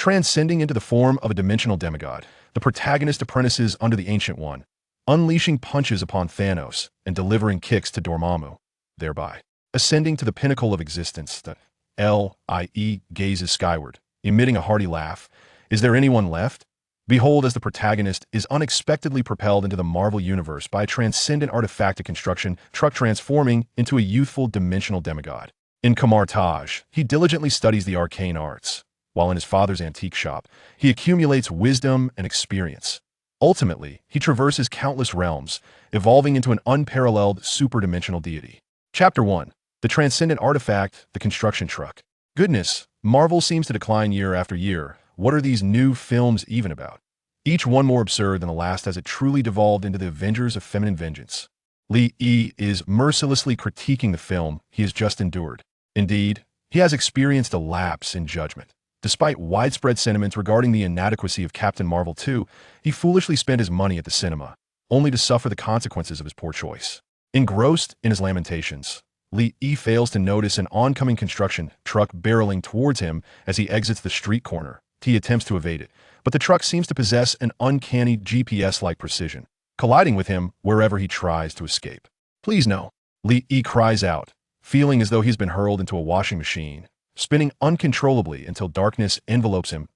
Transcending into the form of a dimensional demigod, the protagonist apprentices under the Ancient One, unleashing punches upon Thanos and delivering kicks to Dormammu, thereby ascending to the pinnacle of existence. The Lie gazes skyward, emitting a hearty laugh. Is there anyone left? Behold, as the protagonist is unexpectedly propelled into the Marvel Universe by a transcendent artifact of construction truck transforming into a youthful dimensional demigod. In Kamar-Taj, he diligently studies the arcane arts, while in his father's antique shop, he accumulates wisdom and experience. Ultimately, he traverses countless realms, evolving into an unparalleled superdimensional deity. Chapter 1. The Transcendent Artifact, the Construction Truck. Goodness, Marvel seems to decline year after year. What are these new films even about? Each one more absurd than the last as it truly devolved into the Avengers of Feminine Vengeance. Lee is mercilessly critiquing the film he has just endured. Indeed, he has experienced a lapse in judgment. Despite widespread sentiments regarding the inadequacy of Captain Marvel 2, he foolishly spent his money at the cinema, only to suffer the consequences of his poor choice. Engrossed in his lamentations, Lee fails to notice an oncoming construction truck barreling towards him as he exits the street corner. He attempts to evade it, but the truck seems to possess an uncanny GPS-like precision, colliding with him wherever he tries to escape. Please no, Lee cries out, feeling as though he's been hurled into a washing machine, spinning uncontrollably until darkness envelopes him.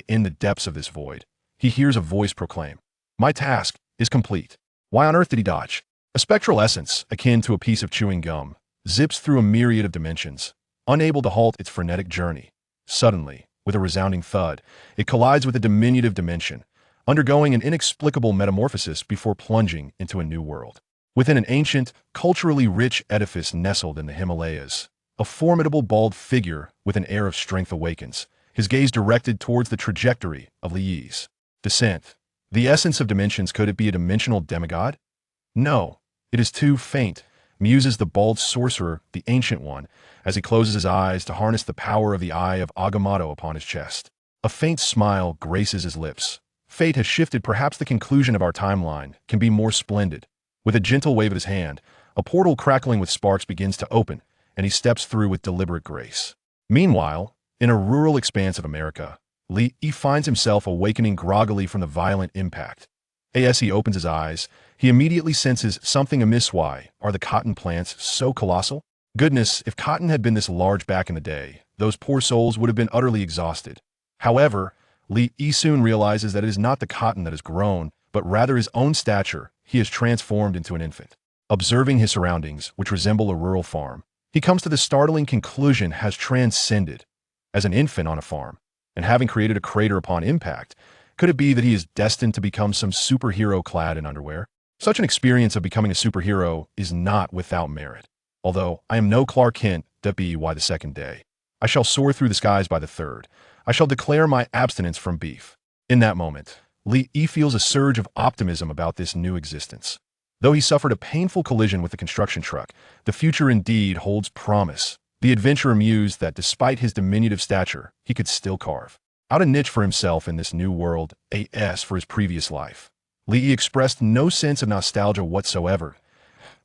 In the depths of this void, he hears a voice proclaim, "My task is complete." Why on earth did he dodge? A spectral essence, akin to a piece of chewing gum, zips through a myriad of dimensions, unable to halt its frenetic journey. Suddenly, with a resounding thud, it collides with a diminutive dimension, undergoing an inexplicable metamorphosis before plunging into a new world. Within an ancient, culturally rich edifice nestled in the Himalayas, a formidable bald figure with an air of strength awakens, his gaze directed towards the trajectory of Li's descent. The essence of dimensions, could it be a dimensional demigod? No, it is too faint, muses the bald sorcerer, the Ancient One, as he closes his eyes to harness the power of the Eye of Agamotto upon his chest. A faint smile graces his lips. Fate has shifted. Perhaps the conclusion of our timeline can be more splendid. With a gentle wave of his hand, a portal crackling with sparks begins to open, and he steps through with deliberate grace. Meanwhile, in a rural expanse of America, Lee finds himself awakening groggily from the violent impact. As he opens his eyes, he immediately senses something amiss. Why are the cotton plants so colossal? Goodness, if cotton had been this large back in the day, those poor souls would have been utterly exhausted. However, Lee soon realizes that it is not the cotton that has grown, but rather his own stature. He is transformed into an infant. Observing his surroundings, which resemble a rural farm, he comes to the startling conclusion: has transcended. As an infant on a farm, and having created a crater upon impact, could it be that he is destined to become some superhero clad in underwear? Such an experience of becoming a superhero is not without merit. Although I am no Clark Kent, why the second day. I shall soar through the skies by the third. I shall declare my abstinence from beef. In that moment, Lee feels a surge of optimism about this new existence. Though he suffered a painful collision with the construction truck, the future indeed holds promise. The adventurer mused that despite his diminutive stature, he could still carve out a niche for himself in this new world, as for his previous life. Lee expressed no sense of nostalgia whatsoever.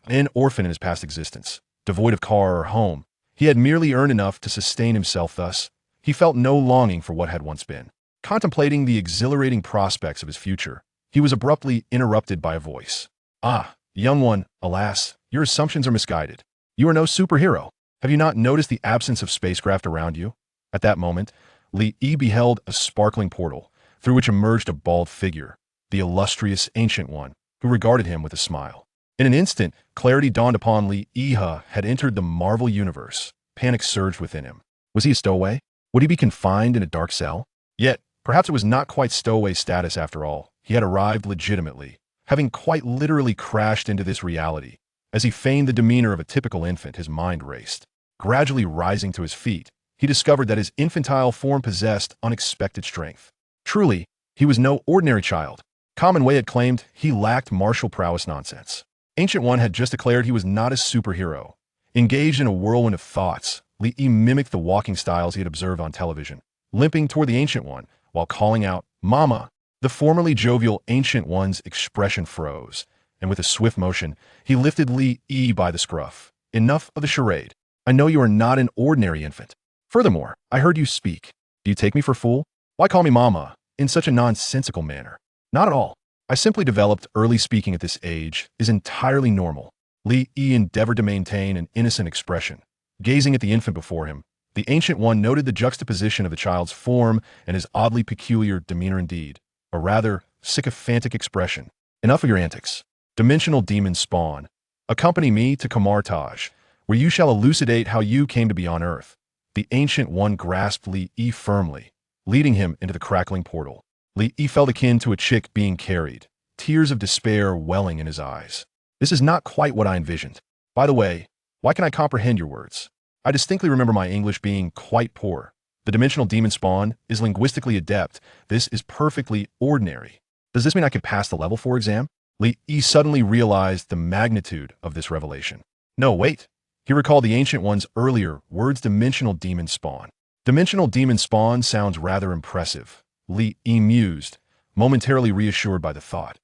An orphan in his past existence, devoid of car or home, he had merely earned enough to sustain himself. Thus, he felt no longing for what had once been. Contemplating the exhilarating prospects of his future, he was abruptly interrupted by a voice. "Ah, young one, alas, your assumptions are misguided. You are no superhero. Have you not noticed the absence of spacecraft around you?" At that moment, Lee beheld a sparkling portal, through which emerged a bald figure, the illustrious Ancient One, who regarded him with a smile. In an instant, clarity dawned upon Lee. Had entered the Marvel Universe. Panic surged within him. Was he a stowaway? Would he be confined in a dark cell? Yet, perhaps it was not quite stowaway status after all. He had arrived legitimately, having quite literally crashed into this reality. As he feigned the demeanor of a typical infant, his mind raced. Gradually rising to his feet, he discovered that his infantile form possessed unexpected strength. Truly, he was no ordinary child. Common Way had claimed he lacked martial prowess nonsense. Ancient One had just declared he was not a superhero. Engaged in a whirlwind of thoughts, Lee mimicked the walking styles he had observed on television, limping toward the Ancient One while calling out, "Mama!" The formerly jovial Ancient One's expression froze, and with a swift motion, he lifted Lee by the scruff. "Enough of the charade. I know you are not an ordinary infant. Furthermore, I heard you speak. Do you take me for a fool? Why call me mama in such a nonsensical manner? Not at all. I simply developed early speaking at this age is entirely normal. Li Yi endeavored to maintain an innocent expression. Gazing at the infant before him, the Ancient One noted the juxtaposition of the child's form and his oddly peculiar demeanor indeed, a rather sycophantic expression. Enough of your antics. Dimensional demon spawn. Accompany me to Kamar-Taj, where you shall elucidate how you came to be on Earth. The Ancient One grasped Li Yi firmly, leading him into the crackling portal. Li Yi felt akin to a chick being carried, tears of despair welling in his eyes. This is not quite what I envisioned. By the way, why can I comprehend your words? I distinctly remember my English being quite poor. The dimensional demon spawn is linguistically adept. This is perfectly ordinary. Does this mean I could pass the level 4 exam? Li Yi suddenly realized the magnitude of this revelation. No, wait. He recalled the Ancient One's earlier words dimensional demon spawn. Dimensional demon spawn sounds rather impressive. Li Yi mused, momentarily reassured by the thought.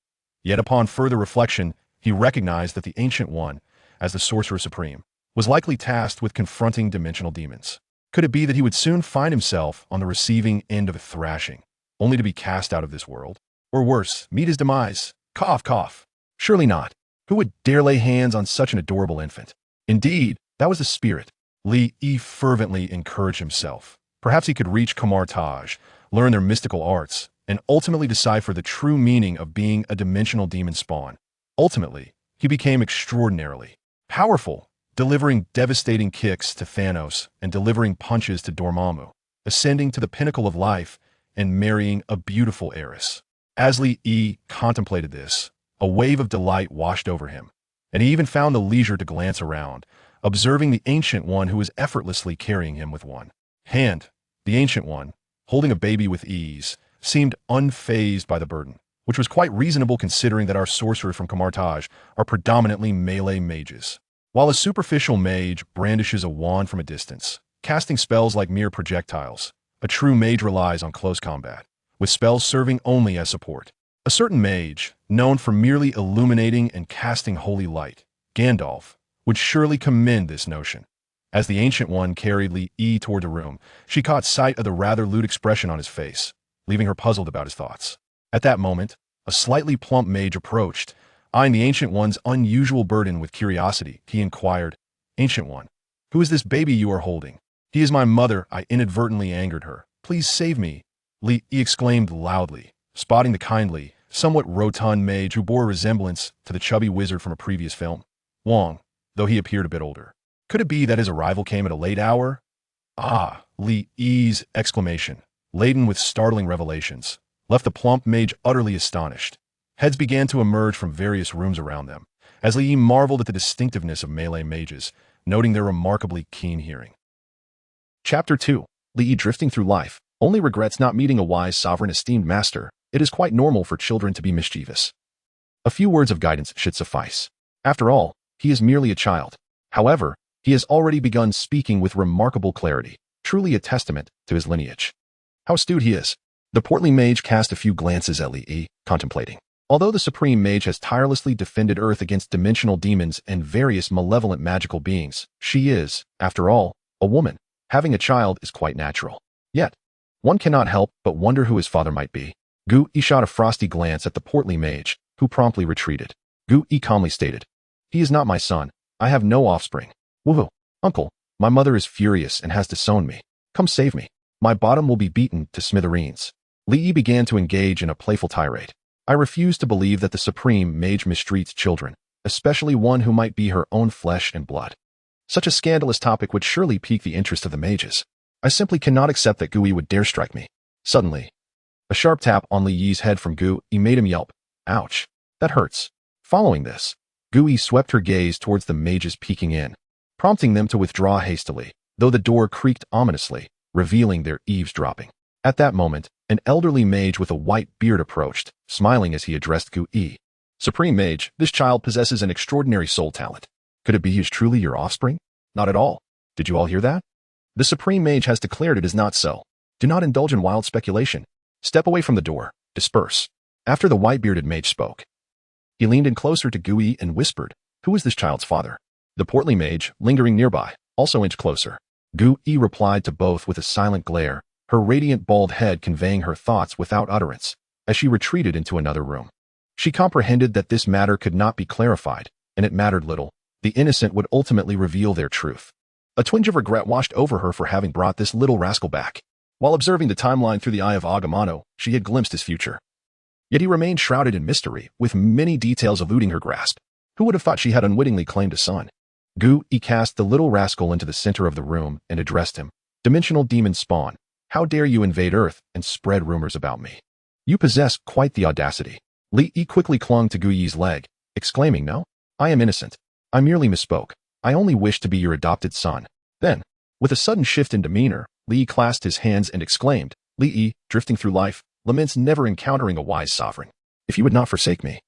Yet upon further reflection, he recognized that the Ancient One, as the Sorcerer Supreme, was likely tasked with confronting dimensional demons. Could it be that he would soon find himself on the receiving end of a thrashing, only to be cast out of this world? Or worse, meet his demise? Cough, cough. Surely not. Who would dare lay hands on such an adorable infant? Indeed, that was the spirit. Li Yi fervently encouraged himself. Perhaps he could reach Kamar-Taj, learn their mystical arts, and ultimately decipher the true meaning of being a dimensional demon spawn. Ultimately, he became extraordinarily powerful, delivering devastating kicks to Thanos and delivering punches to Dormammu, ascending to the pinnacle of life and marrying a beautiful heiress. As Li Yi contemplated this, a wave of delight washed over him, and he even found the leisure to glance around, observing the Ancient One who was effortlessly carrying him with one hand. The Ancient One, holding a baby with ease, seemed unfazed by the burden, which was quite reasonable considering that our sorcerers from Kamar-Taj are predominantly melee mages. While a superficial mage brandishes a wand from a distance, casting spells like mere projectiles, a true mage relies on close combat, with spells serving only as support. A certain mage, known for merely illuminating and casting holy light, Gandalf, would surely commend this notion. As the Ancient One carried Li Yi toward the room, she caught sight of the rather lewd expression on his face, leaving her puzzled about his thoughts. At that moment, a slightly plump mage approached. Eyeing the Ancient One's unusual burden with curiosity, he inquired, "Ancient One, who is this baby you are holding?" "He is my mother. I inadvertently angered her. Please save me," Li Yi exclaimed loudly, spotting the kindly, somewhat rotund mage who bore a resemblance to the chubby wizard from a previous film, Wong, though he appeared a bit older. Could it be that his arrival came at a late hour? Ah, Li Yi's exclamation, laden with startling revelations, left the plump mage utterly astonished. Heads began to emerge from various rooms around them, as Li Yi marveled at the distinctiveness of melee mages, noting their remarkably keen hearing. Chapter 2. Li Yi drifting through life, only regrets not meeting a wise sovereign esteemed master. It is quite normal for children to be mischievous. A few words of guidance should suffice. After all, he is merely a child. However, he has already begun speaking with remarkable clarity, truly a testament to his lineage. How astute he is. The portly mage cast a few glances at Li Yi, contemplating. Although the Supreme Mage has tirelessly defended Earth against dimensional demons and various malevolent magical beings, she is, after all, a woman. Having a child is quite natural. Yet, one cannot help but wonder who his father might be. Gu Yi shot a frosty glance at the portly mage, who promptly retreated. Gu Yi calmly stated, "He is not my son. I have no offspring. Woohoo! Uncle, my mother is furious and has disowned me. Come save me. My bottom will be beaten to smithereens." Li Yi began to engage in a playful tirade. "I refuse to believe that the Supreme Mage mistreats children, especially one who might be her own flesh and blood. Such a scandalous topic would surely pique the interest of the mages. I simply cannot accept that Gu Yi would dare strike me." Suddenly, a sharp tap on Li Yi's head from Gu Yi made him yelp. "Ouch, that hurts." Following this, Gu Yi swept her gaze towards the mages peeking in, prompting them to withdraw hastily, though the door creaked ominously, revealing their eavesdropping. At that moment, an elderly mage with a white beard approached, smiling as he addressed Gu Yi. "Supreme Mage, this child possesses an extraordinary soul talent. Could it be he is truly your offspring?" "Not at all. Did you all hear that? The Supreme Mage has declared it is not so. Do not indulge in wild speculation. Step away from the door. Disperse." After the white-bearded mage spoke, he leaned in closer to Gu Yi and whispered, "Who is this child's father?" The portly mage, lingering nearby, also inched closer. Gu Yi replied to both with a silent glare, her radiant bald head conveying her thoughts without utterance, as she retreated into another room. She comprehended that this matter could not be clarified, and it mattered little. The innocent would ultimately reveal their truth. A twinge of regret washed over her for having brought this little rascal back. While observing the timeline through the eye of Agamotto, she had glimpsed his future. Yet he remained shrouded in mystery, with many details eluding her grasp. Who would have thought she had unwittingly claimed a son? He cast the little rascal into the center of the room and addressed him. Dimensional demon spawn, how dare you invade Earth and spread rumors about me? You possess quite the audacity. Li quickly clung to Guyi's leg, exclaiming, no, I am innocent. I merely misspoke. I only wish to be your adopted son. Then, with a sudden shift in demeanor, Li clasped his hands and exclaimed, Li, drifting through life, laments never encountering a wise sovereign. If you would not forsake me,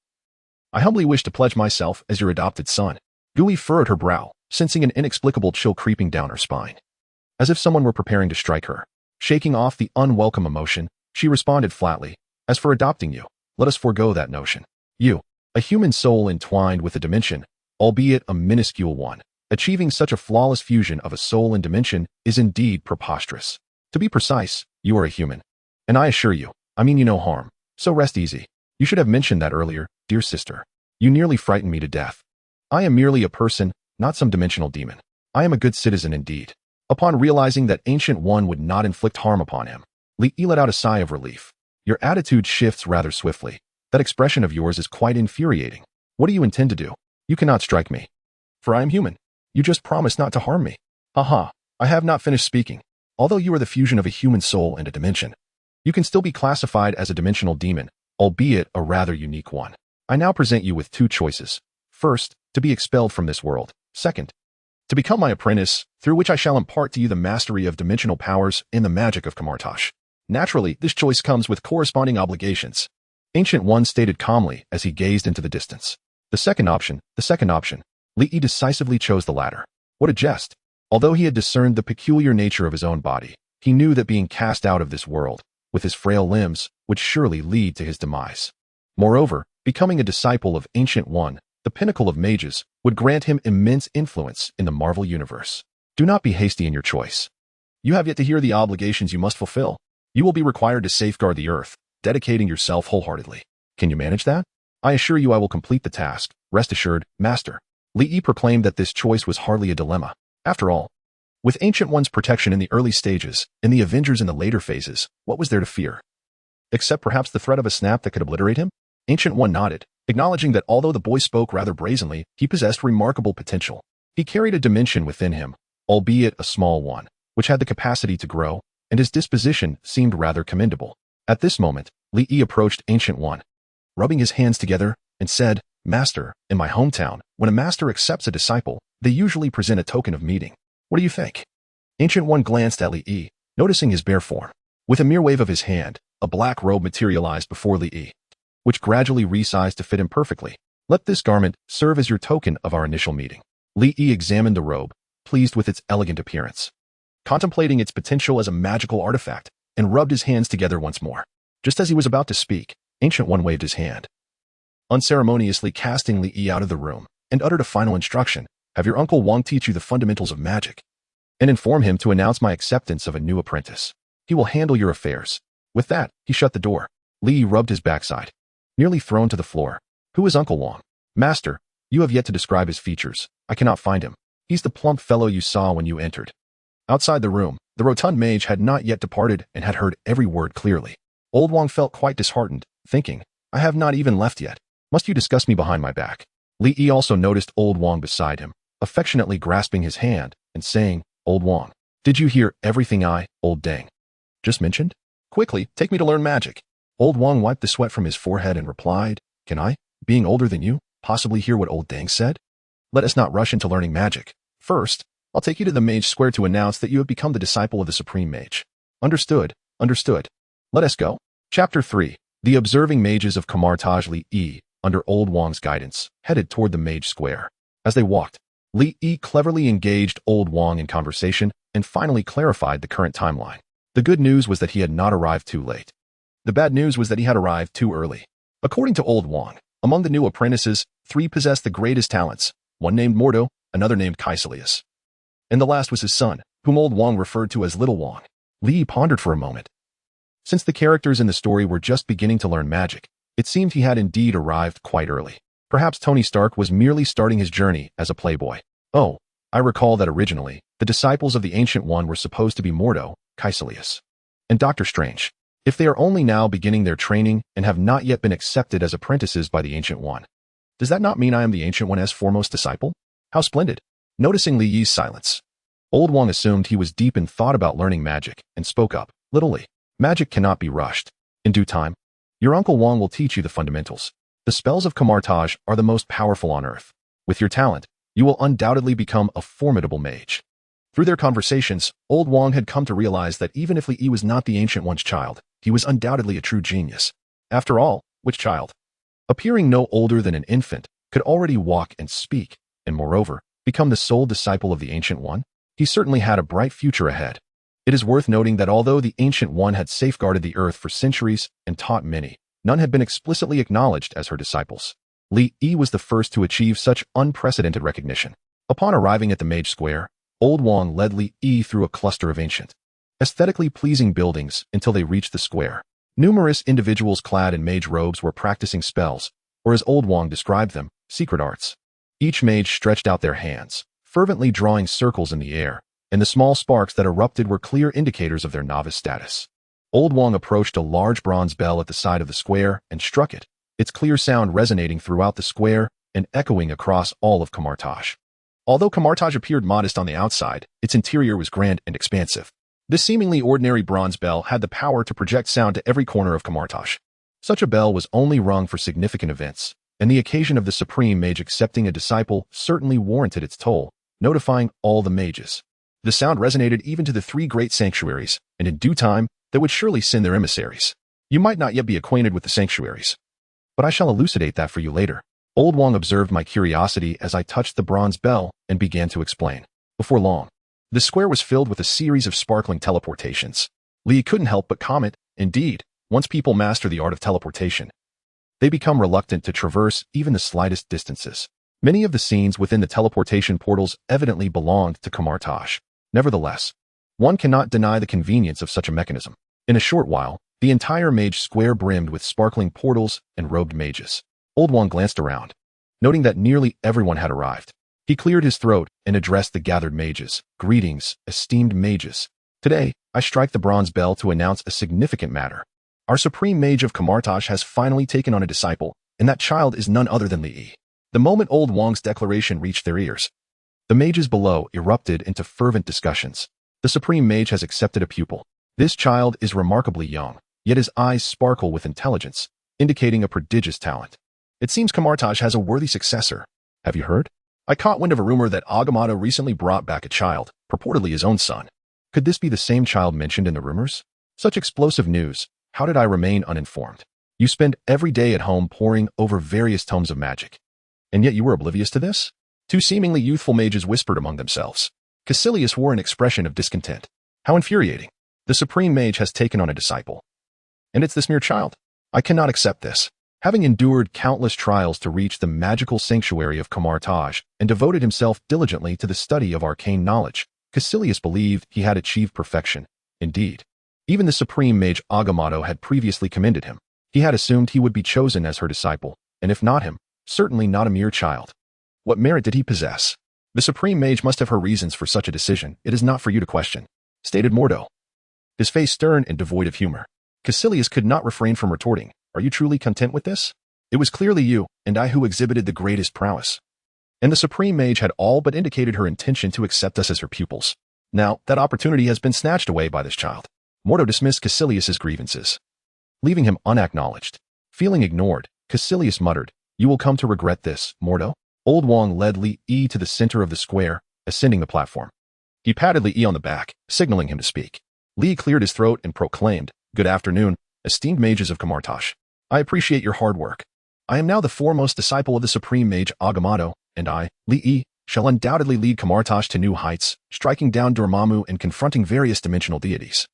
I humbly wish to pledge myself as your adopted son. Guyi furrowed her brow, sensing an inexplicable chill creeping down her spine. As if someone were preparing to strike her. Shaking off the unwelcome emotion, she responded flatly, as for adopting you, let us forego that notion. You, a human soul entwined with a dimension, albeit a minuscule one, achieving such a flawless fusion of a soul and dimension is indeed preposterous. To be precise, you are a human. And I assure you, I mean you no harm, so rest easy. You should have mentioned that earlier, dear sister. You nearly frightened me to death. I am merely a person, not some dimensional demon. I am a good citizen indeed. Upon realizing that Ancient One would not inflict harm upon him, Li let out a sigh of relief. Your attitude shifts rather swiftly. That expression of yours is quite infuriating. What do you intend to do? You cannot strike me. For I am human. You just promised not to harm me. Haha, I have not finished speaking. Although you are the fusion of a human soul and a dimension, you can still be classified as a dimensional demon, albeit a rather unique one. I now present you with two choices. First, to be expelled from this world. Second, to become my apprentice, through which I shall impart to you the mastery of dimensional powers and the magic of Kamar-Taj. Naturally, this choice comes with corresponding obligations. Ancient One stated calmly as he gazed into the distance. The second option. Li decisively chose the latter. What a jest. Although he had discerned the peculiar nature of his own body, he knew that being cast out of this world, with his frail limbs, would surely lead to his demise. Moreover, becoming a disciple of Ancient One, the pinnacle of mages, would grant him immense influence in the Marvel Universe. Do not be hasty in your choice. You have yet to hear the obligations you must fulfill. You will be required to safeguard the Earth, dedicating yourself wholeheartedly. Can you manage that? I assure you I will complete the task. Rest assured, Master. Li proclaimed that this choice was hardly a dilemma. After all, with Ancient One's protection in the early stages, and the Avengers in the later phases, what was there to fear? Except perhaps the threat of a snap that could obliterate him? Ancient One nodded, acknowledging that although the boy spoke rather brazenly, he possessed remarkable potential. He carried a dimension within him, albeit a small one, which had the capacity to grow, and his disposition seemed rather commendable. At this moment, Li approached Ancient One, rubbing his hands together, and said, Master, in my hometown, when a master accepts a disciple, they usually present a token of meeting. What do you think? Ancient One glanced at Li, noticing his bare form. With a mere wave of his hand, a black robe materialized before Li, which gradually resized to fit him perfectly. Let this garment serve as your token of our initial meeting. Li examined the robe, pleased with its elegant appearance, contemplating its potential as a magical artifact, and rubbed his hands together once more. Just as he was about to speak, Ancient One waved his hand, unceremoniously casting Li out of the room, and uttered a final instruction. Have your Uncle Wang teach you the fundamentals of magic, and inform him to announce my acceptance of a new apprentice. He will handle your affairs. With that, he shut the door. Li rubbed his backside, nearly thrown to the floor. Who is Uncle Wang? Master, you have yet to describe his features. I cannot find him. He's the plump fellow you saw when you entered. Outside the room, the rotund mage had not yet departed and had heard every word clearly. Old Wang felt quite disheartened, thinking, I have not even left yet. Must you discuss me behind my back? Li also noticed Old Wang beside him, affectionately grasping his hand and saying, Old Wang, did you hear everything I, Old Dang, just mentioned? Quickly, take me to learn magic. Old Wang wiped the sweat from his forehead and replied, Can I, being older than you, possibly hear what Old Dang said? Let us not rush into learning magic. First, I'll take you to the Mage Square to announce that you have become the disciple of the Supreme Mage. Understood, understood. Let us go. Chapter 3. The Observing Mages of Kamar-Taj. Li, under Old Wang's guidance, headed toward the Mage Square. As they walked, Li cleverly engaged Old Wang in conversation and finally clarified the current timeline. The good news was that he had not arrived too late. The bad news was that he had arrived too early. According to Old Wang, among the new apprentices, 3 possessed the greatest talents, one named Mordo, another named Kaiselius, and the last was his son, whom Old Wang referred to as Little Wang. Li pondered for a moment. Since the characters in the story were just beginning to learn magic, it seemed he had indeed arrived quite early. Perhaps Tony Stark was merely starting his journey as a playboy. Oh, I recall that originally, the disciples of the Ancient One were supposed to be Mordo, Caecilius, and Doctor Strange. If they are only now beginning their training and have not yet been accepted as apprentices by the Ancient One, does that not mean I am the Ancient One's foremost disciple? How splendid! Noticing Li Yi's silence, Old Wong assumed he was deep in thought about learning magic and spoke up. Little Li, magic cannot be rushed. In due time, your Uncle Wong will teach you the fundamentals. The spells of Kamar-Taj are the most powerful on Earth. With your talent, you will undoubtedly become a formidable mage. Through their conversations, Old Wong had come to realize that even if Li Yi was not the Ancient One's child, he was undoubtedly a true genius. After all, which child, appearing no older than an infant, could already walk and speak, and moreover, become the sole disciple of the Ancient One? He certainly had a bright future ahead. It is worth noting that although the Ancient One had safeguarded the Earth for centuries and taught many, none had been explicitly acknowledged as her disciples. Li Yi was the first to achieve such unprecedented recognition. Upon arriving at the Mage Square, Old Wong led Li Yi through a cluster of ancient, aesthetically pleasing buildings until they reached the square. Numerous individuals clad in mage robes were practicing spells, or as Old Wong described them, secret arts. Each mage stretched out their hands, fervently drawing circles in the air, and the small sparks that erupted were clear indicators of their novice status. Old Wong approached a large bronze bell at the side of the square and struck it, its clear sound resonating throughout the square and echoing across all of Kamar-Taj. Although Kamar-Taj appeared modest on the outside, its interior was grand and expansive. This seemingly ordinary bronze bell had the power to project sound to every corner of Kamar-Taj. Such a bell was only rung for significant events, and the occasion of the Supreme Mage accepting a disciple certainly warranted its toll, notifying all the mages. The sound resonated even to the three great sanctuaries, and in due time, they would surely send their emissaries. You might not yet be acquainted with the sanctuaries, but I shall elucidate that for you later. Old Wong observed my curiosity as I touched the bronze bell and began to explain. Before long, the square was filled with a series of sparkling teleportations. Li couldn't help but comment, indeed, once people master the art of teleportation, they become reluctant to traverse even the slightest distances. Many of the scenes within the teleportation portals evidently belonged to Kamar-Taj. Nevertheless, one cannot deny the convenience of such a mechanism. In a short while, the entire mage square brimmed with sparkling portals and robed mages. Old Wong glanced around, noting that nearly everyone had arrived. He cleared his throat and addressed the gathered mages. Greetings, esteemed mages. Today, I strike the bronze bell to announce a significant matter. Our Supreme Mage of Kamar-Taj has finally taken on a disciple, and that child is none other than Li Yi. The moment Old Wong's declaration reached their ears, the mages below erupted into fervent discussions. The Supreme Mage has accepted a pupil. This child is remarkably young, yet his eyes sparkle with intelligence, indicating a prodigious talent. It seems Kamar-Taj has a worthy successor. Have you heard? I caught wind of a rumor that Agamotto recently brought back a child, purportedly his own son. Could this be the same child mentioned in the rumors? Such explosive news. How did I remain uninformed? You spend every day at home poring over various tomes of magic, and yet you were oblivious to this? Two seemingly youthful mages whispered among themselves. Caecilius wore an expression of discontent. How infuriating. The Supreme Mage has taken on a disciple, and it's this mere child. I cannot accept this. Having endured countless trials to reach the magical sanctuary of Kamar-Taj and devoted himself diligently to the study of arcane knowledge, Caecilius believed he had achieved perfection. Indeed, even the Supreme Mage Agamotto had previously commended him. He had assumed he would be chosen as her disciple, and if not him, certainly not a mere child. What merit did he possess? The Supreme Mage must have her reasons for such a decision. It is not for you to question, stated Mordo, his face stern and devoid of humor. Caecilius could not refrain from retorting, are you truly content with this? It was clearly you and I who exhibited the greatest prowess. And the Supreme Mage had all but indicated her intention to accept us as her pupils. Now, that opportunity has been snatched away by this child. Mordo dismissed Caecilius's grievances, leaving him unacknowledged. Feeling ignored, Caecilius muttered, you will come to regret this, Mordo. Old Wong led Li Yi to the center of the square, ascending the platform. He patted Li Yi on the back, signaling him to speak. Li cleared his throat and proclaimed, good afternoon, esteemed mages of Kamar-Taj. I appreciate your hard work. I am now the foremost disciple of the Supreme Mage Agamotto, and I, Li Yi, shall undoubtedly lead Kamar-Taj to new heights, striking down Dormammu and confronting various dimensional deities,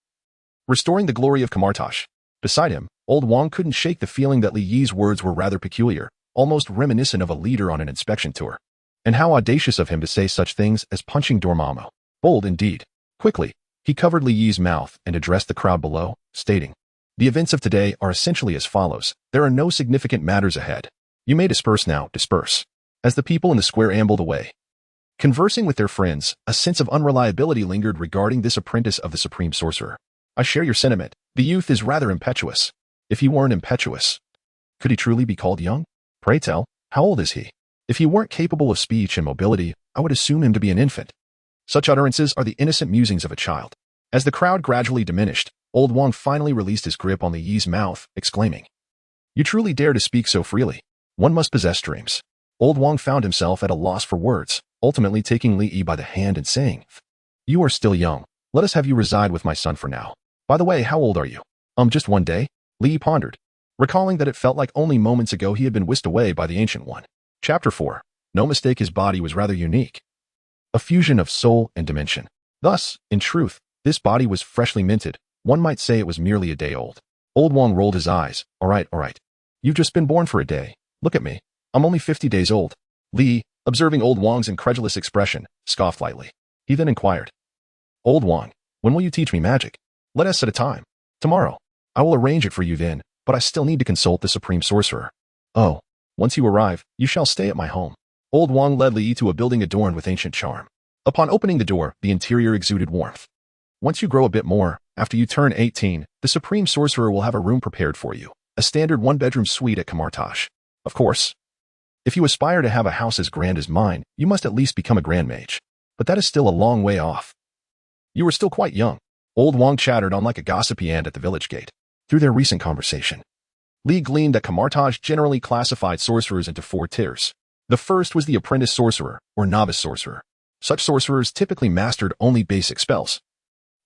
restoring the glory of Kamar-Taj. Beside him, Old Wong couldn't shake the feeling that Li Yi's words were rather peculiar, almost reminiscent of a leader on an inspection tour. And how audacious of him to say such things as punching Dormammu. Bold indeed. Quickly, He covered Li Yi's mouth and addressed the crowd below, stating, "The events of today are essentially as follows. There are no significant matters ahead. You may disperse now, disperse." As the people in the square ambled away, conversing with their friends, a sense of unreliability lingered regarding this apprentice of the supreme sorcerer. "I share your sentiment. The youth is rather impetuous. If he weren't impetuous, could he truly be called young? Pray tell, how old is he? If he weren't capable of speech and mobility, I would assume him to be an infant." Such utterances are the innocent musings of a child. As the crowd gradually diminished, old Wang finally released his grip on Li Yi's mouth, exclaiming, "You truly dare to speak so freely. One must possess dreams." Old Wang found himself at a loss for words, ultimately taking Li Yi by the hand and saying, "You are still young. Let us have you reside with my son for now. By the way, how old are you?" Just 1 day?" Li Yi pondered, recalling that it felt like only moments ago he had been whisked away by the Ancient One. Chapter 4. No mistake, his body was rather unique. A fusion of soul and dimension. Thus, in truth, this body was freshly minted. One might say it was merely a day old. Old Wang rolled his eyes. All right. You've just been born for a day. Look at me. I'm only 50 days old." Li, observing old Wang's incredulous expression, scoffed lightly. He then inquired, "Old Wang, when will you teach me magic? Let us set a time." "Tomorrow. I will arrange it for you then, but I still need to consult the supreme sorcerer." "Oh, once you arrive, you shall stay at my home." Old Wang led Li Yi to a building adorned with ancient charm. Upon opening the door, the interior exuded warmth. "Once you grow a bit more, after you turn 18, the supreme sorcerer will have a room prepared for you, a standard one-bedroom suite at Kamar-Taj. Of course, if you aspire to have a house as grand as mine, you must at least become a grand mage. But that is still a long way off. You are still quite young." Old Wang chattered on like a gossipy ant at the village gate. Through their recent conversation, Li gleaned that Kamar-Taj generally classified sorcerers into 4 tiers. The first was the apprenticed sorcerer, or novice sorcerer. Such sorcerers typically mastered only basic spells,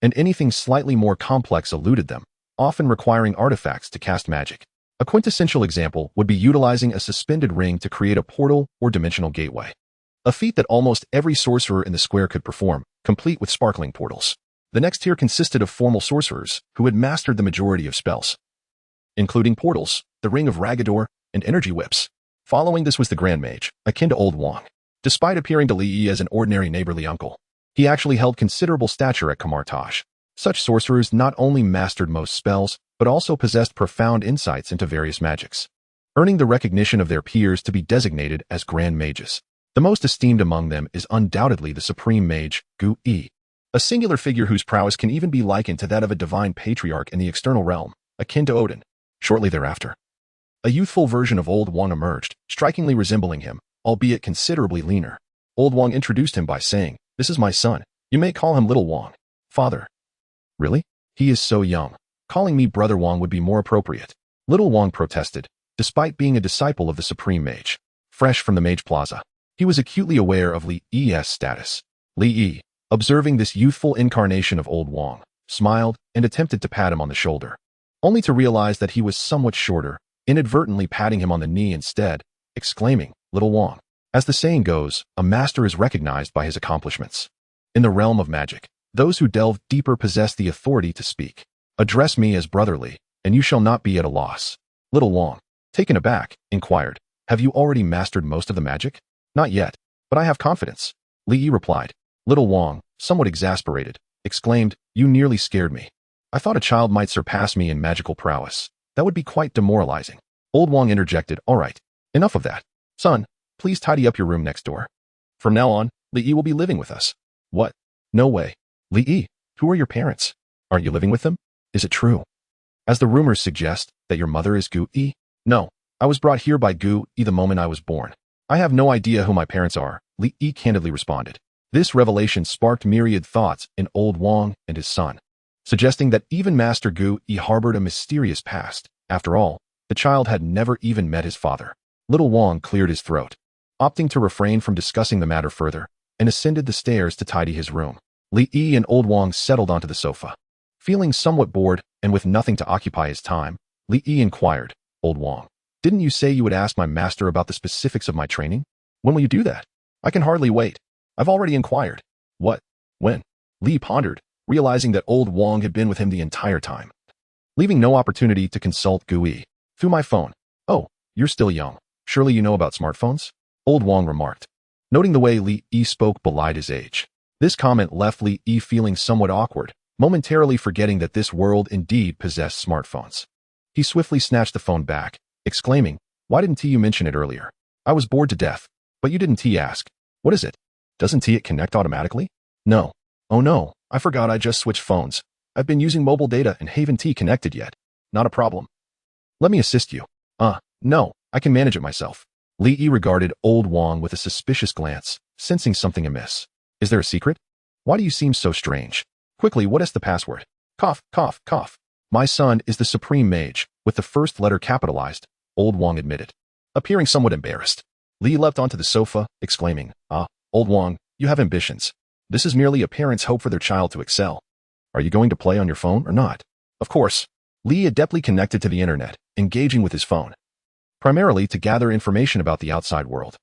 and anything slightly more complex eluded them, often requiring artifacts to cast magic. A quintessential example would be utilizing a suspended ring to create a portal or dimensional gateway, a feat that almost every sorcerer in the square could perform, complete with sparkling portals. The next tier consisted of formal sorcerers who had mastered the majority of spells, including portals, the Ring of Ragador, and energy whips. Following this was the Grand Mage, akin to Old Wang. Despite appearing to Li Yi as an ordinary neighborly uncle, he actually held considerable stature at Kamar-Taj. Such sorcerers not only mastered most spells, but also possessed profound insights into various magics, earning the recognition of their peers to be designated as Grand Mages. The most esteemed among them is undoubtedly the Supreme Mage, Gu Yi, a singular figure whose prowess can even be likened to that of a divine patriarch in the external realm, akin to Odin. Shortly thereafter, a youthful version of Old Wang emerged, strikingly resembling him, albeit considerably leaner. Old Wang introduced him by saying, "This is my son. You may call him Little Wang." "Father." "Really? He is so young. Calling me Brother Wang would be more appropriate." Little Wang protested, despite being a disciple of the Supreme Mage. Fresh from the Mage Plaza, he was acutely aware of Li Yi's status. Li Yi, observing this youthful incarnation of Old Wang, smiled and attempted to pat him on the shoulder, only to realize that he was somewhat shorter, inadvertently patting him on the knee instead, exclaiming, "Little Wang." As the saying goes, a master is recognized by his accomplishments. In the realm of magic, those who delve deeper possess the authority to speak. "Address me as brotherly, and you shall not be at a loss." Little Wang, taken aback, inquired, "Have you already mastered most of the magic?" "Not yet, but I have confidence." Li Yi replied. Little Wang, somewhat exasperated, exclaimed, "You nearly scared me. I thought a child might surpass me in magical prowess. That would be quite demoralizing." Old Wang interjected, "All right, enough of that. Son, please tidy up your room next door. From now on, Li Yi will be living with us." "What? No way. Li Yi, who are your parents? Aren't you living with them? Is it true, as the rumors suggest, that your mother is Gu Yi?" "No, I was brought here by Gu Yi the moment I was born. I have no idea who my parents are," Li Yi candidly responded. This revelation sparked myriad thoughts in Old Wang and his son, suggesting that even Master Gu Yi harbored a mysterious past. After all, the child had never even met his father. Little Wang cleared his throat, opting to refrain from discussing the matter further, and ascended the stairs to tidy his room. Li Yi and Old Wang settled onto the sofa. Feeling somewhat bored and with nothing to occupy his time, Li Yi inquired, "Old Wang, didn't you say you would ask my master about the specifics of my training? When will you do that?" "I can hardly wait. I've already inquired." "What? When?" Li pondered, realizing that Old Wang had been with him the entire time, leaving no opportunity to consult Gu Yi. "Through my phone." "Oh, you're still young. Surely you know about smartphones?" Old Wang remarked, noting the way Li Yi spoke belied his age. This comment left Li Yi feeling somewhat awkward, momentarily forgetting that this world indeed possessed smartphones. He swiftly snatched the phone back, exclaiming, "Why didn't you mention it earlier? I was bored to death." "But you didn't ask. What is it? Doesn't it connect automatically?" "No. Oh no, I forgot I just switched phones. I've been using mobile data and haven't connected yet." "Not a problem. Let me assist you." No, I can manage it myself." Li regarded old Wang with a suspicious glance, sensing something amiss. "Is there a secret? Why do you seem so strange? Quickly, what is the password?" Cough, cough, cough. "My son is the supreme mage," with the first letter capitalized, old Wang admitted. Appearing somewhat embarrassed, Li leapt onto the sofa, exclaiming, Old Wang, you have ambitions. This is merely a parent's hope for their child to excel. Are you going to play on your phone or not?" Of course. Li adeptly connected to the internet, engaging with his phone, primarily to gather information about the outside world.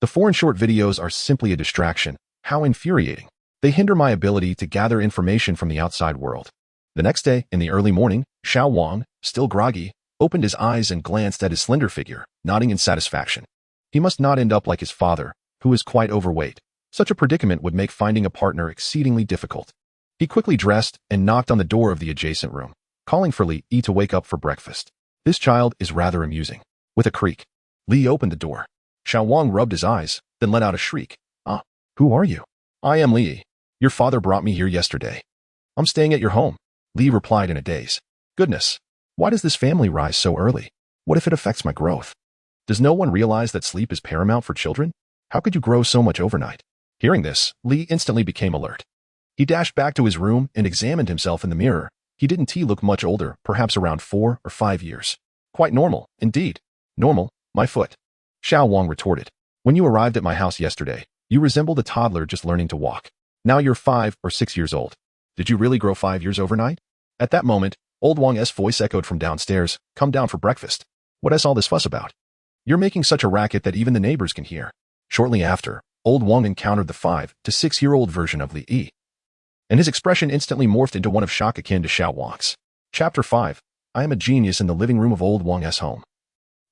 The foreign short videos are simply a distraction. How infuriating. They hinder my ability to gather information from the outside world. The next day, in the early morning, Xiao Wang, still groggy, opened his eyes and glanced at his slender figure, nodding in satisfaction. He must not end up like his father, who is quite overweight. Such a predicament would make finding a partner exceedingly difficult. He quickly dressed and knocked on the door of the adjacent room, calling for Li to wake up for breakfast. This child is rather amusing. With a creak, Li opened the door. Xiao Wang rubbed his eyes, then let out a shriek. Who are you?" "I am Li. Your father brought me here yesterday." "I'm staying at your home," Li replied in a daze. "Goodness, why does this family rise so early? What if it affects my growth? Does no one realize that sleep is paramount for children? How could you grow so much overnight?" Hearing this, Li instantly became alert. He dashed back to his room and examined himself in the mirror. He didn't look much older, perhaps around 4 or 5 years. "Quite normal, indeed." "Normal, my foot," Xiao Wang retorted. "When you arrived at my house yesterday, you resembled a toddler just learning to walk. Now you're 5 or 6 years old. Did you really grow 5 years overnight?" At that moment, old Wang's voice echoed from downstairs, "Come down for breakfast. What is all this fuss about? You're making such a racket that even the neighbors can hear." Shortly after, old Wang encountered the 5 to 6-year-old version of Li, and his expression instantly morphed into one of shock akin to Xiao Wang's. Chapter 5. I am a genius in the living room of old Wang's home.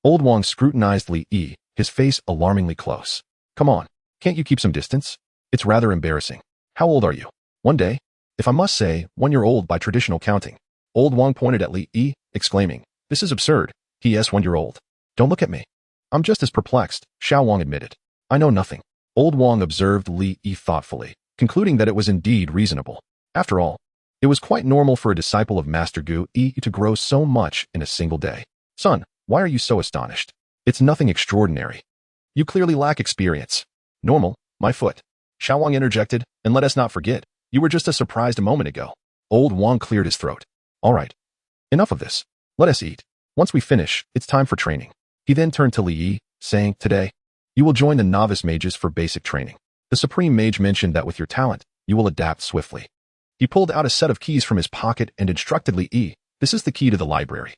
Old Wang scrutinized Li, his face alarmingly close. "Come on, can't you keep some distance? It's rather embarrassing. How old are you?" "One day. If I must say, 1 year old by traditional counting." Old Wang pointed at Li, exclaiming, "This is absurd. He is 1 year old. Don't look at me." "I'm just as perplexed," Xiao Wang admitted. "I know nothing." Old Wang observed Li thoughtfully, concluding that it was indeed reasonable. After all, it was quite normal for a disciple of Master Gu to grow so much in a single day. "Son, why are you so astonished? It's nothing extraordinary. You clearly lack experience." "Normal, my foot," Xiao Wang interjected, "and let us not forget, you were just as surprised a moment ago." Old Wang cleared his throat. "All right. Enough of this. Let us eat. Once we finish, it's time for training." He then turned to Li, saying, "Today, you will join the novice mages for basic training. The supreme mage mentioned that with your talent, you will adapt swiftly." He pulled out a set of keys from his pocket and instructed Li, "This is the key to the library.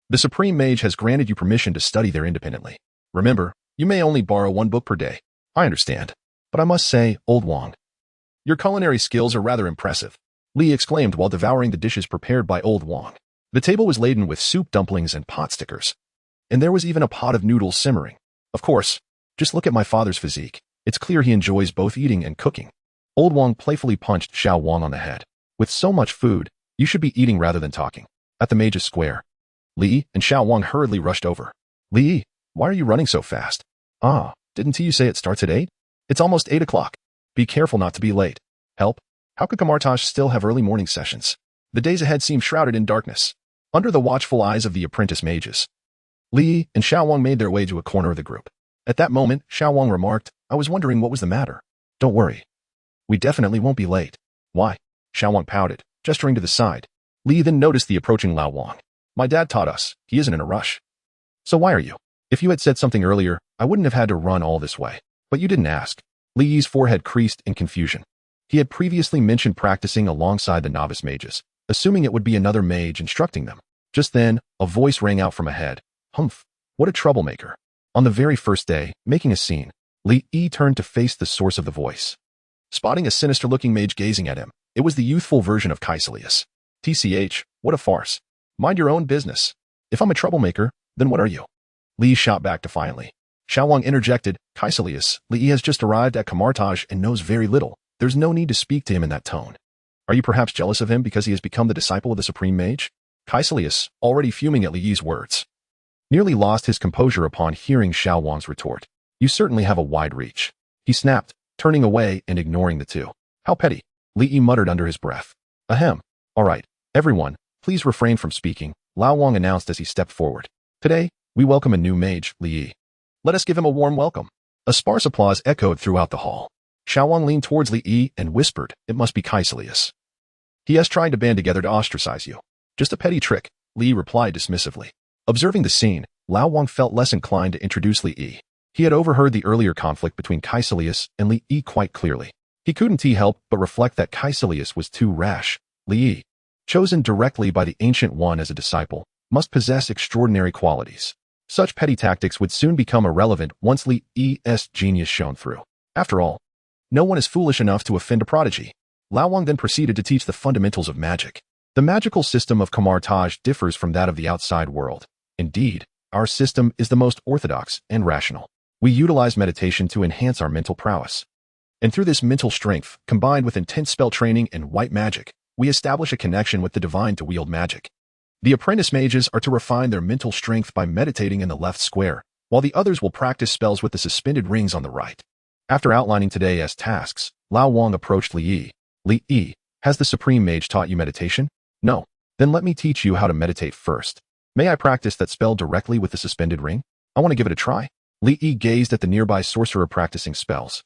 The supreme mage has granted you permission to study there independently. Remember, you may only borrow 1 book per day." "I understand. But I must say, old Wang, your culinary skills are rather impressive," Li exclaimed while devouring the dishes prepared by old Wang. The table was laden with soup, dumplings, and pot stickers. And there was even a pot of noodles simmering. "Of course, just look at my father's physique. It's clear he enjoys both eating and cooking." Old Wang playfully punched Xiao Wang on the head. "With so much food, you should be eating rather than talking." At the mage's square, Li and Xiao Wang hurriedly rushed over. "Li, why are you running so fast?" Didn't you say it starts at 8? It's almost 8 o'clock. Be careful not to be late." "Help? How could Kamar-Taj still have early morning sessions?" The days ahead seemed shrouded in darkness. Under the watchful eyes of the apprentice mages, Li and Xiao Wang made their way to a corner of the group. At that moment, Xiao Wang remarked, "I was wondering what was the matter." "Don't worry. We definitely won't be late." "Why?" Xiao Wang pouted, gesturing to the side. Li then noticed the approaching Lao Wang. "My dad taught us. He isn't in a rush." "So why are you?" "If you had said something earlier, I wouldn't have had to run all this way. But you didn't ask." Li's forehead creased in confusion. He had previously mentioned practicing alongside the novice mages, assuming it would be another mage instructing them. Just then, a voice rang out from ahead. "Humph, what a troublemaker." On the very first day, making a scene, Li turned to face the source of the voice. Spotting a sinister-looking mage gazing at him, it was the youthful version of Kaisalius. "TCH, what a farce. Mind your own business. If I'm a troublemaker, then what are you?" Li shot back defiantly. Xiao Wang interjected, "Kaisalius, Li has just arrived at Kamar-Taj and knows very little. There's no need to speak to him in that tone." Are you perhaps jealous of him because he has become the disciple of the supreme mage? Kaecilius, already fuming at Li Yi's words, nearly lost his composure upon hearing Xiao Wang's retort. You certainly have a wide reach. He snapped, turning away and ignoring the two. How petty, Li Yi muttered under his breath. Ahem. All right, everyone, please refrain from speaking, Lao Wang announced as he stepped forward. Today, we welcome a new mage, Li Yi. Let us give him a warm welcome. A sparse applause echoed throughout the hall. Xiao Wang leaned towards Li Yi and whispered, it must be Kaecilius. He has tried to band together to ostracize you. Just a petty trick, Li Yi replied dismissively. Observing the scene, Lao Wang felt less inclined to introduce Li Yi. He had overheard the earlier conflict between Kaecilius and Li Yi quite clearly. He couldn't help but reflect that Kaecilius was too rash. Li Yi, chosen directly by the Ancient One as a disciple, must possess extraordinary qualities. Such petty tactics would soon become irrelevant once Li Yi's genius shone through. After all, no one is foolish enough to offend a prodigy. Lao Wang then proceeded to teach the fundamentals of magic. The magical system of Kamar-Taj differs from that of the outside world. Indeed, our system is the most orthodox and rational. We utilize meditation to enhance our mental prowess. And through this mental strength, combined with intense spell training and white magic, we establish a connection with the divine to wield magic. The apprentice mages are to refine their mental strength by meditating in the left square, while the others will practice spells with the suspended rings on the right. After outlining today as tasks, Lao Wang approached Li Yi. Li Yi, has the supreme mage taught you meditation? No. Then let me teach you how to meditate first. May I practice that spell directly with the suspended ring? I want to give it a try. Li Yi gazed at the nearby sorcerer practicing spells,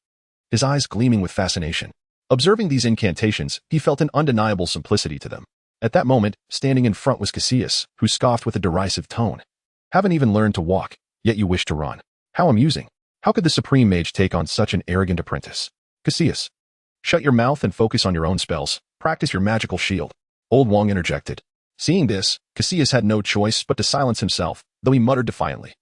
his eyes gleaming with fascination. Observing these incantations, he felt an undeniable simplicity to them. At that moment, standing in front was Cassius, who scoffed with a derisive tone. Haven't even learned to walk, yet you wish to run. How amusing. How could the supreme mage take on such an arrogant apprentice? Cassius, shut your mouth and focus on your own spells. Practice your magical shield. Old Wang interjected. Seeing this, Cassius had no choice but to silence himself, though he muttered defiantly.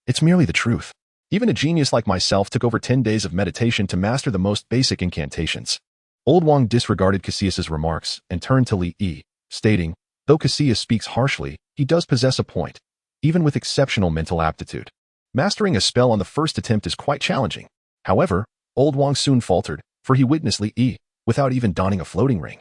It's merely the truth. Even a genius like myself took over 10 days of meditation to master the most basic incantations. Old Wang disregarded Cassius's remarks and turned to Li Yi, stating, though Cassius speaks harshly, he does possess a point, even with exceptional mental aptitude. Mastering a spell on the first attempt is quite challenging. However, Old Wang soon faltered, for he witnessed Li Yi, without even donning a floating ring,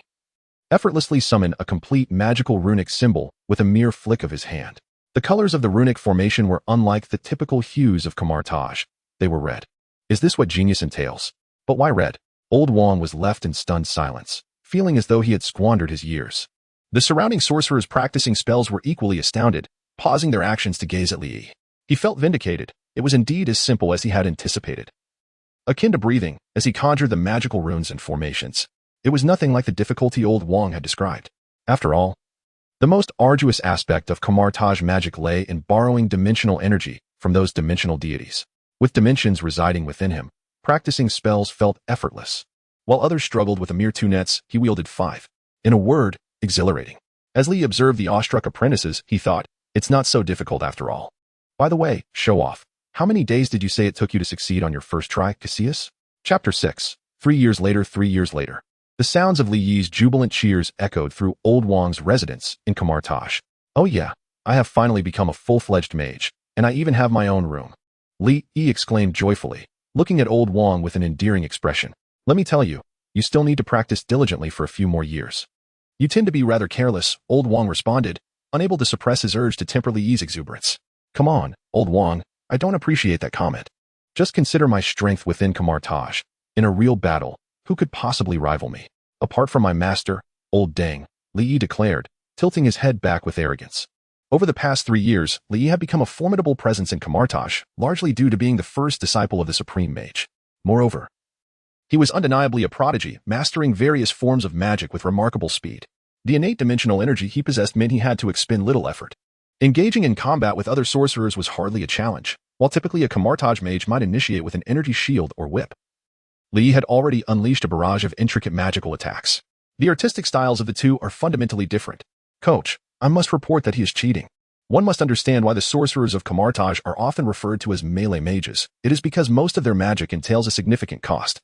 effortlessly summon a complete magical runic symbol with a mere flick of his hand. The colors of the runic formation were unlike the typical hues of Kamar-Taj. They were red. Is this what genius entails? But why red? Old Wang was left in stunned silence, feeling as though he had squandered his years. The surrounding sorcerers practicing spells were equally astounded, pausing their actions to gaze at Li Yi. He felt vindicated. It was indeed as simple as he had anticipated. Akin to breathing, as he conjured the magical runes and formations. It was nothing like the difficulty Old Wang had described. After all, the most arduous aspect of Kamar-Taj magic lay in borrowing dimensional energy from those dimensional deities. With dimensions residing within him, practicing spells felt effortless. While others struggled with a mere 2 nets, he wielded 5. In a word, exhilarating. As Li observed the awestruck apprentices, he thought, it's not so difficult after all. By the way, show off. How many days did you say it took you to succeed on your first try, Cassius? Chapter 6. 3 years later, 3 years later. The sounds of Li Yi's jubilant cheers echoed through Old Wang's residence in Kamar-Taj. Oh yeah, I have finally become a full-fledged mage, and I even have my own room. Li Yi exclaimed joyfully, looking at Old Wang with an endearing expression. Let me tell you, you still need to practice diligently for a few more years. You tend to be rather careless, Old Wang responded, unable to suppress his urge to temper Li Yi's exuberance. Come on, Old Wang, I don't appreciate that comment. Just consider my strength within Kamar-Taj. In a real battle, who could possibly rival me? Apart from my master, Old Dang, Li Yi declared, tilting his head back with arrogance. Over the past 3 years, Li Yi had become a formidable presence in Kamar-Taj, largely due to being the first disciple of the Supreme Mage. Moreover, he was undeniably a prodigy, mastering various forms of magic with remarkable speed. The innate dimensional energy he possessed meant he had to expend little effort. Engaging in combat with other sorcerers was hardly a challenge, while typically a Kamar-Taj mage might initiate with an energy shield or whip. Li Yi had already unleashed a barrage of intricate magical attacks. The artistic styles of the two are fundamentally different. Coach, I must report that he is cheating. One must understand why the sorcerers of Kamar-Taj are often referred to as melee mages. It is because most of their magic entails a significant cost.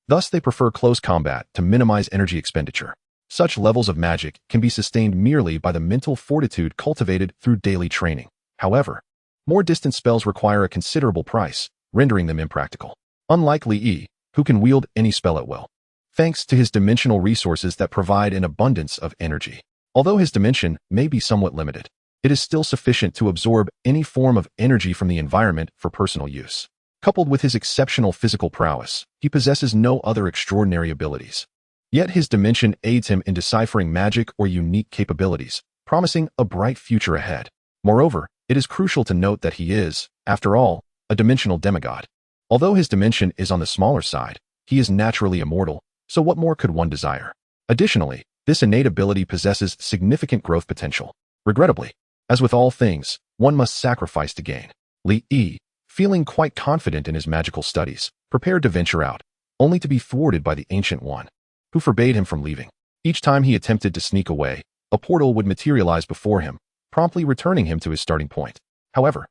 Thus, they prefer close combat to minimize energy expenditure. Such levels of magic can be sustained merely by the mental fortitude cultivated through daily training. However, more distant spells require a considerable price, rendering them impractical. Unlike Li Yi, who can wield any spell at will, thanks to his dimensional resources that provide an abundance of energy. Although his dimension may be somewhat limited, it is still sufficient to absorb any form of energy from the environment for personal use. Coupled with his exceptional physical prowess, he possesses no other extraordinary abilities. Yet his dimension aids him in deciphering magic or unique capabilities, promising a bright future ahead. Moreover, it is crucial to note that he is, after all, a dimensional demigod. Although his dimension is on the smaller side, he is naturally immortal, so what more could one desire? Additionally, this innate ability possesses significant growth potential. Regrettably, as with all things, one must sacrifice to gain. Li Yi, feeling quite confident in his magical studies, prepared to venture out, only to be thwarted by the Ancient One, who forbade him from leaving. Each time he attempted to sneak away, a portal would materialize before him, promptly returning him to his starting point. However,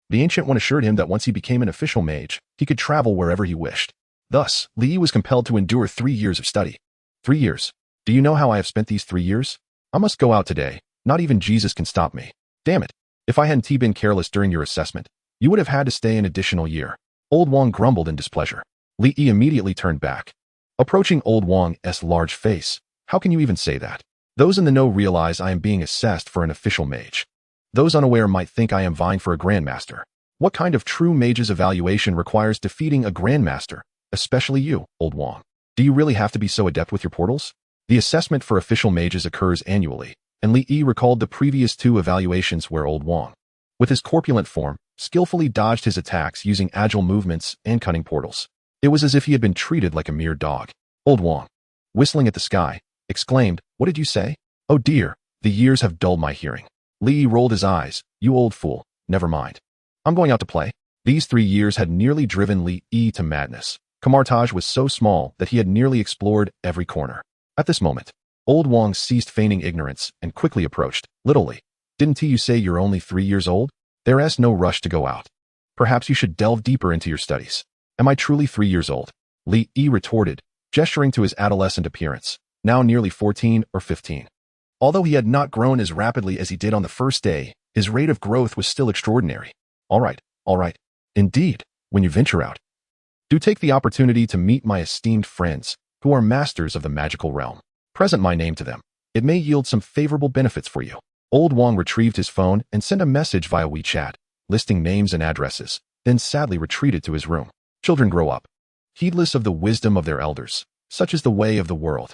the Ancient One assured him that once he became an official mage, he could travel wherever he wished. Thus, Li Yi was compelled to endure 3 years of study. 3 years. Do you know how I have spent these 3 years? I must go out today. Not even Jesus can stop me. Damn it. If I hadn't been careless during your assessment, you would have had to stay an additional year. Old Wang grumbled in displeasure. Li Yi immediately turned back. Approaching Old Wang's large face, how can you even say that? Those in the know realize I am being assessed for an official mage. Those unaware might think I am vying for a grandmaster. What kind of true mage's evaluation requires defeating a grandmaster, especially you, Old Wang? Do you really have to be so adept with your portals? The assessment for official mages occurs annually, and Li Yi recalled the previous 2 evaluations where Old Wang, with his corpulent form, skillfully dodged his attacks using agile movements and cunning portals. It was as if he had been treated like a mere dog. Old Wang, whistling at the sky, exclaimed, "What did you say? Oh dear, the years have dulled my hearing." Li Yi rolled his eyes. "You old fool, never mind. I'm going out to play." These 3 years had nearly driven Li Yi to madness. Kamar-Taj was so small that he had nearly explored every corner. At this moment, Old Wang ceased feigning ignorance and quickly approached. "Literally, didn't you say you're only 3 years old? There's no rush to go out. Perhaps you should delve deeper into your studies." "Am I truly 3 years old?" Li Yi retorted, gesturing to his adolescent appearance, now nearly 14 or 15. Although he had not grown as rapidly as he did on the first day, his rate of growth was still extraordinary. All right. Indeed, when you venture out, do take the opportunity to meet my esteemed friends, who are masters of the magical realm. Present my name to them. It may yield some favorable benefits for you." Old Wang retrieved his phone and sent a message via WeChat, listing names and addresses, then sadly retreated to his room. Children grow up, heedless of the wisdom of their elders. Such is the way of the world.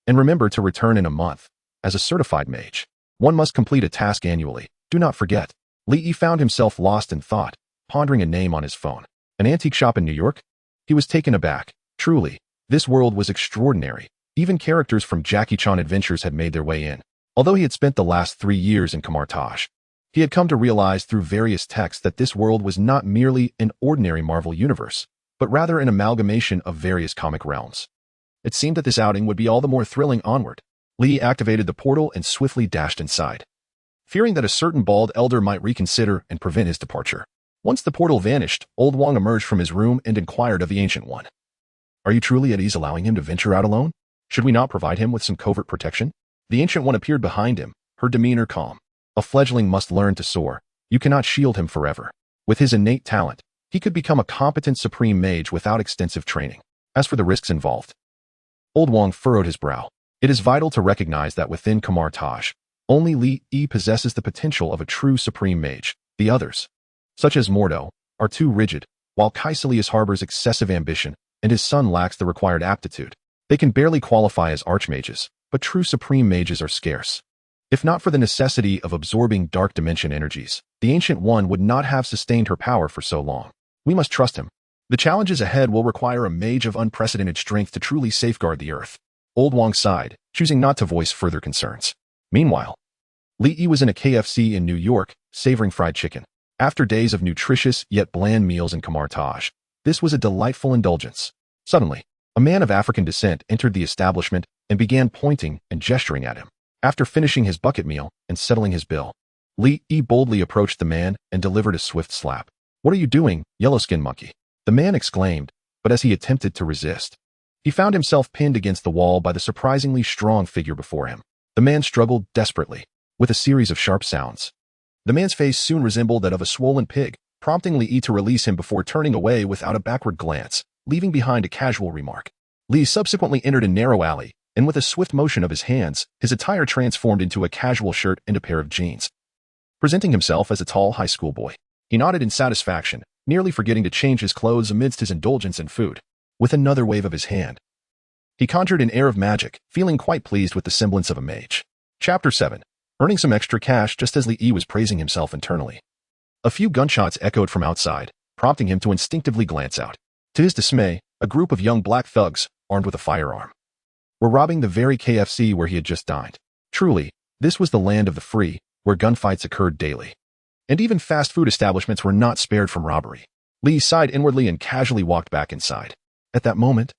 And remember to return in a month. As a certified mage, one must complete a task annually. Do not forget. Li Yi found himself lost in thought, pondering a name on his phone. An antique shop in New York? He was taken aback. Truly, this world was extraordinary. Even characters from Jackie Chan adventures had made their way in. Although he had spent the last 3 years in Kamar-Taj, he had come to realize through various texts that this world was not merely an ordinary Marvel universe, but rather an amalgamation of various comic realms. It seemed that this outing would be all the more thrilling onward. Li activated the portal and swiftly dashed inside, fearing that a certain bald elder might reconsider and prevent his departure. Once the portal vanished, Old Wang emerged from his room and inquired of the Ancient One. "Are you truly at ease allowing him to venture out alone? Should we not provide him with some covert protection?" The Ancient One appeared behind him, her demeanor calm. "A fledgling must learn to soar. You cannot shield him forever. With his innate talent, he could become a competent supreme mage without extensive training. As for the risks involved..." Old Wang furrowed his brow. It is vital to recognize that within Kamar-Taj, only Li Yi possesses the potential of a true supreme mage. The others, such as Mordo, are too rigid, while Kaisilius harbors excessive ambition, and his son lacks the required aptitude. They can barely qualify as archmages, but true supreme mages are scarce. If not for the necessity of absorbing dark dimension energies, the Ancient One would not have sustained her power for so long. We must trust him. The challenges ahead will require a mage of unprecedented strength to truly safeguard the Earth. Old Wang sighed, choosing not to voice further concerns. Meanwhile, Li Yi was in a KFC in New York, savoring fried chicken. After days of nutritious yet bland meals in Kamar-Taj, this was a delightful indulgence. Suddenly, a man of African descent entered the establishment and began pointing and gesturing at him. After finishing his bucket meal and settling his bill, Li Yi boldly approached the man and delivered a swift slap. "What are you doing, yellow-skin monkey?" the man exclaimed, but as he attempted to resist, he found himself pinned against the wall by the surprisingly strong figure before him. The man struggled desperately, with a series of sharp sounds. The man's face soon resembled that of a swollen pig, prompting Li Yi to release him before turning away without a backward glance, leaving behind a casual remark. Li subsequently entered a narrow alley, and with a swift motion of his hands, his attire transformed into a casual shirt and a pair of jeans. Presenting himself as a tall high school boy, he nodded in satisfaction, nearly forgetting to change his clothes amidst his indulgence in food. With another wave of his hand, he conjured an air of magic, feeling quite pleased with the semblance of a mage. Chapter 7. Earning some extra cash just as Li Yi was praising himself internally. A few gunshots echoed from outside, prompting him to instinctively glance out. To his dismay, a group of young black thugs, armed with a firearm, were robbing the very KFC where he had just dined. Truly, this was the land of the free, where gunfights occurred daily. And even fast food establishments were not spared from robbery. Li sighed inwardly and casually walked back inside. At that moment,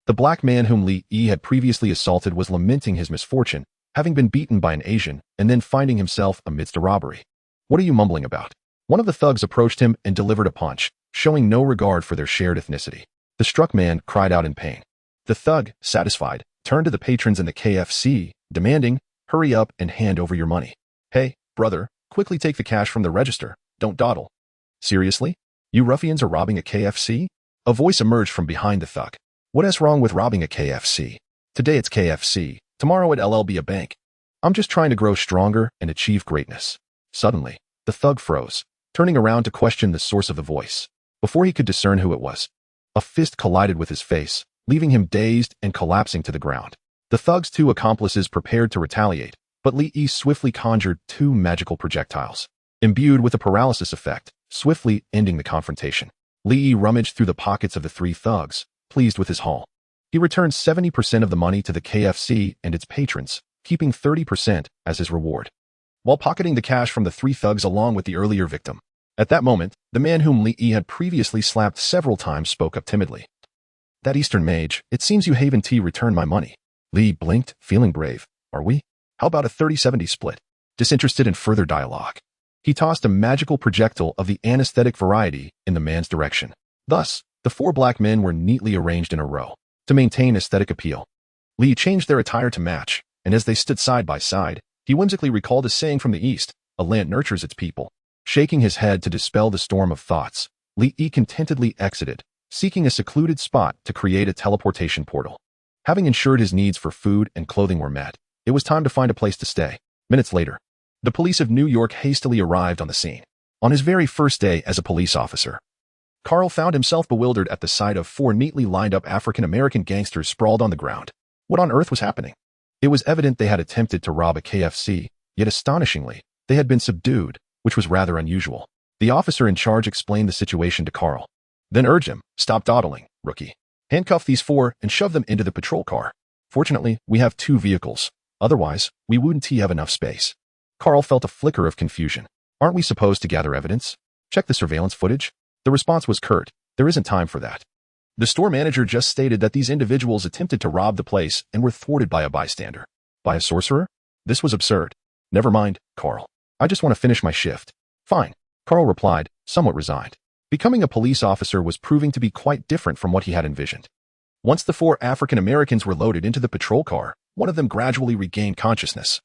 the black man whom Li Yi had previously assaulted was lamenting his misfortune, having been beaten by an Asian and then finding himself amidst a robbery. What are you mumbling about? One of the thugs approached him and delivered a punch, showing no regard for their shared ethnicity. The struck man cried out in pain. The thug, satisfied, turned to the patrons in the KFC, demanding, "Hurry up and hand over your money. Hey, brother, quickly take the cash from the register, don't dawdle." "Seriously? You ruffians are robbing a KFC?" A voice emerged from behind the thug. "What is wrong with robbing a KFC? Today it's KFC, tomorrow it'll be a bank. I'm just trying to grow stronger and achieve greatness." Suddenly, the thug froze, turning around to question the source of the voice. Before he could discern who it was, a fist collided with his face, leaving him dazed and collapsing to the ground. The thug's two accomplices prepared to retaliate, but Li Yi swiftly conjured two magical projectiles, imbued with a paralysis effect, swiftly ending the confrontation. Li Yi rummaged through the pockets of the three thugs, pleased with his haul. He returned 70% of the money to the KFC and its patrons, keeping 30% as his reward, while pocketing the cash from the three thugs along with the earlier victim. At that moment, the man whom Li Yi had previously slapped several times spoke up timidly. "That Eastern mage, it seems you Haven T returned my money." Li blinked, feeling brave. "Are we? How about a 30-70 split?" Disinterested in further dialogue, he tossed a magical projectile of the anesthetic variety in the man's direction. Thus, the four black men were neatly arranged in a row. To maintain aesthetic appeal, Li changed their attire to match, and as they stood side by side, he whimsically recalled a saying from the East, "A land nurtures its people." Shaking his head to dispel the storm of thoughts, Li Yi contentedly exited, seeking a secluded spot to create a teleportation portal. Having ensured his needs for food and clothing were met, it was time to find a place to stay. Minutes later, the police of New York hastily arrived on the scene. On his very first day as a police officer, Carl found himself bewildered at the sight of four neatly lined up African-American gangsters sprawled on the ground. What on earth was happening? It was evident they had attempted to rob a KFC, yet astonishingly, they had been subdued, which was rather unusual. The officer in charge explained the situation to Carl, then urged him, "Stop dawdling, rookie. Handcuff these four and shove them into the patrol car. Fortunately, we have two vehicles. Otherwise, we wouldn't have enough space." Carl felt a flicker of confusion. "Aren't we supposed to gather evidence? Check the surveillance footage?" The response was curt. "There isn't time for that. The store manager just stated that these individuals attempted to rob the place and were thwarted by a bystander." "By a sorcerer?" This was absurd. "Never mind, Carl. I just want to finish my shift." "Fine," Carl replied, somewhat resigned. Becoming a police officer was proving to be quite different from what he had envisioned. Once the four African Americans were loaded into the patrol car, one of them gradually regained consciousness,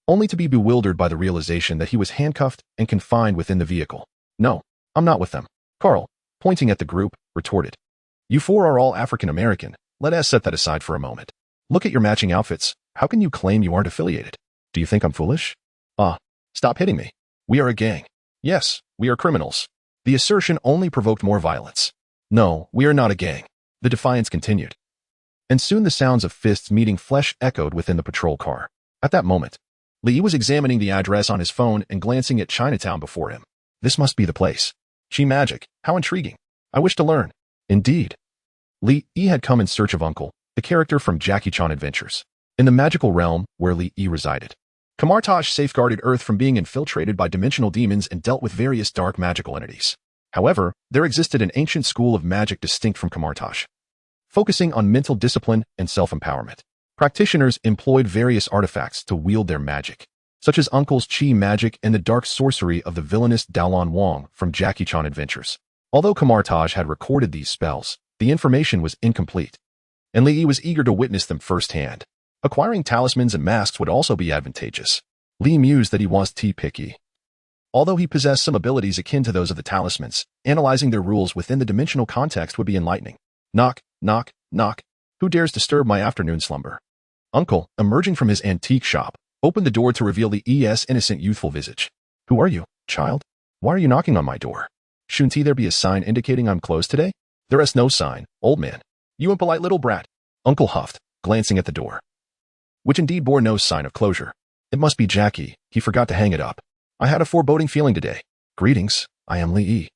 only to be bewildered by the realization that he was handcuffed and confined within the vehicle. "No, I'm not with them," Carl, pointing at the group, retorted. "You four are all African American. Let us set that aside for a moment. Look at your matching outfits. How can you claim you aren't affiliated? Do you think I'm foolish?" Stop hitting me. We are a gang. Yes, we are criminals." The assertion only provoked more violence. "No, we are not a gang," the defiance continued. And soon the sounds of fists meeting flesh echoed within the patrol car. At that moment, Li was examining the address on his phone and glancing at Chinatown before him. This must be the place. Chi magic, how intriguing. I wish to learn. Indeed. Li had come in search of Uncle, the character from Jackie Chan Adventures, in the magical realm where Li resided. Kamar-Taj safeguarded Earth from being infiltrated by dimensional demons and dealt with various dark magical entities. However, there existed an ancient school of magic distinct from Kamar-Taj, focusing on mental discipline and self-empowerment. Practitioners employed various artifacts to wield their magic, such as Uncle's Chi magic and the dark sorcery of the villainous Daolon Wong from Jackie Chan Adventures. Although Kamar-Taj had recorded these spells, the information was incomplete, and Li was eager to witness them firsthand. Acquiring talismans and masks would also be advantageous. Li mused that he was picky. Although he possessed some abilities akin to those of the talismans, analyzing their rules within the dimensional context would be enlightening. Knock, knock, knock. Who dares disturb my afternoon slumber? Uncle, emerging from his antique shop, opened the door to reveal the innocent youthful visage. Who are you, child? Why are you knocking on my door? Shouldn't there be a sign indicating I'm closed today? There is no sign, old man. You impolite little brat. Uncle huffed, glancing at the door, which indeed bore no sign of closure. It must be Jackie, he forgot to hang it up. I had a foreboding feeling today. Greetings, I am Li,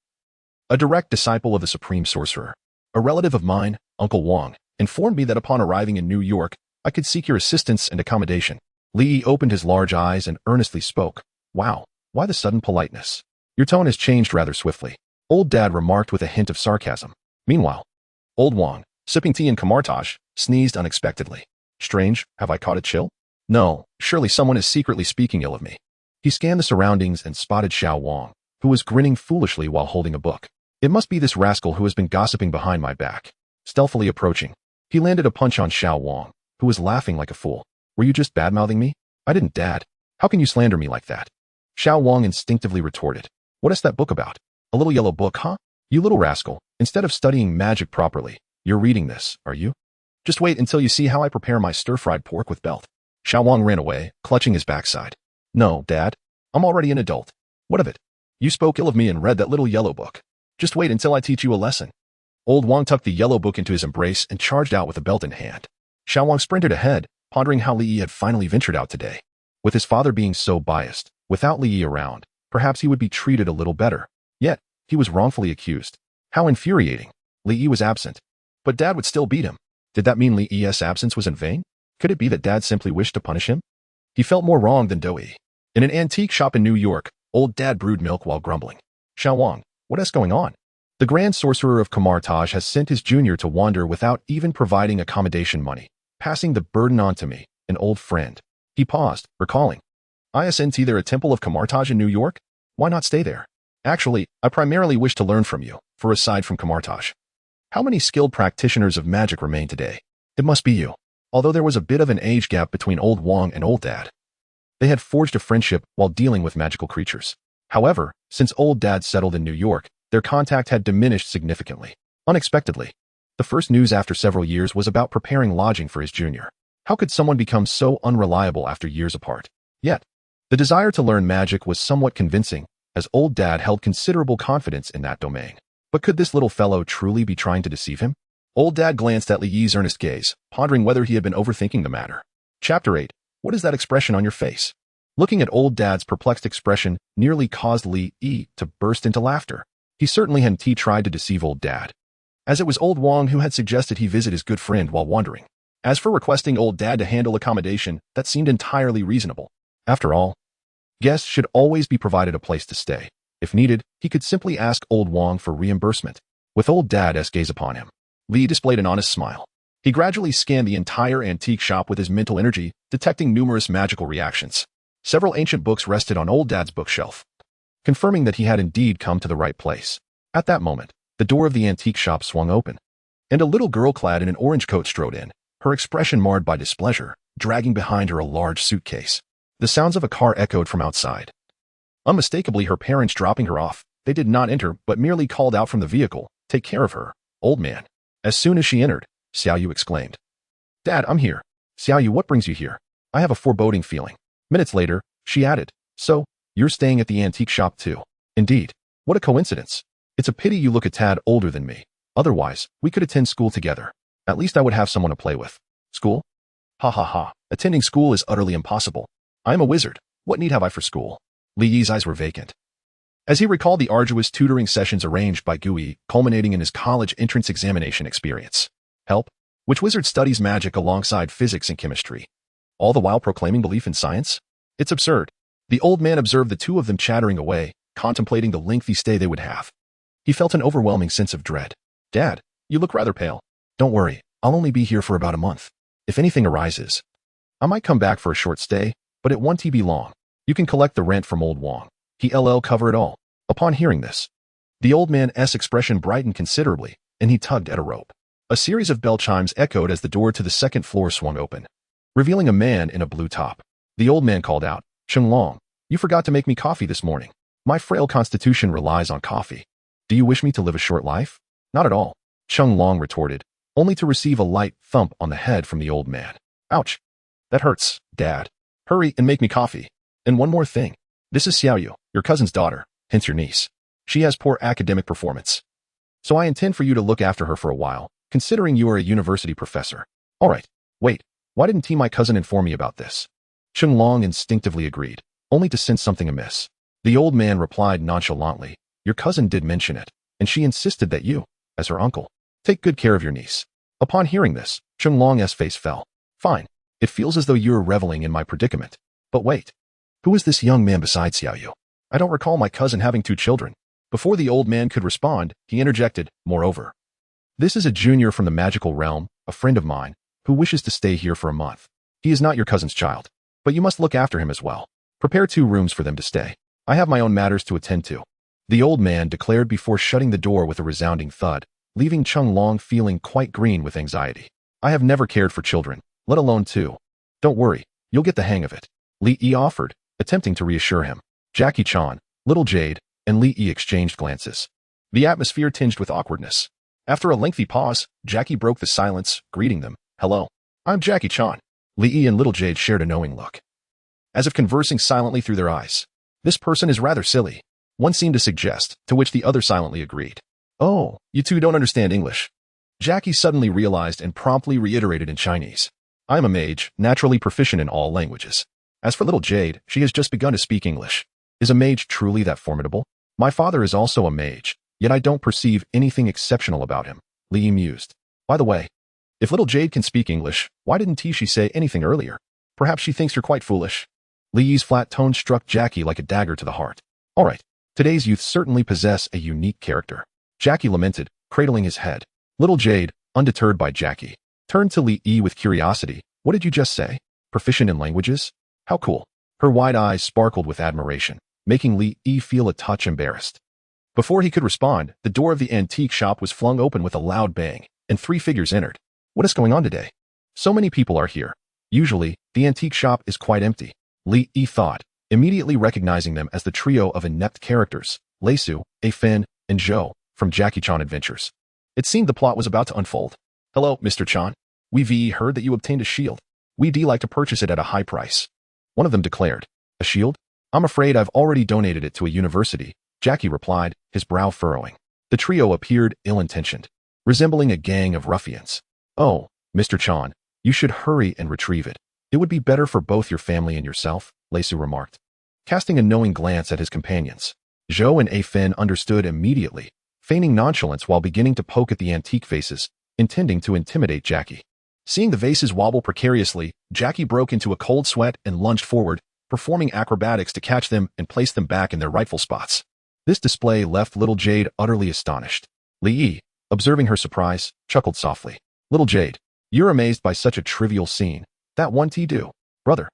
a direct disciple of the supreme sorcerer. A relative of mine, Uncle Wong, informed me that upon arriving in New York, I could seek your assistance and accommodation. Li opened his large eyes and earnestly spoke. Wow, why the sudden politeness? Your tone has changed rather swiftly, old dad remarked with a hint of sarcasm. Meanwhile, old Wong, sipping tea in Kamar-Taj, sneezed unexpectedly. Strange, have I caught a chill? No, surely someone is secretly speaking ill of me. He scanned the surroundings and spotted Xiao Wang, who was grinning foolishly while holding a book. It must be this rascal who has been gossiping behind my back. Stealthily approaching, he landed a punch on Xiao Wang, who was laughing like a fool. Were you just bad-mouthing me? I didn't, Dad. How can you slander me like that? Xiao Wang instinctively retorted. What is that book about? A little yellow book, huh? You little rascal, instead of studying magic properly, you're reading this, are you? Just wait until you see how I prepare my stir-fried pork with belt. Xiao Wang ran away, clutching his backside. No, Dad. I'm already an adult. What of it? You spoke ill of me and read that little yellow book. Just wait until I teach you a lesson. Old Wang tucked the yellow book into his embrace and charged out with the belt in hand. Xiao Wang sprinted ahead, pondering how Li Yi had finally ventured out today. With his father being so biased, without Li Yi around, perhaps he would be treated a little better. Yet, he was wrongfully accused. How infuriating. Li Yi was absent. But Dad would still beat him. Did that mean Li Yi's absence was in vain? Could it be that Dad simply wished to punish him? He felt more wrong than doughy. In an antique shop in New York, old Dad brewed milk while grumbling. Xiao Wang, what is going on? The Grand Sorcerer of Kamar-Taj has sent his junior to wander without even providing accommodation money, passing the burden on to me, an old friend. He paused, recalling. Isn't there a temple of Kamar-Taj in New York? Why not stay there? Actually, I primarily wish to learn from you, for aside from Kamar-Taj, how many skilled practitioners of magic remain today? It must be you. Although there was a bit of an age gap between old Wong and old Dad, they had forged a friendship while dealing with magical creatures. However, since old Dad settled in New York, their contact had diminished significantly. Unexpectedly, the first news after several years was about preparing lodging for his junior. How could someone become so unreliable after years apart? Yet, the desire to learn magic was somewhat convincing, as old Dad held considerable confidence in that domain. But could this little fellow truly be trying to deceive him? Old Dad glanced at Li Yi's earnest gaze, pondering whether he had been overthinking the matter. Chapter 8. What is that expression on your face? Looking at old Dad's perplexed expression nearly caused Li Yi to burst into laughter. He certainly hadn't tried to deceive old Dad, as it was old Wong who had suggested he visit his good friend while wandering. As for requesting old Dad to handle accommodation, that seemed entirely reasonable. After all, guests should always be provided a place to stay. If needed, he could simply ask old Wong for reimbursement. With old Dad's gaze upon him, Li displayed an honest smile. He gradually scanned the entire antique shop with his mental energy, detecting numerous magical reactions. Several ancient books rested on old Dad's bookshelf, confirming that he had indeed come to the right place. At that moment, the door of the antique shop swung open, and a little girl clad in an orange coat strode in, her expression marred by displeasure, dragging behind her a large suitcase. The sounds of a car echoed from outside. Unmistakably her parents dropping her off, they did not enter but merely called out from the vehicle, "Take care of her, old man." As soon as she entered, Xiao Yu exclaimed, "Dad, I'm here." "Xiao Yu, what brings you here?" "I have a foreboding feeling." Minutes later, she added, "So, you're staying at the antique shop too?" "Indeed. What a coincidence. It's a pity you look a tad older than me. Otherwise, we could attend school together. At least I would have someone to play with." "School? Ha ha ha. Attending school is utterly impossible. I am a wizard. What need have I for school?" Li Yi's eyes were vacant, as he recalled the arduous tutoring sessions arranged by Gui, culminating in his college entrance examination experience. Help? Which wizard studies magic alongside physics and chemistry, all the while proclaiming belief in science? It's absurd. The old man observed the two of them chattering away, contemplating the lengthy stay they would have. He felt an overwhelming sense of dread. "Dad, you look rather pale." "Don't worry, I'll only be here for about a month. If anything arises, I might come back for a short stay, but it won't be long. You can collect the rent from old Wong. He'll cover it all." Upon hearing this, the old man's expression brightened considerably, and he tugged at a rope. A series of bell chimes echoed as the door to the second floor swung open, revealing a man in a blue top. The old man called out, "Cheng Long, you forgot to make me coffee this morning. My frail constitution relies on coffee. Do you wish me to live a short life?" "Not at all," Cheng Long retorted, only to receive a light thump on the head from the old man. Ouch. That hurts, Dad. Hurry and make me coffee. And one more thing. This is Xiaoyu, your cousin's daughter, hence your niece. She has poor academic performance. So I intend for you to look after her for a while, considering you are a university professor. All right. Wait, why didn't my cousin inform me about this? Long instinctively agreed, only to sense something amiss. The old man replied nonchalantly, your cousin did mention it, and she insisted that you, as her uncle, take good care of your niece. Upon hearing this, Long's face fell. Fine. It feels as though you're reveling in my predicament. But wait. Who is this young man besides Xiaoyu? I don't recall my cousin having 2 children. Before the old man could respond, he interjected, moreover. This is a junior from the magical realm, a friend of mine, who wishes to stay here for a month. He is not your cousin's child, but you must look after him as well. Prepare 2 rooms for them to stay. I have my own matters to attend to. The old man declared before shutting the door with a resounding thud, leaving Long feeling quite green with anxiety. I have never cared for children, let alone 2. Don't worry, you'll get the hang of it. Li Yi offered, attempting to reassure him. Jackie-chan, Little Jade, and Li Yi exchanged glances. The atmosphere tinged with awkwardness. After a lengthy pause, Jackie broke the silence, greeting them. Hello. I'm Jackie-chan. Li Yi and Little Jade shared a knowing look, as if conversing silently through their eyes. This person is rather silly, one seemed to suggest, to which the other silently agreed. Oh, you 2 don't understand English. Jackie suddenly realized and promptly reiterated in Chinese. I am a mage, naturally proficient in all languages. As for Little Jade, she has just begun to speak English. Is a mage truly that formidable? My father is also a mage, yet I don't perceive anything exceptional about him, Li Yi mused. By the way, if Little Jade can speak English, why didn't she say anything earlier? Perhaps she thinks you're quite foolish. Li Yi's flat tone struck Jackie like a dagger to the heart. All right, today's youth certainly possess a unique character. Jackie lamented, cradling his head. Little Jade, undeterred by Jackie, turned to Li Yi with curiosity. What did you just say? Proficient in languages? How cool. Her wide eyes sparkled with admiration, making Li Yi feel a touch embarrassed. Before he could respond, the door of the antique shop was flung open with a loud bang, and 3 figures entered. What is going on today? So many people are here. Usually, the antique shop is quite empty, Li Yi thought, immediately recognizing them as the trio of inept characters, Leisu, Afen, and Zhou, from Jackie-chan Adventures. It seemed the plot was about to unfold. Hello, Mr. Chan. We've heard that you obtained a shield. We'd like to purchase it at a high price. One of them declared. A shield? I'm afraid I've already donated it to a university, Jackie replied, his brow furrowing. The trio appeared ill-intentioned, resembling a gang of ruffians. Oh, Mr. Chan, you should hurry and retrieve it. It would be better for both your family and yourself, Leisu remarked, casting a knowing glance at his companions. Zhou and Afen understood immediately, feigning nonchalance while beginning to poke at the antique vases, intending to intimidate Jackie. Seeing the vases wobble precariously, Jackie broke into a cold sweat and lunged forward, performing acrobatics to catch them and place them back in their rightful spots. This display left Little Jade utterly astonished. Li Yi, observing her surprise, chuckled softly. Little Jade, you're amazed by such a trivial scene. That one do. Brother,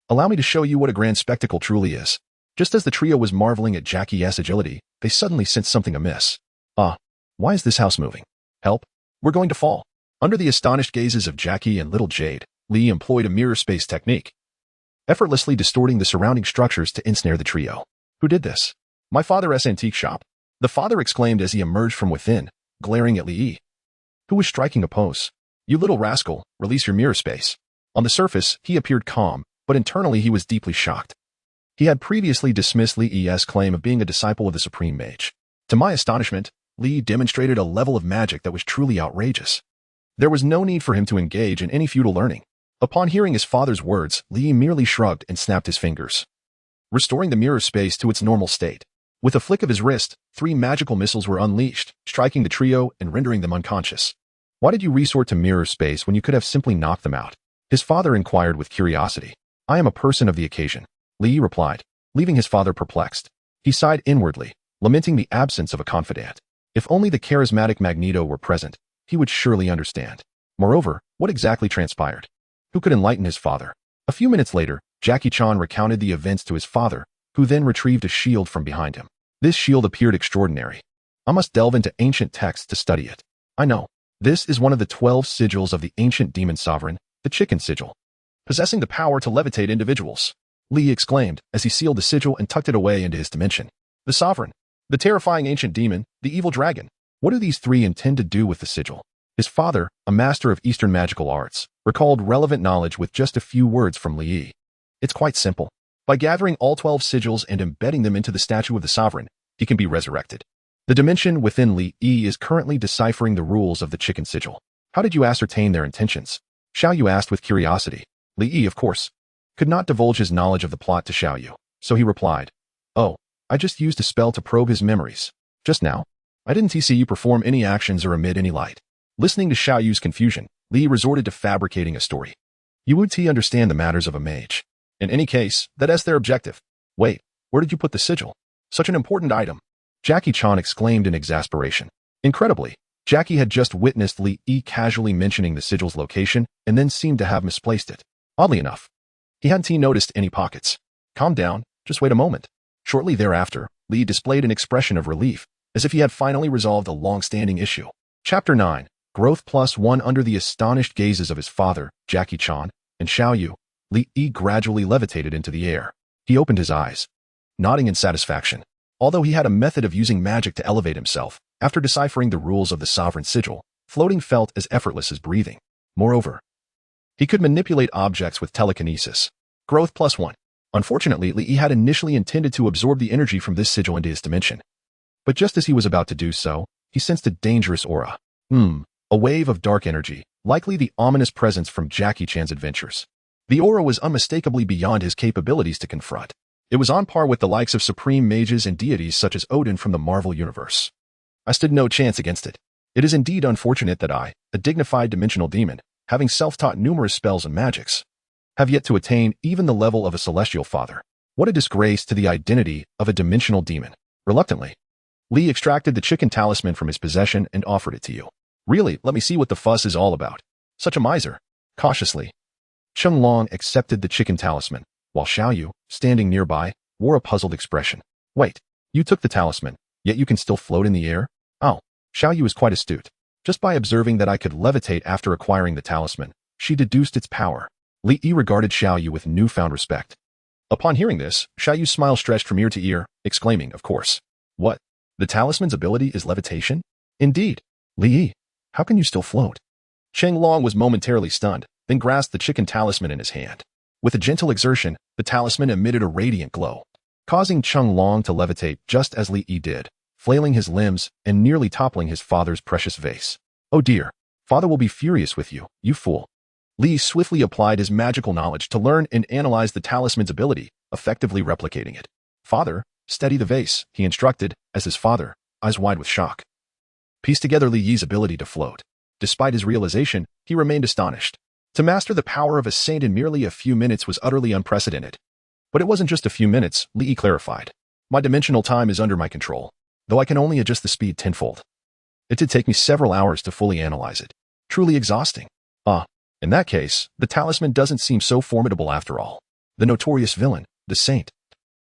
allow me to show you what a grand spectacle truly is. Just as the trio was marveling at Jackie's agility, they suddenly sensed something amiss. Why is this house moving? Help, we're going to fall. Under the astonished gazes of Jackie and Little Jade, Li employed a mirror space technique, effortlessly distorting the surrounding structures to ensnare the trio. Who did this? My father's antique shop. The father exclaimed as he emerged from within, glaring at Li Yi, who was striking a pose. You little rascal, release your mirror space. On the surface, he appeared calm, but internally he was deeply shocked. He had previously dismissed Li Yi's claim of being a disciple of the Supreme Mage. To my astonishment, Li demonstrated a level of magic that was truly outrageous. There was no need for him to engage in any feudal learning. Upon hearing his father's words, Li merely shrugged and snapped his fingers, restoring the mirror space to its normal state. With a flick of his wrist, 3 magical missiles were unleashed, striking the trio and rendering them unconscious. Why did you resort to mirror space when you could have simply knocked them out? His father inquired with curiosity. I am a person of the occasion, Li replied, leaving his father perplexed. He sighed inwardly, lamenting the absence of a confidant. If only the charismatic Magneto were present, he would surely understand. Moreover, what exactly transpired? Who could enlighten his father? A few minutes later, Jackie-chan recounted the events to his father, who then retrieved a shield from behind him. This shield appeared extraordinary. I must delve into ancient texts to study it. I know. This is one of the 12 sigils of the ancient demon sovereign, the Chicken Sigil, possessing the power to levitate individuals. Li exclaimed as he sealed the sigil and tucked it away into his dimension. The sovereign, the terrifying ancient demon, the evil dragon. What do these 3 intend to do with the sigil? His father, a master of Eastern magical arts, recalled relevant knowledge with just a few words from Li Yi. It's quite simple. By gathering all 12 sigils and embedding them into the statue of the sovereign, he can be resurrected. The dimension within Li Yi is currently deciphering the rules of the chicken sigil. How did you ascertain their intentions? Xiaoyu asked with curiosity. Li Yi, of course, could not divulge his knowledge of the plot to Xiaoyu, so he replied, "Oh, I just used a spell to probe his memories. Just now, I didn't see you perform any actions or emit any light." Listening to Xiaoyu's confusion, Li Yi resorted to fabricating a story. You would understand the matters of a mage. In any case, that's their objective. Wait, where did you put the sigil? Such an important item. Jackie Chan exclaimed in exasperation. Incredibly, Jackie had just witnessed Li Yi casually mentioning the sigil's location and then seemed to have misplaced it. Oddly enough, he hadn't noticed any pockets. Calm down, just wait a moment. Shortly thereafter, Li displayed an expression of relief, as if he had finally resolved a long-standing issue. Chapter 9, Growth +1. Under the astonished gazes of his father, Jackie Chan, and Xiaoyu, Li Yi gradually levitated into the air. He opened his eyes, nodding in satisfaction. Although he had a method of using magic to elevate himself, after deciphering the rules of the sovereign sigil, floating felt as effortless as breathing. Moreover, he could manipulate objects with telekinesis. Growth +1. Unfortunately, Li Yi had initially intended to absorb the energy from this sigil into his dimension. But just as he was about to do so, he sensed a dangerous aura. A wave of dark energy, likely the ominous presence from Jackie Chan's adventures. The aura was unmistakably beyond his capabilities to confront. It was on par with the likes of supreme mages and deities such as Odin from the Marvel Universe. I stood no chance against it. It is indeed unfortunate that I, a dignified dimensional demon, having self-taught numerous spells and magics, have yet to attain even the level of a celestial father. What a disgrace to the identity of a dimensional demon. Reluctantly, Li extracted the chicken talisman from his possession and offered it to you. Really, let me see what the fuss is all about. Such a miser. Cautiously, Cheng Long accepted the chicken talisman, while Xiaoyu, standing nearby, wore a puzzled expression. Wait, you took the talisman, yet you can still float in the air? Oh, Xiaoyu is quite astute. Just by observing that I could levitate after acquiring the talisman, she deduced its power. Li Yi regarded Xiaoyu with newfound respect. Upon hearing this, Xiaoyu's smile stretched from ear to ear, exclaiming, of course. What? The talisman's ability is levitation? Indeed. Li Yi, how can you still float? Cheng Long was momentarily stunned, then grasped the chicken talisman in his hand. With a gentle exertion, the talisman emitted a radiant glow, causing Cheng Long to levitate just as Li Yi did, flailing his limbs and nearly toppling his father's precious vase. Oh dear, father will be furious with you, you fool. Li swiftly applied his magical knowledge to learn and analyze the talisman's ability, effectively replicating it. Father, steady the vase, he instructed, as his father, eyes wide with shock, pieced together Li Yi's ability to float. Despite his realization, he remained astonished. To master the power of a saint in merely a few minutes was utterly unprecedented. But it wasn't just a few minutes, Li Yi clarified. My dimensional time is under my control, though I can only adjust the speed tenfold. It did take me several hours to fully analyze it. Truly exhausting. In that case, the talisman doesn't seem so formidable after all. The notorious villain, the saint,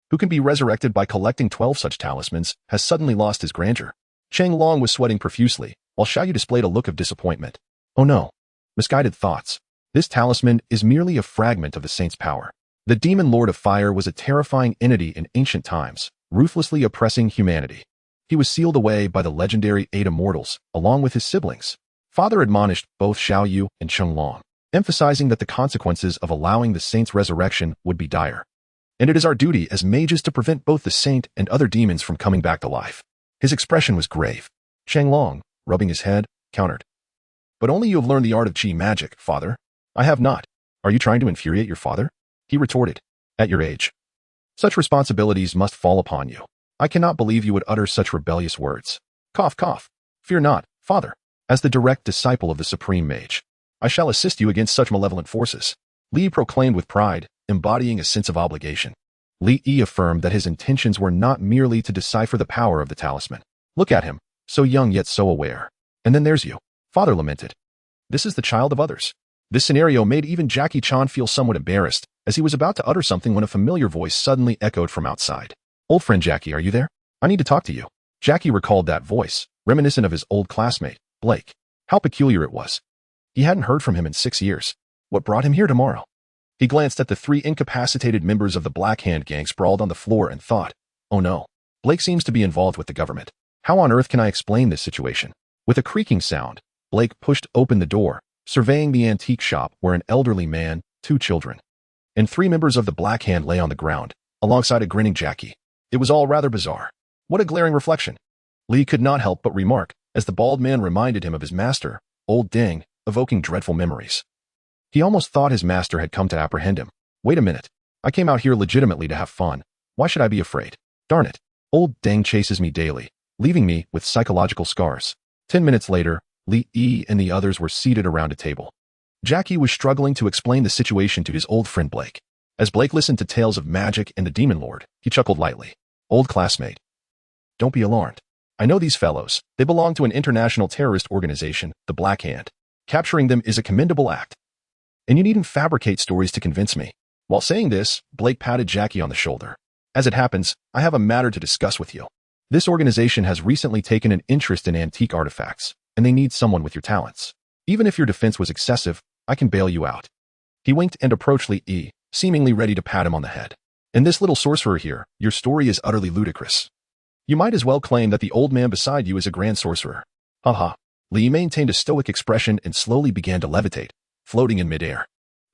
who can be resurrected by collecting 12 such talismans, has suddenly lost his grandeur. Cheng Long was sweating profusely, while Xiaoyu displayed a look of disappointment. Oh no. Misguided thoughts. This talisman is merely a fragment of the saint's power. The demon lord of fire was a terrifying entity in ancient times, ruthlessly oppressing humanity. He was sealed away by the legendary 8 immortals, along with his siblings. Father admonished both Xiaoyu and Cheng Long, emphasizing that the consequences of allowing the saint's resurrection would be dire. And it is our duty as mages to prevent both the saint and other demons from coming back to life. His expression was grave. Cheng Long, rubbing his head, countered. But only you have learned the art of chi magic, father. I have not. Are you trying to infuriate your father? He retorted. At your age, such responsibilities must fall upon you. I cannot believe you would utter such rebellious words. Cough, cough. Fear not, father. As the direct disciple of the supreme mage, I shall assist you against such malevolent forces. Li proclaimed with pride, embodying a sense of obligation. Li Yi affirmed that his intentions were not merely to decipher the power of the talisman. Look at him, so young yet so aware. And then there's you. Father lamented. This is the child of others. This scenario made even Jackie Chan feel somewhat embarrassed, as he was about to utter something when a familiar voice suddenly echoed from outside. Old friend Jackie, are you there? I need to talk to you. Jackie recalled that voice, reminiscent of his old classmate, Blake. How peculiar it was. He hadn't heard from him in 6 years. What brought him here tomorrow? He glanced at the 3 incapacitated members of the Black Hand gang sprawled on the floor and thought, oh no, Blake seems to be involved with the government. How on earth can I explain this situation? With a creaking sound, Blake pushed open the door, surveying the antique shop where an elderly man, 2 children, and 3 members of the Black Hand lay on the ground, alongside a grinning Jackie. It was all rather bizarre. What a glaring reflection. Lee could not help but remark, as the bald man reminded him of his master, Old Dang, evoking dreadful memories. He almost thought his master had come to apprehend him. Wait a minute. I came out here legitimately to have fun. Why should I be afraid? Darn it. Old Dang chases me daily, leaving me with psychological scars. 10 minutes later, Lee and the others were seated around a table. Jackie was struggling to explain the situation to his old friend Blake. As Blake listened to tales of magic and the Demon Lord, he chuckled lightly. Old classmate. Don't be alarmed. I know these fellows. They belong to an international terrorist organization, the Black Hand. Capturing them is a commendable act. And you needn't fabricate stories to convince me. While saying this, Blake patted Jackie on the shoulder. As it happens, I have a matter to discuss with you. This organization has recently taken an interest in antique artifacts, and they need someone with your talents. Even if your defense was excessive, I can bail you out. He winked and approached Lee, seemingly ready to pat him on the head. And this little sorcerer here, your story is utterly ludicrous. You might as well claim that the old man beside you is a grand sorcerer. Haha. Lee maintained a stoic expression and slowly began to levitate, floating in midair.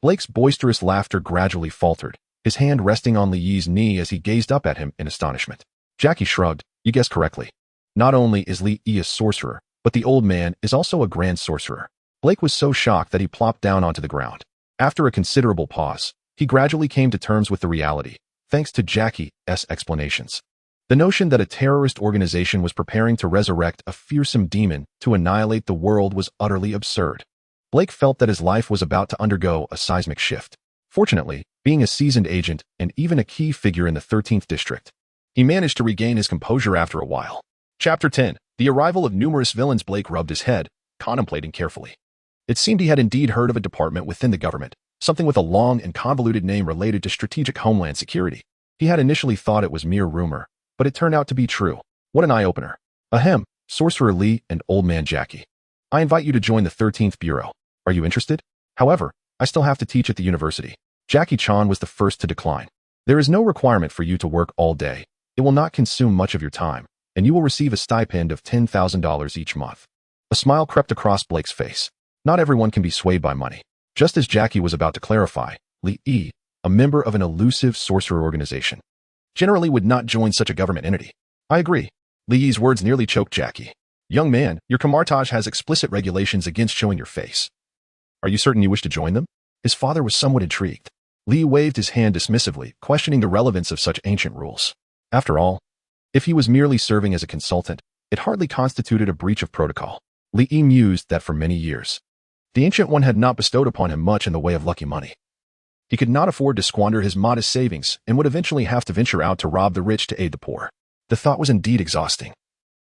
Blake's boisterous laughter gradually faltered, his hand resting on Lee's knee as he gazed up at him in astonishment. Jackie shrugged. You guessed correctly. Not only is Lee a sorcerer, but the old man is also a grand sorcerer. Blake was so shocked that he plopped down onto the ground. After a considerable pause, he gradually came to terms with the reality, thanks to Jackie's explanations. The notion that a terrorist organization was preparing to resurrect a fearsome demon to annihilate the world was utterly absurd. Blake felt that his life was about to undergo a seismic shift. Fortunately, being a seasoned agent and even a key figure in the 13th District, he managed to regain his composure after a while. Chapter 10. The arrival of numerous villains. Blake rubbed his head, contemplating carefully. It seemed he had indeed heard of a department within the government, something with a long and convoluted name related to strategic homeland security. He had initially thought it was mere rumor, but it turned out to be true. What an eye-opener. Ahem, Sorcerer Lee and Old Man Jackie. I invite you to join the 13th Bureau. Are you interested? However, I still have to teach at the university. Jackie-chan was the first to decline. There is no requirement for you to work all day. It will not consume much of your time, and you will receive a stipend of $10,000 each month. A smile crept across Blake's face. Not everyone can be swayed by money. Just as Jackie was about to clarify, Lee, a member of an elusive sorcerer organization, generally would not join such a government entity. I agree. Lee's words nearly choked Jackie. Young man, your Kamar-Taj has explicit regulations against showing your face. Are you certain you wish to join them? His father was somewhat intrigued. Lee waved his hand dismissively, questioning the relevance of such ancient rules. After all, if he was merely serving as a consultant, it hardly constituted a breach of protocol. Lee mused that for many years, the Ancient One had not bestowed upon him much in the way of lucky money. He could not afford to squander his modest savings and would eventually have to venture out to rob the rich to aid the poor. The thought was indeed exhausting.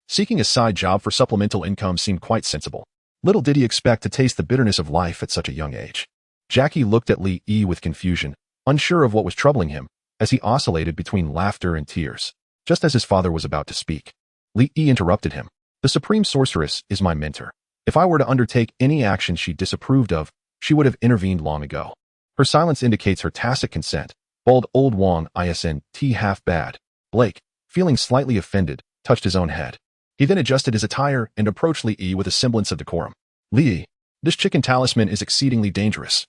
Seeking a side job for supplemental income seemed quite sensible. Little did he expect to taste the bitterness of life at such a young age. Jackie looked at Lee with confusion, unsure of what was troubling him, as he oscillated between laughter and tears. Just as his father was about to speak, Lee interrupted him. The Supreme Sorceress is my mentor. If I were to undertake any action she disapproved of, she would have intervened long ago. Her silence indicates her tacit consent. Bald old Wong isn't half bad. Blake, feeling slightly offended, touched his own head. He then adjusted his attire and approached Lee with a semblance of decorum. Lee, this chicken talisman is exceedingly dangerous.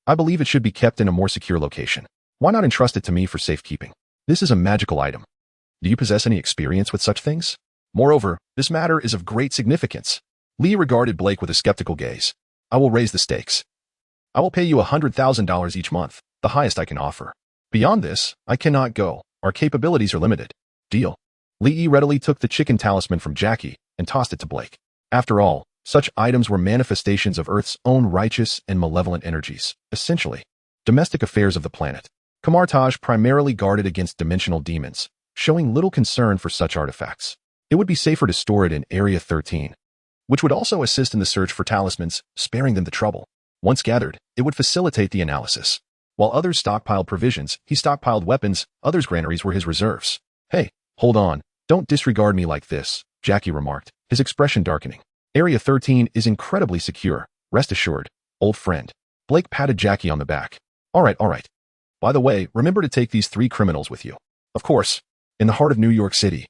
I believe it should be kept in a more secure location. Why not entrust it to me for safekeeping? This is a magical item. Do you possess any experience with such things? Moreover, this matter is of great significance. Lee regarded Blake with a skeptical gaze. I will raise the stakes. I will pay you $100,000 each month, the highest I can offer. Beyond this, I cannot go. Our capabilities are limited. Deal. Lee readily took the chicken talisman from Jackie and tossed it to Blake. After all, such items were manifestations of Earth's own righteous and malevolent energies, essentially domestic affairs of the planet. Kamar-Taj primarily guarded against dimensional demons, showing little concern for such artifacts. It would be safer to store it in Area 13, which would also assist in the search for talismans, sparing them the trouble. Once gathered, it would facilitate the analysis. While others stockpiled provisions, he stockpiled weapons. Others' granaries were his reserves. Hey, hold on. Don't disregard me like this, Jackie remarked, his expression darkening. Area 13 is incredibly secure. Rest assured, old friend. Blake patted Jackie on the back. All right. By the way, remember to take these 3 criminals with you. Of course, in the heart of New York City.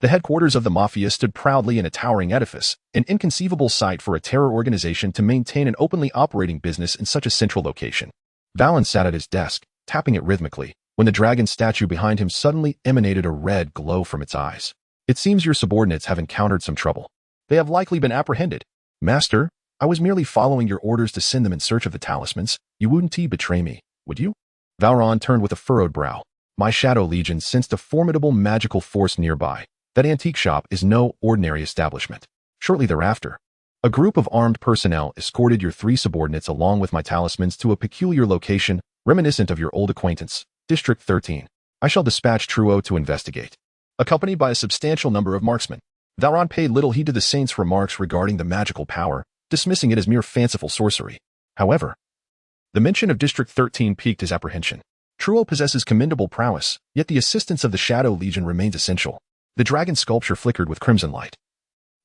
The headquarters of the Mafia stood proudly in a towering edifice, an inconceivable sight for a terror organization to maintain an openly operating business in such a central location. Valen sat at his desk, tapping it rhythmically, when the dragon statue behind him suddenly emanated a red glow from its eyes. It seems your subordinates have encountered some trouble. They have likely been apprehended. Master, I was merely following your orders to send them in search of the talismans. You wouldn't betray me, would you? Valron turned with a furrowed brow. My Shadow Legion sensed a formidable magical force nearby. That antique shop is no ordinary establishment. Shortly thereafter, a group of armed personnel escorted your 3 subordinates along with my talismans to a peculiar location reminiscent of your old acquaintance, District 13. I shall dispatch Truo to investigate. Accompanied by a substantial number of marksmen, Valron paid little heed to the saint's remarks regarding the magical power, dismissing it as mere fanciful sorcery. However, the mention of District 13 piqued his apprehension. Truo possesses commendable prowess, yet the assistance of the Shadow Legion remains essential. The dragon sculpture flickered with crimson light,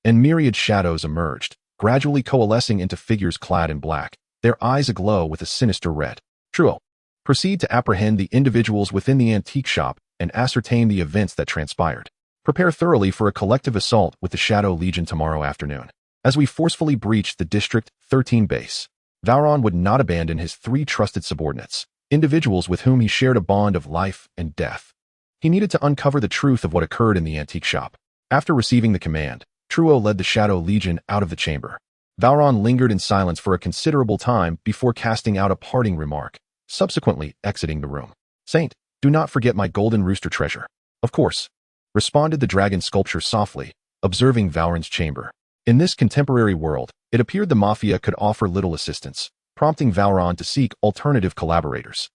and myriad shadows emerged, gradually coalescing into figures clad in black, their eyes aglow with a sinister red. Truo, proceed to apprehend the individuals within the antique shop and ascertain the events that transpired. Prepare thoroughly for a collective assault with the Shadow Legion tomorrow afternoon. As we forcefully breached the District 13 base, Valron would not abandon his 3 trusted subordinates, individuals with whom he shared a bond of life and death. He needed to uncover the truth of what occurred in the antique shop. After receiving the command, Truo led the Shadow Legion out of the chamber. Valron lingered in silence for a considerable time before casting out a parting remark, subsequently exiting the room. Saint, do not forget my golden rooster treasure. Of course, responded the dragon sculpture softly, observing Valron's chamber. In this contemporary world, it appeared the Mafia could offer little assistance, prompting Valron to seek alternative collaborators.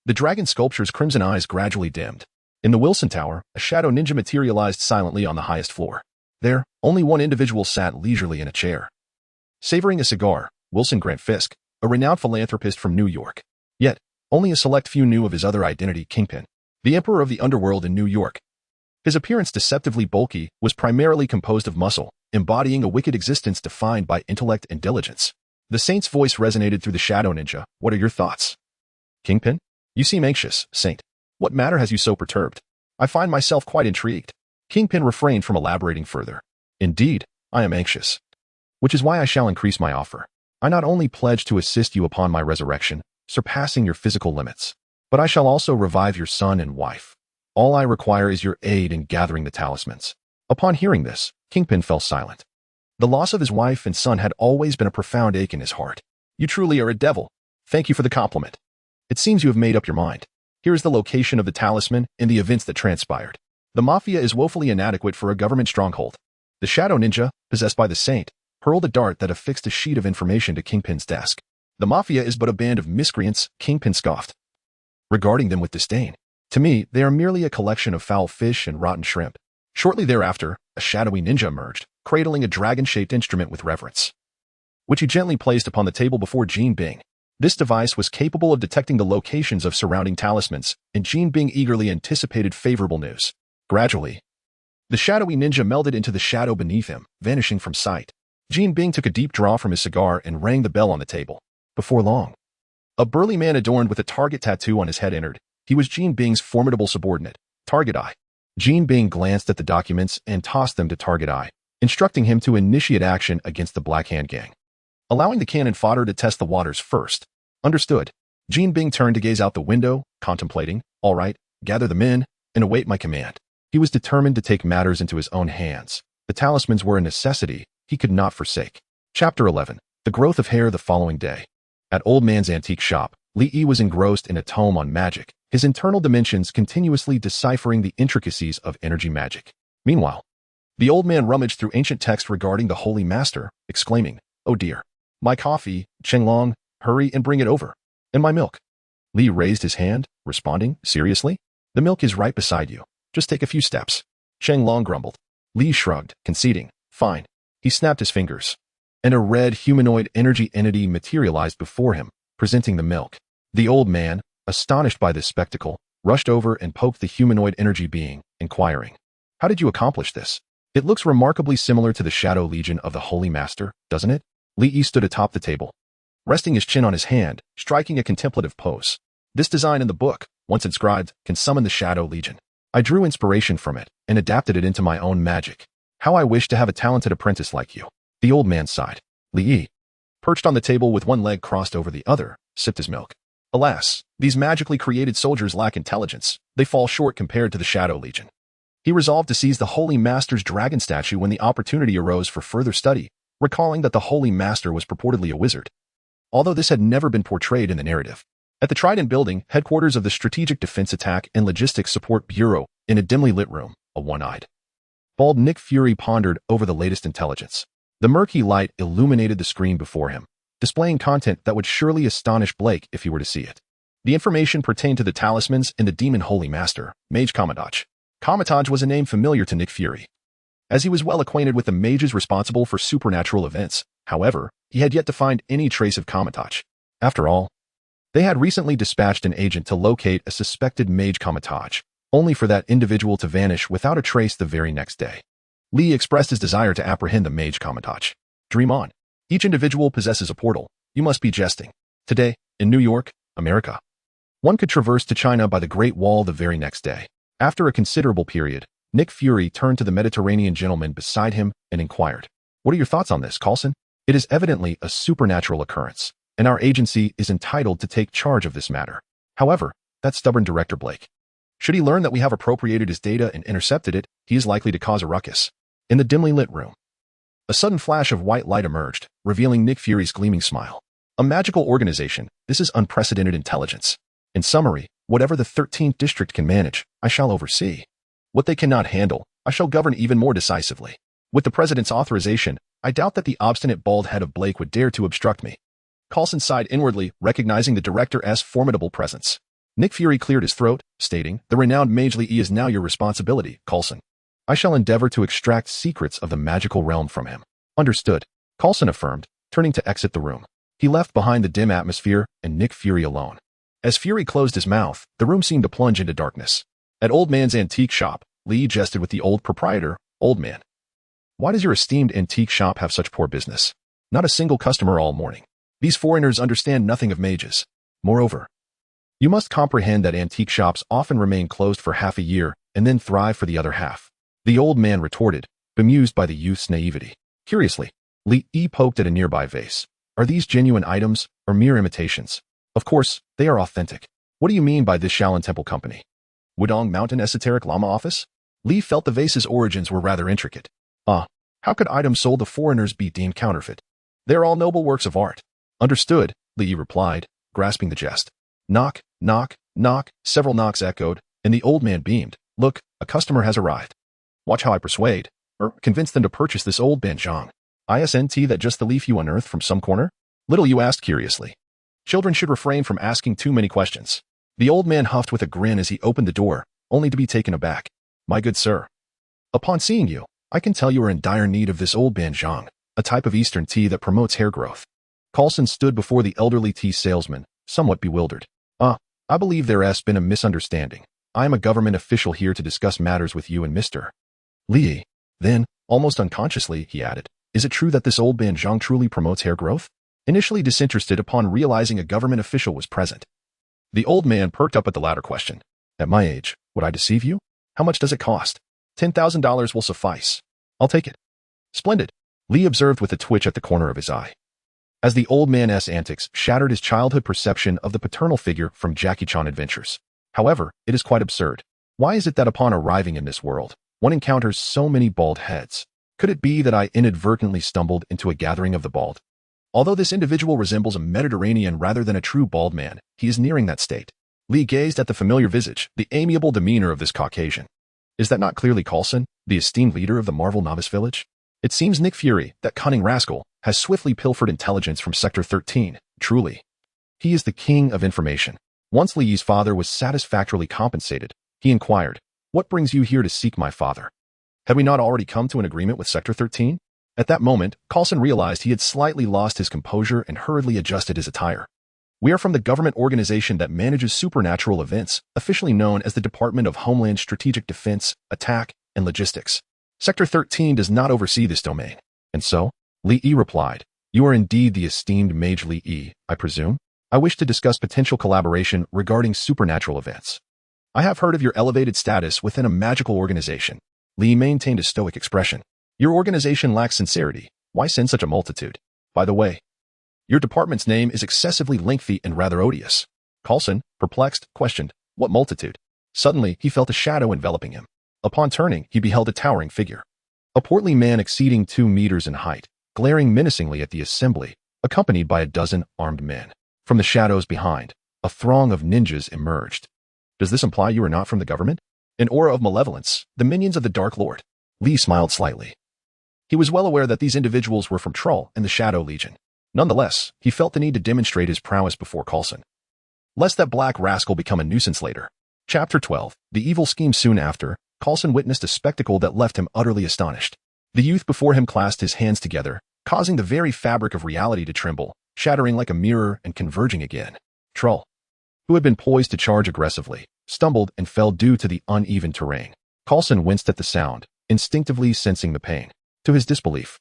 The dragon sculpture's crimson eyes gradually dimmed. In the Wilson Tower, a shadow ninja materialized silently on the highest floor. There, only one individual sat leisurely in a chair, savoring a cigar, Wilson Grant Fisk, a renowned philanthropist from New York. Yet, only a select few knew of his other identity, Kingpin, the emperor of the underworld in New York. His appearance, deceptively bulky, was primarily composed of muscle, embodying a wicked existence defined by intellect and diligence. The saint's voice resonated through the shadow ninja. What are your thoughts? Kingpin? You seem anxious, Saint. What matter has you so perturbed? I find myself quite intrigued. Kingpin refrained from elaborating further. Indeed, I am anxious. Which is why I shall increase my offer. I not only pledge to assist you upon my resurrection, surpassing your physical limits, but I shall also revive your son and wife. All I require is your aid in gathering the talismans. Upon hearing this, Kingpin fell silent. The loss of his wife and son had always been a profound ache in his heart. You truly are a devil. Thank you for the compliment. It seems you have made up your mind. Here is the location of the talisman and the events that transpired. The Mafia is woefully inadequate for a government stronghold. The Shadow Ninja, possessed by the Saint, hurled a dart that affixed a sheet of information to Kingpin's desk. The Mafia is but a band of miscreants, Kingpin scoffed, regarding them with disdain. To me, they are merely a collection of foul fish and rotten shrimp. Shortly thereafter, a shadowy ninja emerged, cradling a dragon-shaped instrument with reverence, which he gently placed upon the table before Jean Bing. This device was capable of detecting the locations of surrounding talismans, and Jean Bing eagerly anticipated favorable news. Gradually, the shadowy ninja melded into the shadow beneath him, vanishing from sight. Jean Bing took a deep draw from his cigar and rang the bell on the table. Before long, a burly man adorned with a target tattoo on his head entered. He was Jean Bing's formidable subordinate, Target Eye. Jean Bing glanced at the documents and tossed them to Target Eye, instructing him to initiate action against the Black Hand Gang, allowing the cannon fodder to test the waters first. Understood. Jean Bing turned to gaze out the window, contemplating. All right, gather the men and await my command. He was determined to take matters into his own hands. The talismans were a necessity he could not forsake. Chapter 11. The growth of hair the following day. At Old Man's antique shop, Li Yi was engrossed in a tome on magic, his internal dimensions continuously deciphering the intricacies of energy magic. Meanwhile, the old man rummaged through ancient text regarding the Holy Master, exclaiming, "Oh dear, my coffee, Chenglong, hurry and bring it over. And my milk." Li raised his hand, responding, "Seriously? The milk is right beside you. Just take a few steps." Chenglong grumbled. Li shrugged, conceding, "Fine." He snapped his fingers, and a red humanoid energy entity materialized before him, presenting the milk. The old man, astonished by this spectacle, rushed over and poked the humanoid energy being, inquiring, "How did you accomplish this? It looks remarkably similar to the Shadow Legion of the Holy Master, doesn't it?" Li Yi stood atop the table, resting his chin on his hand, striking a contemplative pose. "This design in the book, once inscribed, can summon the Shadow Legion. I drew inspiration from it and adapted it into my own magic. How I wish to have a talented apprentice like you. The old man sighed. Li, perched on the table with one leg crossed over the other, sipped his milk. Alas, these magically created soldiers lack intelligence. They fall short compared to the Shadow Legion. He resolved to seize the Holy Master's dragon statue when the opportunity arose for further study, recalling that the Holy Master was purportedly a wizard. Although this had never been portrayed in the narrative. At the Trident Building, headquarters of the Strategic Defense Attack and Logistics Support Bureau, in a dimly lit room, a one-eyed, bald Nick Fury pondered over the latest intelligence. The murky light illuminated the screen before him, displaying content that would surely astonish Blake if he were to see it. The information pertained to the talismans and the demon Holy Master, Mage Kamar-Taj. Kamar-Taj was a name familiar to Nick Fury, as he was well acquainted with the mages responsible for supernatural events. However, he had yet to find any trace of Kamar-Taj. After all, they had recently dispatched an agent to locate a suspected mage Kamar-Taj, only for that individual to vanish without a trace the very next day. Lee expressed his desire to apprehend the mage Kamar-Taj. Dream on. Each individual possesses a portal. You must be jesting. Today, in New York, America, one could traverse to China by the Great Wall the very next day. After a considerable period, Nick Fury turned to the Mediterranean gentleman beside him and inquired, "What are your thoughts on this, Coulson? It is evidently a supernatural occurrence, and our agency is entitled to take charge of this matter. However, that stubborn Director Blake, should he learn that we have appropriated his data and intercepted it, he is likely to cause a ruckus." In the dimly lit room, a sudden flash of white light emerged, revealing Nick Fury's gleaming smile. A magical organization, this is unprecedented intelligence. In summary, whatever the 13th district can manage, I shall oversee. What they cannot handle, I shall govern even more decisively. With the President's authorization, I doubt that the obstinate bald head of Blake would dare to obstruct me. Coulson sighed inwardly, recognizing the Director's formidable presence. Nick Fury cleared his throat, stating, "The renowned Mage Li is now your responsibility, Coulson. I shall endeavor to extract secrets of the magical realm from him." Understood, Coulson affirmed, turning to exit the room. He left behind the dim atmosphere and Nick Fury alone. As Fury closed his mouth, the room seemed to plunge into darkness. At Old Man's antique shop, Lee jested with the old proprietor. "Old man, why does your esteemed antique shop have such poor business? Not a single customer all morning. These foreigners understand nothing of mages. Moreover, you must comprehend that antique shops often remain closed for half a year and then thrive for the other half." The old man retorted, bemused by the youth's naivety. Curiously, Li poked at a nearby vase. "Are these genuine items or mere imitations?" "Of course, they are authentic. What do you mean by this Shaolin Temple Company? Wudong Mountain Esoteric Lama Office?" Li felt the vase's origins were rather intricate. How could items sold to foreigners be deemed counterfeit? They are all noble works of art." "Understood," Li replied, grasping the jest. Knock, knock, knock, several knocks echoed, and the old man beamed. "Look, a customer has arrived. Watch how I persuade, or convince them to purchase this old banjong. Isn't that just the leaf you unearthed from some corner?" "Little," you asked curiously. "Children should refrain from asking too many questions." The old man huffed with a grin as he opened the door, only to be taken aback. "My good sir, upon seeing you, I can tell you are in dire need of this old banjong, a type of Eastern tea that promotes hair growth." Coulson stood before the elderly tea salesman, somewhat bewildered. I believe there has been a misunderstanding. I am a government official here to discuss matters with you and Mr. Li." Then, almost unconsciously, he added, "Is it true that this old banjong truly promotes hair growth?" Initially disinterested upon realizing a government official was present, the old man perked up at the latter question. "At my age, would I deceive you? How much does it cost?" $10,000 will suffice. "I'll take it." "Splendid," Li observed with a twitch at the corner of his eye, as the old man's antics shattered his childhood perception of the paternal figure from Jackie Chan adventures. "However, it is quite absurd. Why is it that upon arriving in this world, one encounters so many bald heads? Could it be that I inadvertently stumbled into a gathering of the bald? Although this individual resembles a Mediterranean rather than a true bald man, he is nearing that state." Li gazed at the familiar visage, the amiable demeanor of this Caucasian. "Is that not clearly Coulson, the esteemed leader of the Marvel Novice Village? It seems Nick Fury, that cunning rascal, has swiftly pilfered intelligence from Sector 13. Truly, he is the king of information." Once Li's father was satisfactorily compensated, he inquired, "What brings you here to seek my father? Had we not already come to an agreement with Sector 13? At that moment, Coulson realized he had slightly lost his composure and hurriedly adjusted his attire. "We are from the government organization that manages supernatural events, officially known as the Department of Homeland Strategic Defense, Attack, and Logistics. Sector 13 does not oversee this domain." "And so?" Li replied, "You are indeed the esteemed Mage Li, I presume? I wish to discuss potential collaboration regarding supernatural events." I have heard of your elevated status within a magical organization. Li maintained a stoic expression. Your organization lacks sincerity. Why send such a multitude? By the way, your department's name is excessively lengthy and rather odious. Coulson, perplexed, questioned, what multitude? Suddenly, he felt a shadow enveloping him. Upon turning, he beheld a towering figure. A portly man exceeding 2 meters in height, glaring menacingly at the assembly, accompanied by a dozen armed men. From the shadows behind, a throng of ninjas emerged. Does this imply you are not from the government? An aura of malevolence, the minions of the Dark Lord. Li smiled slightly. He was well aware that these individuals were from Trull and the Shadow Legion. Nonetheless, he felt the need to demonstrate his prowess before Coulson, lest that black rascal become a nuisance later. Chapter 12. The evil scheme. Soon after, Coulson witnessed a spectacle that left him utterly astonished. The youth before him clasped his hands together, causing the very fabric of reality to tremble, shattering like a mirror and converging again. Trull, who had been poised to charge aggressively, stumbled and fell due to the uneven terrain. Coulson winced at the sound, instinctively sensing the pain. To his disbelief,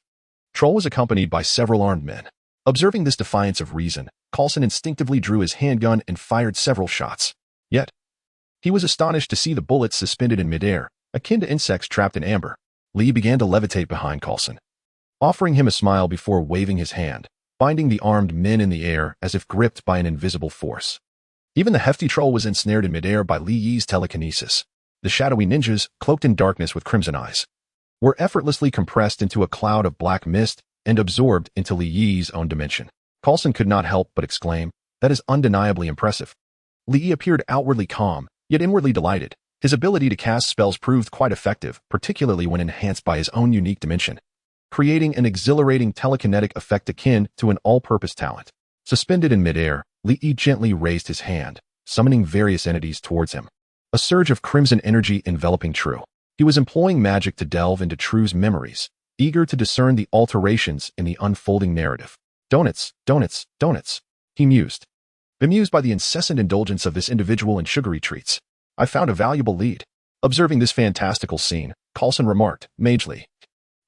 Trull was accompanied by several armed men. Observing this defiance of reason, Coulson instinctively drew his handgun and fired several shots. Yet, he was astonished to see the bullets suspended in midair, akin to insects trapped in amber. Li began to levitate behind Coulson, offering him a smile before waving his hand, binding the armed men in the air as if gripped by an invisible force. Even the hefty Trull was ensnared in midair by Li Yi's telekinesis. The shadowy ninjas, cloaked in darkness with crimson eyes, were effortlessly compressed into a cloud of black mist and absorbed into Li Yi's own dimension. Coulson could not help but exclaim, that is undeniably impressive. Li Yi appeared outwardly calm, yet inwardly delighted. His ability to cast spells proved quite effective, particularly when enhanced by his own unique dimension, creating an exhilarating telekinetic effect akin to an all-purpose talent. Suspended in midair, Li Yi gently raised his hand, summoning various entities towards him. A surge of crimson energy enveloping True. He was employing magic to delve into True's memories, eager to discern the alterations in the unfolding narrative. Donuts, donuts, donuts, he mused. Bemused by the incessant indulgence of this individual in sugary treats, I found a valuable lead. Observing this fantastical scene, Coulson remarked, magely,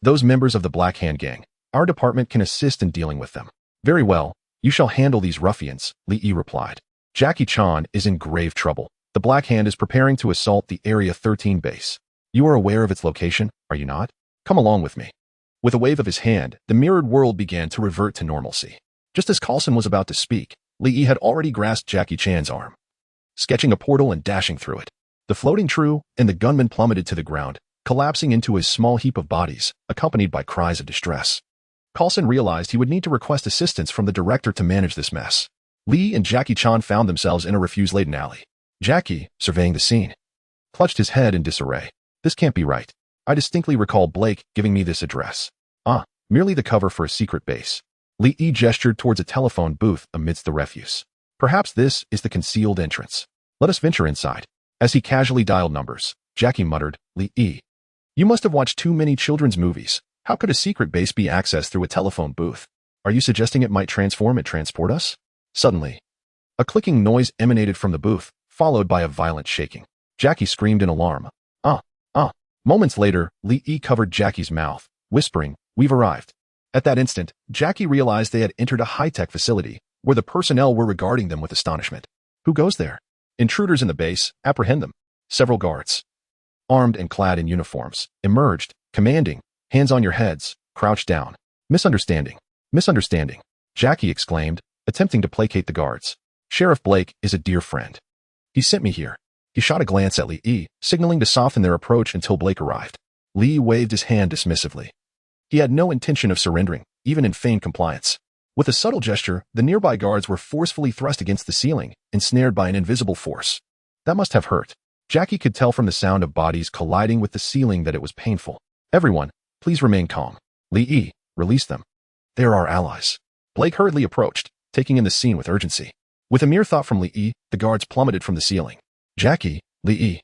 those members of the Black Hand Gang, our department can assist in dealing with them. Very well, you shall handle these ruffians, Li Yi replied. Jackie Chan is in grave trouble. The Black Hand is preparing to assault the Area 13 base. You are aware of its location, are you not? Come along with me. With a wave of his hand, the mirrored world began to revert to normalcy. Just as Coulson was about to speak, Li Yi had already grasped Jackie Chan's arm, sketching a portal and dashing through it. The floating True and the gunman plummeted to the ground, collapsing into a small heap of bodies, accompanied by cries of distress. Coulson realized he would need to request assistance from the director to manage this mess. Li and Jackie Chan found themselves in a refuse-laden alley. Jackie, surveying the scene, clutched his head in disarray. This can't be right. I distinctly recall Blake giving me this address. Merely the cover for a secret base. Li Yi gestured towards a telephone booth amidst the refuse. Perhaps this is the concealed entrance. Let us venture inside. As he casually dialed numbers, Jackie muttered, Li Yi, you must have watched too many children's movies. How could a secret base be accessed through a telephone booth? Are you suggesting it might transform and transport us? Suddenly, a clicking noise emanated from the booth, followed by a violent shaking. Jackie screamed in alarm. Moments later, Li Yi covered Jackie's mouth, whispering, we've arrived. At that instant, Jackie realized they had entered a high-tech facility, where the personnel were regarding them with astonishment. Who goes there? Intruders in the base, apprehend them. Several guards, armed and clad in uniforms, emerged, commanding, hands on your heads, crouch down. Misunderstanding. Misunderstanding. Jackie exclaimed, attempting to placate the guards. Sheriff Blake is a dear friend. He sent me here. He shot a glance at Li Yi, signaling to soften their approach until Blake arrived. Li waved his hand dismissively. He had no intention of surrendering, even in feigned compliance. With a subtle gesture, the nearby guards were forcefully thrust against the ceiling, ensnared by an invisible force. That must have hurt. Jackie could tell from the sound of bodies colliding with the ceiling that it was painful. Everyone, please remain calm. Li Yi, release them. They are our allies. Blake hurriedly approached, taking in the scene with urgency. With a mere thought from Li Yi, the guards plummeted from the ceiling. Jackie, Li Yi,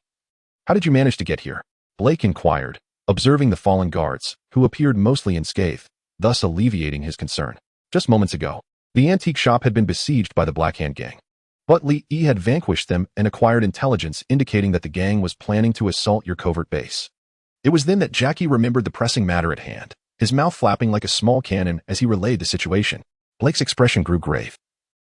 how did you manage to get here? Blake inquired, observing the fallen guards, who appeared mostly unscathed, thus alleviating his concern. Just moments ago, the antique shop had been besieged by the Black Hand Gang. But Li Yi had vanquished them and acquired intelligence indicating that the gang was planning to assault your covert base. It was then that Jackie remembered the pressing matter at hand, his mouth flapping like a small cannon as he relayed the situation. Blake's expression grew grave.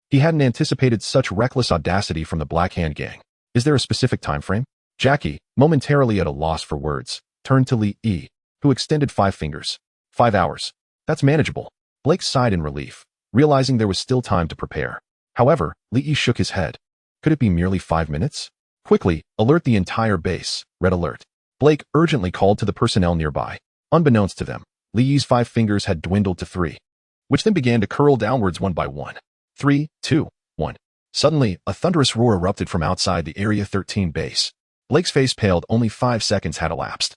He hadn't anticipated such reckless audacity from the Black Hand Gang. Is there a specific time frame? Jackie, momentarily at a loss for words, turned to Li Yi, who extended 5 fingers. 5 hours. That's manageable. Blake sighed in relief, realizing there was still time to prepare. However, Li Yi shook his head. Could it be merely 5 minutes? Quickly, alert the entire base. Red alert. Blake urgently called to the personnel nearby. Unbeknownst to them, Li Yi's 5 fingers had dwindled to 3, which then began to curl downwards one by one. 3, 2, 1. Suddenly, a thunderous roar erupted from outside the Area 13 base. Blake's face paled. Only 5 seconds had elapsed.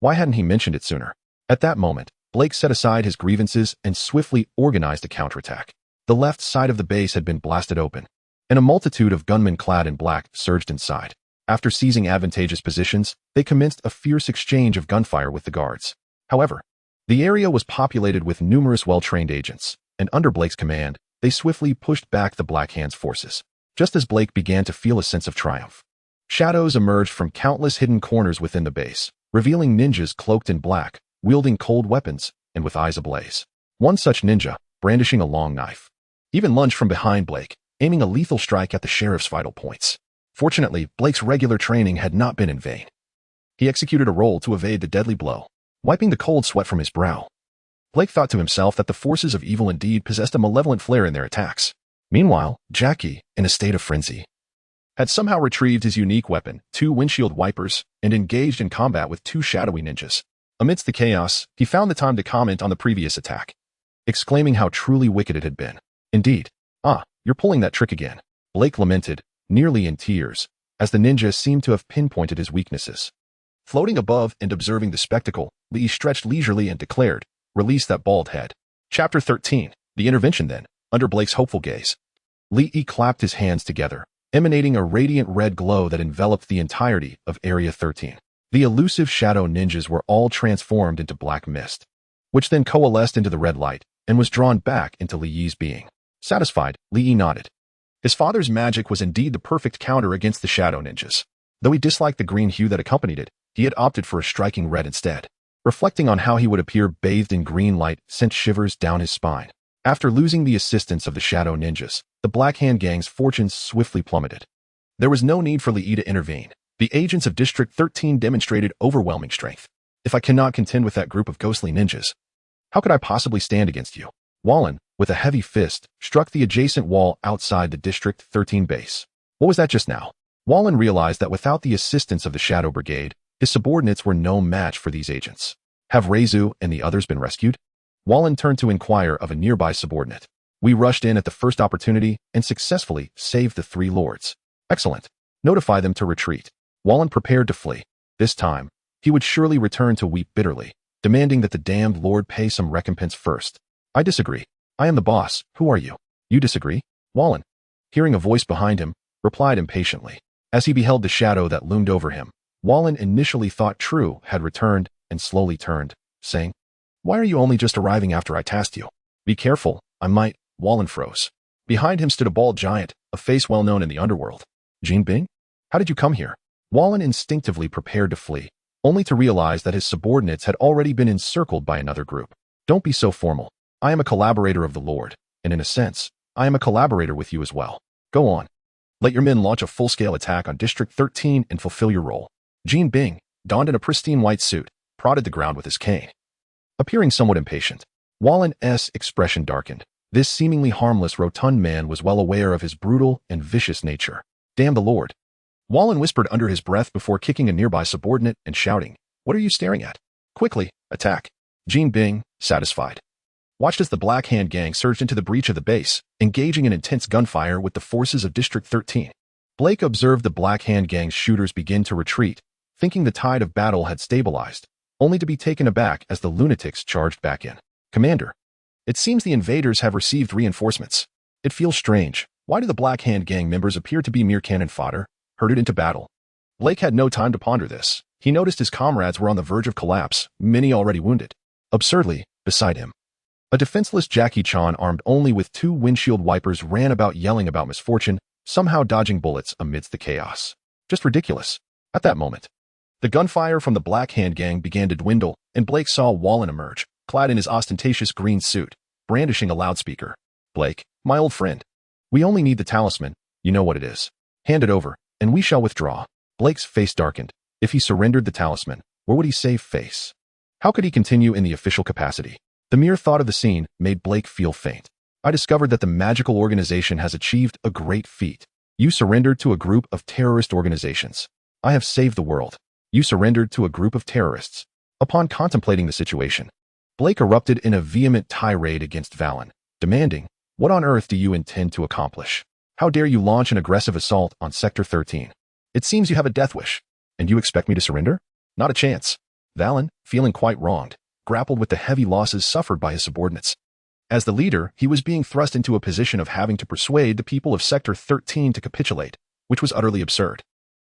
Why hadn't he mentioned it sooner? At that moment, Blake set aside his grievances and swiftly organized a counterattack. The left side of the base had been blasted open, and a multitude of gunmen clad in black surged inside. After seizing advantageous positions, they commenced a fierce exchange of gunfire with the guards. However, the area was populated with numerous well-trained agents, and under Blake's command, they swiftly pushed back the Black Hand's forces. Just as Blake began to feel a sense of triumph, shadows emerged from countless hidden corners within the base, revealing ninjas cloaked in black, wielding cold weapons, and with eyes ablaze. One such ninja, brandishing a long knife, even lunged from behind Blake, aiming a lethal strike at the sheriff's vital points. Fortunately, Blake's regular training had not been in vain. He executed a roll to evade the deadly blow, wiping the cold sweat from his brow. Blake thought to himself that the forces of evil indeed possessed a malevolent flair in their attacks. Meanwhile, Jackie, in a state of frenzy, had somehow retrieved his unique weapon, 2 windshield wipers, and engaged in combat with 2 shadowy ninjas. Amidst the chaos, he found the time to comment on the previous attack, exclaiming how truly wicked it had been. Indeed. You're pulling that trick again. Blake lamented, nearly in tears, as the ninja seemed to have pinpointed his weaknesses. Floating above and observing the spectacle, Li stretched leisurely and declared, "Release that bald head." Chapter 13. The intervention then, under Blake's hopeful gaze. Li clapped his hands together, emanating a radiant red glow that enveloped the entirety of Area 13. The elusive shadow ninjas were all transformed into black mist, which then coalesced into the red light and was drawn back into Li Yi's being. Satisfied, Li nodded. His father's magic was indeed the perfect counter against the shadow ninjas. Though he disliked the green hue that accompanied it, he had opted for a striking red instead. Reflecting on how he would appear bathed in green light sent shivers down his spine. After losing the assistance of the shadow ninjas, the Black Hand gang's fortunes swiftly plummeted. There was no need for Li to intervene. The agents of District 13 demonstrated overwhelming strength. If I cannot contend with that group of ghostly ninjas, how could I possibly stand against you? Wallen, with a heavy fist, struck the adjacent wall outside the District 13 base. What was that just now? Wallen realized that without the assistance of the Shadow Brigade, his subordinates were no match for these agents. Have Reizu and the others been rescued? Wallen turned to inquire of a nearby subordinate. We rushed in at the first opportunity and successfully saved the 3 lords. Excellent. Notify them to retreat. Wallen prepared to flee. This time, he would surely return to weep bitterly, demanding that the damned lord pay some recompense first. I disagree. I am the boss. Who are you? You disagree? Wallen, hearing a voice behind him, replied impatiently. As he beheld the shadow that loomed over him, Wallen initially thought True had returned and slowly turned, saying, "Why are you only just arriving after I tasked you? Be careful, I might." Wallen froze. Behind him stood a bald giant, a face well known in the underworld. Jean Bing? How did you come here? Wallen instinctively prepared to flee, only to realize that his subordinates had already been encircled by another group. Don't be so formal. I am a collaborator of the Lord, and in a sense, I am a collaborator with you as well. Go on. Let your men launch a full-scale attack on District 13 and fulfill your role. Jean Bing, donned in a pristine white suit, prodded the ground with his cane. Appearing somewhat impatient, Wallen's expression darkened. This seemingly harmless rotund man was well aware of his brutal and vicious nature. Damn the Lord. Wallen whispered under his breath before kicking a nearby subordinate and shouting, "What are you staring at? Quickly, attack." Jean Bing, satisfied, watched as the Black Hand gang surged into the breach of the base, engaging in intense gunfire with the forces of District 13. Blake observed the Black Hand gang's shooters begin to retreat, thinking the tide of battle had stabilized, only to be taken aback as the lunatics charged back in. "Commander, it seems the invaders have received reinforcements. It feels strange. Why do the Black Hand gang members appear to be mere cannon fodder, herded into battle?" Blake had no time to ponder this. He noticed his comrades were on the verge of collapse, many already wounded. Absurdly, beside him, a defenseless Jackie Chan armed only with 2 windshield wipers ran about yelling about misfortune, somehow dodging bullets amidst the chaos. Just ridiculous. At that moment, the gunfire from the Black Hand gang began to dwindle, and Blake saw Wallen emerge, clad in his ostentatious green suit, brandishing a loudspeaker. "Blake, my old friend. We only need the talisman. You know what it is. Hand it over." and we shall withdraw. Blake's face darkened. If he surrendered the talisman, where would he save face? How could he continue in the official capacity? The mere thought of the scene made Blake feel faint. I discovered that the magical organization has achieved a great feat. You surrendered to a group of terrorist organizations. I have saved the world. You surrendered to a group of terrorists. Upon contemplating the situation, Blake erupted in a vehement tirade against Valen, demanding, "What on earth do you intend to accomplish? How dare you launch an aggressive assault on Sector 13? It seems you have a death wish, and you expect me to surrender? Not a chance." Valen, feeling quite wronged, grappled with the heavy losses suffered by his subordinates. As the leader, he was being thrust into a position of having to persuade the people of Sector 13 to capitulate, which was utterly absurd.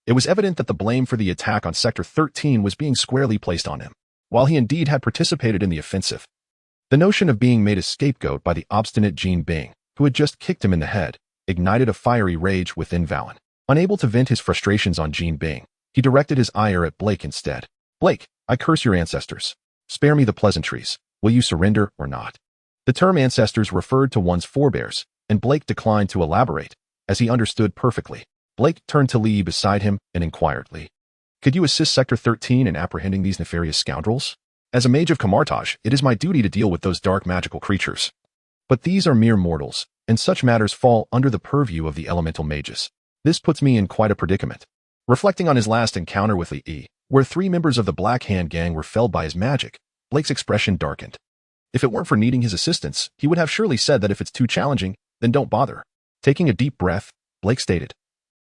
It was evident that the blame for the attack on Sector 13 was being squarely placed on him, while he indeed had participated in the offensive. The notion of being made a scapegoat by the obstinate Jean Bing, who had just kicked him in the head, ignited a fiery rage within Valen. Unable to vent his frustrations on Jean Bing, he directed his ire at Blake instead. "Blake, I curse your ancestors. Spare me the pleasantries. Will you surrender or not?" The term ancestors referred to one's forebears, and Blake declined to elaborate, as he understood perfectly. Blake turned to Lee beside him and inquired, "Lee, could you assist Sector 13 in apprehending these nefarious scoundrels? As a mage of Kamar-Taj, it is my duty to deal with those dark magical creatures. But these are mere mortals, and such matters fall under the purview of the elemental mages. This puts me in quite a predicament." Reflecting on his last encounter with Lee, where 3 members of the Black Hand gang were felled by his magic, Blake's expression darkened. If it weren't for needing his assistance, he would have surely said that if it's too challenging, then don't bother. Taking a deep breath, Blake stated,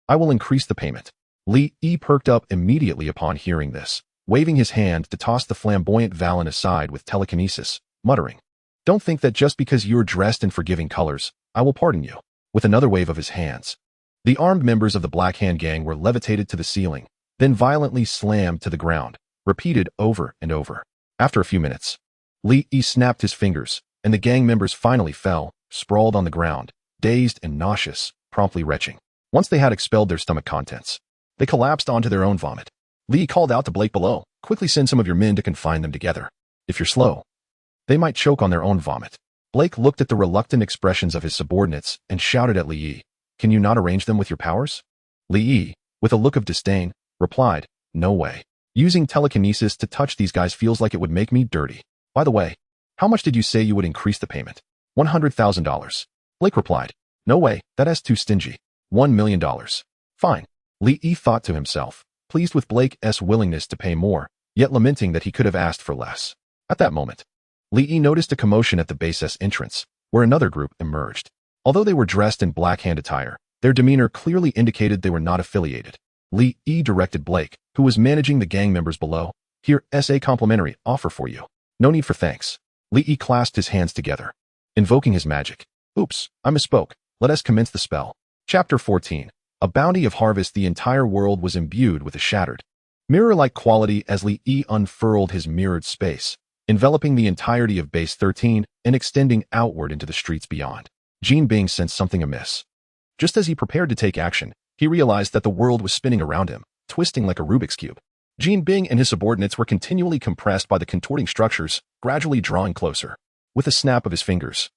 "I will increase the payment." Lee perked up immediately upon hearing this, waving his hand to toss the flamboyant Valen aside with telekinesis, muttering, "Don't think that just because you're dressed in forgiving colors, I will pardon you." With another wave of his hands, the armed members of the Black Hand gang were levitated to the ceiling, then violently slammed to the ground, repeated over and over. After a few minutes, Lee snapped his fingers, and the gang members finally fell, sprawled on the ground, dazed and nauseous, promptly retching. Once they had expelled their stomach contents, they collapsed onto their own vomit. Lee called out to Blake below, "Quickly send some of your men to confine them together. If you're slow, they might choke on their own vomit." Blake looked at the reluctant expressions of his subordinates and shouted at Lee, "Can you not arrange them with your powers?" Lee, with a look of disdain, replied, "No way. Using telekinesis to touch these guys feels like it would make me dirty. By the way, how much did you say you would increase the payment?" $100,000. Blake replied, "No way, that's too stingy. $1 million. Fine." Lee thought to himself, pleased with Blake's willingness to pay more, yet lamenting that he could have asked for less. At that moment, Lee noticed a commotion at the base's entrance, where another group emerged. Although they were dressed in Black Hand attire, their demeanor clearly indicated they were not affiliated. Lee directed Blake, who was managing the gang members below, "Here's a complimentary offer for you. No need for thanks." Lee clasped his hands together, invoking his magic. "Oops, I misspoke. Let us commence the spell." Chapter 14. A bounty of harvest. The entire world was imbued with a shattered, mirror-like quality as Lee unfurled his mirrored space, enveloping the entirety of Base 13 and extending outward into the streets beyond. Jean Bing sensed something amiss. Just as he prepared to take action, he realized that the world was spinning around him, twisting like a Rubik's Cube. Jean Bing and his subordinates were continually compressed by the contorting structures, gradually drawing closer. With a snap of his fingers,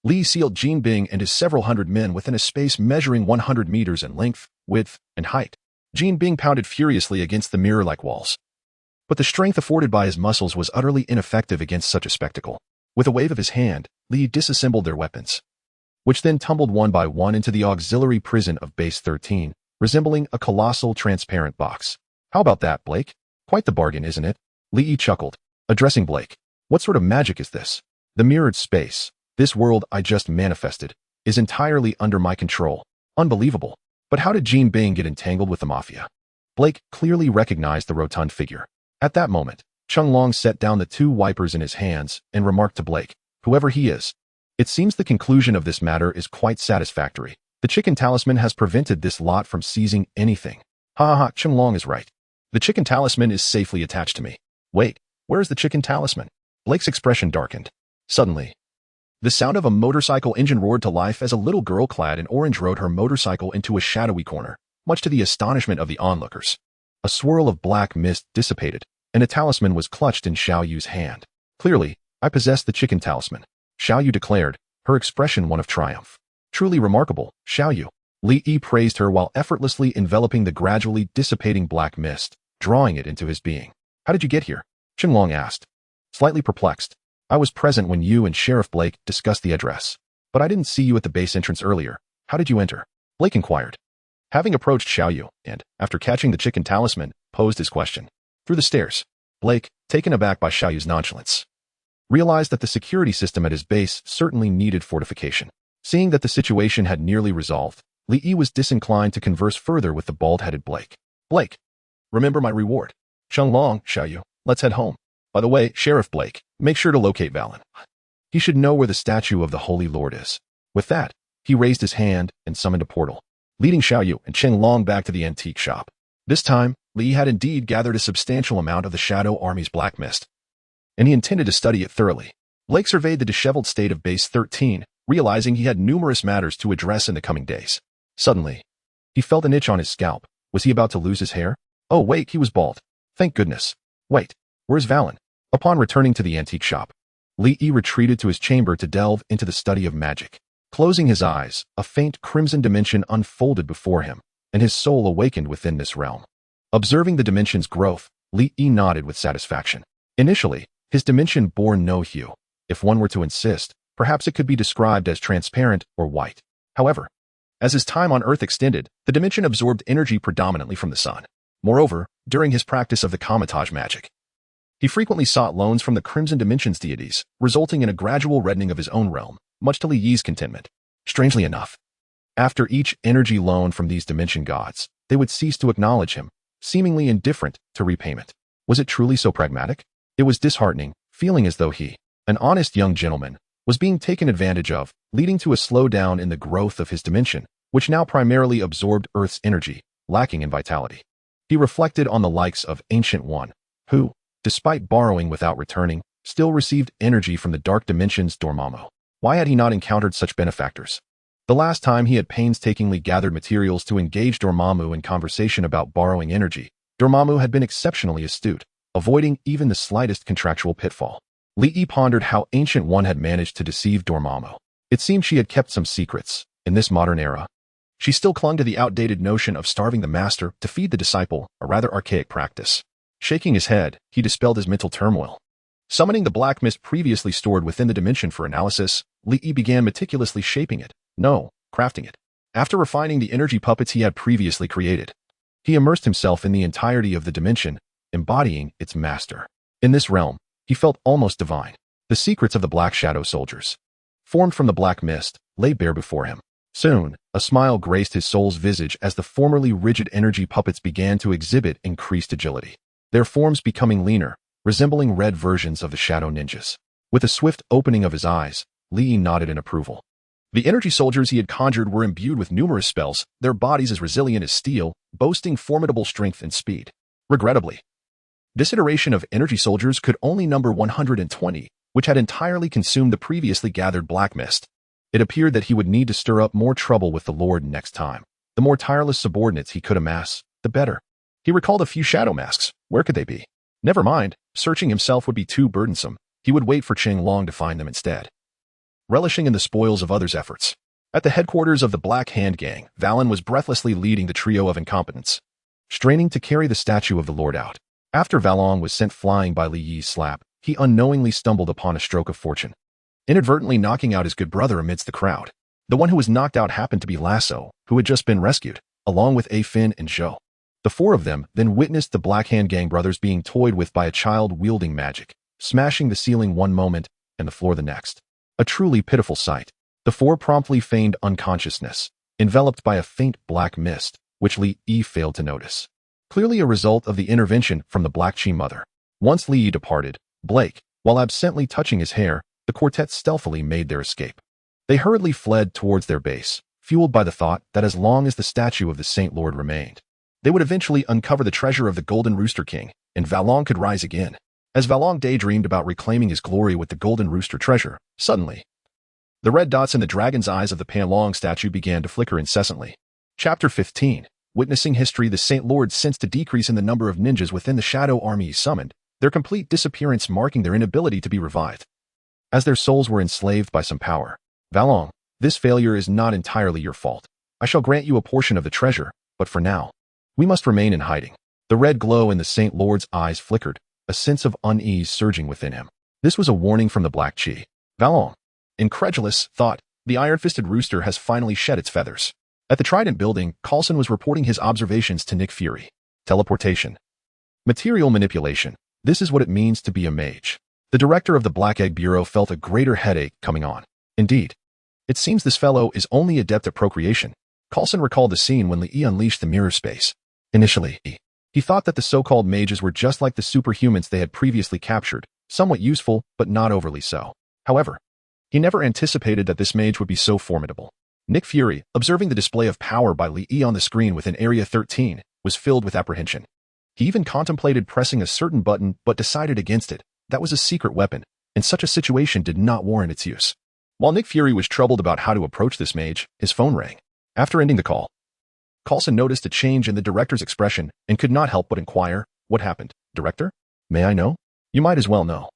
Lee sealed Jean Bing and his several hundred men within a space measuring 100 meters in length, width, and height. Jean Bing pounded furiously against the mirror-like walls, but the strength afforded by his muscles was utterly ineffective against such a spectacle. With a wave of his hand, Lee disassembled their weapons, which then tumbled one by one into the auxiliary prison of Base 13, resembling a colossal transparent box. "How about that, Blake? Quite the bargain, isn't it?" Lee chuckled, addressing Blake. "What sort of magic is this?" "The mirrored space. This world I just manifested is entirely under my control." "Unbelievable. But how did Jean Bing get entangled with the Mafia?" Blake clearly recognized the rotund figure. At that moment, Chung Long set down the 2 wipers in his hands and remarked to Blake, "Whoever he is, it seems the conclusion of this matter is quite satisfactory. The chicken talisman has prevented this lot from seizing anything." "Hahaha, Chung Long is right. The chicken talisman is safely attached to me." "Wait, where is the chicken talisman?" Blake's expression darkened. Suddenly, the sound of a motorcycle engine roared to life as a little girl clad in orange rode her motorcycle into a shadowy corner, much to the astonishment of the onlookers. A swirl of black mist dissipated, and a talisman was clutched in Xiao Yu's hand. "Clearly, I possess the chicken talisman," Xiao Yu declared, her expression one of triumph. "Truly remarkable, Xiao Yu. Li Yi praised her while effortlessly enveloping the gradually dissipating black mist, drawing it into his being. How did you get here? Qinglong asked. Slightly perplexed. I was present when you and Sheriff Blake discussed the address. But I didn't see you at the base entrance earlier. How did you enter? Blake inquired. Having approached Xiaoyu and, after catching the chicken talisman, posed his question. Through the stairs. Blake, taken aback by Xiaoyu's nonchalance, realized that the security system at his base certainly needed fortification. Seeing that the situation had nearly resolved, Li Yi was disinclined to converse further with the bald-headed Blake. Blake, remember my reward. Qinglong, Xiaoyu, let's head home. By the way, Sheriff Blake, make sure to locate Valen. He should know where the statue of the Holy Lord is. With that, he raised his hand and summoned a portal, leading Xiaoyu and Qinglong back to the antique shop. This time, Li had indeed gathered a substantial amount of the Shadow Army's black mist, and he intended to study it thoroughly. Blake surveyed the disheveled state of Base 13, realizing he had numerous matters to address in the coming days. Suddenly, he felt an itch on his scalp. Was he about to lose his hair? Oh wait, he was bald. Thank goodness. Wait, where's Valen? Upon returning to the antique shop, Li Yi retreated to his chamber to delve into the study of magic. Closing his eyes, a faint crimson dimension unfolded before him, and his soul awakened within this realm. Observing the dimension's growth, Li Yi nodded with satisfaction. Initially, his dimension bore no hue. If one were to insist, perhaps it could be described as transparent or white. However, as his time on Earth extended, the dimension absorbed energy predominantly from the sun. Moreover, during his practice of the Kamar-Taj magic, he frequently sought loans from the Crimson Dimension's deities, resulting in a gradual reddening of his own realm, much to Li Yi's contentment. Strangely enough, after each energy loan from these dimension gods, they would cease to acknowledge him, seemingly indifferent to repayment. Was it truly so pragmatic? It was disheartening, feeling as though he, an honest young gentleman, was being taken advantage of, leading to a slowdown in the growth of his dimension, which now primarily absorbed Earth's energy, lacking in vitality. He reflected on the likes of Ancient One, who, despite borrowing without returning, still received energy from the dark dimension's Dormammu. Why had he not encountered such benefactors? The last time he had painstakingly gathered materials to engage Dormammu in conversation about borrowing energy, Dormammu had been exceptionally astute, avoiding even the slightest contractual pitfall. Li Yi pondered how Ancient One had managed to deceive Dormammu. It seemed she had kept some secrets. In this modern era, she still clung to the outdated notion of starving the master to feed the disciple, a rather archaic practice. Shaking his head, he dispelled his mental turmoil. Summoning the black mist previously stored within the dimension for analysis, Li Yi began meticulously shaping it. No, crafting it. After refining the energy puppets he had previously created, he immersed himself in the entirety of the dimension, embodying its master. In this realm, he felt almost divine. The secrets of the Black Shadow soldiers, formed from the black mist, lay bare before him. Soon, a smile graced his soul's visage as the formerly rigid energy puppets began to exhibit increased agility, their forms becoming leaner, resembling red versions of the shadow ninjas. With a swift opening of his eyes, Li Yi nodded in approval. The energy soldiers he had conjured were imbued with numerous spells, their bodies as resilient as steel, boasting formidable strength and speed. Regrettably, this iteration of energy soldiers could only number 120, which had entirely consumed the previously gathered black mist. It appeared that he would need to stir up more trouble with the Lord next time. The more tireless subordinates he could amass, the better. He recalled a few shadow masks. Where could they be? Never mind, searching himself would be too burdensome. He would wait for Qinglong to find them instead. Relishing in the spoils of others' efforts. At the headquarters of the Black Hand Gang, Valen was breathlessly leading the trio of incompetents, straining to carry the statue of the Lord out. After Valen was sent flying by Li Yi's slap, he unknowingly stumbled upon a stroke of fortune, inadvertently knocking out his good brother amidst the crowd. The one who was knocked out happened to be Lasso, who had just been rescued, along with Afin and Zhou. The four of them then witnessed the Black Hand Gang brothers being toyed with by a child wielding magic, smashing the ceiling one moment and the floor the next. A truly pitiful sight. The four promptly feigned unconsciousness, enveloped by a faint black mist, which Li Yi failed to notice. Clearly a result of the intervention from the Black Chi mother. Once Li Yi departed, Blake, while absently touching his hair, the quartet stealthily made their escape. They hurriedly fled towards their base, fueled by the thought that as long as the statue of the Saint Lord remained, they would eventually uncover the treasure of the Golden Rooster King, and Valong could rise again. As Valong daydreamed about reclaiming his glory with the Golden Rooster treasure, suddenly, the red dots in the dragon's eyes of the Panlong statue began to flicker incessantly. Chapter 15. Witnessing history, the Saint Lord sensed a decrease in the number of ninjas within the Shadow Army he summoned, their complete disappearance marking their inability to be revived, as their souls were enslaved by some power. Valong, this failure is not entirely your fault. I shall grant you a portion of the treasure, but for now, we must remain in hiding. The red glow in the Saint Lord's eyes flickered, a sense of unease surging within him. This was a warning from the Black Chi. Valon. Incredulous thought, the iron-fisted rooster has finally shed its feathers. At the Trident building, Coulson was reporting his observations to Nick Fury. Teleportation. Material manipulation. This is what it means to be a mage. The director of the Black Egg Bureau felt a greater headache coming on. Indeed. It seems this fellow is only adept at procreation. Coulson recalled the scene when Lee unleashed the mirror space. Initially, he thought that the so-called mages were just like the superhumans they had previously captured, somewhat useful, but not overly so. However, he never anticipated that this mage would be so formidable. Nick Fury, observing the display of power by Lee on the screen within Area 13, was filled with apprehension. He even contemplated pressing a certain button but decided against it. That was a secret weapon, and such a situation did not warrant its use. While Nick Fury was troubled about how to approach this mage, his phone rang. After ending the call, Coulson noticed a change in the director's expression and could not help but inquire, "What happened, Director? May I know?" "You might as well know.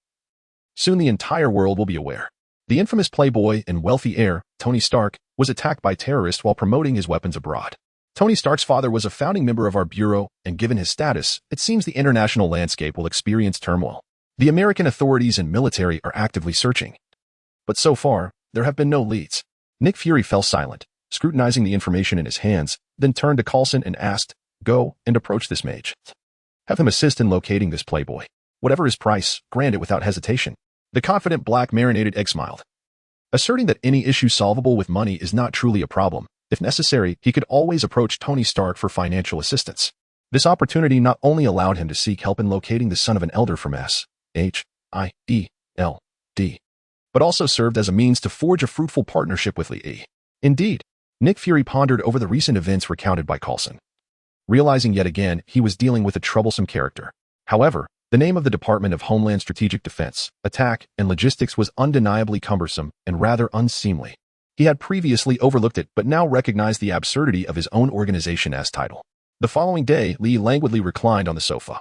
Soon the entire world will be aware. The infamous playboy and wealthy heir, Tony Stark, was attacked by terrorists while promoting his weapons abroad. Tony Stark's father was a founding member of our bureau, and given his status, it seems the international landscape will experience turmoil. The American authorities and military are actively searching. But so far, there have been no leads." Nick Fury fell silent, scrutinizing the information in his hands, then turned to Coulson and asked, "Go and approach this mage. Have him assist in locating this playboy. Whatever his price, grant it without hesitation." The confident black marinated egg smiled, asserting that any issue solvable with money is not truly a problem. If necessary, he could always approach Tony Stark for financial assistance. This opportunity not only allowed him to seek help in locating the son of an elder from S.H.I.E.L.D., but also served as a means to forge a fruitful partnership with Lee. Indeed, Nick Fury pondered over the recent events recounted by Coulson, realizing yet again he was dealing with a troublesome character. However, the name of the Department of Homeland Strategic Defense, Attack, and Logistics was undeniably cumbersome and rather unseemly. He had previously overlooked it but now recognized the absurdity of his own organization as title. The following day, Lee languidly reclined on the sofa,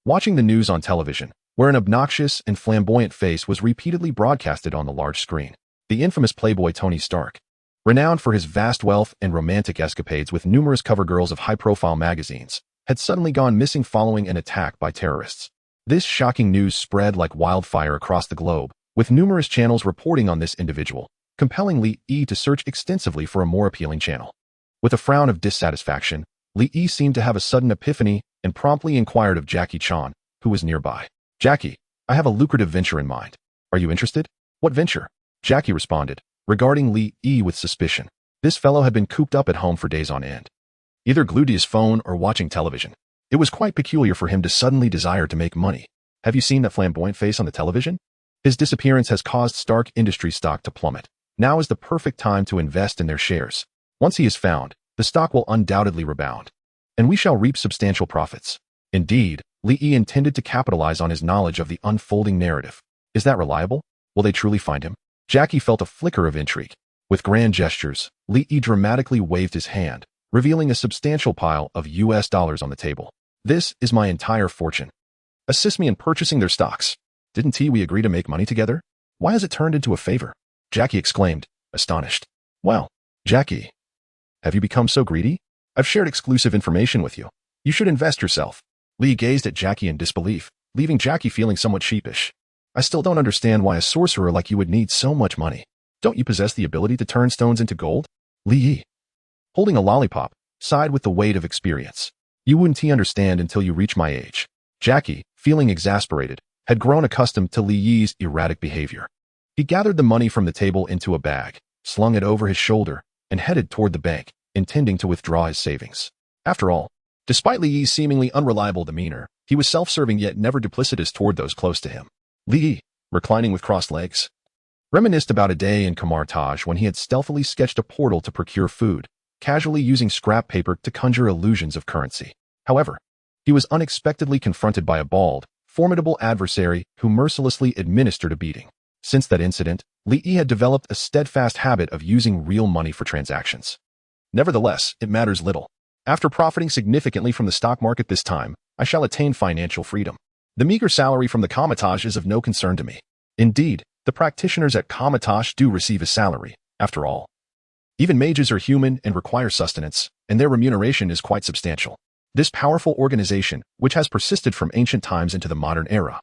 watching the news on television, where an obnoxious and flamboyant face was repeatedly broadcasted on the large screen. The infamous playboy Tony Stark, renowned for his vast wealth and romantic escapades with numerous cover girls of high-profile magazines, had suddenly gone missing following an attack by terrorists. This shocking news spread like wildfire across the globe, with numerous channels reporting on this individual, compelling Lee to search extensively for a more appealing channel. With a frown of dissatisfaction, Lee seemed to have a sudden epiphany and promptly inquired of Jackie Chan, who was nearby. "Jackie, I have a lucrative venture in mind. Are you interested?" "What venture?" Jackie responded, regarding Lee with suspicion. This fellow had been cooped up at home for days on end, either glued to his phone or watching television. It was quite peculiar for him to suddenly desire to make money. "Have you seen that flamboyant face on the television? His disappearance has caused Stark Industries stock to plummet. Now is the perfect time to invest in their shares. Once he is found, the stock will undoubtedly rebound, and we shall reap substantial profits." Indeed, Lee intended to capitalize on his knowledge of the unfolding narrative. Is that reliable? Will they truly find him? Jackie felt a flicker of intrigue. With grand gestures, Lee dramatically waved his hand, revealing a substantial pile of US dollars on the table. "This is my entire fortune. Assist me in purchasing their stocks. Didn't we agree to make money together? Why has it turned into a favor?" Jackie exclaimed, astonished. "Well, Jackie, have you become so greedy? I've shared exclusive information with you. You should invest yourself." Lee gazed at Jackie in disbelief, leaving Jackie feeling somewhat sheepish. "I still don't understand why a sorcerer like you would need so much money. Don't you possess the ability to turn stones into gold?" Lee, holding a lollipop, sighed with the weight of experience. "You wouldn't understand until you reach my age." Jackie, feeling exasperated, had grown accustomed to Lee's erratic behavior. He gathered the money from the table into a bag, slung it over his shoulder, and headed toward the bank, intending to withdraw his savings. After all, despite Lee's seemingly unreliable demeanor, he was self-serving yet never duplicitous toward those close to him. Lee, reclining with crossed legs, reminisced about a day in Kamar-Taj when he had stealthily sketched a portal to procure food, casually using scrap paper to conjure illusions of currency. However, he was unexpectedly confronted by a bald, formidable adversary who mercilessly administered a beating. Since that incident, Lee had developed a steadfast habit of using real money for transactions. Nevertheless, it matters little. After profiting significantly from the stock market this time, I shall attain financial freedom. The meager salary from the Kamar-Taj is of no concern to me. Indeed, the practitioners at Kamar-Taj do receive a salary, after all. Even mages are human and require sustenance, and their remuneration is quite substantial. This powerful organization, which has persisted from ancient times into the modern era,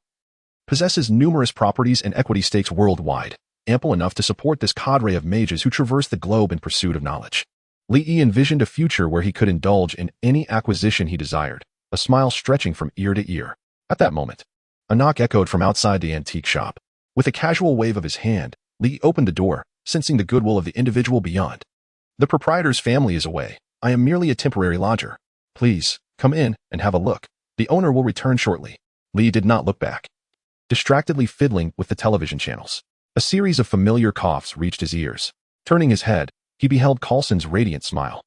possesses numerous properties and equity stakes worldwide, ample enough to support this cadre of mages who traverse the globe in pursuit of knowledge. Li Yi envisioned a future where he could indulge in any acquisition he desired, a smile stretching from ear to ear. At that moment, a knock echoed from outside the antique shop. With a casual wave of his hand, Li opened the door, sensing the goodwill of the individual beyond. The proprietor's family is away. I am merely a temporary lodger. Please, come in and have a look. The owner will return shortly. Li did not look back, distractedly fiddling with the television channels. A series of familiar coughs reached his ears. Turning his head, he beheld Coulson's radiant smile.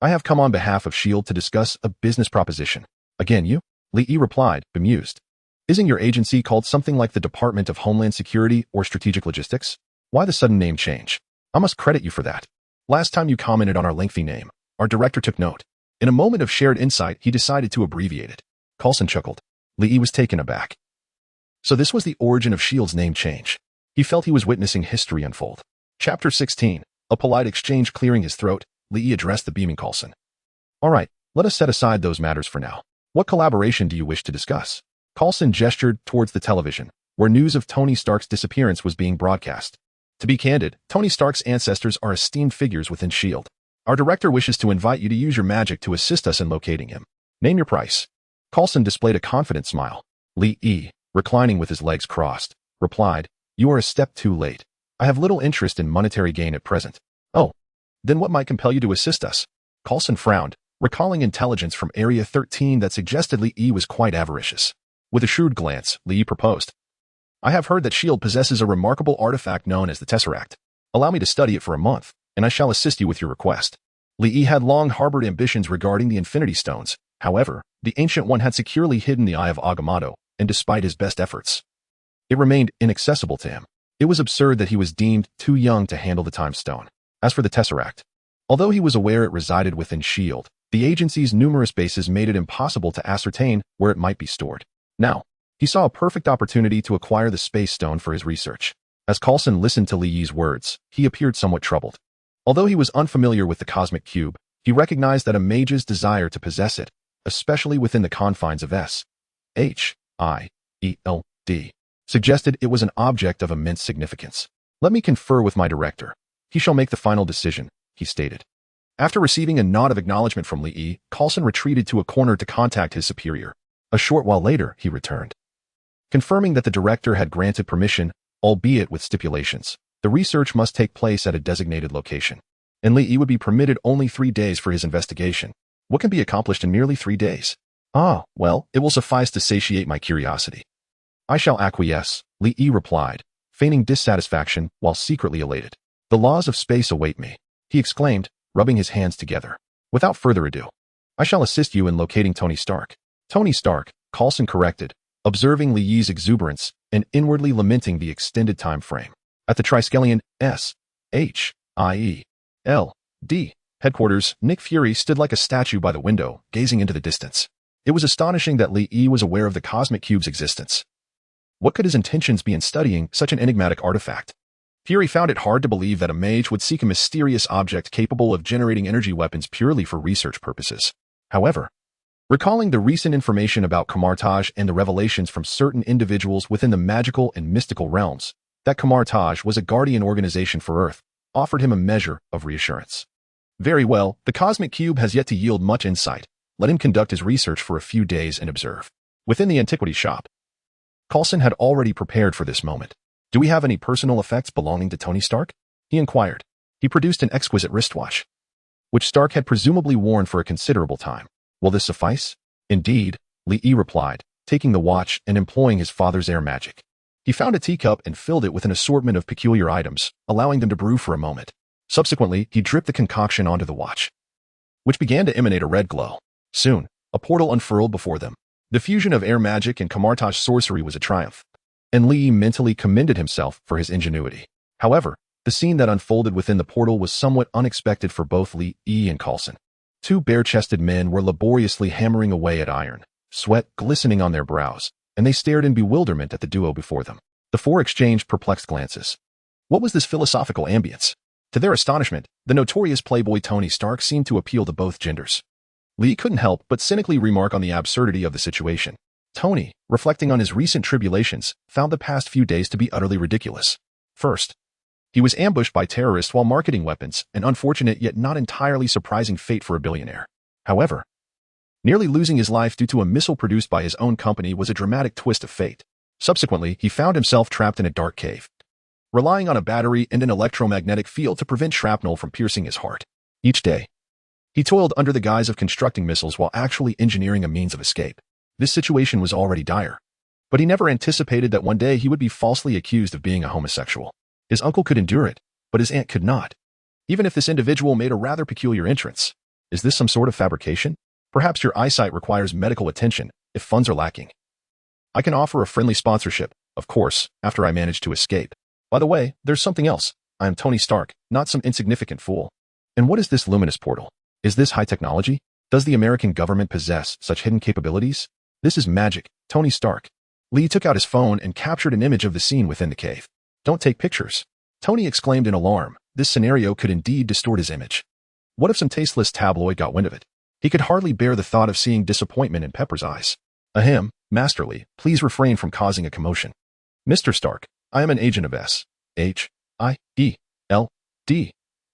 I have come on behalf of S.H.I.E.L.D. to discuss a business proposition. Again you? Li Yi replied, bemused. Isn't your agency called something like the Department of Homeland Security or Strategic Logistics? Why the sudden name change? I must credit you for that. Last time you commented on our lengthy name, our director took note. In a moment of shared insight, he decided to abbreviate it. Coulson chuckled. Li Yi was taken aback. So this was the origin of S.H.I.E.L.D.'s name change. He felt he was witnessing history unfold. Chapter 16. A polite exchange clearing his throat, Li Yi addressed the beaming Coulson. All right, let us set aside those matters for now. What collaboration do you wish to discuss? Coulson gestured towards the television, where news of Tony Stark's disappearance was being broadcast. To be candid, Tony Stark's ancestors are esteemed figures within S.H.I.E.L.D. Our director wishes to invite you to use your magic to assist us in locating him. Name your price. Coulson displayed a confident smile. Li Yi, reclining with his legs crossed, replied, You are a step too late. I have little interest in monetary gain at present. Oh, then what might compel you to assist us? Coulson frowned, recalling intelligence from Area 13 that suggested Li Yi was quite avaricious. With a shrewd glance, Li Yi proposed. I have heard that S.H.I.E.L.D. possesses a remarkable artifact known as the Tesseract. Allow me to study it for a month, and I shall assist you with your request. Li Yi had long harbored ambitions regarding the Infinity Stones. However, the Ancient One had securely hidden the Eye of Agamotto, and despite his best efforts, it remained inaccessible to him. It was absurd that he was deemed too young to handle the Time Stone. As for the Tesseract, although he was aware it resided within S.H.I.E.L.D., the agency's numerous bases made it impossible to ascertain where it might be stored. Now, he saw a perfect opportunity to acquire the Space Stone for his research. As Coulson listened to Li Yi's words, he appeared somewhat troubled. Although he was unfamiliar with the Cosmic Cube, he recognized that a mage's desire to possess it, especially within the confines of S.H.I.E.L.D., suggested it was an object of immense significance. Let me confer with my director. He shall make the final decision, he stated. After receiving a nod of acknowledgement from Li Yi, Coulson retreated to a corner to contact his superior. A short while later, he returned, confirming that the director had granted permission, albeit with stipulations. The research must take place at a designated location, and Li Yi would be permitted only 3 days for his investigation. What can be accomplished in merely 3 days? Ah, well, it will suffice to satiate my curiosity. I shall acquiesce, Li Yi replied, feigning dissatisfaction while secretly elated. The laws of space await me, he exclaimed, rubbing his hands together. Without further ado, I shall assist you in locating Tony Stark. Tony Stark, Coulson corrected, observing Li Yi's exuberance and inwardly lamenting the extended time frame. At the Triskelion S.H.I.E.L.D. headquarters, Nick Fury stood like a statue by the window, gazing into the distance. It was astonishing that Li Yi was aware of the Cosmic Cube's existence. What could his intentions be in studying such an enigmatic artifact? Fury found it hard to believe that a mage would seek a mysterious object capable of generating energy weapons purely for research purposes. However, recalling the recent information about Kamar-Taj and the revelations from certain individuals within the magical and mystical realms, that Kamar-Taj was a guardian organization for Earth, offered him a measure of reassurance. Very well, the Cosmic Cube has yet to yield much insight. Let him conduct his research for a few days and observe. Within the antiquity shop, Coulson had already prepared for this moment. Do we have any personal effects belonging to Tony Stark? He inquired. He produced an exquisite wristwatch, which Stark had presumably worn for a considerable time. Will this suffice? Indeed, Li Yi replied, taking the watch and employing his father's air magic. He found a teacup and filled it with an assortment of peculiar items, allowing them to brew for a moment. Subsequently, he dripped the concoction onto the watch, which began to emanate a red glow. Soon, a portal unfurled before them. The fusion of air magic and Kamar-Taj sorcery was a triumph, and Li Yi mentally commended himself for his ingenuity. However, the scene that unfolded within the portal was somewhat unexpected for both Li Yi and Coulson. 2 bare-chested men were laboriously hammering away at iron, sweat glistening on their brows, and they stared in bewilderment at the duo before them. The 4 exchanged perplexed glances. What was this philosophical ambience? To their astonishment, the notorious playboy Tony Stark seemed to appeal to both genders. Lee couldn't help but cynically remark on the absurdity of the situation. Tony, reflecting on his recent tribulations, found the past few days to be utterly ridiculous. First, he was ambushed by terrorists while marketing weapons, an unfortunate yet not entirely surprising fate for a billionaire. However, nearly losing his life due to a missile produced by his own company was a dramatic twist of fate. Subsequently, he found himself trapped in a dark cave, relying on a battery and an electromagnetic field to prevent shrapnel from piercing his heart. Each day, he toiled under the guise of constructing missiles while actually engineering a means of escape. This situation was already dire, but he never anticipated that one day he would be falsely accused of being a homosexual. His uncle could endure it, but his aunt could not. Even if this individual made a rather peculiar entrance. Is this some sort of fabrication? Perhaps your eyesight requires medical attention if funds are lacking. I can offer a friendly sponsorship, of course, after I manage to escape. By the way, there's something else. I am Tony Stark, not some insignificant fool. And what is this luminous portal? Is this high technology? Does the American government possess such hidden capabilities? This is magic, Tony Stark. Lee took out his phone and captured an image of the scene within the cave. Don't take pictures. Tony exclaimed in alarm. This scenario could indeed distort his image. What if some tasteless tabloid got wind of it? He could hardly bear the thought of seeing disappointment in Pepper's eyes. Ahem, Master Lee, please refrain from causing a commotion. Mr. Stark, I am an agent of S.H.I.E.L.D.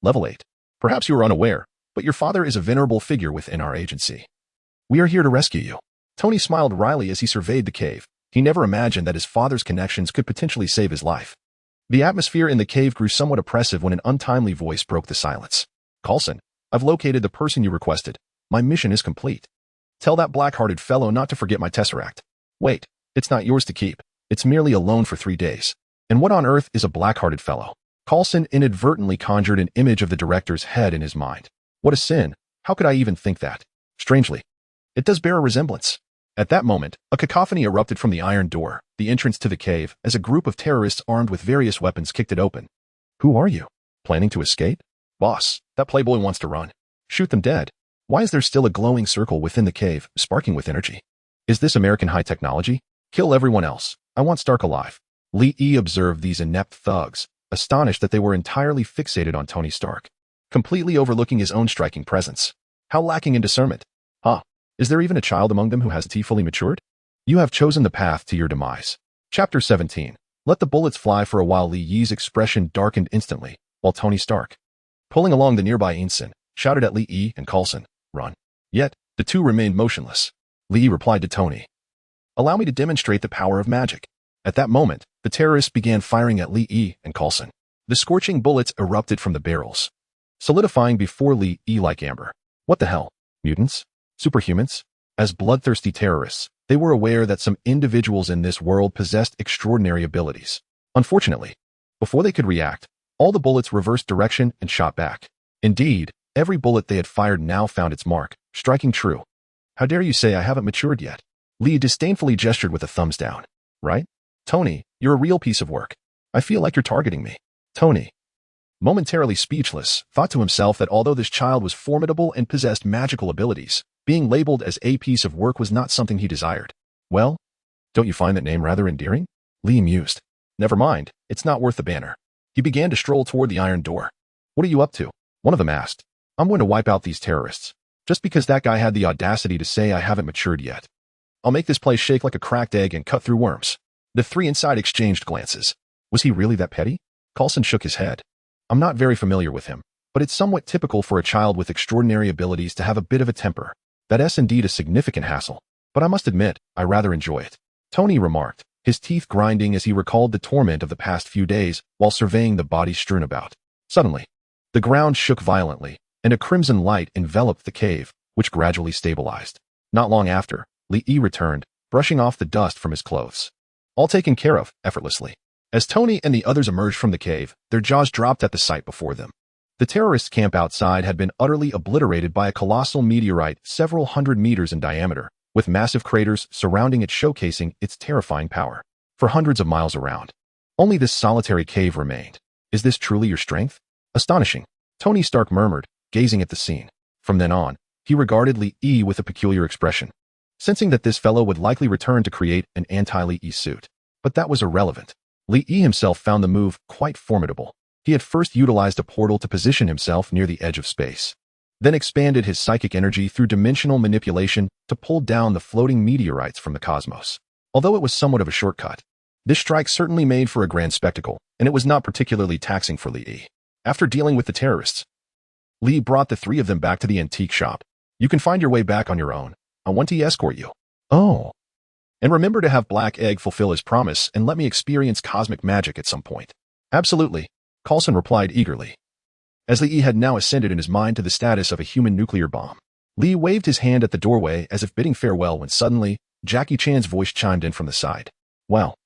Level 8. Perhaps you are unaware, but your father is a venerable figure within our agency. We are here to rescue you. Tony smiled wryly as he surveyed the cave. He never imagined that his father's connections could potentially save his life. The atmosphere in the cave grew somewhat oppressive when an untimely voice broke the silence. Coulson, I've located the person you requested. My mission is complete. Tell that black-hearted fellow not to forget my tesseract. Wait, it's not yours to keep. It's merely a loan for 3 days. And what on earth is a black-hearted fellow? Coulson inadvertently conjured an image of the director's head in his mind. What a sin. How could I even think that? Strangely, it does bear a resemblance. At that moment, a cacophony erupted from the iron door, the entrance to the cave, as a group of terrorists armed with various weapons kicked it open. Who are you? Planning to escape? Boss, that playboy wants to run. Shoot them dead. Why is there still a glowing circle within the cave, sparking with energy? Is this American high technology? Kill everyone else. I want Stark alive. Lee observed these inept thugs, astonished that they were entirely fixated on Tony Stark, completely overlooking his own striking presence. How lacking in discernment. Huh? Is there even a child among them who has fully matured? You have chosen the path to your demise. Chapter 17. Let the bullets fly for a while. Lee Yi's expression darkened instantly, while Tony Stark, pulling along the nearby ensign, shouted at Lee Yi and Coulson, run. Yet, the two remained motionless. Lee replied to Tony, allow me to demonstrate the power of magic. At that moment, the terrorists began firing at Lee Yi and Coulson. The scorching bullets erupted from the barrels, solidifying before Lee Yi like amber. What the hell? Mutants? Superhumans? As bloodthirsty terrorists, they were aware that some individuals in this world possessed extraordinary abilities. Unfortunately, before they could react, all the bullets reversed direction and shot back. Indeed, every bullet they had fired now found its mark, striking true. How dare you say I haven't matured yet? Lee disdainfully gestured with a thumbs down. Right? Tony, you're a real piece of work. I feel like you're targeting me. Tony, momentarily speechless, thought to himself that although this child was formidable and possessed magical abilities, being labeled as a piece of work was not something he desired. Well, don't you find that name rather endearing? Lee mused. Never mind, it's not worth the banner. He began to stroll toward the iron door. What are you up to? One of them asked. I'm going to wipe out these terrorists. Just because that guy had the audacity to say I haven't matured yet. I'll make this place shake like a cracked egg and cut through worms. The three inside exchanged glances. Was he really that petty? Coulson shook his head. I'm not very familiar with him, but it's somewhat typical for a child with extraordinary abilities to have a bit of a temper. That's indeed a significant hassle, but I must admit, I rather enjoy it. Tony remarked, his teeth grinding as he recalled the torment of the past few days while surveying the bodies strewn about. Suddenly, the ground shook violently, and a crimson light enveloped the cave, which gradually stabilized. Not long after, Lee returned, brushing off the dust from his clothes. All taken care of, effortlessly. As Tony and the others emerged from the cave, their jaws dropped at the sight before them. The terrorist camp outside had been utterly obliterated by a colossal meteorite several hundred meters in diameter, with massive craters surrounding it showcasing its terrifying power. For hundreds of miles around, only this solitary cave remained. Is this truly your strength? Astonishing, Tony Stark murmured, gazing at the scene. From then on, he regarded Lee with a peculiar expression, sensing that this fellow would likely return to create an anti-Lee suit. But that was irrelevant. Lee himself found the move quite formidable. He had first utilized a portal to position himself near the edge of space, then expanded his psychic energy through dimensional manipulation to pull down the floating meteorites from the cosmos. Although it was somewhat of a shortcut, this strike certainly made for a grand spectacle, and it was not particularly taxing for Li. After dealing with the terrorists, Li brought the three of them back to the antique shop. You can find your way back on your own. I want to escort you. Oh. And remember to have Black Egg fulfill his promise and let me experience cosmic magic at some point. Absolutely, Coulson replied eagerly. As Li had now ascended in his mind to the status of a human nuclear bomb, Li waved his hand at the doorway as if bidding farewell when suddenly, Jackie Chan's voice chimed in from the side. Well,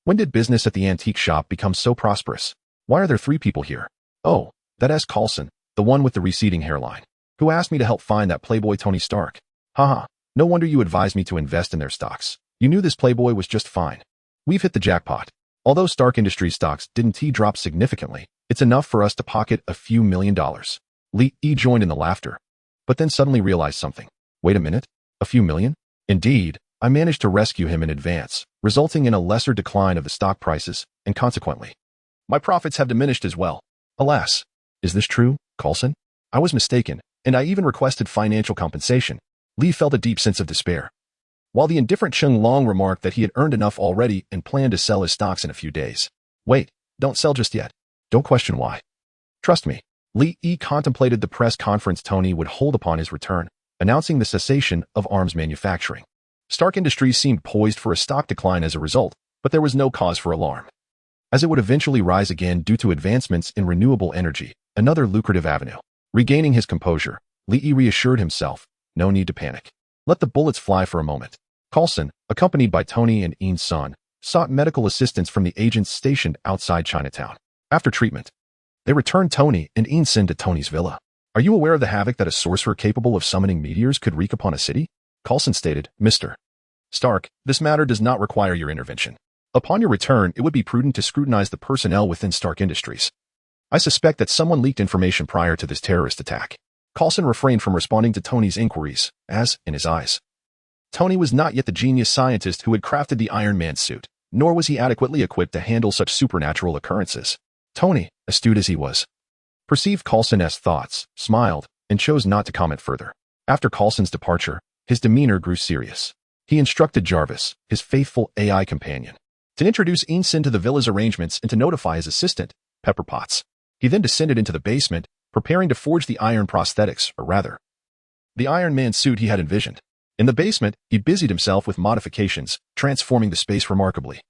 when did business at the antique shop become so prosperous? Why are there three people here? Oh, that's Coulson, the one with the receding hairline, who asked me to help find that playboy Tony Stark. Haha, no wonder you advised me to invest in their stocks. You knew this playboy was just fine. We've hit the jackpot. Although Stark Industries stocks didn't drop significantly, it's enough for us to pocket a few $1,000,000. Li joined in the laughter, but then suddenly realized something. Wait a minute, a few million? Indeed, I managed to rescue him in advance, resulting in a lesser decline of the stock prices, and consequently, my profits have diminished as well. Alas, is this true, Coulson? I was mistaken, and I even requested financial compensation. Li felt a deep sense of despair, while the indifferent Cheng Long remarked that he had earned enough already and planned to sell his stocks in a few days. Wait, don't sell just yet. Don't question why. Trust me. Li contemplated the press conference Tony would hold upon his return, announcing the cessation of arms manufacturing. Stark Industries seemed poised for a stock decline as a result, but there was no cause for alarm, as it would eventually rise again due to advancements in renewable energy, another lucrative avenue. Regaining his composure, Li reassured himself, no need to panic. Let the bullets fly for a moment. Coulson, accompanied by Tony and Ian's son, sought medical assistance from the agents stationed outside Chinatown. After treatment, they returned Tony and Ian's son to Tony's villa. Are you aware of the havoc that a sorcerer capable of summoning meteors could wreak upon a city? Coulson stated, Mr. Stark, this matter does not require your intervention. Upon your return, it would be prudent to scrutinize the personnel within Stark Industries. I suspect that someone leaked information prior to this terrorist attack. Coulson refrained from responding to Tony's inquiries, as, in his eyes, Tony was not yet the genius scientist who had crafted the Iron Man suit, nor was he adequately equipped to handle such supernatural occurrences. Tony, astute as he was, perceived Coulson's thoughts, smiled, and chose not to comment further. After Coulson's departure, his demeanor grew serious. He instructed Jarvis, his faithful AI companion, to introduce Ianson to the villa's arrangements and to notify his assistant, Pepper Potts. He then descended into the basement, preparing to forge the iron prosthetics, or rather, the Iron Man suit he had envisioned. In the basement, he busied himself with modifications, transforming the space remarkably,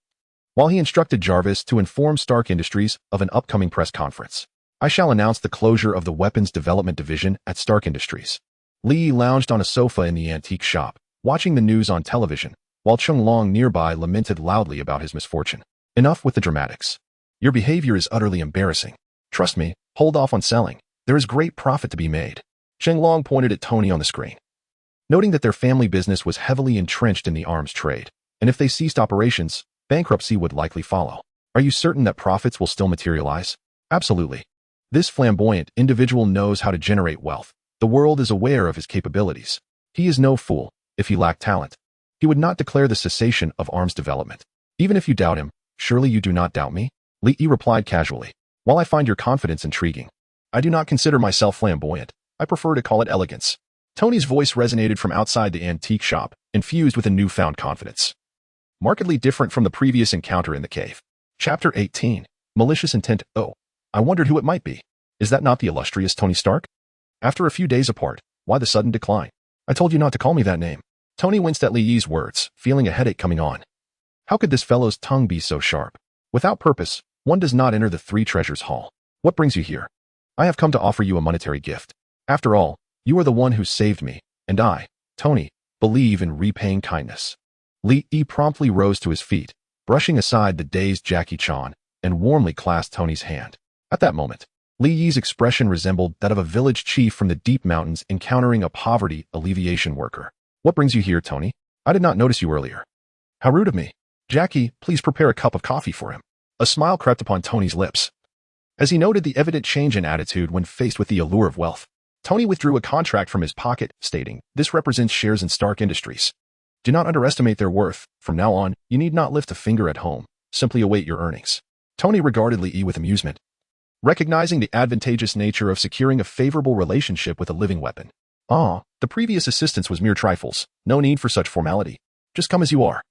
while he instructed Jarvis to inform Stark Industries of an upcoming press conference. I shall announce the closure of the Weapons Development Division at Stark Industries. Li lounged on a sofa in the antique shop, watching the news on television, while Cheng Long nearby lamented loudly about his misfortune. Enough with the dramatics. Your behavior is utterly embarrassing. Trust me, hold off on selling. There is great profit to be made. Cheng Long pointed at Tony on the screen, noting that their family business was heavily entrenched in the arms trade, and if they ceased operations, bankruptcy would likely follow. Are you certain that profits will still materialize? Absolutely. This flamboyant individual knows how to generate wealth. The world is aware of his capabilities. He is no fool. If he lacked talent, he would not declare the cessation of arms development. Even if you doubt him, surely you do not doubt me? Li replied casually. While I find your confidence intriguing, I do not consider myself flamboyant. I prefer to call it elegance. Tony's voice resonated from outside the antique shop, infused with a newfound confidence, markedly different from the previous encounter in the cave. Chapter 18. Malicious Intent. Oh, I wondered who it might be. Is that not the illustrious Tony Stark? After a few days apart, why the sudden decline? I told you not to call me that name. Tony winced at Li's words, feeling a headache coming on. How could this fellow's tongue be so sharp? Without purpose, one does not enter the Three Treasures Hall. What brings you here? I have come to offer you a monetary gift. After all, you are the one who saved me, and I, Tony, believe in repaying kindness. Li promptly rose to his feet, brushing aside the dazed Jackie Chan, and warmly clasped Tony's hand. At that moment, Li's expression resembled that of a village chief from the deep mountains encountering a poverty alleviation worker. What brings you here, Tony? I did not notice you earlier. How rude of me. Jackie, please prepare a cup of coffee for him. A smile crept upon Tony's lips, as he noted the evident change in attitude when faced with the allure of wealth. Tony withdrew a contract from his pocket, stating, "This represents shares in Stark Industries. Do not underestimate their worth. From now on, you need not lift a finger at home. Simply await your earnings." Tony regarded Li with amusement. recognizing the advantageous nature of securing a favorable relationship with a living weapon. The previous assistance was mere trifles. No need for such formality. Just come as you are.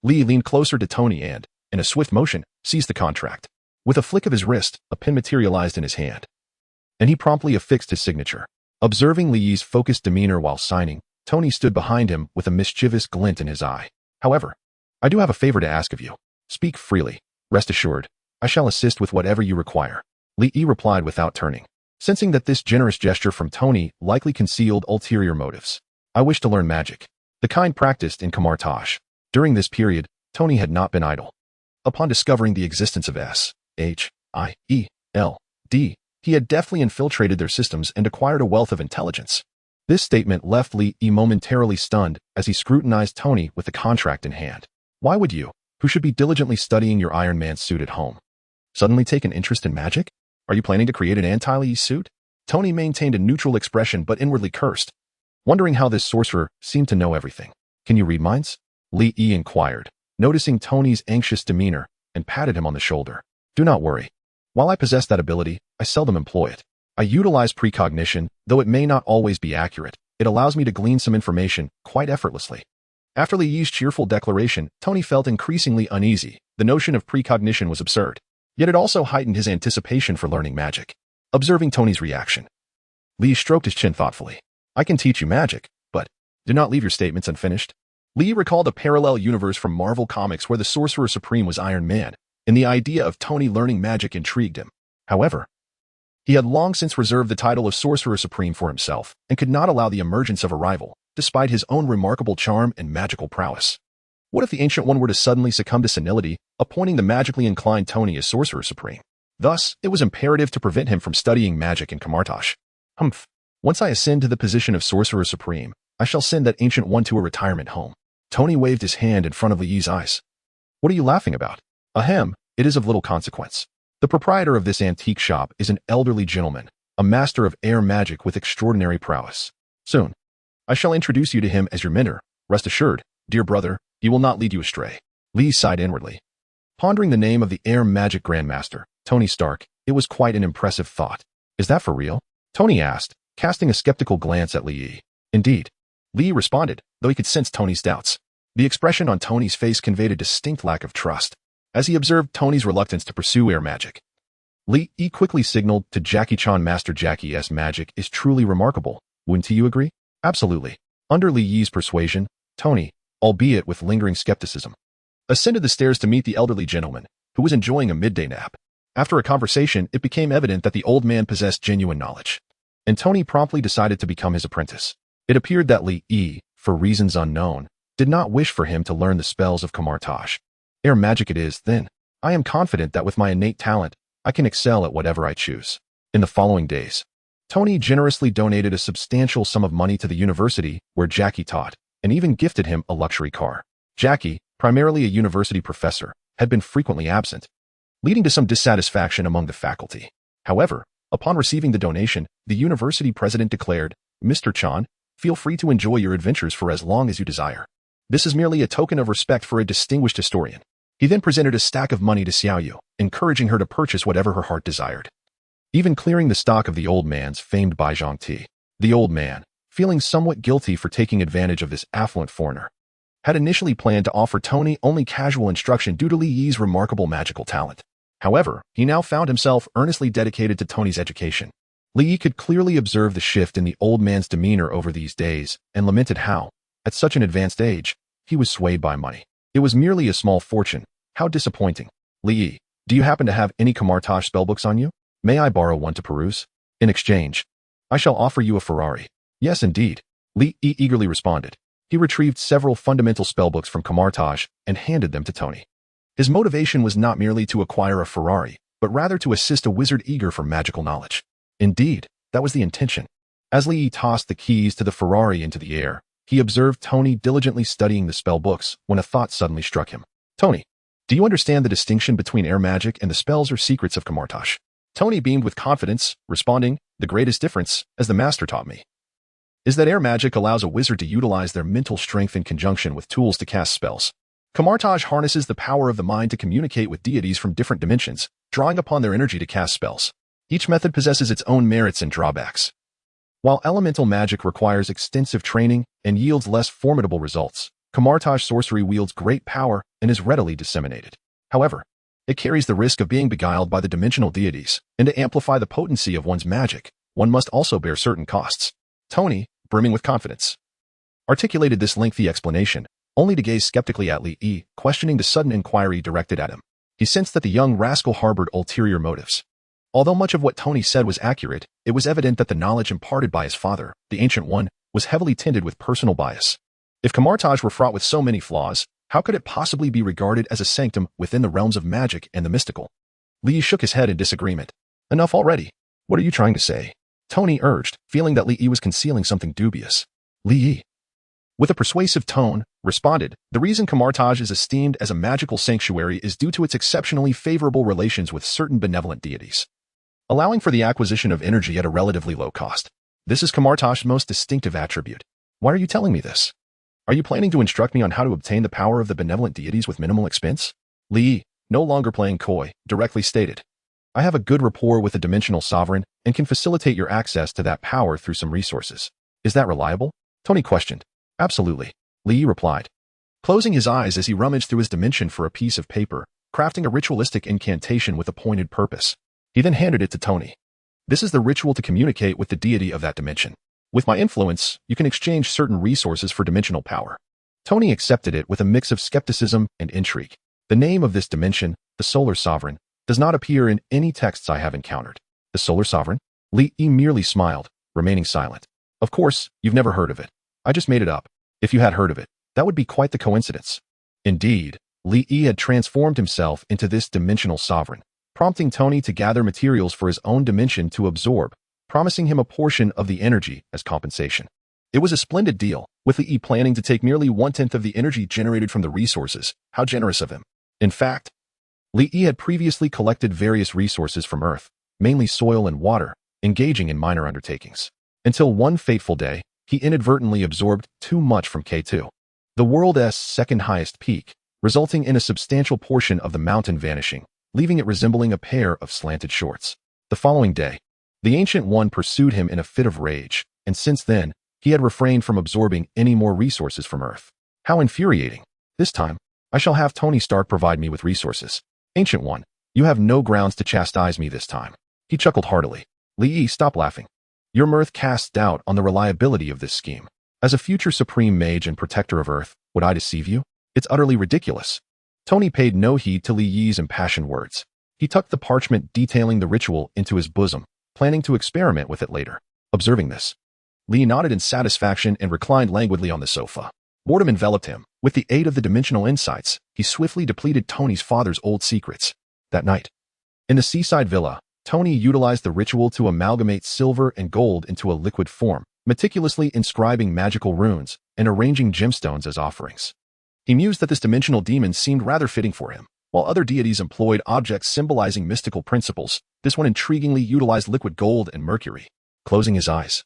Li leaned closer to Tony and, in a swift motion, seized the contract. With a flick of his wrist, a pen materialized in his hand, and he promptly affixed his signature. Observing Li's focused demeanor while signing, Tony stood behind him with a mischievous glint in his eye. However, I do have a favor to ask of you. Speak freely. Rest assured, I shall assist with whatever you require. Li replied without turning, sensing that this generous gesture from Tony likely concealed ulterior motives. I wish to learn magic, the kind practiced in Kamar-Taj. During this period, Tony had not been idle. Upon discovering the existence of S-H-I-E-L-D, he had deftly infiltrated their systems and acquired a wealth of intelligence. This statement left Li momentarily stunned as he scrutinized Tony with the contract in hand. Why would you, who should be diligently studying your Iron Man suit at home, suddenly take an interest in magic? Are you planning to create an anti-Li suit? Tony maintained a neutral expression but inwardly cursed, wondering how this sorcerer seemed to know everything. Can you read minds? Li inquired, noticing Tony's anxious demeanor, and patted him on the shoulder. Do not worry. While I possess that ability, I seldom employ it. I utilize precognition, though it may not always be accurate. It allows me to glean some information quite effortlessly. After Li's cheerful declaration, Tony felt increasingly uneasy. The notion of precognition was absurd, yet it also heightened his anticipation for learning magic. Observing Tony's reaction, Li stroked his chin thoughtfully. I can teach you magic, but do not leave your statements unfinished. Li recalled a parallel universe from Marvel Comics where the Sorcerer Supreme was Iron Man, and the idea of Tony learning magic intrigued him. However, he had long since reserved the title of Sorcerer Supreme for himself and could not allow the emergence of a rival, despite his own remarkable charm and magical prowess. What if the Ancient One were to suddenly succumb to senility, appointing the magically inclined Tony as Sorcerer Supreme? Thus, it was imperative to prevent him from studying magic in Kamar-Taj. Once I ascend to the position of Sorcerer Supreme, I shall send that Ancient One to a retirement home. Tony waved his hand in front of Li's eyes. What are you laughing about? Ahem, it is of little consequence. The proprietor of this antique shop is an elderly gentleman, a master of air magic with extraordinary prowess. Soon, I shall introduce you to him as your mentor. Rest assured, dear brother, he will not lead you astray. Li sighed inwardly. Pondering the name of the air magic grandmaster, Tony Stark, it was quite an impressive thought. Is that for real? Tony asked, casting a skeptical glance at Li. Indeed. Li responded, though he could sense Tony's doubts. The expression on Tony's face conveyed a distinct lack of trust, as he observed Tony's reluctance to pursue air magic. Li quickly signaled to Jackie Chan, Master Jackie's magic is truly remarkable. Wouldn't you agree? Absolutely. Under Li's persuasion, Tony, albeit with lingering skepticism, ascended the stairs to meet the elderly gentleman, who was enjoying a midday nap. After a conversation, it became evident that the old man possessed genuine knowledge, and Tony promptly decided to become his apprentice. It appeared that Li, for reasons unknown, did not wish for him to learn the spells of Kamar-Taj. Air magic it is, then. I am confident that with my innate talent, I can excel at whatever I choose. In the following days, Tony generously donated a substantial sum of money to the university where Jackie taught, and even gifted him a luxury car. Jackie, primarily a university professor, had been frequently absent, leading to some dissatisfaction among the faculty. However, upon receiving the donation, the university president declared, Mr. Chan, feel free to enjoy your adventures for as long as you desire. This is merely a token of respect for a distinguished historian. He then presented a stack of money to Xiaoyu, encouraging her to purchase whatever her heart desired, even clearing the stock of the old man's famed Baizhong tea. The old man, feeling somewhat guilty for taking advantage of this affluent foreigner, had initially planned to offer Tony only casual instruction due to Li's remarkable magical talent. However, he now found himself earnestly dedicated to Tony's education. Li could clearly observe the shift in the old man's demeanor over these days and lamented how, at such an advanced age, he was swayed by money. It was merely a small fortune. How disappointing. Li, do you happen to have any Kamar-Taj spellbooks on you? May I borrow one to peruse? In exchange, I shall offer you a Ferrari. Yes, indeed. Li eagerly responded. He retrieved several fundamental spellbooks from Kamar-Taj and handed them to Tony. His motivation was not merely to acquire a Ferrari, but rather to assist a wizard eager for magical knowledge. Indeed, that was the intention. As Li tossed the keys to the Ferrari into the air, he observed Tony diligently studying the spell books when a thought suddenly struck him. Tony, do you understand the distinction between air magic and the spells or secrets of Kamar-Taj? Tony beamed with confidence, responding, the greatest difference, as the master taught me, is that air magic allows a wizard to utilize their mental strength in conjunction with tools to cast spells. Kamar-Taj harnesses the power of the mind to communicate with deities from different dimensions, drawing upon their energy to cast spells. Each method possesses its own merits and drawbacks. While elemental magic requires extensive training and yields less formidable results, Kamar-Taj sorcery wields great power and is readily disseminated. However, it carries the risk of being beguiled by the dimensional deities, and to amplify the potency of one's magic, one must also bear certain costs. Tony, brimming with confidence, articulated this lengthy explanation, only to gaze skeptically at Li, questioning the sudden inquiry directed at him. He sensed that the young rascal harbored ulterior motives. Although much of what Tony said was accurate, it was evident that the knowledge imparted by his father, the Ancient One, was heavily tinted with personal bias. If Kamar-Taj were fraught with so many flaws, how could it possibly be regarded as a sanctum within the realms of magic and the mystical? Li shook his head in disagreement. Enough already. What are you trying to say? Tony urged, feeling that Li was concealing something dubious. Li, with a persuasive tone, responded, the reason Kamar-Taj is esteemed as a magical sanctuary is due to its exceptionally favorable relations with certain benevolent deities, allowing for the acquisition of energy at a relatively low cost. This is Kamar-Taj's most distinctive attribute. Why are you telling me this? Are you planning to instruct me on how to obtain the power of the benevolent deities with minimal expense? Li, no longer playing coy, directly stated, I have a good rapport with the dimensional sovereign and can facilitate your access to that power through some resources. Is that reliable? Tony questioned. Absolutely, Li replied, closing his eyes as he rummaged through his dimension for a piece of paper, crafting a ritualistic incantation with a pointed purpose. He then handed it to Tony. This is the ritual to communicate with the deity of that dimension. With my influence, you can exchange certain resources for dimensional power. Tony accepted it with a mix of skepticism and intrigue. The name of this dimension, the Solar Sovereign, does not appear in any texts I have encountered. The Solar Sovereign? Li merely smiled, remaining silent. Of course, you've never heard of it. I just made it up. If you had heard of it, that would be quite the coincidence. Indeed, Li had transformed himself into this dimensional sovereign, prompting Tony to gather materials for his own dimension to absorb, promising him a portion of the energy as compensation. It was a splendid deal, with Li planning to take nearly 1/10 of the energy generated from the resources. How generous of him. In fact, Li had previously collected various resources from Earth, mainly soil and water, engaging in minor undertakings. Until one fateful day, he inadvertently absorbed too much from K2, the world's second highest peak, resulting in a substantial portion of the mountain vanishing, leaving it resembling a pair of slanted shorts. The following day, the Ancient One pursued him in a fit of rage, and since then, he had refrained from absorbing any more resources from Earth. How infuriating. This time, I shall have Tony Stark provide me with resources. Ancient One, you have no grounds to chastise me this time. He chuckled heartily. Li, stop laughing. Your mirth casts doubt on the reliability of this scheme. As a future supreme mage and protector of Earth, would I deceive you? It's utterly ridiculous. Tony paid no heed to Li's impassioned words. He tucked the parchment detailing the ritual into his bosom, planning to experiment with it later. Observing this, Li nodded in satisfaction and reclined languidly on the sofa. Boredom enveloped him. With the aid of the dimensional insights, he swiftly depleted Tony's father's old secrets. That night, in the seaside villa, Tony utilized the ritual to amalgamate silver and gold into a liquid form, meticulously inscribing magical runes and arranging gemstones as offerings. He mused that this dimensional demon seemed rather fitting for him. While other deities employed objects symbolizing mystical principles, this one intriguingly utilized liquid gold and mercury. Closing his eyes,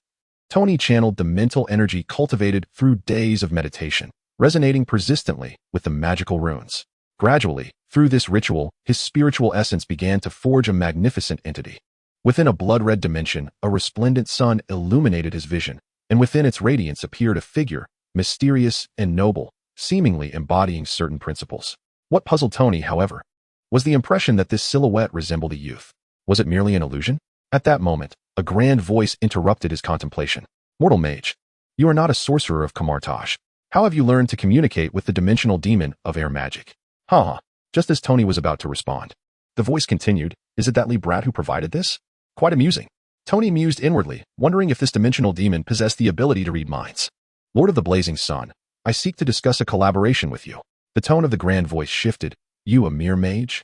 Tony channeled the mental energy cultivated through days of meditation, resonating persistently with the magical runes. Gradually, through this ritual, his spiritual essence began to forge a magnificent entity. Within a blood-red dimension, a resplendent sun illuminated his vision, and within its radiance appeared a figure, mysterious and noble, seemingly embodying certain principles. What puzzled Tony, however, was the impression that this silhouette resembled a youth. Was it merely an illusion? At that moment, a grand voice interrupted his contemplation. Mortal mage, you are not a sorcerer of Kamar-Taj. How have you learned to communicate with the dimensional demon of air magic? Haha. Just as Tony was about to respond, the voice continued, is it that Li brat who provided this? Quite amusing. Tony mused inwardly, wondering if this dimensional demon possessed the ability to read minds. Lord of the Blazing Sun, I seek to discuss a collaboration with you. The tone of the grand voice shifted. You a mere mage?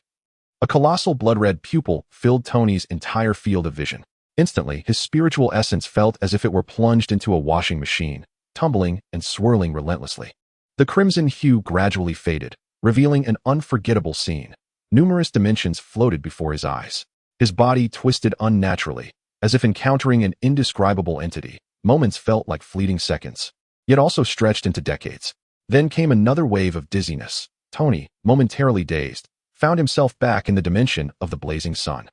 A colossal blood-red pupil filled Tony's entire field of vision. Instantly, his spiritual essence felt as if it were plunged into a washing machine, tumbling and swirling relentlessly. The crimson hue gradually faded, revealing an unforgettable scene. Numerous dimensions floated before his eyes. His body twisted unnaturally, as if encountering an indescribable entity. Moments felt like fleeting seconds, yet also stretched into decades. Then came another wave of dizziness. Tony, momentarily dazed, found himself back in the dimension of the blazing sun.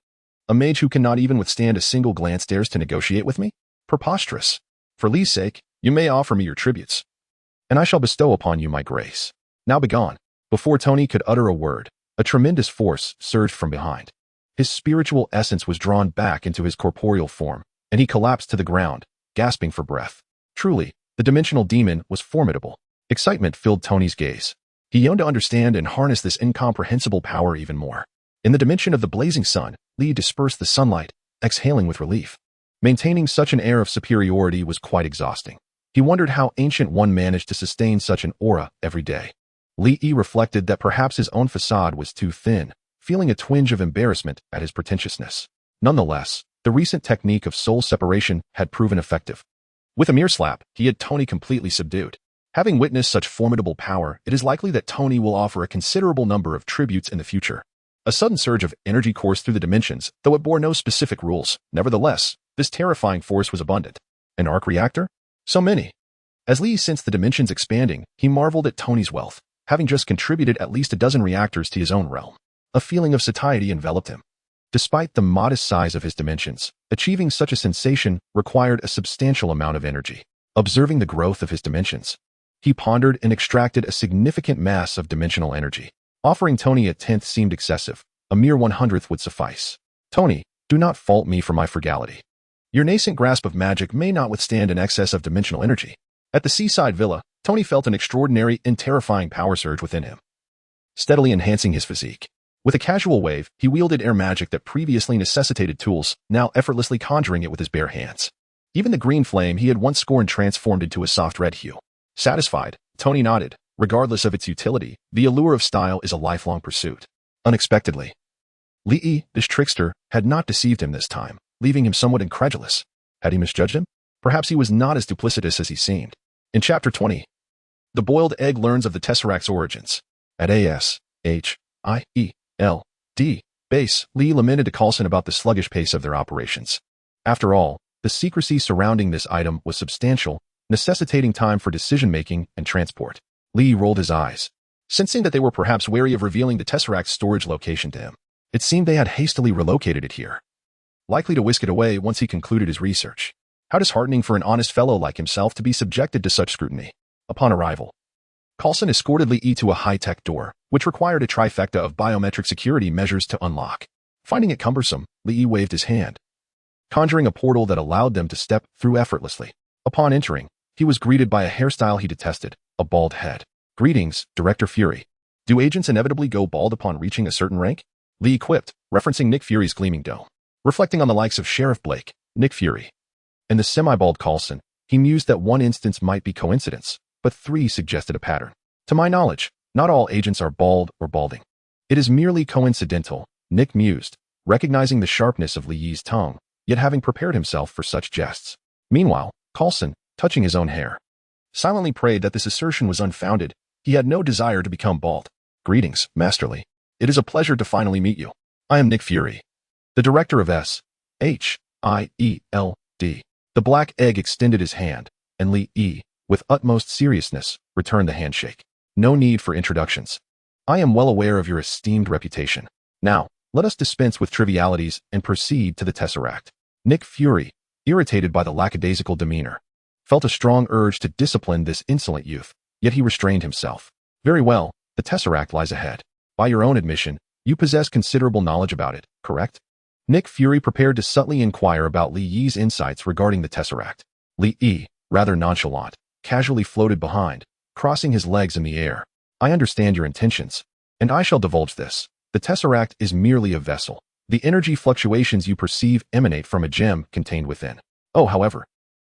A mage who cannot even withstand a single glance dares to negotiate with me? Preposterous. For Li's sake, you may offer me your tributes, and I shall bestow upon you my grace. Now begone. Before Tony could utter a word, a tremendous force surged from behind. His spiritual essence was drawn back into his corporeal form, and he collapsed to the ground, gasping for breath. Truly, the dimensional demon was formidable. Excitement filled Tony's gaze. He yearned to understand and harness this incomprehensible power even more. In the dimension of the blazing sun, Li dispersed the sunlight, exhaling with relief. Maintaining such an air of superiority was quite exhausting. He wondered how Ancient One managed to sustain such an aura every day. Li reflected that perhaps his own facade was too thin, feeling a twinge of embarrassment at his pretentiousness. Nonetheless, the recent technique of soul separation had proven effective. With a mere slap, he had Tony completely subdued. Having witnessed such formidable power, it is likely that Tony will offer a considerable number of tributes in the future. A sudden surge of energy coursed through the dimensions, though it bore no specific rules. Nevertheless, this terrifying force was abundant. An arc reactor? So many. As Li sensed the dimensions expanding, he marveled at Tony's wealth, having just contributed at least a dozen reactors to his own realm. A feeling of satiety enveloped him. Despite the modest size of his dimensions, achieving such a sensation required a substantial amount of energy. Observing the growth of his dimensions, he pondered and extracted a significant mass of dimensional energy. Offering Tony a tenth seemed excessive. A mere 1/100th would suffice. Tony, do not fault me for my frugality. Your nascent grasp of magic may not withstand an excess of dimensional energy. At the seaside villa, Tony felt an extraordinary and terrifying power surge within him, steadily enhancing his physique. With a casual wave, he wielded air magic that previously necessitated tools, now effortlessly conjuring it with his bare hands. Even the green flame he had once scorned transformed into a soft red hue. Satisfied, Tony nodded. Regardless of its utility, the allure of style is a lifelong pursuit. Unexpectedly, Li, this trickster, had not deceived him this time, leaving him somewhat incredulous. Had he misjudged him? Perhaps he was not as duplicitous as he seemed. In Chapter 20, the boiled egg learns of the Tesseract's origins. At A-S-H-I-E-L-D base, Li lamented to Coulson about the sluggish pace of their operations. After all, the secrecy surrounding this item was substantial, necessitating time for decision-making and transport. Li rolled his eyes, sensing that they were perhaps wary of revealing the Tesseract's storage location to him. It seemed they had hastily relocated it here, likely to whisk it away once he concluded his research. How disheartening for an honest fellow like himself to be subjected to such scrutiny. Upon arrival, Coulson escorted Li to a high-tech door, which required a trifecta of biometric security measures to unlock. Finding it cumbersome, Li waved his hand, conjuring a portal that allowed them to step through effortlessly. Upon entering, he was greeted by a hairstyle he detested, a bald head. Greetings, Director Fury. Do agents inevitably go bald upon reaching a certain rank? Li quipped, referencing Nick Fury's gleaming dome. Reflecting on the likes of Sheriff Blake, Nick Fury, and the semi-bald Coulson, he mused that one instance might be coincidence, but three suggested a pattern. To my knowledge, not all agents are bald or balding. It is merely coincidental, Nick mused, recognizing the sharpness of Li's tongue, yet having prepared himself for such jests. Meanwhile, Coulson, touching his own hair, silently prayed that this assertion was unfounded. He had no desire to become bald. Greetings, Masterly. It is a pleasure to finally meet you. I am Nick Fury, the director of S-H-I-E-L-D. The black egg extended his hand, and Li, with utmost seriousness, returned the handshake. No need for introductions. I am well aware of your esteemed reputation. Now, let us dispense with trivialities and proceed to the Tesseract. Nick Fury, irritated by the lackadaisical demeanor, felt a strong urge to discipline this insolent youth, yet he restrained himself. Very well, the Tesseract lies ahead. By your own admission, you possess considerable knowledge about it, correct? Nick Fury prepared to subtly inquire about Li's insights regarding the Tesseract. Li, rather nonchalant, casually floated behind, crossing his legs in the air. I understand your intentions, and I shall divulge this. The Tesseract is merely a vessel. The energy fluctuations you perceive emanate from a gem contained within. Oh, however,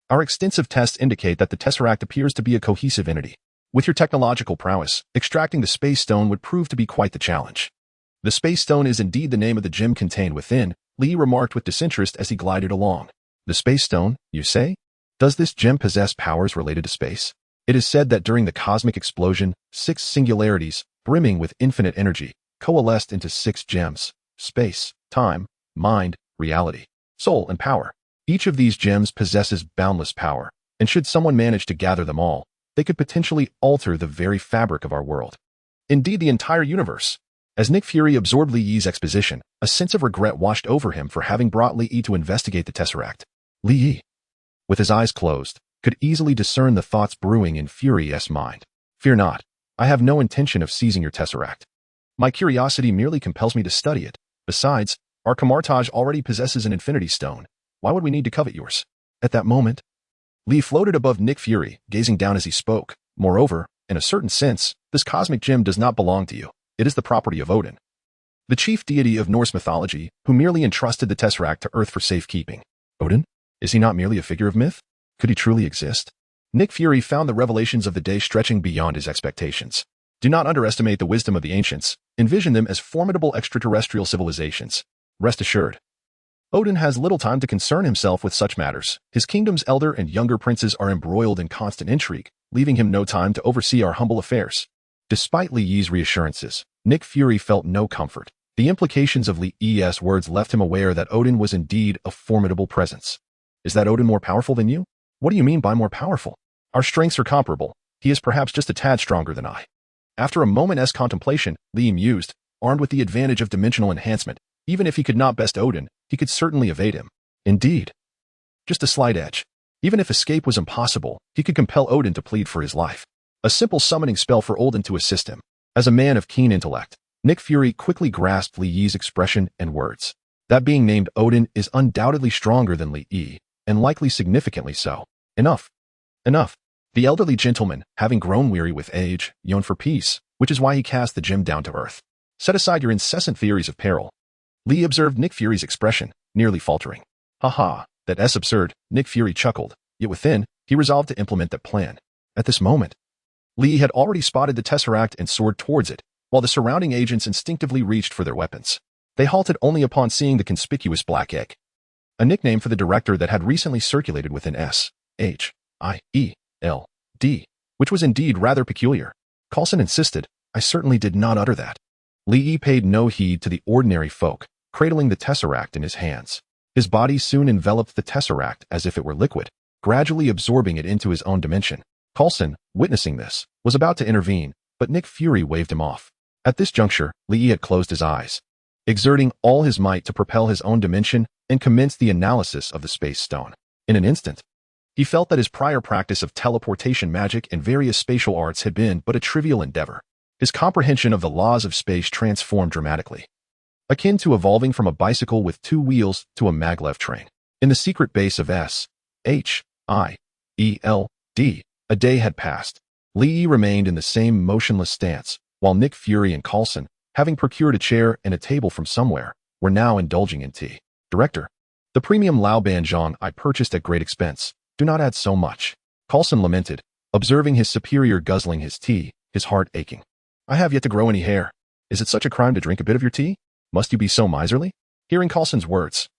our extensive tests indicate that the Tesseract appears to be a cohesive entity. With your technological prowess, extracting the Space Stone would prove to be quite the challenge. The Space Stone is indeed the name of the gem contained within, Li remarked with disinterest as he glided along. The Space Stone, you say? Does this gem possess powers related to space? It is said that during the cosmic explosion, 6 singularities, brimming with infinite energy, coalesced into 6 gems: space, time, mind, reality, soul, and power. Each of these gems possesses boundless power, and should someone manage to gather them all, they could potentially alter the very fabric of our world. Indeed, the entire universe. As Nick Fury absorbed Li Yi's exposition, a sense of regret washed over him for having brought Li Yi to investigate the Tesseract. Li Yi, with his eyes closed, could easily discern the thoughts brewing in Fury's mind. Fear not. I have no intention of seizing your Tesseract. My curiosity merely compels me to study it. Besides, our Kamar-Taj already possesses an infinity stone. Why would we need to covet yours? At that moment, Li floated above Nick Fury, gazing down as he spoke. Moreover, in a certain sense, this cosmic gem does not belong to you. It is the property of Odin, the chief deity of Norse mythology, who merely entrusted the Tesseract to Earth for safekeeping. Odin? Is he not merely a figure of myth? Could he truly exist? Nick Fury found the revelations of the day stretching beyond his expectations. Do not underestimate the wisdom of the ancients. Envision them as formidable extraterrestrial civilizations. Rest assured, Odin has little time to concern himself with such matters. His kingdom's elder and younger princes are embroiled in constant intrigue, leaving him no time to oversee our humble affairs. Despite Li Yi's reassurances, Nick Fury felt no comfort. The implications of Li Yi's words left him aware that Odin was indeed a formidable presence. Is that Odin more powerful than you? What do you mean by more powerful? Our strengths are comparable. He is perhaps just a tad stronger than I. After a moment's contemplation, Li mused, armed with the advantage of dimensional enhancement. Even if he could not best Odin, he could certainly evade him. Indeed. Just a slight edge. Even if escape was impossible, he could compel Odin to plead for his life. A simple summoning spell for Odin to assist him. As a man of keen intellect, Nick Fury quickly grasped Li Yi's expression and words. That being named Odin is undoubtedly stronger than Li Yi, and likely significantly so. Enough. Enough. The elderly gentleman, having grown weary with age, yearned for peace, which is why he cast the gem down to earth. Set aside your incessant theories of peril. Li observed Nick Fury's expression, nearly faltering. Haha, that's absurd, Nick Fury chuckled, yet within, he resolved to implement that plan. At this moment, Li had already spotted the Tesseract and soared towards it, while the surrounding agents instinctively reached for their weapons. They halted only upon seeing the conspicuous black egg, a nickname for the director that had recently circulated within S-H-I-E-L-D, which was indeed rather peculiar. Coulson insisted, I certainly did not utter that. Li Yi paid no heed to the ordinary folk, cradling the Tesseract in his hands. His body soon enveloped the Tesseract as if it were liquid, gradually absorbing it into his own dimension. Coulson, witnessing this, was about to intervene, but Nick Fury waved him off. At this juncture, Li Yi had closed his eyes, exerting all his might to propel his own dimension and commenced the analysis of the space stone. In an instant, he felt that his prior practice of teleportation magic and various spatial arts had been but a trivial endeavor. His comprehension of the laws of space transformed dramatically, akin to evolving from a bicycle with 2 wheels to a maglev train. In the secret base of S-H-I-E-L-D, a day had passed. Li Yi remained in the same motionless stance, while Nick Fury and Coulson, having procured a chair and a table from somewhere, were now indulging in tea. Director, the premium Lao Ban Zhang I purchased at great expense. Do not add so much. Coulson lamented, observing his superior guzzling his tea, his heart aching. I have yet to grow any hair. Is it such a crime to drink a bit of your tea? Must you be so miserly? Hearing Coulson's words,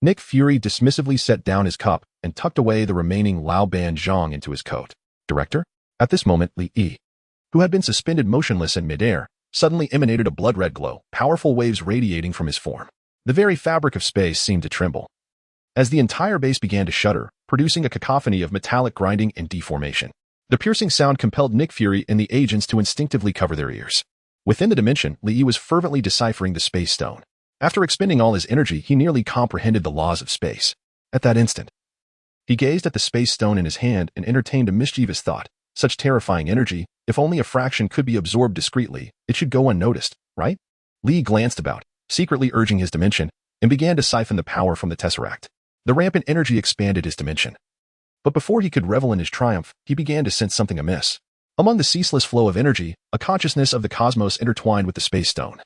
Nick Fury dismissively set down his cup and tucked away the remaining Lao Ban Zhang into his coat. Director? At this moment, Li Yi, who had been suspended motionless in midair, suddenly emanated a blood-red glow, powerful waves radiating from his form. The very fabric of space seemed to tremble, as the entire base began to shudder, producing a cacophony of metallic grinding and deformation. The piercing sound compelled Nick Fury and the agents to instinctively cover their ears. Within the dimension, Li Yi was fervently deciphering the space stone. After expending all his energy, he nearly comprehended the laws of space. At that instant, he gazed at the space stone in his hand and entertained a mischievous thought. Such terrifying energy, if only a fraction could be absorbed discreetly, it should go unnoticed, right? Li glanced about, secretly urging his dimension, and began to siphon the power from the Tesseract. The rampant energy expanded his dimension. But before he could revel in his triumph, he began to sense something amiss. Among the ceaseless flow of energy, a consciousness of the cosmos intertwined with the space stone,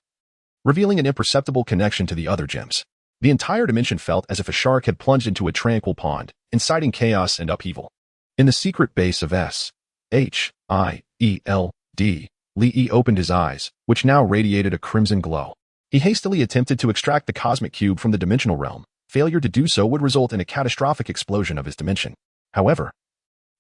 revealing an imperceptible connection to the other gems. The entire dimension felt as if a shark had plunged into a tranquil pond, inciting chaos and upheaval. In the secret base of S-H-I-E-L-D, Li Yi opened his eyes, which now radiated a crimson glow. He hastily attempted to extract the cosmic cube from the dimensional realm. Failure to do so would result in a catastrophic explosion of his dimension. However,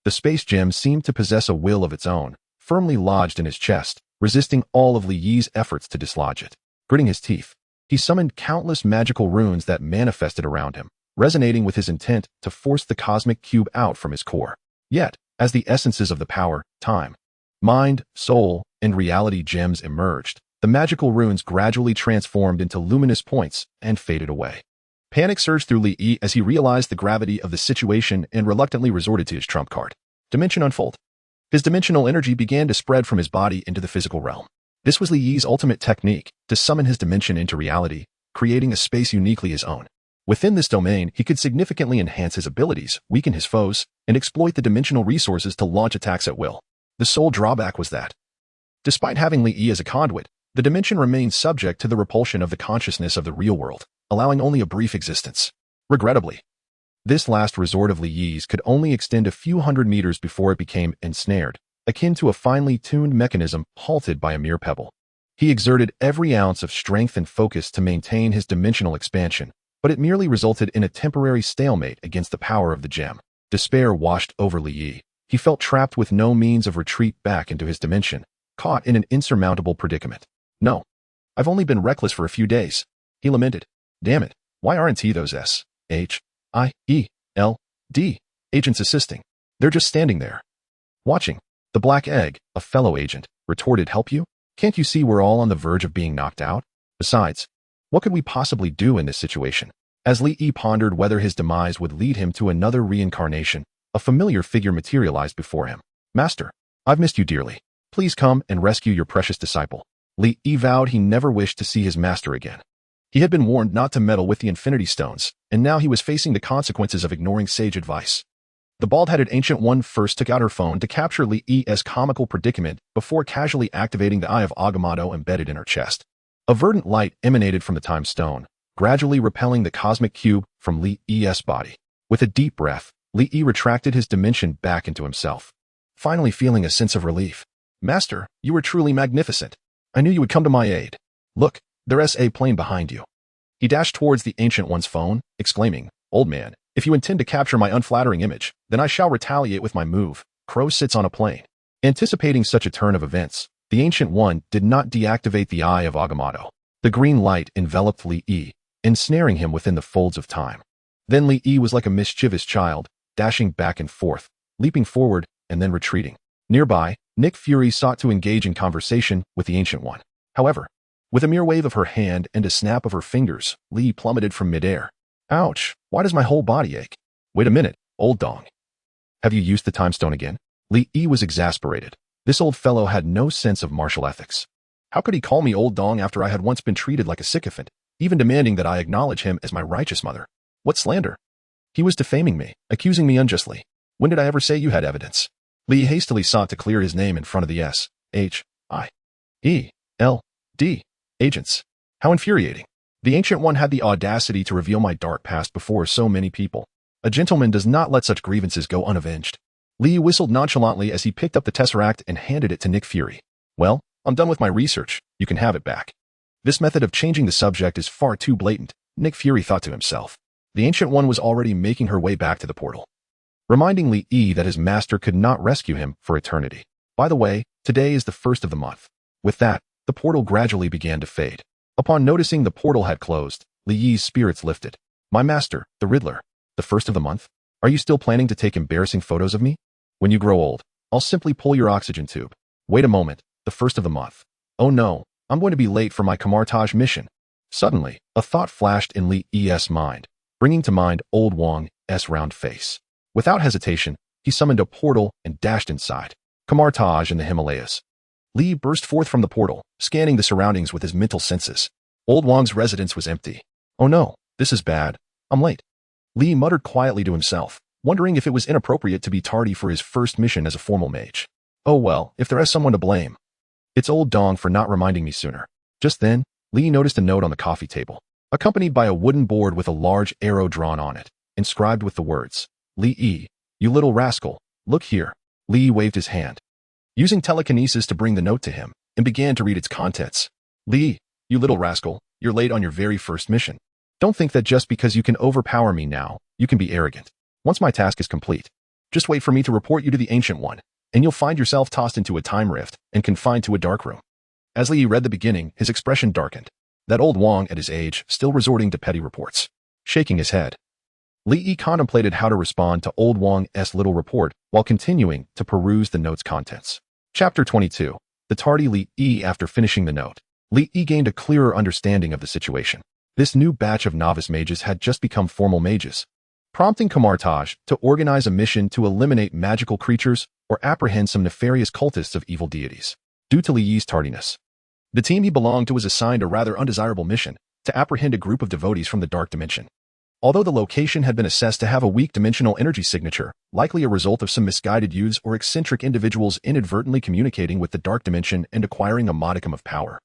the space gem seemed to possess a will of its own, firmly lodged in his chest, resisting all of Li Yi's efforts to dislodge it. Gritting his teeth, he summoned countless magical runes that manifested around him, resonating with his intent to force the cosmic cube out from his core. Yet, as the essences of the power, time, mind, soul, and reality gems emerged, The magical runes gradually transformed into luminous points and faded away. Panic surged through Li Yi as he realized the gravity of the situation and reluctantly resorted to his trump card. Dimension Unfold. His dimensional energy began to spread from his body into the physical realm. This was Li Yi's ultimate technique, to summon his dimension into reality, creating a space uniquely his own. Within this domain, he could significantly enhance his abilities, weaken his foes, and exploit the dimensional resources to launch attacks at will. The sole drawback was that, despite having Li Yi as a conduit, the dimension remained subject to the repulsion of the consciousness of the real world, allowing only a brief existence. Regrettably, this last resort of Li Yi's could only extend a few hundred meters before it became ensnared, akin to a finely tuned mechanism halted by a mere pebble. He exerted every ounce of strength and focus to maintain his dimensional expansion, but it merely resulted in a temporary stalemate against the power of the gem. Despair washed over Li Yi. He felt trapped with no means of retreat back into his dimension, caught in an insurmountable predicament. No, I've only been reckless for a few days, he lamented. Damn it, why aren't he those S-H-I-E-L-D agents assisting? They're just standing there, watching. The Black Egg, a fellow agent, retorted, help you? Can't you see we're all on the verge of being knocked out? Besides, what could we possibly do in this situation? As Li Yi pondered whether his demise would lead him to another reincarnation, a familiar figure materialized before him. Master, I've missed you dearly. Please come and rescue your precious disciple. Li Yi vowed he never wished to see his master again. He had been warned not to meddle with the Infinity Stones, and now he was facing the consequences of ignoring sage advice. The bald-headed Ancient One first took out her phone to capture Li Yi's comical predicament before casually activating the Eye of Agamotto embedded in her chest. A verdant light emanated from the Time Stone, gradually repelling the cosmic cube from Li Yi's body. With a deep breath, Li Yi retracted his dimension back into himself, finally feeling a sense of relief. Master, you were truly magnificent. I knew you would come to my aid. Look, there's a plane behind you. He dashed towards the Ancient One's phone, exclaiming, Old man, if you intend to capture my unflattering image, then I shall retaliate with my move. Crow sits on a plane. Anticipating such a turn of events, the Ancient One did not deactivate the Eye of Agamotto. The green light enveloped Li Yi, ensnaring him within the folds of time. Then Li Yi was like a mischievous child, dashing back and forth, leaping forward and then retreating. Nearby, Nick Fury sought to engage in conversation with the Ancient One. However, with a mere wave of her hand and a snap of her fingers, Li plummeted from midair. Ouch, why does my whole body ache? Wait a minute, old dong. Have you used the Time Stone again? Li Yi was exasperated. This old fellow had no sense of martial ethics. How could he call me old dong after I had once been treated like a sycophant, even demanding that I acknowledge him as my righteous mother? What slander? He was defaming me, accusing me unjustly. When did I ever say you had evidence? Li hastily sought to clear his name in front of the S-H-I-E-L-D agents. How infuriating. The Ancient One had the audacity to reveal my dark past before so many people. A gentleman does not let such grievances go unavenged. Li whistled nonchalantly as he picked up the Tesseract and handed it to Nick Fury. Well, I'm done with my research. You can have it back. This method of changing the subject is far too blatant, Nick Fury thought to himself. The Ancient One was already making her way back to the portal, reminding Li Yi that his master could not rescue him for eternity. By the way, today is the 1st of the month. With that, the portal gradually began to fade. Upon noticing the portal had closed, Li Yi's spirits lifted. My master, the Riddler, the 1st of the month? Are you still planning to take embarrassing photos of me? When you grow old, I'll simply pull your oxygen tube. Wait a moment, the 1st of the month. Oh no, I'm going to be late for my Kamar-Taj mission. Suddenly, a thought flashed in Li Yi's mind, bringing to mind old Wang's round face. Without hesitation, he summoned a portal and dashed inside. Kamar-Taj in the Himalayas. Li burst forth from the portal, scanning the surroundings with his mental senses. Old Wang's residence was empty. Oh no, this is bad. I'm late. Li muttered quietly to himself, wondering if it was inappropriate to be tardy for his first mission as a formal mage. Oh well, if there is someone to blame. It's old Dong for not reminding me sooner. Just then, Li noticed a note on the coffee table, accompanied by a wooden board with a large arrow drawn on it, inscribed with the words, Li Yi, you little rascal, look here. Li waved his hand, using telekinesis to bring the note to him, and began to read its contents. Li, you little rascal, you're late on your very first mission. Don't think that just because you can overpower me now, you can be arrogant. Once my task is complete, just wait for me to report you to the Ancient One, and you'll find yourself tossed into a time rift and confined to a dark room. As Li read the beginning, his expression darkened. That old Wang at his age, still resorting to petty reports. Shaking his head, Li contemplated how to respond to old Wang's little report while continuing to peruse the note's contents. Chapter 22. The tardy Li after finishing the note. Li Yi gained a clearer understanding of the situation. This new batch of novice mages had just become formal mages, prompting Kamar-Taj to organize a mission to eliminate magical creatures or apprehend some nefarious cultists of evil deities. Due to Li Yi's tardiness, the team he belonged to was assigned a rather undesirable mission to apprehend a group of devotees from the dark dimension. Although the location had been assessed to have a weak dimensional energy signature, likely a result of some misguided youths or eccentric individuals inadvertently communicating with the dark dimension and acquiring a modicum of power,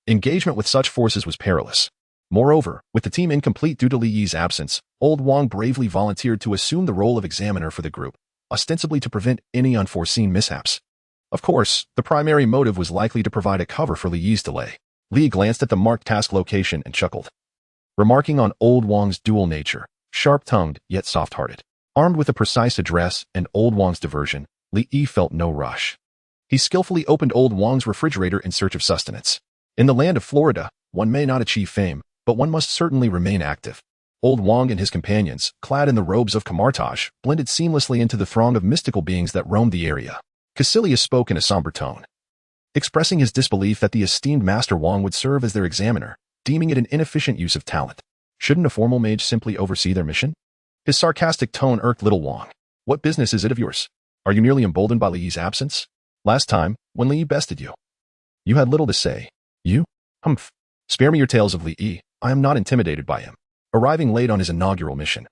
engagement with such forces was perilous. Moreover, with the team incomplete due to Li Yi's absence, Old Wang bravely volunteered to assume the role of examiner for the group, ostensibly to prevent any unforeseen mishaps. Of course, the primary motive was likely to provide a cover for Li Yi's delay. Li glanced at the marked task location and chuckled, remarking on Old Wang's dual nature, sharp-tongued yet soft-hearted. Armed with a precise address and Old Wang's diversion, Li Yi felt no rush. He skillfully opened Old Wang's refrigerator in search of sustenance. In the land of Florida, one may not achieve fame, but one must certainly remain active. Old Wang and his companions, clad in the robes of Kamar-Taj, blended seamlessly into the throng of mystical beings that roamed the area. Caecilius spoke in a somber tone, expressing his disbelief that the esteemed Master Wang would serve as their examiner, deeming it an inefficient use of talent. Shouldn't a formal mage simply oversee their mission? His sarcastic tone irked little Wang. What business is it of yours? Are you merely emboldened by Li Yi's absence? Last time, when Li Yi bested you, you had little to say. You? Humph. Spare me your tales of Li Yi. I am not intimidated by him, arriving late on his inaugural mission.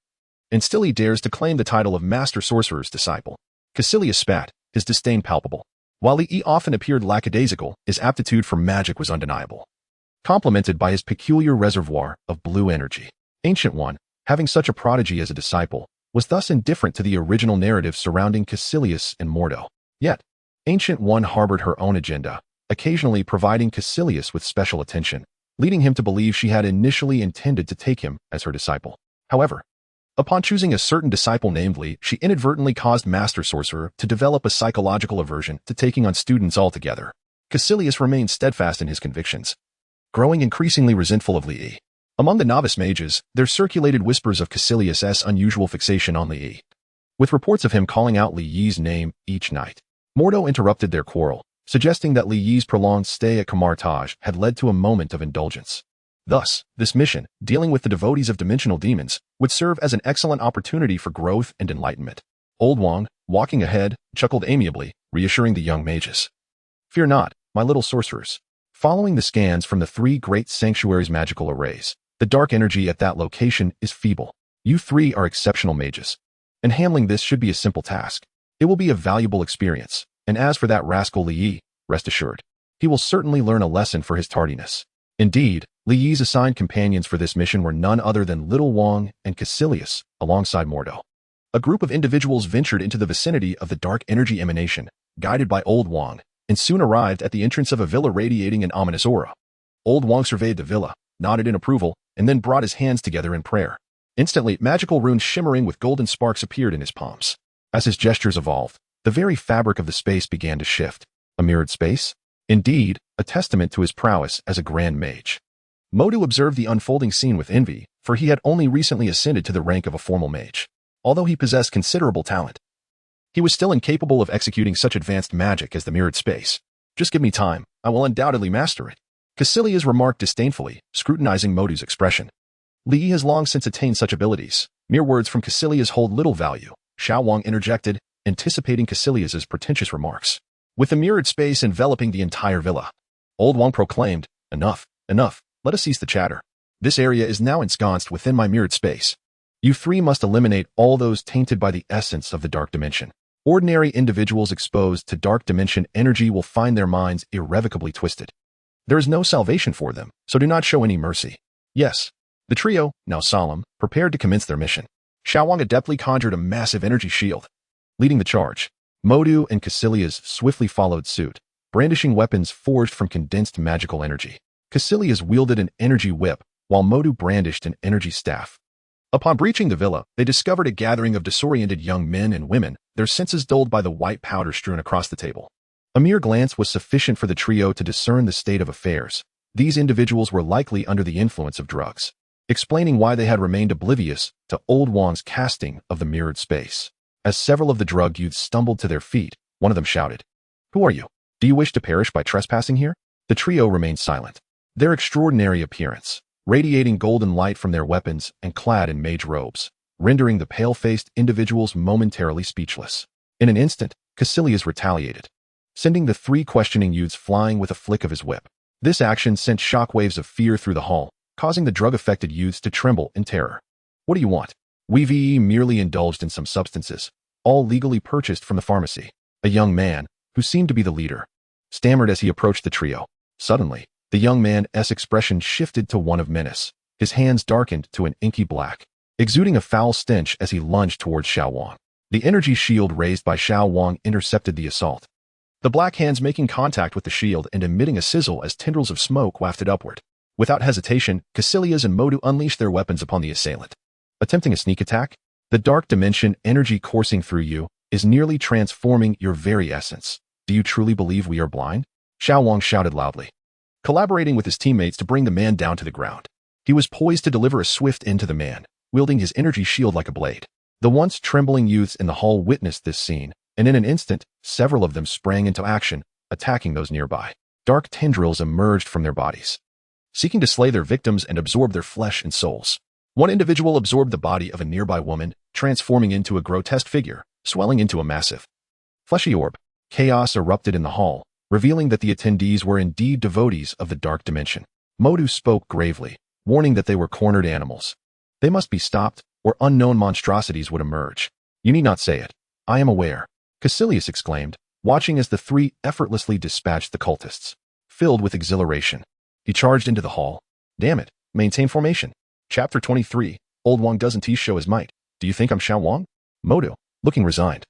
And still he dares to claim the title of Master Sorcerer's disciple. Caecilius spat, his disdain palpable. While Li Yi often appeared lackadaisical, his aptitude for magic was undeniable, complemented by his peculiar reservoir of blue energy. Ancient One, having such a prodigy as a disciple, was thus indifferent to the original narrative surrounding Caecilius and Mordo. Yet, Ancient One harbored her own agenda, occasionally providing Caecilius with special attention, leading him to believe she had initially intended to take him as her disciple. However, upon choosing a certain disciple named Li, she inadvertently caused Master Sorcerer to develop a psychological aversion to taking on students altogether. Caecilius remained steadfast in his convictions, growing increasingly resentful of Li Yi. Among the novice mages, there circulated whispers of Caecilius's unusual fixation on Li Yi, with reports of him calling out Li Yi's name each night. Mordo interrupted their quarrel, suggesting that Li Yi's prolonged stay at Kamar-Taj had led to a moment of indulgence. Thus, this mission, dealing with the devotees of dimensional demons, would serve as an excellent opportunity for growth and enlightenment. Old Wang, walking ahead, chuckled amiably, reassuring the young mages. Fear not, my little sorcerers. Following the scans from the 3 great sanctuaries' magical arrays, the dark energy at that location is feeble. You 3 are exceptional mages, and handling this should be a simple task. It will be a valuable experience, and as for that rascal Li Yi, rest assured, he will certainly learn a lesson for his tardiness. Indeed, Li Yi's assigned companions for this mission were none other than Little Wang and Caecilius, alongside Mordo. A group of individuals ventured into the vicinity of the dark energy emanation, guided by Old Wang, and soon arrived at the entrance of a villa radiating an ominous aura. Old Wang surveyed the villa, nodded in approval, and then brought his hands together in prayer. Instantly, magical runes shimmering with golden sparks appeared in his palms. As his gestures evolved, the very fabric of the space began to shift. A mirrored space? Indeed, a testament to his prowess as a grand mage. Modu observed the unfolding scene with envy, for he had only recently ascended to the rank of a formal mage. Although he possessed considerable talent, he was still incapable of executing such advanced magic as the mirrored space. Just give me time, I will undoubtedly master it. Caecilius remarked disdainfully, scrutinizing Modu's expression. Li Yi has long since attained such abilities. Mere words from Caecilius hold little value, Xiao Wang interjected, anticipating Caecilius's pretentious remarks. With the mirrored space enveloping the entire villa, Old Wang proclaimed, Enough, enough, let us cease the chatter. This area is now ensconced within my mirrored space. You 3 must eliminate all those tainted by the essence of the dark dimension. Ordinary individuals exposed to dark dimension energy will find their minds irrevocably twisted. There is no salvation for them, so do not show any mercy. Yes. The trio, now solemn, prepared to commence their mission. Xiao Wang adeptly conjured a massive energy shield, leading the charge. Modu and Caecilius swiftly followed suit, brandishing weapons forged from condensed magical energy. Caecilius wielded an energy whip, while Modu brandished an energy staff. Upon breaching the villa, they discovered a gathering of disoriented young men and women, their senses dulled by the white powder strewn across the table. A mere glance was sufficient for the trio to discern the state of affairs. These individuals were likely under the influence of drugs, explaining why they had remained oblivious to Old Wang's casting of the mirrored space. As several of the drug youths stumbled to their feet, one of them shouted, Who are you? Do you wish to perish by trespassing here? The trio remained silent, Their extraordinary appearance, radiating golden light from their weapons and clad in mage robes, rendering the pale-faced individuals momentarily speechless. In an instant, Caecilius retaliated, sending the three questioning youths flying with a flick of his whip. This action sent shockwaves of fear through the hall, causing the drug-affected youths to tremble in terror. What do you want? We merely indulged in some substances, all legally purchased from the pharmacy. A young man, who seemed to be the leader, stammered as he approached the trio. Suddenly, the young man's expression shifted to one of menace. His hands darkened to an inky black, exuding a foul stench as he lunged towards Xiao Wang. The energy shield raised by Xiao Wang intercepted the assault, the black hands making contact with the shield and emitting a sizzle as tendrils of smoke wafted upward. Without hesitation, Caecilius and Modu unleashed their weapons upon the assailant. Attempting a sneak attack? The dark dimension energy coursing through you is nearly transforming your very essence. Do you truly believe we are blind? Xiao Wang shouted loudly, collaborating with his teammates to bring the man down to the ground. He was poised to deliver a swift end to the man, wielding his energy shield like a blade. The once trembling youths in the hall witnessed this scene, and in an instant, several of them sprang into action, attacking those nearby. Dark tendrils emerged from their bodies, seeking to slay their victims and absorb their flesh and souls. One individual absorbed the body of a nearby woman, transforming into a grotesque figure, swelling into a massive, fleshy orb. Chaos erupted in the hall, revealing that the attendees were indeed devotees of the dark dimension. Modu spoke gravely, warning that they were cornered animals. They must be stopped, or unknown monstrosities would emerge. You need not say it. I am aware, Caecilius exclaimed, watching as the three effortlessly dispatched the cultists. Filled with exhilaration, he charged into the hall. Damn it, maintain formation. Chapter 23, Old Wang doesn't show his might. Do you think I'm Xiao Wang? Modu, looking resigned,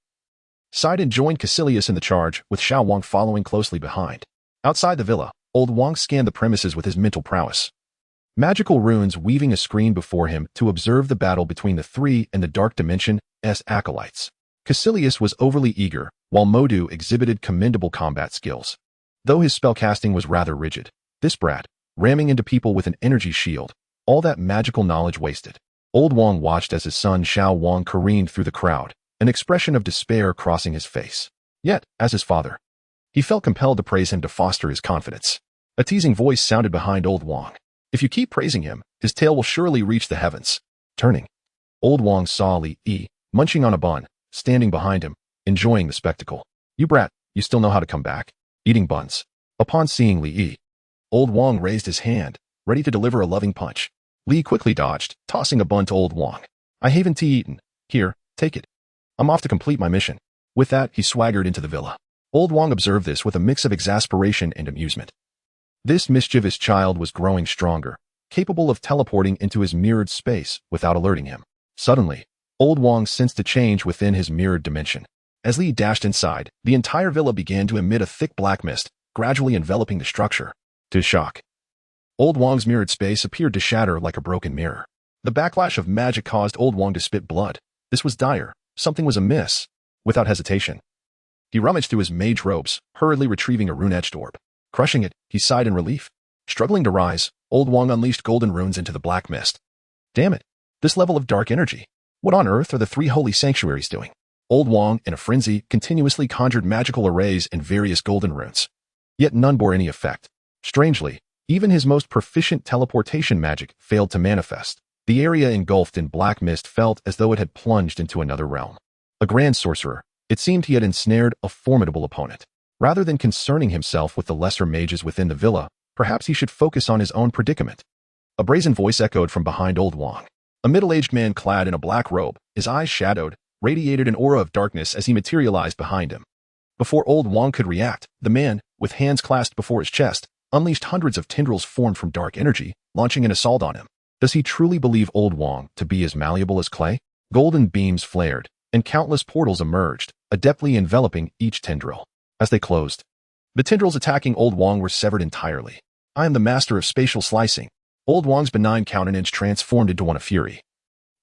sighed and joined Caecilius in the charge, with Xiao Wang following closely behind. Outside the villa, Old Wang scanned the premises with his mental prowess, magical runes weaving a screen before him to observe the battle between the three and the dark dimension's acolytes. Caecilius was overly eager, while Modu exhibited commendable combat skills. Though his spellcasting was rather rigid, this brat, ramming into people with an energy shield, all that magical knowledge wasted. Old Wang watched as his son Xiao Wang careened through the crowd, an expression of despair crossing his face. Yet, as his father, he felt compelled to praise him to foster his confidence. A teasing voice sounded behind Old Wang. If you keep praising him, his tail will surely reach the heavens. Turning, Old Wang saw Li Yi, munching on a bun, standing behind him, enjoying the spectacle. You brat, you still know how to come back. Eating buns. Upon seeing Li Yi, Old Wang raised his hand, ready to deliver a loving punch. Li quickly dodged, tossing a bun to Old Wang. I haven't tea eaten. Here, take it. I'm off to complete my mission. With that, he swaggered into the villa. Old Wang observed this with a mix of exasperation and amusement. This mischievous child was growing stronger, capable of teleporting into his mirrored space without alerting him. Suddenly, Old Wang sensed a change within his mirrored dimension. As Li dashed inside, the entire villa began to emit a thick black mist, gradually enveloping the structure. To his shock, Old Wang's mirrored space appeared to shatter like a broken mirror. The backlash of magic caused Old Wang to spit blood. This was dire. Something was amiss. Without hesitation, he rummaged through his mage robes, hurriedly retrieving a rune-etched orb. Crushing it, he sighed in relief. Struggling to rise, Old Wang unleashed golden runes into the black mist. Damn it, this level of dark energy. What on earth are the three holy sanctuaries doing? Old Wang, in a frenzy, continuously conjured magical arrays and various golden runes. Yet none bore any effect. Strangely, even his most proficient teleportation magic failed to manifest. The area engulfed in black mist felt as though it had plunged into another realm. A grand sorcerer, it seemed he had ensnared a formidable opponent. Rather than concerning himself with the lesser mages within the villa, perhaps he should focus on his own predicament. A brazen voice echoed from behind Old Wang. A middle-aged man clad in a black robe, his eyes shadowed, radiated an aura of darkness as he materialized behind him. Before Old Wang could react, the man, with hands clasped before his chest, unleashed hundreds of tendrils formed from dark energy, launching an assault on him. Does he truly believe Old Wang to be as malleable as clay? Golden beams flared, and countless portals emerged, adeptly enveloping each tendril. As they closed, the tendrils attacking Old Wang were severed entirely. I am the master of spatial slicing. Old Wang's benign countenance transformed into one of fury,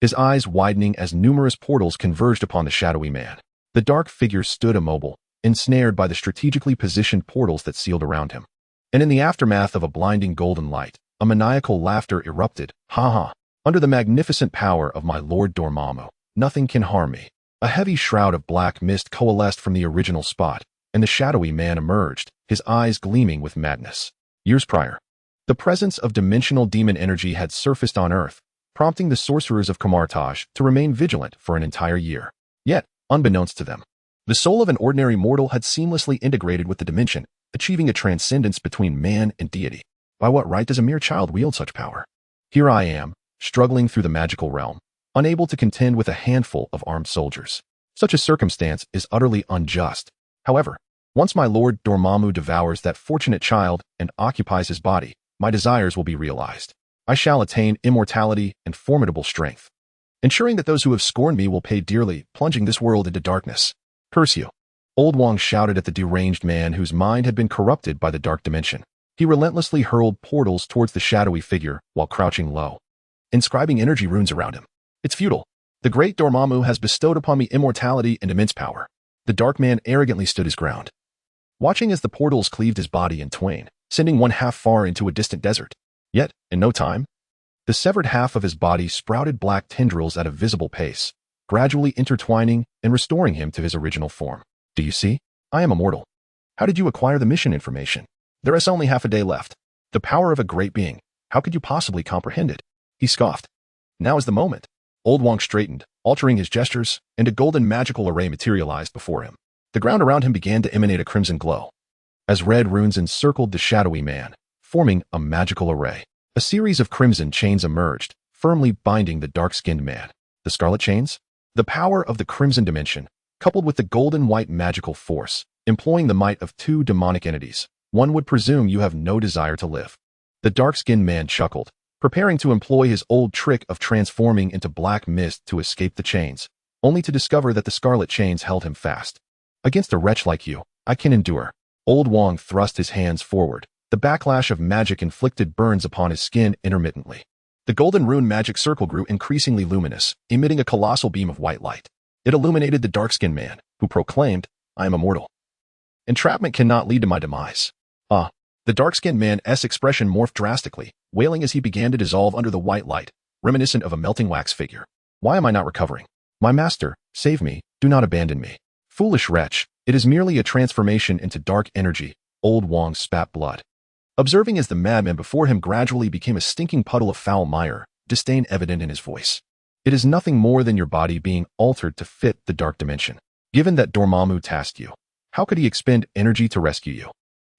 his eyes widening as numerous portals converged upon the shadowy man. The dark figure stood immobile, ensnared by the strategically positioned portals that sealed around him. And in the aftermath of a blinding golden light, a maniacal laughter erupted. Ha! Under the magnificent power of my lord Dormammu, nothing can harm me. A heavy shroud of black mist coalesced from the original spot, and the shadowy man emerged, his eyes gleaming with madness. Years prior, The presence of dimensional demon energy had surfaced on Earth, prompting the sorcerers of Kamar-Taj to remain vigilant for an entire year. Yet, unbeknownst to them, the soul of an ordinary mortal had seamlessly integrated with the dimension, achieving a transcendence between man and deity. By what right does a mere child wield such power? Here I am, struggling through the magical realm, unable to contend with a handful of armed soldiers. Such a circumstance is utterly unjust. However, once my lord Dormammu devours that fortunate child and occupies his body, my desires will be realized. I shall attain immortality and formidable strength, ensuring that those who have scorned me will pay dearly, plunging this world into darkness. Curse you! Old Wong shouted at the deranged man whose mind had been corrupted by the dark dimension. He relentlessly hurled portals towards the shadowy figure while crouching low, inscribing energy runes around him. It's futile. The great Dormammu has bestowed upon me immortality and immense power. The dark man arrogantly stood his ground, watching as the portals cleaved his body in twain, sending one half far into a distant desert. Yet, in no time, the severed half of his body sprouted black tendrils at a visible pace, gradually intertwining and restoring him to his original form. Do you see? I am immortal. How did you acquire the mission information? There is only half a day left. The power of a great being. How could you possibly comprehend it? He scoffed. Now is the moment. Old Wong straightened, altering his gestures, and a golden magical array materialized before him. The ground around him began to emanate a crimson glow, as red runes encircled the shadowy man, forming a magical array. A series of crimson chains emerged, firmly binding the dark-skinned man. The scarlet chains? The power of the crimson dimension, coupled with the golden-white magical force, employing the might of two demonic entities. One would presume you have no desire to live. The dark-skinned man chuckled, preparing to employ his old trick of transforming into black mist to escape the chains, only to discover that the scarlet chains held him fast. Against a wretch like you, I can endure. Old Wong thrust his hands forward. The backlash of magic inflicted burns upon his skin intermittently. The golden rune magic circle grew increasingly luminous, emitting a colossal beam of white light. It illuminated the dark-skinned man, who proclaimed, I am immortal. Entrapment cannot lead to my demise. The dark-skinned man's expression morphed drastically, wailing as he began to dissolve under the white light, reminiscent of a melting wax figure. Why am I not recovering? My master, save me, do not abandon me. Foolish wretch, it is merely a transformation into dark energy. Old Wong spat blood, observing as the madman before him gradually became a stinking puddle of foul mire, disdain evident in his voice. It is nothing more than your body being altered to fit the dark dimension. Given that Dormammu tasked you, how could he expend energy to rescue you?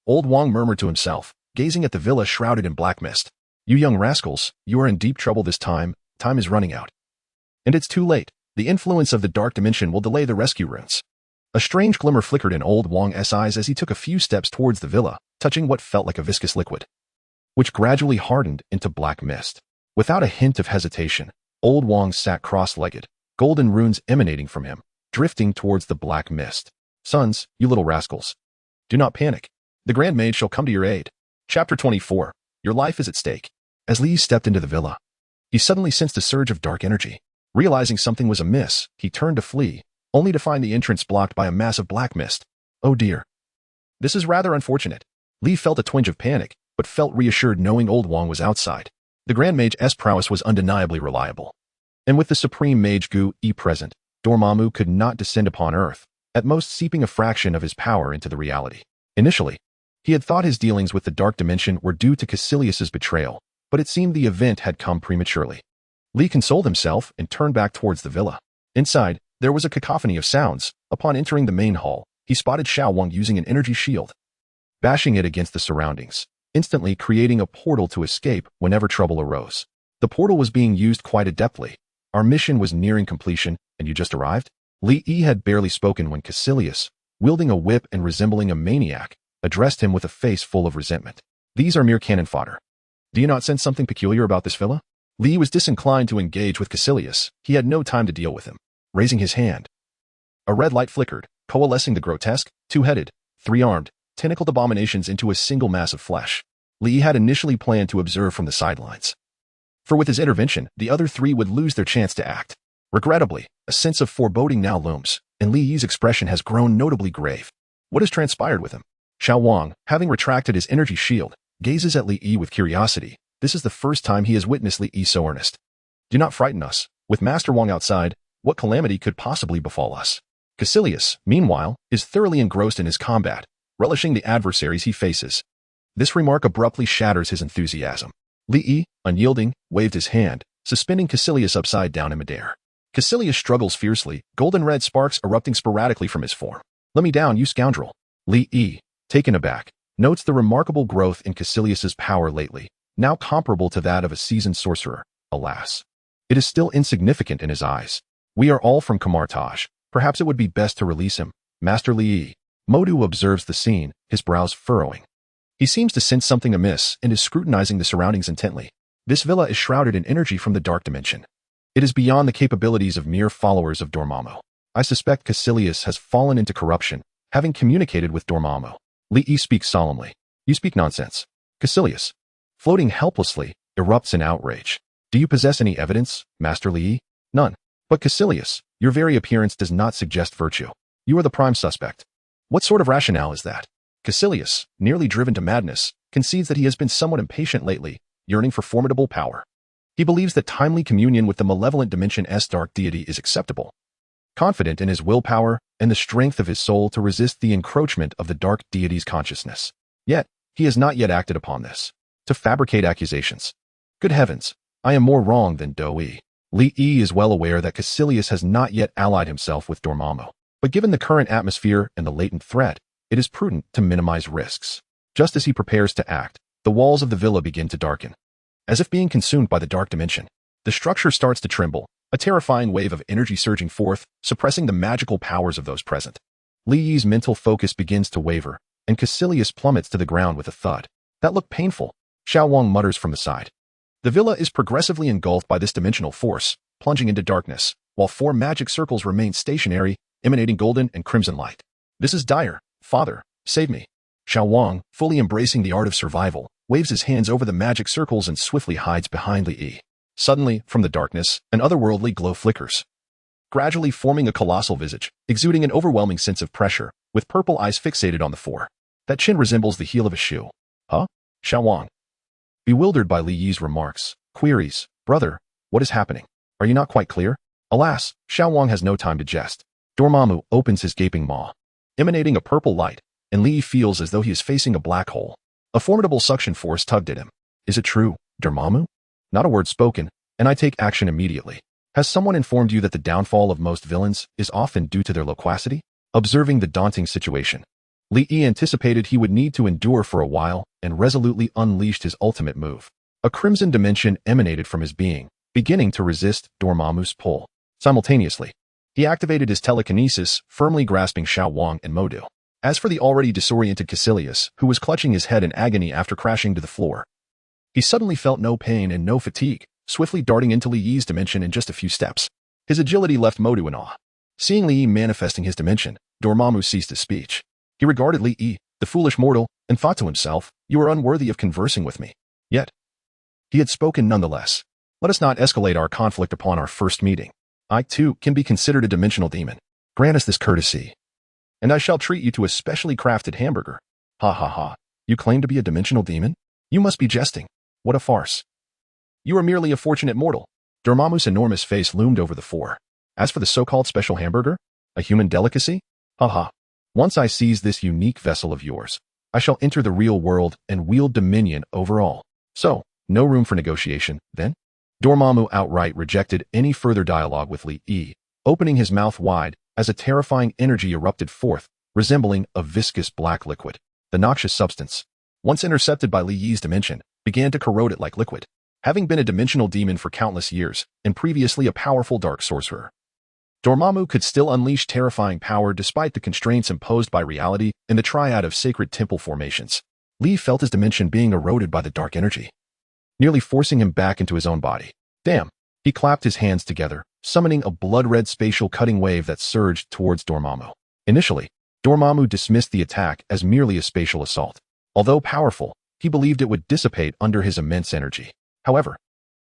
Old Wong murmured to himself, gazing at the villa shrouded in black mist. You young rascals, you are in deep trouble this time. Time is running out. And it's too late. The influence of the dark dimension will delay the rescue runes. A strange glimmer flickered in Old Wong's eyes as he took a few steps towards the villa, touching what felt like a viscous liquid, which gradually hardened into black mist. Without a hint of hesitation, Old Wong sat cross-legged, golden runes emanating from him, drifting towards the black mist. Sons, you little rascals, do not panic. The Grand Mage shall come to your aid. Chapter 24. Your life is at stake. As Li stepped into the villa, he suddenly sensed a surge of dark energy. Realizing something was amiss, he turned to flee, only to find the entrance blocked by a mass of black mist. Oh dear. This is rather unfortunate. Li felt a twinge of panic, but felt reassured knowing Old Wong was outside. The Grand Mage's prowess was undeniably reliable. And with the Supreme Mage Gu-E present, Dormammu could not descend upon Earth, at most seeping a fraction of his power into the reality. Initially, he had thought his dealings with the Dark Dimension were due to Caecilius's betrayal, but it seemed the event had come prematurely. Li consoled himself and turned back towards the villa. Inside, there was a cacophony of sounds. Upon entering the main hall, he spotted Xiao Wang using an energy shield, bashing it against the surroundings, instantly creating a portal to escape whenever trouble arose. The portal was being used quite adeptly. Our mission was nearing completion, and you just arrived? Li Yi had barely spoken when Caecilius, wielding a whip and resembling a maniac, addressed him with a face full of resentment. These are mere cannon fodder. Do you not sense something peculiar about this villa? Li was disinclined to engage with Caecilius. He had no time to deal with him. Raising his hand, a red light flickered, coalescing the grotesque, two-headed, three-armed, tentacled abominations into a single mass of flesh. Li had initially planned to observe from the sidelines, for with his intervention, the other three would lose their chance to act. Regrettably, a sense of foreboding now looms, and Li Yi's expression has grown notably grave. What has transpired with him? Xiao Wang, having retracted his energy shield, gazes at Li Yi with curiosity. This is the first time he has witnessed Li Yi so earnest. Do not frighten us. With Master Wang outside, what calamity could possibly befall us? Caecilius, meanwhile, is thoroughly engrossed in his combat, relishing the adversaries he faces. This remark abruptly shatters his enthusiasm. Li Yi, unyielding, waved his hand, suspending Caecilius upside down in midair. Caecilius struggles fiercely, golden-red sparks erupting sporadically from his form. "Let me down, you scoundrel." Li Yi, taken aback, notes the remarkable growth in Caecilius's power lately, now comparable to that of a seasoned sorcerer. Alas, it is still insignificant in his eyes. "We are all from Kamar-Taj. Perhaps it would be best to release him, Master Li Yi." Modu observes the scene, his brows furrowing. He seems to sense something amiss and is scrutinizing the surroundings intently. This villa is shrouded in energy from the dark dimension. It is beyond the capabilities of mere followers of Dormammu. I suspect Caecilius has fallen into corruption, having communicated with Dormammu. Li Yi speaks solemnly. "You speak nonsense." Caecilius, floating helplessly, erupts in outrage. "Do you possess any evidence, Master Li Yi?" "None. But Caecilius, your very appearance does not suggest virtue. You are the prime suspect." "What sort of rationale is that?" Caecilius, nearly driven to madness, concedes that he has been somewhat impatient lately, yearning for formidable power. He believes that timely communion with the malevolent dimension's dark deity is acceptable. Confident in his willpower and the strength of his soul to resist the encroachment of the dark deity's consciousness. Yet, he has not yet acted upon this. To fabricate accusations. Good heavens, I am more wrong than Doi. Li Yi is well aware that Caecilius has not yet allied himself with Dormammu. But given the current atmosphere and the latent threat, it is prudent to minimize risks. Just as he prepares to act, the walls of the villa begin to darken. As if being consumed by the dark dimension, the structure starts to tremble, a terrifying wave of energy surging forth, suppressing the magical powers of those present. Li Yi's mental focus begins to waver, and Caecilius plummets to the ground with a thud. "That looked painful," Xiao Wang mutters from the side. The villa is progressively engulfed by this dimensional force, plunging into darkness, while 4 magic circles remain stationary, emanating golden and crimson light. "This is dire. Father, save me." Xiao Wang, fully embracing the art of survival, waves his hands over the magic circles and swiftly hides behind Li Yi. Suddenly, from the darkness, an otherworldly glow flickers, gradually forming a colossal visage, exuding an overwhelming sense of pressure, with purple eyes fixated on the 4. That chin resembles the heel of a shoe. "Huh?" Xiao Wang, bewildered by Li Yi's remarks, queries, "Brother, what is happening? Are you not quite clear?" Alas, Xiao Wang has no time to jest. Dormammu opens his gaping maw, emanating a purple light, and Li Yi feels as though he is facing a black hole. A formidable suction force tugged at him. "Is it true, Dormammu?" Not a word spoken, and I take action immediately. "Has someone informed you that the downfall of most villains is often due to their loquacity?" Observing the daunting situation, Li Yi anticipated he would need to endure for a while and resolutely unleashed his ultimate move. A crimson dimension emanated from his being, beginning to resist Dormammu's pull. Simultaneously, he activated his telekinesis, firmly grasping Xiao Wang and Modu. As for the already disoriented Caecilius, who was clutching his head in agony after crashing to the floor, he suddenly felt no pain and no fatigue, swiftly darting into Li Yi's dimension in just a few steps. His agility left Modu in awe. Seeing Li Yi manifesting his dimension, Dormammu ceased his speech. He regarded Li Yi, the foolish mortal, and thought to himself, "You are unworthy of conversing with me." Yet, he had spoken nonetheless. "Let us not escalate our conflict upon our first meeting. I, too, can be considered a dimensional demon. Grant us this courtesy, and I shall treat you to a specially crafted hamburger." "Ha ha ha. You claim to be a dimensional demon? You must be jesting. What a farce. You are merely a fortunate mortal." Dormammu's enormous face loomed over the 4. "As for the so-called special hamburger, a human delicacy? Ha ha. Once I seize this unique vessel of yours, I shall enter the real world and wield dominion over all. So, no room for negotiation, then?" Dormammu outright rejected any further dialogue with Li Yi, opening his mouth wide as a terrifying energy erupted forth, resembling a viscous black liquid. The noxious substance, once intercepted by Li Yi's dimension, began to corrode it like liquid. Having been a dimensional demon for countless years, and previously a powerful dark sorcerer, Dormammu could still unleash terrifying power despite the constraints imposed by reality and the triad of sacred temple formations. Li felt his dimension being eroded by the dark energy, nearly forcing him back into his own body. Damn! He clapped his hands together, summoning a blood-red spatial cutting wave that surged towards Dormammu. Initially, Dormammu dismissed the attack as merely a spatial assault. Although powerful, he believed it would dissipate under his immense energy. However,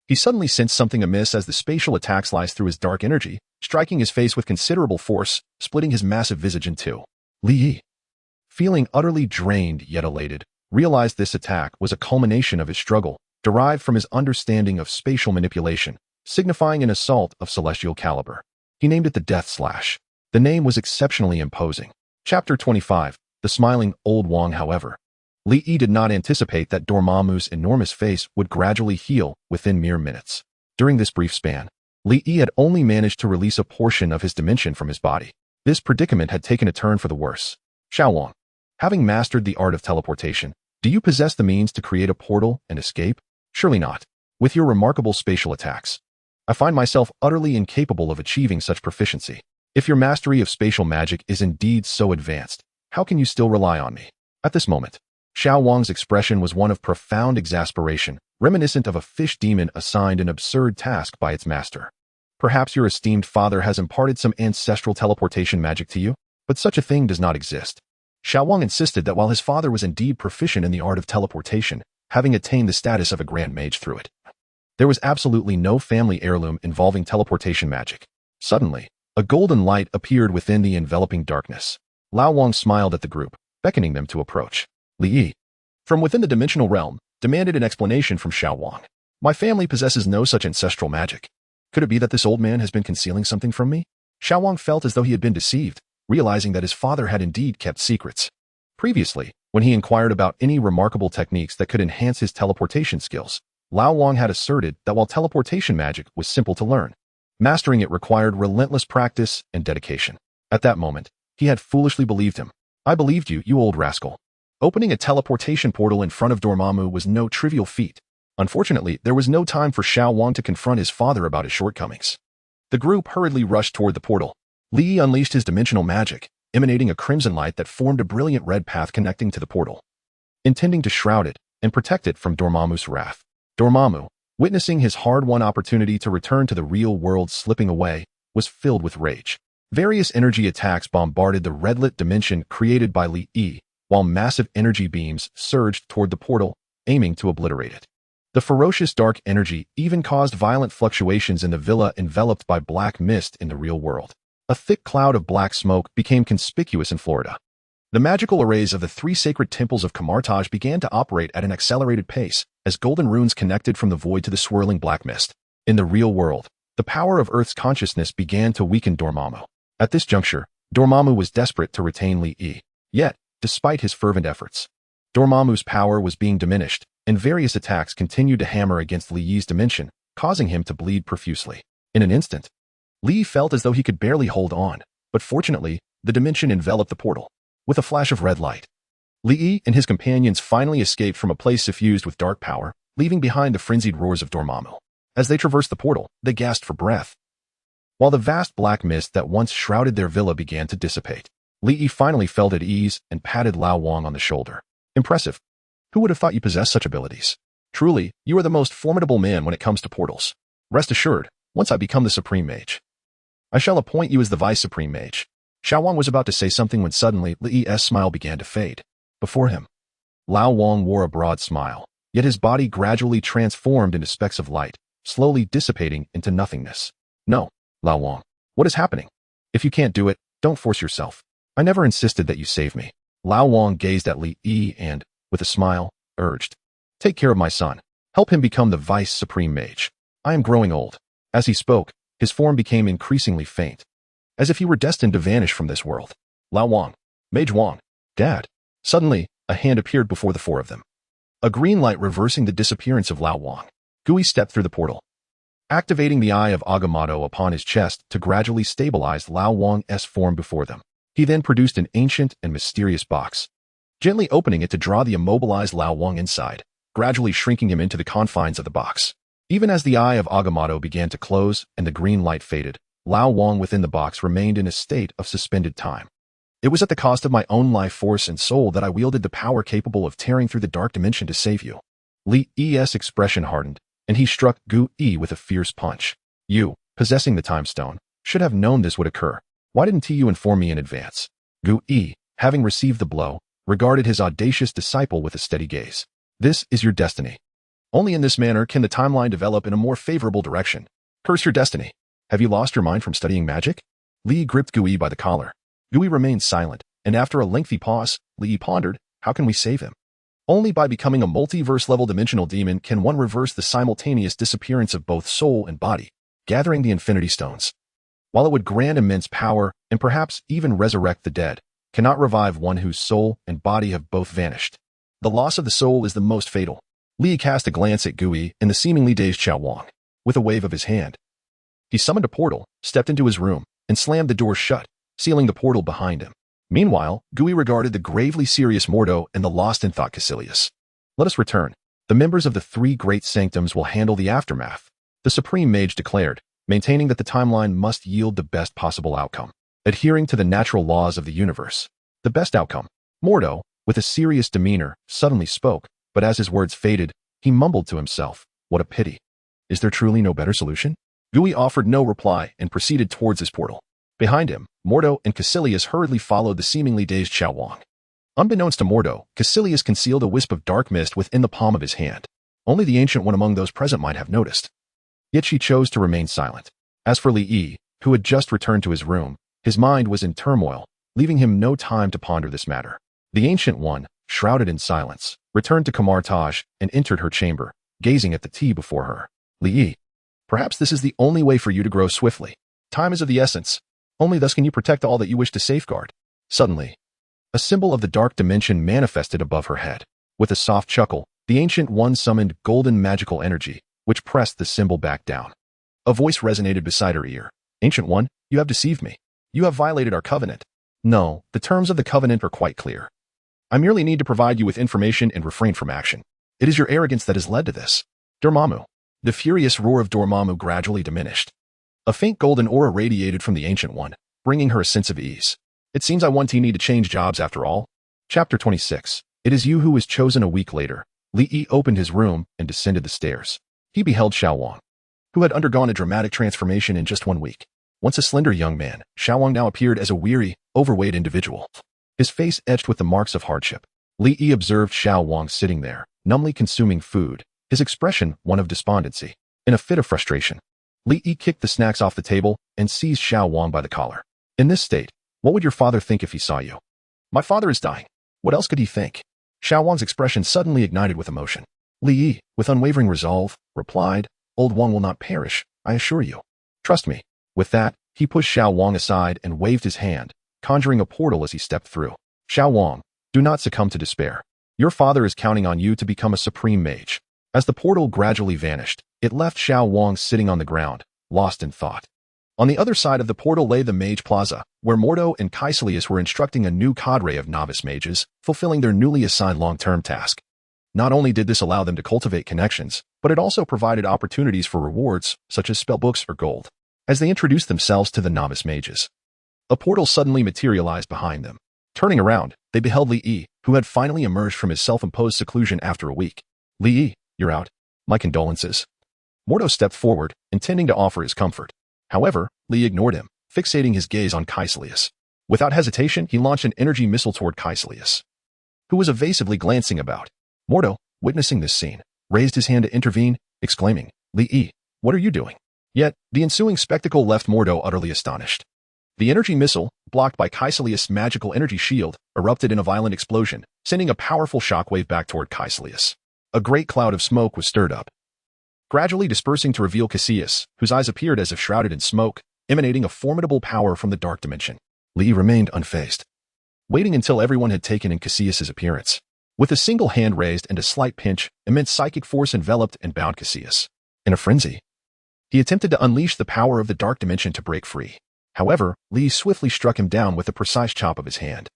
he suddenly sensed something amiss as the spatial attack sliced through his dark energy, striking his face with considerable force, splitting his massive visage in 2. Li Yi, feeling utterly drained yet elated, realized this attack was a culmination of his struggle, derived from his understanding of spatial manipulation, signifying an assault of celestial caliber. He named it the Death Slash. The name was exceptionally imposing. Chapter 25. The smiling old Wang, however, Li Yi did not anticipate that Dormammu's enormous face would gradually heal within mere minutes. During this brief span, Li Yi had only managed to release a portion of his dimension from his body. This predicament had taken a turn for the worse. Xiaowang, having mastered the art of teleportation, do you possess the means to create a portal and escape? Surely not. With your remarkable spatial attacks, I find myself utterly incapable of achieving such proficiency. If your mastery of spatial magic is indeed so advanced, how can you still rely on me? At this moment, Xiaowang's expression was one of profound exasperation, reminiscent of a fish demon assigned an absurd task by its master. Perhaps your esteemed father has imparted some ancestral teleportation magic to you, but such a thing does not exist. Xiaowang insisted that while his father was indeed proficient in the art of teleportation, having attained the status of a grand mage through it, there was absolutely no family heirloom involving teleportation magic. Suddenly, a golden light appeared within the enveloping darkness. Lao Wang smiled at the group, beckoning them to approach. Li Yi, from within the dimensional realm, demanded an explanation from Xiaowang. My family possesses no such ancestral magic. Could it be that this old man has been concealing something from me? Xiaowang felt as though he had been deceived, realizing that his father had indeed kept secrets. Previously, when he inquired about any remarkable techniques that could enhance his teleportation skills, Lao Wang had asserted that while teleportation magic was simple to learn, mastering it required relentless practice and dedication. At that moment, he had foolishly believed him. I believed you, you old rascal. Opening a teleportation portal in front of Dormammu was no trivial feat. Unfortunately, there was no time for Xiaowang to confront his father about his shortcomings. The group hurriedly rushed toward the portal. Li Yi unleashed his dimensional magic, emanating a crimson light that formed a brilliant red path connecting to the portal, intending to shroud it and protect it from Dormammu's wrath. Dormammu, witnessing his hard-won opportunity to return to the real world slipping away, was filled with rage. Various energy attacks bombarded the red-lit dimension created by Li Yi, while massive energy beams surged toward the portal, aiming to obliterate it. The ferocious dark energy even caused violent fluctuations in the villa enveloped by black mist in the real world. A thick cloud of black smoke became conspicuous in Florida. The magical arrays of the three sacred temples of Kamar-Taj began to operate at an accelerated pace, as golden runes connected from the void to the swirling black mist. In the real world, the power of Earth's consciousness began to weaken Dormammu. At this juncture, Dormammu was desperate to retain Li Yi. Yet, despite his fervent efforts, Dormammu's power was being diminished, and various attacks continued to hammer against Li Yi's dimension, causing him to bleed profusely. In an instant, Li felt as though he could barely hold on, but fortunately, the dimension enveloped the portal. With a flash of red light, Li Yi and his companions finally escaped from a place suffused with dark power, leaving behind the frenzied roars of Dormammu. As they traversed the portal, they gasped for breath, while the vast black mist that once shrouded their villa began to dissipate. Li Yi finally felt at ease and patted Lao Wang on the shoulder. Impressive. Who would have thought you possessed such abilities? Truly, you are the most formidable man when it comes to portals. Rest assured, once I become the Supreme Mage, I shall appoint you as the Vice Supreme Mage. Xiaowang was about to say something when suddenly Li Yi's smile began to fade. Before him, Lao Wang wore a broad smile, yet his body gradually transformed into specks of light, slowly dissipating into nothingness. No, Lao Wang, what is happening? If you can't do it, don't force yourself. I never insisted that you save me. Lao Wang gazed at Li Yi and, with a smile, urged, take care of my son. Help him become the Vice Supreme Mage. I am growing old. As he spoke, his form became increasingly faint, as if he were destined to vanish from this world. Lao Wang, Mage Wang, Dad. Suddenly, a hand appeared before the four of them. A green light reversing the disappearance of Lao Wang. Gui stepped through the portal, activating the Eye of Agamotto upon his chest to gradually stabilize Lao Wang's form before them. He then produced an ancient and mysterious box, gently opening it to draw the immobilized Lao Wang inside, gradually shrinking him into the confines of the box. Even as the Eye of Agamotto began to close and the green light faded, Lao Wang within the box remained in a state of suspended time. It was at the cost of my own life force and soul that I wielded the power capable of tearing through the dark dimension to save you. Li Yi's expression hardened, and he struck Gu Yi with a fierce punch. You, possessing the time stone, should have known this would occur. Why didn't you inform me in advance? Gu Yi, having received the blow, regarded his audacious disciple with a steady gaze. This is your destiny. Only in this manner can the timeline develop in a more favorable direction. Curse your destiny. Have you lost your mind from studying magic? Li gripped Gui by the collar. Gui remained silent, and after a lengthy pause, Li pondered, how can we save him? Only by becoming a multiverse-level dimensional demon can one reverse the simultaneous disappearance of both soul and body, gathering the Infinity Stones. While it would grant immense power, and perhaps even resurrect the dead, cannot revive one whose soul and body have both vanished. The loss of the soul is the most fatal. Li cast a glance at Gui and the seemingly dazed Xiao Wang. With a wave of his hand, he summoned a portal, stepped into his room, and slammed the door shut, sealing the portal behind him. Meanwhile, Gui regarded the gravely serious Mordo and the lost in thought Caecilius. Let us return. The members of the three great sanctums will handle the aftermath, the supreme mage declared, maintaining that the timeline must yield the best possible outcome, adhering to the natural laws of the universe. The best outcome. Mordo, with a serious demeanor, suddenly spoke, but as his words faded, he mumbled to himself, "What a pity. Is there truly no better solution?" Gui offered no reply and proceeded towards his portal. Behind him, Mordo and Caecilius hurriedly followed the seemingly dazed Xiao Wang. Unbeknownst to Mordo, Caecilius concealed a wisp of dark mist within the palm of his hand. Only the Ancient One among those present might have noticed. Yet she chose to remain silent. As for Li, who had just returned to his room, his mind was in turmoil, leaving him no time to ponder this matter. The Ancient One, shrouded in silence, returned to Kamar-Taj and entered her chamber, gazing at the tea before her. Li, perhaps this is the only way for you to grow swiftly. Time is of the essence. Only thus can you protect all that you wish to safeguard. Suddenly, a symbol of the dark dimension manifested above her head. With a soft chuckle, the Ancient One summoned golden magical energy, which pressed the symbol back down. A voice resonated beside her ear. Ancient One, you have deceived me. You have violated our covenant. No, the terms of the covenant are quite clear. I merely need to provide you with information and refrain from action. It is your arrogance that has led to this. Dormammu. The furious roar of Dormammu gradually diminished. A faint golden aura radiated from the Ancient One, bringing her a sense of ease. It seems I want to need to change jobs after all. Chapter 26. It is you who was chosen. A week later, Li opened his room and descended the stairs. He beheld Xiao Wang, who had undergone a dramatic transformation in just 1 week. Once a slender young man, Xiao Wang now appeared as a weary, overweight individual. His face etched with the marks of hardship. Li observed Xiao Wang sitting there, numbly consuming food, his expression one of despondency. In a fit of frustration, Li kicked the snacks off the table and seized Xiao Wang by the collar. In this state, what would your father think if he saw you? My father is dying. What else could he think? Xiao Wang's expression suddenly ignited with emotion. Li, with unwavering resolve, replied, Old Wang will not perish, I assure you. Trust me. With that, he pushed Xiao Wang aside and waved his hand, conjuring a portal as he stepped through. Xiao Wang, do not succumb to despair. Your father is counting on you to become a supreme mage. As the portal gradually vanished, it left Xiao Wang sitting on the ground, lost in thought. On the other side of the portal lay the Mage Plaza, where Mordo and Caecilius were instructing a new cadre of novice mages, fulfilling their newly assigned long-term task. Not only did this allow them to cultivate connections, but it also provided opportunities for rewards, such as spellbooks or gold. As they introduced themselves to the novice mages, a portal suddenly materialized behind them. Turning around, they beheld Li, who had finally emerged from his self-imposed seclusion after a week. Li, you're out. My condolences. Mordo stepped forward, intending to offer his comfort. However, Li ignored him, fixating his gaze on Caecilius. Without hesitation, he launched an energy missile toward Caecilius, who was evasively glancing about. Mordo, witnessing this scene, raised his hand to intervene, exclaiming, Li, what are you doing? Yet, the ensuing spectacle left Mordo utterly astonished. The energy missile, blocked by Caecilius' magical energy shield, erupted in a violent explosion, sending a powerful shockwave back toward Caecilius. A great cloud of smoke was stirred up, gradually dispersing to reveal Caecilius, whose eyes appeared as if shrouded in smoke, emanating a formidable power from the dark dimension. Li remained unfazed, waiting until everyone had taken in Caecilius' appearance. With a single hand raised and a slight pinch, immense psychic force enveloped and bound Caecilius. In a frenzy, he attempted to unleash the power of the dark dimension to break free. However, Li swiftly struck him down with a precise chop of his hand.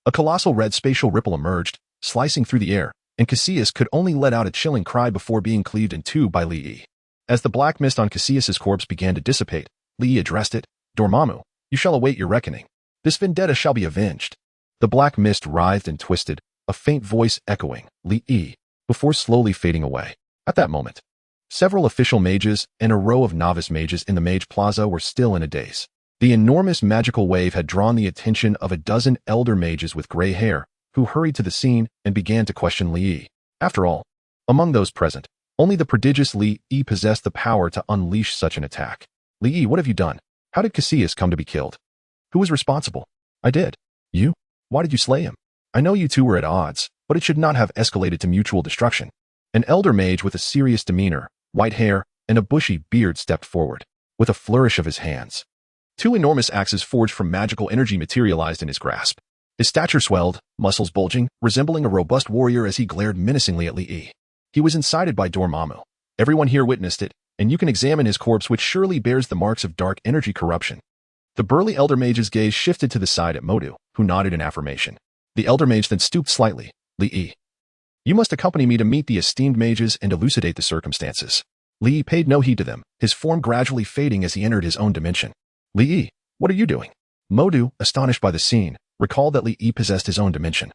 A colossal red spatial ripple emerged, slicing through the air, and Caecilius could only let out a chilling cry before being cleaved in two by Li. As the black mist on Caecilius' corpse began to dissipate, Li addressed it, Dormammu, you shall await your reckoning. This vendetta shall be avenged. The black mist writhed and twisted, a faint voice echoing, Li, before slowly fading away. At that moment, several official mages and a row of novice mages in the Mage Plaza were still in a daze. The enormous magical wave had drawn the attention of a dozen elder mages with gray hair, who hurried to the scene and began to question Li. After all, among those present, only the prodigious Li possessed the power to unleash such an attack. Li, what have you done? How did Caecilius come to be killed? Who was responsible? I did. You? Why did you slay him? I know you two were at odds, but it should not have escalated to mutual destruction. An elder mage with a serious demeanor, white hair, and a bushy beard stepped forward. With a flourish of his hands, two enormous axes forged from magical energy materialized in his grasp. His stature swelled, muscles bulging, resembling a robust warrior as he glared menacingly at Li Yi. He was incited by Dormammu. Everyone here witnessed it, and you can examine his corpse, which surely bears the marks of dark energy corruption. The burly elder mage's gaze shifted to the side at Modu, who nodded in affirmation. The elder mage then stooped slightly. Li Yi, you must accompany me to meet the esteemed mages and elucidate the circumstances. Li Yi paid no heed to them, his form gradually fading as he entered his own dimension. Li Yi, what are you doing? Modu, astonished by the scene, recalled that Li Yi possessed his own dimension,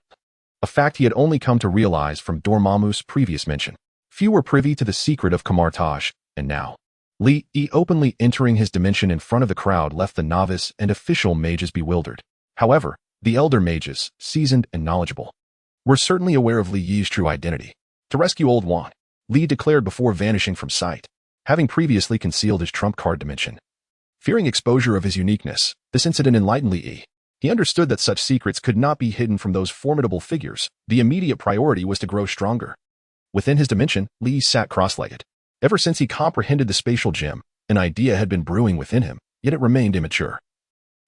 a fact he had only come to realize from Dormammu's previous mention. Few were privy to the secret of Kamar-Taj, and now, Li Yi openly entering his dimension in front of the crowd left the novice and official mages bewildered. However, the elder mages, seasoned and knowledgeable, were certainly aware of Li Yi's true identity. To rescue Old Wang, Li declared before vanishing from sight, having previously concealed his trump card dimension. Fearing exposure of his uniqueness, this incident enlightened Li Yi. He understood that such secrets could not be hidden from those formidable figures. The immediate priority was to grow stronger. Within his dimension, Li sat cross-legged. Ever since he comprehended the spatial gem, an idea had been brewing within him, yet it remained immature.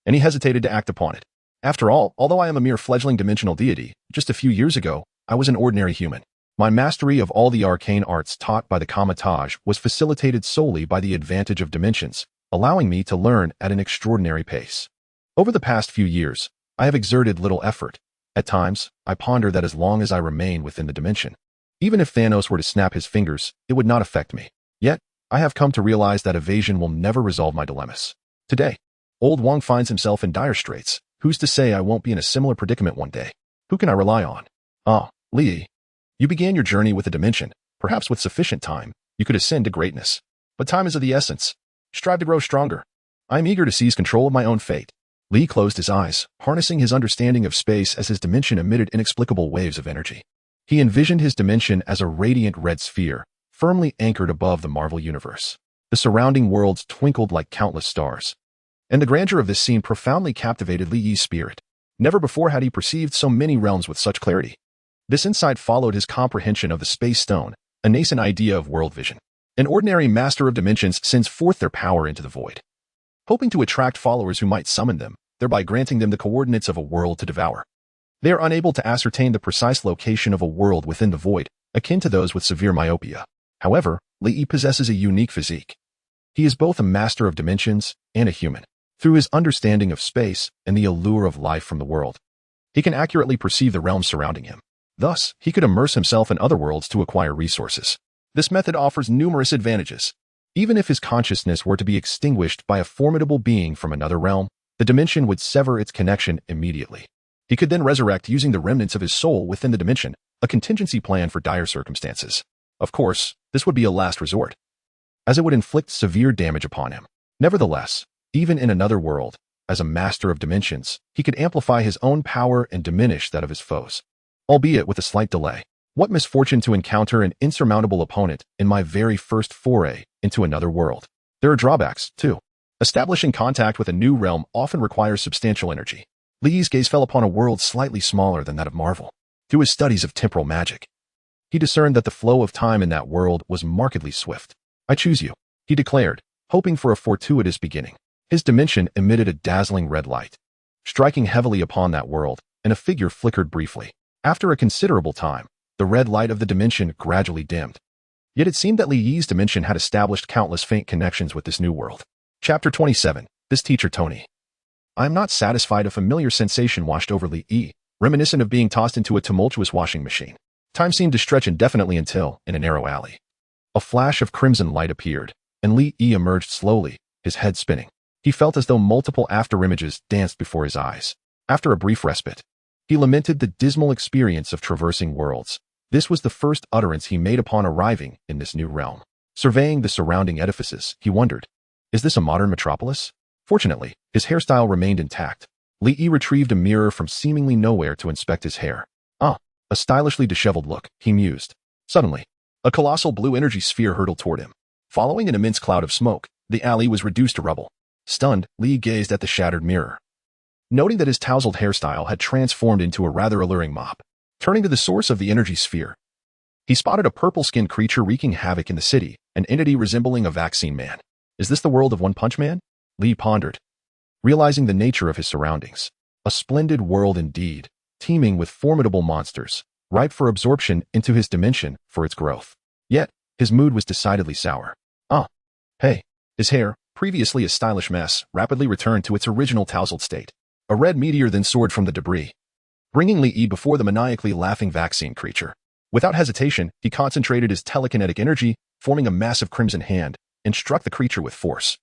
And he hesitated to act upon it. After all, although I am a mere fledgling dimensional deity, just a few years ago, I was an ordinary human. My mastery of all the arcane arts taught by the Kamar-Taj was facilitated solely by the advantage of dimensions, allowing me to learn at an extraordinary pace. Over the past few years, I have exerted little effort. At times, I ponder that as long as I remain within the dimension, even if Thanos were to snap his fingers, it would not affect me. Yet, I have come to realize that evasion will never resolve my dilemmas. Today, Old Wang finds himself in dire straits. Who's to say I won't be in a similar predicament one day? Who can I rely on? Ah, Li Yi, you began your journey with a dimension. Perhaps with sufficient time, you could ascend to greatness. But time is of the essence. Strive to grow stronger. I am eager to seize control of my own fate. Li closed his eyes, harnessing his understanding of space as his dimension emitted inexplicable waves of energy. He envisioned his dimension as a radiant red sphere, firmly anchored above the Marvel universe. The surrounding worlds twinkled like countless stars. And the grandeur of this scene profoundly captivated Li Yi's spirit. Never before had he perceived so many realms with such clarity. This insight followed his comprehension of the space stone, a nascent idea of world vision. An ordinary master of dimensions sends forth their power into the void, hoping to attract followers who might summon them, thereby granting them the coordinates of a world to devour. They are unable to ascertain the precise location of a world within the void, akin to those with severe myopia. However, Li Yi possesses a unique physique. He is both a master of dimensions and a human. Through his understanding of space and the allure of life from the world, he can accurately perceive the realms surrounding him. Thus, he could immerse himself in other worlds to acquire resources. This method offers numerous advantages. Even if his consciousness were to be extinguished by a formidable being from another realm, the dimension would sever its connection immediately. He could then resurrect using the remnants of his soul within the dimension, a contingency plan for dire circumstances. Of course, this would be a last resort, as it would inflict severe damage upon him. Nevertheless, even in another world, as a master of dimensions, he could amplify his own power and diminish that of his foes, albeit with a slight delay. What misfortune to encounter an insurmountable opponent in my very first foray into another world. There are drawbacks, too. Establishing contact with a new realm often requires substantial energy. Li Yi's gaze fell upon a world slightly smaller than that of Marvel. Through his studies of temporal magic, he discerned that the flow of time in that world was markedly swift. I choose you, he declared, hoping for a fortuitous beginning. His dimension emitted a dazzling red light, striking heavily upon that world, and a figure flickered briefly. After a considerable time, the red light of the dimension gradually dimmed. Yet it seemed that Li Yi's dimension had established countless faint connections with this new world. Chapter 27. This teacher Tony. I am not satisfied. A familiar sensation washed over Li Yi, reminiscent of being tossed into a tumultuous washing machine. Time seemed to stretch indefinitely until, in a narrow alley, a flash of crimson light appeared, and Li Yi emerged slowly, his head spinning. He felt as though multiple afterimages danced before his eyes. After a brief respite, he lamented the dismal experience of traversing worlds. This was the first utterance he made upon arriving in this new realm. Surveying the surrounding edifices, he wondered, is this a modern metropolis? Fortunately, his hairstyle remained intact. Li Yi retrieved a mirror from seemingly nowhere to inspect his hair. Ah, a stylishly disheveled look, he mused. Suddenly, a colossal blue energy sphere hurtled toward him. Following an immense cloud of smoke, the alley was reduced to rubble. Stunned, Li gazed at the shattered mirror, noting that his tousled hairstyle had transformed into a rather alluring mop. Turning to the source of the energy sphere, he spotted a purple-skinned creature wreaking havoc in the city, an entity resembling a vaccine man. Is this the world of One Punch Man? Li pondered, realizing the nature of his surroundings. A splendid world indeed, teeming with formidable monsters, ripe for absorption into his dimension for its growth. Yet, his mood was decidedly sour. Hey. His hair, previously a stylish mess, rapidly returned to its original tousled state. A red meteor then soared from the debris, bringing Li before the maniacally laughing vaccine creature. Without hesitation, he concentrated his telekinetic energy, forming a massive crimson hand, and struck the creature with force,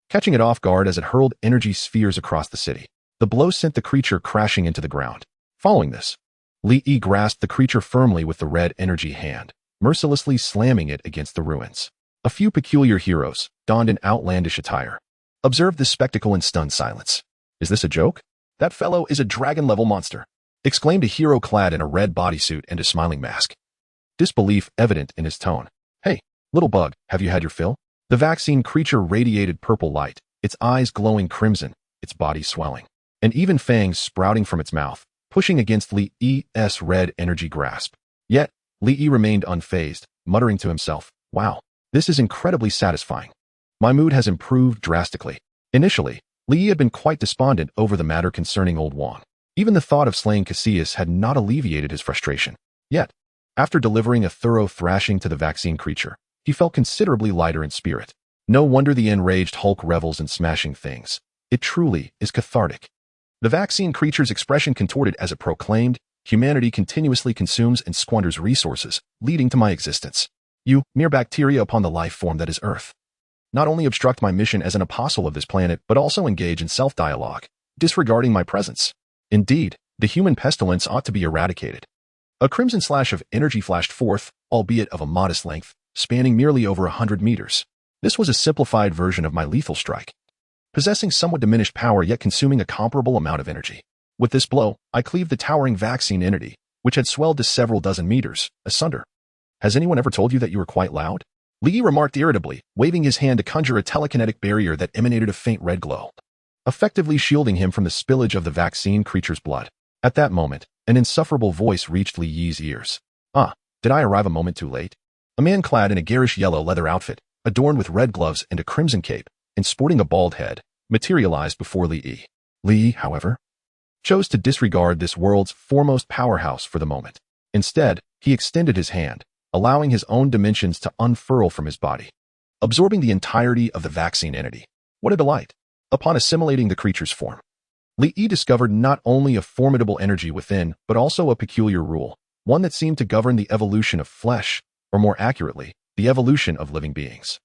catching it off guard as it hurled energy spheres across the city. The blow sent the creature crashing into the ground. Following this, Li grasped the creature firmly with the red energy hand, mercilessly slamming it against the ruins. A few peculiar heroes, donned in outlandish attire, observed this spectacle in stunned silence. Is this a joke? That fellow is a dragon-level monster, exclaimed a hero clad in a red bodysuit and a smiling mask, disbelief evident in his tone. Hey, little bug, have you had your fill? The vaccine creature radiated purple light, its eyes glowing crimson, its body swelling, and even fangs sprouting from its mouth, pushing against Li's red energy grasp. Yet, Li remained unfazed, muttering to himself, wow, this is incredibly satisfying. My mood has improved drastically. Initially, Li had been quite despondent over the matter concerning old Wang. Even the thought of slaying Cassius had not alleviated his frustration. Yet, after delivering a thorough thrashing to the vaccine creature, he felt considerably lighter in spirit. No wonder the enraged Hulk revels in smashing things. It truly is cathartic. The vaccine creature's expression contorted as it proclaimed, humanity continuously consumes and squanders resources, leading to my existence. You, mere bacteria upon the life form that is Earth, not only obstruct my mission as an apostle of this planet, but also engage in self-dialogue, disregarding my presence. Indeed, the human pestilence ought to be eradicated. A crimson slash of energy flashed forth, albeit of a modest length, spanning merely over 100 meters. This was a simplified version of my lethal strike, possessing somewhat diminished power yet consuming a comparable amount of energy. With this blow, I cleaved the towering vaccine entity, which had swelled to several dozen meters, asunder. Has anyone ever told you that you were quite loud? Li remarked irritably, waving his hand to conjure a telekinetic barrier that emanated a faint red glow, effectively shielding him from the spillage of the vaccine creature's blood. At that moment, an insufferable voice reached Li's ears. Did I arrive a moment too late? A man clad in a garish yellow leather outfit, adorned with red gloves and a crimson cape, and sporting a bald head, materialized before Li. Li, however, chose to disregard this world's foremost powerhouse for the moment. Instead, he extended his hand, allowing his own dimensions to unfurl from his body, absorbing the entirety of the vaccine entity. What a delight! Upon assimilating the creature's form, Li discovered not only a formidable energy within, but also a peculiar rule, one that seemed to govern the evolution of flesh, or more accurately, the evolution of living beings.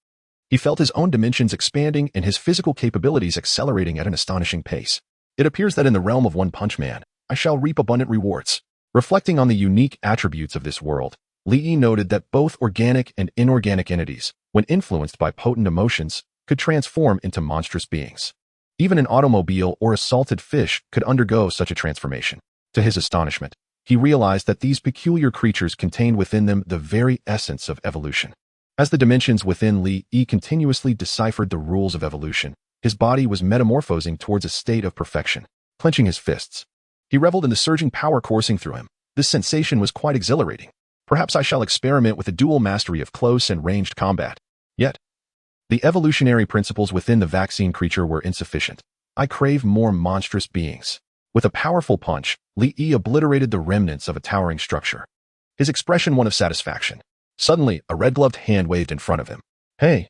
He felt his own dimensions expanding and his physical capabilities accelerating at an astonishing pace. It appears that in the realm of One Punch Man, I shall reap abundant rewards. Reflecting on the unique attributes of this world, Li noted that both organic and inorganic entities, when influenced by potent emotions, could transform into monstrous beings. Even an automobile or a salted fish could undergo such a transformation. To his astonishment, he realized that these peculiar creatures contained within them the very essence of evolution. As the dimensions within Li continuously deciphered the rules of evolution, his body was metamorphosing towards a state of perfection. Clenching his fists, he reveled in the surging power coursing through him. This sensation was quite exhilarating. Perhaps I shall experiment with the dual mastery of close and ranged combat. Yet, the evolutionary principles within the vaccine creature were insufficient. I crave more monstrous beings. With a powerful punch, Li obliterated the remnants of a towering structure, his expression one of satisfaction. Suddenly, a red-gloved hand waved in front of him. Hey,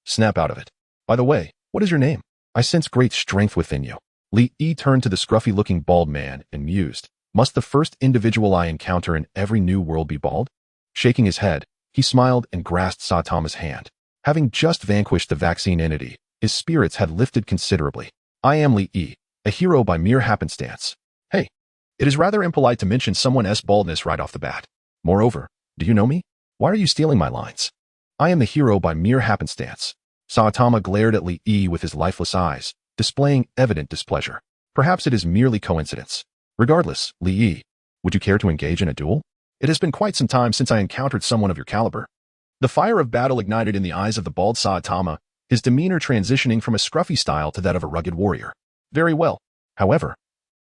snap out of it. By the way, what is your name? I sense great strength within you. Li turned to the scruffy-looking bald man and mused. Must the first individual I encounter in every new world be bald? Shaking his head, he smiled and grasped Saitama's hand. Having just vanquished the vaccine entity, his spirits had lifted considerably. I am Li, a hero by mere happenstance. Hey, it is rather impolite to mention someone's baldness right off the bat. Moreover, do you know me? Why are you stealing my lines? I am the hero by mere happenstance. Saitama glared at Li with his lifeless eyes, displaying evident displeasure. Perhaps it is merely coincidence. Regardless, Li, would you care to engage in a duel? It has been quite some time since I encountered someone of your caliber. The fire of battle ignited in the eyes of the bald Saitama, his demeanor transitioning from a scruffy style to that of a rugged warrior. Very well. However,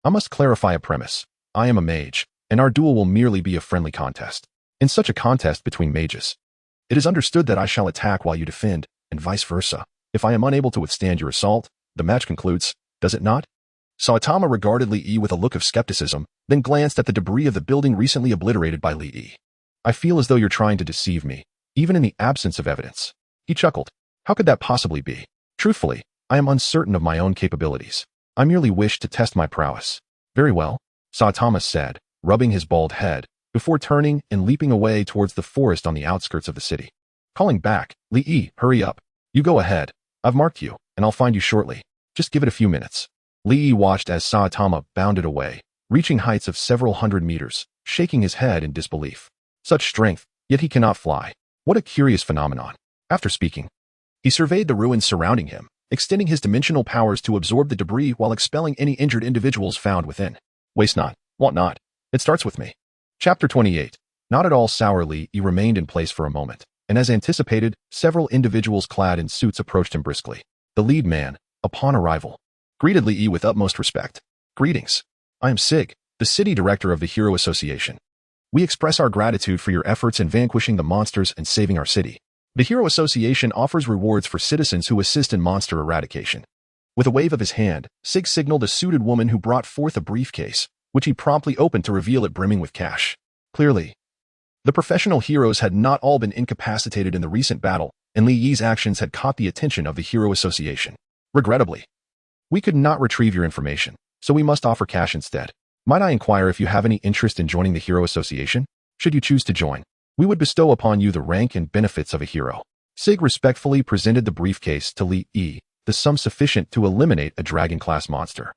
I must clarify a premise. I am a mage, and our duel will merely be a friendly contest. In such a contest between mages, it is understood that I shall attack while you defend, and vice versa. If I am unable to withstand your assault, the match concludes, does it not? Saitama regarded Li Yi with a look of skepticism, then glanced at the debris of the building recently obliterated by Li Yi. I feel as though you're trying to deceive me, even in the absence of evidence. He chuckled. How could that possibly be? Truthfully, I am uncertain of my own capabilities. I merely wish to test my prowess. Very well, Saitama said, rubbing his bald head, before turning and leaping away towards the forest on the outskirts of the city. Calling back, Li Yi, hurry up. You go ahead. I've marked you, and I'll find you shortly. Just give it a few minutes. Li Yi watched as Saitama bounded away, reaching heights of several hundred meters, shaking his head in disbelief. Such strength, yet he cannot fly. What a curious phenomenon. After speaking, he surveyed the ruins surrounding him, extending his dimensional powers to absorb the debris while expelling any injured individuals found within. Waste not, want not. It starts with me. Chapter 28. Not at all sourly, he remained in place for a moment, and as anticipated, several individuals clad in suits approached him briskly. The lead man, upon arrival, greeted Li Yi with utmost respect. Greetings. I am Sig, the city director of the Hero Association. We express our gratitude for your efforts in vanquishing the monsters and saving our city. The Hero Association offers rewards for citizens who assist in monster eradication. With a wave of his hand, Sig signaled a suited woman who brought forth a briefcase, which he promptly opened to reveal it brimming with cash. Clearly, the professional heroes had not all been incapacitated in the recent battle, and Li Yi's actions had caught the attention of the Hero Association. Regrettably, we could not retrieve your information, so we must offer cash instead. Might I inquire if you have any interest in joining the Hero Association? Should you choose to join, we would bestow upon you the rank and benefits of a hero. Sig respectfully presented the briefcase to Li Yi, the sum sufficient to eliminate a dragon-class monster,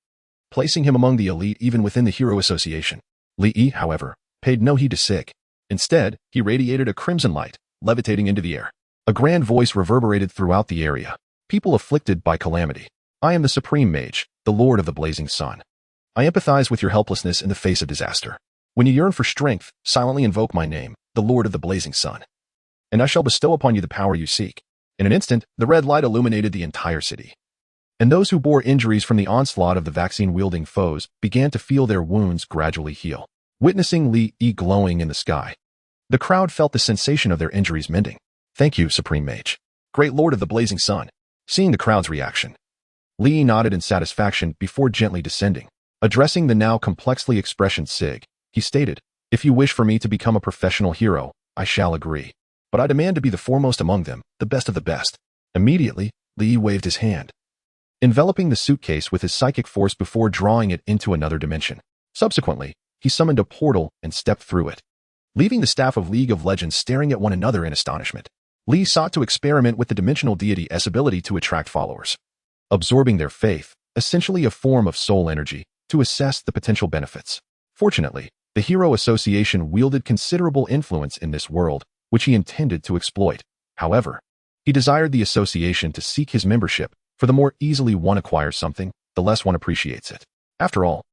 placing him among the elite even within the Hero Association. Li Yi, however, paid no heed to Sig. Instead, he radiated a crimson light, levitating into the air. A grand voice reverberated throughout the area. People afflicted by calamity. I am the Supreme Mage, the Lord of the Blazing Sun. I empathize with your helplessness in the face of disaster. When you yearn for strength, silently invoke my name, the Lord of the Blazing Sun, and I shall bestow upon you the power you seek. In an instant, the red light illuminated the entire city, and those who bore injuries from the onslaught of the vaccine-wielding foes began to feel their wounds gradually heal. Witnessing Li Yi glowing in the sky, the crowd felt the sensation of their injuries mending. Thank you, Supreme Mage. Great Lord of the Blazing Sun. Seeing the crowd's reaction, Li Yi nodded in satisfaction before gently descending. Addressing the now complexly expressioned Sig, he stated, if you wish for me to become a professional hero, I shall agree. But I demand to be the foremost among them, the best of the best. Immediately, Li Yi waved his hand, enveloping the suitcase with his psychic force before drawing it into another dimension. Subsequently, he summoned a portal and stepped through it, leaving the staff of League of Legends staring at one another in astonishment. Li sought to experiment with the dimensional deity's ability to attract followers, absorbing their faith, essentially a form of soul energy, to assess the potential benefits. Fortunately, the Hero Association wielded considerable influence in this world, which he intended to exploit. However, he desired the association to seek his membership, for the more easily one acquires something, the less one appreciates it. After all,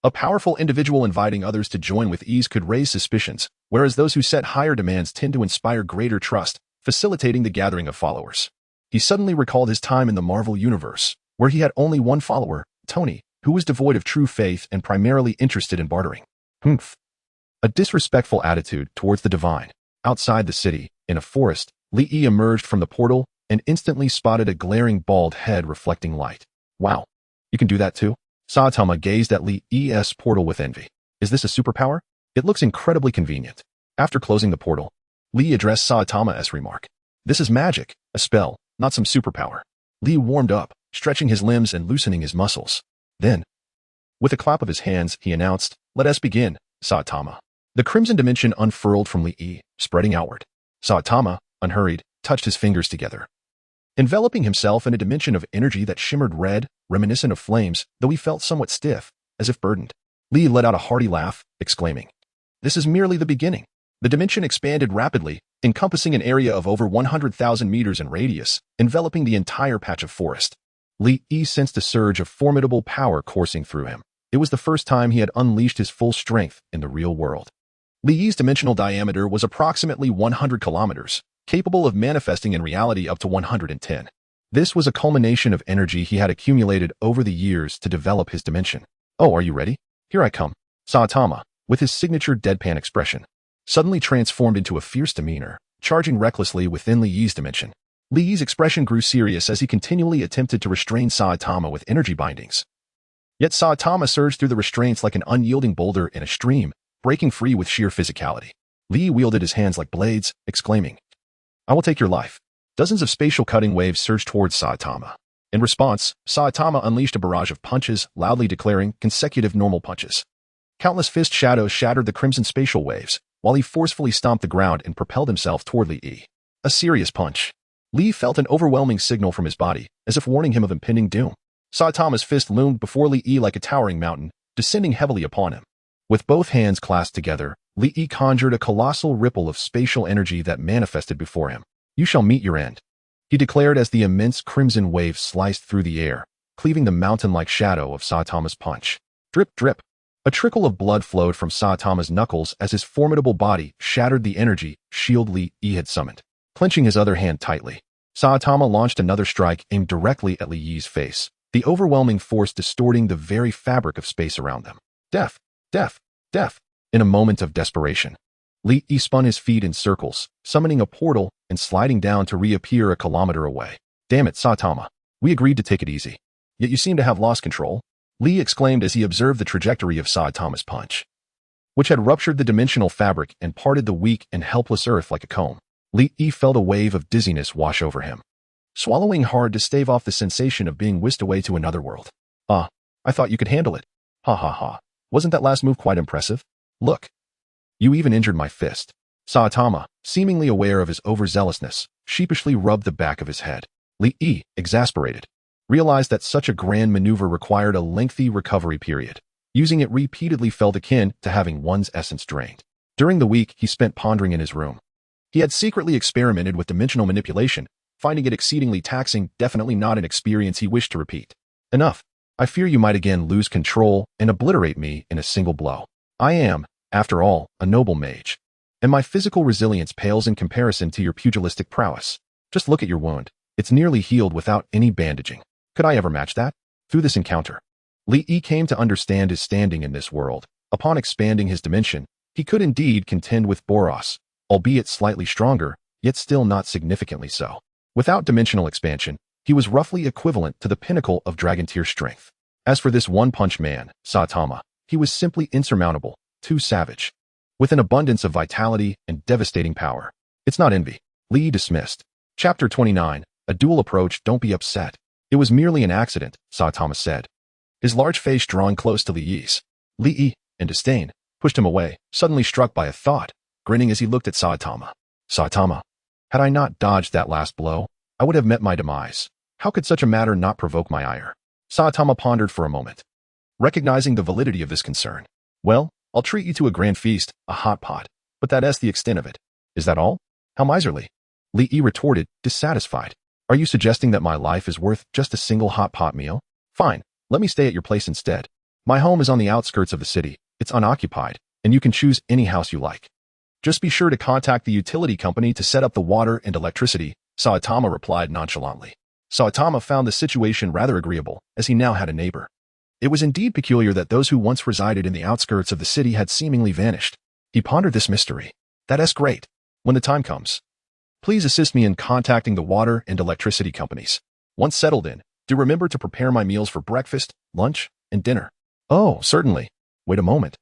a powerful individual inviting others to join with ease could raise suspicions, whereas those who set higher demands tend to inspire greater trust, facilitating the gathering of followers. He suddenly recalled his time in the Marvel Universe, where he had only one follower, Tony, who was devoid of true faith and primarily interested in bartering. A disrespectful attitude towards the divine. Outside the city, in a forest, Li Yi emerged from the portal and instantly spotted a glaring bald head reflecting light. Wow, you can do that too? Saitama gazed at Li Yi's portal with envy. Is this a superpower? It looks incredibly convenient. After closing the portal, Li addressed Saitama as remark. This is magic, a spell, not some superpower. Li warmed up, stretching his limbs and loosening his muscles. Then, with a clap of his hands, he announced, let us begin, Saitama. The crimson dimension unfurled from Li Yi, spreading outward. Saitama, unhurried, touched his fingers together, enveloping himself in a dimension of energy that shimmered red, reminiscent of flames, though he felt somewhat stiff, as if burdened. Li let out a hearty laugh, exclaiming, this is merely the beginning. The dimension expanded rapidly, encompassing an area of over 100,000 meters in radius, enveloping the entire patch of forest. Li Yi sensed a surge of formidable power coursing through him. It was the first time he had unleashed his full strength in the real world. Li Yi's dimensional diameter was approximately 100 kilometers, capable of manifesting in reality up to 110. This was a culmination of energy he had accumulated over the years to develop his dimension. Oh, are you ready? Here I come. Saitama, with his signature deadpan expression, suddenly transformed into a fierce demeanor, charging recklessly within Li Yi's dimension. Li Yi's expression grew serious as he continually attempted to restrain Saitama with energy bindings. Yet Saitama surged through the restraints like an unyielding boulder in a stream, breaking free with sheer physicality. Lee wielded his hands like blades, exclaiming, "I will take your life." Dozens of spatial cutting waves surged towards Saitama. In response, Saitama unleashed a barrage of punches, loudly declaring consecutive normal punches. Countless fist shadows shattered the crimson spatial waves, while he forcefully stomped the ground and propelled himself toward Lee. A serious punch. Lee felt an overwhelming signal from his body, as if warning him of impending doom. Saitama's fist loomed before Lee like a towering mountain, descending heavily upon him. With both hands clasped together, Lee conjured a colossal ripple of spatial energy that manifested before him. "You shall meet your end," he declared as the immense crimson wave sliced through the air, cleaving the mountain-like shadow of Saitama's punch. Drip, drip. A trickle of blood flowed from Saitama's knuckles as his formidable body shattered the energy shield Lee had summoned. Clenching his other hand tightly, Saitama launched another strike aimed directly at Li's face, the overwhelming force distorting the very fabric of space around them. Death, death, death. In a moment of desperation, Lee spun his feet in circles, summoning a portal and sliding down to reappear a kilometer away. "Damn it, Saitama. We agreed to take it easy. Yet you seem to have lost control," Lee exclaimed as he observed the trajectory of Saitama's punch, which had ruptured the dimensional fabric and parted the weak and helpless earth like a comb. Lee felt a wave of dizziness wash over him, swallowing hard to stave off the sensation of being whisked away to another world. "Ah, I thought you could handle it. Ha ha ha. Wasn't that last move quite impressive? Look. You even injured my fist." Saitama, seemingly aware of his overzealousness, sheepishly rubbed the back of his head. Lee, exasperated, realized that such a grand maneuver required a lengthy recovery period. Using it repeatedly felt akin to having one's essence drained. During the week he spent pondering in his room, he had secretly experimented with dimensional manipulation, finding it exceedingly taxing, definitely not an experience he wished to repeat. "Enough. I fear you might again lose control and obliterate me in a single blow. I am, after all, a noble mage, and my physical resilience pales in comparison to your pugilistic prowess. Just look at your wound. It's nearly healed without any bandaging. Could I ever match that?" Through this encounter, Lee came to understand his standing in this world. Upon expanding his dimension, he could indeed contend with Boros, albeit slightly stronger, yet still not significantly so. Without dimensional expansion, he was roughly equivalent to the pinnacle of dragon tier strength. As for this one-punch man, Saitama, he was simply insurmountable, too savage, with an abundance of vitality and devastating power. "It's not envy," Lee dismissed. Chapter 29, A Dual Approach. "Don't be upset. It was merely an accident," Saitama said, his large face drawing close to Li's. Lee, in disdain, pushed him away, suddenly struck by a thought, grinning as he looked at Saitama. "Saitama, had I not dodged that last blow, I would have met my demise. How could such a matter not provoke my ire?" Saitama pondered for a moment, recognizing the validity of this concern. "Well, I'll treat you to a grand feast, a hot pot, but that's the extent of it." "Is that all? How miserly?" Lee retorted, dissatisfied. "Are you suggesting that my life is worth just a single hot pot meal? Fine, let me stay at your place instead. My home is on the outskirts of the city, it's unoccupied, and you can choose any house you like. Just be sure to contact the utility company to set up the water and electricity," Saitama replied nonchalantly. Saitama found the situation rather agreeable, as he now had a neighbor. It was indeed peculiar that those who once resided in the outskirts of the city had seemingly vanished. He pondered this mystery. "That's great. When the time comes, please assist me in contacting the water and electricity companies. Once settled in, do remember to prepare my meals for breakfast, lunch, and dinner." "Oh, certainly. Wait a moment.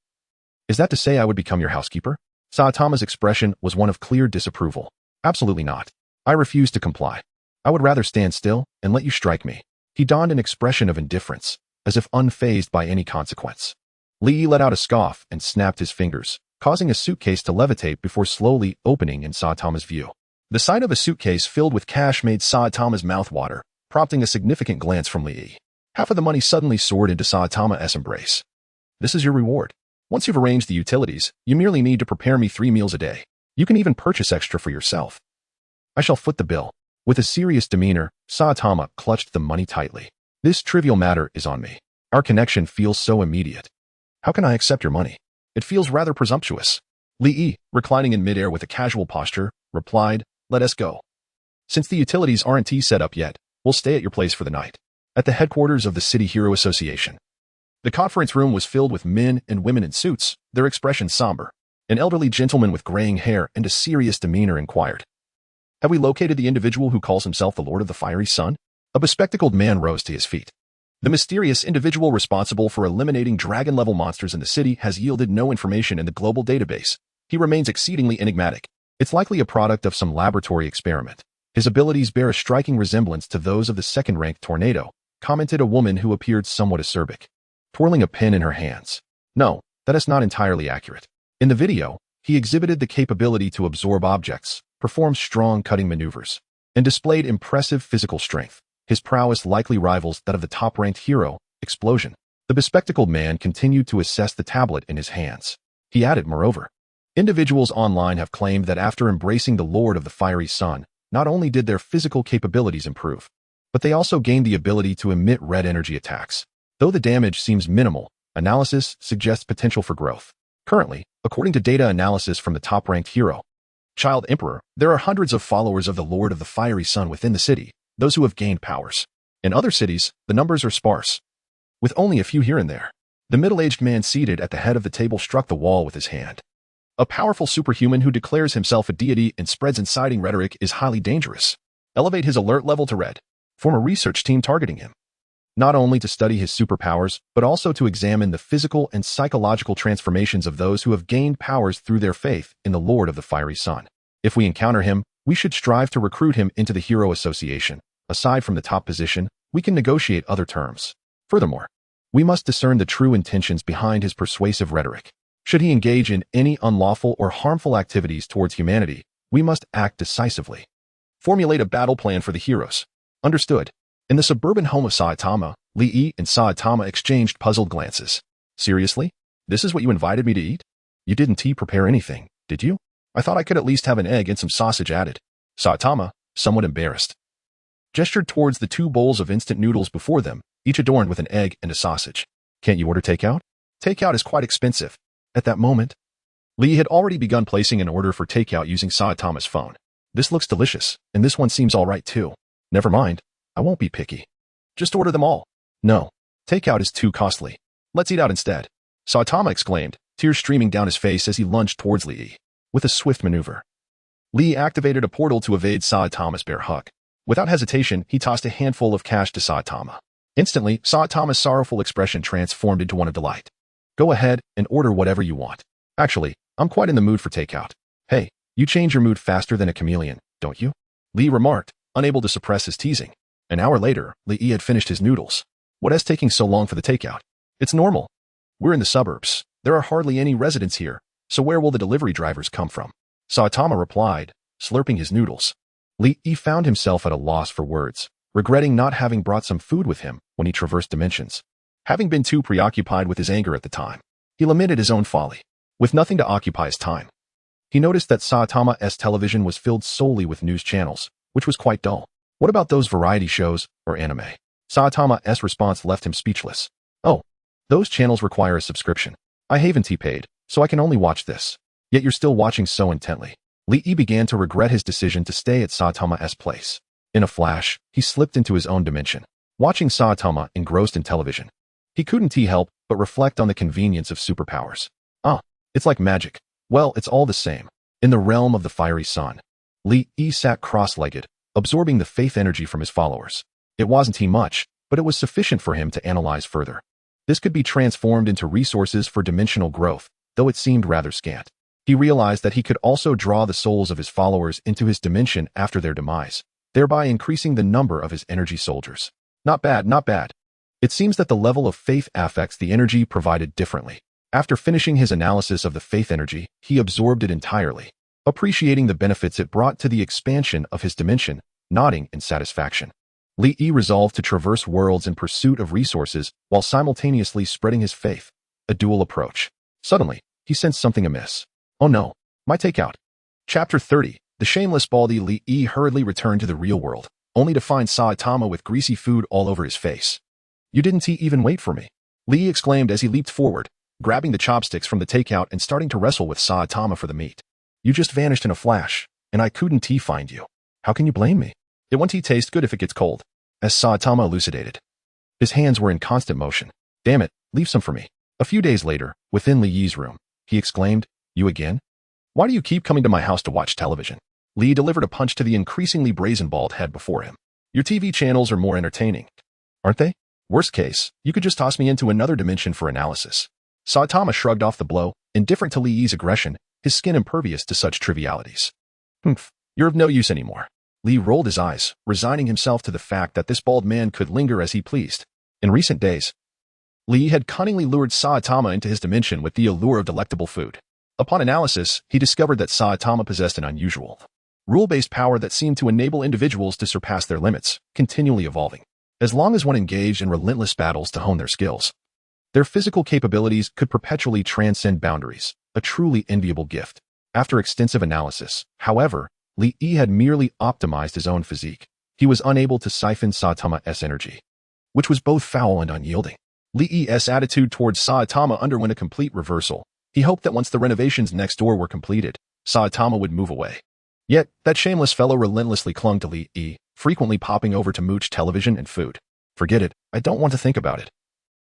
Is that to say I would become your housekeeper?" Saitama's expression was one of clear disapproval. "Absolutely not. I refuse to comply. I would rather stand still and let you strike me." He donned an expression of indifference, as if unfazed by any consequence. Lee let out a scoff and snapped his fingers, causing a suitcase to levitate before slowly opening in Saitama's view. The sight of a suitcase filled with cash made Saitama's mouth water, prompting a significant glance from Lee. Half of the money suddenly soared into Saitama's embrace. "This is your reward. Once you've arranged the utilities, you merely need to prepare me 3 meals a day. You can even purchase extra for yourself. I shall foot the bill." With a serious demeanor, Saitama clutched the money tightly. "This trivial matter is on me. Our connection feels so immediate. How can I accept your money? It feels rather presumptuous." Lee, reclining in midair with a casual posture, replied, "Let us go. Since the utilities aren't set up yet, we'll stay at your place for the night." At the headquarters of the City Hero Association, the conference room was filled with men and women in suits, their expressions somber. An elderly gentleman with graying hair and a serious demeanor inquired, "Have we located the individual who calls himself the Lord of the Fiery Sun?" A bespectacled man rose to his feet. The mysterious individual responsible for eliminating dragon-level monsters in the city has yielded no information in the global database. He remains exceedingly enigmatic. It's likely a product of some laboratory experiment. His abilities bear a striking resemblance to those of the second-ranked Tornado, commented a woman who appeared somewhat acerbic, twirling a pen in her hands. No, that is not entirely accurate. In the video, he exhibited the capability to absorb objects, perform strong cutting maneuvers, and displayed impressive physical strength. His prowess likely rivals that of the top-ranked hero, Explosion. The bespectacled man continued to assess the tablet in his hands. He added, moreover, individuals online have claimed that after embracing the Lord of the Fiery Sun, not only did their physical capabilities improve, but they also gained the ability to emit red energy attacks. Though the damage seems minimal, analysis suggests potential for growth. Currently, according to data analysis from the top-ranked hero, Child Emperor, there are hundreds of followers of the Lord of the Fiery Sun within the city, those who have gained powers. In other cities, the numbers are sparse, with only a few here and there. The middle-aged man seated at the head of the table struck the wall with his hand. A powerful superhuman who declares himself a deity and spreads inciting rhetoric is highly dangerous. Elevate his alert level to red. Form a research team targeting him, not only to study his superpowers, but also to examine the physical and psychological transformations of those who have gained powers through their faith in the Lord of the Fiery Sun. If we encounter him, we should strive to recruit him into the Hero Association. Aside from the top position, we can negotiate other terms. Furthermore, we must discern the true intentions behind his persuasive rhetoric. Should he engage in any unlawful or harmful activities towards humanity, we must act decisively. Formulate a battle plan for the heroes. Understood. In the suburban home of Saitama, Lee and Saitama exchanged puzzled glances. Seriously? This is what you invited me to eat? You didn't prepare anything, did you? I thought I could at least have an egg and some sausage added. Saitama, somewhat embarrassed, gestured towards the 2 bowls of instant noodles before them, each adorned with an egg and a sausage. Can't you order takeout? Takeout is quite expensive. At that moment, Lee had already begun placing an order for takeout using Saitama's phone. This looks delicious, and this one seems all right too. Never mind, I won't be picky. Just order them all. No, takeout is too costly. Let's eat out instead. Saitama exclaimed, tears streaming down his face as he lunged towards Lee. With a swift maneuver, Lee activated a portal to evade Saitama's bear hug. Without hesitation, he tossed a handful of cash to Saitama. Instantly, Saitama's sorrowful expression transformed into one of delight. Go ahead and order whatever you want. Actually, I'm quite in the mood for takeout. Hey, you change your mood faster than a chameleon, don't you? Lee remarked, unable to suppress his teasing. An hour later, Lee had finished his noodles. What is taking so long for the takeout? It's normal. We're in the suburbs. There are hardly any residents here, so where will the delivery drivers come from? Saitama replied, slurping his noodles. Lee found himself at a loss for words, regretting not having brought some food with him when he traversed dimensions. Having been too preoccupied with his anger at the time, he lamented his own folly. With nothing to occupy his time, he noticed that Saitama's television was filled solely with news channels, which was quite dull. What about those variety shows or anime? Saitama's response left him speechless. Oh, those channels require a subscription. I haven't paid, so I can only watch this. Yet you're still watching so intently. Lee began to regret his decision to stay at Saitama's place. In a flash, he slipped into his own dimension, watching Saitama engrossed in television. He couldn't help but reflect on the convenience of superpowers. It's like magic. Well, it's all the same. In the realm of the Fiery Sun, Lee sat cross-legged, absorbing the faith energy from his followers. It wasn't much, but it was sufficient for him to analyze further. This could be transformed into resources for dimensional growth, though it seemed rather scant. He realized that he could also draw the souls of his followers into his dimension after their demise, thereby increasing the number of his energy soldiers. Not bad, not bad. It seems that the level of faith affects the energy provided differently. After finishing his analysis of the faith energy, he absorbed it entirely, appreciating the benefits it brought to the expansion of his dimension, nodding in satisfaction. Lee resolved to traverse worlds in pursuit of resources while simultaneously spreading his faith, a dual approach. Suddenly, he sensed something amiss. Oh no, my takeout. Chapter 30. The shameless baldy Lee hurriedly returned to the real world, only to find Saitama with greasy food all over his face. You didn't even wait for me, Lee exclaimed as he leaped forward, grabbing the chopsticks from the takeout and starting to wrestle with Saitama for the meat. You just vanished in a flash, and I couldn't find you. How can you blame me? It won't taste good if it gets cold, as Saitama elucidated. His hands were in constant motion. Damn it, leave some for me. A few days later, within Lee's room, he exclaimed, You again? Why do you keep coming to my house to watch television? Lee delivered a punch to the increasingly brazen bald head before him. Your TV channels are more entertaining, aren't they? Worst case, you could just toss me into another dimension for analysis. Saitama shrugged off the blow, indifferent to Li Yi's aggression, his skin impervious to such trivialities. Humph, you're of no use anymore. Li rolled his eyes, resigning himself to the fact that this bald man could linger as he pleased. In recent days, Li had cunningly lured Saitama into his dimension with the allure of delectable food. Upon analysis, he discovered that Saitama possessed an unusual, rule-based power that seemed to enable individuals to surpass their limits, continually evolving. As long as one engaged in relentless battles to hone their skills, their physical capabilities could perpetually transcend boundaries, a truly enviable gift. After extensive analysis, however, Li Yi had merely optimized his own physique. He was unable to siphon Saitama's energy, which was both foul and unyielding. Li Yi's attitude towards Saitama underwent a complete reversal. He hoped that once the renovations next door were completed, Saitama would move away. Yet, that shameless fellow relentlessly clung to Li Yi, frequently popping over to mooch television and food. Forget it, I don't want to think about it.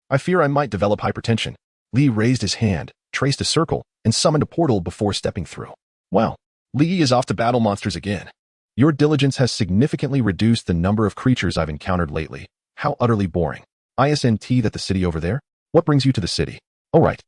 I fear I might develop hypertension. Li raised his hand, traced a circle, and summoned a portal before stepping through. Well, Li Yi is off to battle monsters again. Your diligence has significantly reduced the number of creatures I've encountered lately. How utterly boring. ISNT that the city over there? What brings you to the city? Oh right.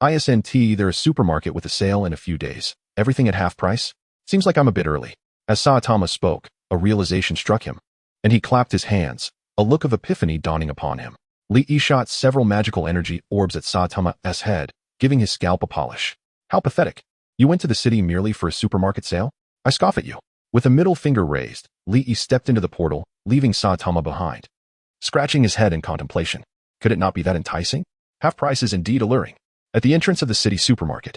ISNT, they're a supermarket with a sale in a few days. Everything at half price? Seems like I'm a bit early. As Saitama spoke, a realization struck him, and he clapped his hands, a look of epiphany dawning upon him. Li Yi shot several magical energy orbs at Saitama's head, giving his scalp a polish. How pathetic. You went to the city merely for a supermarket sale? I scoff at you. With a middle finger raised, Li Yi stepped into the portal, leaving Saitama behind, scratching his head in contemplation. Could it not be that enticing? Half price is indeed alluring. At the entrance of the city supermarket,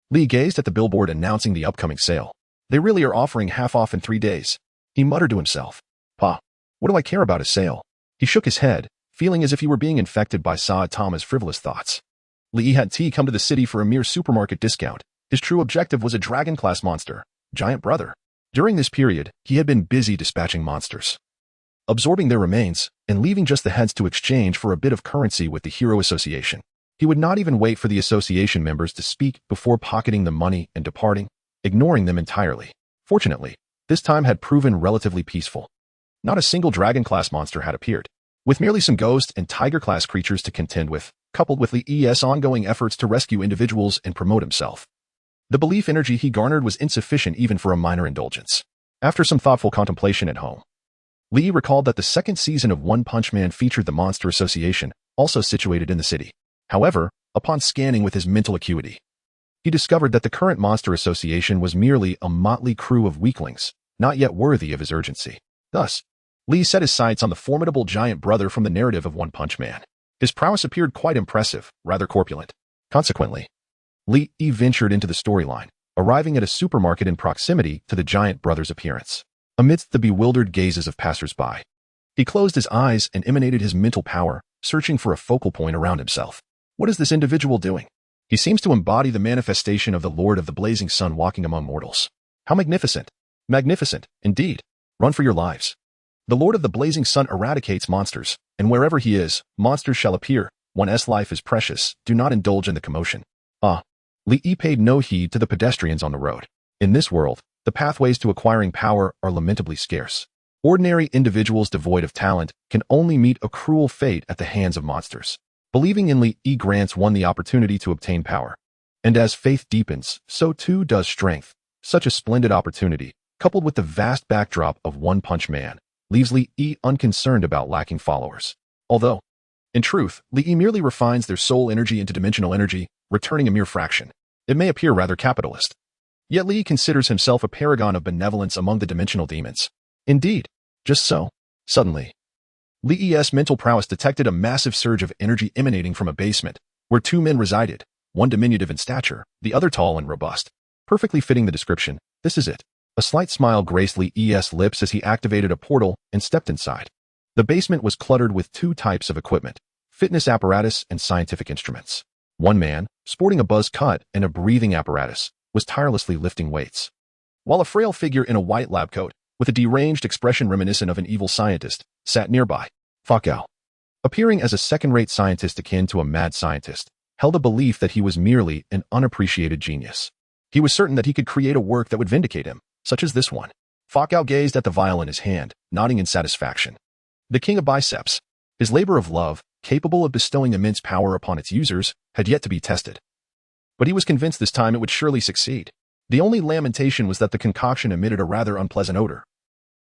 Li gazed at the billboard announcing the upcoming sale. They really are offering half off in 3 days. He muttered to himself. Pa, what do I care about a sale? He shook his head, feeling as if he were being infected by Saitama's frivolous thoughts. Li had come to the city for a mere supermarket discount. His true objective was a dragon-class monster, giant brother. During this period, he had been busy dispatching monsters, absorbing their remains, and leaving just the heads to exchange for a bit of currency with the Hero Association. He would not even wait for the association members to speak before pocketing the money and departing, ignoring them entirely. Fortunately, this time had proven relatively peaceful. Not a single dragon-class monster had appeared. With merely some ghost and tiger-class creatures to contend with, coupled with Li's ongoing efforts to rescue individuals and promote himself, the belief energy he garnered was insufficient even for a minor indulgence. After some thoughtful contemplation at home, Li recalled that the second season of One Punch Man featured the Monster Association, also situated in the city. However, upon scanning with his mental acuity, he discovered that the current Monster Association was merely a motley crew of weaklings, not yet worthy of his urgency. Thus, Li set his sights on the formidable giant brother from the narrative of One Punch Man. His prowess appeared quite impressive, rather corpulent. Consequently, Li ventured into the storyline, arriving at a supermarket in proximity to the giant brother's appearance. Amidst the bewildered gazes of passers-by, he closed his eyes and emanated his mental power, searching for a focal point around himself. What is this individual doing? He seems to embody the manifestation of the Lord of the Blazing Sun walking among mortals. How magnificent! Magnificent, indeed. Run for your lives. The Lord of the Blazing Sun eradicates monsters, and wherever he is, monsters shall appear. One's life is precious. Do not indulge in the commotion. Li paid no heed to the pedestrians on the road. In this world, the pathways to acquiring power are lamentably scarce. Ordinary individuals devoid of talent can only meet a cruel fate at the hands of monsters. Believing in Li grants one the opportunity to obtain power. And as faith deepens, so too does strength. Such a splendid opportunity, coupled with the vast backdrop of One Punch Man, leaves Li unconcerned about lacking followers. Although, in truth, Li merely refines their soul energy into dimensional energy, returning a mere fraction. It may appear rather capitalist. Yet Li considers himself a paragon of benevolence among the dimensional demons. Indeed, just so. Suddenly, Li's mental prowess detected a massive surge of energy emanating from a basement, where 2 men resided, one diminutive in stature, the other tall and robust. Perfectly fitting the description, this is it. A slight smile graced Li's lips as he activated a portal and stepped inside. The basement was cluttered with 2 types of equipment, fitness apparatus and scientific instruments. One man, sporting a buzz cut and a breathing apparatus, was tirelessly lifting weights, while a frail figure in a white lab coat, with a deranged expression reminiscent of an evil scientist, sat nearby. Fakao, appearing as a second-rate scientist akin to a mad scientist, held a belief that he was merely an unappreciated genius. He was certain that he could create a work that would vindicate him, such as this one. Fakao gazed at the vial in his hand, nodding in satisfaction. The king of biceps. His labor of love, capable of bestowing immense power upon its users, had yet to be tested. But he was convinced this time it would surely succeed. The only lamentation was that the concoction emitted a rather unpleasant odor.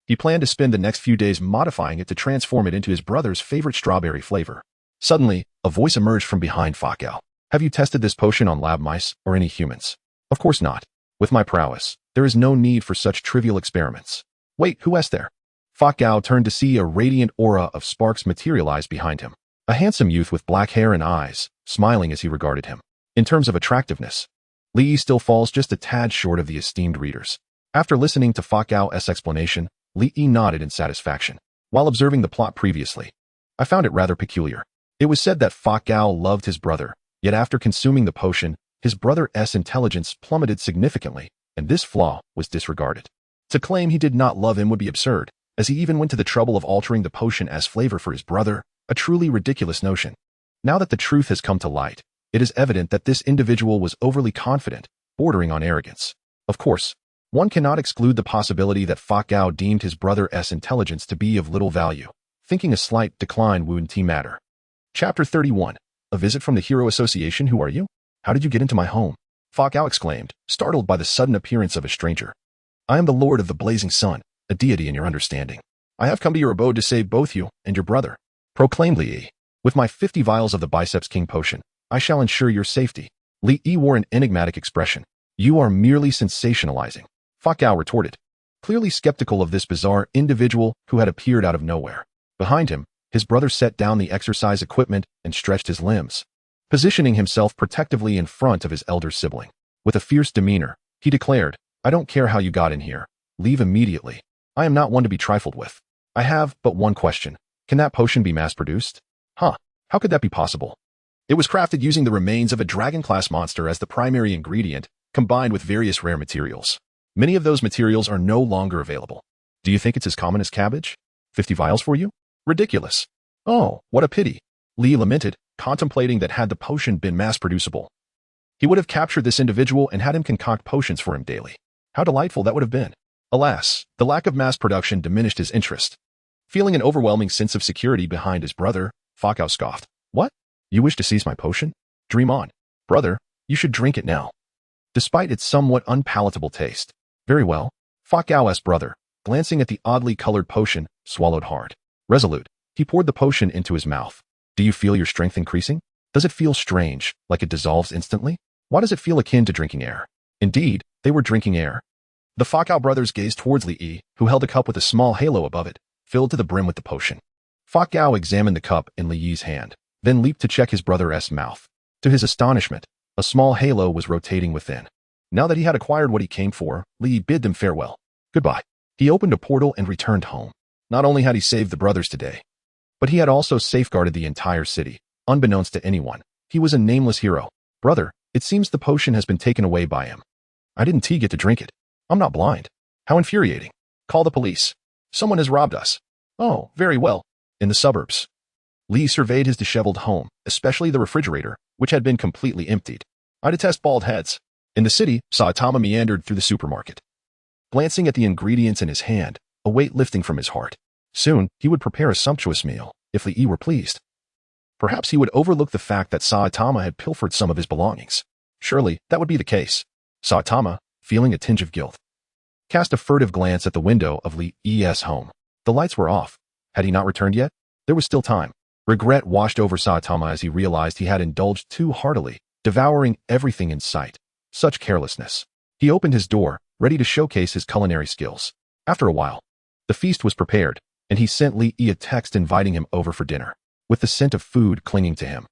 He planned to spend the next few days modifying it to transform it into his brother's favorite strawberry flavor. Suddenly, a voice emerged from behind Fakao. Have you tested this potion on lab mice or any humans? Of course not. With my prowess, there is no need for such trivial experiments. Wait, who is there? Fakao turned to see a radiant aura of sparks materialize behind him. A handsome youth with black hair and eyes, smiling as he regarded him. In terms of attractiveness, Li still falls just a tad short of the esteemed readers. After listening to Fakao's explanation, Li nodded in satisfaction. While observing the plot previously, I found it rather peculiar. It was said that Fakao loved his brother, yet after consuming the potion, his brother's intelligence plummeted significantly, and this flaw was disregarded. To claim he did not love him would be absurd, as he even went to the trouble of altering the potion as flavor for his brother, a truly ridiculous notion. Now that the truth has come to light, it is evident that this individual was overly confident, bordering on arrogance. Of course, one cannot exclude the possibility that Fakao deemed his brother's intelligence to be of little value, thinking a slight decline wouldn't matter. Chapter 31. A visit from the Hero Association. Who are you? How did you get into my home? Fakao exclaimed, startled by the sudden appearance of a stranger. I am the Lord of the Blazing Sun, a deity in your understanding. I have come to your abode to save both you and your brother, proclaimed Li. With my 50 vials of the Biceps King potion, I shall ensure your safety. Li wore an enigmatic expression. You are merely sensationalizing, Fakao retorted, clearly skeptical of this bizarre individual who had appeared out of nowhere. Behind him, his brother set down the exercise equipment and stretched his limbs, positioning himself protectively in front of his elder sibling. With a fierce demeanor, he declared, I don't care how you got in here. Leave immediately. I am not one to be trifled with. I have but one question. Can that potion be mass-produced? Huh, how could that be possible? It was crafted using the remains of a dragon-class monster as the primary ingredient, combined with various rare materials. Many of those materials are no longer available. Do you think it's as common as cabbage? 50 vials for you? Ridiculous. Oh, what a pity. Li lamented, contemplating that had the potion been mass-producible, he would have captured this individual and had him concoct potions for him daily. How delightful that would have been. Alas, the lack of mass production diminished his interest. Feeling an overwhelming sense of security behind his brother, Fakao scoffed. What? You wish to seize my potion? Dream on. Brother, you should drink it now. Despite its somewhat unpalatable taste. Very well. Fakao's brother, glancing at the oddly colored potion, swallowed hard. Resolute, he poured the potion into his mouth. Do you feel your strength increasing? Does it feel strange, like it dissolves instantly? Why does it feel akin to drinking air? Indeed, they were drinking air. The Fakao brothers gazed towards Li, who held a cup with a small halo above it, filled to the brim with the potion. Fakao examined the cup in Li's hand, then leaped to check his brother's mouth. To his astonishment, a small halo was rotating within. Now that he had acquired what he came for, Li bid them farewell. Goodbye. He opened a portal and returned home. Not only had he saved the brothers today, but he had also safeguarded the entire city. Unbeknownst to anyone, he was a nameless hero. Brother, it seems the potion has been taken away by him. I didn't get to drink it. I'm not blind. How infuriating. Call the police. Someone has robbed us. Oh, very well. In the suburbs. Li surveyed his disheveled home, especially the refrigerator, which had been completely emptied. I detest bald heads. In the city, Saitama meandered through the supermarket, glancing at the ingredients in his hand, a weight lifting from his heart. Soon, he would prepare a sumptuous meal, if Li were pleased. Perhaps he would overlook the fact that Saitama had pilfered some of his belongings. Surely, that would be the case. Saitama, feeling a tinge of guilt, cast a furtive glance at the window of Li's home. The lights were off. Had he not returned yet? There was still time. Regret washed over Saitama as he realized he had indulged too heartily, devouring everything in sight. Such carelessness. He opened his door, ready to showcase his culinary skills. After a while, the feast was prepared, and he sent Li a text inviting him over for dinner. With the scent of food clinging to him,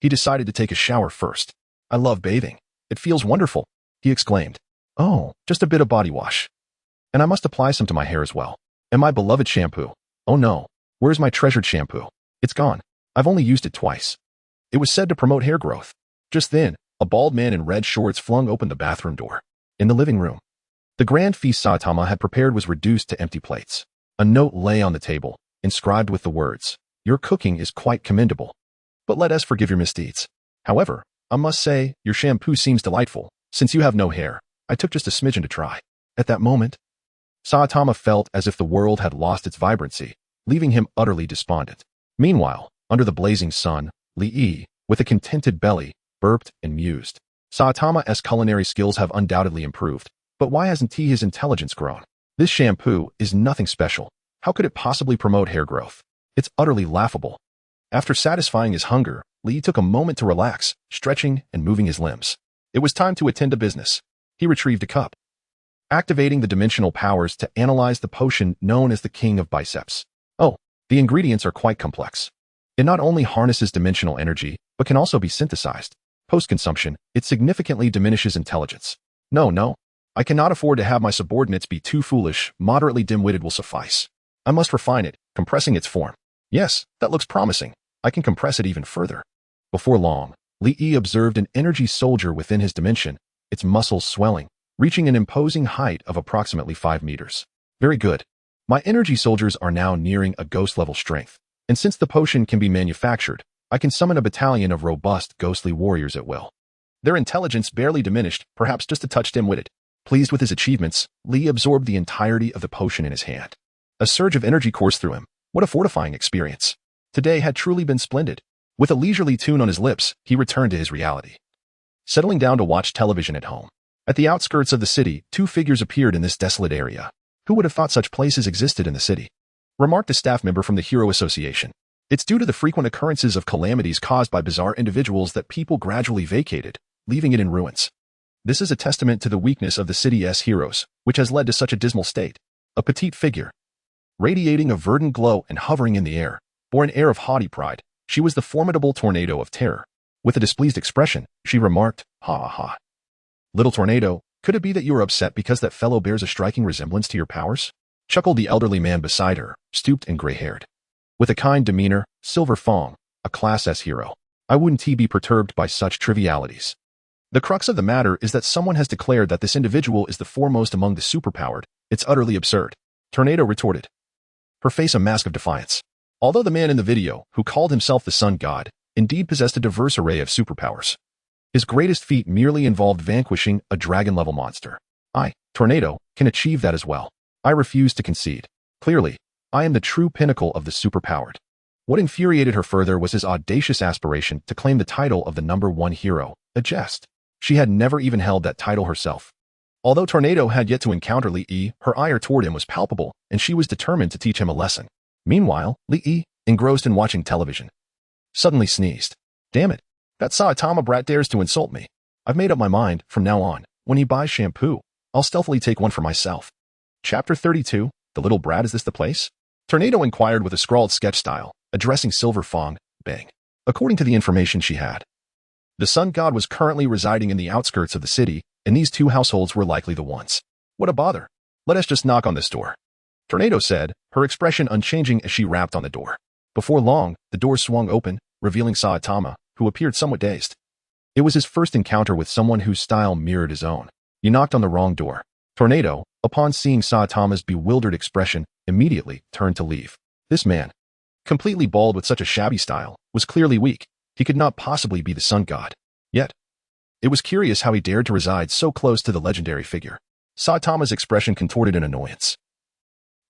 he decided to take a shower first. I love bathing. It feels wonderful, he exclaimed. Oh, just a bit of body wash. And I must apply some to my hair as well. And my beloved shampoo. Oh no, where's my treasured shampoo? It's gone. I've only used it twice. It was said to promote hair growth. Just then, a bald man in red shorts flung open the bathroom door. In the living room, the grand feast Saitama had prepared was reduced to empty plates. A note lay on the table, inscribed with the words, Your cooking is quite commendable, but let us forgive your misdeeds. However, I must say, your shampoo seems delightful. Since you have no hair, I took just a smidgen to try. At that moment, Saitama felt as if the world had lost its vibrancy, leaving him utterly despondent. Meanwhile, under the blazing sun, Li, with a contented belly, burped and mused. Saitama's culinary skills have undoubtedly improved, but why hasn't his intelligence grown? This shampoo is nothing special. How could it possibly promote hair growth? It's utterly laughable. After satisfying his hunger, Li took a moment to relax, stretching and moving his limbs. It was time to attend to business. He retrieved a cup, activating the dimensional powers to analyze the potion known as the King of Biceps. Oh, the ingredients are quite complex. It not only harnesses dimensional energy, but can also be synthesized. Post-consumption, it significantly diminishes intelligence. No, I cannot afford to have my subordinates be too foolish. Moderately dim-witted will suffice. I must refine it, compressing its form. Yes, that looks promising. I can compress it even further. Before long, Li observed an energy soldier within his dimension, its muscles swelling, reaching an imposing height of approximately 5 meters. Very good. My energy soldiers are now nearing a ghost-level strength, and since the potion can be manufactured, I can summon a battalion of robust, ghostly warriors at will. Their intelligence barely diminished, perhaps just a touch dim-witted. Pleased with his achievements, Li absorbed the entirety of the potion in his hand. A surge of energy coursed through him. What a fortifying experience. Today had truly been splendid. With a leisurely tune on his lips, he returned to his reality. Settling down to watch television at home. At the outskirts of the city, 2 figures appeared in this desolate area. Who would have thought such places existed in the city? Remarked a staff member from the Hero Association. It's due to the frequent occurrences of calamities caused by bizarre individuals that people gradually vacated, leaving it in ruins. This is a testament to the weakness of the city's heroes, which has led to such a dismal state. A petite figure, radiating a verdant glow and hovering in the air, bore an air of haughty pride. She was the formidable Tornado of Terror. With a displeased expression, she remarked, "Ha. Little Tornado, could it be that you are upset because that fellow bears a striking resemblance to your powers?" Chuckled the elderly man beside her, stooped and gray-haired. With a kind demeanor, Silver Fong, a Class S hero. I wouldn't be perturbed by such trivialities. The crux of the matter is that someone has declared that this individual is the foremost among the superpowered. It's utterly absurd. Tornado retorted, her face a mask of defiance. Although the man in the video, who called himself the Sun God, indeed possessed a diverse array of superpowers, his greatest feat merely involved vanquishing a dragon-level monster. I, Tornado, can achieve that as well. I refuse to concede. Clearly, I am the true pinnacle of the superpowered. What infuriated her further was his audacious aspiration to claim the title of the #1 hero, a jest. She had never even held that title herself. Although Tornado had yet to encounter Li, her ire toward him was palpable, and she was determined to teach him a lesson. Meanwhile, Li, engrossed in watching television, suddenly sneezed. Damn it, that Saitama brat dares to insult me. I've made up my mind, from now on, when he buys shampoo, I'll stealthily take one for myself. Chapter 32, The Little Brat, Is This the Place? Tornado inquired with a scrawled sketch style, addressing Silver Fong, Bang. According to the information she had, the Sun God was currently residing in the outskirts of the city, and these 2 households were likely the ones. What a bother. Let us just knock on this door. Tornado said, her expression unchanging as she rapped on the door. Before long, the door swung open, revealing Saitama, who appeared somewhat dazed. It was his first encounter with someone whose style mirrored his own. You knocked on the wrong door. Tornado, upon seeing Saitama's bewildered expression, immediately turned to leave. This man, completely bald with such a shabby style, was clearly weak. He could not possibly be the Sun God. Yet, it was curious how he dared to reside so close to the legendary figure. Saitama's expression contorted in annoyance.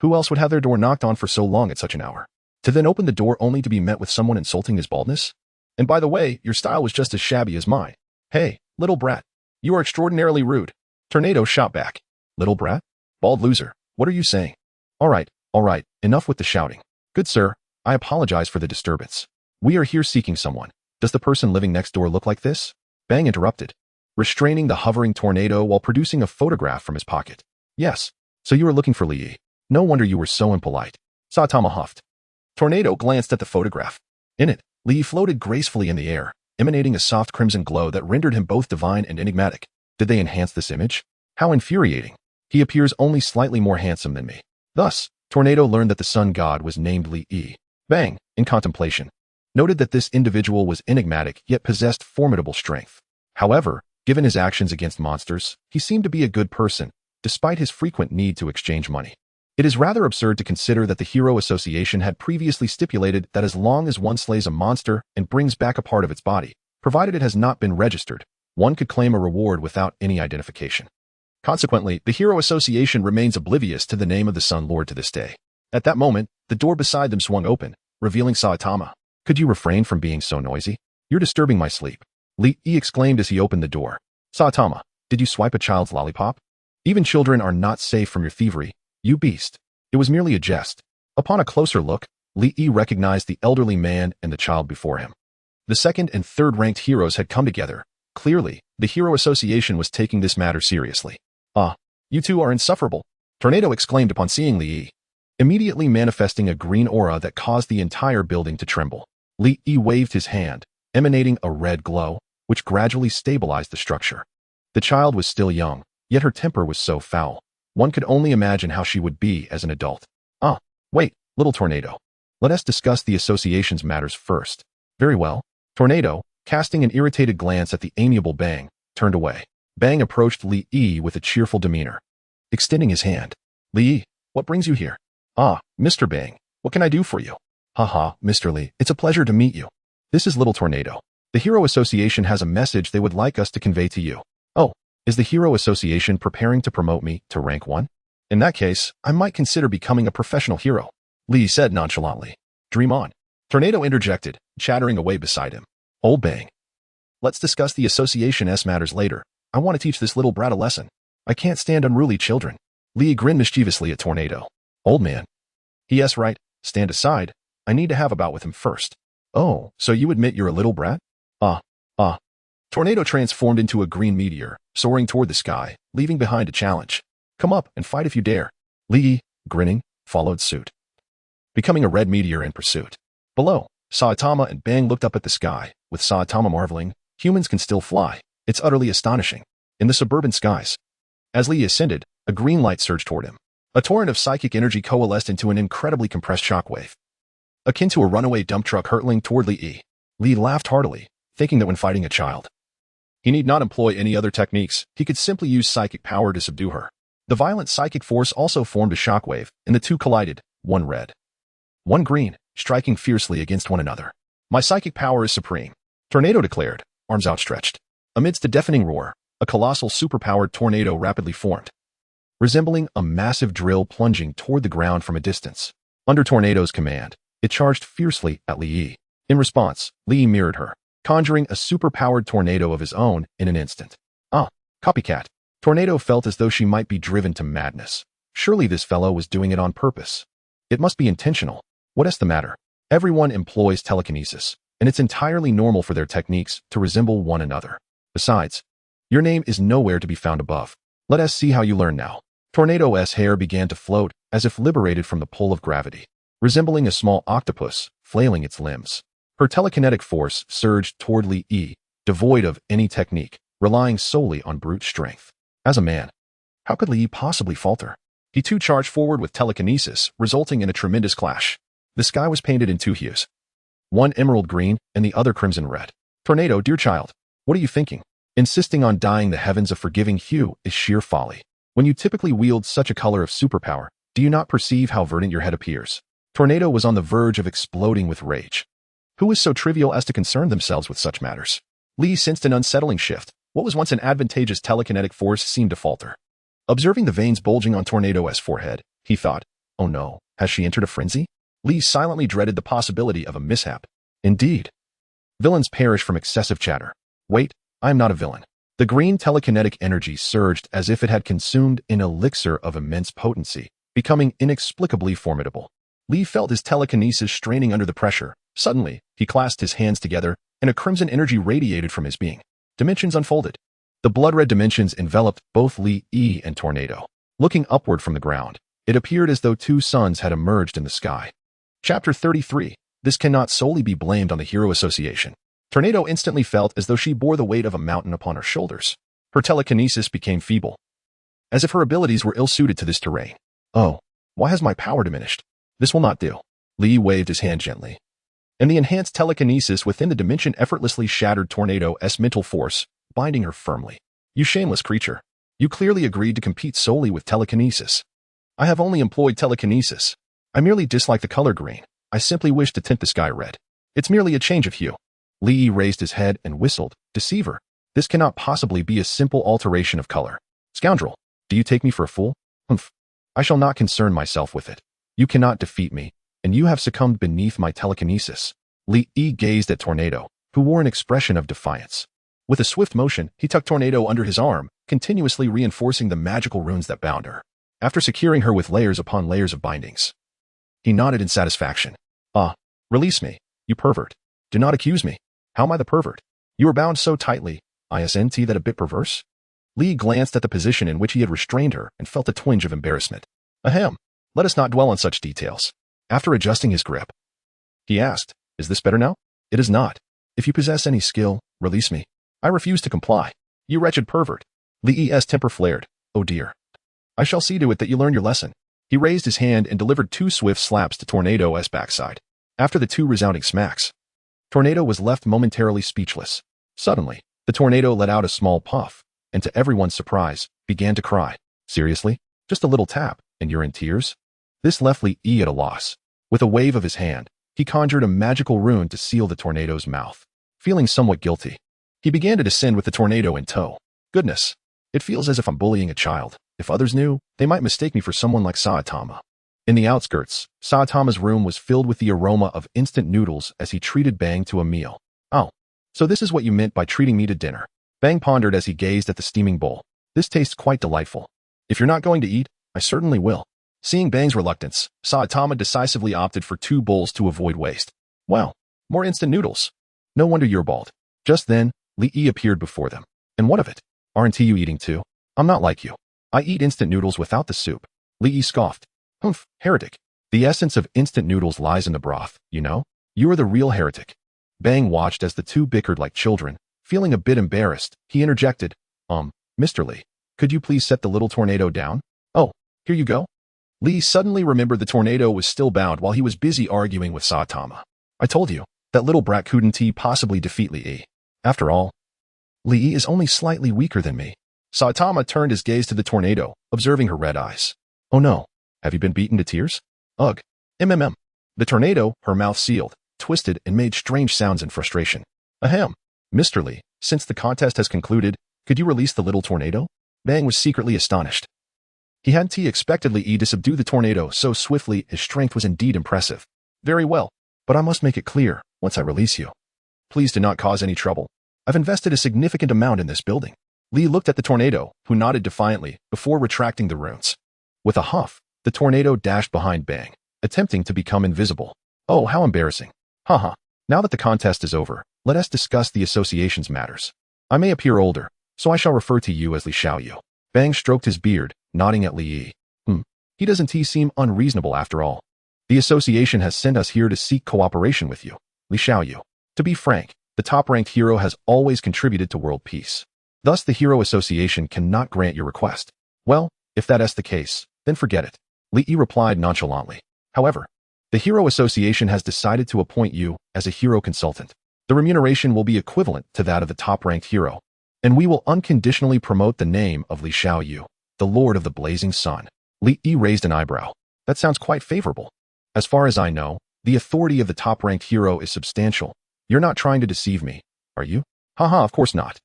Who else would have their door knocked on for so long at such an hour? To then open the door only to be met with someone insulting his baldness? And by the way, your style was just as shabby as mine. Hey, little brat, you are extraordinarily rude. Tornado shot back. Little brat? Bald loser, what are you saying? All right, enough with the shouting. Good sir, I apologize for the disturbance. We are here seeking someone. Does the person living next door look like this? Bang interrupted, restraining the hovering Tornado while producing a photograph from his pocket. Yes, so you are looking for Li. No wonder you were so impolite. Saitama huffed. Tornado glanced at the photograph. In it, Li floated gracefully in the air, emanating a soft crimson glow that rendered him both divine and enigmatic. Did they enhance this image? How infuriating. He appears only slightly more handsome than me. Thus, Tornado learned that the Sun God was named Li. Bang, in contemplation, noted that this individual was enigmatic yet possessed formidable strength. However, given his actions against monsters, he seemed to be a good person, despite his frequent need to exchange money. It is rather absurd to consider that the Hero Association had previously stipulated that as long as one slays a monster and brings back a part of its body, provided it has not been registered, one could claim a reward without any identification. Consequently, the Hero Association remains oblivious to the name of the Sun Lord to this day. At that moment, the door beside them swung open, revealing Saitama. Could you refrain from being so noisy? You're disturbing my sleep. Lee exclaimed as he opened the door. Saitama, did you swipe a child's lollipop? Even children are not safe from your thievery, you beast. It was merely a jest. Upon a closer look, Lee recognized the elderly man and the child before him. The second and third ranked heroes had come together. Clearly, the Hero Association was taking this matter seriously. Ah, you two are insufferable, Tornado exclaimed upon seeing Lee, immediately manifesting a green aura that caused the entire building to tremble. Lee waved his hand, emanating a red glow, which gradually stabilized the structure. The child was still young, yet her temper was so foul. One could only imagine how she would be as an adult. Ah, wait, little Tornado. Let us discuss the association's matters first. Very well. Tornado, casting an irritated glance at the amiable Bang, turned away. Bang approached Lee with a cheerful demeanor, extending his hand. Lee, what brings you here? Ah, Mr. Bang, what can I do for you? Haha, Mr. Lee, it's a pleasure to meet you. This is Little Tornado. The Hero Association has a message they would like us to convey to you. Oh, is the Hero Association preparing to promote me to rank 1? In that case, I might consider becoming a professional hero, Lee said nonchalantly. Dream on. Tornado interjected, chattering away beside him. Old Bang. Let's discuss the association's matters later. I want to teach this little brat a lesson. I can't stand unruly children. Lee grinned mischievously at Tornado. Old man. Yes, right. Stand aside. I need to have a bout with him first. Oh, so you admit you're a little brat? Tornado transformed into a green meteor, soaring toward the sky, leaving behind a challenge. Come up and fight if you dare. Lee, grinning, followed suit, becoming a red meteor in pursuit. Below, Saitama and Bang looked up at the sky, with Saitama marveling, humans can still fly. It's utterly astonishing. In the suburban skies. As Lee ascended, a green light surged toward him. A torrent of psychic energy coalesced into an incredibly compressed shockwave, akin to a runaway dump truck hurtling toward Lee. Lee laughed heartily, thinking that when fighting a child, he need not employ any other techniques. He could simply use psychic power to subdue her. The violent psychic force also formed a shockwave, and the two collided, one red, one green, striking fiercely against one another. My psychic power is supreme, Tornado declared, arms outstretched. Amidst a deafening roar, a colossal superpowered tornado rapidly formed, resembling a massive drill plunging toward the ground from a distance. Under Tornado's command, it charged fiercely at Lee. In response, Lee mirrored her, conjuring a superpowered tornado of his own in an instant. Ah, copycat. Tornado felt as though she might be driven to madness. Surely this fellow was doing it on purpose. It must be intentional. What is the matter? Everyone employs telekinesis, and it's entirely normal for their techniques to resemble one another. Besides, your name is nowhere to be found above. Let us see how you learn now. Tornado's hair began to float, as if liberated from the pull of gravity, resembling a small octopus, flailing its limbs. Her telekinetic force surged toward Lee, devoid of any technique, relying solely on brute strength. As a man, how could Lee possibly falter? He too charged forward with telekinesis, resulting in a tremendous clash. The sky was painted in two hues, one emerald green and the other crimson red. Tornado, dear child, what are you thinking? Insisting on dyeing the heavens a forgiving hue is sheer folly. When you typically wield such a color of superpower, do you not perceive how verdant your head appears? Tornado was on the verge of exploding with rage. Who is so trivial as to concern themselves with such matters? Lee sensed an unsettling shift. What was once an advantageous telekinetic force seemed to falter. Observing the veins bulging on Tornado's forehead, he thought, oh no, has she entered a frenzy? Lee silently dreaded the possibility of a mishap. Indeed. Villains perish from excessive chatter. Wait, I am not a villain. The green telekinetic energy surged as if it had consumed an elixir of immense potency, becoming inexplicably formidable. Lee felt his telekinesis straining under the pressure. Suddenly, he clasped his hands together, and a crimson energy radiated from his being. Dimensions unfolded. The blood-red dimensions enveloped both Lee and Tornado. Looking upward from the ground, it appeared as though two suns had emerged in the sky. Chapter 33. This cannot solely be blamed on the Hero Association. Tornado instantly felt as though she bore the weight of a mountain upon her shoulders. Her telekinesis became feeble, as if her abilities were ill-suited to this terrain. Oh, why has my power diminished? This will not do. Lee waved his hand gently, and the enhanced telekinesis within the dimension effortlessly shattered Tornado's mental force, binding her firmly. You shameless creature. You clearly agreed to compete solely with telekinesis. I have only employed telekinesis. I merely dislike the color green. I simply wish to tint the sky red. It's merely a change of hue. Lee raised his head and whistled. Deceiver. This cannot possibly be a simple alteration of color. Scoundrel, do you take me for a fool? Humph. I shall not concern myself with it. You cannot defeat me. and you have succumbed beneath my telekinesis. Li Yi gazed at Tornado, who wore an expression of defiance. With a swift motion, he tucked Tornado under his arm, continuously reinforcing the magical runes that bound her. After securing her with layers upon layers of bindings, he nodded in satisfaction. Ah, release me, you pervert. Do not accuse me. How am I the pervert? You are bound so tightly, isn't that a bit perverse? Li glanced at the position in which he had restrained her and felt a twinge of embarrassment. Ahem, let us not dwell on such details. After adjusting his grip, he asked, is this better now? It is not. If you possess any skill, release me. I refuse to comply. You wretched pervert. Li's temper flared. Oh dear. I shall see to it that you learn your lesson. He raised his hand and delivered 2 swift slaps to Tornado's backside. After the 2 resounding smacks, Tornado was left momentarily speechless. Suddenly, the Tornado let out a small puff, and to everyone's surprise, began to cry. Seriously? Just a little tap, and you're in tears? This left Li at a loss. With a wave of his hand, he conjured a magical rune to seal the Tornado's mouth. Feeling somewhat guilty, he began to descend with the Tornado in tow. Goodness, it feels as if I'm bullying a child. If others knew, they might mistake me for someone like Saitama. In the outskirts, Saitama's room was filled with the aroma of instant noodles as he treated Bang to a meal. Oh, so this is what you meant by treating me to dinner. Bang pondered as he gazed at the steaming bowl. This tastes quite delightful. If you're not going to eat, I certainly will. Seeing Bang's reluctance, Saitama decisively opted for 2 bowls to avoid waste. Wow, more instant noodles. No wonder you're bald. Just then, Li appeared before them. And what of it? Aren't you eating too? I'm not like you. I eat instant noodles without the soup. Li scoffed. Humph, heretic. The essence of instant noodles lies in the broth, you know? You are the real heretic. Bang watched as the 2 bickered like children. Feeling a bit embarrassed, he interjected. Mr. Li, could you please set the little Tornado down? Oh, here you go. Li suddenly remembered the Tornado was still bound while he was busy arguing with Saitama. I told you, that little brat couldn't possibly defeat Li. After all, Li is only slightly weaker than me. Saitama turned his gaze to the Tornado, observing her red eyes. Oh no, have you been beaten to tears? Ugh. MMM. The Tornado, her mouth sealed, twisted and made strange sounds in frustration. Ahem. Mr. Li, since the contest has concluded, could you release the little Tornado? Bang was secretly astonished. He hadn't expected Li to subdue the Tornado so swiftly. His strength was indeed impressive. Very well, but I must make it clear, once I release you, please do not cause any trouble. I've invested a significant amount in this building. Li looked at the Tornado, who nodded defiantly, before retracting the runes. With a huff, the Tornado dashed behind Bang, attempting to become invisible. Oh, how embarrassing. Haha. Now that the contest is over, let us discuss the association's matters. I may appear older, so I shall refer to you as Li Xiaoyu. Bang stroked his beard, nodding at Li. He doesn't seem unreasonable after all. The association has sent us here to seek cooperation with you, Li Xiaoyu. To be frank, the top-ranked hero has always contributed to world peace. Thus, the Hero Association cannot grant your request. Well, if that is the case, then forget it. Li replied nonchalantly. However, the Hero Association has decided to appoint you as a hero consultant. The remuneration will be equivalent to that of the top-ranked hero, and we will unconditionally promote the name of Li Xiaoyu, the Lord of the Blazing Sun. Li raised an eyebrow. That sounds quite favorable. As far as I know, the authority of the top-ranked hero is substantial. You're not trying to deceive me, are you? Haha, of course not.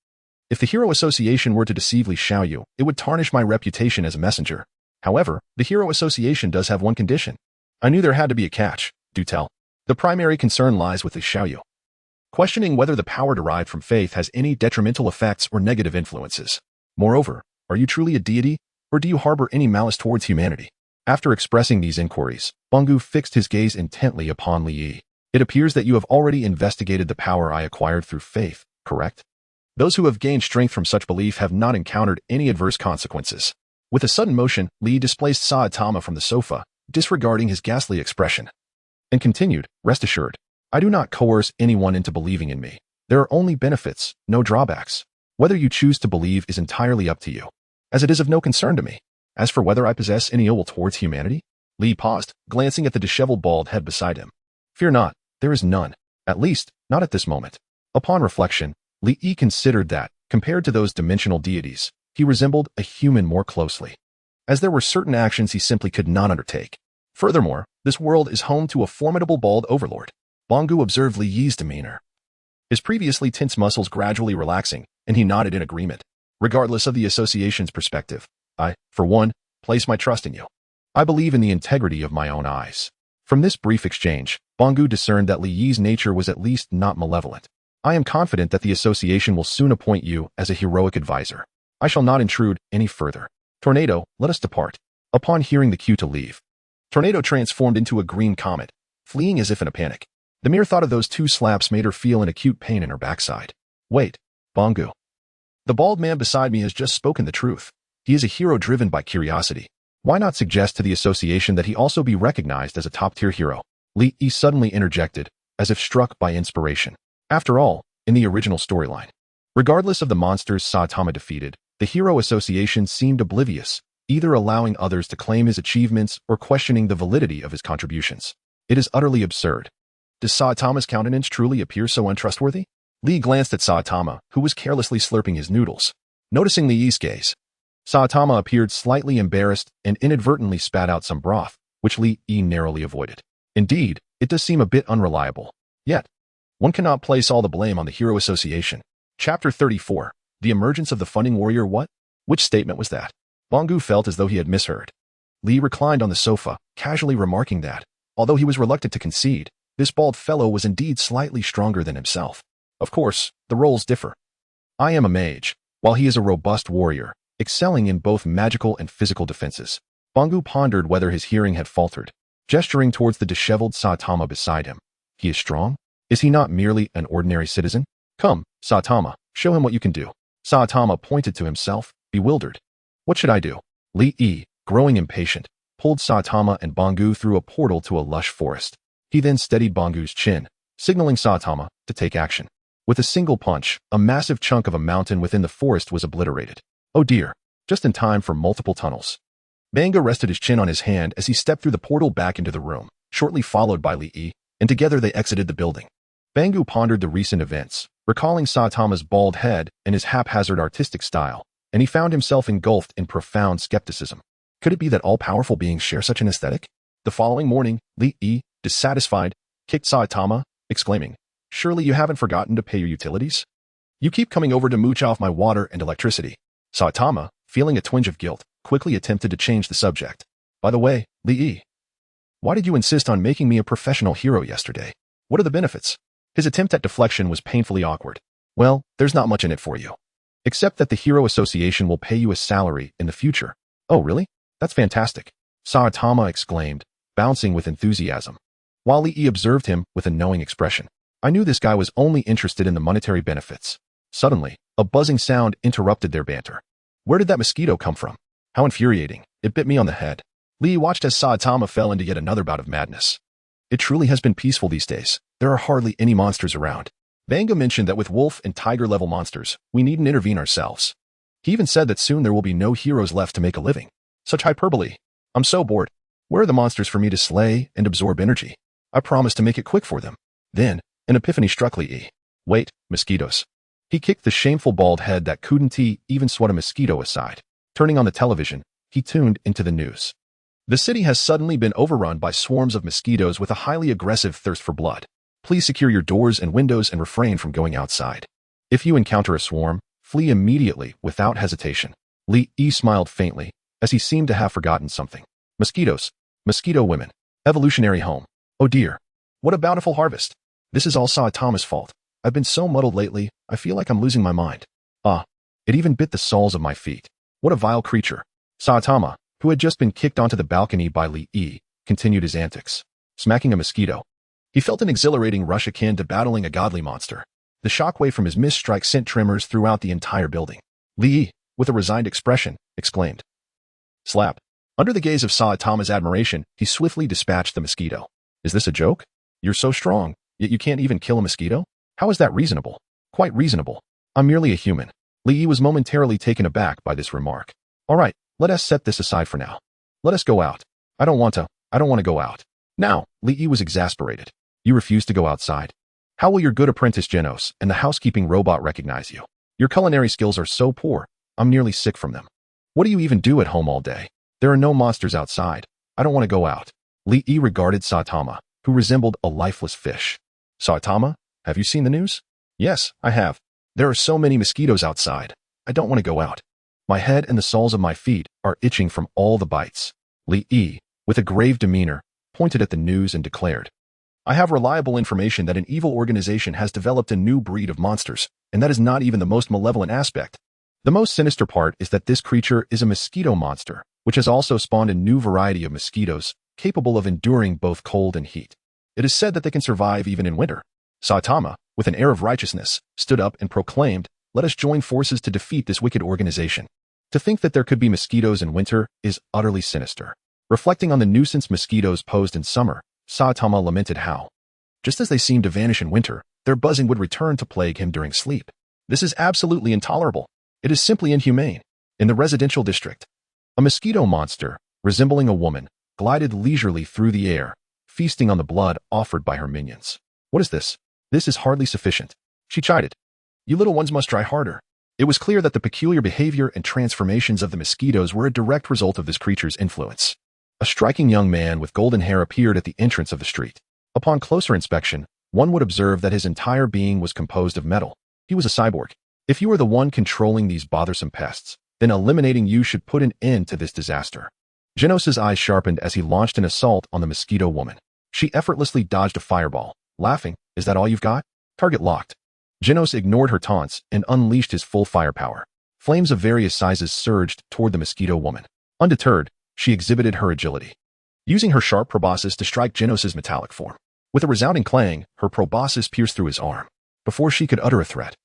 If the Hero Association were to deceive Li Xiaoyu, it would tarnish my reputation as a messenger. However, the Hero Association does have one condition. I knew there had to be a catch. Do tell. The primary concern lies with Li Xiaoyu, questioning whether the power derived from faith has any detrimental effects or negative influences. Moreover, are you truly a deity, or do you harbor any malice towards humanity? After expressing these inquiries, Bangu fixed his gaze intently upon Li Yi. It appears that you have already investigated the power I acquired through faith, correct? Those who have gained strength from such belief have not encountered any adverse consequences. With a sudden motion, Li displaced Saitama from the sofa, disregarding his ghastly expression, and continued, rest assured, I do not coerce anyone into believing in me. There are only benefits, no drawbacks. Whether you choose to believe is entirely up to you, as it is of no concern to me. As for whether I possess any ill will towards humanity, Li paused, glancing at the disheveled bald head beside him. Fear not, there is none, at least, not at this moment. Upon reflection, Li considered that, compared to those dimensional deities, he resembled a human more closely, as there were certain actions he simply could not undertake. Furthermore, this world is home to a formidable bald overlord. Bangu observed Li Yi's demeanor, his previously tense muscles gradually relaxing, and he nodded in agreement. Regardless of the association's perspective, I, for one, place my trust in you. I believe in the integrity of my own eyes. From this brief exchange, Bangu discerned that Li Yi's nature was at least not malevolent. I am confident that the association will soon appoint you as a heroic advisor. I shall not intrude any further. Tornado, let us depart. Upon hearing the cue to leave, Tornado transformed into a green comet, fleeing as if in a panic. The mere thought of those 2 slaps made her feel an acute pain in her backside. Wait, Bangu. The bald man beside me has just spoken the truth. He is a hero driven by curiosity. Why not suggest to the association that he also be recognized as a top-tier hero? Li Yi suddenly interjected, as if struck by inspiration. After all, in the original storyline, regardless of the monsters Saitama defeated, the Hero Association seemed oblivious, either allowing others to claim his achievements or questioning the validity of his contributions. It is utterly absurd. Does Saitama's countenance truly appear so untrustworthy? Li glanced at Saitama, who was carelessly slurping his noodles. Noticing Li Yi's gaze, Saitama appeared slightly embarrassed and inadvertently spat out some broth, which Li Yi narrowly avoided. Indeed, it does seem a bit unreliable. Yet, one cannot place all the blame on the Hero Association. Chapter 34. The Emergence of the Funding Warrior. What? Which statement was that? Bangu felt as though he had misheard. Li reclined on the sofa, casually remarking that, although he was reluctant to concede, this bald fellow was indeed slightly stronger than himself. Of course, the roles differ. I am a mage, while he is a robust warrior, excelling in both magical and physical defenses. Bangu pondered whether his hearing had faltered, gesturing towards the disheveled Saitama beside him. He is strong? Is he not merely an ordinary citizen? Come, Saitama, show him what you can do. Saitama pointed to himself, bewildered. What should I do? Li Yi, growing impatient, pulled Saitama and Bangu through a portal to a lush forest. He then steadied Bangu's chin, signaling Saitama to take action. With a single punch, a massive chunk of a mountain within the forest was obliterated. Oh dear, just in time for multiple tunnels. Bangu rested his chin on his hand as he stepped through the portal back into the room, shortly followed by Li Yi, and together they exited the building. Bangu pondered the recent events, recalling Saitama's bald head and his haphazard artistic style, and he found himself engulfed in profound skepticism. Could it be that all-powerful beings share such an aesthetic? The following morning, Li Yi, dissatisfied, kicked Saitama, exclaiming, "Surely you haven't forgotten to pay your utilities? You keep coming over to mooch off my water and electricity." Saitama, feeling a twinge of guilt, quickly attempted to change the subject. By the way, Li Yi, why did you insist on making me a professional hero yesterday? What are the benefits? His attempt at deflection was painfully awkward. Well, there's not much in it for you. Except that the Hero Association will pay you a salary in the future. Oh, really? That's fantastic. Saitama exclaimed, bouncing with enthusiasm. While Li Yi observed him with a knowing expression. I knew this guy was only interested in the monetary benefits. Suddenly, a buzzing sound interrupted their banter. Where did that mosquito come from? How infuriating. It bit me on the head. Li Yi watched as Saitama fell into yet another bout of madness. It truly has been peaceful these days. There are hardly any monsters around. Bangu mentioned that with wolf and tiger-level monsters, we needn't intervene ourselves. He even said that soon there will be no heroes left to make a living. Such hyperbole. I'm so bored. Where are the monsters for me to slay and absorb energy? I promised to make it quick for them. Then, an epiphany struck Li Yi. Wait, mosquitoes. He kicked the shameful bald head that couldn't even swat a mosquito aside. Turning on the television, he tuned into the news. The city has suddenly been overrun by swarms of mosquitoes with a highly aggressive thirst for blood. Please secure your doors and windows and refrain from going outside. If you encounter a swarm, flee immediately without hesitation. Li Yi smiled faintly, as he seemed to have forgotten something. Mosquitoes. Mosquito women. Evolutionary home. Oh dear. What a bountiful harvest. This is all Saitama's fault. I've been so muddled lately, I feel like I'm losing my mind. Ah, it even bit the soles of my feet. What a vile creature. Saitama, who had just been kicked onto the balcony by Li Yi, continued his antics. Smacking a mosquito. He felt an exhilarating rush akin to battling a godly monster. The shockwave from his missed strike sent tremors throughout the entire building. Li Yi, with a resigned expression, exclaimed. Slap. Under the gaze of Saitama's admiration, he swiftly dispatched the mosquito. Is this a joke? You're so strong, yet you can't even kill a mosquito? How is that reasonable? Quite reasonable. I'm merely a human. Li Yi was momentarily taken aback by this remark. All right, let us set this aside for now. Let us go out. I don't want to go out. Now, Li Yi was exasperated. You refuse to go outside. How will your good apprentice Genos and the housekeeping robot recognize you? Your culinary skills are so poor, I'm nearly sick from them. What do you even do at home all day? There are no monsters outside. I don't want to go out. Li Yi regarded Saitama, who resembled a lifeless fish. Saitama, have you seen the news? Yes, I have. There are so many mosquitoes outside. I don't want to go out. My head and the soles of my feet are itching from all the bites. Li Yi, with a grave demeanor, pointed at the news and declared, I have reliable information that an evil organization has developed a new breed of monsters, and that is not even the most malevolent aspect. The most sinister part is that this creature is a mosquito monster, which has also spawned a new variety of mosquitoes, capable of enduring both cold and heat. It is said that they can survive even in winter. Saitama, with an air of righteousness, stood up and proclaimed, let us join forces to defeat this wicked organization. To think that there could be mosquitoes in winter is utterly sinister. Reflecting on the nuisance mosquitoes posed in summer, Saitama lamented how, just as they seemed to vanish in winter, their buzzing would return to plague him during sleep. This is absolutely intolerable. It is simply inhumane. In the residential district, a mosquito monster, resembling a woman, glided leisurely through the air, feasting on the blood offered by her minions. What is this? This is hardly sufficient. She chided. You little ones must try harder. It was clear that the peculiar behavior and transformations of the mosquitoes were a direct result of this creature's influence. A striking young man with golden hair appeared at the entrance of the street. Upon closer inspection, one would observe that his entire being was composed of metal. He was a cyborg. If you are the one controlling these bothersome pests, then eliminating you should put an end to this disaster. Genos' eyes sharpened as he launched an assault on the mosquito woman. She effortlessly dodged a fireball, laughing, is that all you've got? Target locked. Genos ignored her taunts and unleashed his full firepower. Flames of various sizes surged toward the mosquito woman. Undeterred, she exhibited her agility, using her sharp proboscis to strike Genos' metallic form. With a resounding clang, her proboscis pierced through his arm. Before she could utter a threat,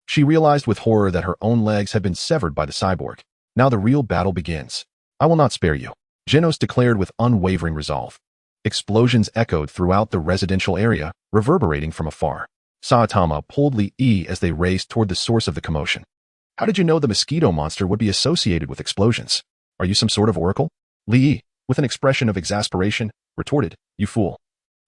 she realized with horror that her own legs had been severed by the cyborg. Now the real battle begins. I will not spare you, Genos declared with unwavering resolve. Explosions echoed throughout the residential area, reverberating from afar. Saitama pulled Li as they raced toward the source of the commotion. How did you know the mosquito monster would be associated with explosions? Are you some sort of oracle? Li, with an expression of exasperation, retorted, you fool.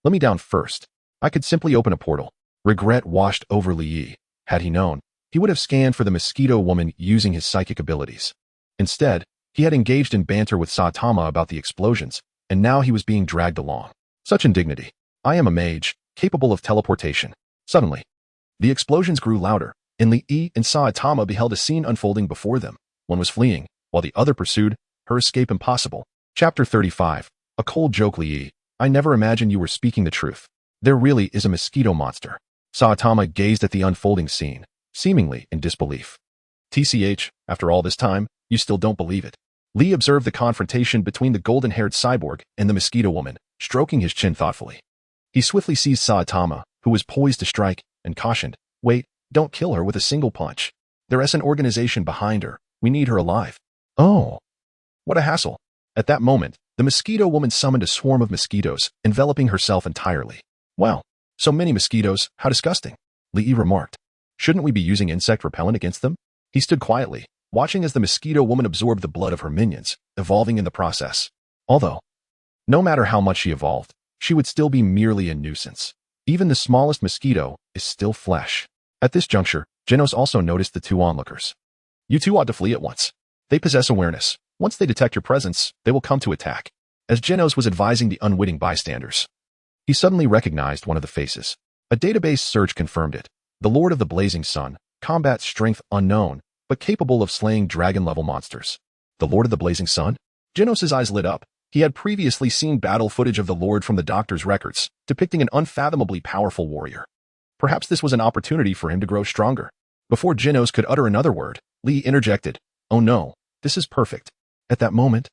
Let me down first. I could simply open a portal. Regret washed over Li. Had he known, he would have scanned for the mosquito woman using his psychic abilities. Instead, he had engaged in banter with Saitama about the explosions, and now he was being dragged along. Such indignity. I am a mage, capable of teleportation. Suddenly, the explosions grew louder, and Li and Saitama beheld a scene unfolding before them. One was fleeing, while the other pursued, her escape impossible. Chapter 35. A cold joke. Li, I never imagined you were speaking the truth. There really is a mosquito monster. Saitama gazed at the unfolding scene, seemingly in disbelief. TCH, after all this time, you still don't believe it. Li observed the confrontation between the golden-haired cyborg and the mosquito woman, stroking his chin thoughtfully. He swiftly seized Saitama, who was poised to strike, and cautioned, wait, don't kill her with a single punch. There is an organization behind her. We need her alive. Oh, what a hassle. At that moment, the mosquito woman summoned a swarm of mosquitoes, enveloping herself entirely. Wow, so many mosquitoes, how disgusting. Li remarked. Shouldn't we be using insect repellent against them? He stood quietly, watching as the mosquito woman absorbed the blood of her minions, evolving in the process. Although, no matter how much she evolved, she would still be merely a nuisance. Even the smallest mosquito is still flesh. At this juncture, Genos also noticed the two onlookers. You two ought to flee at once. They possess awareness. Once they detect your presence, they will come to attack. As Genos was advising the unwitting bystanders, he suddenly recognized one of the faces. A database search confirmed it. The Lord of the Blazing Sun, combat strength unknown, but capable of slaying dragon-level monsters. The Lord of the Blazing Sun? Genos' eyes lit up. He had previously seen battle footage of the Lord from the Doctor's records, depicting an unfathomably powerful warrior. Perhaps this was an opportunity for him to grow stronger. Before Genos could utter another word, Li interjected, oh no, this is perfect. At that moment,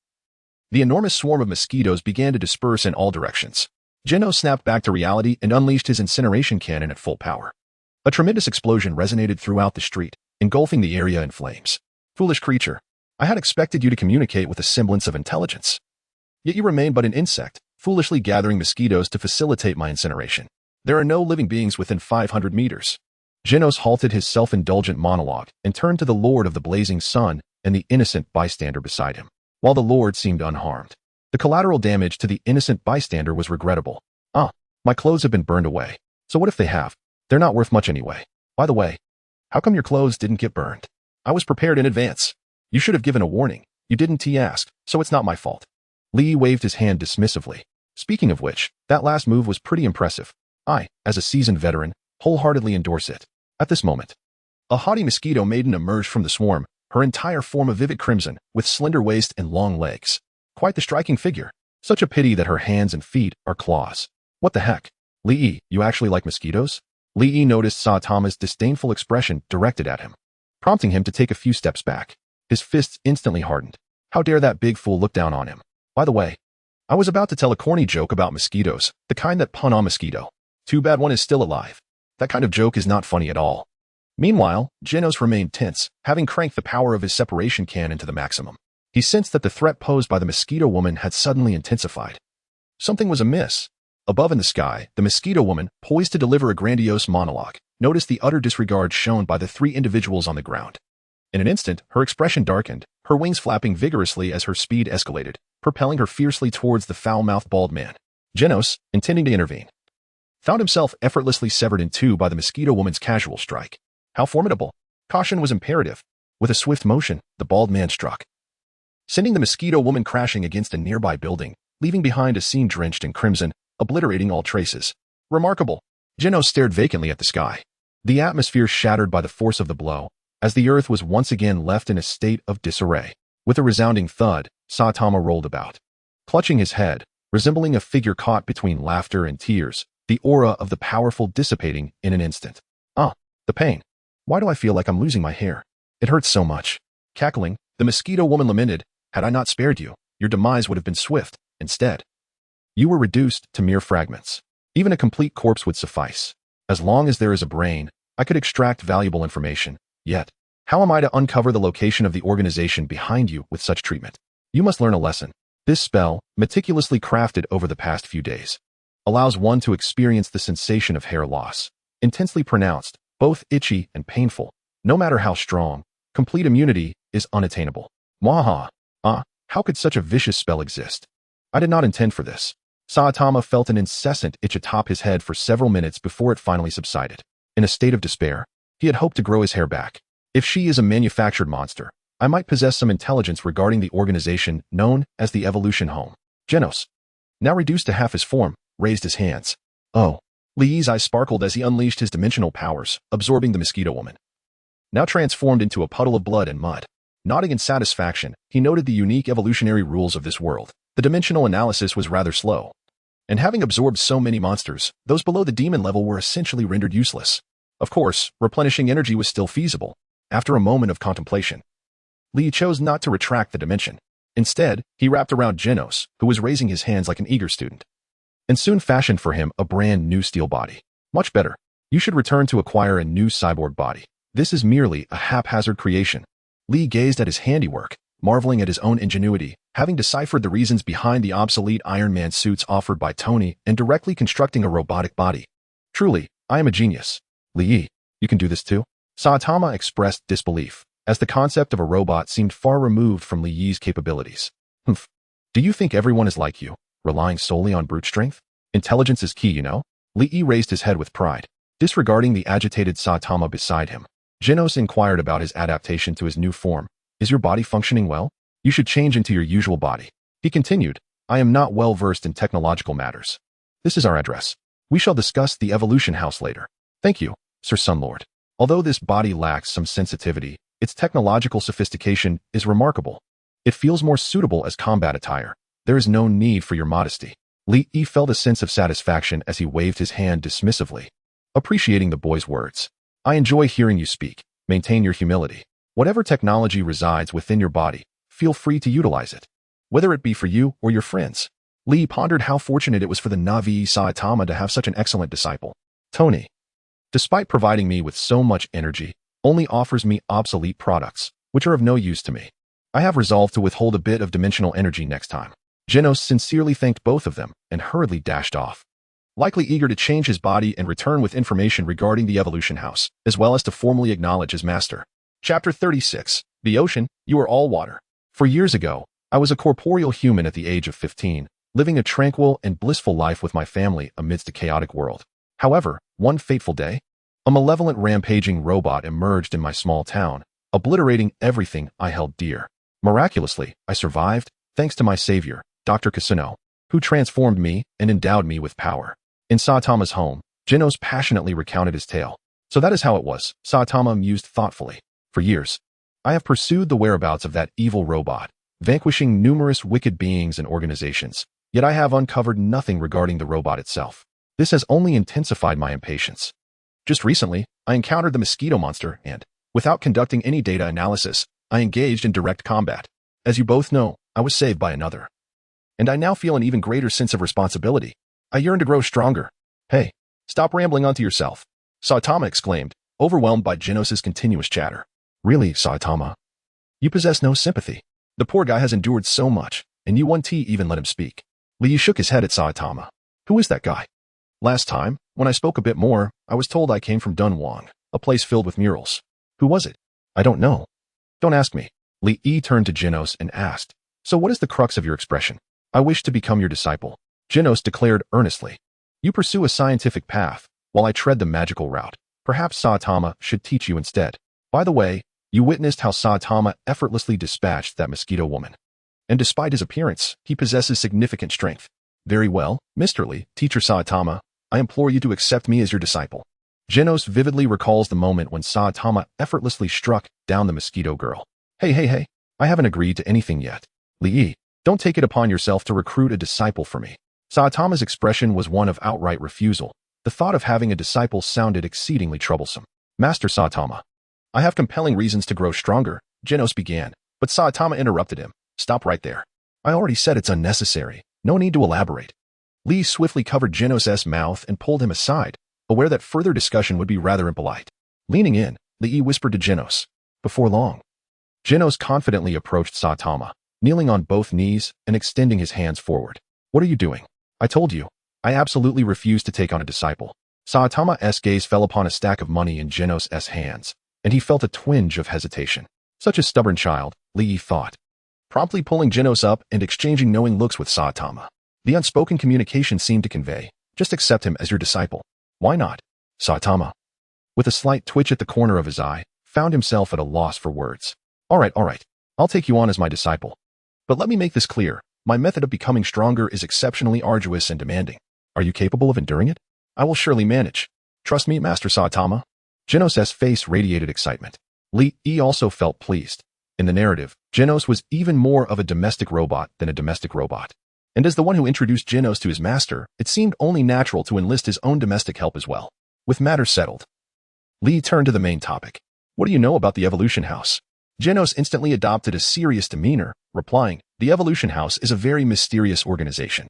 the enormous swarm of mosquitoes began to disperse in all directions. Genos snapped back to reality and unleashed his incineration cannon at full power. A tremendous explosion resonated throughout the street, engulfing the area in flames. Foolish creature, I had expected you to communicate with a semblance of intelligence. Yet you remain but an insect, foolishly gathering mosquitoes to facilitate my incineration. There are no living beings within 500 meters. Genos halted his self-indulgent monologue and turned to the Lord of the Blazing Sun and the innocent bystander beside him. While the Lord seemed unharmed, the collateral damage to the innocent bystander was regrettable. Ah, my clothes have been burned away. So what if they have? They're not worth much anyway. By the way, how come your clothes didn't get burned? I was prepared in advance. You should have given a warning. You didn't ask, so it's not my fault. Li waved his hand dismissively. Speaking of which, that last move was pretty impressive. I, as a seasoned veteran, wholeheartedly endorse it. At this moment, a haughty mosquito maiden emerged from the swarm, her entire form a vivid crimson, with slender waist and long legs. Quite the striking figure. Such a pity that her hands and feet are claws. What the heck? Lee, you actually like mosquitoes? Lee noticed Saitama's disdainful expression directed at him, prompting him to take a few steps back. His fists instantly hardened. How dare that big fool look down on him? By the way, I was about to tell a corny joke about mosquitoes, the kind that pun on mosquito. Too bad one is still alive. That kind of joke is not funny at all. Meanwhile, Genos remained tense, having cranked the power of his separation cannon to the maximum. He sensed that the threat posed by the mosquito woman had suddenly intensified. Something was amiss. Above in the sky, the mosquito woman, poised to deliver a grandiose monologue, noticed the utter disregard shown by the three individuals on the ground. In an instant, her expression darkened, her wings flapping vigorously as her speed escalated, propelling her fiercely towards the foul-mouthed bald man. Genos, intending to intervene, found himself effortlessly severed in two by the mosquito woman's casual strike. How formidable! Caution was imperative. With a swift motion, the bald man struck, sending the mosquito woman crashing against a nearby building, leaving behind a scene drenched in crimson, obliterating all traces. Remarkable! Genos stared vacantly at the sky. The atmosphere shattered by the force of the blow, as the earth was once again left in a state of disarray. With a resounding thud, Saitama rolled about, clutching his head, resembling a figure caught between laughter and tears, the aura of the powerful dissipating in an instant. Ah, the pain. Why do I feel like I'm losing my hair? It hurts so much. Cackling, the mosquito woman lamented, had I not spared you, your demise would have been swift. Instead, you were reduced to mere fragments. Even a complete corpse would suffice. As long as there is a brain, I could extract valuable information. Yet, how am I to uncover the location of the organization behind you with such treatment? You must learn a lesson. This spell, meticulously crafted over the past few days, allows one to experience the sensation of hair loss. Intensely pronounced, both itchy and painful. No matter how strong, complete immunity is unattainable. Mwaha! How could such a vicious spell exist? I did not intend for this. Saitama felt an incessant itch atop his head for several minutes before it finally subsided. In a state of despair, he had hoped to grow his hair back. If she is a manufactured monster, I might possess some intelligence regarding the organization known as the Evolution Home. Genos, now reduced to half his form, raised his hands. Oh. Lee's eyes sparkled as he unleashed his dimensional powers, absorbing the mosquito woman, now transformed into a puddle of blood and mud. Nodding in satisfaction, he noted the unique evolutionary rules of this world. The dimensional analysis was rather slow, and having absorbed so many monsters, those below the demon level were essentially rendered useless. Of course, replenishing energy was still feasible. After a moment of contemplation, Lee chose not to retract the dimension. Instead, he wrapped around Genos, who was raising his hands like an eager student, and soon fashioned for him a brand new steel body. Much better. You should return to acquire a new cyborg body. This is merely a haphazard creation. Lee gazed at his handiwork, marveling at his own ingenuity, having deciphered the reasons behind the obsolete Iron Man suits offered by Tony and directly constructing a robotic body. Truly, I am a genius. Lee, you can do this too? Saitama expressed disbelief, as the concept of a robot seemed far removed from Li Yi's capabilities. Humph. Do you think everyone is like you, relying solely on brute strength? Intelligence is key, you know? Li Yi raised his head with pride, disregarding the agitated Saitama beside him. Genos inquired about his adaptation to his new form. Is your body functioning well? You should change into your usual body. He continued, I am not well versed in technological matters. This is our address. We shall discuss the evolution house later. Thank you, Sir Sunlord. Although this body lacks some sensitivity, its technological sophistication is remarkable. It feels more suitable as combat attire. There is no need for your modesty. Li Yi felt a sense of satisfaction as he waved his hand dismissively, appreciating the boy's words. I enjoy hearing you speak. Maintain your humility. Whatever technology resides within your body, feel free to utilize it, whether it be for you or your friends. Lee pondered how fortunate it was for the Navi Saitama to have such an excellent disciple. Tony, despite providing me with so much energy, only offers me obsolete products, which are of no use to me. I have resolved to withhold a bit of dimensional energy next time. Genos sincerely thanked both of them and hurriedly dashed off, likely eager to change his body and return with information regarding the evolution house, as well as to formally acknowledge his master. Chapter 36. The Ocean, You Are All Water. For years ago, I was a corporeal human at the age of 15, living a tranquil and blissful life with my family amidst a chaotic world. However, one fateful day, a malevolent rampaging robot emerged in my small town, obliterating everything I held dear. Miraculously, I survived, thanks to my savior, Dr. Kasuno, who transformed me and endowed me with power. In Saitama's home, Genos passionately recounted his tale. So that is how it was, Saitama mused thoughtfully. For years, I have pursued the whereabouts of that evil robot, vanquishing numerous wicked beings and organizations. Yet I have uncovered nothing regarding the robot itself. This has only intensified my impatience. Just recently, I encountered the mosquito monster and, without conducting any data analysis, I engaged in direct combat. As you both know, I was saved by another. And I now feel an even greater sense of responsibility. I yearn to grow stronger. Hey, stop rambling onto yourself, Saitama exclaimed, overwhelmed by Genos' continuous chatter. Really, Saitama? You possess no sympathy. The poor guy has endured so much, and you 1T even let him speak. Lee shook his head at Saitama. Who is that guy? Last time, when I spoke a bit more, I was told I came from Dunhuang, a place filled with murals. Who was it? I don't know. Don't ask me. Lee turned to Genos and asked, so what is the crux of your expression? I wish to become your disciple. Genos declared earnestly. You pursue a scientific path, while I tread the magical route. Perhaps Saitama should teach you instead. By the way, you witnessed how Saitama effortlessly dispatched that mosquito woman. And despite his appearance, he possesses significant strength. Very well, Mr. Lee, teacher Saitama, I implore you to accept me as your disciple. Genos vividly recalls the moment when Saitama effortlessly struck down the mosquito girl. Hey, I haven't agreed to anything yet. Lee, don't take it upon yourself to recruit a disciple for me. Saitama's expression was one of outright refusal. The thought of having a disciple sounded exceedingly troublesome. Master Saitama, I have compelling reasons to grow stronger, Genos began, but Saitama interrupted him. Stop right there. I already said it's unnecessary. No need to elaborate. Lee swiftly covered Genos' mouth and pulled him aside, aware that further discussion would be rather impolite. Leaning in, Lee whispered to Genos. Before long. Genos confidently approached Saitama, kneeling on both knees and extending his hands forward. What are you doing? I told you. I absolutely refuse to take on a disciple. Saitama's gaze fell upon a stack of money in Genos' hands, and he felt a twinge of hesitation. Such a stubborn child, Lee thought. Promptly pulling Genos up and exchanging knowing looks with Saitama. The unspoken communication seemed to convey, just accept him as your disciple. Why not? Saitama, with a slight twitch at the corner of his eye, found himself at a loss for words. All right, I'll take you on as my disciple. But let me make this clear, my method of becoming stronger is exceptionally arduous and demanding. Are you capable of enduring it? I will surely manage. Trust me, Master Saitama. Genos' face radiated excitement. Lee also felt pleased. In the narrative, Genos was even more of a domestic robot than a domestic robot. And as the one who introduced Genos to his master, it seemed only natural to enlist his own domestic help as well. With matters settled, Lee turned to the main topic. What do you know about the Evolution House? Genos instantly adopted a serious demeanor, replying, the Evolution House is a very mysterious organization.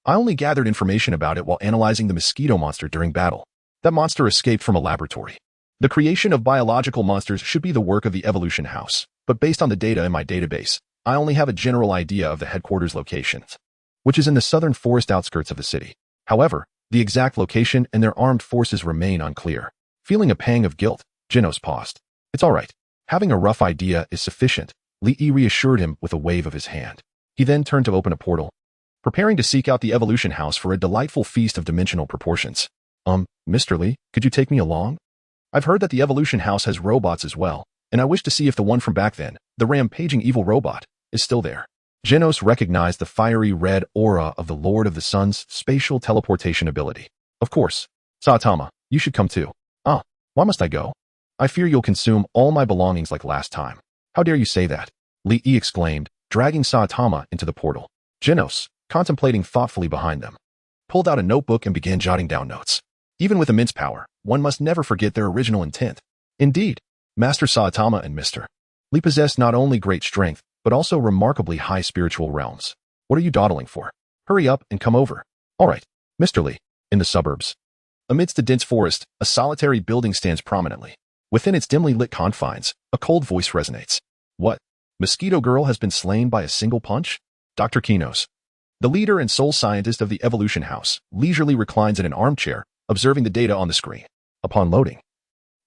I only gathered information about it while analyzing the mosquito monster during battle. That monster escaped from a laboratory. The creation of biological monsters should be the work of the Evolution House, but based on the data in my database, I only have a general idea of the headquarters locations, which is in the southern forest outskirts of the city. However, the exact location and their armed forces remain unclear. Feeling a pang of guilt, Genos paused. It's all right. Having a rough idea is sufficient, Lee reassured him with a wave of his hand. He then turned to open a portal, preparing to seek out the Evolution House for a delightful feast of dimensional proportions. Mr. Lee, could you take me along? I've heard that the Evolution House has robots as well, and I wish to see if the one from back then, the rampaging evil robot, is still there. Genos recognized the fiery red aura of the Lord of the Sun's spatial teleportation ability. Of course. Saitama, you should come too. Why must I go? I fear you'll consume all my belongings like last time. How dare you say that? Lee exclaimed, dragging Saitama into the portal. Genos, contemplating thoughtfully behind them, pulled out a notebook and began jotting down notes. Even with immense power, one must never forget their original intent. Indeed, Master Saitama and Mr. Lee possess not only great strength, but also remarkably high spiritual realms. What are you dawdling for? Hurry up and come over. All right, Mr. Lee. In the suburbs, amidst a dense forest, a solitary building stands prominently. Within its dimly lit confines, a cold voice resonates. What? Mosquito Girl has been slain by a single punch? Dr. Kinos, the leader and sole scientist of the Evolution House, leisurely reclines in an armchair, observing the data on the screen. Upon loading,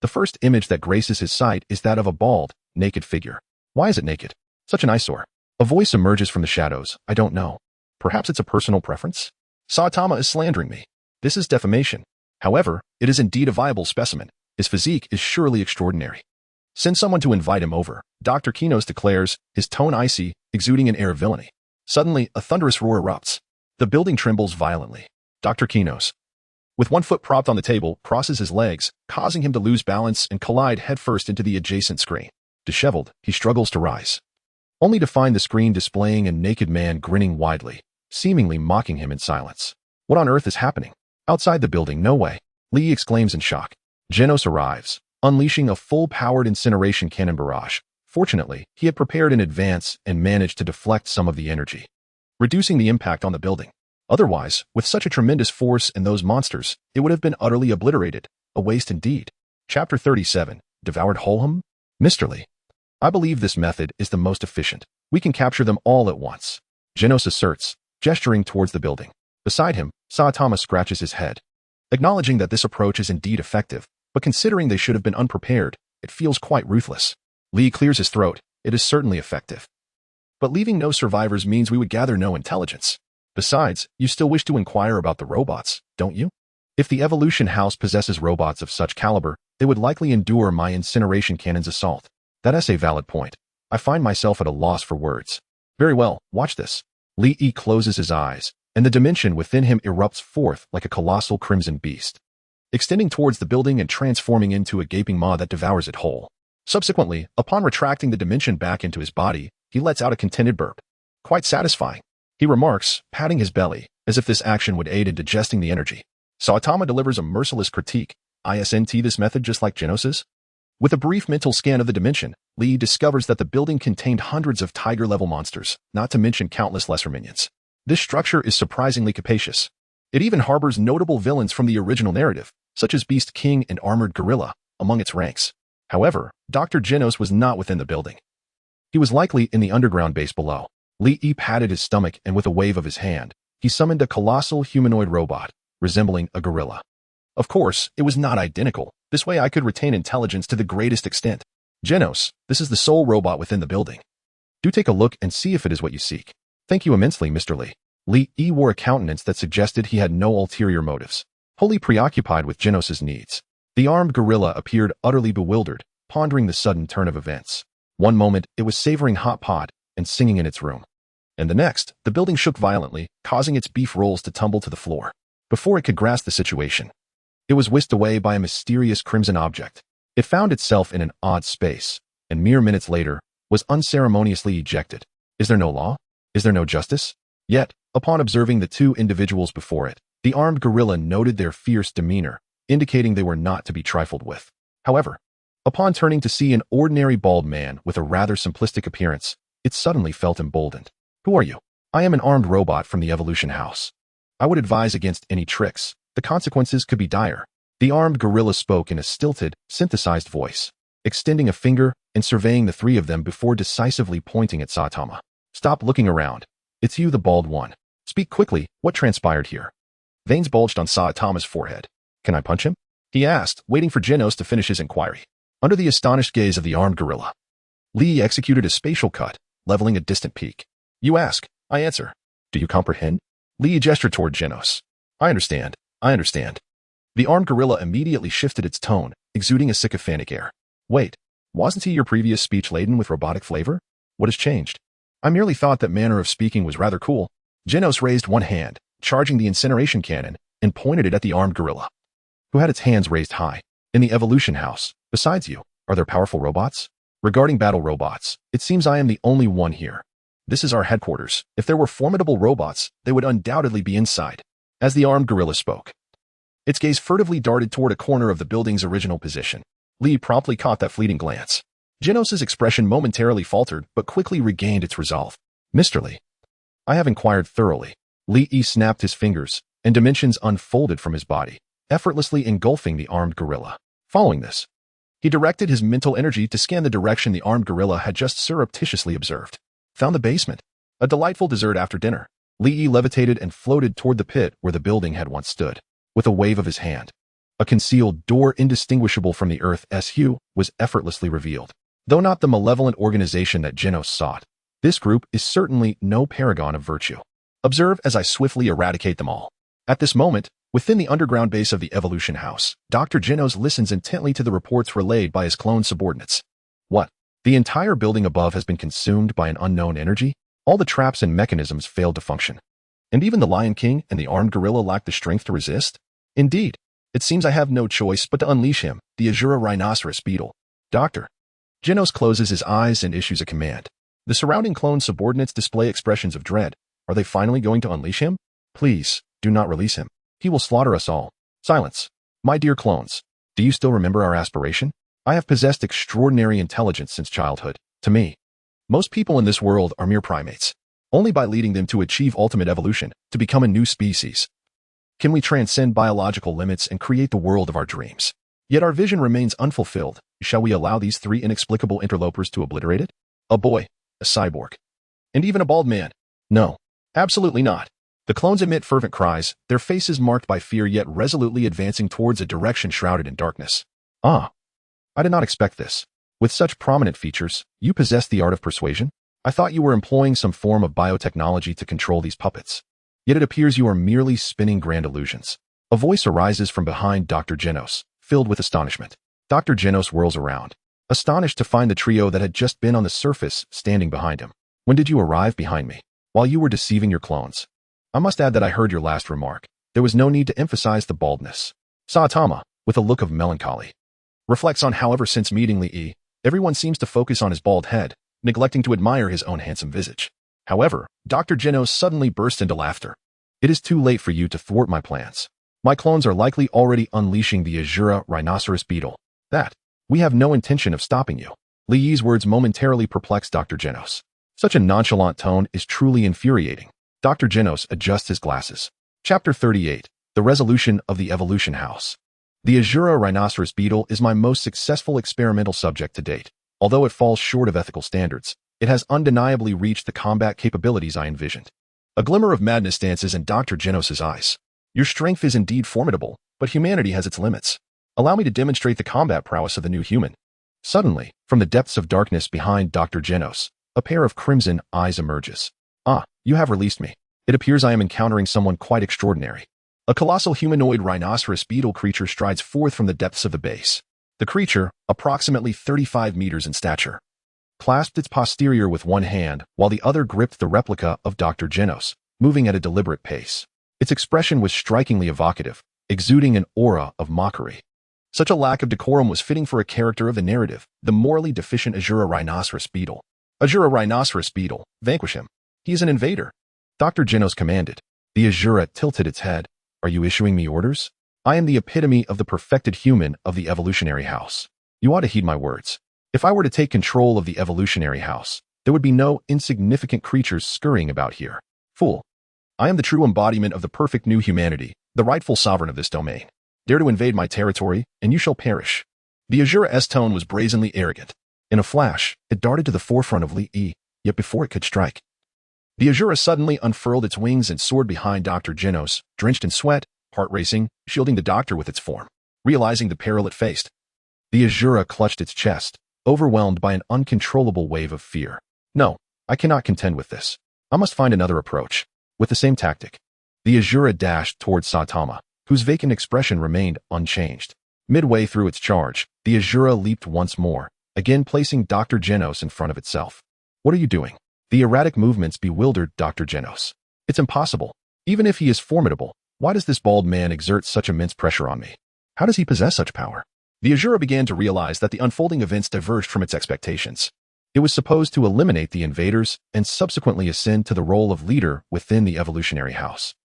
the first image that graces his sight is that of a bald, naked figure. Why is it naked? Such an eyesore. A voice emerges from the shadows. I don't know. Perhaps it's a personal preference? Saitama is slandering me. This is defamation. However, it is indeed a viable specimen. His physique is surely extraordinary. Send someone to invite him over, Dr. Kinos declares, his tone icy, exuding an air of villainy. Suddenly, a thunderous roar erupts. The building trembles violently. Dr. Kinos, with one foot propped on the table, crosses his legs, causing him to lose balance and collide headfirst into the adjacent screen. Disheveled, he struggles to rise, only to find the screen displaying a naked man grinning widely. seemingly mocking him in silence. What on earth is happening? Outside the building, no way, Lee exclaims in shock. Genos arrives, unleashing a full-powered incineration cannon barrage. Fortunately, he had prepared in advance and managed to deflect some of the energy, reducing the impact on the building. Otherwise, with such a tremendous force and those monsters, it would have been utterly obliterated. A waste indeed. Chapter 37. Devoured wholesome? Mr. Lee, I believe this method is the most efficient. We can capture them all at once, Genos asserts, gesturing towards the building. Beside him, Saitama scratches his head, acknowledging that this approach is indeed effective, but considering they should have been unprepared, it feels quite ruthless. Lee clears his throat. It is certainly effective, but leaving no survivors means we would gather no intelligence. Besides, you still wish to inquire about the robots, don't you? If the Evolution House possesses robots of such caliber, they would likely endure my incineration cannon's assault. That is a valid point. I find myself at a loss for words. Very well, watch this. Lee closes his eyes, and the dimension within him erupts forth like a colossal crimson beast, extending towards the building and transforming into a gaping maw that devours it whole. Subsequently, upon retracting the dimension back into his body, he lets out a contented burp. Quite satisfying, he remarks, patting his belly, as if this action would aid in digesting the energy. Saitama delivers a merciless critique. Isn't this method just like Genos's? With a brief mental scan of the dimension, Lee discovers that the building contained hundreds of tiger-level monsters, not to mention countless lesser minions. This structure is surprisingly capacious. It even harbors notable villains from the original narrative, such as Beast King and Armored Gorilla, among its ranks. However, Dr. Genos was not within the building. He was likely in the underground base below. Lee patted his stomach, and with a wave of his hand, he summoned a colossal humanoid robot, resembling a gorilla. Of course, it was not identical. This way I could retain intelligence to the greatest extent. Genos, this is the sole robot within the building. Do take a look and see if it is what you seek. Thank you immensely, Mr. Lee. Lee wore a countenance that suggested he had no ulterior motives, wholly preoccupied with Genos's needs. The armed gorilla appeared utterly bewildered, pondering the sudden turn of events. One moment, it was savoring hot pot and singing in its room, and the next, the building shook violently, causing its beef rolls to tumble to the floor. Before it could grasp the situation, it was whisked away by a mysterious crimson object. It found itself in an odd space, and mere minutes later, was unceremoniously ejected. Is there no law? Is there no justice? Yet, upon observing the two individuals before it, the armed gorilla noted their fierce demeanor, indicating they were not to be trifled with. However, upon turning to see an ordinary bald man with a rather simplistic appearance, it suddenly felt emboldened. Who are you? I am an armed robot from the Evolution House. I would advise against any tricks. The consequences could be dire. The armed gorilla spoke in a stilted, synthesized voice, extending a finger and surveying the three of them before decisively pointing at Saitama. Stop looking around. It's you, the bald one. Speak quickly. What transpired here? Veins bulged on Saitama's forehead. Can I punch him? He asked, waiting for Genos to finish his inquiry. Under the astonished gaze of the armed gorilla, Lee executed a spatial cut, leveling a distant peak. You ask, I answer. Do you comprehend? Lee gestured toward Genos. I understand. I understand. The armed gorilla immediately shifted its tone, exuding a sycophantic air. Wait, wasn't he your previous speech laden with robotic flavor? What has changed? I merely thought that manner of speaking was rather cool. Genos raised one hand, charging the incineration cannon, and pointed it at the armed gorilla, who had its hands raised high. In the Evolution House, besides you, are there powerful robots? Regarding battle robots, it seems I am the only one here. This is our headquarters. If there were formidable robots, they would undoubtedly be inside. As the armed gorilla spoke, its gaze furtively darted toward a corner of the building's original position. Lee promptly caught that fleeting glance. Genos's expression momentarily faltered, but quickly regained its resolve. Mr. Lee, I have inquired thoroughly. Lee snapped his fingers, and dimensions unfolded from his body, effortlessly engulfing the armed gorilla. Following this, he directed his mental energy to scan the direction the armed gorilla had just surreptitiously observed. Found the basement. A delightful dessert after dinner. Lee levitated and floated toward the pit where the building had once stood. With a wave of his hand, a concealed door indistinguishable from the Earth's hue was effortlessly revealed. Though not the malevolent organization that Genos sought, this group is certainly no paragon of virtue. Observe as I swiftly eradicate them all. At this moment, within the underground base of the Evolution House, Dr. Genos listens intently to the reports relayed by his clone subordinates. What? The entire building above has been consumed by an unknown energy? All the traps and mechanisms failed to function. And even the Lion King and the armed gorilla lacked the strength to resist? Indeed, it seems I have no choice but to unleash him, the Azura rhinoceros beetle. Doctor. Genos closes his eyes and issues a command. The surrounding clone subordinates display expressions of dread, Are they finally going to unleash him? Please, do not release him. He will slaughter us all. Silence. My dear clones, do you still remember our aspiration? I have possessed extraordinary intelligence since childhood. To me, most people in this world are mere primates. Only by leading them to achieve ultimate evolution, to become a new species, can we transcend biological limits and create the world of our dreams. Yet our vision remains unfulfilled. Shall we allow these three inexplicable interlopers to obliterate it? A boy, a cyborg, and even a bald man? No, absolutely not. The clones emit fervent cries, their faces marked by fear yet resolutely advancing towards a direction shrouded in darkness. Ah, I did not expect this. With such prominent features, you possess the art of persuasion? I thought you were employing some form of biotechnology to control these puppets. Yet it appears you are merely spinning grand illusions. A voice arises from behind Dr. Genos, filled with astonishment. Dr. Genos whirls around, astonished to find the trio that had just been on the surface standing behind him. When did you arrive behind me? While you were deceiving your clones. I must add that I heard your last remark. There was no need to emphasize the baldness. Saitama, with a look of melancholy, reflects on how ever since meeting Lee, everyone seems to focus on his bald head, neglecting to admire his own handsome visage. However, Dr. Genos suddenly burst into laughter. It is too late for you to thwart my plans. My clones are likely already unleashing the Azura rhinoceros beetle. We have no intention of stopping you. Li's words momentarily perplexed Dr. Genos. Such a nonchalant tone is truly infuriating. Dr. Genos adjusts his glasses. Chapter 38. The Resolution of the Evolution House. The Azura rhinoceros beetle is my most successful experimental subject to date. Although it falls short of ethical standards, it has undeniably reached the combat capabilities I envisioned. A glimmer of madness dances in Dr. Genos' eyes. Your strength is indeed formidable, but humanity has its limits. Allow me to demonstrate the combat prowess of the new human. Suddenly, from the depths of darkness behind Dr. Genos, a pair of crimson eyes emerges. Ah, you have released me. It appears I am encountering someone quite extraordinary. A colossal humanoid rhinoceros beetle creature strides forth from the depths of the base. The creature, approximately 35 meters in stature, clasped its posterior with one hand while the other gripped the replica of Dr. Genos, moving at a deliberate pace. Its expression was strikingly evocative, exuding an aura of mockery. Such a lack of decorum was fitting for a character of the narrative, the morally deficient Azura rhinoceros beetle. Azura rhinoceros beetle, vanquish him. He is an invader. Dr. Genos commanded. The Azura tilted its head. Are you issuing me orders? I am the epitome of the perfected human of the evolutionary house. You ought to heed my words. If I were to take control of the evolutionary house, there would be no insignificant creatures scurrying about here. Fool. I am the true embodiment of the perfect new humanity, the rightful sovereign of this domain. Dare to invade my territory, and you shall perish. The Azura's tone was brazenly arrogant. In a flash, it darted to the forefront of Li, yet before it could strike, the Azura suddenly unfurled its wings and soared behind Dr. Genos, drenched in sweat, heart racing, shielding the doctor with its form. Realizing the peril it faced, the Azura clutched its chest, overwhelmed by an uncontrollable wave of fear. No, I cannot contend with this. I must find another approach. With the same tactic, the Azura dashed towards Saitama, whose vacant expression remained unchanged. Midway through its charge, the Azura leaped once more, again placing Dr. Genos in front of itself. What are you doing? The erratic movements bewildered Dr. Genos. It's impossible. Even if he is formidable, why does this bald man exert such immense pressure on me? How does he possess such power? The Azura began to realize that the unfolding events diverged from its expectations. It was supposed to eliminate the invaders and subsequently ascend to the role of leader within the evolutionary house,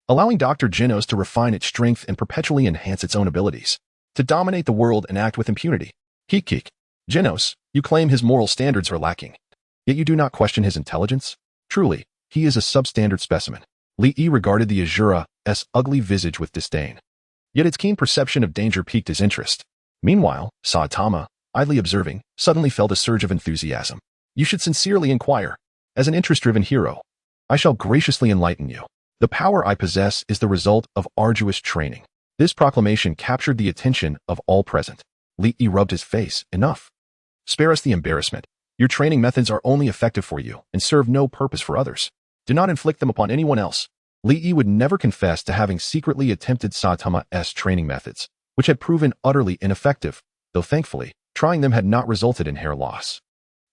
allowing Dr. Genos to refine its strength and perpetually enhance its own abilities, to dominate the world and act with impunity. Geek. Genos, you claim his moral standards are lacking, yet you do not question his intelligence? Truly, he is a substandard specimen. Li regarded the Azura's ugly visage with disdain, yet its keen perception of danger piqued his interest. Meanwhile, Saitama, idly observing, suddenly felt a surge of enthusiasm. You should sincerely inquire. As an interest-driven hero, I shall graciously enlighten you. The power I possess is the result of arduous training. This proclamation captured the attention of all present. Li rubbed his face. Enough. Spare us the embarrassment. Your training methods are only effective for you and serve no purpose for others. Do not inflict them upon anyone else. Li would never confess to having secretly attempted Saitama's training methods, which had proven utterly ineffective, though thankfully, trying them had not resulted in hair loss.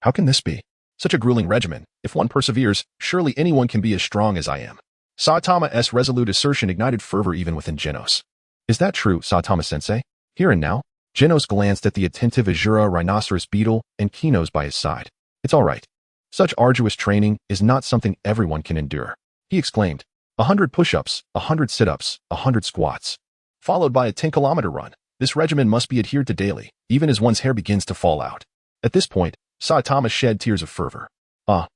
How can this be? Such a grueling regimen. If one perseveres, surely anyone can be as strong as I am. Saitama's resolute assertion ignited fervor even within Genos. Is that true, Saitama-sensei? Here and now? Genos glanced at the attentive Azura rhinoceros beetle and Kinos by his side. It's all right. Such arduous training is not something everyone can endure. he exclaimed. 100 push-ups, 100 sit-ups, 100 squats, followed by a 10-kilometer run. This regimen must be adhered to daily, even as one's hair begins to fall out. At this point, Saitama shed tears of fervor. Ah,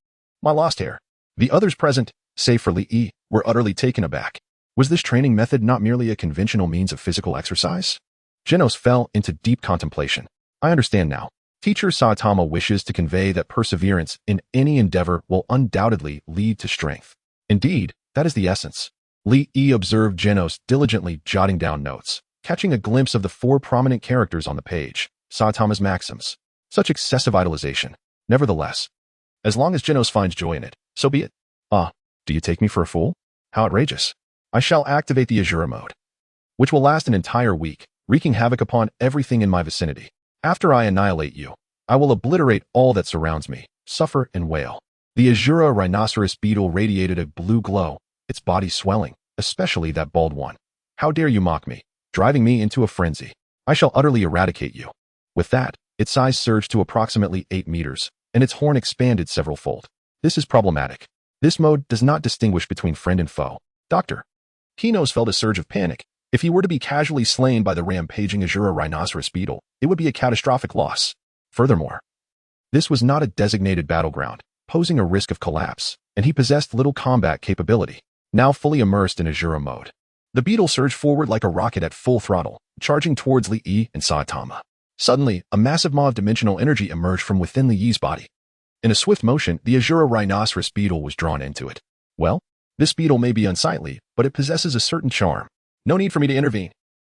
my lost hair. The others present, save for Lee, were utterly taken aback. Was this training method not merely a conventional means of physical exercise? Genos fell into deep contemplation. I understand now. Teacher Saitama wishes to convey that perseverance in any endeavor will undoubtedly lead to strength. Indeed, that is the essence. Lee observed Genos diligently jotting down notes, catching a glimpse of the 4 prominent characters on the page, Saitama's maxims. Such excessive idolization. Nevertheless, as long as Genos finds joy in it, so be it. Ah, do you take me for a fool? How outrageous. I shall activate the Azura mode, which will last an entire week, wreaking havoc upon everything in my vicinity. After I annihilate you, I will obliterate all that surrounds me, suffer and wail. The Azura rhinoceros beetle radiated a blue glow, its body swelling, especially that bald one. How dare you mock me, driving me into a frenzy. I shall utterly eradicate you. With that, its size surged to approximately 8 meters, and its horn expanded several-fold. This is problematic. This mode does not distinguish between friend and foe. Dr. Kinos felt a surge of panic. If he were to be casually slain by the rampaging Azura rhinoceros beetle, it would be a catastrophic loss. Furthermore, this was not a designated battleground, posing a risk of collapse, and he possessed little combat capability. Now fully immersed in Azura mode, the beetle surged forward like a rocket at full throttle, charging towards Lee and Saitama. Suddenly, a massive maw of dimensional energy emerged from within Lee's body. In a swift motion, the Azura rhinoceros beetle was drawn into it. Well, this beetle may be unsightly, but it possesses a certain charm. No need for me to intervene.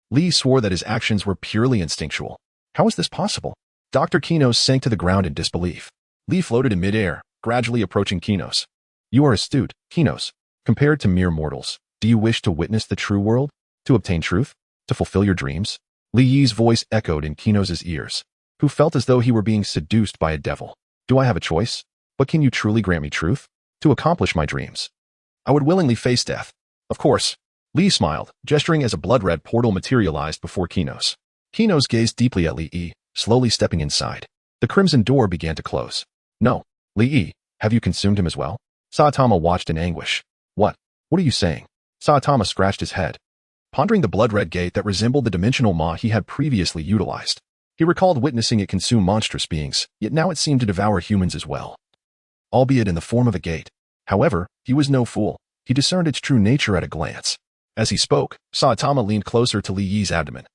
Lee swore that his actions were purely instinctual. How is this possible? Dr. Kinos sank to the ground in disbelief. Lee floated in midair, gradually approaching Kinos. You are astute, Kinos. Compared to mere mortals, do you wish to witness the true world? To obtain truth? To fulfill your dreams? Lee's voice echoed in Kinos' ears, who felt as though he were being seduced by a devil. Do I have a choice? But can you truly grant me truth? To accomplish my dreams, I would willingly face death. Of course. Lee smiled, gesturing as a blood-red portal materialized before Kinos. Kinos gazed deeply at Lee, slowly stepping inside. The crimson door began to close. No. Lee, have you consumed him as well? Saitama watched in anguish. What? What are you saying? Saitama scratched his head, pondering the blood-red gate that resembled the dimensional maw he had previously utilized. He recalled witnessing it consume monstrous beings, yet now it seemed to devour humans as well, albeit in the form of a gate. However, he was no fool. He discerned its true nature at a glance. As he spoke, Saitama leaned closer to Lee's abdomen,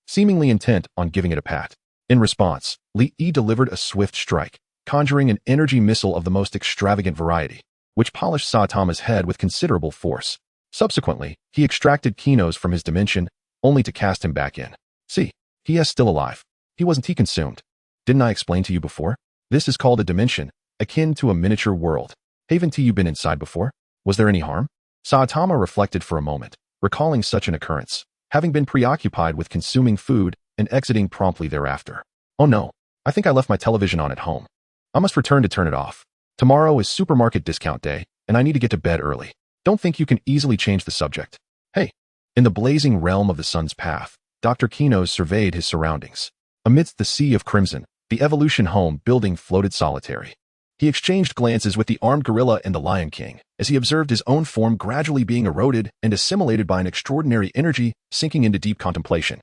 seemingly intent on giving it a pat. In response, Lee delivered a swift strike, conjuring an energy missile of the most extravagant variety, which polished Saitama's head with considerable force. Subsequently, he extracted Kinos from his dimension, only to cast him back in. See, he is still alive. Wasn't he consumed? Didn't I explain to you before? This is called a dimension, akin to a miniature world. Haven't you been inside before? Was there any harm? Saitama reflected for a moment, recalling such an occurrence, having been preoccupied with consuming food and exiting promptly thereafter. Oh no, I think I left my television on at home. I must return to turn it off. Tomorrow is supermarket discount day, and I need to get to bed early. Don't think you can easily change the subject. Hey. In the blazing realm of the sun's path, Dr. Kinos surveyed his surroundings. Amidst the sea of crimson, the evolution home building floated solitary. He exchanged glances with the armed gorilla and the Lion King, as he observed his own form gradually being eroded and assimilated by an extraordinary energy, sinking into deep contemplation.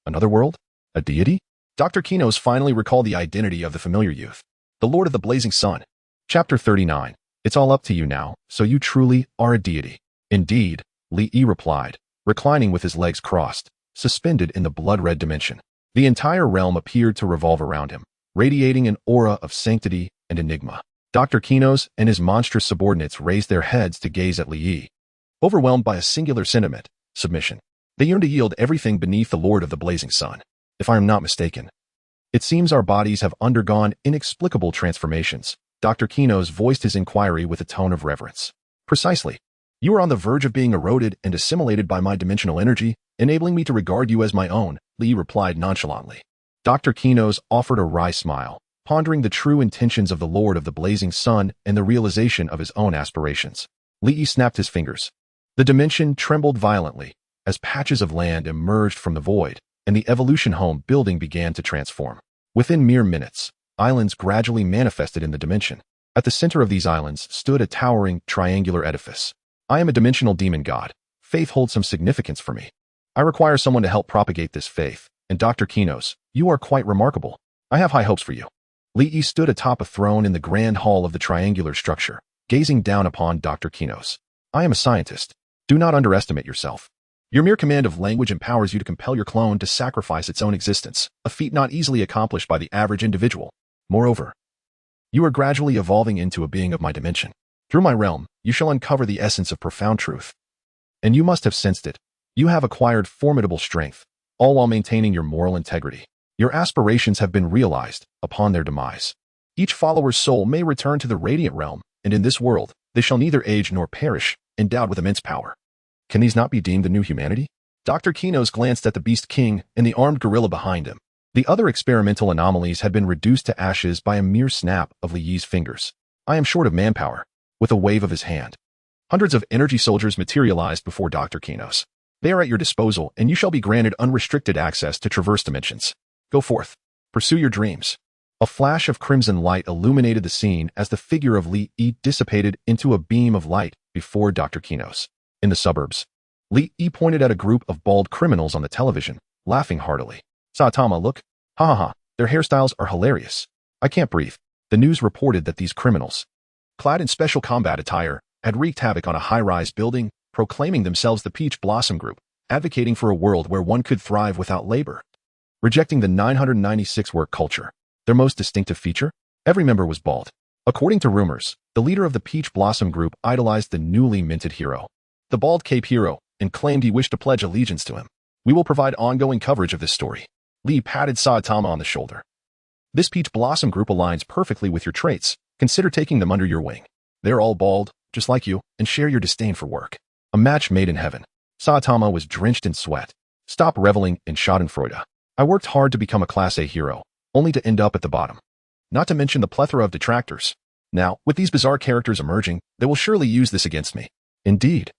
Another world? A deity? Dr. Kinos finally recalled the identity of the familiar youth, the Lord of the Blazing Sun. Chapter 39. It's all up to you now, so you truly are a deity. Indeed, Lee replied, reclining with his legs crossed, suspended in the blood-red dimension. The entire realm appeared to revolve around him, radiating an aura of sanctity and enigma. Dr. Kinos and his monstrous subordinates raised their heads to gaze at Lee, overwhelmed by a singular sentiment, submission. They yearned to yield everything beneath the Lord of the Blazing Sun. If I am not mistaken, it seems our bodies have undergone inexplicable transformations. Dr. Kinos voiced his inquiry with a tone of reverence. Precisely. You are on the verge of being eroded and assimilated by my dimensional energy, enabling me to regard you as my own, Lee replied nonchalantly. Dr. Kinos offered a wry smile, pondering the true intentions of the Lord of the Blazing Sun and the realization of his own aspirations. Lee snapped his fingers. The dimension trembled violently as patches of land emerged from the void, and the evolution home building began to transform. Within mere minutes, islands gradually manifested in the dimension. At the center of these islands stood a towering, triangular edifice. I am a dimensional demon god. Faith holds some significance for me. I require someone to help propagate this faith, and Dr. Kinos, you are quite remarkable. I have high hopes for you. Li Yi stood atop a throne in the grand hall of the triangular structure, gazing down upon Dr. Kinos. I am a scientist. Do not underestimate yourself. Your mere command of language empowers you to compel your clone to sacrifice its own existence, a feat not easily accomplished by the average individual. Moreover, you are gradually evolving into a being of my dimension. Through my realm, you shall uncover the essence of profound truth. And you must have sensed it. You have acquired formidable strength, all while maintaining your moral integrity. Your aspirations have been realized upon their demise. Each follower's soul may return to the radiant realm, and in this world, they shall neither age nor perish, endowed with immense power. Can these not be deemed the new humanity? Dr. Kinos glanced at the Beast King and the armed gorilla behind him. The other experimental anomalies had been reduced to ashes by a mere snap of Li Yi's fingers. I am short of manpower. With a wave of his hand, hundreds of energy soldiers materialized before Dr. Kinos. They are at your disposal, and you shall be granted unrestricted access to traverse dimensions. Go forth. Pursue your dreams. A flash of crimson light illuminated the scene as the figure of Li Yi dissipated into a beam of light before Dr. Kinos. In the suburbs, Li Yi pointed at a group of bald criminals on the television, laughing heartily. Saitama, look. Hahaha, their hairstyles are hilarious. I can't breathe. The news reported that these criminals, clad in special combat attire, had wreaked havoc on a high-rise building, proclaiming themselves the Peach Blossom Group, advocating for a world where one could thrive without labor. Rejecting the 996 work culture, their most distinctive feature? Every member was bald. According to rumors, the leader of the Peach Blossom Group idolized the newly minted hero, the Bald Cape Hero, and claimed he wished to pledge allegiance to him. We will provide ongoing coverage of this story. Lee patted Saitama on the shoulder. This Peach Blossom Group aligns perfectly with your traits. Consider taking them under your wing. They're all bald, just like you, and share your disdain for work. A match made in heaven. Saitama was drenched in sweat. Stop reveling in schadenfreude. I worked hard to become a Class A hero, only to end up at the bottom. Not to mention the plethora of detractors. Now, with these bizarre characters emerging, they will surely use this against me. Indeed.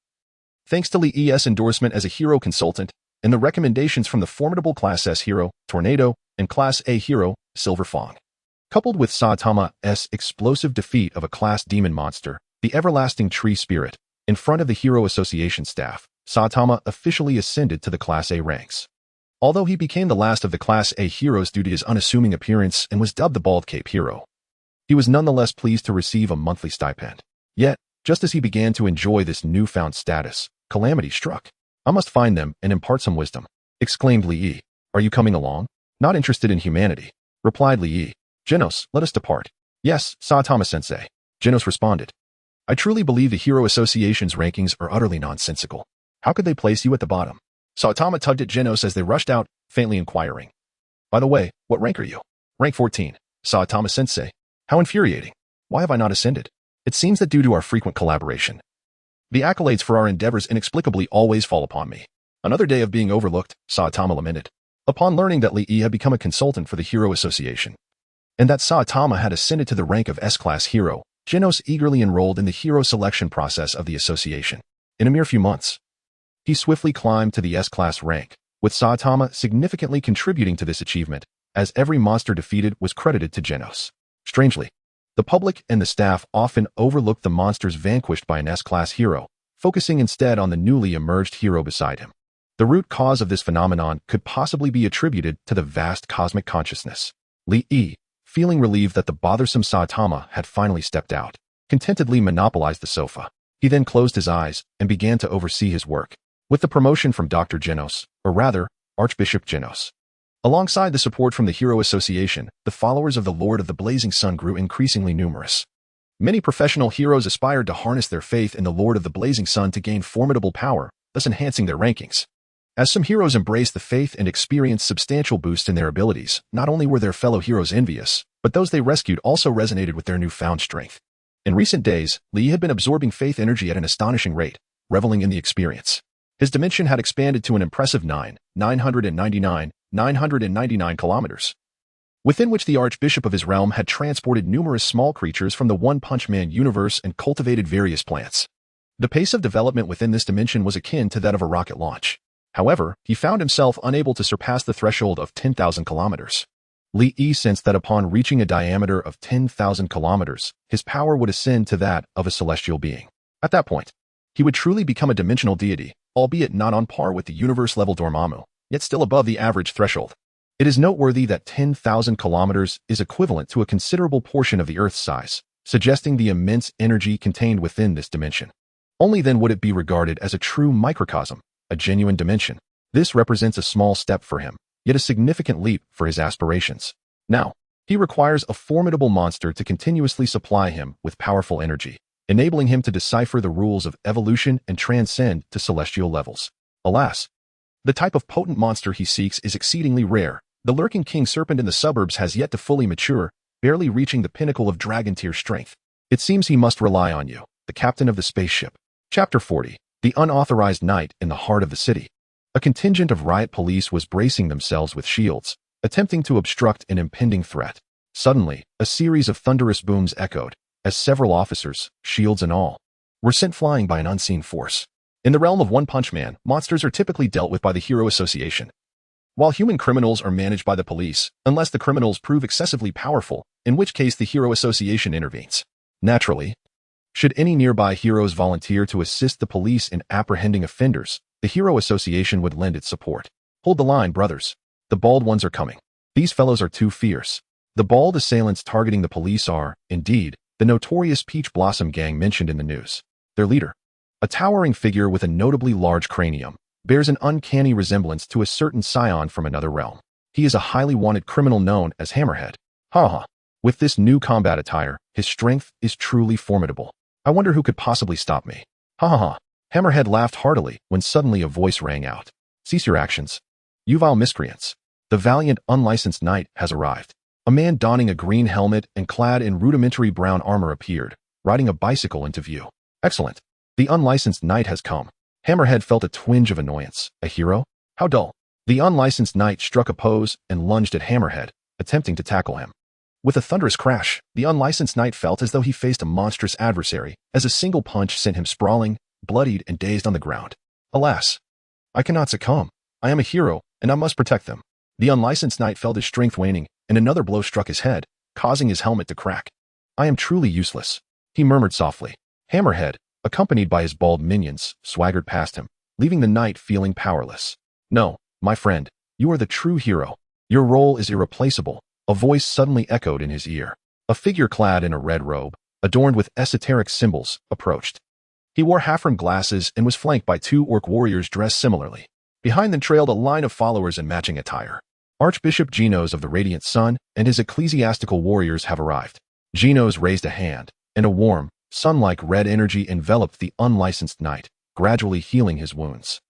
Thanks to Li Yi's endorsement as a hero consultant, and the recommendations from the formidable Class S hero, Tornado, and Class A hero, Silver Fang. Coupled with Saitama's explosive defeat of a class demon monster, the everlasting tree spirit, in front of the Hero Association staff, Saitama officially ascended to the Class A ranks. Although he became the last of the Class A heroes due to his unassuming appearance and was dubbed the Bald Cape Hero, he was nonetheless pleased to receive a monthly stipend. Yet, just as he began to enjoy this newfound status, calamity struck. I must find them and impart some wisdom, exclaimed Li Yi. Are you coming along? Not interested in humanity, replied Li Yi. Genos, let us depart. Yes, Saitama-sensei. Genos responded. I truly believe the Hero Association's rankings are utterly nonsensical. How could they place you at the bottom? Saitama tugged at Genos as they rushed out, faintly inquiring. By the way, what rank are you? Rank 14. Saitama-sensei. How infuriating. Why have I not ascended? It seems that due to our frequent collaboration, the accolades for our endeavors inexplicably always fall upon me. Another day of being overlooked, Saitama lamented. Upon learning that Li Yi had become a consultant for the Hero Association, and that Saitama had ascended to the rank of S-Class hero, Genos eagerly enrolled in the hero selection process of the association. In a mere few months, he swiftly climbed to the S-Class rank, with Saitama significantly contributing to this achievement, as every monster defeated was credited to Genos. Strangely, the public and the staff often overlooked the monsters vanquished by an S-Class hero, focusing instead on the newly emerged hero beside him. The root cause of this phenomenon could possibly be attributed to the vast cosmic consciousness. Li Yi, feeling relieved that the bothersome Saitama had finally stepped out, contentedly monopolized the sofa. He then closed his eyes and began to oversee his work. With the promotion from Dr. Genos, or rather, Archbishop Genos, alongside the support from the Hero Association, the followers of the Lord of the Blazing Sun grew increasingly numerous. Many professional heroes aspired to harness their faith in the Lord of the Blazing Sun to gain formidable power, thus enhancing their rankings. As some heroes embraced the faith and experienced substantial boosts in their abilities, not only were their fellow heroes envious, but those they rescued also resonated with their newfound strength. In recent days, Li had been absorbing faith energy at an astonishing rate, reveling in the experience. His dimension had expanded to an impressive 999 kilometers, within which the Archbishop of his realm had transported numerous small creatures from the One Punch Man universe and cultivated various plants. The pace of development within this dimension was akin to that of a rocket launch. However, he found himself unable to surpass the threshold of 10,000 kilometers. Li Yi sensed that upon reaching a diameter of 10,000 kilometers, his power would ascend to that of a celestial being. At that point, He would truly become a dimensional deity, albeit not on par with the universe-level Dormammu, yet still above the average threshold. It is noteworthy that 10,000 kilometers is equivalent to a considerable portion of the Earth's size, suggesting the immense energy contained within this dimension. Only then would it be regarded as a true microcosm, a genuine dimension. This represents a small step for him, yet a significant leap for his aspirations. Now, he requires a formidable monster to continuously supply him with powerful energy, enabling him to decipher the rules of evolution and transcend to celestial levels. Alas, the type of potent monster he seeks is exceedingly rare. The lurking king serpent in the suburbs has yet to fully mature, barely reaching the pinnacle of dragon-tier strength. It seems he must rely on you, the captain of the spaceship. Chapter 40. The unauthorized night in the heart of the city. A contingent of riot police was bracing themselves with shields, attempting to obstruct an impending threat. Suddenly, a series of thunderous booms echoed, as several officers, shields and all, were sent flying by an unseen force. In the realm of One Punch Man, monsters are typically dealt with by the Hero Association, while human criminals are managed by the police, unless the criminals prove excessively powerful, in which case the Hero Association intervenes. Naturally, should any nearby heroes volunteer to assist the police in apprehending offenders, the Hero Association would lend its support. Hold the line, brothers. The bald ones are coming. These fellows are too fierce. The bald assailants targeting the police are, indeed, the notorious Peach Blossom gang mentioned in the news. Their leader, a towering figure with a notably large cranium, bears an uncanny resemblance to a certain scion from another realm. He is a highly wanted criminal known as Hammerhead. Haha. With this new combat attire, his strength is truly formidable. I wonder who could possibly stop me. Hahaha. Hammerhead laughed heartily when suddenly a voice rang out. Cease your actions, you vile miscreants. The valiant, unlicensed knight has arrived. A man donning a green helmet and clad in rudimentary brown armor appeared, riding a bicycle into view. Excellent. The unlicensed knight has come. Hammerhead felt a twinge of annoyance. A hero? How dull. The unlicensed knight struck a pose and lunged at Hammerhead, attempting to tackle him. With a thunderous crash, the unlicensed knight felt as though he faced a monstrous adversary, as a single punch sent him sprawling, bloodied and dazed on the ground. Alas, I cannot succumb. I am a hero, and I must protect them. The unlicensed knight felt his strength waning, and another blow struck his head, causing his helmet to crack. I am truly useless, he murmured softly. Hammerhead, accompanied by his bald minions, swaggered past him, leaving the knight feeling powerless. No, my friend, you are the true hero. Your role is irreplaceable. A voice suddenly echoed in his ear. A figure clad in a red robe, adorned with esoteric symbols, approached. He wore half-rimmed glasses and was flanked by two orc warriors dressed similarly. Behind them trailed a line of followers in matching attire. Archbishop Genos of the Radiant Sun and his ecclesiastical warriors have arrived. Genos raised a hand, and a warm, sun-like red energy enveloped the unlicensed knight, gradually healing his wounds.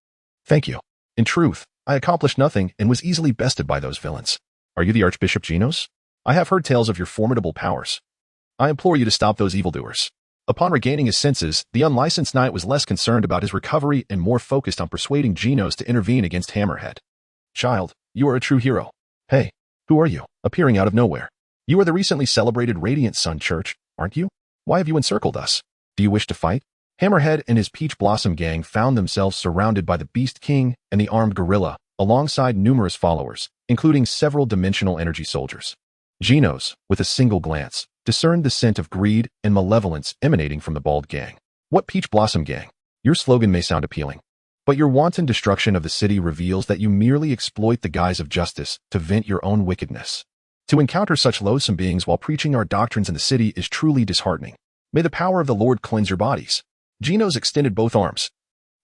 Thank you. In truth, I accomplished nothing and was easily bested by those villains. Are you the Archbishop Genos? I have heard tales of your formidable powers. I implore you to stop those evildoers. Upon regaining his senses, the unlicensed knight was less concerned about his recovery and more focused on persuading Genos to intervene against Hammerhead. Child, you are a true hero. Hey, who are you, appearing out of nowhere? You are the recently celebrated Radiant Sun Church, aren't you? Why have you encircled us? Do you wish to fight? Hammerhead and his Peach Blossom gang found themselves surrounded by the Beast King and the armed gorilla, alongside numerous followers, including several dimensional energy soldiers. Genos, with a single glance, discerned the scent of greed and malevolence emanating from the bald gang. What Peach Blossom gang? Your slogan may sound appealing, but your wanton destruction of the city reveals that you merely exploit the guise of justice to vent your own wickedness. To encounter such loathsome beings while preaching our doctrines in the city is truly disheartening. May the power of the Lord cleanse your bodies. Genos extended both arms,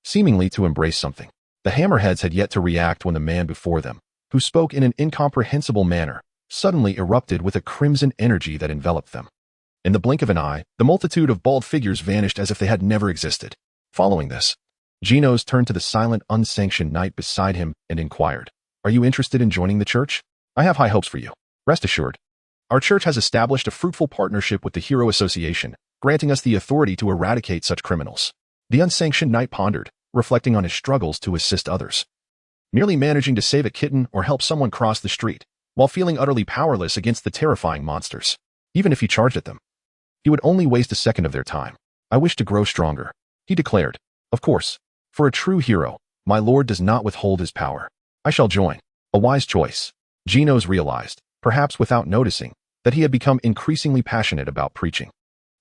seemingly to embrace something. The Hammerheads had yet to react when the man before them, who spoke in an incomprehensible manner, suddenly erupted with a crimson energy that enveloped them. In the blink of an eye, the multitude of bald figures vanished as if they had never existed. Following this, Genos turned to the silent, unsanctioned knight beside him and inquired, "Are you interested in joining the church? I have high hopes for you. Rest assured, our church has established a fruitful partnership with the Hero Association, granting us the authority to eradicate such criminals." The unsanctioned knight pondered, reflecting on his struggles to assist others. Merely managing to save a kitten or help someone cross the street, while feeling utterly powerless against the terrifying monsters. Even if he charged at them, he would only waste a second of their time. I wish to grow stronger, he declared. Of course, for a true hero, my lord does not withhold his power. I shall join. A wise choice. Genos realized, perhaps without noticing, that he had become increasingly passionate about preaching.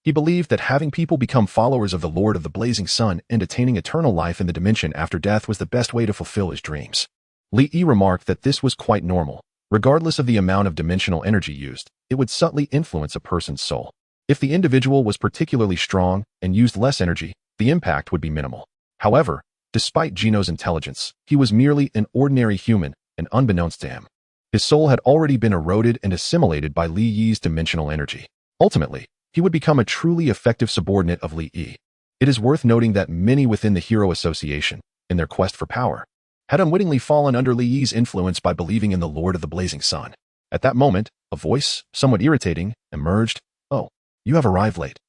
He believed that having people become followers of the Lord of the Blazing Sun and attaining eternal life in the dimension after death was the best way to fulfill his dreams. Li Yi remarked that this was quite normal. Regardless of the amount of dimensional energy used, it would subtly influence a person's soul. If the individual was particularly strong and used less energy, the impact would be minimal. However, despite Gino's intelligence, he was merely an ordinary human, and unbeknownst to him, his soul had already been eroded and assimilated by Li Yi's dimensional energy. Ultimately, he would become a truly effective subordinate of Li Yi. It is worth noting that many within the Hero Association, in their quest for power, had unwittingly fallen under Li Yi's influence by believing in the Lord of the Blazing Sun. At that moment, a voice, somewhat irritating, emerged. "Oh, you have arrived late.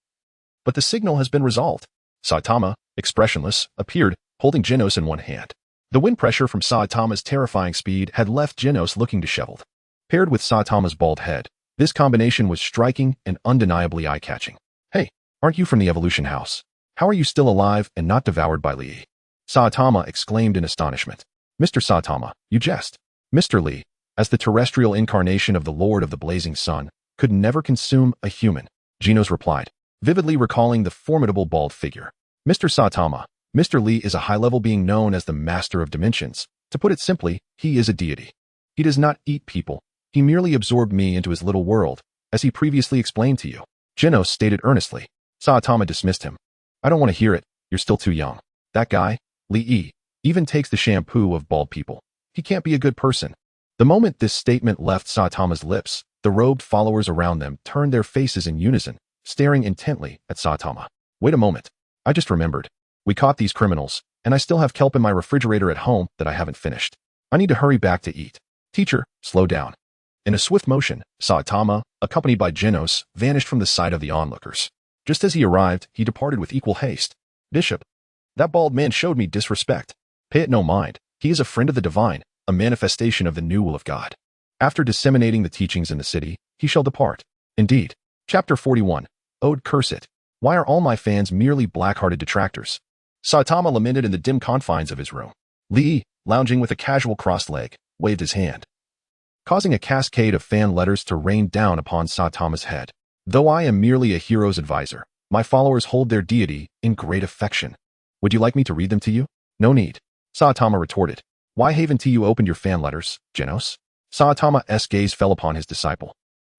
But the signal has been resolved." Saitama, expressionless, appeared, holding Genos in one hand. The wind pressure from Saitama's terrifying speed had left Genos looking disheveled. Paired with Saitama's bald head, this combination was striking and undeniably eye-catching. "Hey, aren't you from the Evolution House? How are you still alive and not devoured by Li?" Saitama exclaimed in astonishment. "Mr. Saitama, you jest." Mr. Li, as the terrestrial incarnation of the Lord of the Blazing Sun, could never consume a human, Genos replied, vividly recalling the formidable bald figure. "Mr. Saitama, Mr. Li is a high-level being known as the Master of Dimensions. To put it simply, he is a deity. He does not eat people. He merely absorbed me into his little world, as he previously explained to you," Genos stated earnestly. Saitama dismissed him. "I don't want to hear it. You're still too young. That guy, Li Yi, even takes the shampoo of bald people. He can't be a good person." The moment this statement left Saitama's lips, the robed followers around them turned their faces in unison, staring intently at Saitama. "Wait a moment. I just remembered. We caught these criminals, and I still have kelp in my refrigerator at home that I haven't finished. I need to hurry back to eat. Teacher, slow down." In a swift motion, Saitama, accompanied by Genos, vanished from the sight of the onlookers. Just as he arrived, he departed with equal haste. "Bishop, that bald man showed me disrespect. Pay it no mind. He is a friend of the divine, a manifestation of the new will of God. After disseminating the teachings in the city, he shall depart." Indeed. Chapter 41. Ode Curse It. Why are all my fans merely black-hearted detractors? Saitama lamented in the dim confines of his room. Li Yi, lounging with a casual crossed leg, waved his hand, causing a cascade of fan letters to rain down upon Saitama's head. "Though I am merely a hero's advisor, my followers hold their deity in great affection. Would you like me to read them to you?" "No need," Saitama retorted. "Why haven't you opened your fan letters, Genos?" Saitama's gaze fell upon his disciple,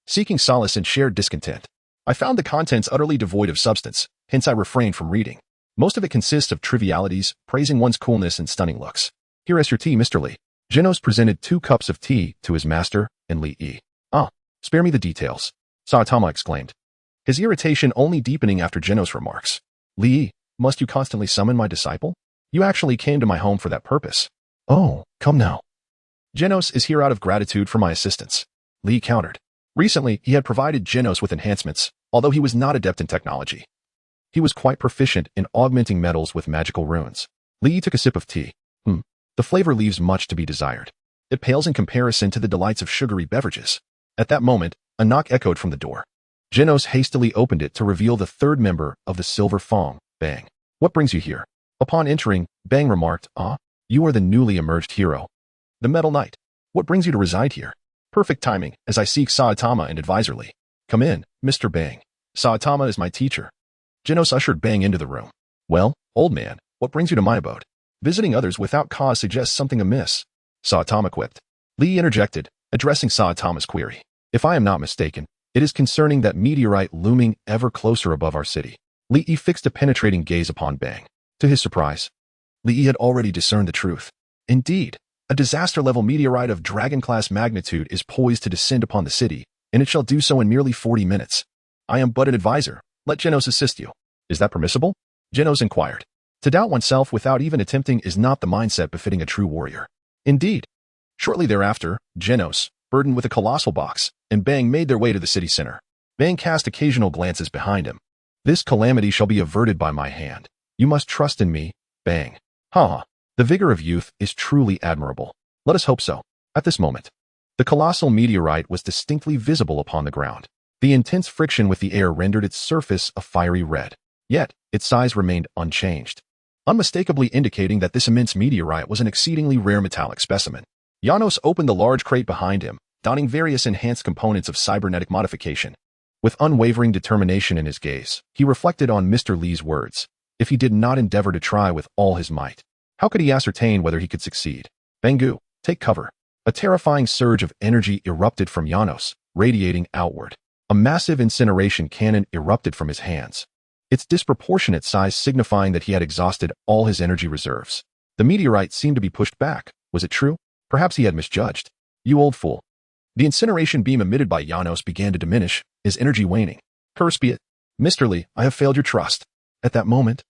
seeking solace in shared discontent. "I found the contents utterly devoid of substance, hence I refrained from reading. Most of it consists of trivialities, praising one's coolness and stunning looks. Here is your tea, Mr. Li." Genos presented 2 cups of tea to his master and Li Yi. "Ah, spare me the details," Saitama exclaimed, his irritation only deepening after Genos' remarks. "Li Yi, must you constantly summon my disciple? You actually came to my home for that purpose." "Oh, come now." "Genos is here out of gratitude for my assistance," Li countered. Recently, he had provided Genos with enhancements, although he was not adept in technology. He was quite proficient in augmenting metals with magical runes. Li took a sip of tea. The flavor leaves much to be desired. It pales in comparison to the delights of sugary beverages. At that moment, a knock echoed from the door. Genos hastily opened it to reveal the 3rd member of the Silver Fong, Bang. "What brings you here?" Upon entering, Bang remarked, "Ah, you are the newly emerged hero, the Metal Knight. What brings you to reside here?" "Perfect timing, as I seek Saitama and advisor Li." "Come in, Mr. Bang. Saitama is my teacher." Genos ushered Bang into the room. "Well, old man, what brings you to my abode?" "Visiting others without cause suggests something amiss," Saitama quipped. Li interjected, addressing Saitama's query. "If I am not mistaken, it is concerning that meteorite looming ever closer above our city." Li Yi fixed a penetrating gaze upon Bang. To his surprise, Li Yi had already discerned the truth. Indeed, a disaster-level meteorite of dragon-class magnitude is poised to descend upon the city, and it shall do so in merely 40 minutes. "I am but an advisor. Let Genos assist you." "Is that permissible?" Genos inquired. To doubt oneself without even attempting is not the mindset befitting a true warrior. Indeed. Shortly thereafter, Genos, burdened with a colossal box, and Bang made their way to the city center. Bang cast occasional glances behind him. "This calamity shall be averted by my hand. You must trust in me, Bang." Haha. The vigor of youth is truly admirable. Let us hope so. At this moment, the colossal meteorite was distinctly visible upon the ground. The intense friction with the air rendered its surface a fiery red. Yet, its size remained unchanged, unmistakably indicating that this immense meteorite was an exceedingly rare metallic specimen. Janos opened the large crate behind him, donning various enhanced components of cybernetic modification. With unwavering determination in his gaze, he reflected on Mr. Li's words. If he did not endeavor to try with all his might, how could he ascertain whether he could succeed? Bangu, take cover. A terrifying surge of energy erupted from Janos, radiating outward. A massive incineration cannon erupted from his hands, its disproportionate size signifying that he had exhausted all his energy reserves. The meteorite seemed to be pushed back. Was it true? Perhaps he had misjudged. You old fool. The incineration beam emitted by Janos began to diminish, his energy waning. Curse be it. Mr. Li, I have failed your trust. At that moment,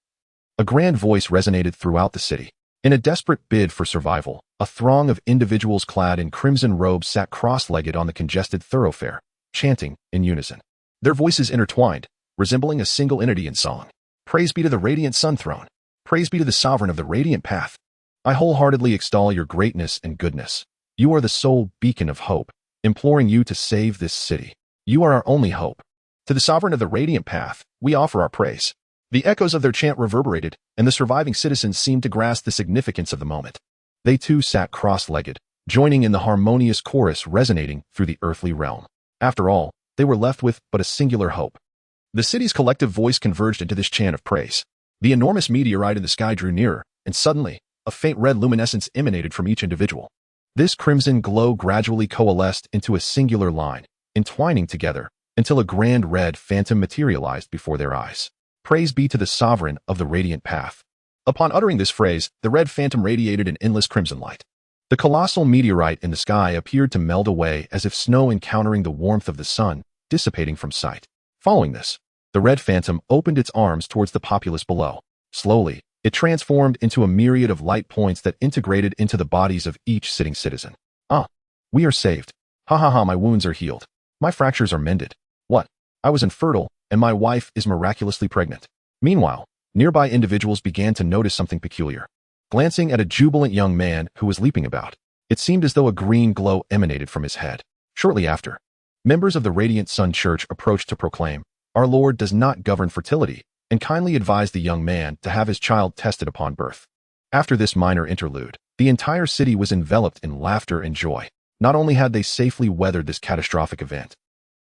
a grand voice resonated throughout the city. In a desperate bid for survival, a throng of individuals clad in crimson robes sat cross-legged on the congested thoroughfare, chanting in unison. Their voices intertwined, resembling a single entity in song. Praise be to the radiant sun throne. Praise be to the sovereign of the radiant path. I wholeheartedly extol your greatness and goodness. You are the sole beacon of hope, imploring you to save this city. You are our only hope. To the sovereign of the radiant path, we offer our praise. The echoes of their chant reverberated, and the surviving citizens seemed to grasp the significance of the moment. They too sat cross-legged, joining in the harmonious chorus resonating through the earthly realm. After all, they were left with but a singular hope. The city's collective voice converged into this chant of praise. The enormous meteorite in the sky drew nearer, and suddenly, a faint red luminescence emanated from each individual. This crimson glow gradually coalesced into a singular line, entwining together, until a grand red phantom materialized before their eyes. Praise be to the sovereign of the radiant path. Upon uttering this phrase, the red phantom radiated an endless crimson light. The colossal meteorite in the sky appeared to melt away as if snow encountering the warmth of the sun, dissipating from sight. Following this, the red phantom opened its arms towards the populace below. Slowly, it transformed into a myriad of light points that integrated into the bodies of each sitting citizen. Ah, we are saved. Ha, my wounds are healed. My fractures are mended. What? I was infertile, and my wife is miraculously pregnant. Meanwhile, nearby individuals began to notice something peculiar. Glancing at a jubilant young man who was leaping about, it seemed as though a green glow emanated from his head. Shortly after, members of the Radiant Sun Church approached to proclaim, "Our Lord does not govern fertility," and kindly advised the young man to have his child tested upon birth. After this minor interlude, the entire city was enveloped in laughter and joy. Not only had they safely weathered this catastrophic event,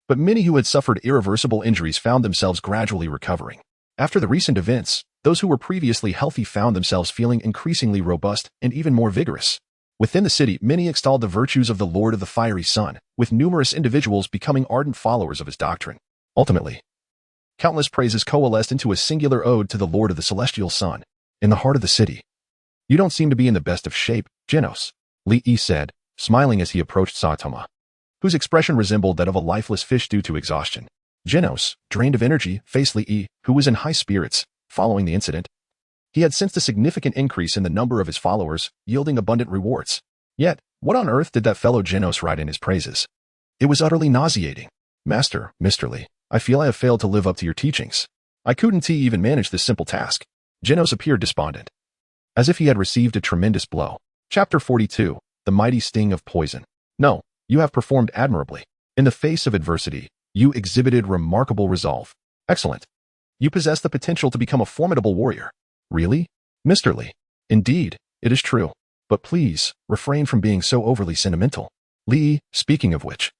but many who had suffered irreversible injuries found themselves gradually recovering. After the recent events, those who were previously healthy found themselves feeling increasingly robust and even more vigorous. Within the city, many extolled the virtues of the Lord of the Fiery Sun, with numerous individuals becoming ardent followers of his doctrine. Ultimately, countless praises coalesced into a singular ode to the Lord of the Celestial Sun. In the heart of the city, "You don't seem to be in the best of shape, Janos," Li Yi said, smiling as he approached Saitama, whose expression resembled that of a lifeless fish due to exhaustion. Janos, drained of energy, faced Li Yi, who was in high spirits. Following the incident, he had sensed a significant increase in the number of his followers, yielding abundant rewards. Yet, what on earth did that fellow Janos write in his praises? It was utterly nauseating. "Master, Mr. Li, I feel I have failed to live up to your teachings. I couldn't even manage this simple task." Janos appeared despondent, as if he had received a tremendous blow. Chapter 42, The Mighty Sting of Poison. "No, you have performed admirably. In the face of adversity, you exhibited remarkable resolve. Excellent. You possess the potential to become a formidable warrior." "Really, Mr. Li?" "Indeed, it is true. But please, refrain from being so overly sentimental." "Li, speaking of which,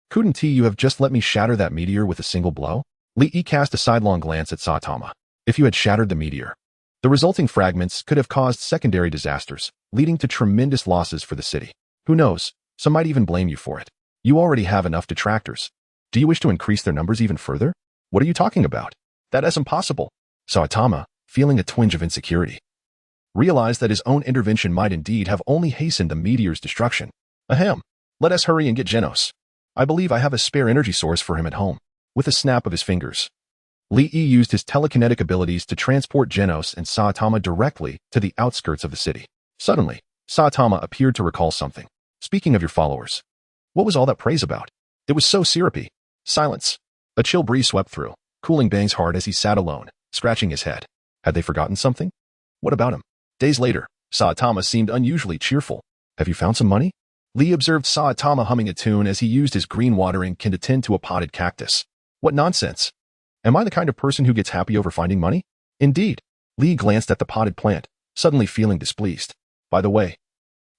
couldn't you have just let me shatter that meteor with a single blow?" Li Yi cast a sidelong glance at Saitama. If you had shattered the meteor, the resulting fragments could have caused secondary disasters, leading to tremendous losses for the city. Who knows, some might even blame you for it. You already have enough detractors. Do you wish to increase their numbers even further? What are you talking about? That is impossible. Saitama, feeling a twinge of insecurity, realized that his own intervention might indeed have only hastened the meteor's destruction. Ahem. Let us hurry and get Janos. I believe I have a spare energy source for him at home. With a snap of his fingers, Li Yi used his telekinetic abilities to transport Janos and Saitama directly to the outskirts of the city. Suddenly, Saitama appeared to recall something. "Speaking of your followers, what was all that praise about? It was so syrupy." Silence. A chill breeze swept through, cooling Bang's heart as he sat alone, scratching his head. Had they forgotten something? What about him? Days later, Saitama seemed unusually cheerful. "Have you found some money?" Li observed Saitama humming a tune as he used his green watering can to tend to a potted cactus. "What nonsense! Am I the kind of person who gets happy over finding money?" "Indeed." Li glanced at the potted plant, suddenly feeling displeased. "By the way,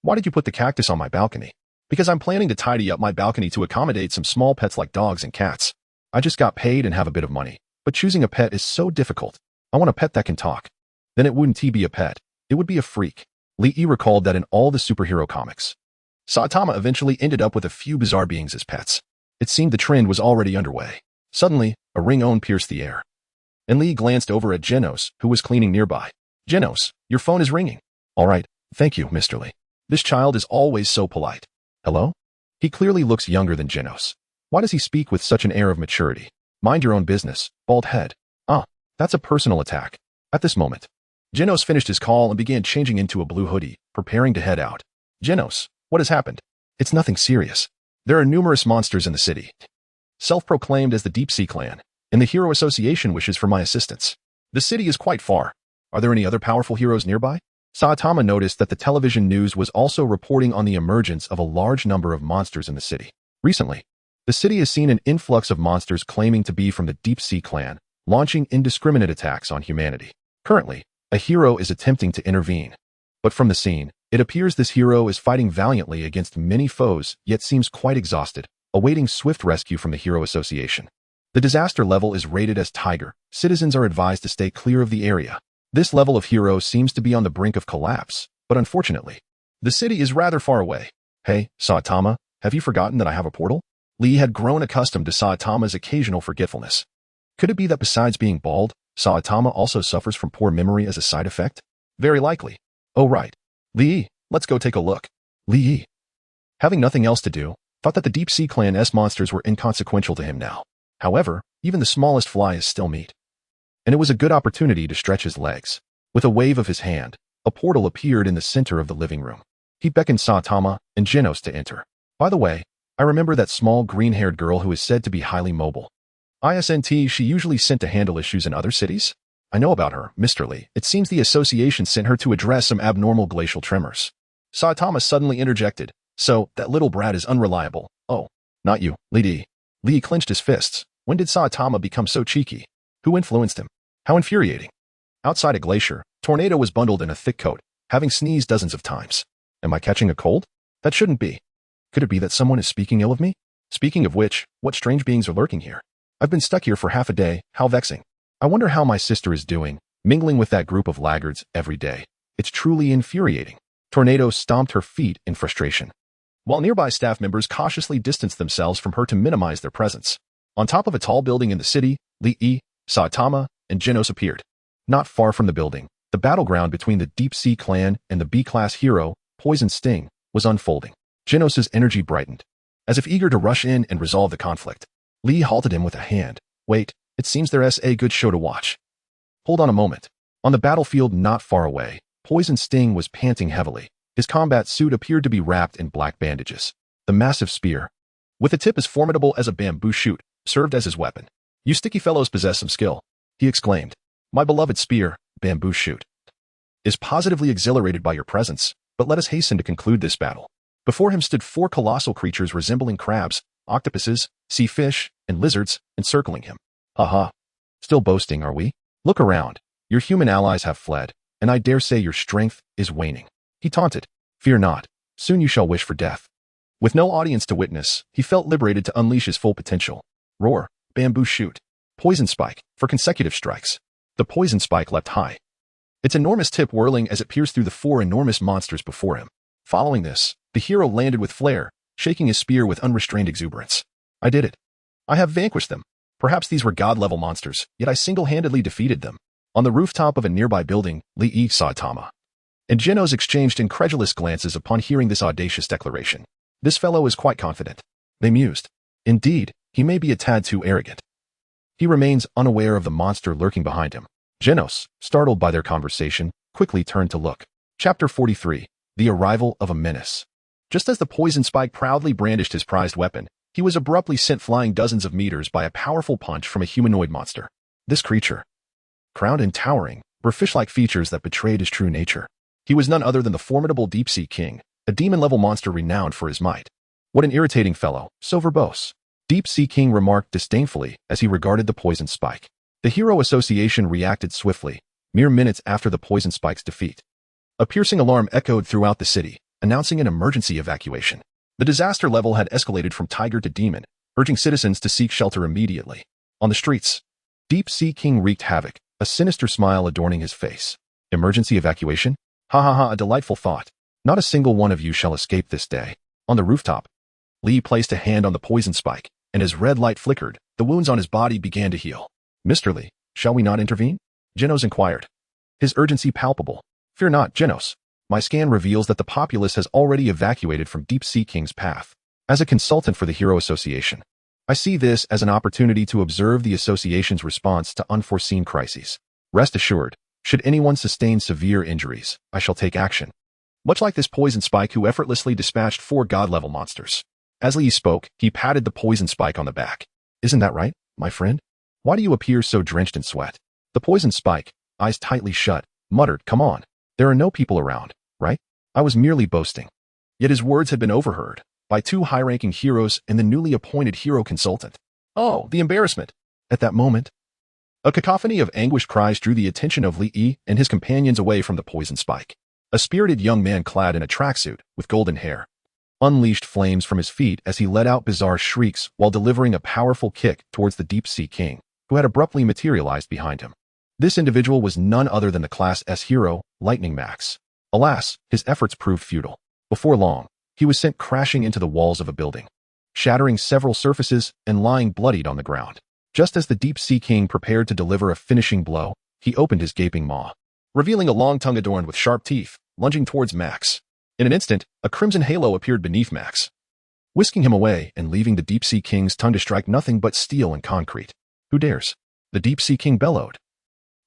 why did you put the cactus on my balcony?" "Because I'm planning to tidy up my balcony to accommodate some small pets like dogs and cats." I just got paid and have a bit of money. But choosing a pet is so difficult. I want a pet that can talk. Then it wouldn't be a pet. It would be a freak. Lee recalled that in all the superhero comics, Saitama eventually ended up with a few bizarre beings as pets. It seemed the trend was already underway. Suddenly, a ring-on pierced the air. And Lee glanced over at Genos, who was cleaning nearby. Genos, your phone is ringing. All right, thank you, Mr. Lee. This child is always so polite. Hello? He clearly looks younger than Genos. Why does he speak with such an air of maturity? Mind your own business, bald head. That's a personal attack. At this moment, Genos finished his call and began changing into a blue hoodie, preparing to head out. Genos, what has happened? It's nothing serious. There are numerous monsters in the city. Self-proclaimed as the Deep Sea Clan, and the Hero Association wishes for my assistance. The city is quite far. Are there any other powerful heroes nearby? Saitama noticed that the television news was also reporting on the emergence of a large number of monsters in the city. Recently, the city has seen an influx of monsters claiming to be from the Deep Sea Clan, launching indiscriminate attacks on humanity. Currently, a hero is attempting to intervene. But from the scene, it appears this hero is fighting valiantly against many foes, yet seems quite exhausted, awaiting swift rescue from the Hero Association. The disaster level is rated as Tiger. Citizens are advised to stay clear of the area. This level of hero seems to be on the brink of collapse, but unfortunately, the city is rather far away. Hey, Saitama, have you forgotten that I have a portal? Lee had grown accustomed to Saitama's occasional forgetfulness. Could it be that besides being bald, Saitama also suffers from poor memory as a side effect? Very likely. Oh right. Lee, let's go take a look. Lee, having nothing else to do, thought that the Deep Sea Clan's monsters were inconsequential to him now. However, even the smallest fly is still meat. And it was a good opportunity to stretch his legs. With a wave of his hand, a portal appeared in the center of the living room. He beckoned Saitama and Genos to enter. By the way, I remember that small green-haired girl who is said to be highly mobile. Isn't she usually sent to handle issues in other cities? I know about her, Mr. Lee. It seems the association sent her to address some abnormal glacial tremors. Saitama suddenly interjected. So, that little brat is unreliable. Oh, not you, Lee. Lee clenched his fists. When did Saitama become so cheeky? Who influenced him? How infuriating. Outside a glacier, Tornado was bundled in a thick coat, having sneezed dozens of times. Am I catching a cold? That shouldn't be. Could it be that someone is speaking ill of me? Speaking of which, what strange beings are lurking here? I've been stuck here for half a day, how vexing. I wonder how my sister is doing, mingling with that group of laggards every day. It's truly infuriating. Tornado stomped her feet in frustration, while nearby staff members cautiously distanced themselves from her to minimize their presence. On top of a tall building in the city, Lee, Saitama, and Genos appeared. Not far from the building, the battleground between the Deep Sea Clan and the B-class hero, Poison Sting, was unfolding. Genos' energy brightened, as if eager to rush in and resolve the conflict. Lee halted him with a hand. Wait, it seems there's a good show to watch. Hold on a moment. On the battlefield not far away, Poison Sting was panting heavily. His combat suit appeared to be wrapped in black bandages. The massive spear, with a tip as formidable as a bamboo shoot, served as his weapon. You sticky fellows possess some skill, he exclaimed. My beloved spear, bamboo shoot, is positively exhilarated by your presence, but let us hasten to conclude this battle. Before him stood 4 colossal creatures resembling crabs, octopuses, sea fish, and lizards, encircling him. Haha. Still boasting, are we? Look around. Your human allies have fled, and I dare say your strength is waning. He taunted. Fear not. Soon you shall wish for death. With no audience to witness, he felt liberated to unleash his full potential. Roar. Bamboo shoot. Poison spike, for consecutive strikes. The poison spike leapt high, its enormous tip whirling as it pierced through the 4 enormous monsters before him. Following this, the hero landed with flair, shaking his spear with unrestrained exuberance. I did it. I have vanquished them. Perhaps these were god-level monsters, yet I single-handedly defeated them. On the rooftop of a nearby building, Lee Saitama and Genos exchanged incredulous glances upon hearing this audacious declaration. This fellow is quite confident. They mused. Indeed, he may be a tad too arrogant. He remains unaware of the monster lurking behind him. Genos, startled by their conversation, quickly turned to look. Chapter 43. The Arrival of a Menace. Just as the poison spike proudly brandished his prized weapon, he was abruptly sent flying dozens of meters by a powerful punch from a humanoid monster. This creature, crowned and towering, were fish-like features that betrayed his true nature. He was none other than the formidable Deep Sea King, a demon-level monster renowned for his might. What an irritating fellow, so verbose. Deep Sea King remarked disdainfully as he regarded the poison spike. The Hero Association reacted swiftly, mere minutes after the poison spike's defeat. A piercing alarm echoed throughout the city, announcing an emergency evacuation. The disaster level had escalated from Tiger to Demon, urging citizens to seek shelter immediately. On the streets, Deep Sea King wreaked havoc, a sinister smile adorning his face. Emergency evacuation? Hahaha, a delightful thought. Not a single one of you shall escape this day. On the rooftop, Lee placed a hand on the poison spike, and as red light flickered, the wounds on his body began to heal. Mr. Lee, shall we not intervene? Genos inquired, his urgency palpable. Fear not, Genos. My scan reveals that the populace has already evacuated from Deep Sea King's path. As a consultant for the Hero Association, I see this as an opportunity to observe the association's response to unforeseen crises. Rest assured, should anyone sustain severe injuries, I shall take action. Much like this poison spike who effortlessly dispatched 4 god-level monsters. As Lee spoke, he patted the poison spike on the back. Isn't that right, my friend? Why do you appear so drenched in sweat? The poison spike, eyes tightly shut, muttered, come on. There are no people around, right? I was merely boasting. Yet his words had been overheard by 2 high-ranking heroes and the newly appointed hero consultant. Oh, the embarrassment. At that moment, a cacophony of anguished cries drew the attention of Li Yi and his companions away from the poison spike. A spirited young man clad in a tracksuit with golden hair unleashed flames from his feet as he let out bizarre shrieks while delivering a powerful kick towards the Deep Sea King, who had abruptly materialized behind him. This individual was none other than the Class S hero, Lightning Max. Alas, his efforts proved futile. Before long, he was sent crashing into the walls of a building, shattering several surfaces and lying bloodied on the ground. Just as the Deep Sea King prepared to deliver a finishing blow, he opened his gaping maw, revealing a long tongue adorned with sharp teeth, lunging towards Max. In an instant, a crimson halo appeared beneath Max, whisking him away and leaving the Deep Sea King's tongue to strike nothing but steel and concrete. Who dares? The Deep Sea King bellowed,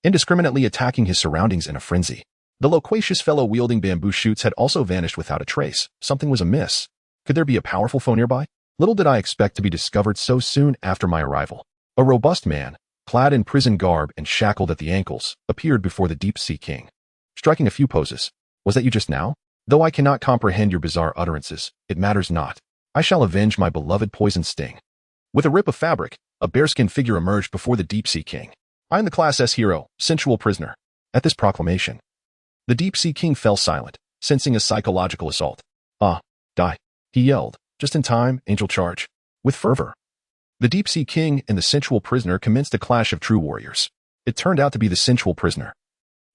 indiscriminately attacking his surroundings in a frenzy. The loquacious fellow wielding bamboo shoots had also vanished without a trace. Something was amiss. Could there be a powerful foe nearby? Little did I expect to be discovered so soon after my arrival. A robust man, clad in prison garb and shackled at the ankles, appeared before the Deep Sea King, striking a few poses. Was that you just now? Though I cannot comprehend your bizarre utterances, it matters not. I shall avenge my beloved poison sting. With a rip of fabric, a bearskin figure emerged before the Deep Sea King. I am the Class S hero, sensual prisoner. At this proclamation, the Deep Sea King fell silent, sensing a psychological assault. Ah, die, he yelled, just in time, angel charge. With fervor, the Deep Sea King and the sensual prisoner commenced a clash of true warriors. It turned out to be the sensual prisoner.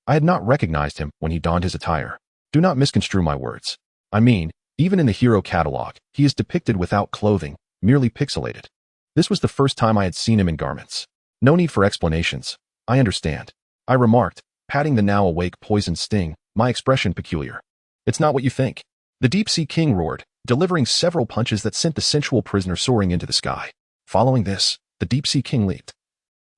I had not recognized him when he donned his attire. Do not misconstrue my words. I mean, even in the hero catalog, he is depicted without clothing, merely pixelated. This was the first time I had seen him in garments. No need for explanations. I understand. I remarked, patting the now awake poison sting, my expression peculiar. It's not what you think. The Deep Sea King roared, delivering several punches that sent the sensual prisoner soaring into the sky. Following this, the Deep Sea King leaped,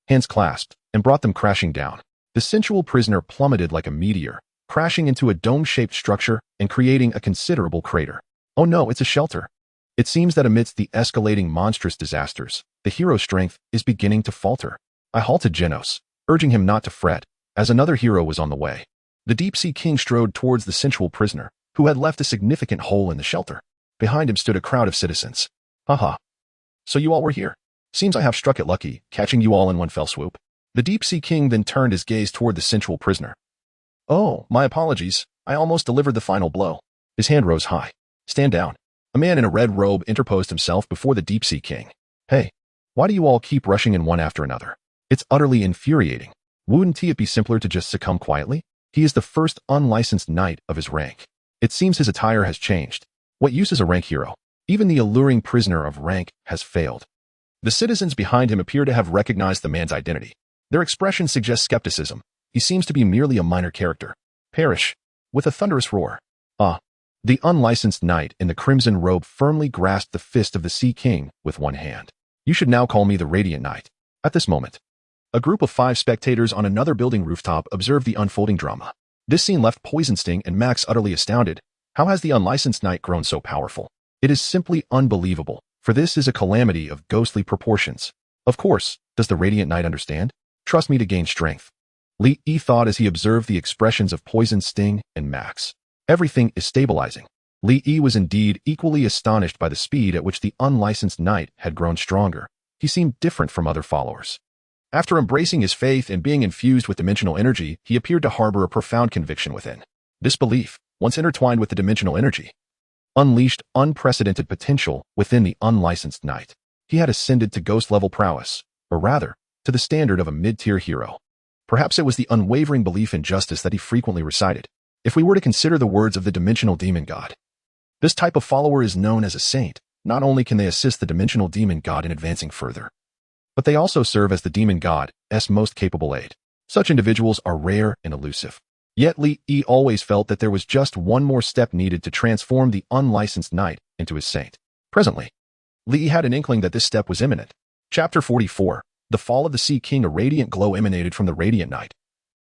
hands clasped, and brought them crashing down. The sensual prisoner plummeted like a meteor, crashing into a dome-shaped structure and creating a considerable crater. Oh no, it's a shelter. It seems that amidst the escalating monstrous disasters, the hero's strength is beginning to falter. I halted Genos, urging him not to fret, as another hero was on the way. The Deep Sea King strode towards the sensual prisoner, who had left a significant hole in the shelter. Behind him stood a crowd of citizens. Haha. So you all were here. Seems I have struck it lucky, catching you all in one fell swoop. The Deep Sea King then turned his gaze toward the sensual prisoner. Oh, my apologies. I almost delivered the final blow. His hand rose high. Stand down. A man in a red robe interposed himself before the Deep Sea King. Hey, why do you all keep rushing in one after another? It's utterly infuriating. Wouldn't it be simpler to just succumb quietly? He is the first unlicensed knight of his rank. It seems his attire has changed. What use is a rank hero? Even the alluring prisoner of rank has failed. The citizens behind him appear to have recognized the man's identity. Their expression suggests skepticism. He seems to be merely a minor character. Perish. With a thunderous roar. Ah. The unlicensed knight in the crimson robe firmly grasped the fist of the Sea King with one hand. You should now call me the Radiant Knight. At this moment, a group of 5 spectators on another building rooftop observed the unfolding drama. This scene left Poison Sting and Max utterly astounded. How has the unlicensed knight grown so powerful? It is simply unbelievable, for this is a calamity of ghostly proportions. Of course, does the Radiant Knight understand? Trust me to gain strength. Li Yi thought as he observed the expressions of Poison Sting and Max. Everything is stabilizing. Li Yi was indeed equally astonished by the speed at which the unlicensed knight had grown stronger. He seemed different from other followers. After embracing his faith and being infused with dimensional energy, he appeared to harbor a profound conviction within. This belief, once intertwined with the dimensional energy, unleashed unprecedented potential within the unlicensed knight. He had ascended to ghost-level prowess, or rather, to the standard of a mid-tier hero. Perhaps it was the unwavering belief in justice that he frequently recited. If we were to consider the words of the dimensional demon god, this type of follower is known as a saint. Not only can they assist the dimensional demon god in advancing further, but they also serve as the demon god's most capable aid. Such individuals are rare and elusive. Yet Li Yi always felt that there was just one more step needed to transform the unlicensed knight into his saint. Presently, Li Yi had an inkling that this step was imminent. Chapter 44. The Fall of the Sea King. A radiant glow emanated from the radiant knight,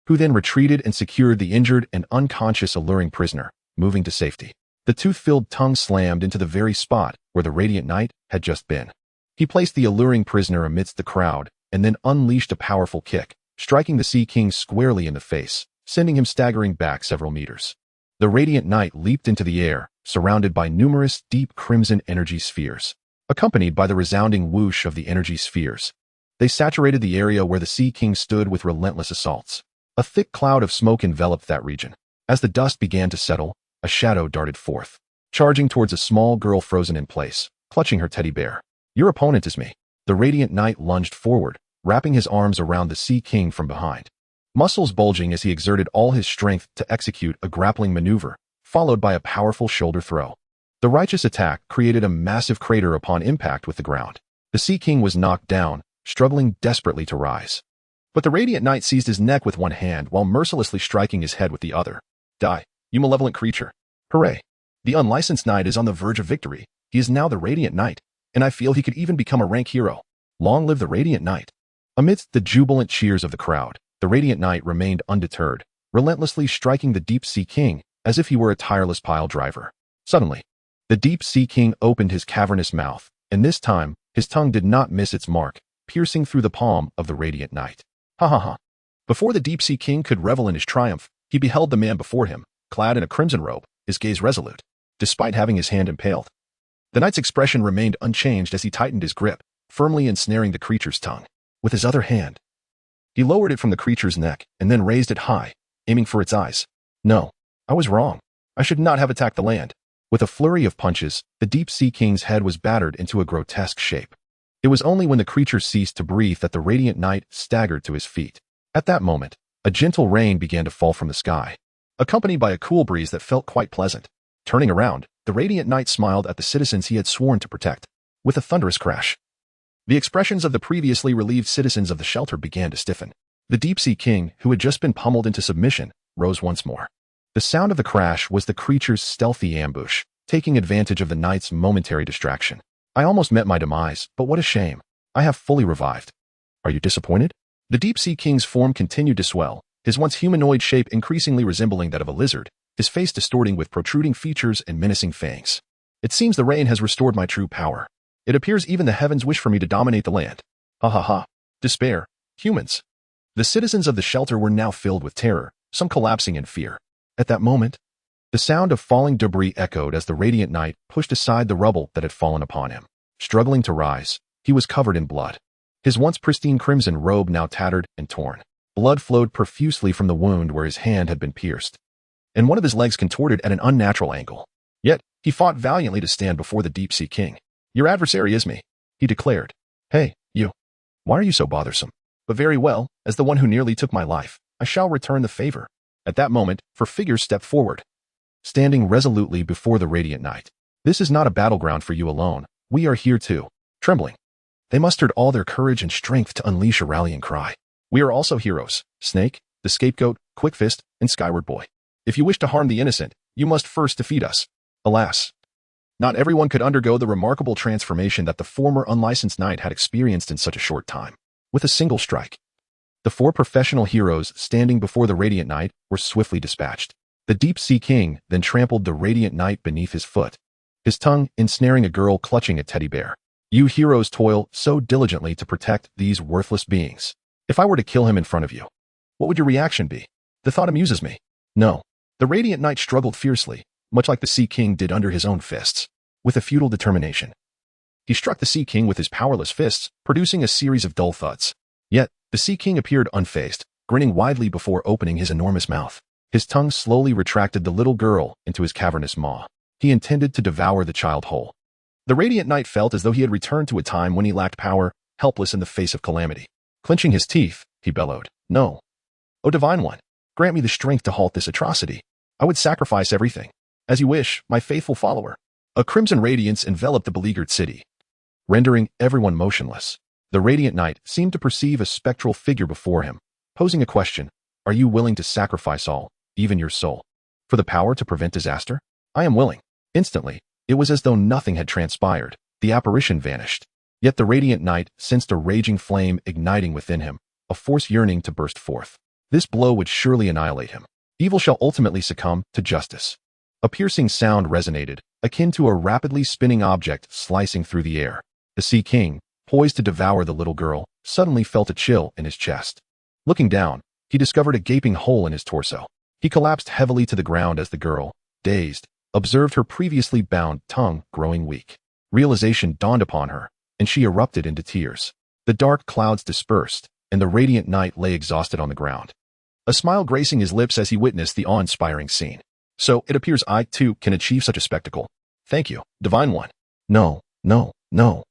who then retreated and secured the injured and unconscious alluring prisoner, moving to safety. The tooth-filled tongue slammed into the very spot where the radiant knight had just been. He placed the alluring prisoner amidst the crowd and then unleashed a powerful kick, striking the Sea King squarely in the face, sending him staggering back several meters. The radiant knight leaped into the air, surrounded by numerous deep crimson energy spheres. Accompanied by the resounding whoosh of the energy spheres, they saturated the area where the Sea King stood with relentless assaults. A thick cloud of smoke enveloped that region. As the dust began to settle, a shadow darted forth, charging towards a small girl frozen in place, clutching her teddy bear. Your opponent is me. The radiant knight lunged forward, wrapping his arms around the Sea King from behind, muscles bulging as he exerted all his strength to execute a grappling maneuver, followed by a powerful shoulder throw. The righteous attack created a massive crater upon impact with the ground. The Sea King was knocked down, struggling desperately to rise. But the radiant knight seized his neck with one hand while mercilessly striking his head with the other. Die, you malevolent creature. Hooray. The unlicensed knight is on the verge of victory. He is now the radiant knight, and I feel he could even become a rank hero. Long live the radiant knight. Amidst the jubilant cheers of the crowd, the radiant knight remained undeterred, relentlessly striking the Deep Sea King as if he were a tireless pile driver. Suddenly, the Deep Sea King opened his cavernous mouth, and this time, his tongue did not miss its mark, piercing through the palm of the radiant knight. Hahaha. Before the Deep Sea King could revel in his triumph, he beheld the man before him, clad in a crimson robe, his gaze resolute, despite having his hand impaled. The knight's expression remained unchanged as he tightened his grip, firmly ensnaring the creature's tongue. With his other hand, he lowered it from the creature's neck and then raised it high, aiming for its eyes. No, I was wrong. I should not have attacked the land. With a flurry of punches, the Deep Sea King's head was battered into a grotesque shape. It was only when the creature ceased to breathe that the radiant knight staggered to his feet. At that moment, a gentle rain began to fall from the sky, accompanied by a cool breeze that felt quite pleasant. Turning around, the radiant knight smiled at the citizens he had sworn to protect. With a thunderous crash, the expressions of the previously relieved citizens of the shelter began to stiffen. The Deep Sea King, who had just been pummeled into submission, rose once more. The sound of the crash was the creature's stealthy ambush, taking advantage of the knight's momentary distraction. I almost met my demise, but what a shame. I have fully revived. Are you disappointed? The Deep Sea King's form continued to swell, his once humanoid shape increasingly resembling that of a lizard, his face distorting with protruding features and menacing fangs. It seems the rain has restored my true power. It appears even the heavens wish for me to dominate the land. Hahaha. Despair. Humans. The citizens of the shelter were now filled with terror, some collapsing in fear. At that moment, the sound of falling debris echoed as the radiant knight pushed aside the rubble that had fallen upon him. Struggling to rise, he was covered in blood. His once pristine crimson robe now tattered and torn. Blood flowed profusely from the wound where his hand had been pierced, and one of his legs contorted at an unnatural angle. Yet, he fought valiantly to stand before the Deep Sea King. Your adversary is me, he declared. Hey, you. Why are you so bothersome? But very well, as the one who nearly took my life, I shall return the favor. At that moment, four figures stepped forward, standing resolutely before the radiant knight. This is not a battleground for you alone. We are here too. Trembling, they mustered all their courage and strength to unleash a rallying cry. We are also heroes. Snake, the Scapegoat, Quickfist, and Skyward Boy. If you wish to harm the innocent, you must first defeat us. Alas, not everyone could undergo the remarkable transformation that the former unlicensed knight had experienced in such a short time. With a single strike, the four professional heroes standing before the radiant knight were swiftly dispatched. The Deep Sea King then trampled the radiant knight beneath his foot, his tongue ensnaring a girl clutching a teddy bear. You heroes toil so diligently to protect these worthless beings. If I were to kill him in front of you, what would your reaction be? The thought amuses me. No. The radiant knight struggled fiercely, much like the Sea King did under his own fists, with a futile determination. He struck the Sea King with his powerless fists, producing a series of dull thuds. Yet, the Sea King appeared unfazed, grinning widely before opening his enormous mouth. His tongue slowly retracted the little girl into his cavernous maw. He intended to devour the child whole. The Radiant Knight felt as though he had returned to a time when he lacked power, helpless in the face of calamity. Clenching his teeth, he bellowed, "No. O Divine One, grant me the strength to halt this atrocity. I would sacrifice everything. As you wish, my faithful follower." A crimson radiance enveloped the beleaguered city, rendering everyone motionless. The Radiant Knight seemed to perceive a spectral figure before him, posing a question: "Are you willing to sacrifice all, even your soul, for the power to prevent disaster?" "I am willing." Instantly, it was as though nothing had transpired. The apparition vanished. Yet the Radiant Knight sensed a raging flame igniting within him, a force yearning to burst forth. This blow would surely annihilate him. Evil shall ultimately succumb to justice. A piercing sound resonated, akin to a rapidly spinning object slicing through the air. The Sea King, poised to devour the little girl, suddenly felt a chill in his chest. Looking down, he discovered a gaping hole in his torso. He collapsed heavily to the ground as the girl, dazed, observed her previously bound tongue growing weak. Realization dawned upon her, and she erupted into tears. The dark clouds dispersed, and the Radiant Knight lay exhausted on the ground, a smile gracing his lips as he witnessed the awe-inspiring scene. "So, it appears I, too, can achieve such a spectacle. Thank you, Divine One." "No, no, no.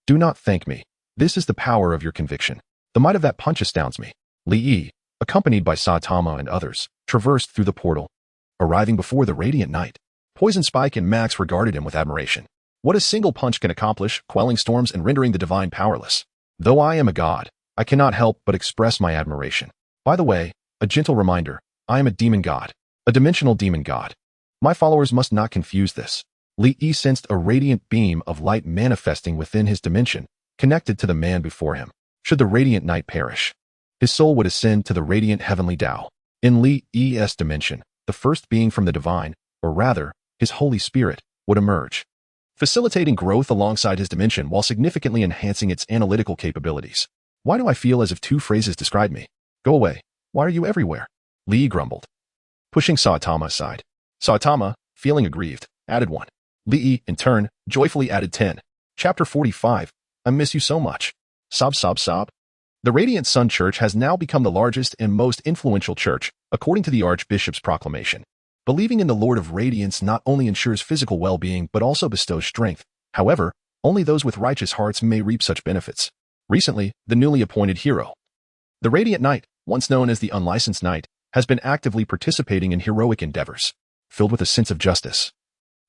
Do not thank me. This is the power of your conviction. The might of that punch astounds me." Li Yi, accompanied by Saitama and others, traversed through the portal, arriving before the Radiant Knight. Poison Spike and Max regarded him with admiration. What a single punch can accomplish, quelling storms and rendering the divine powerless. Though I am a god, I cannot help but express my admiration. By the way, a gentle reminder, I am a demon god, a dimensional demon god. My followers must not confuse this. Li Yi sensed a radiant beam of light manifesting within his dimension, connected to the man before him. Should the Radiant Knight perish, his soul would ascend to the radiant heavenly Tao. In Li Yi's dimension, the first being from the divine, or rather, his Holy Spirit, would emerge, facilitating growth alongside his dimension while significantly enhancing its analytical capabilities. Why do I feel as if two phrases describe me? Go away. Why are you everywhere? Li Yi grumbled, pushing Saitama aside. Saitama, feeling aggrieved, added 1. Li Yi, in turn, joyfully added 10. Chapter 45. I miss you so much. Sob, sob, sob. The Radiant Sun Church has now become the largest and most influential church, according to the Archbishop's proclamation. Believing in the Lord of Radiance not only ensures physical well-being but also bestows strength. However, only those with righteous hearts may reap such benefits. Recently, the newly appointed hero, the Radiant Knight, once known as the Unlicensed Knight, has been actively participating in heroic endeavors, filled with a sense of justice.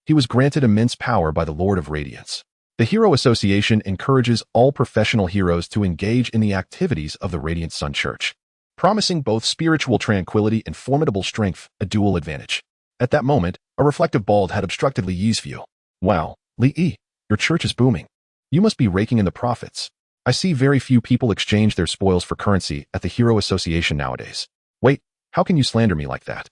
He was granted immense power by the Lord of Radiance. The Hero Association encourages all professional heroes to engage in the activities of the Radiant Sun Church, promising both spiritual tranquility and formidable strength, a dual advantage. At that moment, a reflective bald had obstructed Li Yi's view. Wow, Li Yi, your church is booming. You must be raking in the profits. I see very few people exchange their spoils for currency at the Hero Association nowadays. Wait, how can you slander me like that?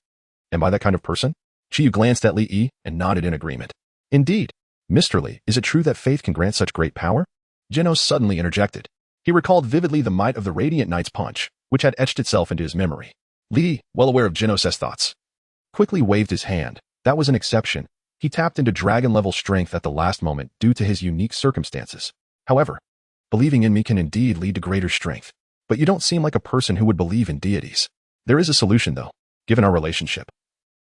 Am I that kind of person? Chiyu glanced at Li Yi and nodded in agreement. Indeed. Mr. Li, is it true that faith can grant such great power? Genos suddenly interjected. He recalled vividly the might of the Radiant Knight's punch, which had etched itself into his memory. Li, well aware of Genos' thoughts, quickly waved his hand. That was an exception. He tapped into dragon-level strength at the last moment due to his unique circumstances. However, believing in me can indeed lead to greater strength. But you don't seem like a person who would believe in deities. There is a solution, though, given our relationship.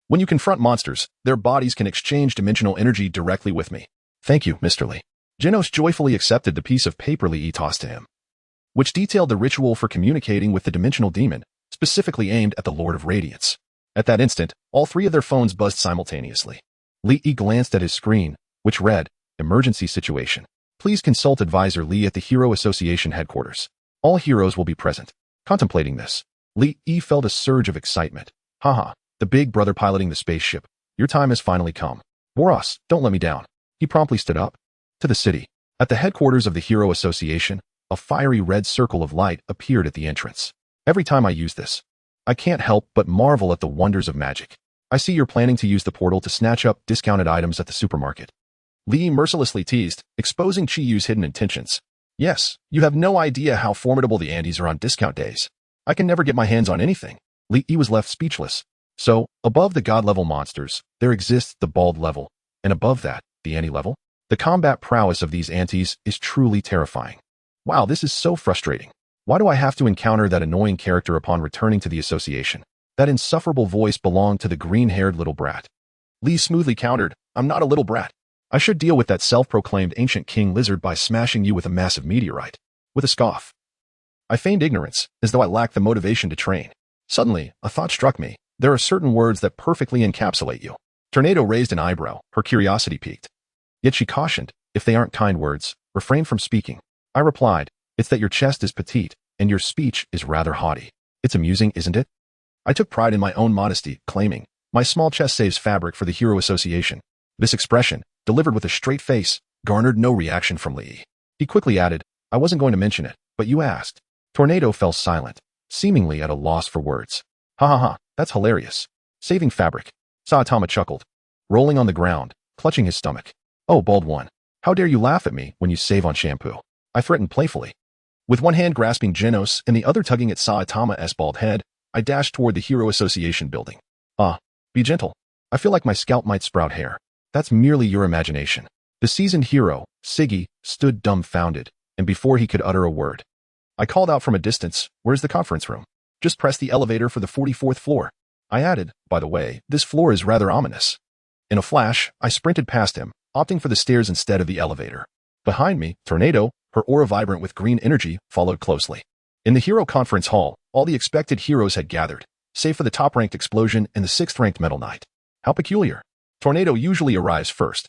When you confront monsters, their bodies can exchange dimensional energy directly with me. Thank you, Mr. Li. Genos joyfully accepted the piece of paper Li Yi tossed to him, which detailed the ritual for communicating with the dimensional demon, specifically aimed at the Lord of Radiance. At that instant, all three of their phones buzzed simultaneously. Li Yi glanced at his screen, which read, Emergency situation. Please consult Advisor Li at the Hero Association headquarters. All heroes will be present. Contemplating this, Li Yi felt a surge of excitement. Haha, the big brother piloting the spaceship. Your time has finally come. Boros, don't let me down. He promptly stood up. To the city. At the headquarters of the Hero Association, a fiery red circle of light appeared at the entrance. Every time I use this, I can't help but marvel at the wonders of magic. I see you're planning to use the portal to snatch up discounted items at the supermarket. Li mercilessly teased, exposing Chiyu's hidden intentions. Yes, you have no idea how formidable the Andes are on discount days. I can never get my hands on anything. Li was left speechless. So, above the god-level monsters, there exists the bald level, and above that, the anti-level. The combat prowess of these antis is truly terrifying. Wow, this is so frustrating. Why do I have to encounter that annoying character upon returning to the association? That insufferable voice belonged to the green-haired little brat. Li smoothly countered, I'm not a little brat. I should deal with that self-proclaimed ancient king lizard by smashing you with a massive meteorite. With a scoff. I feigned ignorance, as though I lacked the motivation to train. Suddenly, a thought struck me. There are certain words that perfectly encapsulate you. Tornado raised an eyebrow, her curiosity piqued. Yet she cautioned, if they aren't kind words, refrain from speaking. I replied, it's that your chest is petite, and your speech is rather haughty. It's amusing, isn't it? I took pride in my own modesty, claiming, my small chest saves fabric for the Hero Association. This expression, delivered with a straight face, garnered no reaction from Lee. He quickly added, I wasn't going to mention it, but you asked. Tornado fell silent, seemingly at a loss for words. Ha, that's hilarious. Saving fabric. Saitama chuckled, rolling on the ground, clutching his stomach. Oh, bald one. How dare you laugh at me when you save on shampoo? I threatened playfully. With one hand grasping Genos and the other tugging at Saitama's bald head, I dashed toward the Hero Association building. Be gentle. I feel like my scalp might sprout hair. That's merely your imagination. The seasoned hero, Siggy, stood dumbfounded, and before he could utter a word, I called out from a distance, where's the conference room? Just press the elevator for the 44th floor. I added, by the way, this floor is rather ominous. In a flash, I sprinted past him, opting for the stairs instead of the elevator. Behind me, Tornado, her aura vibrant with green energy, followed closely. In the Hero Conference Hall, all the expected heroes had gathered, save for the top-ranked Explosion and the 6th-ranked Metal Knight. How peculiar. Tornado usually arrives first.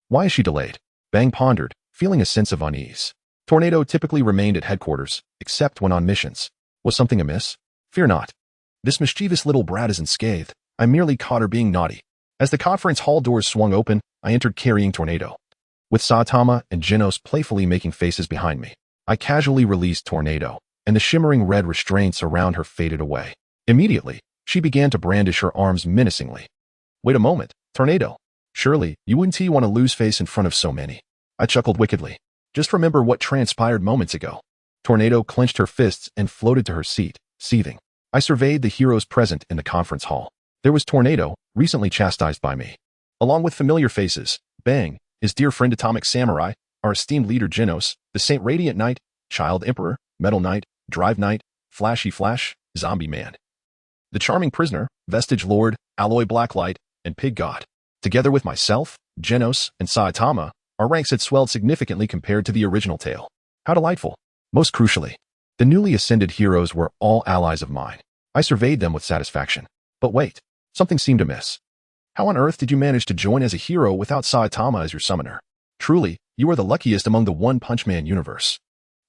Why is she delayed? Bang pondered, feeling a sense of unease. Tornado typically remained at headquarters, except when on missions. Was something amiss? Fear not. This mischievous little brat isn't scathed. I merely caught her being naughty. As the conference hall doors swung open, I entered carrying Tornado. With Saitama and Genos playfully making faces behind me, I casually released Tornado, and the shimmering red restraints around her faded away. Immediately, she began to brandish her arms menacingly. Wait a moment, Tornado. Surely, you wouldn't want to lose face in front of so many. I chuckled wickedly. Just remember what transpired moments ago. Tornado clenched her fists and floated to her seat, seething. I surveyed the heroes present in the conference hall. There was Tornado, recently chastised by me. Along with familiar faces, Bang, his dear friend Atomic Samurai, our esteemed leader Genos, the Saint Radiant Knight, Child Emperor, Metal Knight, Drive Knight, Flashy Flash, Zombie Man. The charming prisoner, Vestige Lord, Alloy Blacklight, and Pig God. Together with myself, Genos, and Saitama, our ranks had swelled significantly compared to the original tale. How delightful. Most crucially, the newly ascended heroes were all allies of mine. I surveyed them with satisfaction. But wait, something seemed amiss. How on earth did you manage to join as a hero without Saitama as your summoner? Truly, you are the luckiest among the One Punch Man universe.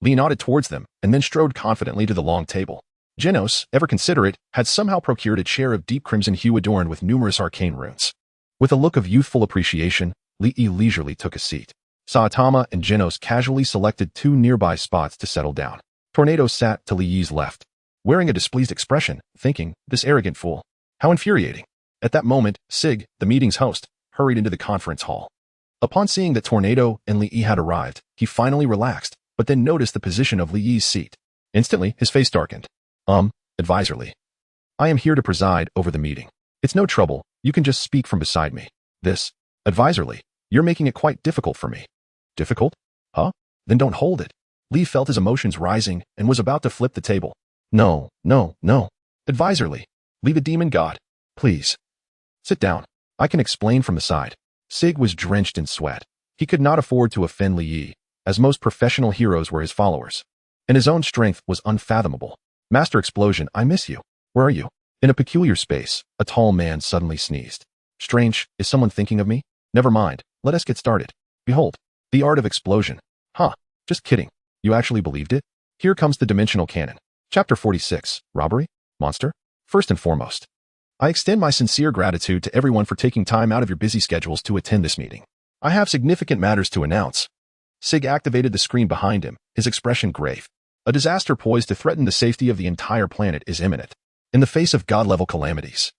Lee nodded towards them, and then strode confidently to the long table. Genos, ever considerate, had somehow procured a chair of deep crimson hue adorned with numerous arcane runes. With a look of youthful appreciation, Lee leisurely took a seat. Saitama and Genos casually selected 2 nearby spots to settle down. Tornado sat to Lee's left, wearing a displeased expression, thinking, this arrogant fool. How infuriating. At that moment, Sig, the meeting's host, hurried into the conference hall. Upon seeing that Tornado and Lee had arrived, he finally relaxed, but then noticed the position of Lee's seat. Instantly, his face darkened. Advisor Lee. I am here to preside over the meeting. It's no trouble, you can just speak from beside me. This, Advisor Lee, you're making it quite difficult for me. Difficult? Huh? Then don't hold it. Lee felt his emotions rising and was about to flip the table. No. Advisor Lee, leave a demon god. Please. Sit down. I can explain from the side. Sig was drenched in sweat. He could not afford to offend Lee, as most professional heroes were his followers. And his own strength was unfathomable. Master Explosion, I miss you. Where are you? In a peculiar space, a tall man suddenly sneezed. Strange, is someone thinking of me? Never mind, let us get started. Behold, the art of explosion. Huh, just kidding. You actually believed it? Here comes the dimensional cannon. Chapter 46, Robbery? Monster? First and foremost, I extend my sincere gratitude to everyone for taking time out of your busy schedules to attend this meeting. I have significant matters to announce. Sig activated the screen behind him, his expression grave. A disaster poised to threaten the safety of the entire planet is imminent, in the face of god-level calamities.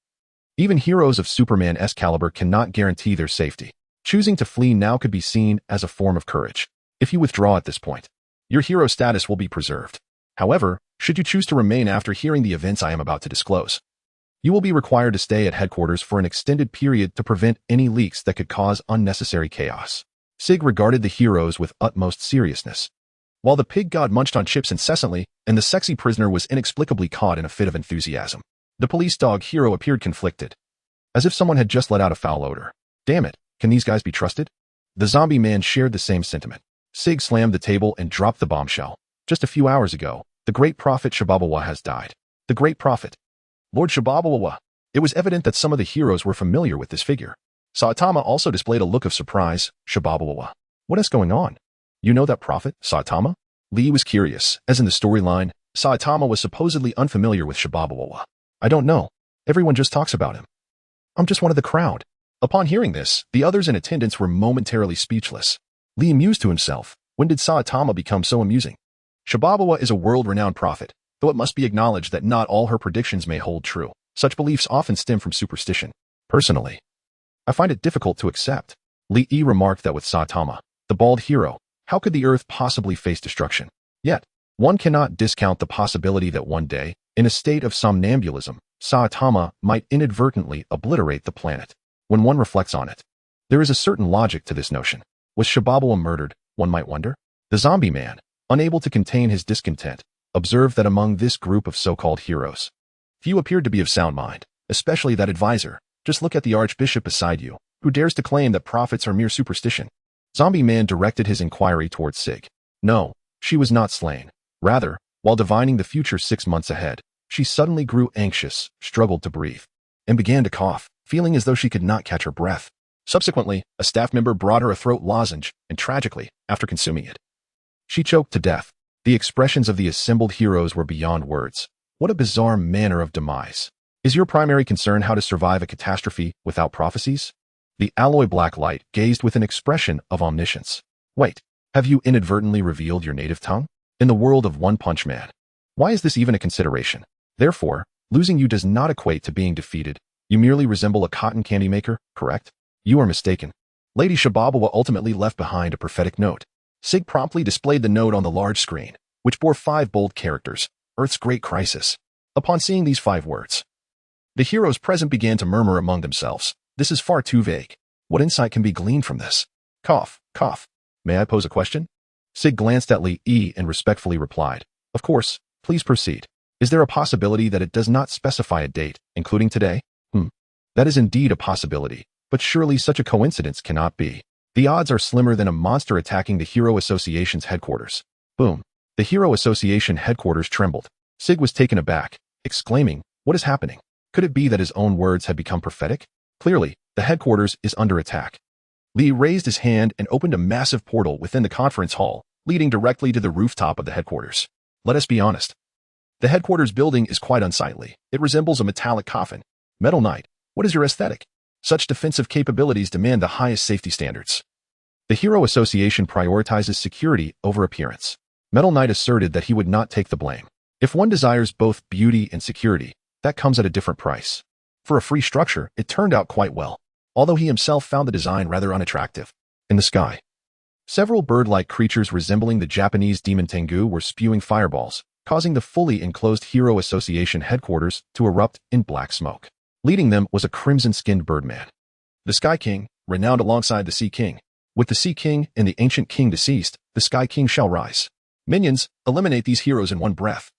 Even heroes of Superman-esque caliber cannot guarantee their safety. Choosing to flee now could be seen as a form of courage. If you withdraw at this point, your hero status will be preserved. However, should you choose to remain after hearing the events I am about to disclose, you will be required to stay at headquarters for an extended period to prevent any leaks that could cause unnecessary chaos. Sig regarded the heroes with utmost seriousness. While the pig god munched on chips incessantly, and the sexy prisoner was inexplicably caught in a fit of enthusiasm, the police dog hero appeared conflicted, as if someone had just let out a foul odor. Damn it, can these guys be trusted? The zombie man shared the same sentiment. Sig slammed the table and dropped the bombshell. Just a few hours ago, the great prophet Shababawa has died. The great prophet. Lord Shababawa. It was evident that some of the heroes were familiar with this figure. Saitama also displayed a look of surprise. Shababawa. What is going on? You know that prophet, Saitama? Lee was curious, as in the storyline, Saitama was supposedly unfamiliar with Shababawa. I don't know. Everyone just talks about him. I'm just one of the crowd. Upon hearing this, the others in attendance were momentarily speechless. Lee mused to himself, when did Saitama become so amusing? Shababawa is a world-renowned prophet, though it must be acknowledged that not all her predictions may hold true. Such beliefs often stem from superstition. Personally, I find it difficult to accept. Lee remarked that with Saitama, the bald hero, how could the earth possibly face destruction? Yet, one cannot discount the possibility that one day, in a state of somnambulism, Saitama might inadvertently obliterate the planet. When one reflects on it, there is a certain logic to this notion. Was Shababawa murdered, one might wonder? The zombie man, unable to contain his discontent, observed that among this group of so-called heroes, few appeared to be of sound mind, especially that advisor. Just look at the archbishop beside you, who dares to claim that prophets are mere superstition. Zombie man directed his inquiry towards Sig. No, she was not slain. Rather, while divining the future 6 months ahead, she suddenly grew anxious, struggled to breathe, and began to cough, feeling as though she could not catch her breath. Subsequently, a staff member brought her a throat lozenge, and tragically, after consuming it, she choked to death. The expressions of the assembled heroes were beyond words. What a bizarre manner of demise. Is your primary concern how to survive a catastrophe without prophecies? The alloy black light gazed with an expression of omniscience. Wait, have you inadvertently revealed your native tongue? In the world of One Punch Man. Why is this even a consideration? Therefore, losing you does not equate to being defeated. You merely resemble a cotton candy maker, correct? You are mistaken. Lady Shababawa ultimately left behind a prophetic note. Sig promptly displayed the note on the large screen, which bore 5 bold characters, Earth's Great Crisis. Upon seeing these 5 words, the heroes present began to murmur among themselves. This is far too vague. What insight can be gleaned from this? Cough, cough. May I pose a question? Sig glanced at Lee and respectfully replied, of course, please proceed. Is there a possibility that it does not specify a date, including today? That is indeed a possibility, but surely such a coincidence cannot be. The odds are slimmer than a monster attacking the Hero Association's headquarters. Boom. The Hero Association headquarters trembled. Sig was taken aback, exclaiming, what is happening? Could it be that his own words had become prophetic? Clearly, the headquarters is under attack. Lee raised his hand and opened a massive portal within the conference hall, leading directly to the rooftop of the headquarters. Let us be honest. The headquarters building is quite unsightly. It resembles a metallic coffin. Metal Knight, what is your aesthetic? Such defensive capabilities demand the highest safety standards. The Hero Association prioritizes security over appearance. Metal Knight asserted that he would not take the blame. If one desires both beauty and security, that comes at a different price. For a free structure, it turned out quite well, although he himself found the design rather unattractive. In the sky, several bird-like creatures resembling the Japanese demon Tengu were spewing fireballs, causing the fully enclosed Hero Association headquarters to erupt in black smoke. Leading them was a crimson-skinned birdman. The Sky King, renowned alongside the Sea King. With the Sea King and the Ancient King deceased, the Sky King shall rise. Minions, eliminate these heroes in one breath,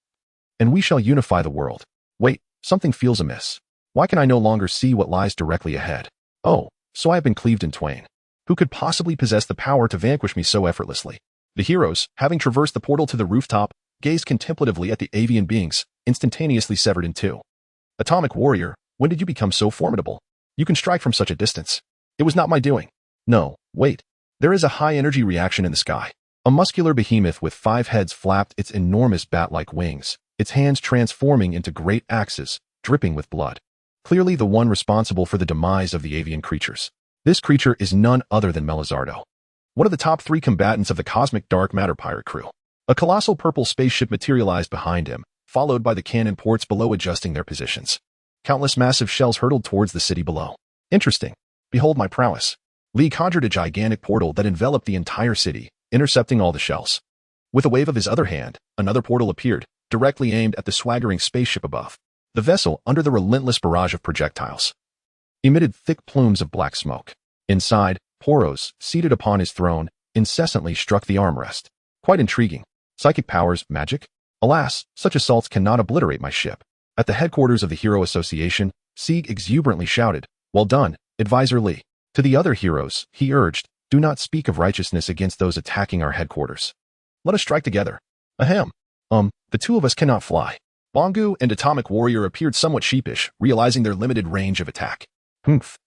and we shall unify the world. Wait, something feels amiss. Why can I no longer see what lies directly ahead? Oh, so I have been cleaved in twain. Who could possibly possess the power to vanquish me so effortlessly? The heroes, having traversed the portal to the rooftop, gazed contemplatively at the avian beings, instantaneously severed in two. Atomic warrior, when did you become so formidable? You can strike from such a distance. It was not my doing. No, wait. There is a high-energy reaction in the sky. A muscular behemoth with 5 heads flapped its enormous bat-like wings, its hands transforming into great axes, dripping with blood. Clearly the one responsible for the demise of the avian creatures. This creature is none other than Melizardo, one of the top 3 combatants of the cosmic dark matter pirate crew. A colossal purple spaceship materialized behind him, followed by the cannon ports below adjusting their positions. Countless massive shells hurtled towards the city below. Interesting. Behold my prowess. Lee conjured a gigantic portal that enveloped the entire city, intercepting all the shells. With a wave of his other hand, another portal appeared, directly aimed at the swaggering spaceship above. The vessel, under the relentless barrage of projectiles, emitted thick plumes of black smoke. Inside, Poros, seated upon his throne, incessantly struck the armrest. Quite intriguing. Psychic powers, magic? Alas, such assaults cannot obliterate my ship. At the headquarters of the Hero Association, Sieg exuberantly shouted, "Well done, Advisor Lee." To the other heroes, he urged, Do not speak of righteousness against those attacking our headquarters. Let us strike together. Ahem. The two of us cannot fly. Bongu and Atomic Warrior appeared somewhat sheepish, realizing their limited range of attack. Humph.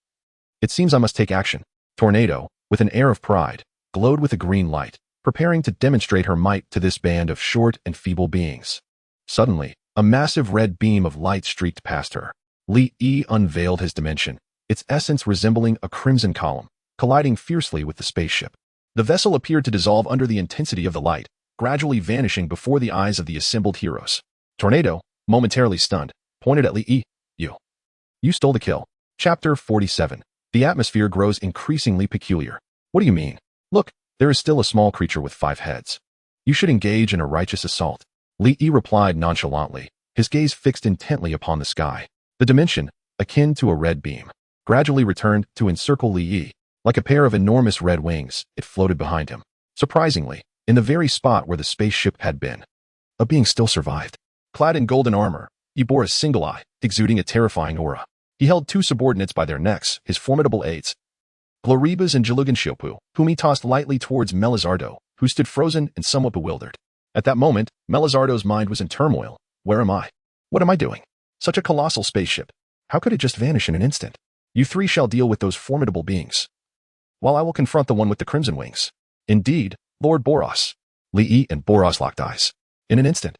It seems I must take action. Tornado, with an air of pride, glowed with a green light, preparing to demonstrate her might to this band of short and feeble beings. Suddenly, a massive red beam of light streaked past her. Li-E unveiled his dimension, its essence resembling a crimson column, colliding fiercely with the spaceship. The vessel appeared to dissolve under the intensity of the light, gradually vanishing before the eyes of the assembled heroes. Tornado, momentarily stunned, pointed at Li-E. You stole the kill. Chapter 47. The atmosphere grows increasingly peculiar. What do you mean? Look, there is still a small creature with 5 heads. You should engage in a righteous assault. Li-E replied nonchalantly, his gaze fixed intently upon the sky. The dimension, akin to a red beam, gradually returned to encircle Li-E. Like a pair of enormous red wings, it floated behind him. Surprisingly, in the very spot where the spaceship had been. A being still survived. Clad in golden armor, he bore a single eye, exuding a terrifying aura. He held 2 subordinates by their necks, his formidable aides, Gloribas and Jaluganshopu, whom he tossed lightly towards Melizardo, who stood frozen and somewhat bewildered. At that moment, Melizardo's mind was in turmoil. Where am I? What am I doing? Such a colossal spaceship. How could it just vanish in an instant? You 3 shall deal with those formidable beings, while I will confront the one with the crimson wings. Indeed, Lord Boros. Li-E and Boros locked eyes. In an instant,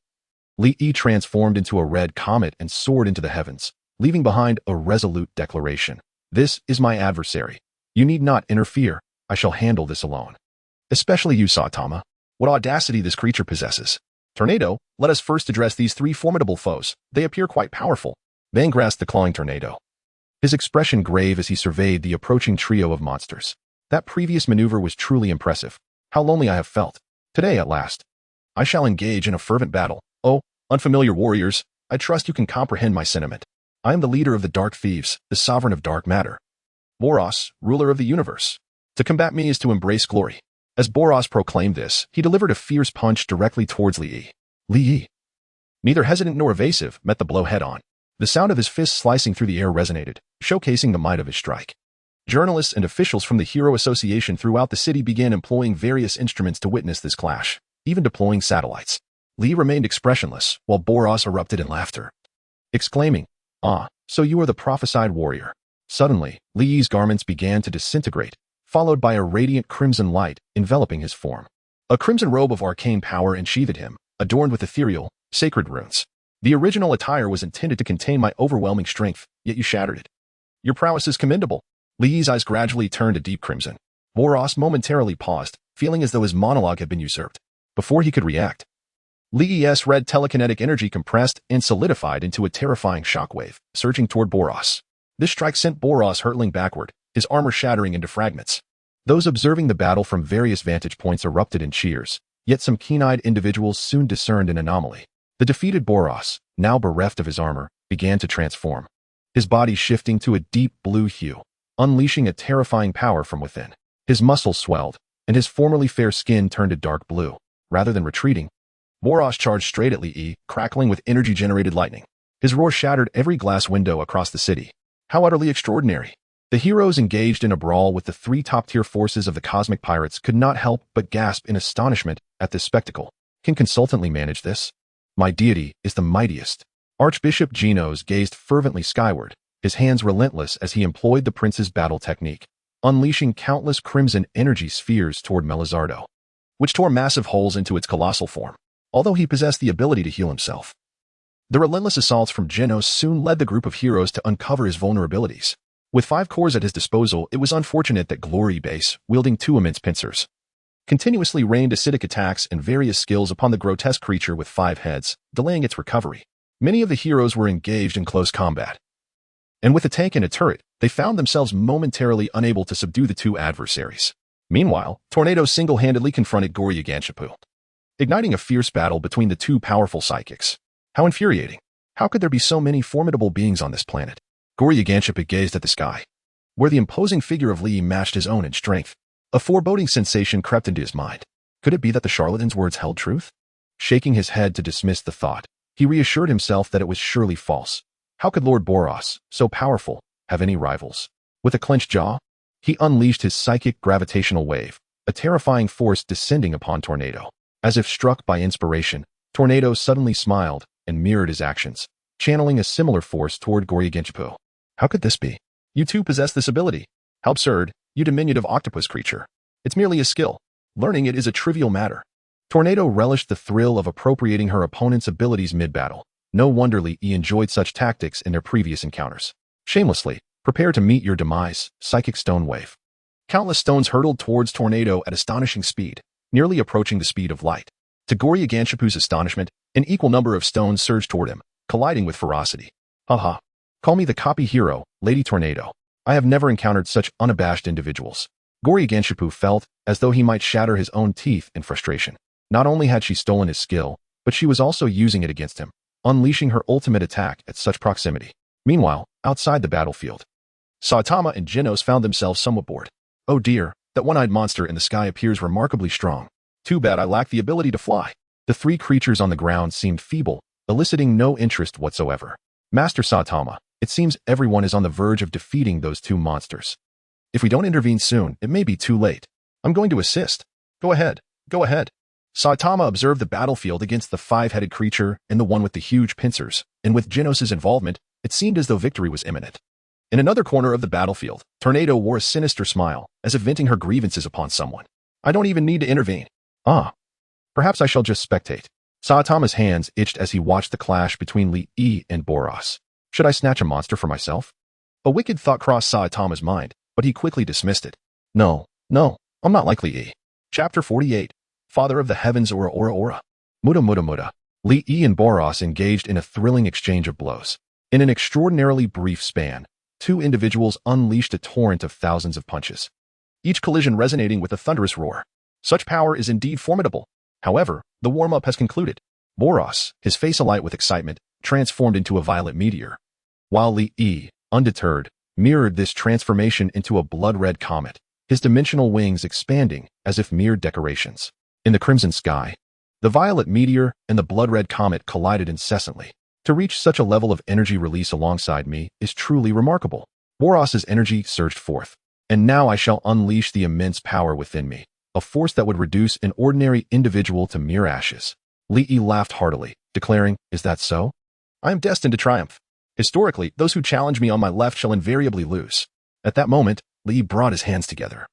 Li-E transformed into a red comet and soared into the heavens, leaving behind a resolute declaration. This is my adversary. You need not interfere. I shall handle this alone. Especially you, Saitama. What audacity this creature possesses. Tornado, let us first address these 3 formidable foes. They appear quite powerful. Bang grasped the clawing Tornado, his expression grave as he surveyed the approaching trio of monsters. That previous maneuver was truly impressive. How lonely I have felt. Today, at last, I shall engage in a fervent battle. Oh, unfamiliar warriors, I trust you can comprehend my sentiment. I am the leader of the Dark Thieves, the sovereign of dark matter. Boros, ruler of the universe. To combat me is to embrace glory. As Boros proclaimed this, he delivered a fierce punch directly towards Li-E. Li-E, neither hesitant nor evasive, met the blow head-on. The sound of his fist slicing through the air resonated, showcasing the might of his strike. Journalists and officials from the Hero Association throughout the city began employing various instruments to witness this clash, even deploying satellites. Li remained expressionless, while Boros erupted in laughter, exclaiming, "Ah, so you are the prophesied warrior." Suddenly, Li's garments began to disintegrate, followed by a radiant crimson light enveloping his form. A crimson robe of arcane power ensheathed him, adorned with ethereal, sacred runes. The original attire was intended to contain my overwhelming strength, yet you shattered it. Your prowess is commendable. Li's eyes gradually turned a deep crimson. Boros momentarily paused, feeling as though his monologue had been usurped. Before he could react, Li's red telekinetic energy compressed and solidified into a terrifying shockwave, surging toward Boros. This strike sent Boros hurtling backward, his armor shattering into fragments. Those observing the battle from various vantage points erupted in cheers, yet some keen-eyed individuals soon discerned an anomaly. The defeated Boros, now bereft of his armor, began to transform, his body shifting to a deep blue hue, unleashing a terrifying power from within. His muscles swelled, and his formerly fair skin turned a dark blue. Rather than retreating, Boros charged straight at Li, crackling with energy-generated lightning. His roar shattered every glass window across the city. How utterly extraordinary! The heroes engaged in a brawl with the 3 top-tier forces of the cosmic pirates could not help but gasp in astonishment at this spectacle. Can consultantly manage this? My deity is the mightiest. Archbishop Genos gazed fervently skyward, his hands relentless as he employed the prince's battle technique, unleashing countless crimson energy spheres toward Melizardo, which tore massive holes into its colossal form. Although he possessed the ability to heal himself, the relentless assaults from Genos soon led the group of heroes to uncover his vulnerabilities. With 5 cores at his disposal, it was unfortunate that Glory Base, wielding 2 immense pincers, continuously rained acidic attacks and various skills upon the grotesque creature with 5 heads, delaying its recovery. Many of the heroes were engaged in close combat, and with a tank and a turret, they found themselves momentarily unable to subdue the 2 adversaries. Meanwhile, Tornado single-handedly confronted Goryaganchapu, igniting a fierce battle between the 2 powerful psychics. How infuriating! How could there be so many formidable beings on this planet? Goryaganchapu gazed at the sky, where the imposing figure of Li matched his own in strength. A foreboding sensation crept into his mind. Could it be that the charlatan's words held truth? Shaking his head to dismiss the thought, he reassured himself that it was surely false. How could Lord Boros, so powerful, have any rivals? With a clenched jaw, He unleashed his psychic gravitational wave, a terrifying force descending upon Tornado. As if struck by inspiration, Tornado suddenly smiled and mirrored his actions, channeling a similar force toward Goryagenchipu. How could this be? You too possess this ability. How absurd, you diminutive octopus creature. It's merely a skill. Learning it is a trivial matter. Tornado relished the thrill of appropriating her opponent's abilities mid-battle. No wonder Li enjoyed such tactics in their previous encounters. Shamelessly, prepare to meet your demise, Psychic Stone Wave. Countless stones hurtled towards Tornado at astonishing speed, nearly approaching the speed of light. To Goryagenchipu's astonishment, an equal number of stones surged toward him, colliding with ferocity. Haha. Call me the copy hero, Lady Tornado. I have never encountered such unabashed individuals. Goryagenchipu felt as though he might shatter his own teeth in frustration. Not only had she stolen his skill, but she was also using it against him, unleashing her ultimate attack at such proximity. Meanwhile, outside the battlefield, Saitama and Genos found themselves somewhat bored. Oh dear, that one-eyed monster in the sky appears remarkably strong. Too bad I lack the ability to fly. The three creatures on the ground seemed feeble, eliciting no interest whatsoever. Master Saitama, it seems everyone is on the verge of defeating those two monsters. If we don't intervene soon, it may be too late. I'm going to assist. Go ahead, go ahead. Saitama observed the battlefield against the five-headed creature and the one with the huge pincers, and with Genos' involvement, it seemed as though victory was imminent. In another corner of the battlefield, Tornado wore a sinister smile, as if venting her grievances upon someone. I don't even need to intervene. Ah. Perhaps I shall just spectate. Saitama's hands itched as he watched the clash between Li and Boros. Should I snatch a monster for myself? A wicked thought crossed Saitama's mind, but he quickly dismissed it. No, I'm not like Li. Chapter 48. Father of the Heavens Ora Ora Ora. Muda. Li and Boros engaged in a thrilling exchange of blows. In an extraordinarily brief span, two individuals unleashed a torrent of thousands of punches, each collision resonating with a thunderous roar. Such power is indeed formidable. However, the warm-up has concluded. Boros, his face alight with excitement, transformed into a violet meteor, while Li, undeterred, mirrored this transformation into a blood-red comet, his dimensional wings expanding as if mere decorations. In the crimson sky, the violet meteor and the blood-red comet collided incessantly. To reach such a level of energy release alongside me is truly remarkable. Boros's energy surged forth, and now I shall unleash the immense power within me, a force that would reduce an ordinary individual to mere ashes. Li laughed heartily, declaring, Is that so? I am destined to triumph. Historically, those who challenge me on my left shall invariably lose. At that moment, Li brought his hands together,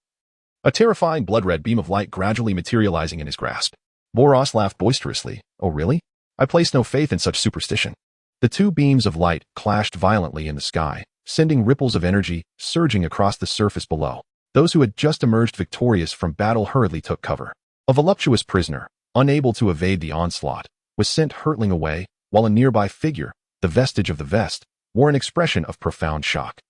a terrifying blood-red beam of light gradually materializing in his grasp. Boros laughed boisterously. Oh really? I place no faith in such superstition. The two beams of light clashed violently in the sky, sending ripples of energy surging across the surface below. Those who had just emerged victorious from battle hurriedly took cover. A voluptuous prisoner, unable to evade the onslaught, was sent hurtling away, while a nearby figure, the vestige of the vest, wore an expression of profound shock.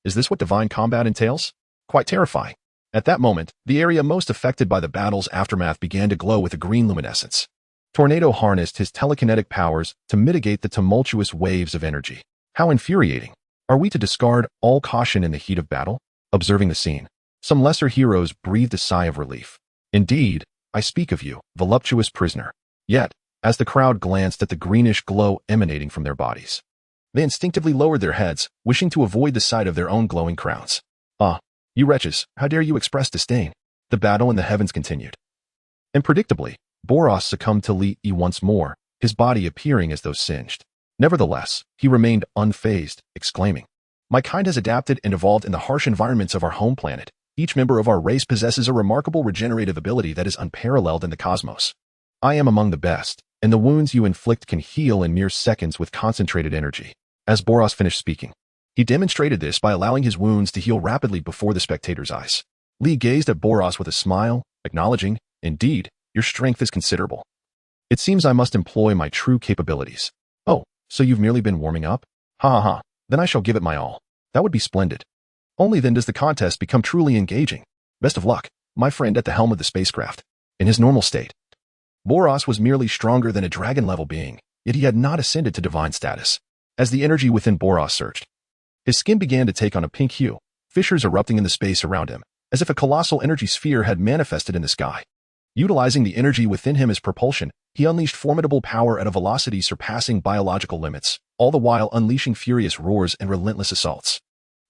Is this what divine combat entails? Quite terrifying. At that moment, the area most affected by the battle's aftermath began to glow with a green luminescence. Tornado harnessed his telekinetic powers to mitigate the tumultuous waves of energy. How infuriating. Are we to discard all caution in the heat of battle? Observing the scene, some lesser heroes breathed a sigh of relief. Indeed, I speak of you, voluptuous prisoner. Yet, as the crowd glanced at the greenish glow emanating from their bodies, they instinctively lowered their heads, wishing to avoid the sight of their own glowing crowns. Ah, you wretches, how dare you express disdain? The battle in the heavens continued. And predictably, Boros succumbed to Li once more, his body appearing as though singed. Nevertheless, he remained unfazed, exclaiming, My kind has adapted and evolved in the harsh environments of our home planet. Each member of our race possesses a remarkable regenerative ability that is unparalleled in the cosmos. I am among the best, and the wounds you inflict can heal in mere seconds with concentrated energy. As Boros finished speaking, he demonstrated this by allowing his wounds to heal rapidly before the spectators' eyes. Li gazed at Boros with a smile, acknowledging, Indeed, your strength is considerable. It seems I must employ my true capabilities. Oh, so you've merely been warming up? Ha. Then I shall give it my all. That would be splendid. Only then does the contest become truly engaging. Best of luck, my friend at the helm of the spacecraft. In his normal state, Boros was merely stronger than a dragon-level being, yet he had not ascended to divine status. As the energy within Boros surged, his skin began to take on a pink hue, fissures erupting in the space around him, as if a colossal energy sphere had manifested in the sky. Utilizing the energy within him as propulsion, he unleashed formidable power at a velocity surpassing biological limits, all the while unleashing furious roars and relentless assaults.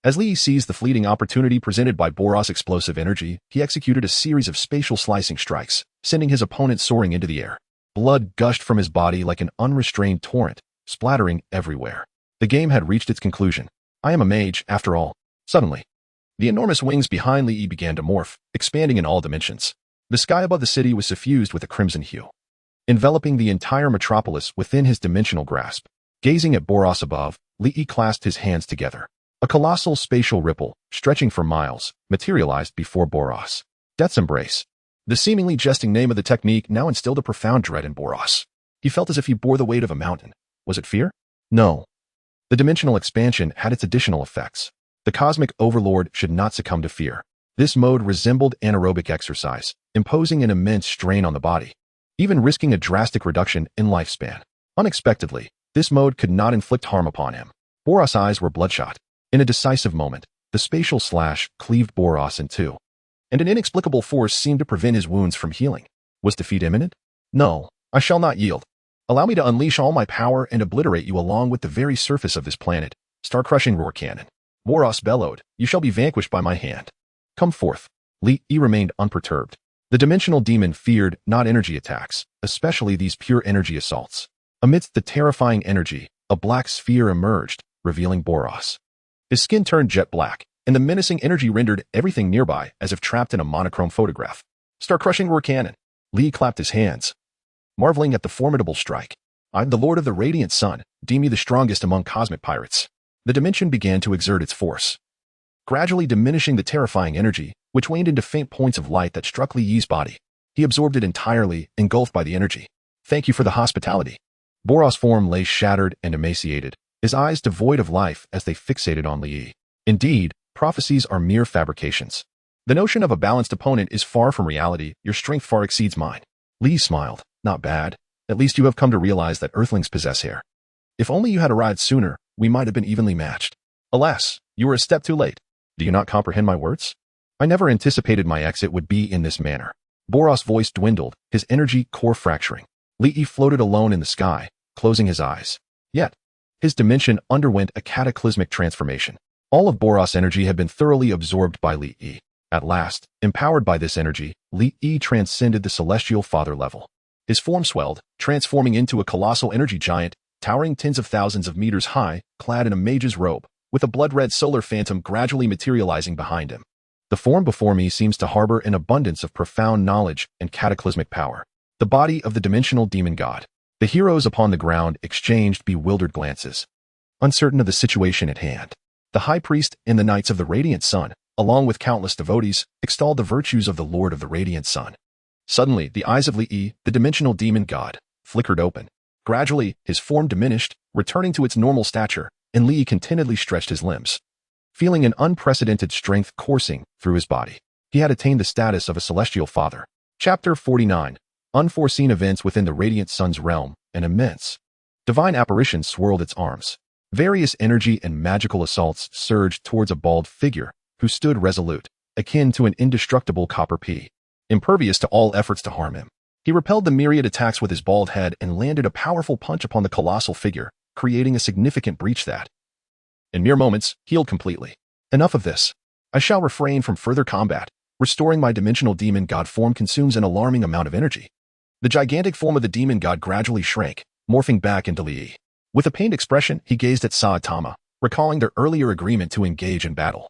As Li seized the fleeting opportunity presented by Boros' explosive energy, he executed a series of spatial slicing strikes, sending his opponent soaring into the air. Blood gushed from his body like an unrestrained torrent, splattering everywhere. The game had reached its conclusion. I am a mage, after all. Suddenly, the enormous wings behind Li began to morph, expanding in all dimensions. The sky above the city was suffused with a crimson hue, enveloping the entire metropolis within his dimensional grasp. Gazing at Boros above, Li clasped his hands together. A colossal spatial ripple, stretching for miles, materialized before Boros. Death's Embrace. The seemingly jesting name of the technique now instilled a profound dread in Boros. He felt as if he bore the weight of a mountain. Was it fear? No. The dimensional expansion had its additional effects. The cosmic overlord should not succumb to fear. This mode resembled anaerobic exercise, imposing an immense strain on the body, even risking a drastic reduction in lifespan. Unexpectedly, this mode could not inflict harm upon him. Boros' eyes were bloodshot. In a decisive moment, the spatial slash cleaved Boros in two, and an inexplicable force seemed to prevent his wounds from healing. Was defeat imminent? No, I shall not yield. Allow me to unleash all my power and obliterate you along with the very surface of this planet. Star-crushing roar cannon. Boros bellowed, you shall be vanquished by my hand. Come forth. Li remained unperturbed. The dimensional demon feared not energy attacks, especially these pure energy assaults. Amidst the terrifying energy, a black sphere emerged, revealing Boros. His skin turned jet black, and the menacing energy rendered everything nearby as if trapped in a monochrome photograph. Star-crushing roar cannon. Li clapped his hands, marveling at the formidable strike. I'm the Lord of the Radiant Sun, deem me the strongest among cosmic pirates. The dimension began to exert its force, gradually diminishing the terrifying energy, which waned into faint points of light that struck Li's body. He absorbed it entirely, engulfed by the energy. Thank you for the hospitality. Boros' form lay shattered and emaciated, his eyes devoid of life as they fixated on Li. Indeed, prophecies are mere fabrications. The notion of a balanced opponent is far from reality. Your strength far exceeds mine. Li smiled. Not bad. At least you have come to realize that Earthlings possess hair. If only you had arrived sooner, we might have been evenly matched. Alas, you were a step too late. Do you not comprehend my words? I never anticipated my exit would be in this manner. Boros' voice dwindled, his energy core fracturing. Li floated alone in the sky, closing his eyes. Yet, his dimension underwent a cataclysmic transformation. All of Boros' energy had been thoroughly absorbed by Li. At last, empowered by this energy, Li transcended the celestial father level. His form swelled, transforming into a colossal energy giant, towering tens of thousands of meters high, clad in a mage's robe, with a blood-red solar phantom gradually materializing behind him. The form before me seems to harbor an abundance of profound knowledge and cataclysmic power. The body of the dimensional demon god. The heroes upon the ground exchanged bewildered glances, uncertain of the situation at hand. The high priest and the knights of the Radiant Sun, along with countless devotees, extolled the virtues of the Lord of the Radiant Sun. Suddenly, the eyes of Li, the dimensional demon god, flickered open. Gradually, his form diminished, returning to its normal stature, and Li contentedly stretched his limbs, feeling an unprecedented strength coursing through his body. He had attained the status of a celestial father. Chapter 49. Unforeseen events within the Radiant Sun's realm, an immense divine apparition swirled its arms. Various energy and magical assaults surged towards a bald figure who stood resolute, akin to an indestructible copper pea, impervious to all efforts to harm him. He repelled the myriad attacks with his bald head and landed a powerful punch upon the colossal figure, creating a significant breach that, in mere moments, healed completely. Enough of this. I shall refrain from further combat. Restoring my dimensional demon god form consumes an alarming amount of energy. The gigantic form of the demon god gradually shrank, morphing back into Li. With a pained expression, he gazed at Saitama, recalling their earlier agreement to engage in battle,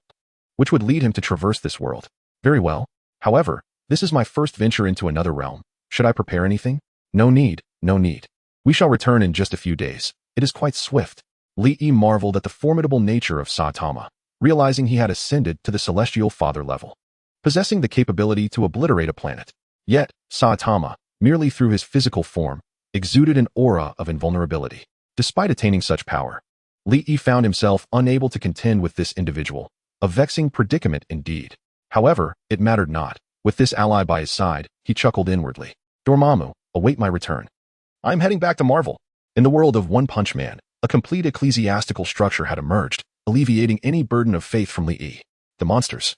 which would lead him to traverse this world. Very well. However, this is my first venture into another realm. Should I prepare anything? No need, no need. We shall return in just a few days. It is quite swift. Li marveled at the formidable nature of Saitama, realizing he had ascended to the celestial father level, possessing the capability to obliterate a planet. Yet, Saitama, merely through his physical form, exuded an aura of invulnerability. Despite attaining such power, Li found himself unable to contend with this individual, a vexing predicament indeed. However, it mattered not. With this ally by his side, he chuckled inwardly. Dormammu, await my return. I am heading back to Marvel. In the world of One Punch Man, a complete ecclesiastical structure had emerged, alleviating any burden of faith from Li. The monsters,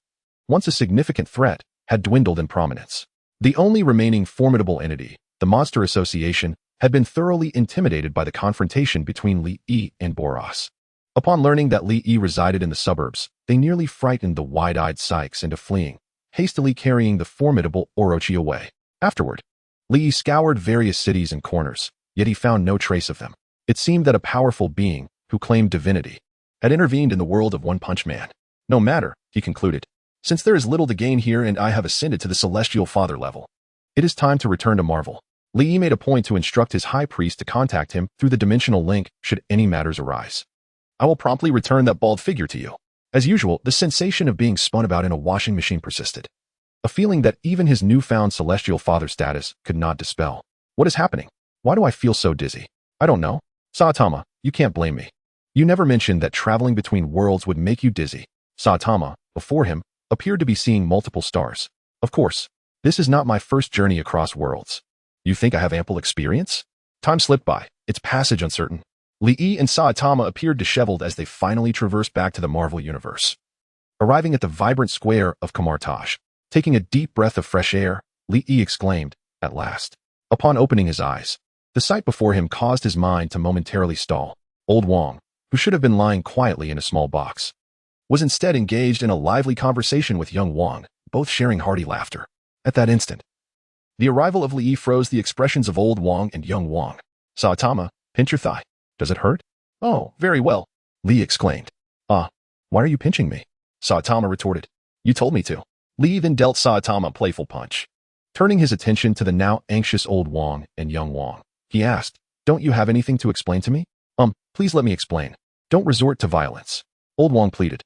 once a significant threat, had dwindled in prominence. The only remaining formidable entity, the Monster Association, had been thoroughly intimidated by the confrontation between Li and Boros. Upon learning that Li Yi resided in the suburbs, they nearly frightened the wide-eyed Sykes into fleeing, hastily carrying the formidable Orochi away. Afterward, Li Yi scoured various cities and corners, yet he found no trace of them. It seemed that a powerful being, who claimed divinity, had intervened in the world of One Punch Man. No matter, he concluded. Since there is little to gain here and I have ascended to the Celestial Father level, it is time to return to Marvel. Li Yi made a point to instruct his high priest to contact him through the dimensional link should any matters arise. I will promptly return that bald figure to you. As usual, the sensation of being spun about in a washing machine persisted. A feeling that even his newfound Celestial Father status could not dispel. What is happening? Why do I feel so dizzy? I don't know. Saitama, you can't blame me. You never mentioned that traveling between worlds would make you dizzy. Saitama, before him, appeared to be seeing multiple stars. Of course, this is not my first journey across worlds. You think I have ample experience? Time slipped by, its passage uncertain. Li Yi and Saitama appeared disheveled as they finally traversed back to the Marvel Universe. Arriving at the vibrant square of Kamar-Taj, taking a deep breath of fresh air, Li Yi exclaimed, at last. Upon opening his eyes, the sight before him caused his mind to momentarily stall. Old Wong, who should have been lying quietly in a small box, was instead engaged in a lively conversation with young Wong, both sharing hearty laughter. At that instant, the arrival of Li Yi froze the expressions of Old Wong and young Wong. Saitama, pinch your thigh. Does it hurt? Oh, very well, Li exclaimed. Ah, why are you pinching me? Saitama retorted. You told me to. Li then dealt Saitama a playful punch. Turning his attention to the now anxious Old Wong and young Wong, he asked, don't you have anything to explain to me? Please let me explain. Don't resort to violence. Old Wong pleaded.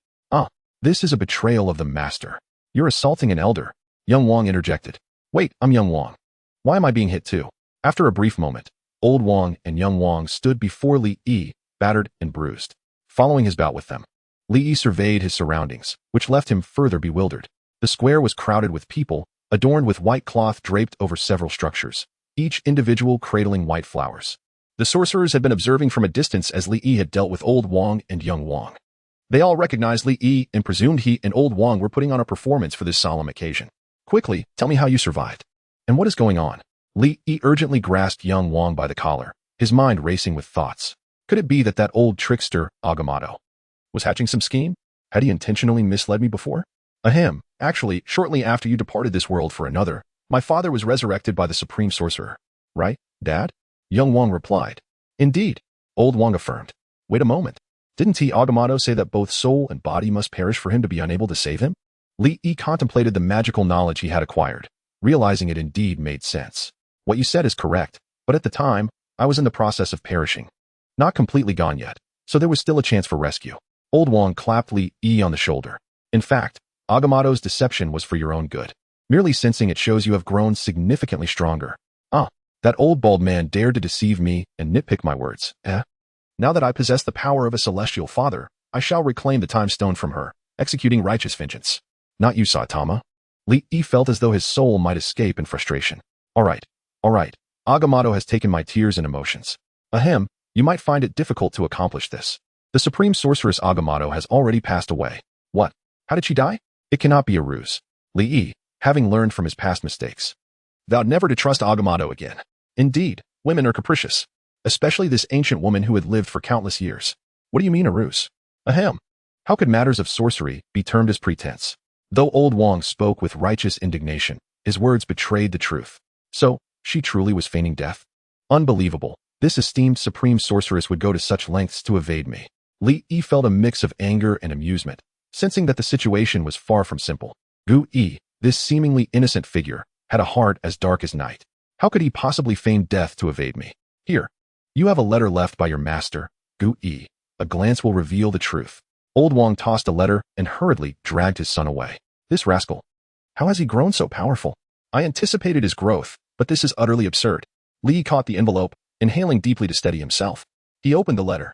This is a betrayal of the master. You're assaulting an elder. Young Wong interjected. Wait, I'm young Wong. Why am I being hit too? After a brief moment, Old Wong and young Wong stood before Li Yi, battered and bruised. Following his bout with them, Li Yi surveyed his surroundings, which left him further bewildered. The square was crowded with people, adorned with white cloth draped over several structures, each individual cradling white flowers. The sorcerers had been observing from a distance as Li Yi had dealt with Old Wong and young Wong. They all recognized Li Yi and presumed he and Old Wong were putting on a performance for this solemn occasion. Quickly, tell me how you survived. And what is going on? Li Yi urgently grasped young Wong by the collar, his mind racing with thoughts. Could it be that old trickster, Agamotto, was hatching some scheme? Had he intentionally misled me before? Ahem. Actually, shortly after you departed this world for another, my father was resurrected by the Supreme Sorcerer. Right, Dad? Young Wong replied. Indeed, Old Wong affirmed. Wait a moment. Didn't Agamotto say that both soul and body must perish for him to be unable to save him? Li Yi contemplated the magical knowledge he had acquired, realizing it indeed made sense. What you said is correct, but at the time, I was in the process of perishing. Not completely gone yet, so there was still a chance for rescue. Old Wong clapped Li Yi on the shoulder. In fact, Agamotto's deception was for your own good. Merely sensing it shows you have grown significantly stronger. That old bald man dared to deceive me and nitpick my words, eh? Now that I possess the power of a celestial father, I shall reclaim the time stone from her, executing righteous vengeance. Not you, Saitama. Li Yi felt as though his soul might escape in frustration. All right. Agamotto has taken my tears and emotions. Ahem, you might find it difficult to accomplish this. The Supreme Sorceress Agamotto has already passed away. What? How did she die? It cannot be a ruse. Li Yi, having learned from his past mistakes, vowed never to trust Agamotto again. Indeed, women are capricious, especially this ancient woman who had lived for countless years. What do you mean a ruse? Ahem. How could matters of sorcery be termed as pretense? Though Old Wong spoke with righteous indignation, his words betrayed the truth. So, she truly was feigning death? Unbelievable. This esteemed supreme sorceress would go to such lengths to evade me. Li Yi felt a mix of anger and amusement, sensing that the situation was far from simple. Gu Yi, this seemingly innocent figure, had a heart as dark as night. How could he possibly feign death to evade me? Here, you have a letter left by your master, Gu Yi. A glance will reveal the truth. Old Wong tossed a letter and hurriedly dragged his son away. This rascal. How has he grown so powerful? I anticipated his growth, but this is utterly absurd. Li caught the envelope, inhaling deeply to steady himself. He opened the letter.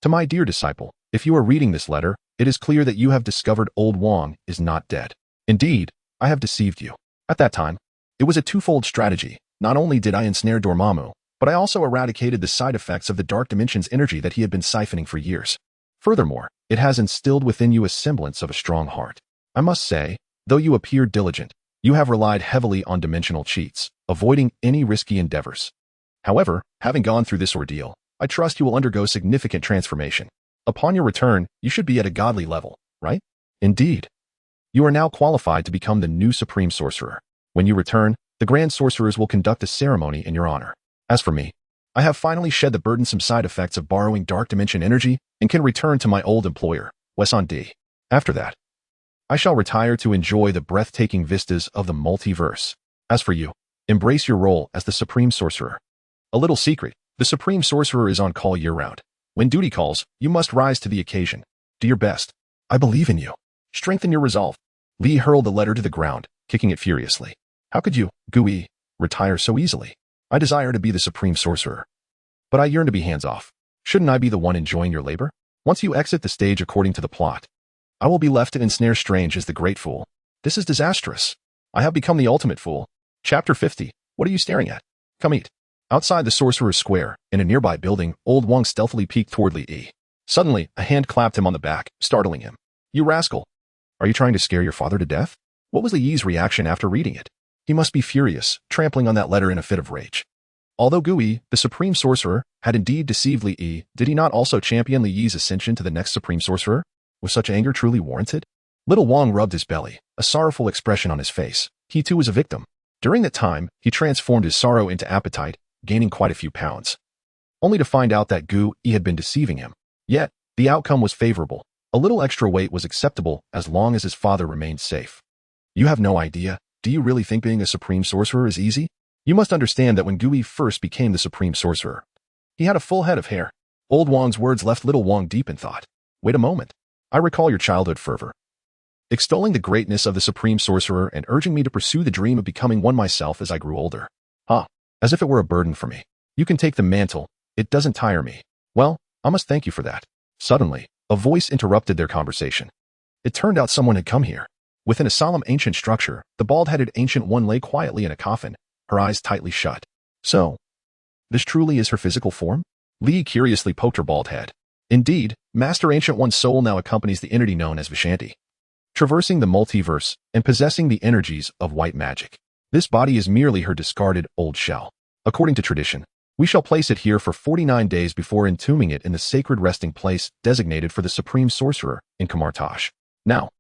To my dear disciple, if you are reading this letter, it is clear that you have discovered Old Wong is not dead. Indeed, I have deceived you. At that time, it was a twofold strategy. Not only did I ensnare Dormammu, but I also eradicated the side effects of the Dark Dimension's energy that he had been siphoning for years. Furthermore, it has instilled within you a semblance of a strong heart. I must say, though you appear diligent, you have relied heavily on dimensional cheats, avoiding any risky endeavors. However, having gone through this ordeal, I trust you will undergo significant transformation. Upon your return, you should be at a godly level, right? Indeed. You are now qualified to become the new Supreme Sorcerer. When you return, the Grand Sorcerers will conduct a ceremony in your honor. As for me, I have finally shed the burdensome side effects of borrowing Dark Dimension energy and can return to my old employer, Wesson D. After that, I shall retire to enjoy the breathtaking vistas of the multiverse. As for you, embrace your role as the Supreme Sorcerer. A little secret, the Supreme Sorcerer is on call year-round. When duty calls, you must rise to the occasion. Do your best. I believe in you. Strengthen your resolve. Lee hurled the letter to the ground, kicking it furiously. How could you, Gui, retire so easily? I desire to be the Supreme Sorcerer. But I yearn to be hands-off. Shouldn't I be the one enjoying your labor? Once you exit the stage according to the plot, I will be left to ensnare Strange as the Great Fool. This is disastrous. I have become the ultimate fool. Chapter 50. What are you staring at? Come eat. Outside the Sorcerer's Square, in a nearby building, Old Wong stealthily peeked toward Lee. Suddenly, a hand clapped him on the back, startling him. You rascal. Are you trying to scare your father to death? What was Li's reaction after reading it? He must be furious, trampling on that letter in a fit of rage. Although Gui, the Supreme Sorcerer, had indeed deceived Li, did he not also champion Li's ascension to the next Supreme Sorcerer? Was such anger truly warranted? Little Wong rubbed his belly, a sorrowful expression on his face. He too was a victim. During that time, he transformed his sorrow into appetite, gaining quite a few pounds. Only to find out that Gui had been deceiving him. Yet, the outcome was favorable. A little extra weight was acceptable as long as his father remained safe. You have no idea. Do you really think being a Supreme Sorcerer is easy? You must understand that when Gui first became the Supreme Sorcerer, he had a full head of hair. Old Wong's words left Little Wong deep in thought. Wait a moment. I recall your childhood fervor, extolling the greatness of the Supreme Sorcerer and urging me to pursue the dream of becoming one myself as I grew older. As if it were a burden for me. You can take the mantle. It doesn't tire me. Well, I must thank you for that. Suddenly, a voice interrupted their conversation. It turned out someone had come here. Within a solemn ancient structure, the bald-headed Ancient One lay quietly in a coffin, her eyes tightly shut. So, this truly is her physical form? Li curiously poked her bald head. Indeed, Master Ancient One's soul now accompanies the entity known as Vishanti, traversing the multiverse and possessing the energies of white magic. This body is merely her discarded old shell. According to tradition, we shall place it here for 49 days before entombing it in the sacred resting place designated for the Supreme Sorcerer in Kamar-Taj. Now,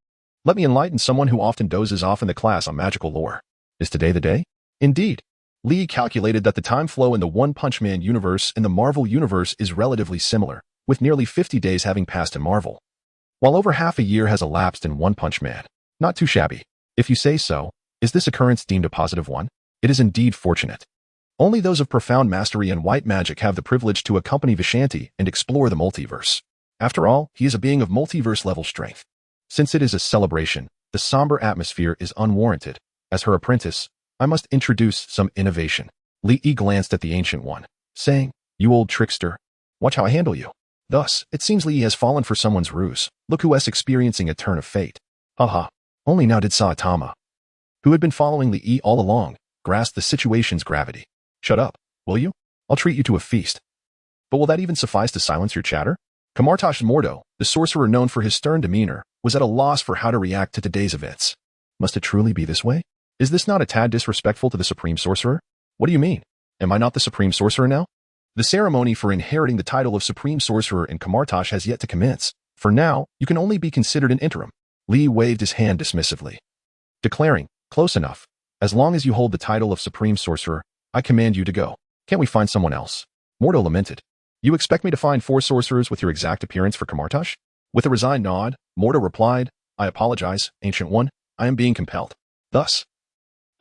let me enlighten someone who often dozes off in the class on magical lore. Is today the day? Indeed. Li calculated that the time flow in the One Punch Man universe and the Marvel universe is relatively similar, with nearly 50 days having passed in Marvel, while over half a year has elapsed in One Punch Man. Not too shabby. If you say so, is this occurrence deemed a positive one? It is indeed fortunate. Only those of profound mastery in white magic have the privilege to accompany Vishanti and explore the multiverse. After all, he is a being of multiverse-level strength. Since it is a celebration, the somber atmosphere is unwarranted. As her apprentice, I must introduce some innovation. Li glanced at the Ancient One, saying, You old trickster, watch how I handle you. Thus, it seems Li has fallen for someone's ruse. Look who is experiencing a turn of fate. Haha. Only now did Saitama, who had been following Li all along, grasp the situation's gravity. Shut up, will you? I'll treat you to a feast. But will that even suffice to silence your chatter? Kamar-Taj Mordo, the sorcerer known for his stern demeanor, was at a loss for how to react to today's events. Must it truly be this way? Is this not a tad disrespectful to the Supreme Sorcerer? What do you mean? Am I not the Supreme Sorcerer now? The ceremony for inheriting the title of Supreme Sorcerer in Kamar-Taj has yet to commence. For now, you can only be considered an interim. Li waved his hand dismissively, declaring, Close enough. As long as you hold the title of Supreme Sorcerer, I command you to go. Can't we find someone else? Mordo lamented. You expect me to find 4 sorcerers with your exact appearance for Kamar-Taj? With a resigned nod, Mordo replied, I apologize, Ancient One. I am being compelled. Thus,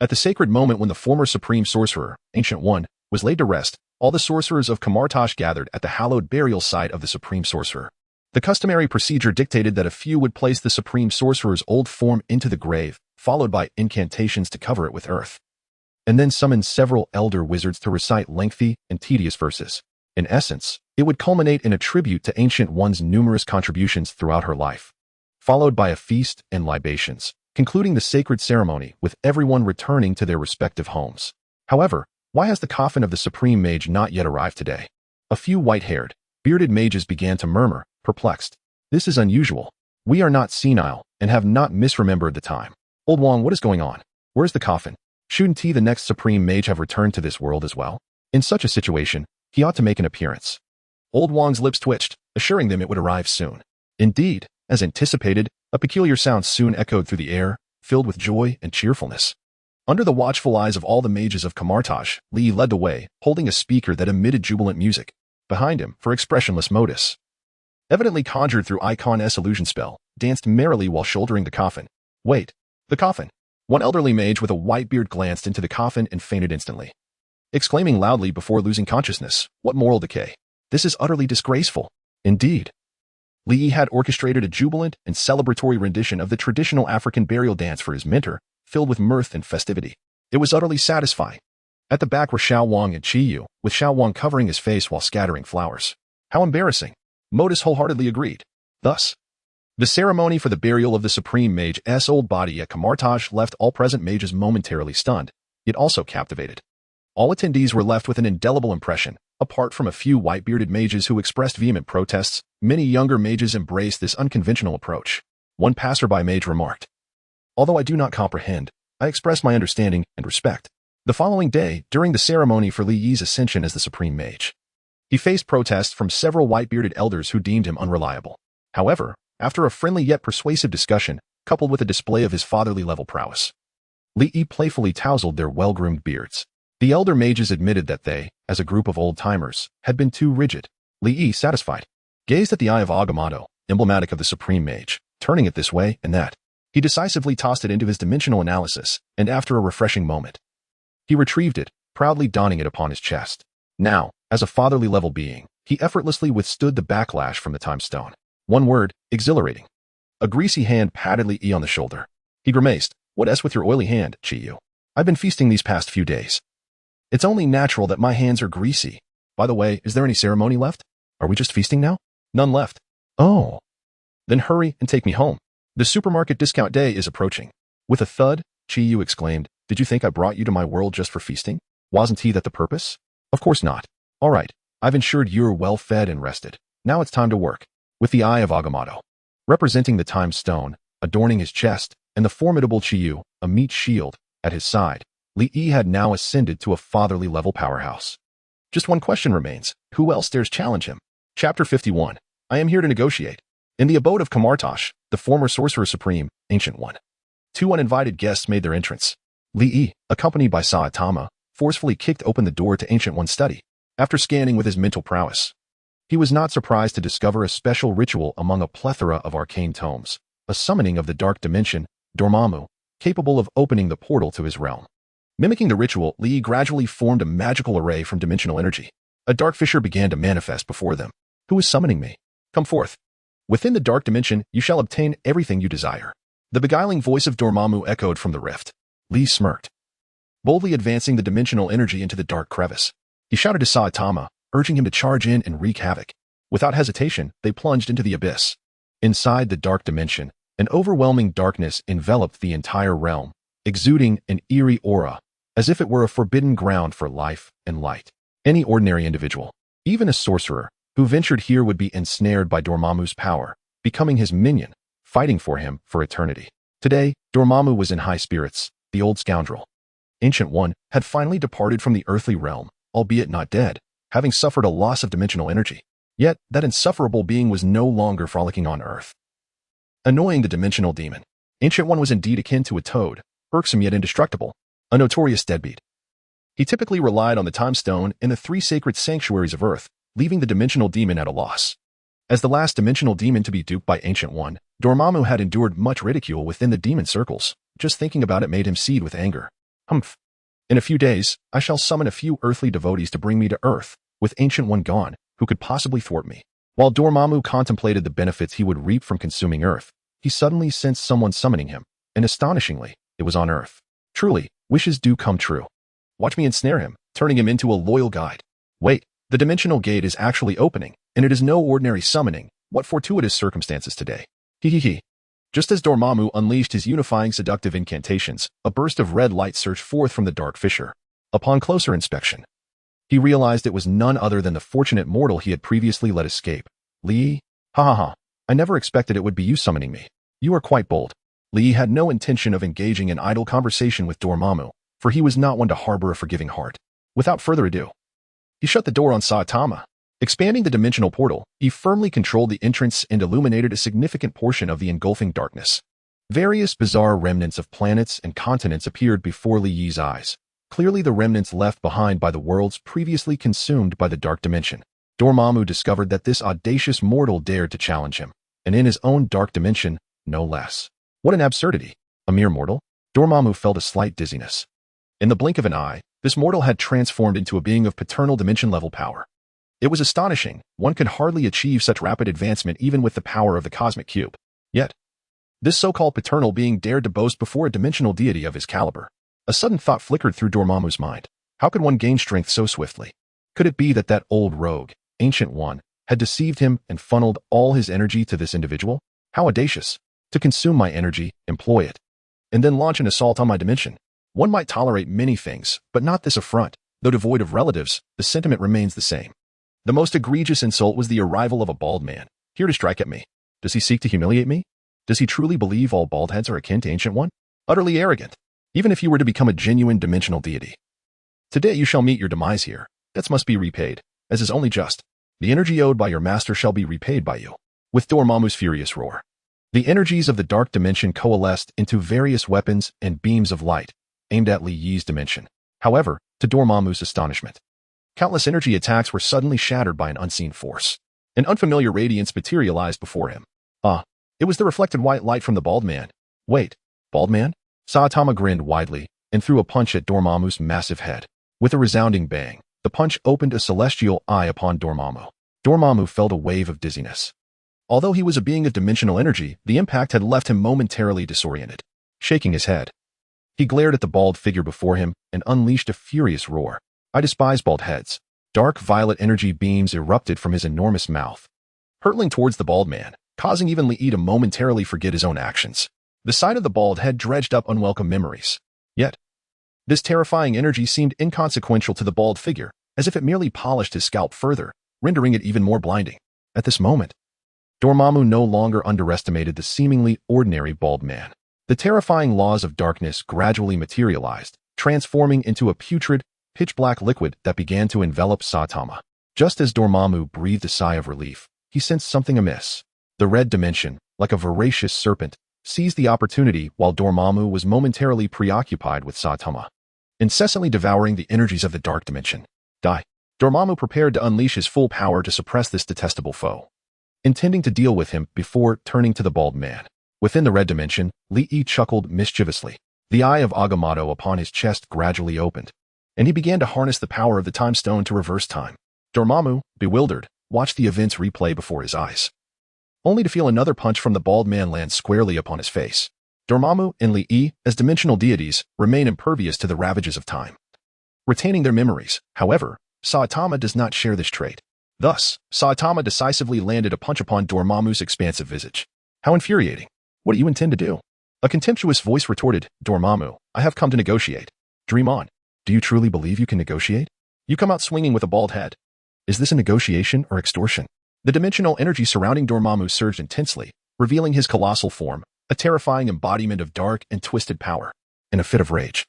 at the sacred moment when the former Supreme Sorcerer, Ancient One, was laid to rest, all the sorcerers of Kamar-Taj gathered at the hallowed burial site of the Supreme Sorcerer. The customary procedure dictated that a few would place the Supreme Sorcerer's old form into the grave, followed by incantations to cover it with earth, and then summon several elder wizards to recite lengthy and tedious verses. In essence, it would culminate in a tribute to Ancient One's numerous contributions throughout her life, followed by a feast and libations, concluding the sacred ceremony with everyone returning to their respective homes. However, why has the coffin of the Supreme Mage not yet arrived today? A few white-haired, bearded mages began to murmur, perplexed. This is unusual. We are not senile and have not misremembered the time. Old Wong, what is going on? Where's the coffin? Shouldn't he, the next Supreme Mage, have returned to this world as well? In such a situation, he ought to make an appearance. Old Wong's lips twitched, assuring them it would arrive soon. Indeed, as anticipated, a peculiar sound soon echoed through the air, filled with joy and cheerfulness. Under the watchful eyes of all the mages of Kamar-Taj, Li led the way, holding a speaker that emitted jubilant music. Behind him, for expressionless Modus, evidently conjured through Icon's illusion spell, danced merrily while shouldering the coffin. Wait, the coffin! One elderly mage with a white beard glanced into the coffin and fainted instantly, exclaiming loudly before losing consciousness, "What moral decay! This is utterly disgraceful." Indeed, Li had orchestrated a jubilant and celebratory rendition of the traditional African burial dance for his mentor, filled with mirth and festivity. It was utterly satisfying. At the back were Xiao Wang and Qi Yu, with Xiao Wang covering his face while scattering flowers. How embarrassing! Modus wholeheartedly agreed. Thus, the ceremony for the burial of the Supreme Mage's old body at Kamar-Taj left all present mages momentarily stunned, yet also captivated. All attendees were left with an indelible impression. Apart from a few white-bearded mages who expressed vehement protests, many younger mages embraced this unconventional approach. One passerby mage remarked, "Although I do not comprehend, I express my understanding and respect." The following day, during the ceremony for Li Yi's ascension as the Supreme Mage, he faced protests from several white-bearded elders who deemed him unreliable. However, after a friendly yet persuasive discussion, coupled with a display of his fatherly-level prowess, Li Yi playfully tousled their well-groomed beards. The elder mages admitted that they, as a group of old-timers, had been too rigid. Li Yi, satisfied, gazed at the eye of Agamotto, emblematic of the Supreme Mage, turning it this way and that. He decisively tossed it into his dimensional analysis, and after a refreshing moment, he retrieved it, proudly donning it upon his chest. Now, as a fatherly-level being, he effortlessly withstood the backlash from the time stone. One word, exhilarating. A greasy hand patted Li Yi on the shoulder. He grimaced, "What with your oily hand, Qi Yu? I've been feasting these past few days. It's only natural that my hands are greasy. By the way, is there any ceremony left? Are we just feasting now?" "None left." "Oh. Then hurry and take me home. The supermarket discount day is approaching." With a thud, Qi Yu exclaimed, "Did you think I brought you to my world just for feasting? Wasn't that the purpose?" "Of course not. All right, I've ensured you're well fed and rested. Now it's time to work." With the eye of Agamotto, representing the time stone, adorning his chest, and the formidable Qi Yu, a meat shield, at his side, Li Yi had now ascended to a fatherly-level powerhouse. Just one question remains. Who else dares challenge him? Chapter 51. I am here to negotiate. In the abode of Kamar-Taj, the former Sorcerer Supreme, Ancient One, two uninvited guests made their entrance. Li Yi, accompanied by Saitama, forcefully kicked open the door to Ancient One's study. After scanning with his mental prowess, he was not surprised to discover a special ritual among a plethora of arcane tomes, a summoning of the dark dimension, Dormammu, capable of opening the portal to his realm. Mimicking the ritual, Li Yi gradually formed a magical array from dimensional energy. A dark fissure began to manifest before them. "Who is summoning me? Come forth. Within the dark dimension, you shall obtain everything you desire." The beguiling voice of Dormammu echoed from the rift. Li smirked, boldly advancing the dimensional energy into the dark crevice. He shouted to Saitama, urging him to charge in and wreak havoc. Without hesitation, they plunged into the abyss. Inside the dark dimension, an overwhelming darkness enveloped the entire realm, exuding an eerie aura, as if it were a forbidden ground for life and light. Any ordinary individual, even a sorcerer, who ventured here would be ensnared by Dormammu's power, becoming his minion, fighting for him for eternity. Today, Dormammu was in high spirits. The old scoundrel, Ancient One, had finally departed from the earthly realm, albeit not dead, having suffered a loss of dimensional energy. Yet, that insufferable being was no longer frolicking on Earth, annoying the dimensional demon. Ancient One was indeed akin to a toad, irksome yet indestructible, a notorious deadbeat. He typically relied on the time stone and the three sacred sanctuaries of Earth, leaving the dimensional demon at a loss. As the last dimensional demon to be duped by Ancient One, Dormammu had endured much ridicule within the demon circles. Just thinking about it made him seethe with anger. Humph. In a few days, I shall summon a few earthly devotees to bring me to Earth. With Ancient One gone, who could possibly thwart me? While Dormammu contemplated the benefits he would reap from consuming Earth, he suddenly sensed someone summoning him, and astonishingly, it was on Earth. Truly, wishes do come true. Watch me ensnare him, turning him into a loyal guide. Wait, the dimensional gate is actually opening, and it is no ordinary summoning. What fortuitous circumstances today. He. Just as Dormammu unleashed his unifying seductive incantations, a burst of red light surged forth from the dark fissure. Upon closer inspection, he realized it was none other than the fortunate mortal he had previously let escape. Li, Hahaha, I never expected it would be you summoning me. You are quite bold. Li had no intention of engaging in idle conversation with Dormammu, for he was not one to harbor a forgiving heart. Without further ado, he shut the door on Saitama, Expanding the dimensional portal, he firmly controlled the entrance and illuminated a significant portion of the engulfing darkness. Various bizarre remnants of planets and continents appeared before Li Yi's eyes, clearly the remnants left behind by the worlds previously consumed by the dark dimension. Dormammu discovered that this audacious mortal dared to challenge him, and in his own dark dimension, no less. What an absurdity! A mere mortal? Dormammu felt a slight dizziness. In the blink of an eye, this mortal had transformed into a being of paternal dimension-level power. It was astonishing. One could hardly achieve such rapid advancement even with the power of the cosmic cube. Yet, this so-called paternal being dared to boast before a dimensional deity of his caliber. A sudden thought flickered through Dormammu's mind. How could one gain strength so swiftly? Could it be that that old rogue, Ancient One, had deceived him and funneled all his energy to this individual? How audacious! To consume my energy, employ it, and then launch an assault on my dimension. One might tolerate many things, but not this affront. Though devoid of relatives, the sentiment remains the same. The most egregious insult was the arrival of a bald man, here to strike at me. Does he seek to humiliate me? Does he truly believe all bald heads are akin to Ancient One? Utterly arrogant, even if you were to become a genuine dimensional deity. Today you shall meet your demise here. Debts must be repaid, as is only just. The energy owed by your master shall be repaid by you. With Dormammu's furious roar, the energies of the dark dimension coalesced into various weapons and beams of light, aimed at Li Yi's dimension. However, to Dormammu's astonishment, countless energy attacks were suddenly shattered by an unseen force. An unfamiliar radiance materialized before him. It was the reflected white light from the bald man. Wait, bald man? Saitama grinned widely and threw a punch at Dormammu's massive head. With a resounding bang, the punch opened a celestial eye upon Dormammu. Dormammu felt a wave of dizziness. Although he was a being of dimensional energy, the impact had left him momentarily disoriented. Shaking his head, he glared at the bald figure before him and unleashed a furious roar. I despise bald heads. Dark violet energy beams erupted from his enormous mouth, hurtling towards the bald man, causing even Li Yi to momentarily forget his own actions. The sight of the bald head dredged up unwelcome memories. Yet, this terrifying energy seemed inconsequential to the bald figure, as if it merely polished his scalp further, rendering it even more blinding. At this moment, Dormammu no longer underestimated the seemingly ordinary bald man. The terrifying laws of darkness gradually materialized, transforming into a putrid, pitch-black liquid that began to envelop Saitama. Just as Dormammu breathed a sigh of relief, he sensed something amiss. The red dimension, like a voracious serpent, seized the opportunity while Dormammu was momentarily preoccupied with Saitama, incessantly devouring the energies of the dark dimension. Dormammu prepared to unleash his full power to suppress this detestable foe, intending to deal with him before turning to the bald man. Within the red dimension, Li Yi chuckled mischievously. The eye of Agamotto upon his chest gradually opened, and he began to harness the power of the time stone to reverse time. Dormammu, bewildered, watched the events replay before his eyes, only to feel another punch from the bald man land squarely upon his face. Dormammu and Li Yi, as dimensional deities, remain impervious to the ravages of time, retaining their memories. However, Saitama does not share this trait. Thus, Saitama decisively landed a punch upon Dormammu's expansive visage. How infuriating! What do you intend to do? A contemptuous voice retorted, Dormammu, I have come to negotiate. Dream on. Do you truly believe you can negotiate? You come out swinging with a bald head. Is this a negotiation or extortion? The dimensional energy surrounding Dormammu surged intensely, revealing his colossal form, a terrifying embodiment of dark and twisted power. In a fit of rage,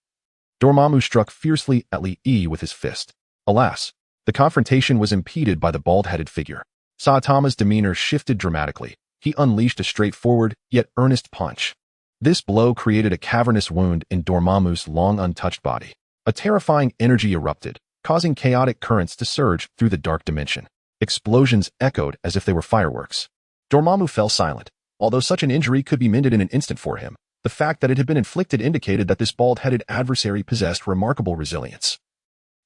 Dormammu struck fiercely at Li Yi with his fist. Alas, the confrontation was impeded by the bald-headed figure. Saitama's demeanor shifted dramatically. He unleashed a straightforward, yet earnest punch. This blow created a cavernous wound in Dormammu's long untouched body. A terrifying energy erupted, causing chaotic currents to surge through the dark dimension. Explosions echoed as if they were fireworks. Dormammu fell silent. Although such an injury could be mended in an instant for him, the fact that it had been inflicted indicated that this bald-headed adversary possessed remarkable resilience,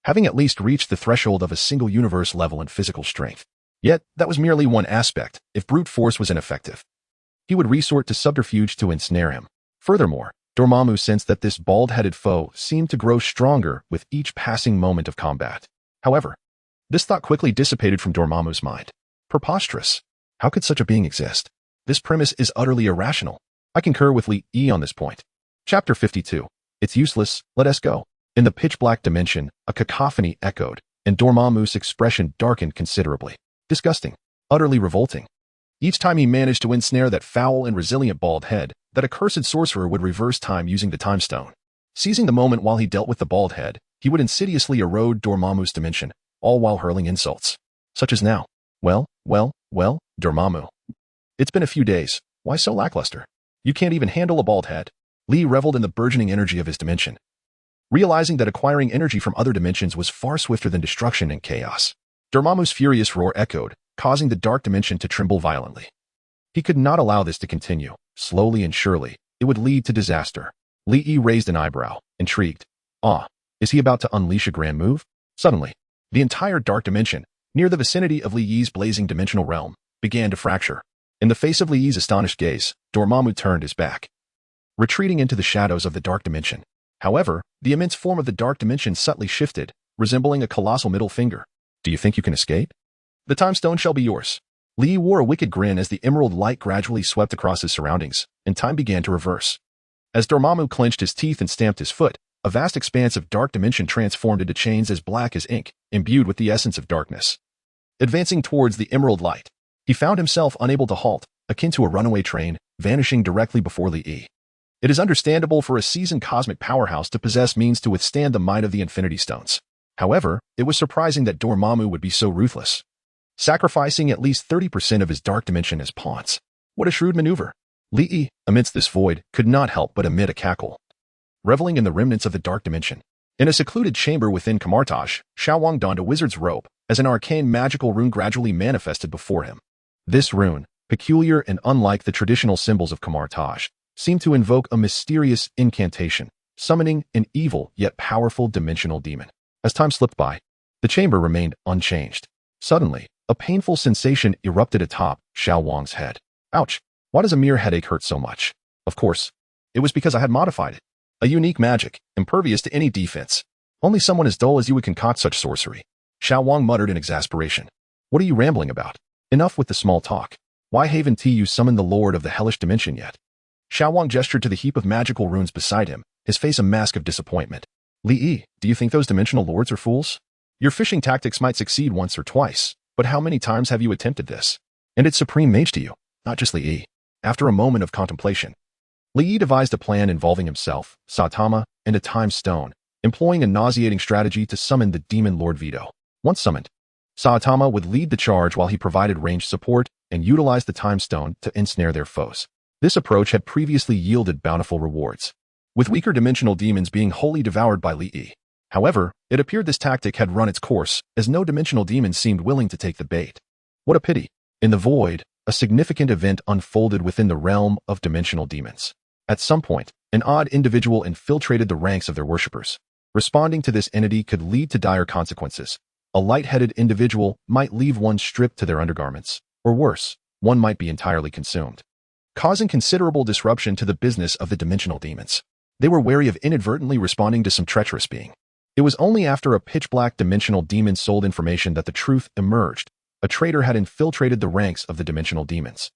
having at least reached the threshold of a single universe level in physical strength. Yet, that was merely one aspect. If brute force was ineffective, he would resort to subterfuge to ensnare him. Furthermore, Dormammu sensed that this bald-headed foe seemed to grow stronger with each passing moment of combat. However, this thought quickly dissipated from Dormammu's mind. Preposterous. How could such a being exist? This premise is utterly irrational. I concur with Li Yi on this point. Chapter 52. It's useless, let us go. In the pitch-black dimension, a cacophony echoed, and Dormammu's expression darkened considerably. Disgusting. Utterly revolting. Each time he managed to ensnare that foul and resilient bald head, that accursed sorcerer would reverse time using the time stone. Seizing the moment while he dealt with the bald head, he would insidiously erode Dormammu's dimension, all while hurling insults. such as now. Well, Dormammu. It's been a few days. Why so lackluster? You can't even handle a bald head. Li reveled in the burgeoning energy of his dimension, realizing that acquiring energy from other dimensions was far swifter than destruction and chaos. Dormammu's furious roar echoed, causing the dark dimension to tremble violently. He could not allow this to continue. Slowly and surely, it would lead to disaster. Li raised an eyebrow, intrigued. Is he about to unleash a grand move? Suddenly, the entire dark dimension, near the vicinity of Li Yi's blazing dimensional realm, began to fracture. In the face of Li Yi's astonished gaze, Dormammu turned his back, retreating into the shadows of the dark dimension. However, the immense form of the dark dimension subtly shifted, resembling a colossal middle finger. Do you think you can escape? The time stone shall be yours. Li wore a wicked grin as the emerald light gradually swept across his surroundings, and time began to reverse. As Dormammu clenched his teeth and stamped his foot, a vast expanse of dark dimension transformed into chains as black as ink, imbued with the essence of darkness. Advancing towards the emerald light, he found himself unable to halt, akin to a runaway train, vanishing directly before Li. It is understandable for a seasoned cosmic powerhouse to possess means to withstand the might of the Infinity Stones. However, it was surprising that Dormammu would be so ruthless, sacrificing at least 30% of his dark dimension as pawns. What a shrewd maneuver. Li, amidst this void, could not help but emit a cackle, reveling in the remnants of the dark dimension. In a secluded chamber within Kamar-Taj, Xiaowang donned a wizard's robe as an arcane magical rune gradually manifested before him. This rune, peculiar and unlike the traditional symbols of Kamar-Taj, seemed to invoke a mysterious incantation, summoning an evil yet powerful dimensional demon. As time slipped by, the chamber remained unchanged. Suddenly, a painful sensation erupted atop Xiaowang's head. Ouch! Why does a mere headache hurt so much? Of course, it was because I had modified it. A unique magic, impervious to any defense. Only someone as dull as you would concoct such sorcery. Xiaowang muttered in exasperation. What are you rambling about? Enough with the small talk. Why haven't you summoned the Lord of the Hellish Dimension yet? Xiaowang gestured to the heap of magical runes beside him, his face a mask of disappointment. Li, do you think those dimensional lords are fools? Your fishing tactics might succeed once or twice, but how many times have you attempted this? And it's supreme mage to you, not just Li. After a moment of contemplation, Li devised a plan involving himself, Saitama, and a time stone, employing a nauseating strategy to summon the demon Lord Vito. Once summoned, Saitama would lead the charge while he provided ranged support and utilized the time stone to ensnare their foes. This approach had previously yielded bountiful rewards, with weaker dimensional demons being wholly devoured by Li. However, it appeared this tactic had run its course, as no dimensional demon seemed willing to take the bait. What a pity. In the void, a significant event unfolded within the realm of dimensional demons. At some point, an odd individual infiltrated the ranks of their worshippers. Responding to this entity could lead to dire consequences. A light-headed individual might leave one stripped to their undergarments, or worse, one might be entirely consumed, causing considerable disruption to the business of the dimensional demons. They were wary of inadvertently responding to some treacherous being. It was only after a pitch-black dimensional demon sold information that the truth emerged. A traitor had infiltrated the ranks of the dimensional demons,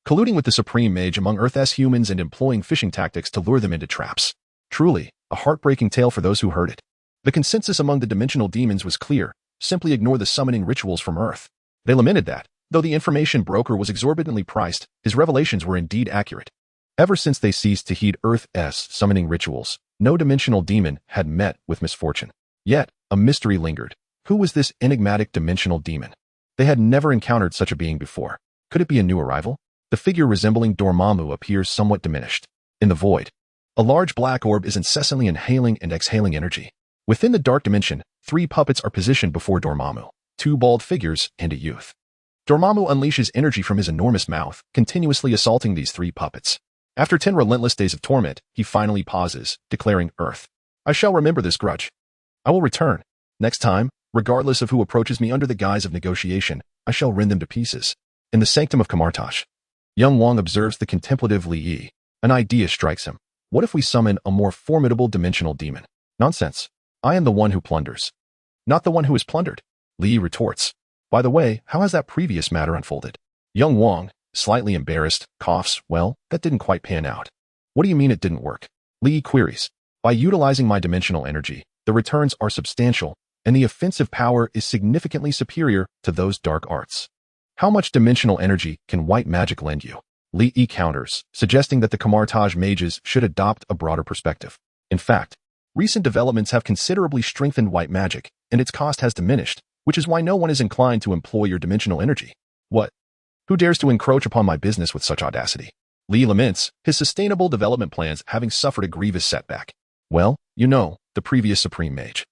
colluding with the supreme mage among Earth's humans and employing fishing tactics to lure them into traps. Truly, a heartbreaking tale for those who heard it. The consensus among the dimensional demons was clear: simply ignore the summoning rituals from Earth. They lamented that, though the information broker was exorbitantly priced, his revelations were indeed accurate. Ever since they ceased to heed Earth's summoning rituals, no dimensional demon had met with misfortune. Yet, a mystery lingered. Who was this enigmatic dimensional demon? They had never encountered such a being before. Could it be a new arrival? The figure resembling Dormammu appears somewhat diminished. In the void, a large black orb is incessantly inhaling and exhaling energy. Within the dark dimension, 3 puppets are positioned before Dormammu, 2 bald figures and a youth. Dormammu unleashes energy from his enormous mouth, continuously assaulting these 3 puppets. After 10 relentless days of torment, he finally pauses, declaring, Earth, I shall remember this grudge. I will return. Next time, regardless of who approaches me under the guise of negotiation, I shall rend them to pieces. In the sanctum of Kamar-Taj, young Wang observes the contemplative Li. An idea strikes him. What if we summon a more formidable dimensional demon? Nonsense. I am the one who plunders, not the one who is plundered. Li retorts. By the way, how has that previous matter unfolded? Young Wang, slightly embarrassed, coughs. Well, that didn't quite pan out. What do you mean it didn't work? Li queries. By utilizing my dimensional energy, the returns are substantial, and the offensive power is significantly superior to those dark arts. How much dimensional energy can white magic lend you? Li counters, suggesting that the Kamar-Taj mages should adopt a broader perspective. In fact, recent developments have considerably strengthened white magic, and its cost has diminished, which is why no one is inclined to employ your dimensional energy. What? Who dares to encroach upon my business with such audacity? Li laments, his sustainable development plans having suffered a grievous setback. Well, you know, the previous Supreme Mage,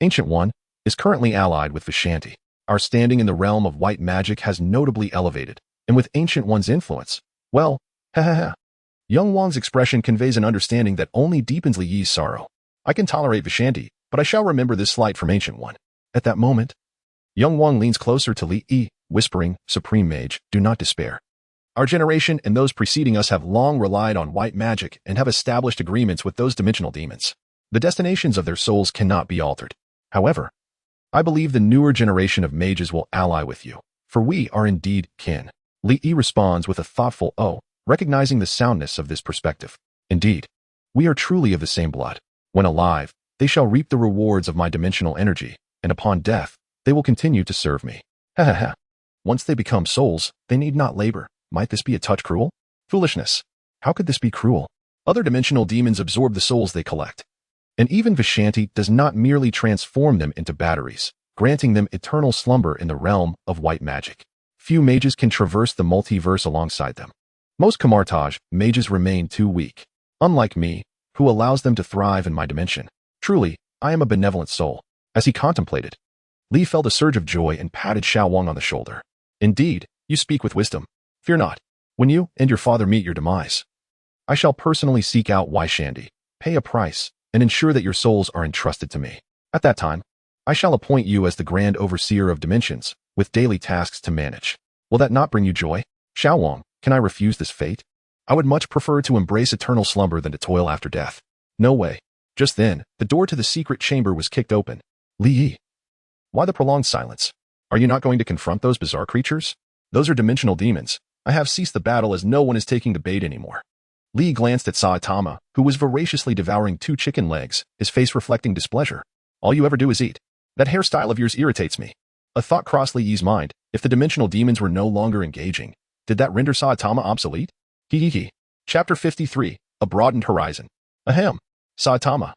Ancient One, is currently allied with Vishanti. Our standing in the realm of white magic has notably elevated, and with Ancient One's influence, well, hahaha. Young Wang's expression conveys an understanding that only deepens Li Yi's sorrow. I can tolerate Vishanti, but I shall remember this slight from Ancient One. At that moment, young Wang leans closer to Li Yi, whispering, Supreme Mage, do not despair. Our generation and those preceding us have long relied on white magic and have established agreements with those dimensional demons. The destinations of their souls cannot be altered. However, I believe the newer generation of mages will ally with you, for we are indeed kin. Li Yi responds with a thoughtful "oh," recognizing the soundness of this perspective. Indeed, we are truly of the same blood. When alive, they shall reap the rewards of my dimensional energy, and upon death, they will continue to serve me. Hahaha. Once they become souls, they need not labor. Might this be a touch cruel? Foolishness. How could this be cruel? Other dimensional demons absorb the souls they collect. And even Vishanti does not merely transform them into batteries, granting them eternal slumber in the realm of white magic. Few mages can traverse the multiverse alongside them. Most Kamar-Taj mages remain too weak. Unlike me, who allows them to thrive in my dimension. Truly, I am a benevolent soul. As he contemplated, Li felt a surge of joy and patted Xiao Wang on the shoulder. Indeed, you speak with wisdom. Fear not. When you and your father meet your demise, I shall personally seek out Vishanti, pay a price, and ensure that your souls are entrusted to me. At that time, I shall appoint you as the grand overseer of dimensions, with daily tasks to manage. Will that not bring you joy? Xiao Wang, can I refuse this fate? I would much prefer to embrace eternal slumber than to toil after death. No way. Just then, the door to the secret chamber was kicked open. Li Yi. Why the prolonged silence? Are you not going to confront those bizarre creatures? Those are dimensional demons. I have ceased the battle as no one is taking the bait anymore. Li glanced at Saitama, who was voraciously devouring 2 chicken legs, his face reflecting displeasure. All you ever do is eat. That hairstyle of yours irritates me. A thought crossed Li Yi's mind. If the dimensional demons were no longer engaging, did that render Saitama obsolete? Hehehe. Chapter 53, A Broadened Horizon. Ahem. Saitama.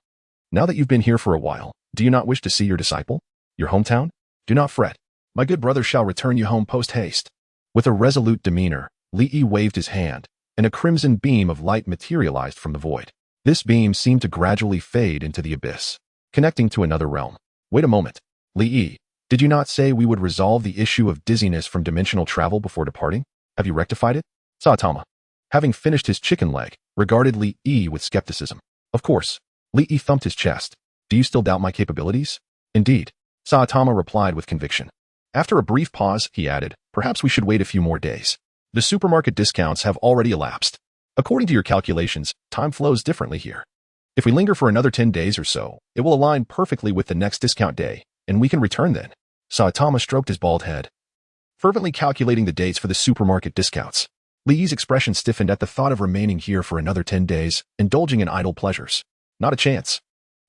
Now that you've been here for a while, do you not wish to see your disciple? Your hometown? Do not fret. My good brother shall return you home post-haste. With a resolute demeanor, Li Yi waved his hand, and a crimson beam of light materialized from the void. This beam seemed to gradually fade into the abyss, connecting to another realm. Wait a moment. Li Yi, did you not say we would resolve the issue of dizziness from dimensional travel before departing? Have you rectified it? Saitama, having finished his chicken leg, regarded Li Yi with skepticism. Of course. Li Yi thumped his chest. Do you still doubt my capabilities? Indeed. Saitama replied with conviction. After a brief pause, he added, perhaps we should wait a few more days. The supermarket discounts have already elapsed. According to your calculations, time flows differently here. If we linger for another 10 days or so, it will align perfectly with the next discount day, and we can return then. Saitama stroked his bald head, fervently calculating the dates for the supermarket discounts. Li Yi's expression stiffened at the thought of remaining here for another 10 days, indulging in idle pleasures. Not a chance.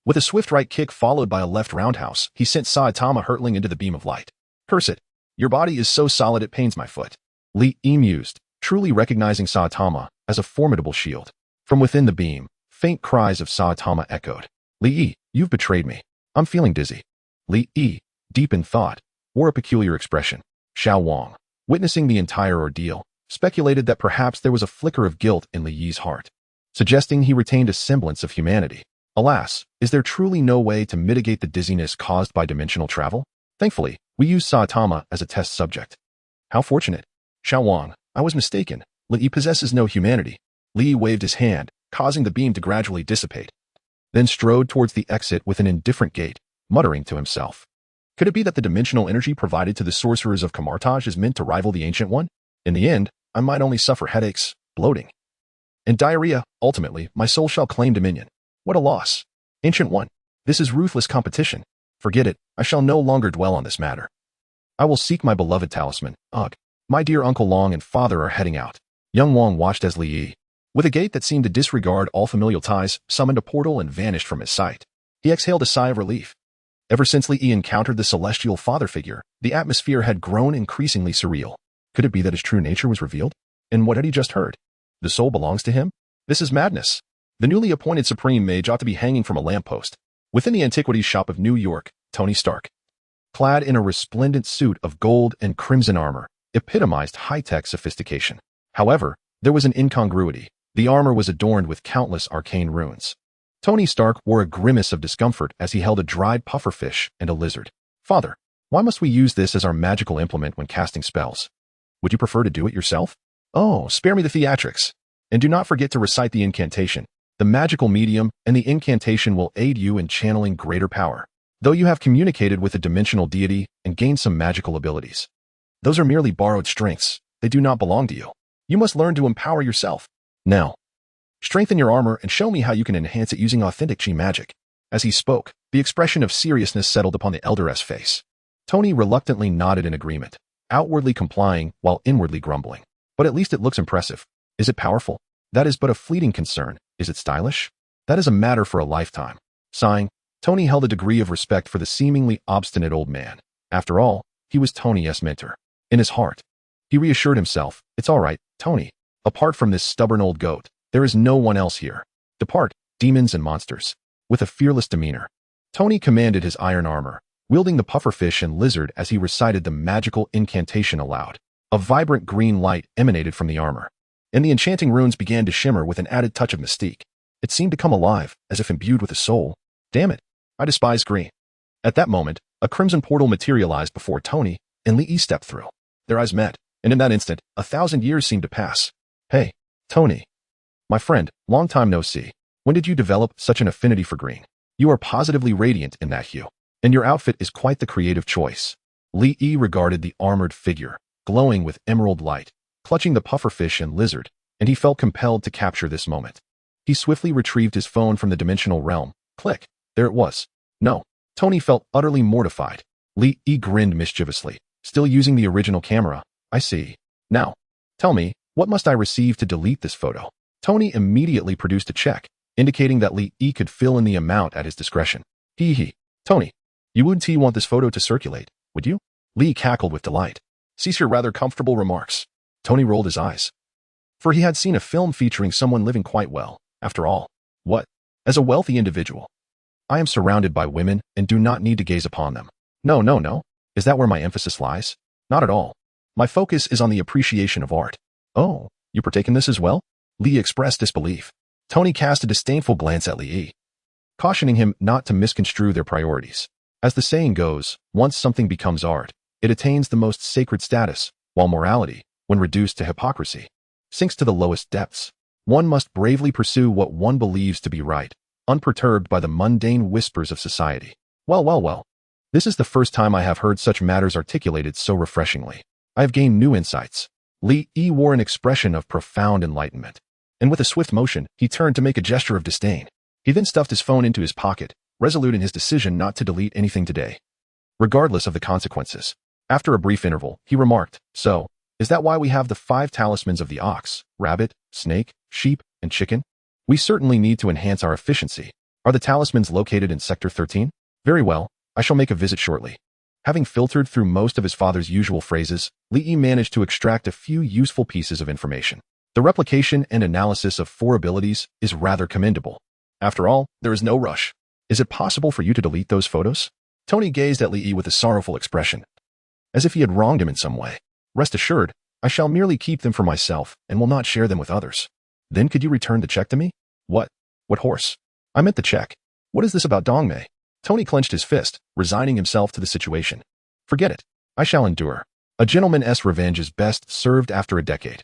With a swift right kick followed by a left roundhouse, he sent Saitama hurtling into the beam of light. Curse it. Your body is so solid it pains my foot. Li Yi mused, truly recognizing Saitama as a formidable shield. From within the beam, faint cries of Saitama echoed. Li Yi, you've betrayed me. I'm feeling dizzy. Li Yi, deep in thought, wore a peculiar expression. Xiao Wang, witnessing the entire ordeal, speculated that perhaps there was a flicker of guilt in Li Yi's heart, suggesting he retained a semblance of humanity. Alas, is there truly no way to mitigate the dizziness caused by dimensional travel? Thankfully, we used Saitama as a test subject. How fortunate. Xiao Wang, I was mistaken. Li Yi possesses no humanity. Li Yi waved his hand, causing the beam to gradually dissipate, then strode towards the exit with an indifferent gait, muttering to himself. Could it be that the dimensional energy provided to the sorcerers of Kamar-Taj is meant to rival the Ancient One? In the end, I might only suffer headaches, bloating, and diarrhea. Ultimately, my soul shall claim dominion. What a loss. Ancient One, this is ruthless competition. Forget it, I shall no longer dwell on this matter. I will seek my beloved talisman. Ugh. My dear Uncle Long and father are heading out. Young Wang watched as Li Yi, with a gait that seemed to disregard all familial ties, summoned a portal and vanished from his sight. He exhaled a sigh of relief. Ever since Li Yi encountered the celestial father figure, the atmosphere had grown increasingly surreal. Could it be that his true nature was revealed? And what had he just heard? The soul belongs to him? This is madness. The newly appointed Supreme Mage ought to be hanging from a lamppost. Within the antiquities shop of New York, Tony Stark, clad in a resplendent suit of gold and crimson armor, epitomized high-tech sophistication. However, there was an incongruity. The armor was adorned with countless arcane runes. Tony Stark wore a grimace of discomfort as he held a dried pufferfish and a lizard. Father, why must we use this as our magical implement when casting spells? Would you prefer to do it yourself? Oh, spare me the theatrics. And do not forget to recite the incantation. The magical medium and the incantation will aid you in channeling greater power, though you have communicated with a dimensional deity and gained some magical abilities. Those are merely borrowed strengths. They do not belong to you. You must learn to empower yourself. Now, strengthen your armor and show me how you can enhance it using authentic chi magic. As he spoke, the expression of seriousness settled upon the elder's face. Tony reluctantly nodded in agreement, outwardly complying while inwardly grumbling. But at least it looks impressive. Is it powerful? That is but a fleeting concern. Is it stylish? That is a matter for a lifetime. Sighing, Tony held a degree of respect for the seemingly obstinate old man. After all, he was Tony's mentor. In his heart, he reassured himself, it's all right, Tony. Apart from this stubborn old goat, there is no one else here. Depart, demons and monsters. With a fearless demeanor, Tony commanded his iron armor, wielding the pufferfish and lizard as he recited the magical incantation aloud. A vibrant green light emanated from the armor, and the enchanting runes began to shimmer with an added touch of mystique. It seemed to come alive, as if imbued with a soul. Damn it, I despise green. At that moment, a crimson portal materialized before Tony, and Lee stepped through. Their eyes met, and in that instant, 1,000 years seemed to pass. Hey, Tony. My friend, long time no see. When did you develop such an affinity for green? You are positively radiant in that hue, and your outfit is quite the creative choice. Lee regarded the armored figure, glowing with emerald light, clutching the pufferfish and lizard, and he felt compelled to capture this moment. He swiftly retrieved his phone from the dimensional realm. Click. There it was. No. Tony felt utterly mortified. Lee grinned mischievously. Still using the original camera. I see. Now, tell me, what must I receive to delete this photo? Tony immediately produced a check, indicating that Lee could fill in the amount at his discretion. Tony, you wouldn't want this photo to circulate, would you? Lee cackled with delight. Cease your rather comfortable remarks. Tony rolled his eyes. For he had seen a film featuring someone living quite well, after all. What? As a wealthy individual. I am surrounded by women and do not need to gaze upon them. No. Is that where my emphasis lies? Not at all. My focus is on the appreciation of art. Oh, you partake in this as well? Lee expressed disbelief. Tony cast a disdainful glance at Lee, cautioning him not to misconstrue their priorities. As the saying goes, once something becomes art, it attains the most sacred status, while morality, when reduced to hypocrisy, sinks to the lowest depths. One must bravely pursue what one believes to be right, unperturbed by the mundane whispers of society. Well. This is the first time I have heard such matters articulated so refreshingly. I have gained new insights. Lee wore an expression of profound enlightenment, and with a swift motion, he turned to make a gesture of disdain. He then stuffed his phone into his pocket, resolute in his decision not to delete anything today, regardless of the consequences. After a brief interval, he remarked, So, is that why we have the 5 talismans of the ox, rabbit, snake, sheep, and chicken? We certainly need to enhance our efficiency. Are the talismans located in Sector 13? Very well, I shall make a visit shortly. Having filtered through most of his father's usual phrases, Lee managed to extract a few useful pieces of information. The replication and analysis of 4 abilities is rather commendable. After all, there is no rush. Is it possible for you to delete those photos? Tony gazed at Lee with a sorrowful expression, as if he had wronged him in some way. Rest assured, I shall merely keep them for myself and will not share them with others. Then could you return the check to me? What? What horse? I meant the check. What is this about Dongmei? Tony clenched his fist, resigning himself to the situation. Forget it. I shall endure. A gentleman's revenge is best served after a decade.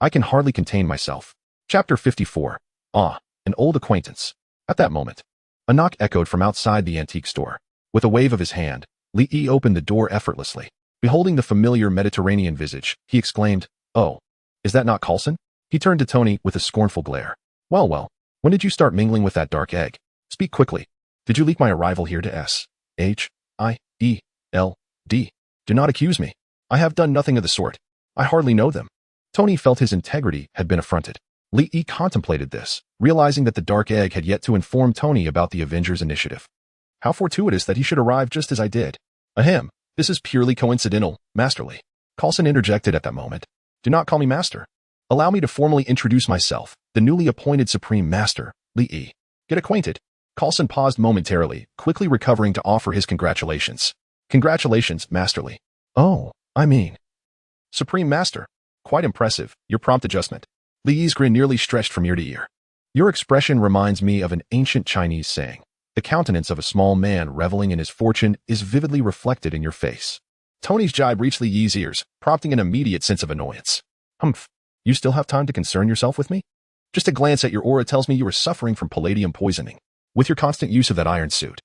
I can hardly contain myself. Chapter 54. An old acquaintance. At that moment, a knock echoed from outside the antique store. With a wave of his hand, Lee opened the door effortlessly. Beholding the familiar Mediterranean visage, he exclaimed, Oh, is that not Coulson? He turned to Tony with a scornful glare. Well, when did you start mingling with that dark egg? Speak quickly. Did you leak my arrival here to S-H-I-E-L-D? Do not accuse me. I have done nothing of the sort. I hardly know them. Tony felt his integrity had been affronted. Lee contemplated this, realizing that the dark egg had yet to inform Tony about the Avengers' initiative. How fortuitous that he should arrive just as I did. Ahem, this is purely coincidental, masterly. Coulson interjected at that moment. Do not call me master. Allow me to formally introduce myself, the newly appointed Supreme Master, Lee. Get acquainted. Coulson paused momentarily, quickly recovering to offer his congratulations. Congratulations, Masterly. Oh, I mean. Supreme Master. Quite impressive, your prompt adjustment. Li Yi's grin nearly stretched from ear to ear. Your expression reminds me of an ancient Chinese saying. The countenance of a small man reveling in his fortune is vividly reflected in your face. Tony's jibe reached Li Yi's ears, prompting an immediate sense of annoyance. Humph, you still have time to concern yourself with me? Just a glance at your aura tells me you are suffering from palladium poisoning, with your constant use of that iron suit.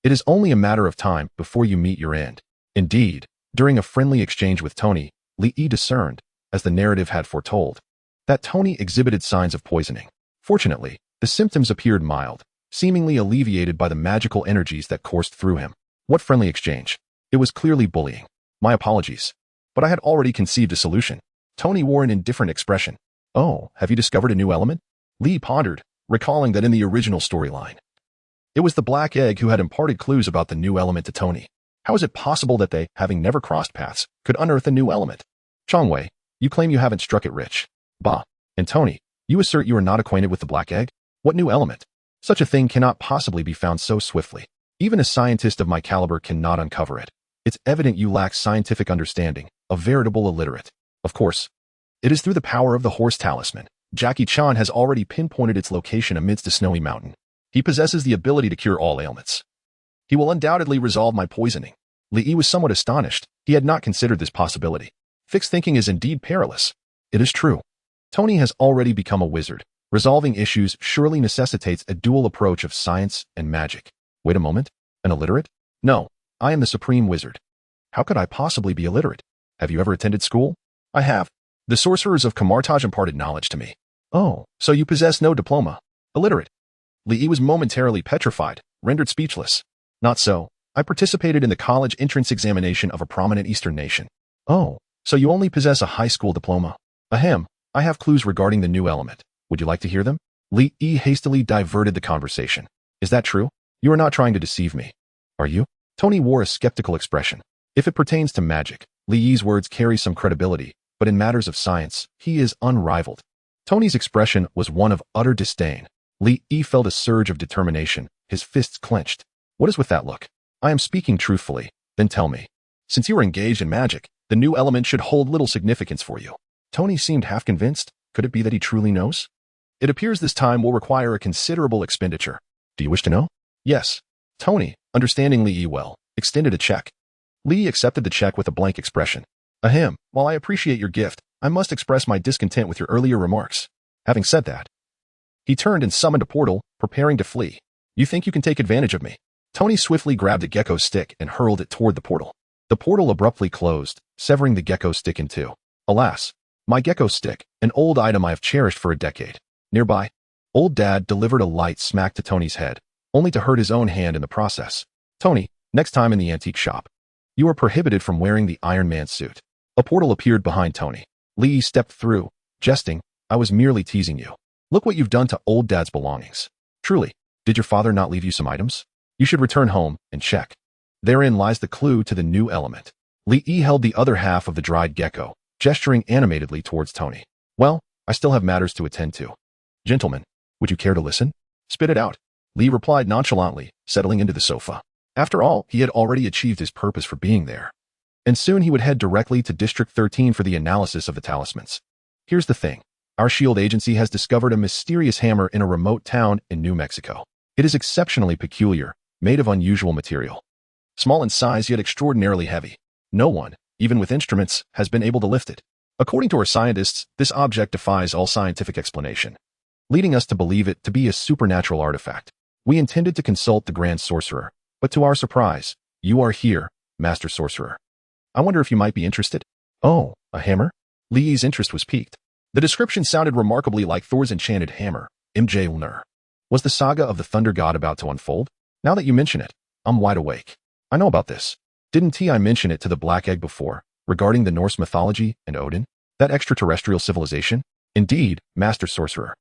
It is only a matter of time before you meet your end. Indeed, during a friendly exchange with Tony, Li Yi discerned, as the narrative had foretold, that Tony exhibited signs of poisoning. Fortunately, the symptoms appeared mild, seemingly alleviated by the magical energies that coursed through him. What friendly exchange? It was clearly bullying. My apologies. But I had already conceived a solution. Tony wore an indifferent expression. Oh, have you discovered a new element? Li pondered, recalling that in the original storyline, it was the black egg who had imparted clues about the new element to Tony. How is it possible that they, having never crossed paths, could unearth a new element? Chongwei, you claim you haven't struck it rich. Bah. And Tony, you assert you are not acquainted with the black egg? What new element? Such a thing cannot possibly be found so swiftly. Even a scientist of my caliber cannot uncover it. It's evident you lack scientific understanding, a veritable illiterate. Of course, it is through the power of the horse talisman. Jackie Chan has already pinpointed its location amidst a snowy mountain. He possesses the ability to cure all ailments. He will undoubtedly resolve my poisoning. Li Yi was somewhat astonished. He had not considered this possibility. Fixed thinking is indeed perilous. It is true. Tony has already become a wizard. Resolving issues surely necessitates a dual approach of science and magic. Wait a moment. An illiterate? No, I am the supreme wizard. How could I possibly be illiterate? Have you ever attended school? I have. The sorcerers of Kamar-Taj imparted knowledge to me. Oh, so you possess no diploma. Illiterate. Li Yi was momentarily petrified, rendered speechless. Not so. I participated in the college entrance examination of a prominent Eastern nation. Oh, so you only possess a high school diploma. Ahem, I have clues regarding the new element. Would you like to hear them? Li Yi hastily diverted the conversation. Is that true? You are not trying to deceive me. Are you? Tony wore a skeptical expression. If it pertains to magic, Li Yi's words carry some credibility, but in matters of science, he is unrivaled. Tony's expression was one of utter disdain. Li Yi felt a surge of determination, his fists clenched. What is with that look? I am speaking truthfully. Then tell me. Since you are engaged in magic, the new element should hold little significance for you. Tony seemed half convinced. Could it be that he truly knows? It appears this time will require a considerable expenditure. Do you wish to know? Yes. Tony, understanding Li Yi well, extended a check. Li Yi accepted the check with a blank expression. Ahem, while I appreciate your gift, I must express my discontent with your earlier remarks. Having said that, he turned and summoned a portal, preparing to flee. You think you can take advantage of me? Tony swiftly grabbed a gecko stick and hurled it toward the portal. The portal abruptly closed, severing the gecko stick in two. Alas, my gecko stick, an old item I have cherished for a decade. Nearby, Old Dad delivered a light smack to Tony's head, only to hurt his own hand in the process. Tony, next time in the antique shop, you are prohibited from wearing the Iron Man suit. A portal appeared behind Tony. Li Yi stepped through, jesting, I was merely teasing you. Look what you've done to Old Dad's belongings. Truly, did your father not leave you some items? You should return home and check. Therein lies the clue to the new element. Li Yi held the other half of the dried gecko, gesturing animatedly towards Tony. Well, I still have matters to attend to. Gentlemen, would you care to listen? Spit it out. Li replied nonchalantly, settling into the sofa. After all, he had already achieved his purpose for being there. And soon he would head directly to District 13 for the analysis of the talismans. Here's the thing. Our SHIELD agency has discovered a mysterious hammer in a remote town in New Mexico. It is exceptionally peculiar, made of unusual material. Small in size yet extraordinarily heavy. No one, even with instruments, has been able to lift it. According to our scientists, this object defies all scientific explanation, leading us to believe it to be a supernatural artifact. We intended to consult the Grand Sorcerer, but to our surprise, you are here, Master Sorcerer. I wonder if you might be interested? Oh, a hammer? Li Yi's interest was piqued. The description sounded remarkably like Thor's enchanted hammer, Mjolnir. Was the saga of the Thunder God about to unfold? Now that you mention it, I'm wide awake. I know about this. Didn't I mention it to the Black Egg before, regarding the Norse mythology and Odin? That extraterrestrial civilization? Indeed, Master Sorcerer.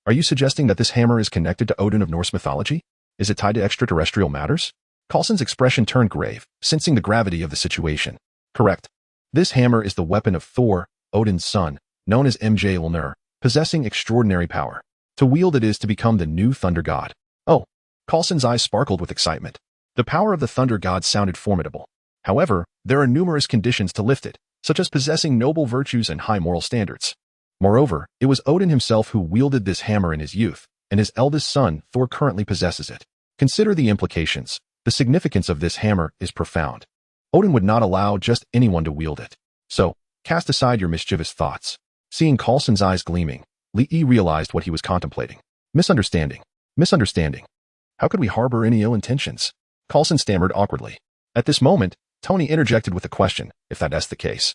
Are you suggesting that this hammer is connected to Odin of Norse mythology? Is it tied to extraterrestrial matters? Coulson's expression turned grave, sensing the gravity of the situation. Correct. This hammer is the weapon of Thor, Odin's son, known as Mjolnir, possessing extraordinary power. To wield it is to become the new Thunder God. Oh, Coulson's eyes sparkled with excitement. The power of the Thunder God sounded formidable. However, there are numerous conditions to lift it, such as possessing noble virtues and high moral standards. Moreover, it was Odin himself who wielded this hammer in his youth, and his eldest son, Thor, currently possesses it. Consider the implications. The significance of this hammer is profound. Odin would not allow just anyone to wield it. So, cast aside your mischievous thoughts. Seeing Coulson's eyes gleaming, Lee realized what he was contemplating. Misunderstanding. Misunderstanding. How could we harbor any ill intentions? Coulson stammered awkwardly. At this moment, Tony interjected with a question, if that's the case.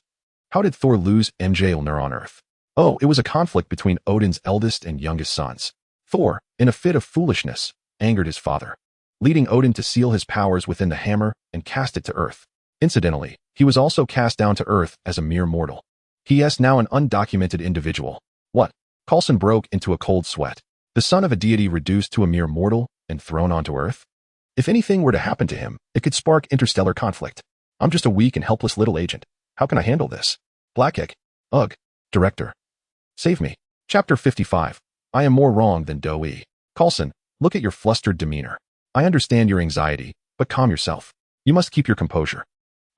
How did Thor lose Mjolnir on Earth? Oh, it was a conflict between Odin's eldest and youngest sons. Thor, in a fit of foolishness, angered his father, leading Odin to seal his powers within the hammer and cast it to Earth. Incidentally, he was also cast down to Earth as a mere mortal. He is now an undocumented individual. What? Coulson broke into a cold sweat. The son of a deity reduced to a mere mortal and thrown onto Earth? If anything were to happen to him, it could spark interstellar conflict. I'm just a weak and helpless little agent. How can I handle this? Blackegg. Ugh. Director. Save me. Chapter 55. I am more wrong than Doe. Coulson, look at your flustered demeanor. I understand your anxiety, but calm yourself. You must keep your composure.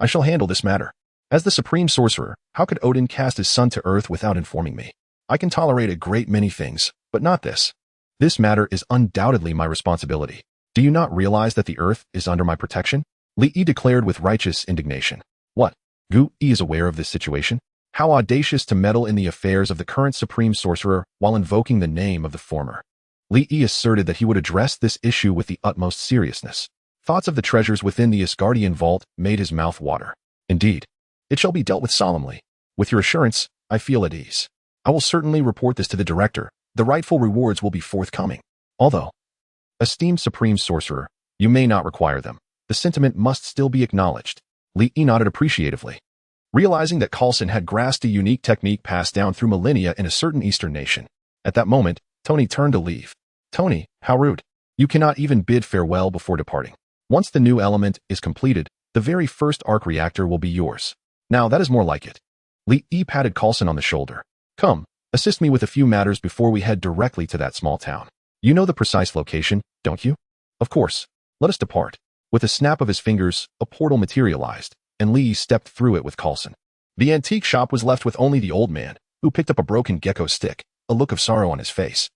I shall handle this matter. As the supreme sorcerer, how could Odin cast his son to Earth without informing me? I can tolerate a great many things, but not this. This matter is undoubtedly my responsibility. Do you not realize that the Earth is under my protection? Lee declared with righteous indignation. What? Gu is aware of this situation? How audacious to meddle in the affairs of the current supreme sorcerer while invoking the name of the former. Lee asserted that he would address this issue with the utmost seriousness. Thoughts of the treasures within the Asgardian vault made his mouth water. Indeed, it shall be dealt with solemnly. With your assurance, I feel at ease. I will certainly report this to the director. The rightful rewards will be forthcoming. Although, esteemed supreme sorcerer, you may not require them. The sentiment must still be acknowledged. Lee nodded appreciatively. Realizing that Coulson had grasped a unique technique passed down through millennia in a certain Eastern nation. At that moment, Tony turned to leave. Tony, how rude. You cannot even bid farewell before departing. Once the new element is completed, the very first arc reactor will be yours. Now that is more like it. Lee patted Coulson on the shoulder. Come, assist me with a few matters before we head directly to that small town. You know the precise location, don't you? Of course. Let us depart. With a snap of his fingers, a portal materialized, and Lee stepped through it with Coulson. The antique shop was left with only the old man, who picked up a broken gecko stick, a look of sorrow on his face.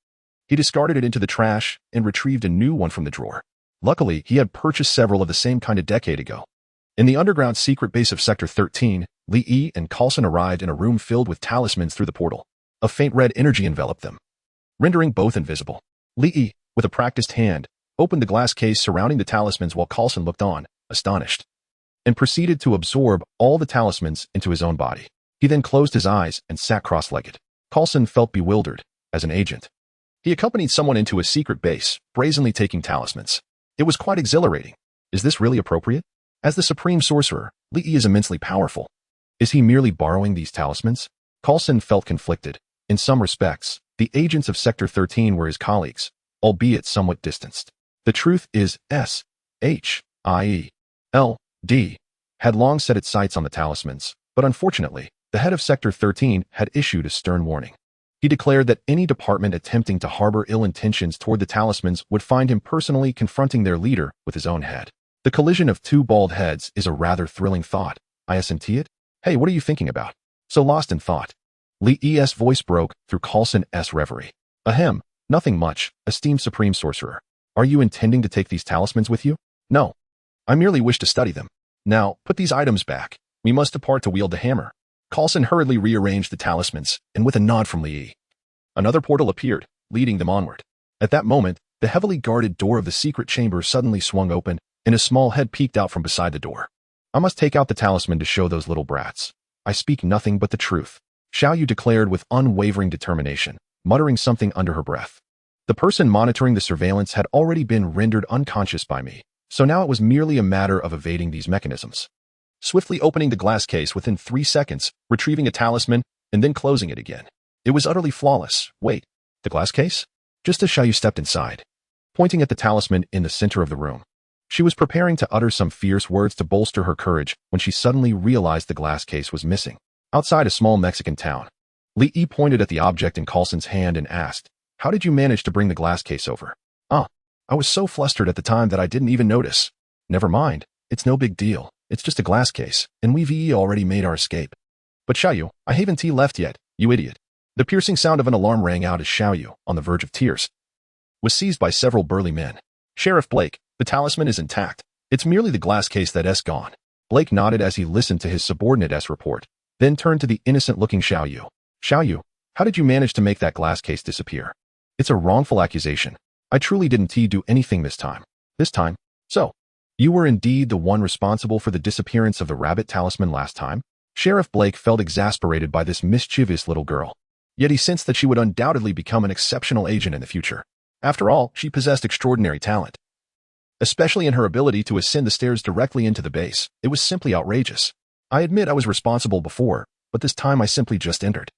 He discarded it into the trash and retrieved a new one from the drawer. Luckily, he had purchased several of the same kind a decade ago. In the underground secret base of Sector 13, Lee and Coulson arrived in a room filled with talismans through the portal. A faint red energy enveloped them, rendering both invisible. Lee, with a practiced hand, opened the glass case surrounding the talismans while Coulson looked on, astonished, and proceeded to absorb all the talismans into his own body. He then closed his eyes and sat cross-legged. Coulson felt bewildered, as an agent. He accompanied someone into a secret base, brazenly taking talismans. It was quite exhilarating. Is this really appropriate? As the supreme sorcerer, Lee is immensely powerful. Is he merely borrowing these talismans? Coulson felt conflicted. In some respects, the agents of Sector 13 were his colleagues, albeit somewhat distanced. The truth is S.H.I.E.L.D. had long set its sights on the talismans, but unfortunately, the head of Sector 13 had issued a stern warning. He declared that any department attempting to harbor ill intentions toward the talismans would find him personally confronting their leader with his own head. The collision of two bald heads is a rather thrilling thought. Isn't it? Hey, what are you thinking about? So lost in thought. Lee's voice broke through Coulson's reverie. Ahem, nothing much, esteemed supreme sorcerer. Are you intending to take these talismans with you? No. I merely wish to study them. Now, put these items back. We must depart to wield the hammer. Coulson hurriedly rearranged the talismans, and with a nod from Lee, another portal appeared, leading them onward. At that moment, the heavily guarded door of the secret chamber suddenly swung open, and a small head peeked out from beside the door. I must take out the talisman to show those little brats. I speak nothing but the truth. Xiao Yu declared with unwavering determination, muttering something under her breath. The person monitoring the surveillance had already been rendered unconscious by me, so now it was merely a matter of evading these mechanisms. Swiftly opening the glass case within 3 seconds, retrieving a talisman, and then closing it again. It was utterly flawless. Wait, the glass case? Just as Xiao Yu stepped inside, pointing at the talisman in the center of the room. She was preparing to utter some fierce words to bolster her courage when she suddenly realized the glass case was missing. Outside a small Mexican town, Lee pointed at the object in Coulson's hand and asked, "How did you manage to bring the glass case over?" I was so flustered at the time that I didn't even notice." "Never mind, it's no big deal. It's just a glass case, and we've already made our escape. But Xiaoyu, I haven't left yet, you idiot. The piercing sound of an alarm rang out as Xiaoyu, on the verge of tears, was seized by several burly men. Sheriff Blake, the talisman is intact. It's merely the glass case that's gone. Blake nodded as he listened to his subordinate's report, then turned to the innocent-looking Xiaoyu. Xiaoyu, how did you manage to make that glass case disappear? It's a wrongful accusation. I truly didn't do anything this time. So, you were indeed the one responsible for the disappearance of the rabbit talisman last time? Sheriff Blake felt exasperated by this mischievous little girl. Yet he sensed that she would undoubtedly become an exceptional agent in the future. After all, she possessed extraordinary talent, especially in her ability to ascend the stairs directly into the base. It was simply outrageous. I admit I was responsible before, but this time I simply just entered.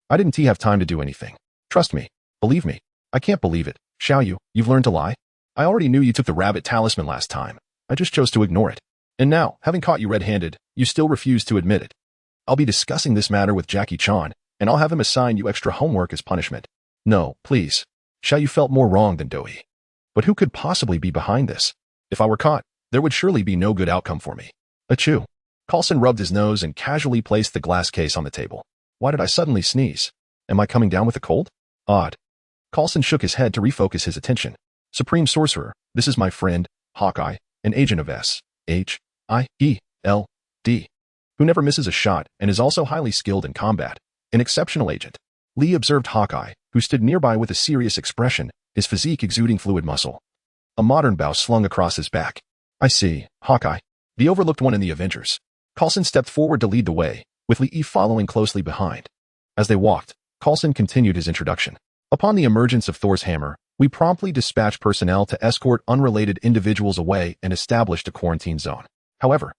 I didn't have time to do anything. Trust me. Believe me. I can't believe it. Xiaoyu, you've learned to lie? I already knew you took the rabbit talisman last time. I just chose to ignore it. And now, having caught you red-handed, you still refuse to admit it. I'll be discussing this matter with Jackie Chan, and I'll have him assign you extra homework as punishment. No, please. Xiaoyu felt more wrong than Doi. But who could possibly be behind this? If I were caught, there would surely be no good outcome for me. Achoo. Coulson rubbed his nose and casually placed the glass case on the table. Why did I suddenly sneeze? Am I coming down with a cold? Odd. Coulson shook his head to refocus his attention. Supreme Sorcerer, this is my friend, Hawkeye, an agent of S.H.I.E.L.D., who never misses a shot and is also highly skilled in combat. An exceptional agent. Lee observed Hawkeye, who stood nearby with a serious expression, his physique exuding fluid muscle. A modern bow slung across his back. I see, Hawkeye, the overlooked one in the Avengers. Coulson stepped forward to lead the way, with Lee following closely behind. As they walked, Coulson continued his introduction. Upon the emergence of Thor's hammer, we promptly dispatched personnel to escort unrelated individuals away and established a quarantine zone. However,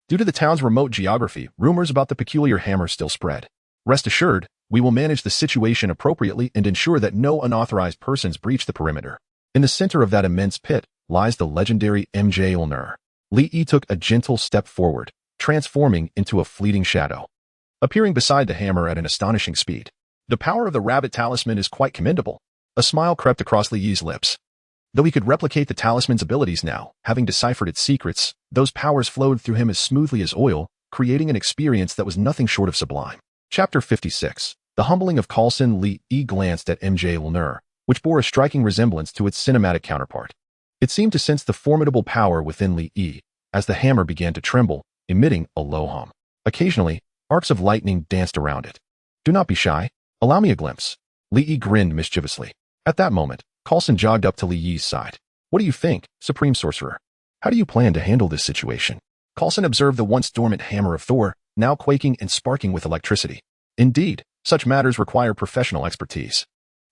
due to the town's remote geography, rumors about the peculiar hammer still spread. Rest assured, we will manage the situation appropriately and ensure that no unauthorized persons breach the perimeter. In the center of that immense pit lies the legendary MJ Ulner. Lee took a gentle step forward, transforming into a fleeting shadow, appearing beside the hammer at an astonishing speed. The power of the rabbit talisman is quite commendable. A smile crept across Lee's lips. Though he could replicate the talisman's abilities now, having deciphered its secrets, those powers flowed through him as smoothly as oil, creating an experience that was nothing short of sublime. Chapter 56. The Humbling of Coulson. Lee glanced at MJ Ulner, which bore a striking resemblance to its cinematic counterpart. It seemed to sense the formidable power within Lee, as the hammer began to tremble, emitting a low hum. Occasionally, arcs of lightning danced around it. Do not be shy. Allow me a glimpse. Lee grinned mischievously. At that moment, Coulson jogged up to Lee's side. What do you think, Supreme Sorcerer? How do you plan to handle this situation? Coulson observed the once dormant hammer of Thor, now quaking and sparking with electricity. Indeed, such matters require professional expertise.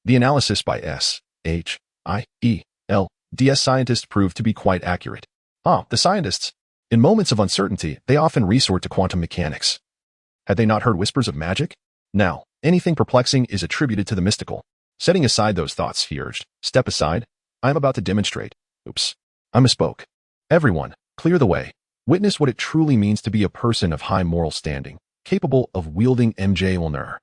The analysis by S.H.I.E.L.D. scientists proved to be quite accurate. The scientists. In moments of uncertainty, they often resort to quantum mechanics. Had they not heard whispers of magic? Now, anything perplexing is attributed to the mystical. Setting aside those thoughts, he urged. Step aside. I am about to demonstrate. Oops. I misspoke. Everyone, clear the way. Witness what it truly means to be a person of high moral standing, capable of wielding MJ Ulner.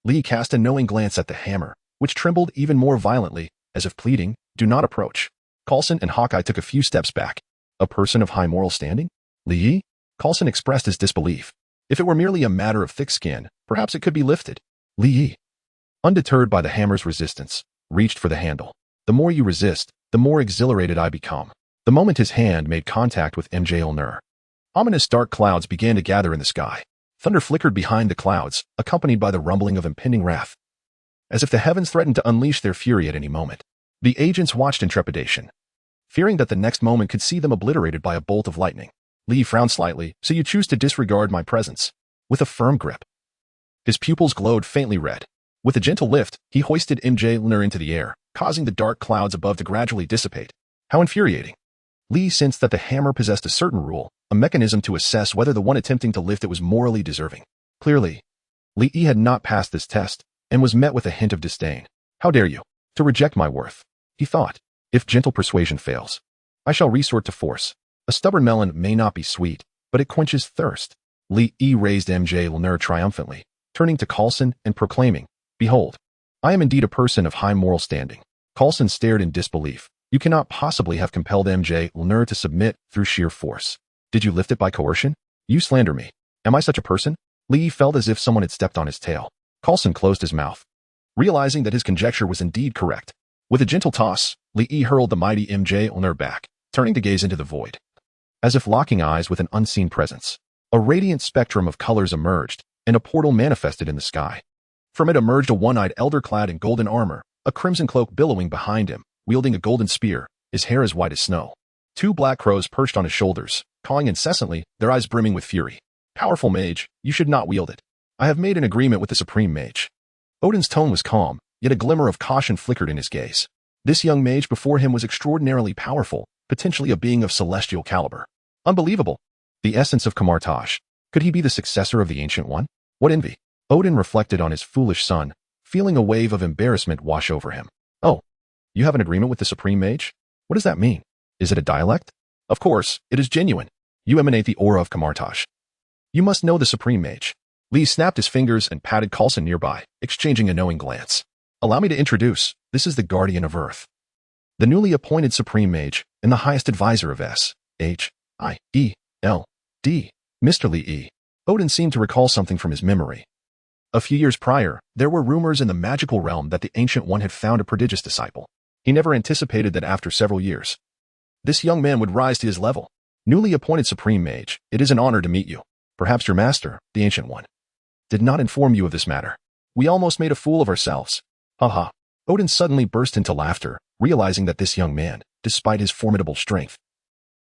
Lee cast a knowing glance at the hammer, which trembled even more violently, as if pleading, do not approach. Coulson and Hawkeye took a few steps back. A person of high moral standing? Lee? Coulson expressed his disbelief. If it were merely a matter of thick skin, perhaps it could be lifted. Lee, undeterred by the hammer's resistance, reached for the handle. The more you resist, the more exhilarated I become. The moment his hand made contact with MJ Ulner, ominous dark clouds began to gather in the sky. Thunder flickered behind the clouds, accompanied by the rumbling of impending wrath, as if the heavens threatened to unleash their fury at any moment. The agents watched in trepidation, fearing that the next moment could see them obliterated by a bolt of lightning. Lee frowned slightly. So you choose to disregard my presence? With a firm grip. His pupils glowed faintly red. With a gentle lift, he hoisted MJ Ulner into the air, causing the dark clouds above to gradually dissipate. How infuriating. Lee sensed that the hammer possessed a certain rule, a mechanism to assess whether the one attempting to lift it was morally deserving. Clearly, Lee had not passed this test, and was met with a hint of disdain. How dare you, to reject my worth? He thought. If gentle persuasion fails, I shall resort to force. A stubborn melon may not be sweet, but it quenches thirst. Lee raised MJ Ulner triumphantly, turning to Coulson and proclaiming, Behold, I am indeed a person of high moral standing. Coulson stared in disbelief. You cannot possibly have compelled MJ Ulner to submit through sheer force. Did you lift it by coercion? You slander me. Am I such a person? Li felt as if someone had stepped on his tail. Coulson closed his mouth, realizing that his conjecture was indeed correct. With a gentle toss, Li hurled the mighty MJ on her back, turning to gaze into the void. As if locking eyes with an unseen presence, a radiant spectrum of colors emerged, and a portal manifested in the sky. From it emerged a one-eyed elder clad in golden armor, a crimson cloak billowing behind him, wielding a golden spear, his hair as white as snow. Two black crows perched on his shoulders, cawing incessantly, their eyes brimming with fury. Powerful mage, you should not wield it. I have made an agreement with the supreme mage. Odin's tone was calm, yet a glimmer of caution flickered in his gaze. This young mage before him was extraordinarily powerful, potentially a being of celestial caliber. Unbelievable. The essence of Kamar-Taj. Could he be the successor of the Ancient One? What envy. Odin reflected on his foolish son, feeling a wave of embarrassment wash over him. Oh, you have an agreement with the supreme mage? What does that mean? Is it a dialect? Of course, it is genuine. You emanate the aura of Kamar-Taj. You must know the supreme mage. Li snapped his fingers and patted Coulson nearby, exchanging a knowing glance. Allow me to introduce, this is the Guardian of Earth. The newly appointed supreme mage and the highest advisor of S.H.I.E.L.D. Mr. Li. Odin seemed to recall something from his memory. A few years prior, there were rumors in the magical realm that the Ancient One had found a prodigious disciple. He never anticipated that after several years, this young man would rise to his level. Newly appointed supreme mage, it is an honor to meet you. Perhaps your master, the Ancient One, did not inform you of this matter. We almost made a fool of ourselves. Haha. Odin suddenly burst into laughter, realizing that this young man, despite his formidable strength,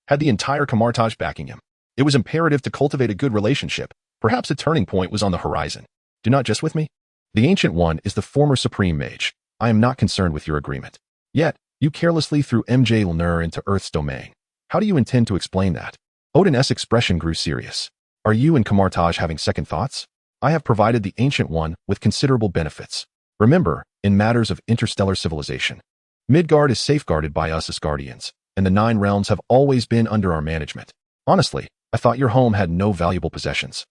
had the entire Kamar-Taj backing him. It was imperative to cultivate a good relationship. Perhaps a turning point was on the horizon. Do not jest with me. The Ancient One is the former supreme mage. I am not concerned with your agreement. Yet, you carelessly threw MJ Lnur into Earth's domain. How do you intend to explain that? Odin's expression grew serious. Are you and Kamar-Taj having second thoughts? I have provided the Ancient One with considerable benefits. Remember, in matters of interstellar civilization, Midgard is safeguarded by us as guardians, and the 9 realms have always been under our management. Honestly, I thought your home had no valuable possessions,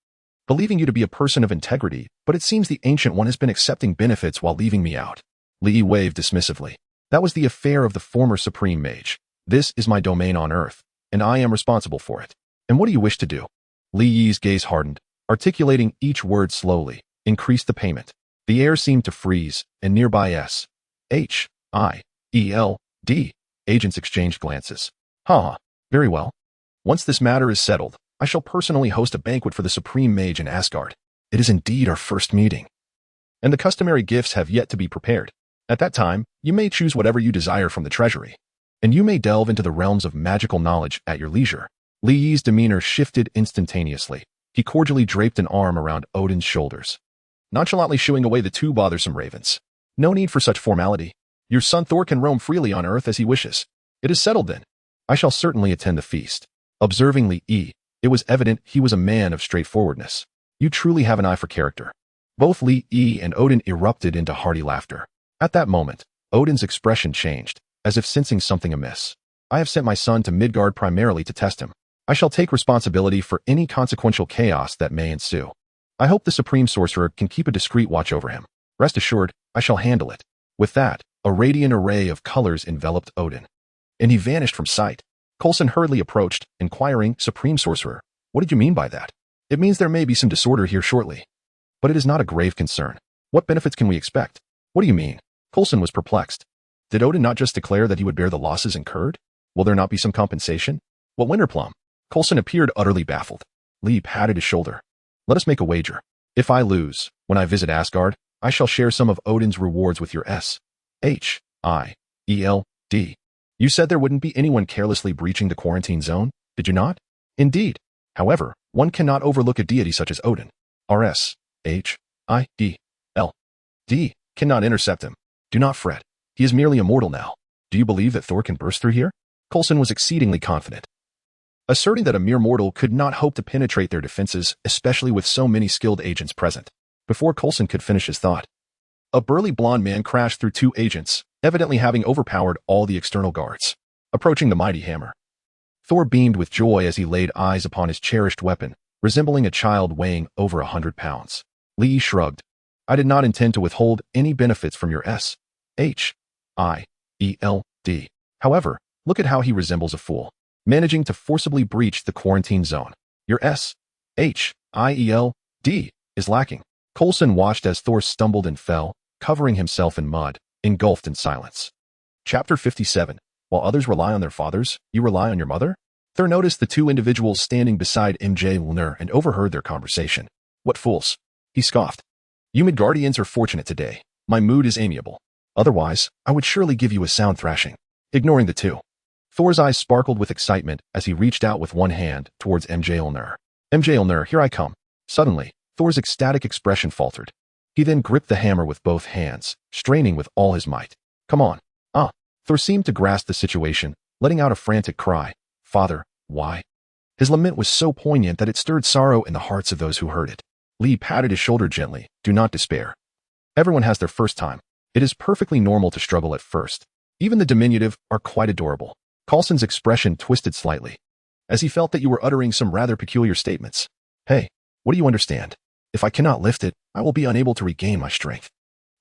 believing you to be a person of integrity, but it seems the Ancient One has been accepting benefits while leaving me out. Li waved dismissively. That was the affair of the former supreme mage. This is my domain on Earth, and I am responsible for it. And what do you wish to do? Li Yi's gaze hardened, articulating each word slowly. Increase the payment. The air seemed to freeze, and nearby S.H.I.E.L.D. agents exchanged glances. Haha. Very well. Once this matter is settled, I shall personally host a banquet for the supreme mage in Asgard. It is indeed our first meeting. And the customary gifts have yet to be prepared. At that time, you may choose whatever you desire from the treasury, and you may delve into the realms of magical knowledge at your leisure. Li Yi's demeanor shifted instantaneously. He cordially draped an arm around Odin's shoulders, nonchalantly shooing away the 2 bothersome ravens. No need for such formality. Your son Thor can roam freely on Earth as he wishes. It is settled then. I shall certainly attend the feast. Observing Li Yi, it was evident he was a man of straightforwardness. You truly have an eye for character. Both Li Yi and Odin erupted into hearty laughter. At that moment, Odin's expression changed, as if sensing something amiss. I have sent my son to Midgard primarily to test him. I shall take responsibility for any consequential chaos that may ensue. I hope the Supreme Sorcerer can keep a discreet watch over him. Rest assured, I shall handle it. With that, a radiant array of colors enveloped Odin, and he vanished from sight. Coulson hurriedly approached, inquiring, Supreme Sorcerer, what did you mean by that? It means there may be some disorder here shortly. But it is not a grave concern. What benefits can we expect? What do you mean? Coulson was perplexed. Did Odin not just declare that he would bear the losses incurred? Will there not be some compensation? What Winterplum? Coulson appeared utterly baffled. Li patted his shoulder. Let us make a wager. If I lose, when I visit Asgard, I shall share some of Odin's rewards with your S.H.I.E.L.D. You said there wouldn't be anyone carelessly breaching the quarantine zone, did you not? Indeed. However, one cannot overlook a deity such as Odin. Our S.H.I.E.L.D. cannot intercept him. Do not fret. He is merely immortal now. Do you believe that Thor can burst through here? Coulson was exceedingly confident, asserting that a mere mortal could not hope to penetrate their defenses, especially with so many skilled agents present. Before Coulson could finish his thought, a burly blond man crashed through 2 agents, evidently having overpowered all the external guards. Approaching the mighty hammer, Thor beamed with joy as he laid eyes upon his cherished weapon, resembling a child weighing over 100 pounds. Li shrugged. I did not intend to withhold any benefits from your S.H.I.E.L.D. However, look at how he resembles a fool. managing to forcibly breach the quarantine zone. Your S-H-I-E-L-D is lacking. Coulson watched as Thor stumbled and fell, covering himself in mud, engulfed in silence. Chapter 57. While others rely on their fathers, you rely on your mother? Thor noticed the two individuals standing beside Mjolnir and overheard their conversation. What fools! He scoffed. You Midgardians are fortunate today. My mood is amiable. Otherwise, I would surely give you a sound thrashing. Ignoring the two, Thor's eyes sparkled with excitement as he reached out with one hand towards Mjolnir. Mjolnir, here I come. Suddenly, Thor's ecstatic expression faltered. He then gripped the hammer with both hands, straining with all his might. Come on. Thor seemed to grasp the situation, letting out a frantic cry. Father, why? His lament was so poignant that it stirred sorrow in the hearts of those who heard it. Lee patted his shoulder gently. Do not despair. Everyone has their first time. It is perfectly normal to struggle at first. Even the diminutive are quite adorable. Coulson's expression twisted slightly, as he felt that you were uttering some rather peculiar statements. Hey, what do you understand? If I cannot lift it, I will be unable to regain my strength.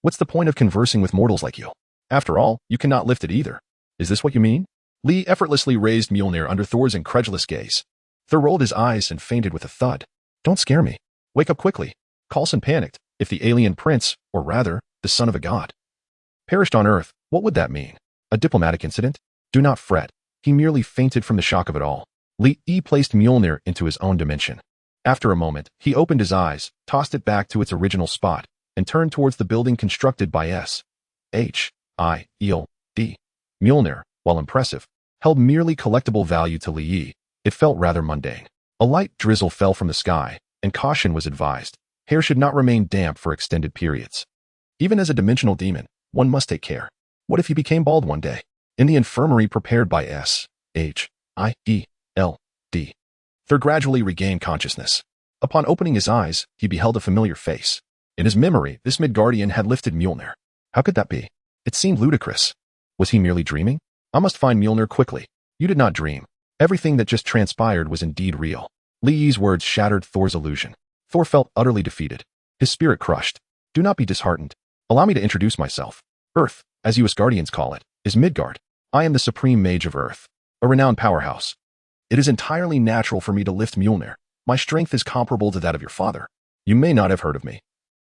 What's the point of conversing with mortals like you? After all, you cannot lift it either. Is this what you mean? Lee effortlessly raised Mjolnir under Thor's incredulous gaze. Thor rolled his eyes and fainted with a thud. Don't scare me. Wake up quickly. Coulson panicked. If the alien prince, or rather, the son of a god, perished on Earth, what would that mean? A diplomatic incident? Do not fret. He merely fainted from the shock of it all. Lee placed Mjolnir into his own dimension. After a moment, he opened his eyes, tossed it back to its original spot, and turned towards the building constructed by S-H-I-E-L-D. Mjolnir, while impressive, held merely collectible value to Lee. It felt rather mundane. A light drizzle fell from the sky, and caution was advised. Hair should not remain damp for extended periods. Even as a dimensional demon, one must take care. What if he became bald one day? In the infirmary prepared by S-H-I-E-L-D, Thor gradually regained consciousness. Upon opening his eyes, he beheld a familiar face. In his memory, this Midgardian had lifted Mjolnir. How could that be? It seemed ludicrous. Was he merely dreaming? I must find Mjolnir quickly. You did not dream. Everything that just transpired was indeed real. Lee's words shattered Thor's illusion. Thor felt utterly defeated, his spirit crushed. Do not be disheartened. Allow me to introduce myself. Earth, as you Asgardians call it, is Midgard. I am the supreme mage of Earth, a renowned powerhouse. It is entirely natural for me to lift Mjolnir. My strength is comparable to that of your father. You may not have heard of me.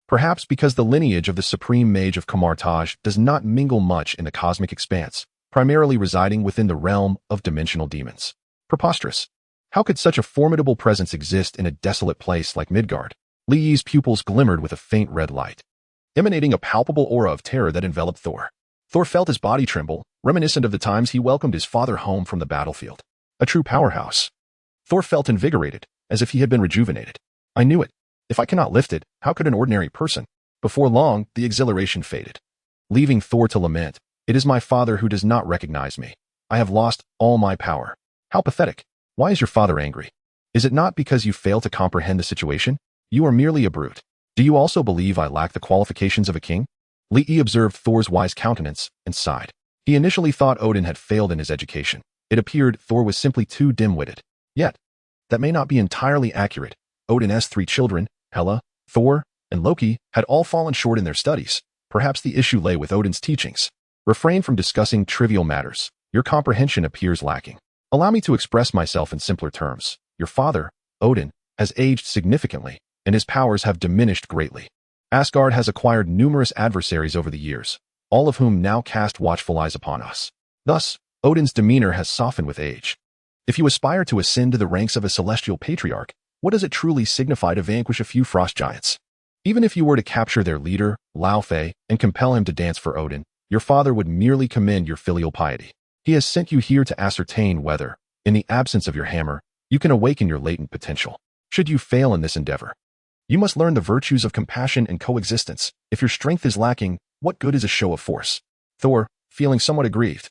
Perhaps because the lineage of the supreme mage of Kamar-Taj does not mingle much in the cosmic expanse, primarily residing within the realm of dimensional demons. Preposterous. How could such a formidable presence exist in a desolate place like Midgard? Lee's pupils glimmered with a faint red light, emanating a palpable aura of terror that enveloped Thor. Thor felt his body tremble, reminiscent of the times he welcomed his father home from the battlefield. A true powerhouse. Thor felt invigorated, as if he had been rejuvenated. I knew it. If I cannot lift it, how could an ordinary person? Before long, the exhilaration faded, leaving Thor to lament. It is my father who does not recognize me. I have lost all my power. How pathetic. Why is your father angry? Is it not because you fail to comprehend the situation? You are merely a brute. Do you also believe I lack the qualifications of a king? Lee observed Thor's wise countenance and sighed. He initially thought Odin had failed in his education. It appeared Thor was simply too dim-witted. Yet, that may not be entirely accurate. Odin's 3 children, Hela, Thor, and Loki, had all fallen short in their studies. Perhaps the issue lay with Odin's teachings. Refrain from discussing trivial matters. Your comprehension appears lacking. Allow me to express myself in simpler terms. Your father, Odin, has aged significantly, and his powers have diminished greatly. Asgard has acquired numerous adversaries over the years, all of whom now cast watchful eyes upon us. Thus, Odin's demeanor has softened with age. If you aspire to ascend to the ranks of a celestial patriarch, what does it truly signify to vanquish a few frost giants? Even if you were to capture their leader, Laufey, and compel him to dance for Odin, your father would merely commend your filial piety. He has sent you here to ascertain whether, in the absence of your hammer, you can awaken your latent potential. Should you fail in this endeavor, you must learn the virtues of compassion and coexistence. If your strength is lacking, what good is a show of force? Thor, feeling somewhat aggrieved,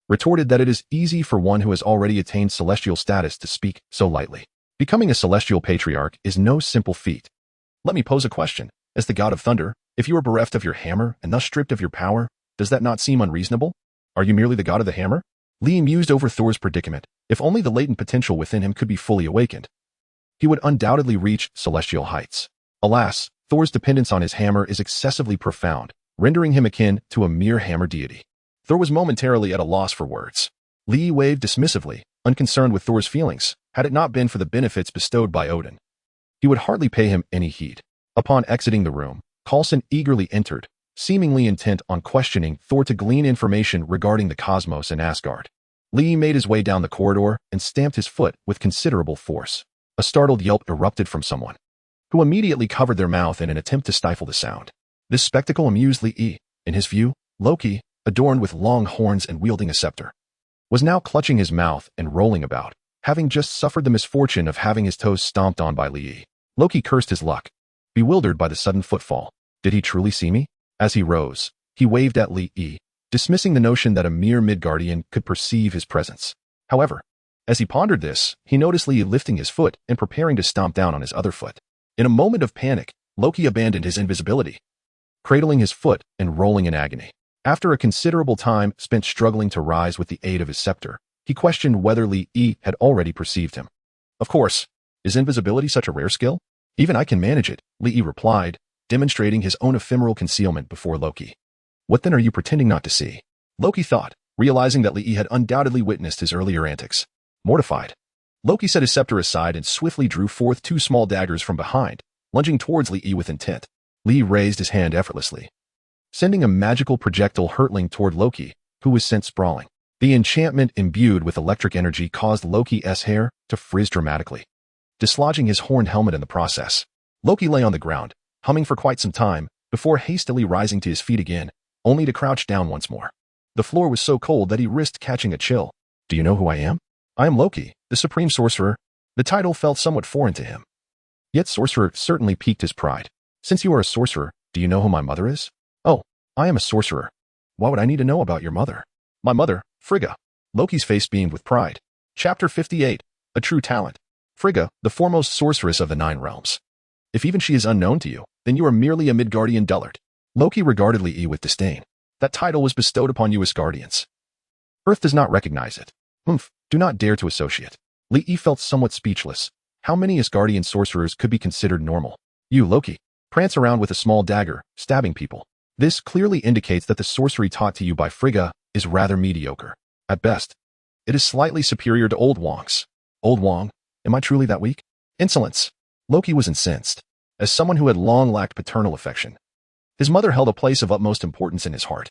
retorted that it is easy for one who has already attained celestial status to speak so lightly. Becoming a celestial patriarch is no simple feat. Let me pose a question. As the god of thunder, if you are bereft of your hammer and thus stripped of your power, does that not seem unreasonable? Are you merely the god of the hammer? Lee mused over Thor's predicament. If only the latent potential within him could be fully awakened, he would undoubtedly reach celestial heights. Alas, Thor's dependence on his hammer is excessively profound, rendering him akin to a mere hammer deity. Thor was momentarily at a loss for words. Lee waved dismissively. unconcerned with Thor's feelings. Had it not been for the benefits bestowed by Odin, he would hardly pay him any heed. Upon exiting the room, Coulson eagerly entered, seemingly intent on questioning Thor to glean information regarding the cosmos and Asgard. Lee made his way down the corridor and stamped his foot with considerable force. A startled yelp erupted from someone, who immediately covered their mouth in an attempt to stifle the sound. This spectacle amused Lee. In his view, Loki, adorned with long horns and wielding a scepter, was now clutching his mouth and rolling about, having just suffered the misfortune of having his toes stomped on by Lee. Loki cursed his luck, bewildered by the sudden footfall. Did he truly see me? As he rose, he waved at Lee, dismissing the notion that a mere Midgardian could perceive his presence. However, as he pondered this, he noticed Lee lifting his foot and preparing to stomp down on his other foot. In a moment of panic, Loki abandoned his invisibility, cradling his foot and rolling in agony. After a considerable time spent struggling to rise with the aid of his scepter, he questioned whether Lee had already perceived him. Of course, is invisibility such a rare skill? Even I can manage it, Lee replied, demonstrating his own ephemeral concealment before Loki. What then are you pretending not to see? Loki thought, realizing that Lee had undoubtedly witnessed his earlier antics. Mortified, Loki set his scepter aside and swiftly drew forth two small daggers from behind, lunging towards Lee with intent. Lee raised his hand effortlessly, sending a magical projectile hurtling toward Loki, who was sent sprawling. The enchantment imbued with electric energy caused Loki's hair to frizz dramatically, dislodging his horned helmet in the process. Loki lay on the ground, humming for quite some time, before hastily rising to his feet again, only to crouch down once more. The floor was so cold that he risked catching a chill. Do you know who I am? I am Loki, the supreme sorcerer. The title felt somewhat foreign to him. Yet sorcerer certainly piqued his pride. Since you are a sorcerer, do you know who my mother is? Oh, I am a sorcerer. Why would I need to know about your mother? My mother, Frigga. Loki's face beamed with pride. Chapter 58, A True Talent. Frigga, the foremost sorceress of the 9 realms. If even she is unknown to you, then you are merely a Midgardian dullard. Loki regarded Lee with disdain. That title was bestowed upon you Asgardians. Earth does not recognize it. Do not dare to associate. Lee felt somewhat speechless. How many Asgardian sorcerers could be considered normal? You, Loki, prance around with a small dagger, stabbing people. This clearly indicates that the sorcery taught to you by Frigga is rather mediocre. At best, it is slightly superior to Old Wong's. Old Wong? Am I truly that weak? Insolence. Loki was incensed. As someone who had long lacked paternal affection, his mother held a place of utmost importance in his heart.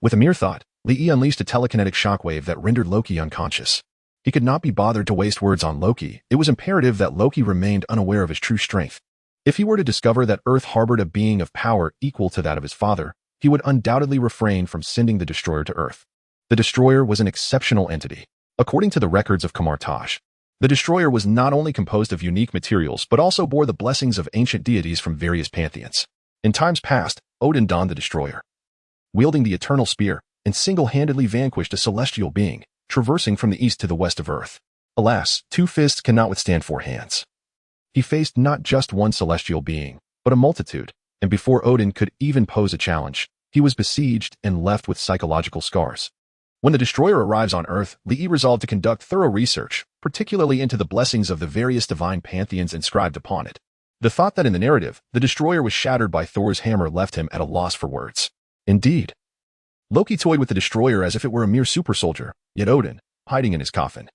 With a mere thought, Lee unleashed a telekinetic shockwave that rendered Loki unconscious. He could not be bothered to waste words on Loki. It was imperative that Loki remained unaware of his true strength. If he were to discover that Earth harbored a being of power equal to that of his father, he would undoubtedly refrain from sending the Destroyer to Earth. The Destroyer was an exceptional entity. According to the records of Kamar-Taj, the Destroyer was not only composed of unique materials but also bore the blessings of ancient deities from various pantheons. In times past, Odin donned the Destroyer, wielding the eternal spear, and single-handedly vanquished a celestial being, traversing from the east to the west of Earth. Alas, 2 fists cannot withstand 4 hands. He faced not just one celestial being, but a multitude, and before Odin could even pose a challenge, he was besieged and left with psychological scars. When the Destroyer arrives on Earth, Lee resolved to conduct thorough research, particularly into the blessings of the various divine pantheons inscribed upon it. The thought that in the narrative, the Destroyer was shattered by Thor's hammer left him at a loss for words. Indeed, Loki toyed with the Destroyer as if it were a mere super soldier, yet Odin, hiding in his coffin,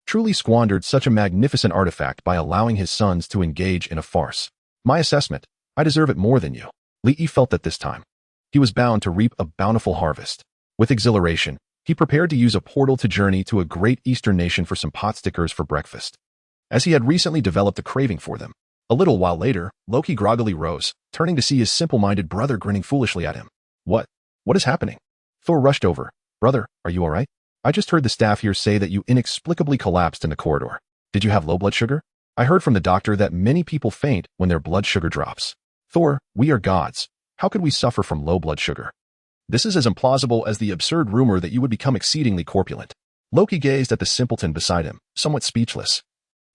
truly squandered such a magnificent artifact by allowing his sons to engage in a farce. My assessment, I deserve it more than you. Lee felt that this time, he was bound to reap a bountiful harvest. With exhilaration, he prepared to use a portal to journey to a great eastern nation for some pot stickers for breakfast, as he had recently developed a craving for them. A little while later, Loki groggily rose, turning to see his simple-minded brother grinning foolishly at him. What is happening? Thor rushed over. Brother, are you all right? I just heard the staff here say that you inexplicably collapsed in the corridor. Did you have low blood sugar? I heard from the doctor that many people faint when their blood sugar drops. Thor, we are gods. How could we suffer from low blood sugar? This is as implausible as the absurd rumor that you would become exceedingly corpulent. Loki gazed at the simpleton beside him, somewhat speechless.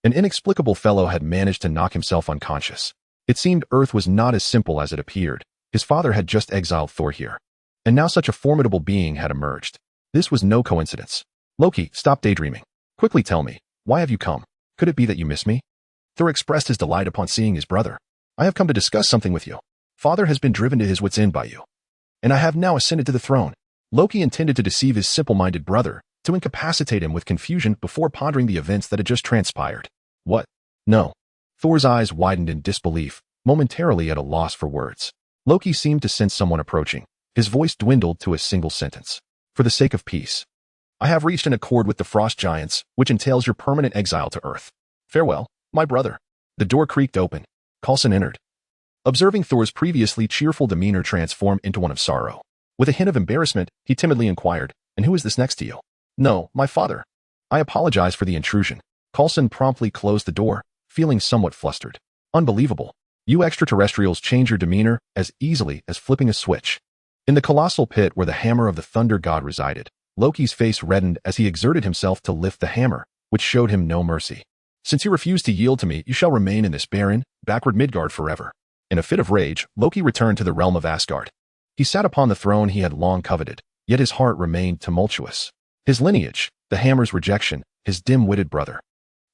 An inexplicable fellow had managed to knock himself unconscious. It seemed Earth was not as simple as it appeared. His father had just exiled Thor here, and now such a formidable being had emerged. This was no coincidence. Loki, stop daydreaming. Quickly tell me, why have you come? Could it be that you miss me? Thor expressed his delight upon seeing his brother. I have come to discuss something with you. Father has been driven to his wits' end by you, and I have now ascended to the throne. Loki intended to deceive his simple-minded brother, to incapacitate him with confusion before pondering the events that had just transpired. What? No. Thor's eyes widened in disbelief, momentarily at a loss for words. Loki seemed to sense someone approaching. His voice dwindled to a single sentence. For the sake of peace, I have reached an accord with the frost giants, which entails your permanent exile to Earth. Farewell, my brother. The door creaked open. Coulson entered. Observing Thor's previously cheerful demeanor transform into one of sorrow. With a hint of embarrassment, he timidly inquired, "And who is this next to you?" "No, my father." "I apologize for the intrusion." Coulson promptly closed the door, feeling somewhat flustered. Unbelievable. You extraterrestrials change your demeanor as easily as flipping a switch. In the colossal pit where the hammer of the thunder god resided, Loki's face reddened as he exerted himself to lift the hammer, which showed him no mercy. "Since you refuse to yield to me, you shall remain in this barren, backward Midgard forever." In a fit of rage, Loki returned to the realm of Asgard. He sat upon the throne he had long coveted, yet his heart remained tumultuous. His lineage, the hammer's rejection, his dim-witted brother,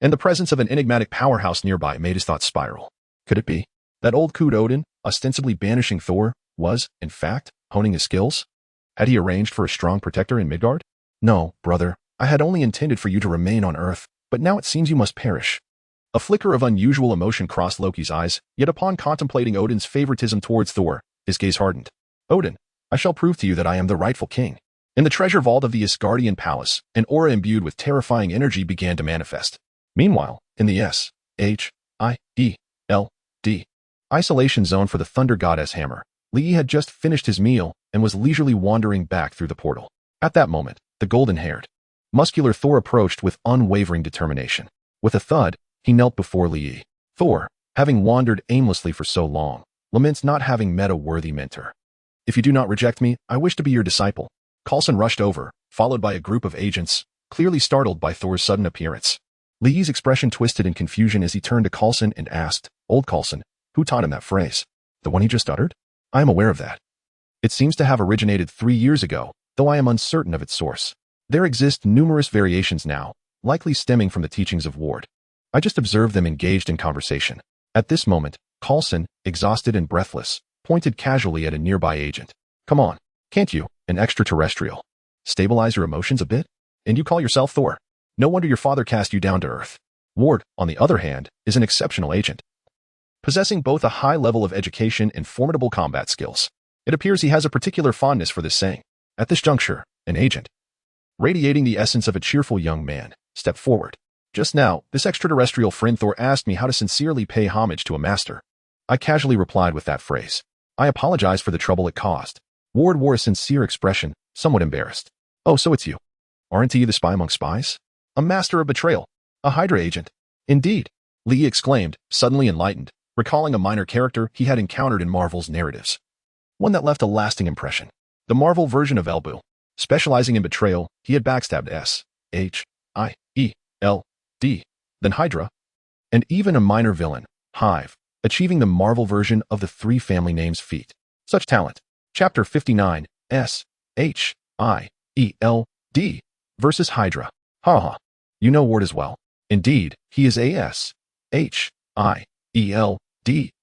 and the presence of an enigmatic powerhouse nearby made his thoughts spiral. Could it be that old Coot Odin, ostensibly banishing Thor, was, in fact, honing his skills? Had he arranged for a strong protector in Midgard? "No, brother, I had only intended for you to remain on Earth, but now it seems you must perish." A flicker of unusual emotion crossed Loki's eyes, yet upon contemplating Odin's favoritism towards Thor, his gaze hardened. "Odin, I shall prove to you that I am the rightful king." In the treasure vault of the Asgardian palace, an aura imbued with terrifying energy began to manifest. Meanwhile, in the S-H-I-E-L-D isolation zone for the thunder goddess hammer, Lee had just finished his meal and was leisurely wandering back through the portal. At that moment, the golden-haired, muscular Thor approached with unwavering determination. With a thud, he knelt before Lee. Thor, having wandered aimlessly for so long, laments not having met a worthy mentor. "If you do not reject me, I wish to be your disciple." Coulson rushed over, followed by a group of agents, clearly startled by Thor's sudden appearance. Lee's expression twisted in confusion as he turned to Coulson and asked, "Old Coulson, who taught him that phrase?" "The one he just uttered? I am aware of that. It seems to have originated 3 years ago, though I am uncertain of its source. There exist numerous variations now, likely stemming from the teachings of Ward. I just observed them engaged in conversation." At this moment, Coulson, exhausted and breathless, pointed casually at a nearby agent. "Come on, can't you, an extraterrestrial, stabilize your emotions a bit? And you call yourself Thor? No wonder your father cast you down to Earth." Ward, on the other hand, is an exceptional agent, possessing both a high level of education and formidable combat skills. It appears he has a particular fondness for this saying. At this juncture, an agent, radiating the essence of a cheerful young man, stepped forward. "Just now, this extraterrestrial friend Thor asked me how to sincerely pay homage to a master. I casually replied with that phrase. I apologize for the trouble it caused." Ward wore a sincere expression, somewhat embarrassed. "Oh, so it's you. Aren't you the spy among spies? A master of betrayal. A Hydra agent." "Indeed," Lee exclaimed, suddenly enlightened, recalling a minor character he had encountered in Marvel's narratives. One that left a lasting impression. The Marvel version of Elbu. Specializing in betrayal, he had backstabbed S-H-I-E-L-D, then Hydra, and even a minor villain, Hive, achieving the Marvel version of the 3 family names feat. Such talent. Chapter 59, S-H-I-E-L-D versus Hydra. Haha. You know Ward as well. Indeed, he is a S-H-I-E-L-D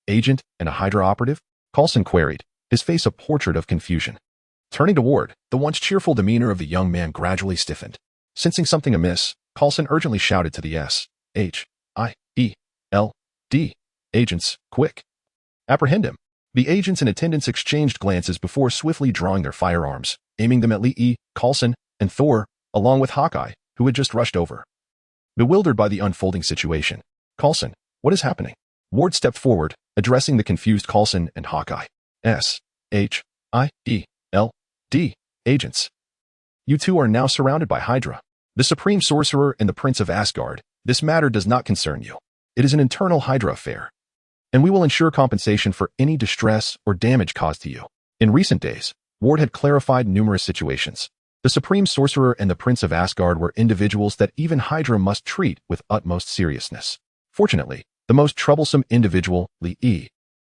agent and a Hydra operative? Coulson queried, his face a portrait of confusion. Turning to Ward, the once cheerful demeanor of the young man gradually stiffened. Sensing something amiss, Coulson urgently shouted to the S-H-I-E-L-D agents, "Quick! Apprehend him." The agents in attendance exchanged glances before swiftly drawing their firearms, aiming them at Lee, Coulson, and Thor, along with Hawkeye, who had just rushed over. Bewildered by the unfolding situation, "Coulson, what is happening?" Ward stepped forward, addressing the confused Coulson and Hawkeye. S-H-I-E-L-D agents. You two are now surrounded by Hydra, the Supreme Sorcerer and the Prince of Asgard. This matter does not concern you. It is an internal Hydra affair, and we will ensure compensation for any distress or damage caused to you. In recent days, Ward had clarified numerous situations. The Supreme Sorcerer and the Prince of Asgard were individuals that even Hydra must treat with utmost seriousness. Fortunately, the most troublesome individual, Lee,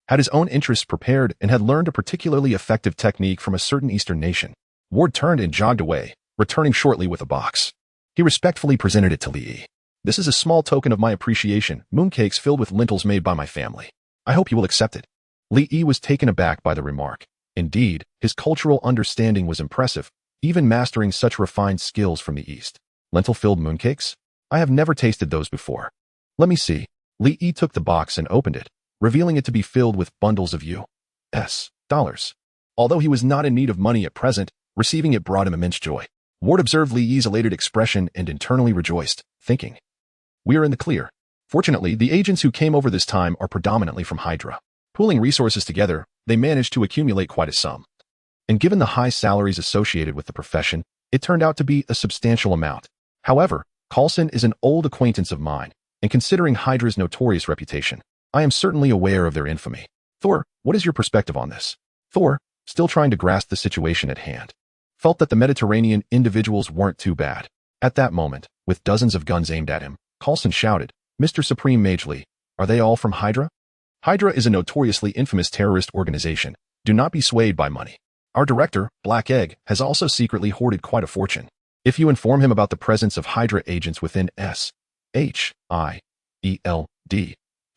had his own interests prepared and had learned a particularly effective technique from a certain Eastern nation. Ward turned and jogged away, returning shortly with a box. He respectfully presented it to Lee. "This is a small token of my appreciation, mooncakes filled with lentils made by my family. I hope you will accept it." Lee was taken aback by the remark. Indeed, his cultural understanding was impressive, even mastering such refined skills from the East. Lentil-filled mooncakes? I have never tasted those before. Let me see. Li Yi took the box and opened it, revealing it to be filled with bundles of US dollars. Although he was not in need of money at present, receiving it brought him immense joy. Ward observed Li Yi's elated expression and internally rejoiced, thinking, "We are in the clear." Fortunately, the agents who came over this time are predominantly from Hydra. Pooling resources together, they managed to accumulate quite a sum. And given the high salaries associated with the profession, it turned out to be a substantial amount. However, Coulson is an old acquaintance of mine, and considering Hydra's notorious reputation, I am certainly aware of their infamy. Thor, what is your perspective on this? Thor, still trying to grasp the situation at hand, felt that the Mediterranean individuals weren't too bad. At that moment, with dozens of guns aimed at him, Coulson shouted, "Mr. Supreme Mage Lee, are they all from Hydra?" Hydra is a notoriously infamous terrorist organization. Do not be swayed by money. Our director, Black Egg, has also secretly hoarded quite a fortune. If you inform him about the presence of Hydra agents within SHIELD,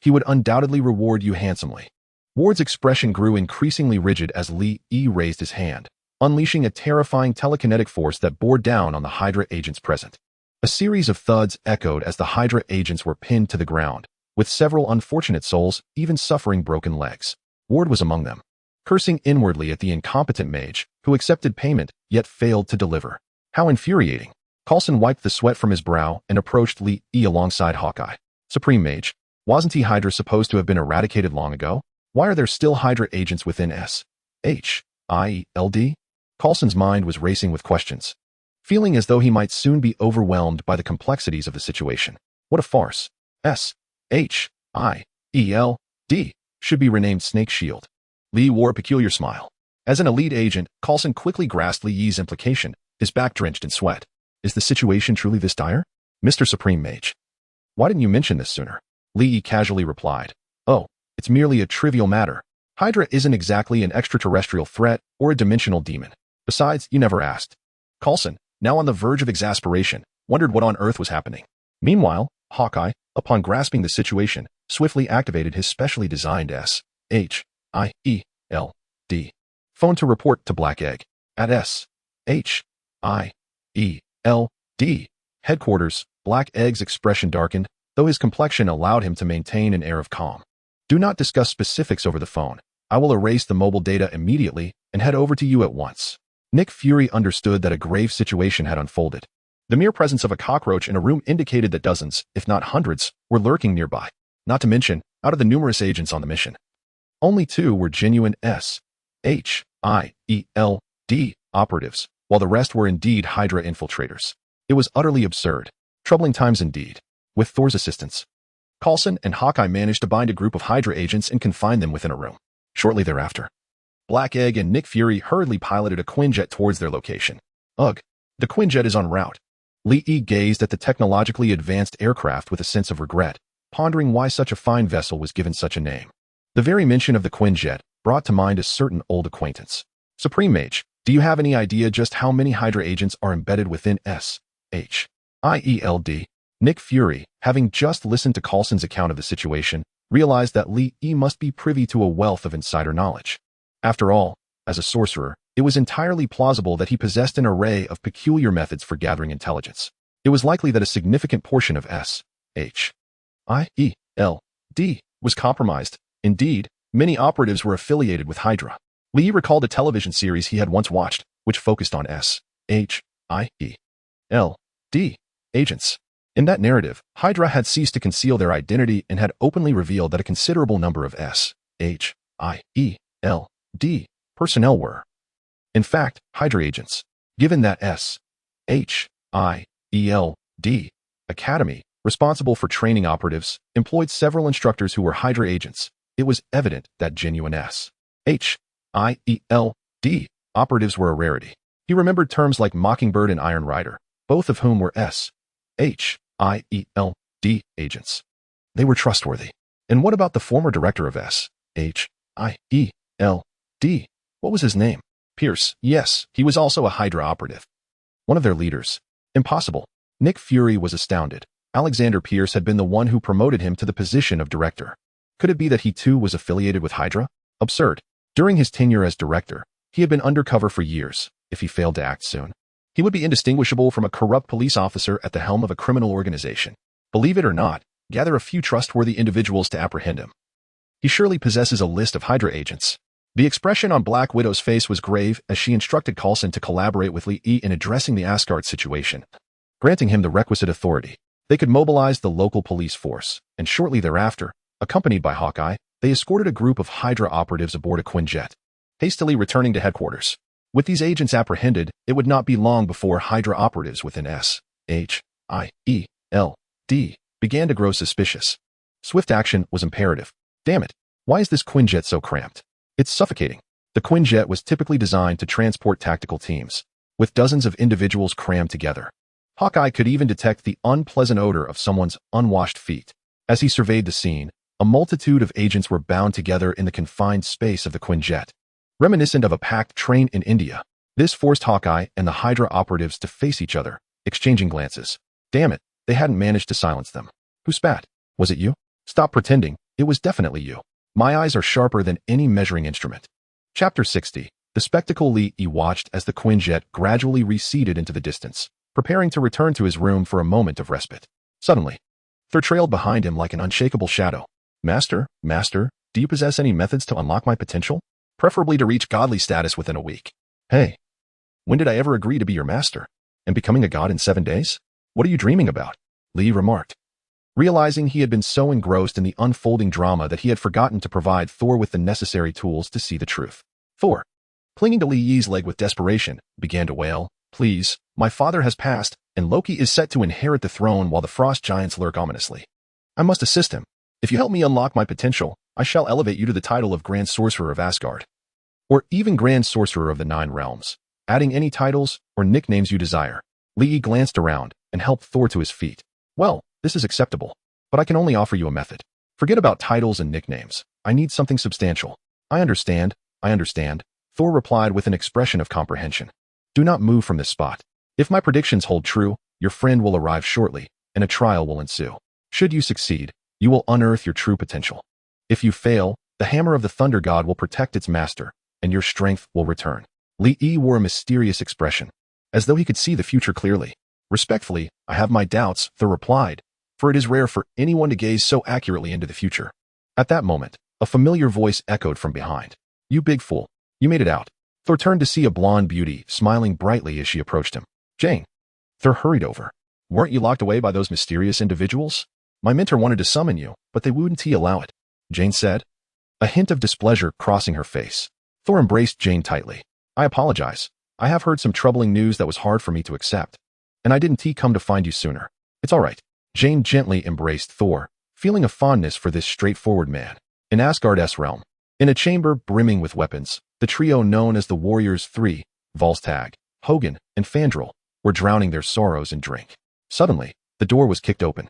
he would undoubtedly reward you handsomely. Ward's expression grew increasingly rigid as Li Yi raised his hand, unleashing a terrifying telekinetic force that bore down on the Hydra agents present. A series of thuds echoed as the Hydra agents were pinned to the ground, with several unfortunate souls even suffering broken legs. Ward was among them, cursing inwardly at the incompetent mage, who accepted payment yet failed to deliver. How infuriating. Coulson wiped the sweat from his brow and approached Li Yi alongside Hawkeye. "Supreme Mage, wasn't Hydra supposed to have been eradicated long ago? Why are there still Hydra agents within SHIELD? Coulson's mind was racing with questions, feeling as though he might soon be overwhelmed by the complexities of the situation. What a farce. SHIELD should be renamed Snake Shield. Li wore a peculiar smile. As an elite agent, Coulson quickly grasped Li Yi's implication, his back drenched in sweat. Is the situation truly this dire? Mr. Supreme Mage, why didn't you mention this sooner? Li Yi casually replied. Oh, it's merely a trivial matter. Hydra isn't exactly an extraterrestrial threat or a dimensional demon. Besides, you never asked. Coulson, now on the verge of exasperation, wondered what on earth was happening. Meanwhile, Hawkeye, upon grasping the situation, swiftly activated his specially designed SHIELD phone to report to Black Egg. At SHIELD headquarters, Black Egg's expression darkened, though his complexion allowed him to maintain an air of calm. Do not discuss specifics over the phone. I will erase the mobile data immediately and head over to you at once. Nick Fury understood that a grave situation had unfolded. The mere presence of a cockroach in a room indicated that dozens, if not hundreds, were lurking nearby. Not to mention, out of the numerous agents on the mission, only 2 were genuine SHIELD operatives, while the rest were indeed Hydra infiltrators. It was utterly absurd. Troubling times indeed. With Thor's assistance, Coulson and Hawkeye managed to bind a group of Hydra agents and confine them within a room. Shortly thereafter, Black Egg and Nick Fury hurriedly piloted a Quinjet towards their location. Ugh, the Quinjet is en route. Li Yi gazed at the technologically advanced aircraft with a sense of regret, pondering why such a fine vessel was given such a name. The very mention of the Quinjet brought to mind a certain old acquaintance. Supreme Mage, do you have any idea just how many Hydra agents are embedded within SHIELD? Nick Fury, having just listened to Coulson's account of the situation, realized that Li Yi must be privy to a wealth of insider knowledge. After all, as a sorcerer, it was entirely plausible that he possessed an array of peculiar methods for gathering intelligence. It was likely that a significant portion of SHIELD was compromised. Indeed, many operatives were affiliated with Hydra. Li recalled a television series he had once watched, which focused on SHIELD agents. In that narrative, Hydra had ceased to conceal their identity and had openly revealed that a considerable number of SHIELD personnel were, in fact, Hydra agents. Given that SHIELD Academy, responsible for training operatives, employed several instructors who were Hydra agents, it was evident that genuine SHIELD operatives were a rarity. He remembered terms like Mockingbird and Iron Rider, both of whom were SHIELD agents. They were trustworthy. And what about the former director of SHIELD? What was his name? Pierce. Yes, he was also a Hydra operative. One of their leaders. Impossible. Nick Fury was astounded. Alexander Pierce had been the one who promoted him to the position of director. Could it be that he too was affiliated with Hydra? Absurd. During his tenure as director, he had been undercover for years, if he failed to act soon. He would be indistinguishable from a corrupt police officer at the helm of a criminal organization. Believe it or not, gather a few trustworthy individuals to apprehend him. He surely possesses a list of Hydra agents. The expression on Black Widow's face was grave as she instructed Coulson to collaborate with Lee in addressing the Asgard situation, granting him the requisite authority. They could mobilize the local police force, and shortly thereafter, accompanied by Hawkeye, they escorted a group of Hydra operatives aboard a Quinjet, hastily returning to headquarters. With these agents apprehended, it would not be long before Hydra operatives within S.H.I.E.L.D. began to grow suspicious. Swift action was imperative. Damn it, why is this Quinjet so cramped? It's suffocating. The Quinjet was typically designed to transport tactical teams, with dozens of individuals crammed together. Hawkeye could even detect the unpleasant odor of someone's unwashed feet. As he surveyed the scene, a multitude of agents were bound together in the confined space of the Quinjet. Reminiscent of a packed train in India, this forced Hawkeye and the Hydra operatives to face each other, exchanging glances. Damn it, they hadn't managed to silence them. Who spat? Was it you? Stop pretending, it was definitely you. My eyes are sharper than any measuring instrument. Chapter 60. The spectacle Lee watched as the Quinjet gradually receded into the distance, preparing to return to his room for a moment of respite. Suddenly, Thor trailed behind him like an unshakable shadow. Master, do you possess any methods to unlock my potential? Preferably to reach godly status within a week. Hey, when did I ever agree to be your master? And becoming a god in 7 days? What are you dreaming about? Lee remarked, realizing he had been so engrossed in the unfolding drama that he had forgotten to provide Thor with the necessary tools to see the truth. Thor, clinging to Li Yi's leg with desperation, began to wail, please, my father has passed, and Loki is set to inherit the throne while the frost giants lurk ominously. I must assist him. If you help me unlock my potential, I shall elevate you to the title of Grand Sorcerer of Asgard, or even Grand Sorcerer of the Nine Realms, adding any titles or nicknames you desire. Lee glanced around and helped Thor to his feet. Well, this is acceptable, but I can only offer you a method. Forget about titles and nicknames. I need something substantial. I understand, Thor replied with an expression of comprehension. Do not move from this spot. If my predictions hold true, your friend will arrive shortly, and a trial will ensue. Should you succeed, you will unearth your true potential. If you fail, the hammer of the Thunder God will protect its master, and your strength will return. Lee wore a mysterious expression, as though he could see the future clearly. Respectfully, I have my doubts, Thor replied, for it is rare for anyone to gaze so accurately into the future. At that moment, a familiar voice echoed from behind. You big fool, you made it out. Thor turned to see a blonde beauty smiling brightly as she approached him. Jane. Thor hurried over. Weren't you locked away by those mysterious individuals? My mentor wanted to summon you, but they wouldn't allow it, Jane said, a hint of displeasure crossing her face. Thor embraced Jane tightly. I apologize. I have heard some troubling news that was hard for me to accept, and I didn't come to find you sooner. It's all right. Jane gently embraced Thor, feeling a fondness for this straightforward man. In Asgard's realm, in a chamber brimming with weapons, the trio known as the Warriors 3, Volstagg, Hogun, and Fandral, were drowning their sorrows in drink. Suddenly, the door was kicked open,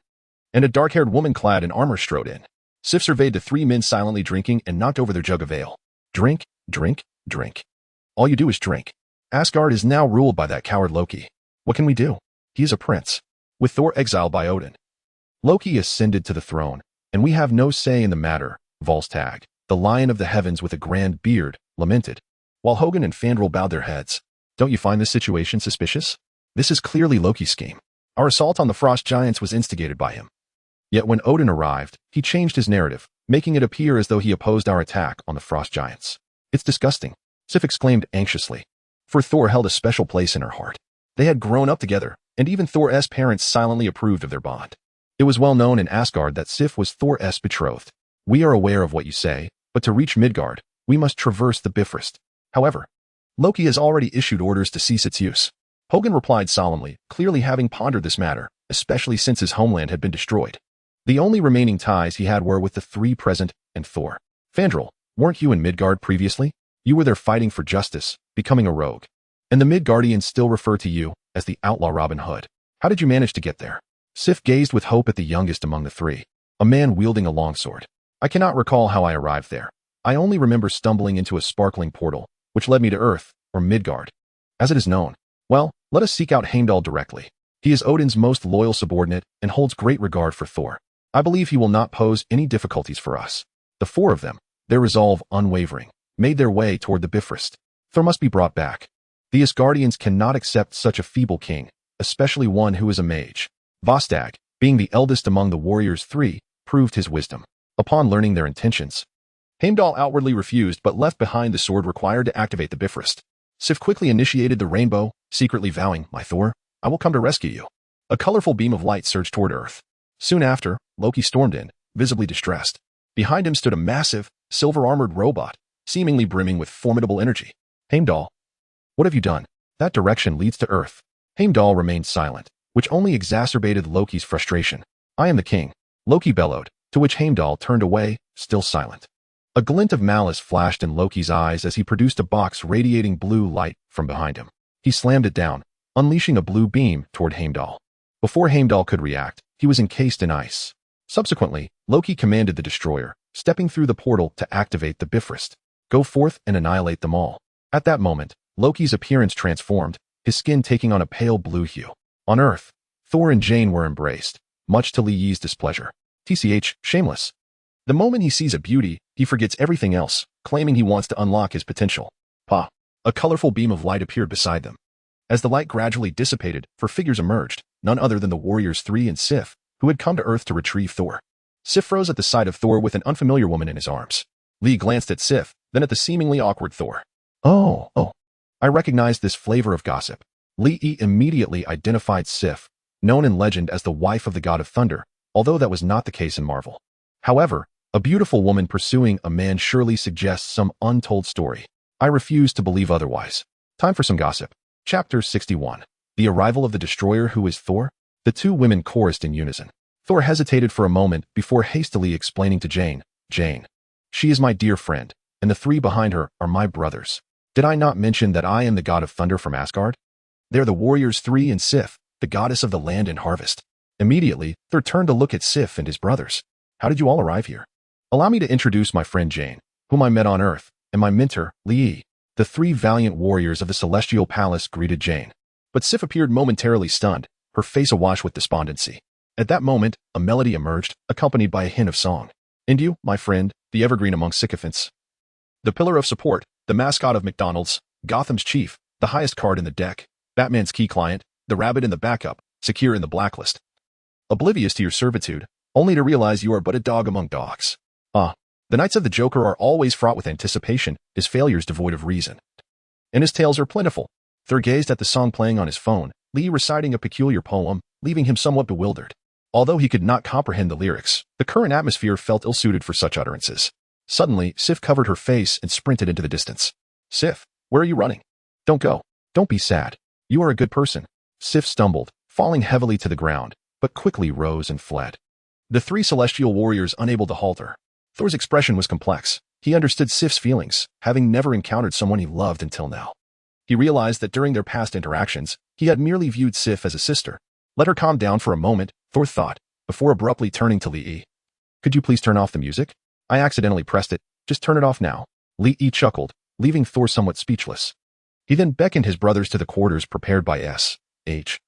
and a dark-haired woman clad in armor strode in. Sif surveyed the three men silently drinking and knocked over their jug of ale. Drink, drink, drink. All you do is drink. Asgard is now ruled by that coward Loki. What can we do? He is a prince, with Thor exiled by Odin. Loki ascended to the throne, and we have no say in the matter, Volstagg, the lion of the heavens with a grand beard, lamented, while Hogun and Fandral bowed their heads. Don't you find this situation suspicious? This is clearly Loki's scheme. Our assault on the frost giants was instigated by him. Yet when Odin arrived, he changed his narrative, making it appear as though he opposed our attack on the frost giants. It's disgusting, Sif exclaimed anxiously, for Thor held a special place in her heart. They had grown up together, and even Thor's parents silently approved of their bond. It was well known in Asgard that Sif was Thor's betrothed. We are aware of what you say, but to reach Midgard, we must traverse the Bifrost. However, Loki has already issued orders to cease its use. Hogun replied solemnly, clearly having pondered this matter, especially since his homeland had been destroyed. The only remaining ties he had were with the three present and Thor. Fandral, weren't you in Midgard previously? You were there fighting for justice, becoming a rogue. And the Midgardians still refer to you as the outlaw Robin Hood. How did you manage to get there? Sif gazed with hope at the youngest among the three, a man wielding a longsword. I cannot recall how I arrived there. I only remember stumbling into a sparkling portal, which led me to Earth, or Midgard, as it is known. Well, let us seek out Heimdall directly. He is Odin's most loyal subordinate and holds great regard for Thor. I believe he will not pose any difficulties for us. The four of them, their resolve unwavering, made their way toward the Bifrost. Thor must be brought back. The Asgardians cannot accept such a feeble king, especially one who is a mage. Vostag, being the eldest among the warriors three, proved his wisdom. Upon learning their intentions, Heimdall outwardly refused but left behind the sword required to activate the Bifrost. Sif quickly initiated the rainbow, secretly vowing, "My Thor, I will come to rescue you." A colorful beam of light surged toward Earth. Soon after, Loki stormed in, visibly distressed. Behind him stood a massive, silver-armored robot, seemingly brimming with formidable energy. "Heimdall, what have you done? That direction leads to Earth." Heimdall remained silent, which only exacerbated Loki's frustration. "I am the king," Loki bellowed, to which Heimdall turned away, still silent. A glint of malice flashed in Loki's eyes as he produced a box radiating blue light from behind him. He slammed it down, unleashing a blue beam toward Heimdall. Before Heimdall could react, he was encased in ice. Subsequently, Loki commanded the destroyer, stepping through the portal to activate the Bifrost. "Go forth and annihilate them all." At that moment, Loki's appearance transformed, his skin taking on a pale blue hue. On Earth, Thor and Jane were embraced, much to Li Yi's displeasure. TCH, shameless. The moment he sees a beauty, he forgets everything else, claiming he wants to unlock his potential. Pa! A colorful beam of light appeared beside them. As the light gradually dissipated, four figures emerged, none other than the warriors Three and Sif, who had come to Earth to retrieve Thor. Sif froze at the sight of Thor with an unfamiliar woman in his arms. Li glanced at Sif, then at the seemingly awkward Thor. Oh. I recognized this flavor of gossip. Li Yi immediately identified Sif, known in legend as the wife of the god of thunder, although that was not the case in Marvel. However, a beautiful woman pursuing a man surely suggests some untold story. I refuse to believe otherwise. Time for some gossip. Chapter 61. The arrival of the destroyer who is Thor? The two women chorused in unison. Thor hesitated for a moment before hastily explaining to Jane, "Jane, she is my dear friend, and the three behind her are my brothers. Did I not mention that I am the god of thunder from Asgard? They are the warriors Three and Sif, the goddess of the land and harvest." Immediately, Thor turned to look at Sif and his brothers. "How did you all arrive here?" "Allow me to introduce my friend Jane, whom I met on Earth, and my mentor, Li Yi." The three valiant warriors of the Celestial Palace greeted Jane. But Sif appeared momentarily stunned, her face awash with despondency. At that moment, a melody emerged, accompanied by a hint of song. "And you, my friend, the evergreen among sycophants. The pillar of support, the mascot of McDonald's, Gotham's chief, the highest card in the deck, Batman's key client, the rabbit in the backup, secure in the blacklist. Oblivious to your servitude, only to realize you are but a dog among dogs. The nights of the Joker are always fraught with anticipation, his failures devoid of reason. And his tales are plentiful." Thor gazed at the song playing on his phone, Li reciting a peculiar poem, leaving him somewhat bewildered. Although he could not comprehend the lyrics, the current atmosphere felt ill-suited for such utterances. Suddenly, Sif covered her face and sprinted into the distance. "Sif, where are you running? Don't go. Don't be sad. You are a good person." Sif stumbled, falling heavily to the ground, but quickly rose and fled. The three celestial warriors unable to halt her. Thor's expression was complex. He understood Sif's feelings, having never encountered someone he loved until now. He realized that during their past interactions, he had merely viewed Sif as a sister. Let her calm down for a moment, Thor thought, before abruptly turning to Li Yi. "Could you please turn off the music? I accidentally pressed it. Just turn it off now." Li Yi chuckled, leaving Thor somewhat speechless. He then beckoned his brothers to the quarters prepared by S.H.I.E.L.D.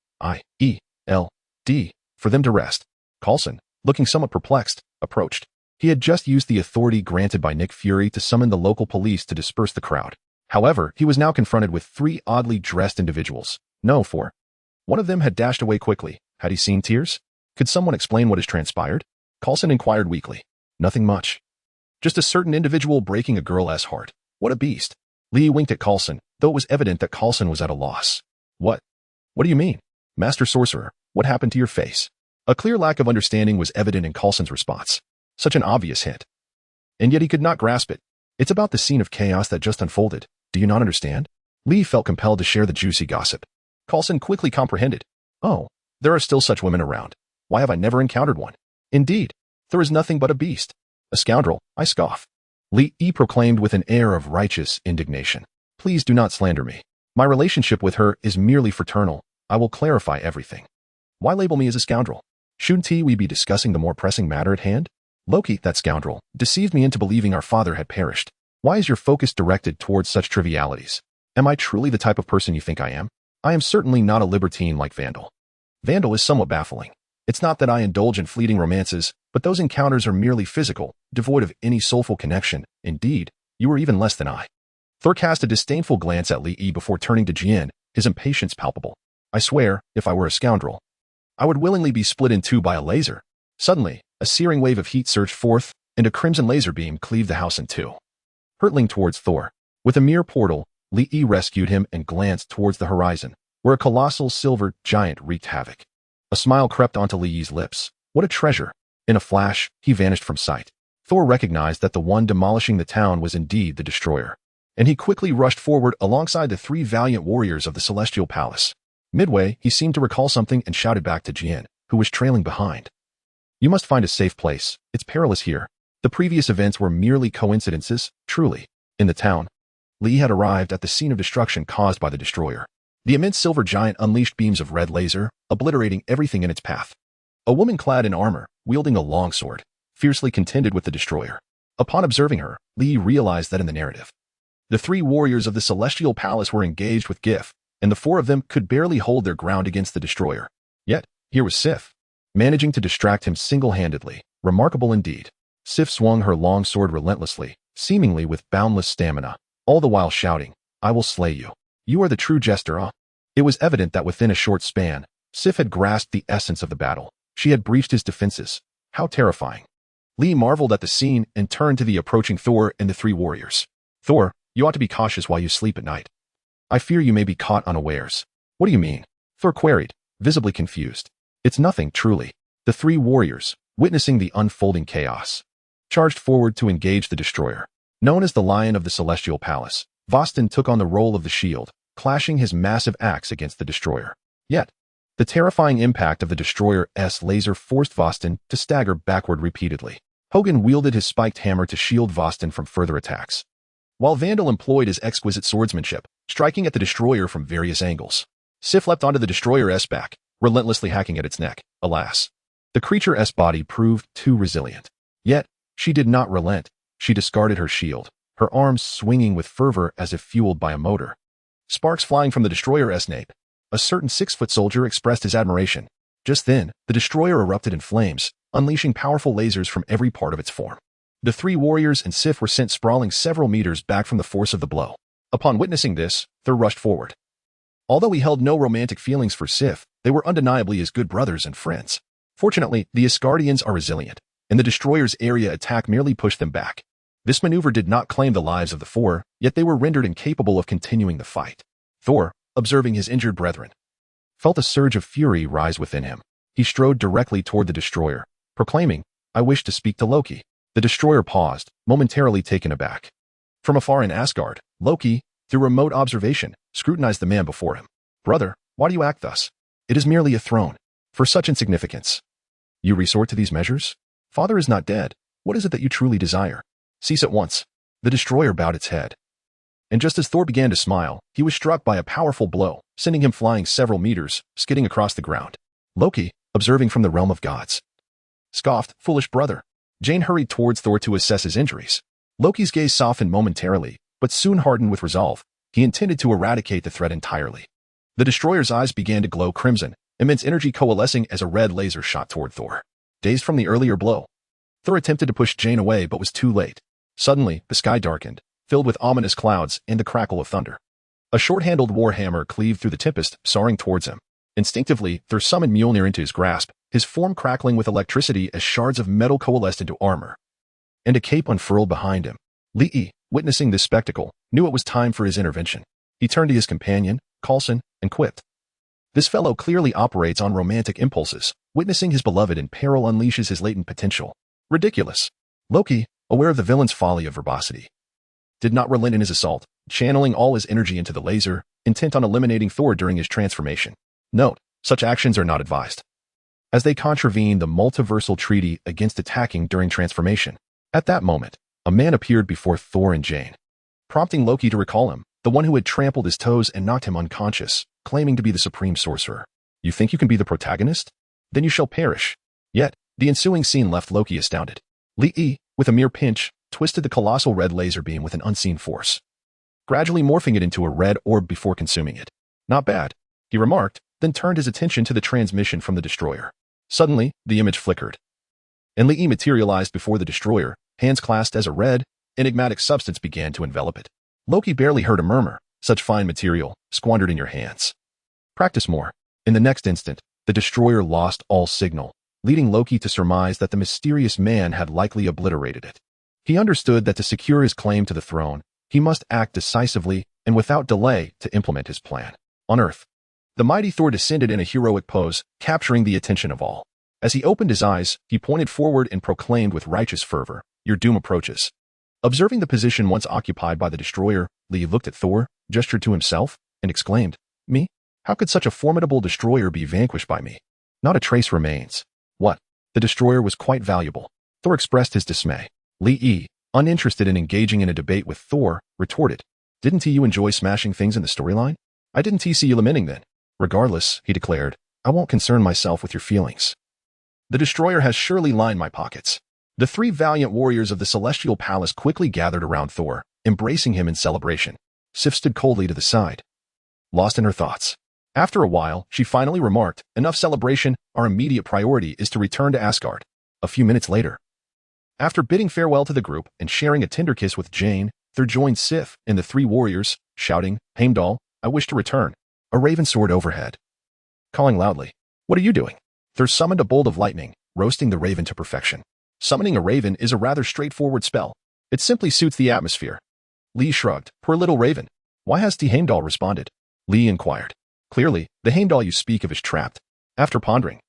for them to rest. Coulson, looking somewhat perplexed, approached. He had just used the authority granted by Nick Fury to summon the local police to disperse the crowd. However, he was now confronted with three oddly dressed individuals. No, four. One of them had dashed away quickly. Had he seen tears? Could someone explain what has transpired? Coulson inquired weakly. "Nothing much. Just a certain individual breaking a girl's heart. What a beast." Li winked at Coulson, though it was evident that Coulson was at a loss. What do you mean? Master Sorcerer, what happened to your face?" A clear lack of understanding was evident in Coulson's response. Such an obvious hint. And yet he could not grasp it. "It's about the scene of chaos that just unfolded. Do you not understand?" Li felt compelled to share the juicy gossip. Coulson quickly comprehended. "Oh, there are still such women around. Why have I never encountered one? Indeed, there is nothing but a beast. A scoundrel, I scoff." Li Yi proclaimed with an air of righteous indignation. "Please do not slander me. My relationship with her is merely fraternal. I will clarify everything. Why label me as a scoundrel? Shouldn't we be discussing the more pressing matter at hand? Loki, that scoundrel, deceived me into believing our father had perished. Why is your focus directed towards such trivialities? Am I truly the type of person you think I am? I am certainly not a libertine like Vandal." Vandal is somewhat baffling. It's not that I indulge in fleeting romances, but those encounters are merely physical, devoid of any soulful connection. Indeed, you are even less than I. Thor cast a disdainful glance at Li Yi before turning to Jian, his impatience palpable. I swear, if I were a scoundrel, I would willingly be split in two by a laser. Suddenly, a searing wave of heat surged forth, and a crimson laser beam cleaved the house in two. Hurtling towards Thor, with a mere portal, Li Yi rescued him and glanced towards the horizon, where a colossal silver giant wreaked havoc. A smile crept onto Li Yi's lips. What a treasure! In a flash, he vanished from sight. Thor recognized that the one demolishing the town was indeed the destroyer, and he quickly rushed forward alongside the three valiant warriors of the Celestial Palace. Midway, he seemed to recall something and shouted back to Jian, who was trailing behind. You must find a safe place. It's perilous here. The previous events were merely coincidences, truly. In the town, Li had arrived at the scene of destruction caused by the destroyer. The immense silver giant unleashed beams of red laser, obliterating everything in its path. A woman clad in armor, wielding a long sword, fiercely contended with the destroyer. Upon observing her, Li realized that in the narrative, the three warriors of the Celestial Palace were engaged with Gif, and the four of them could barely hold their ground against the destroyer. Yet, here was Sif, managing to distract him single-handedly. Remarkable indeed. Sif swung her long sword relentlessly, seemingly with boundless stamina, all the while shouting, I will slay you. You are the true jester, huh? It was evident that within a short span, Sif had grasped the essence of the battle. She had breached his defenses. How terrifying. Li marveled at the scene and turned to the approaching Thor and the three warriors. Thor, you ought to be cautious while you sleep at night. I fear you may be caught unawares. What do you mean? Thor queried, visibly confused. It's nothing, truly. The three warriors, witnessing the unfolding chaos, charged forward to engage the destroyer. Known as the Lion of the Celestial Palace, Vostin took on the role of the shield, clashing his massive axe against the destroyer. Yet, the terrifying impact of the destroyer's laser forced Vostin to stagger backward repeatedly. Hogan wielded his spiked hammer to shield Vostin from further attacks, while Vandal employed his exquisite swordsmanship, striking at the destroyer from various angles. Sif leapt onto the destroyer's back, relentlessly hacking at its neck. Alas, the creature's body proved too resilient. Yet, she did not relent. She discarded her shield, her arms swinging with fervor as if fueled by a motor. Sparks flying from the destroyer's nape. A certain 6-foot soldier expressed his admiration. Just then, the destroyer erupted in flames, unleashing powerful lasers from every part of its form. The three warriors and Sif were sent sprawling several meters back from the force of the blow. Upon witnessing this, Thor rushed forward. Although he held no romantic feelings for Sif, they were undeniably his good brothers and friends. Fortunately, the Asgardians are resilient, and the destroyer's area attack merely pushed them back. This maneuver did not claim the lives of the four, yet they were rendered incapable of continuing the fight. Thor, observing his injured brethren, felt a surge of fury rise within him. He strode directly toward the destroyer, proclaiming, I wish to speak to Loki. The destroyer paused, momentarily taken aback. From afar in Asgard, Loki, through remote observation, scrutinized the man before him. Brother, why do you act thus? It is merely a throne. For such insignificance, you resort to these measures? Father is not dead. What is it that you truly desire? Cease at once. The destroyer bowed its head. And just as Thor began to smile, he was struck by a powerful blow, sending him flying several meters, skidding across the ground. Loki, observing from the realm of gods, scoffed, foolish brother. Jane hurried towards Thor to assess his injuries. Loki's gaze softened momentarily, but soon hardened with resolve. He intended to eradicate the threat entirely. The destroyer's eyes began to glow crimson, immense energy coalescing as a red laser shot toward Thor. Dazed from the earlier blow, Thor attempted to push Jane away but was too late. Suddenly, the sky darkened, filled with ominous clouds and the crackle of thunder. A short-handled warhammer cleaved through the tempest, soaring towards him. Instinctively, Thor summoned Mjolnir into his grasp, his form crackling with electricity as shards of metal coalesced into armor, and a cape unfurled behind him. Li, witnessing this spectacle, knew it was time for his intervention. He turned to his companion, Coulson, and quipped. This fellow clearly operates on romantic impulses. Witnessing his beloved in peril unleashes his latent potential. Ridiculous. Loki, aware of the villain's folly of verbosity, did not relent in his assault, channeling all his energy into the laser, intent on eliminating Thor during his transformation. Note, such actions are not advised, as they contravene the multiversal treaty against attacking during transformation. At that moment, a man appeared before Thor and Jane, prompting Loki to recall him, the one who had trampled his toes and knocked him unconscious, claiming to be the supreme sorcerer. You think you can be the protagonist? Then you shall perish. Yet, the ensuing scene left Loki astounded. Li, with a mere pinch, twisted the colossal red laser beam with an unseen force, gradually morphing it into a red orb before consuming it. Not bad, he remarked, then turned his attention to the transmission from the destroyer. Suddenly, the image flickered, and Li materialized before the destroyer, hands clasped as a red, enigmatic substance began to envelop it. Loki barely heard a murmur. Such fine material, squandered in your hands. Practice more. In the next instant, the destroyer lost all signal, leading Loki to surmise that the mysterious man had likely obliterated it. He understood that to secure his claim to the throne, he must act decisively and without delay to implement his plan. On Earth, the mighty Thor descended in a heroic pose, capturing the attention of all. As he opened his eyes, he pointed forward and proclaimed with righteous fervor, "Your doom approaches." Observing the position once occupied by the destroyer, Lee looked at Thor, gestured to himself, and exclaimed, "Me? How could such a formidable destroyer be vanquished by me? Not a trace remains." What? The destroyer was quite valuable. Thor expressed his dismay. Lee, uninterested in engaging in a debate with Thor, retorted, "Didn't you enjoy smashing things in the storyline? I didn't see you lamenting then." "Regardless," he declared, "I won't concern myself with your feelings. The destroyer has surely lined my pockets." The three valiant warriors of the Celestial Palace quickly gathered around Thor, embracing him in celebration. Sif stood coldly to the side, lost in her thoughts. After a while, she finally remarked, "Enough celebration, our immediate priority is to return to Asgard." A few minutes later, after bidding farewell to the group and sharing a tender kiss with Jane, Thor joined Sif and the three warriors, shouting, "Heimdall, I wish to return." A raven soared overhead, calling loudly, "What are you doing?" Thor summoned a bolt of lightning, roasting the raven to perfection. Summoning a raven is a rather straightforward spell. It simply suits the atmosphere. Lee shrugged. "Poor little raven. Why has Heimdall responded?" Lee inquired. "Clearly, the Heimdall you speak of is trapped." After pondering,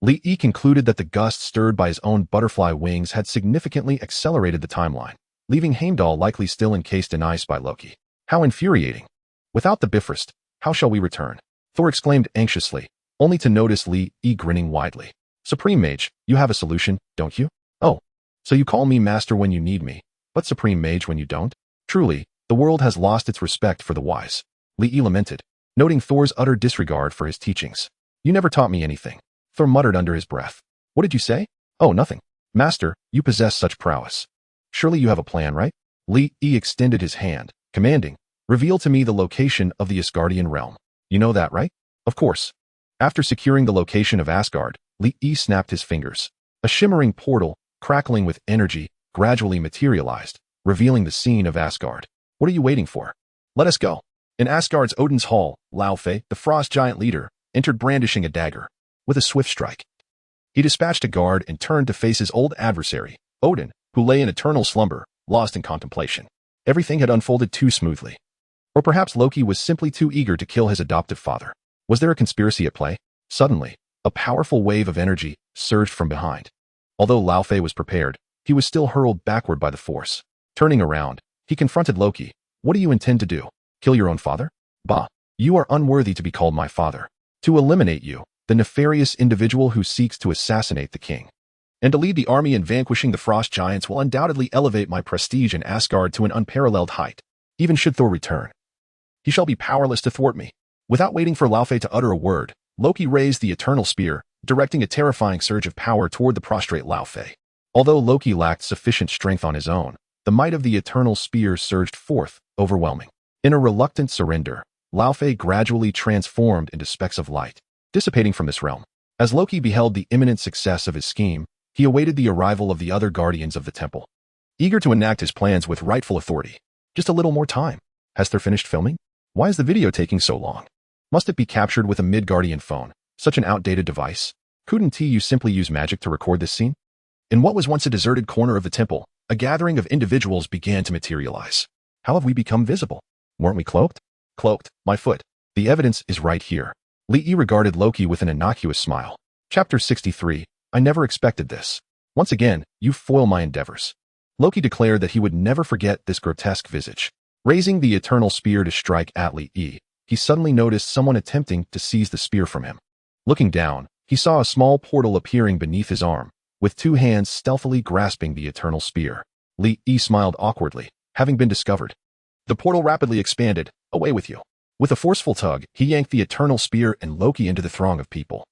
Lee concluded that the gust stirred by his own butterfly wings had significantly accelerated the timeline, leaving Heimdall likely still encased in ice by Loki. How infuriating. Without the Bifrost, how shall we return? Thor exclaimed anxiously, only to notice Lee grinning widely. "Supreme Mage, you have a solution, don't you?" "Oh, so you call me master when you need me, but Supreme Mage when you don't?" Truly, the world has lost its respect for the wise. Lee lamented, noting Thor's utter disregard for his teachings. "You never taught me anything." Thor muttered under his breath. "What did you say?" "Oh, nothing. Master, you possess such prowess. Surely you have a plan, right?" Lee extended his hand, commanding, "Reveal to me the location of the Asgardian realm." "You know that, right?" "Of course." After securing the location of Asgard, Lee snapped his fingers. A shimmering portal, crackling with energy, gradually materialized, revealing the scene of Asgard. "What are you waiting for? Let us go." In Asgard's Odin's Hall, Laufey, the frost giant leader, entered brandishing a dagger. With a swift strike, he dispatched a guard and turned to face his old adversary, Odin, who lay in eternal slumber, lost in contemplation. Everything had unfolded too smoothly. Or perhaps Loki was simply too eager to kill his adoptive father. Was there a conspiracy at play? Suddenly, a powerful wave of energy surged from behind. Although Laufey was prepared, he was still hurled backward by the force. Turning around, he confronted Loki. "What do you intend to do? Kill your own father? Bah, you are unworthy to be called my father. To eliminate you, the nefarious individual who seeks to assassinate the king, and to lead the army in vanquishing the frost giants will undoubtedly elevate my prestige in Asgard to an unparalleled height. Even should Thor return, he shall be powerless to thwart me." Without waiting for Laufey to utter a word, Loki raised the eternal spear, directing a terrifying surge of power toward the prostrate Laufey. Although Loki lacked sufficient strength on his own, the might of the eternal spear surged forth, overwhelming. In a reluctant surrender, Laufey gradually transformed into specks of light, dissipating from this realm. As Loki beheld the imminent success of his scheme, he awaited the arrival of the other guardians of the temple, eager to enact his plans with rightful authority. Just a little more time. Has Thor finished filming? Why is the video taking so long? Must it be captured with a Midgardian phone? Such an outdated device. Couldn't you simply use magic to record this scene? In what was once a deserted corner of the temple, a gathering of individuals began to materialize. How have we become visible? Weren't we cloaked? Cloaked, my foot. The evidence is right here. Lee regarded Loki with an innocuous smile. Chapter 63. I never expected this. Once again, you foil my endeavors. Loki declared that he would never forget this grotesque visage. Raising the eternal spear to strike at Lee, he suddenly noticed someone attempting to seize the spear from him. Looking down, he saw a small portal appearing beneath his arm, with two hands stealthily grasping the eternal spear. Lee smiled awkwardly, having been discovered. The portal rapidly expanded. Away with you. With a forceful tug, he yanked the eternal spear and Loki into the throng of people,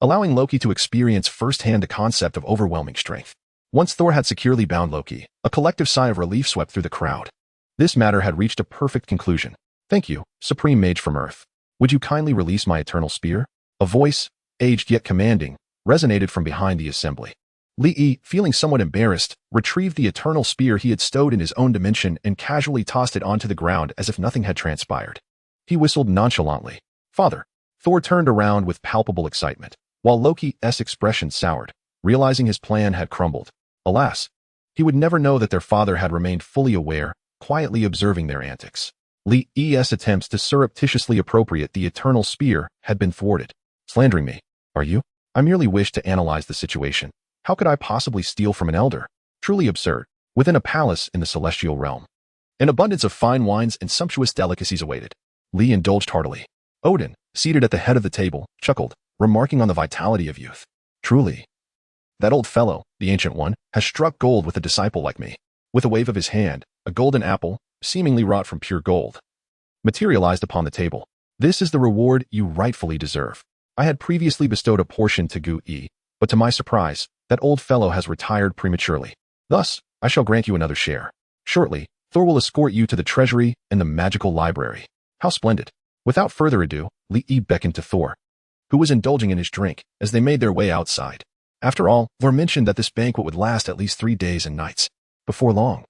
allowing Loki to experience firsthand the concept of overwhelming strength. Once Thor had securely bound Loki, a collective sigh of relief swept through the crowd. This matter had reached a perfect conclusion. "Thank you, Supreme Mage from Earth. Would you kindly release my eternal spear?" A voice, aged yet commanding, resonated from behind the assembly. Li, feeling somewhat embarrassed, retrieved the eternal spear he had stowed in his own dimension and casually tossed it onto the ground as if nothing had transpired. He whistled nonchalantly. Father. Thor turned around with palpable excitement, while Loki's expression soured, realizing his plan had crumbled. Alas, he would never know that their father had remained fully aware, quietly observing their antics. Li's attempts to surreptitiously appropriate the eternal spear had been thwarted. Slandering me, are you? I merely wish to analyze the situation. How could I possibly steal from an elder? Truly absurd. Within a palace in the celestial realm, an abundance of fine wines and sumptuous delicacies awaited. Li indulged heartily. Odin, seated at the head of the table, chuckled, remarking on the vitality of youth. Truly, that old fellow, the Ancient One, has struck gold with a disciple like me. With a wave of his hand, a golden apple, seemingly wrought from pure gold, materialized upon the table. This is the reward you rightfully deserve. I had previously bestowed a portion to Gu-E, but to my surprise, that old fellow has retired prematurely. Thus, I shall grant you another share. Shortly, Thor will escort you to the treasury and the magical library. How splendid. Without further ado, Li beckoned to Thor, who was indulging in his drink, as they made their way outside. After all, Thor mentioned that this banquet would last at least 3 days and nights. Before long,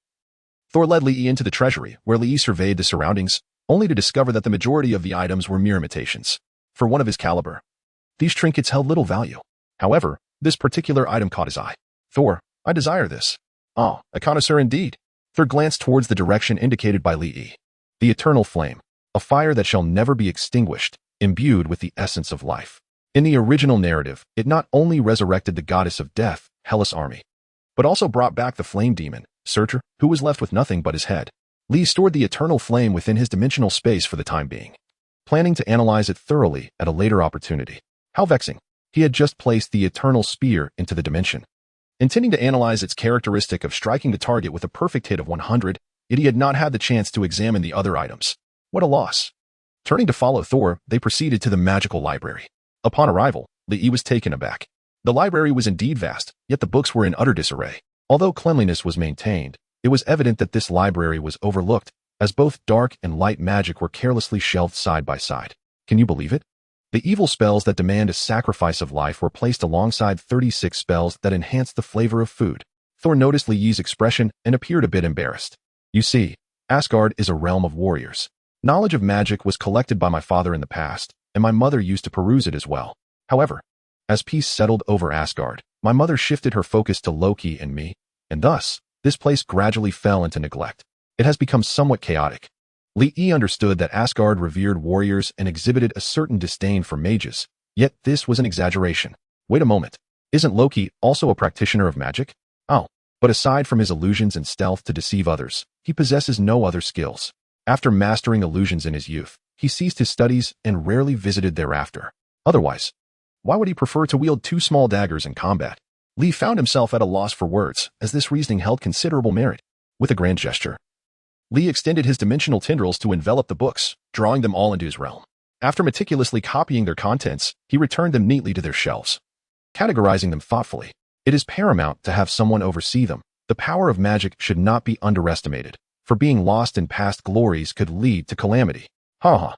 Thor led Li into the treasury, where Li surveyed the surroundings, only to discover that the majority of the items were mere imitations. For one of his caliber, these trinkets held little value. However, this particular item caught his eye. Thor, I desire this. Ah, a connoisseur indeed. Thor glanced towards the direction indicated by Li. The eternal flame, a fire that shall never be extinguished, imbued with the essence of life. In the original narrative, it not only resurrected the goddess of death, Hellas' army, but also brought back the flame demon, Surtur, who was left with nothing but his head. Li stored the eternal flame within his dimensional space for the time being, planning to analyze it thoroughly at a later opportunity. How vexing. He had just placed the eternal spear into the dimension, intending to analyze its characteristic of striking the target with a perfect hit of 100, yet he had not had the chance to examine the other items. What a loss. Turning to follow Thor, they proceeded to the magical library. Upon arrival, Li was taken aback. The library was indeed vast, yet the books were in utter disarray. Although cleanliness was maintained, it was evident that this library was overlooked, as both dark and light magic were carelessly shelved side by side. Can you believe it? The evil spells that demand a sacrifice of life were placed alongside 36 spells that enhanced the flavor of food. Thor noticed Li's expression and appeared a bit embarrassed. You see, Asgard is a realm of warriors. Knowledge of magic was collected by my father in the past, and my mother used to peruse it as well. However, as peace settled over Asgard, my mother shifted her focus to Loki and me, and thus, this place gradually fell into neglect. It has become somewhat chaotic. Li understood that Asgard revered warriors and exhibited a certain disdain for mages, yet this was an exaggeration. Wait a moment. Isn't Loki also a practitioner of magic? Oh, but aside from his illusions and stealth to deceive others, he possesses no other skills. After mastering illusions in his youth, he ceased his studies and rarely visited thereafter. Otherwise, why would he prefer to wield 2 small daggers in combat? Li found himself at a loss for words, as this reasoning held considerable merit. With a grand gesture, Li extended his dimensional tendrils to envelop the books, drawing them all into his realm. After meticulously copying their contents, he returned them neatly to their shelves, categorizing them thoughtfully. It is paramount to have someone oversee them. The power of magic should not be underestimated, for being lost in past glories could lead to calamity. Haha.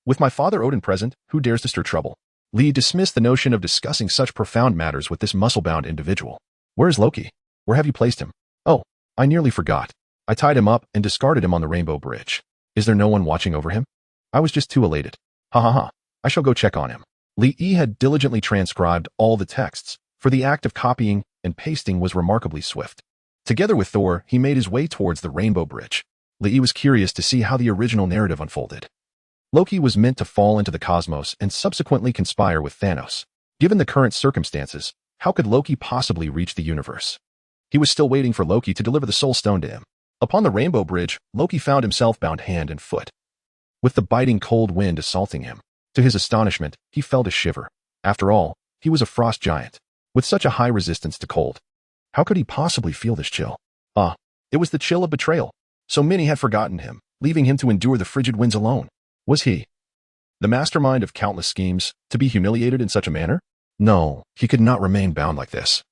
With my father Odin present, who dares to stir trouble? Li dismissed the notion of discussing such profound matters with this muscle-bound individual. Where is Loki? Where have you placed him? Oh, I nearly forgot. I tied him up and discarded him on the Rainbow Bridge. Is there no one watching over him? I was just too elated. Hahaha. I shall go check on him. Li had diligently transcribed all the texts, for the act of copying and pasting was remarkably swift. Together with Thor, he made his way towards the Rainbow Bridge. Li was curious to see how the original narrative unfolded. Loki was meant to fall into the cosmos and subsequently conspire with Thanos. Given the current circumstances, how could Loki possibly reach the universe? He was still waiting for Loki to deliver the Soul Stone to him. Upon the Rainbow Bridge, Loki found himself bound hand and foot, with the biting cold wind assaulting him. To his astonishment, he felt a shiver. After all, he was a frost giant, with such a high resistance to cold. How could he possibly feel this chill? Ah, it was the chill of betrayal. So many had forgotten him, leaving him to endure the frigid winds alone. Was he, the mastermind of countless schemes, to be humiliated in such a manner? No, he could not remain bound like this,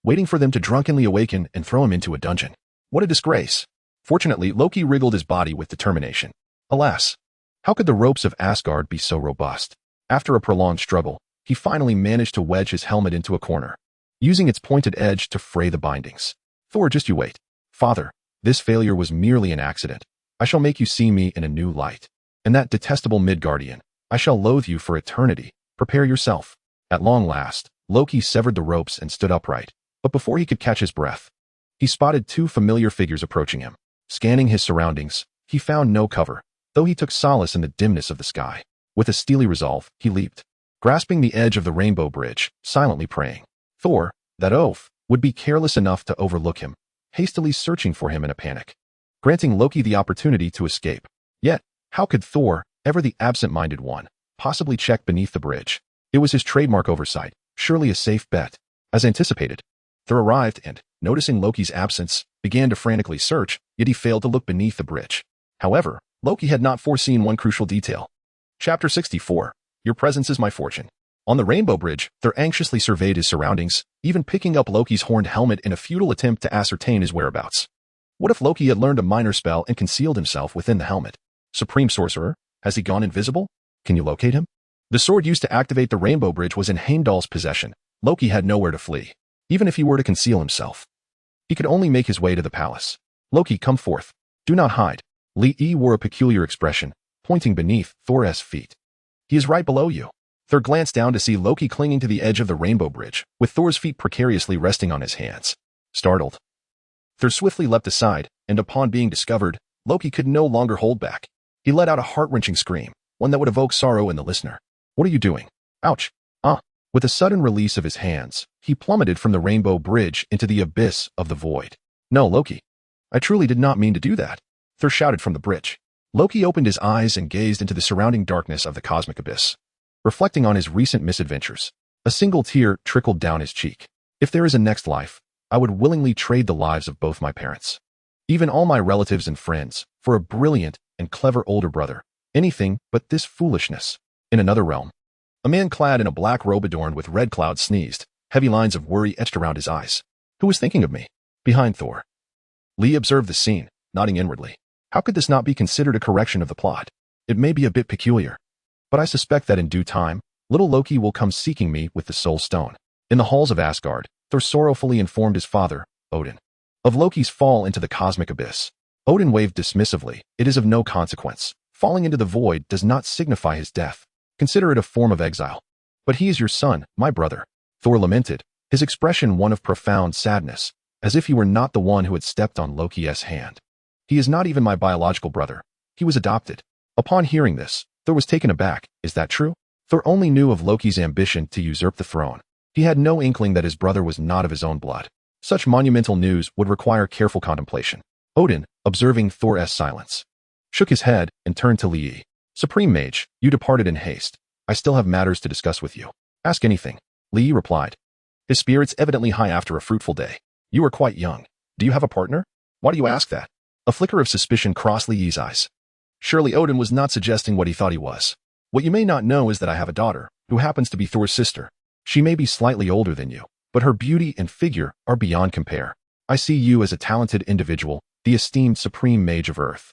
waiting for them to drunkenly awaken and throw him into a dungeon. What a disgrace. Fortunately, Loki wriggled his body with determination. Alas, how could the ropes of Asgard be so robust? After a prolonged struggle, he finally managed to wedge his helmet into a corner. using its pointed edge to fray the bindings. Thor, just you wait. Father, this failure was merely an accident. I shall make you see me in a new light. And that detestable Midgardian, I shall loathe you for eternity. Prepare yourself. At long last, Loki severed the ropes and stood upright. But before he could catch his breath, he spotted two familiar figures approaching him. Scanning his surroundings, he found no cover, though he took solace in the dimness of the sky. With a steely resolve, he leaped, grasping the edge of the rainbow bridge, silently praying. Thor, that oaf, would be careless enough to overlook him, hastily searching for him in a panic, granting Loki the opportunity to escape. Yet, how could Thor, ever the absent-minded one, possibly check beneath the bridge? It was his trademark oversight, surely a safe bet. As anticipated, Thor arrived and, noticing Loki's absence, began to frantically search, yet he failed to look beneath the bridge. However, Loki had not foreseen one crucial detail. Chapter 64. Your presence is my fortune. On the Rainbow Bridge, Thor anxiously surveyed his surroundings, even picking up Loki's horned helmet in a futile attempt to ascertain his whereabouts. What if Loki had learned a minor spell and concealed himself within the helmet? Supreme Sorcerer, has he gone invisible? Can you locate him? The sword used to activate the Rainbow Bridge was in Heimdall's possession. Loki had nowhere to flee. Even if he were to conceal himself, he could only make his way to the palace. Loki, come forth. Do not hide. Lee wore a peculiar expression, pointing beneath Thor's feet. He is right below you. Thor glanced down to see Loki clinging to the edge of the Rainbow Bridge, with Thor's feet precariously resting on his hands. Startled, Thor swiftly leapt aside, and upon being discovered, Loki could no longer hold back. He let out a heart-wrenching scream, one that would evoke sorrow in the listener. What are you doing? Ouch. With a sudden release of his hands, he plummeted from the Rainbow Bridge into the abyss of the void. No, Loki. I truly did not mean to do that. Thor shouted from the bridge. Loki opened his eyes and gazed into the surrounding darkness of the cosmic abyss. Reflecting on his recent misadventures, a single tear trickled down his cheek. If there is a next life, I would willingly trade the lives of both my parents, even all my relatives and friends, for a brilliant and clever older brother. Anything but this foolishness. In another realm, a man clad in a black robe adorned with red clouds sneezed, heavy lines of worry etched around his eyes. Who was thinking of me? Behind Thor. Lee observed the scene, nodding inwardly. How could this not be considered a correction of the plot? It may be a bit peculiar, but I suspect that in due time, little Loki will come seeking me with the Soul Stone. In the halls of Asgard, Thor sorrowfully informed his father, Odin, of Loki's fall into the cosmic abyss. Odin waved dismissively. It is of no consequence. Falling into the void does not signify his death. Consider it a form of exile. But he is your son, my brother. Thor lamented, his expression one of profound sadness, as if he were not the one who had stepped on Loki's hand. He is not even my biological brother. He was adopted. Upon hearing this, Thor was taken aback. Is that true? Thor only knew of Loki's ambition to usurp the throne. He had no inkling that his brother was not of his own blood. Such monumental news would require careful contemplation. Odin, observing Thor's silence, shook his head and turned to Lee. Supreme Mage, you departed in haste. I still have matters to discuss with you. Ask anything. Lee replied, his spirits evidently high after a fruitful day. You are quite young. Do you have a partner? Why do you ask that? A flicker of suspicion crossed Lee's eyes. Surely Odin was not suggesting what he thought he was. What you may not know is that I have a daughter, who happens to be Thor's sister. She may be slightly older than you, but her beauty and figure are beyond compare. I see you as a talented individual, the esteemed Supreme Mage of Earth.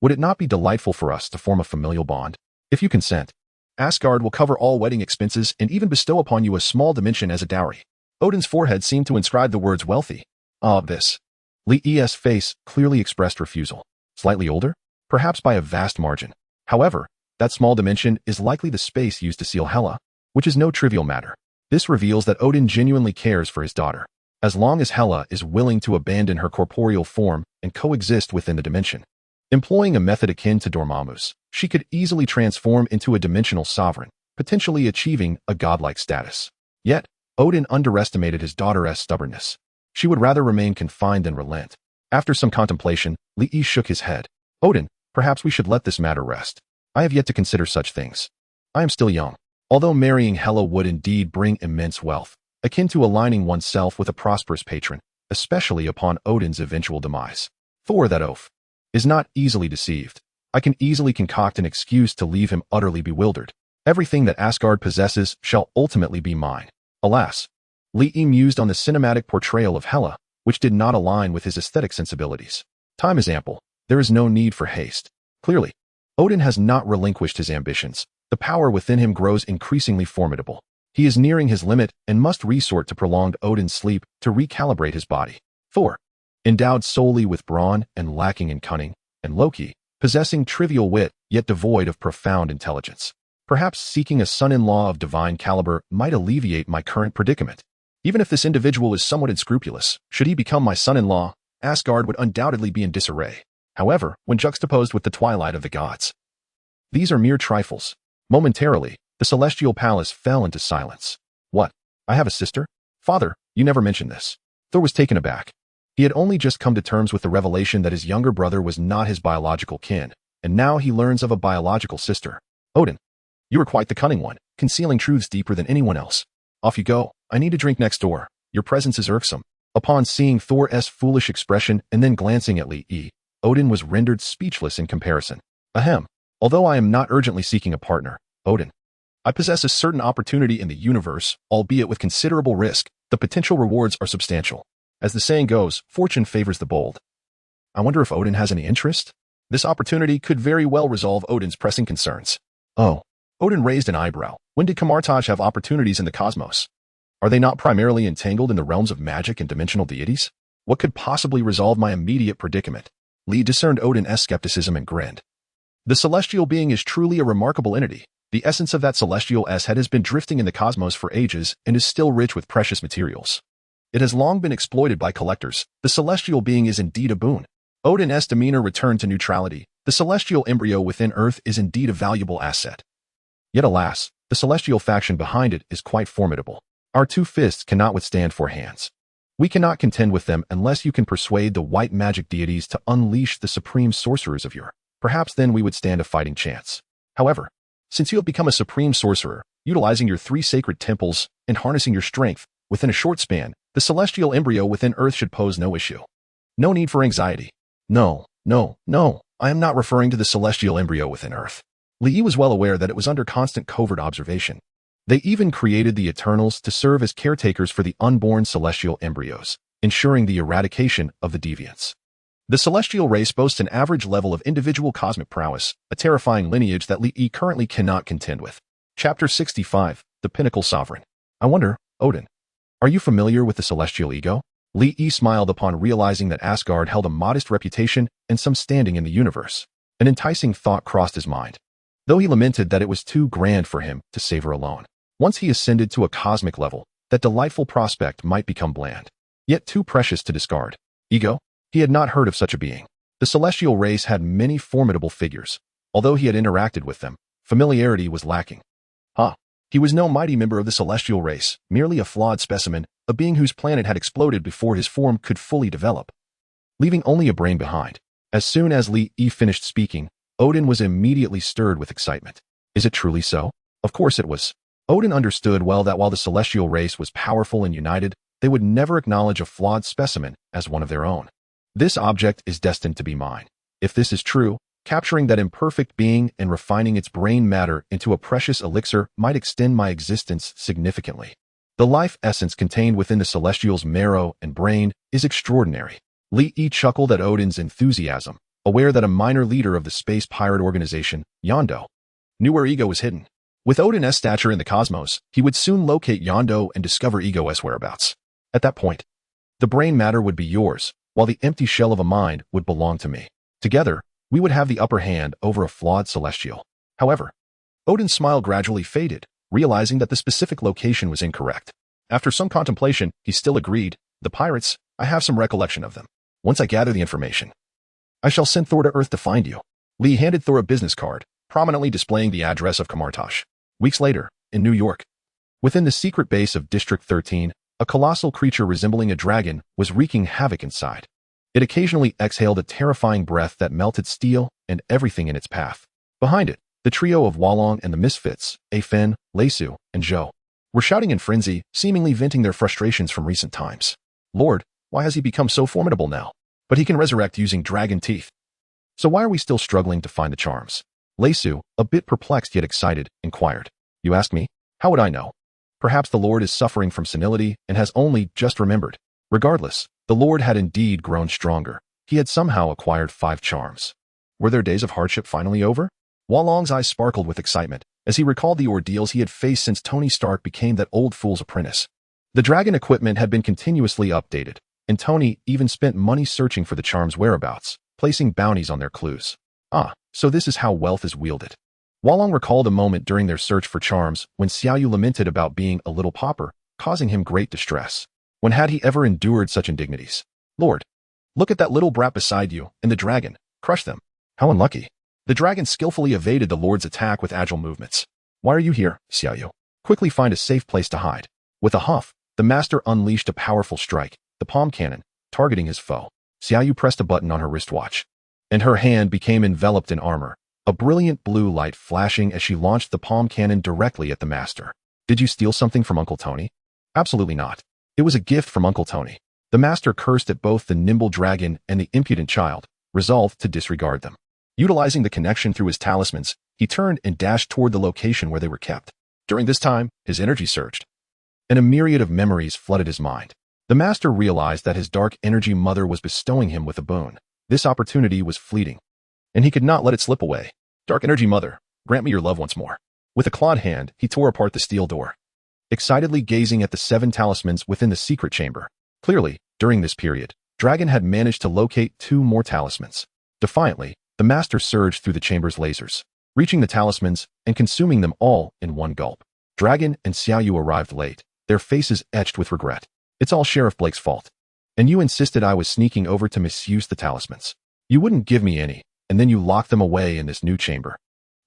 Would it not be delightful for us to form a familial bond? If you consent, Asgard will cover all wedding expenses and even bestow upon you a small dimension as a dowry. Odin's forehead seemed to inscribe the words wealthy. This. Lee's face clearly expressed refusal. Slightly older? Perhaps by a vast margin. However, that small dimension is likely the space used to seal Hela, which is no trivial matter. This reveals that Odin genuinely cares for his daughter, as long as Hela is willing to abandon her corporeal form and coexist within the dimension. Employing a method akin to Dormammu's, she could easily transform into a dimensional sovereign, potentially achieving a godlike status. Yet, Odin underestimated his daughter's stubbornness. She would rather remain confined than relent. After some contemplation, Lee shook his head. Odin, perhaps we should let this matter rest. I have yet to consider such things. I am still young. Although marrying Hela would indeed bring immense wealth, akin to aligning oneself with a prosperous patron, especially upon Odin's eventual demise. Thor, that oaf, is not easily deceived. I can easily concoct an excuse to leave him utterly bewildered. Everything that Asgard possesses shall ultimately be mine. Alas, Lee mused on the cinematic portrayal of Hela, which did not align with his aesthetic sensibilities. Time is ample. There is no need for haste. Clearly, Odin has not relinquished his ambitions. The power within him grows increasingly formidable. He is nearing his limit and must resort to prolonged Odin's sleep to recalibrate his body. Thor, endowed solely with brawn and lacking in cunning, and Loki, possessing trivial wit yet devoid of profound intelligence. Perhaps seeking a son-in-law of divine caliber might alleviate my current predicament. Even if this individual is somewhat unscrupulous, should he become my son-in-law, Asgard would undoubtedly be in disarray. However, when juxtaposed with the twilight of the gods, these are mere trifles. Momentarily, the celestial palace fell into silence. What? I have a sister? Father, you never mentioned this. Thor was taken aback. He had only just come to terms with the revelation that his younger brother was not his biological kin, and now he learns of a biological sister. Odin, you are quite the cunning one, concealing truths deeper than anyone else. Off you go. I need a drink next door. Your presence is irksome. Upon seeing Thor's foolish expression and then glancing at Lee, Odin was rendered speechless in comparison. Ahem. Although I am not urgently seeking a partner, Odin, I possess a certain opportunity in the universe, albeit with considerable risk. The potential rewards are substantial. As the saying goes, fortune favors the bold. I wonder if Odin has any interest? This opportunity could very well resolve Odin's pressing concerns. Oh. Odin raised an eyebrow. When did Kamar-Taj have opportunities in the cosmos? Are they not primarily entangled in the realms of magic and dimensional deities? What could possibly resolve my immediate predicament? Lee discerned Odin's skepticism and grinned. The celestial being is truly a remarkable entity. The essence of that celestial head has been drifting in the cosmos for ages and is still rich with precious materials. It has long been exploited by collectors. The celestial being is indeed a boon. Odin's demeanor returned to neutrality. The celestial embryo within Earth is indeed a valuable asset. Yet alas, the celestial faction behind it is quite formidable. Our two fists cannot withstand four hands. We cannot contend with them unless you can persuade the white magic deities to unleash the supreme sorcerers of your. Perhaps then we would stand a fighting chance. However, since you have become a supreme sorcerer, utilizing your 3 sacred temples and harnessing your strength, within a short span, the celestial embryo within Earth should pose no issue. No need for anxiety. No, I am not referring to the celestial embryo within Earth. Lee was well aware that it was under constant covert observation. They even created the Eternals to serve as caretakers for the unborn celestial embryos, ensuring the eradication of the deviants. The celestial race boasts an average level of individual cosmic prowess, a terrifying lineage that Lee currently cannot contend with. Chapter 65, The Pinnacle Sovereign. I wonder, Odin, are you familiar with the celestial ego? Lee smiled upon realizing that Asgard held a modest reputation and some standing in the universe. An enticing thought crossed his mind, though he lamented that it was too grand for him to savor alone. Once he ascended to a cosmic level, that delightful prospect might become bland, yet too precious to discard. Ego? He had not heard of such a being. The celestial race had many formidable figures. Although he had interacted with them, familiarity was lacking. He was no mighty member of the celestial race, merely a flawed specimen, a being whose planet had exploded before his form could fully develop, leaving only a brain behind. As soon as Lee finished speaking, Odin was immediately stirred with excitement. Is it truly so? Of course it was. Odin understood well that while the celestial race was powerful and united, they would never acknowledge a flawed specimen as one of their own. This object is destined to be mine. If this is true, capturing that imperfect being and refining its brain matter into a precious elixir might extend my existence significantly. The life essence contained within the celestial's marrow and brain is extraordinary. Lee chuckled at Odin's enthusiasm, aware that a minor leader of the space pirate organization, Yondo, knew where Ego was hidden. With Odin's stature in the cosmos, he would soon locate Yondo and discover Ego's whereabouts. At that point, the brain matter would be yours, while the empty shell of a mind would belong to me. Together, we would have the upper hand over a flawed celestial. However, Odin's smile gradually faded, realizing that the specific location was incorrect. After some contemplation, he still agreed, the pirates, I have some recollection of them. Once I gather the information, I shall send Thor to Earth to find you. Lee handed Thor a business card, prominently displaying the address of Kamar-Taj. Weeks later, in New York, within the secret base of District 13, a colossal creature resembling a dragon was wreaking havoc inside. It occasionally exhaled a terrifying breath that melted steel and everything in its path. Behind it, the trio of Wolong and the Misfits, Afen, Leisu, and Zhou, were shouting in frenzy, seemingly venting their frustrations from recent times. Lord, why has he become so formidable now? But he can resurrect using dragon teeth. So why are we still struggling to find the charms? Leisu, a bit perplexed yet excited, inquired. You ask me? How would I know? Perhaps the Lord is suffering from senility and has only just remembered. Regardless, the Lord had indeed grown stronger. He had somehow acquired 5 charms. Were their days of hardship finally over? Wolong's eyes sparkled with excitement. as he recalled the ordeals he had faced since Tony Stark became that old fool's apprentice. The dragon equipment had been continuously updated, and Tony even spent money searching for the charm's whereabouts, placing bounties on their clues. So this is how wealth is wielded. Hualong recalled a moment during their search for charms when Xiaoyu lamented about being a little pauper, causing him great distress. When had he ever endured such indignities? Lord, look at that little brat beside you, and the dragon. Crush them. How unlucky. The dragon skillfully evaded the Lord's attack with agile movements. Why are you here, Xiaoyu? Quickly find a safe place to hide. With a huff, the master unleashed a powerful strike, the palm cannon, targeting his foe. Xiaoyu pressed a button on her wristwatch, and her hand became enveloped in armor, a brilliant blue light flashing as she launched the palm cannon directly at the master. Did you steal something from Uncle Tony? Absolutely not. It was a gift from Uncle Tony. The master cursed at both the nimble dragon and the impudent child, resolved to disregard them. Utilizing the connection through his talismans, he turned and dashed toward the location where they were kept. During this time, his energy surged, and a myriad of memories flooded his mind. The master realized that his dark energy mother was bestowing him with a boon. This opportunity was fleeting, and he could not let it slip away. Dark energy mother, grant me your love once more. With a clawed hand, he tore apart the steel door, excitedly gazing at the 7 talismans within the secret chamber. Clearly, during this period, Dragon had managed to locate 2 more talismans. Defiantly, the master surged through the chamber's lasers, reaching the talismans and consuming them all in one gulp. Dragon and Xiaoyu arrived late, their faces etched with regret. It's all Sheriff Blake's fault. And you insisted I was sneaking over to misuse the talismans. You wouldn't give me any, and then you locked them away in this new chamber,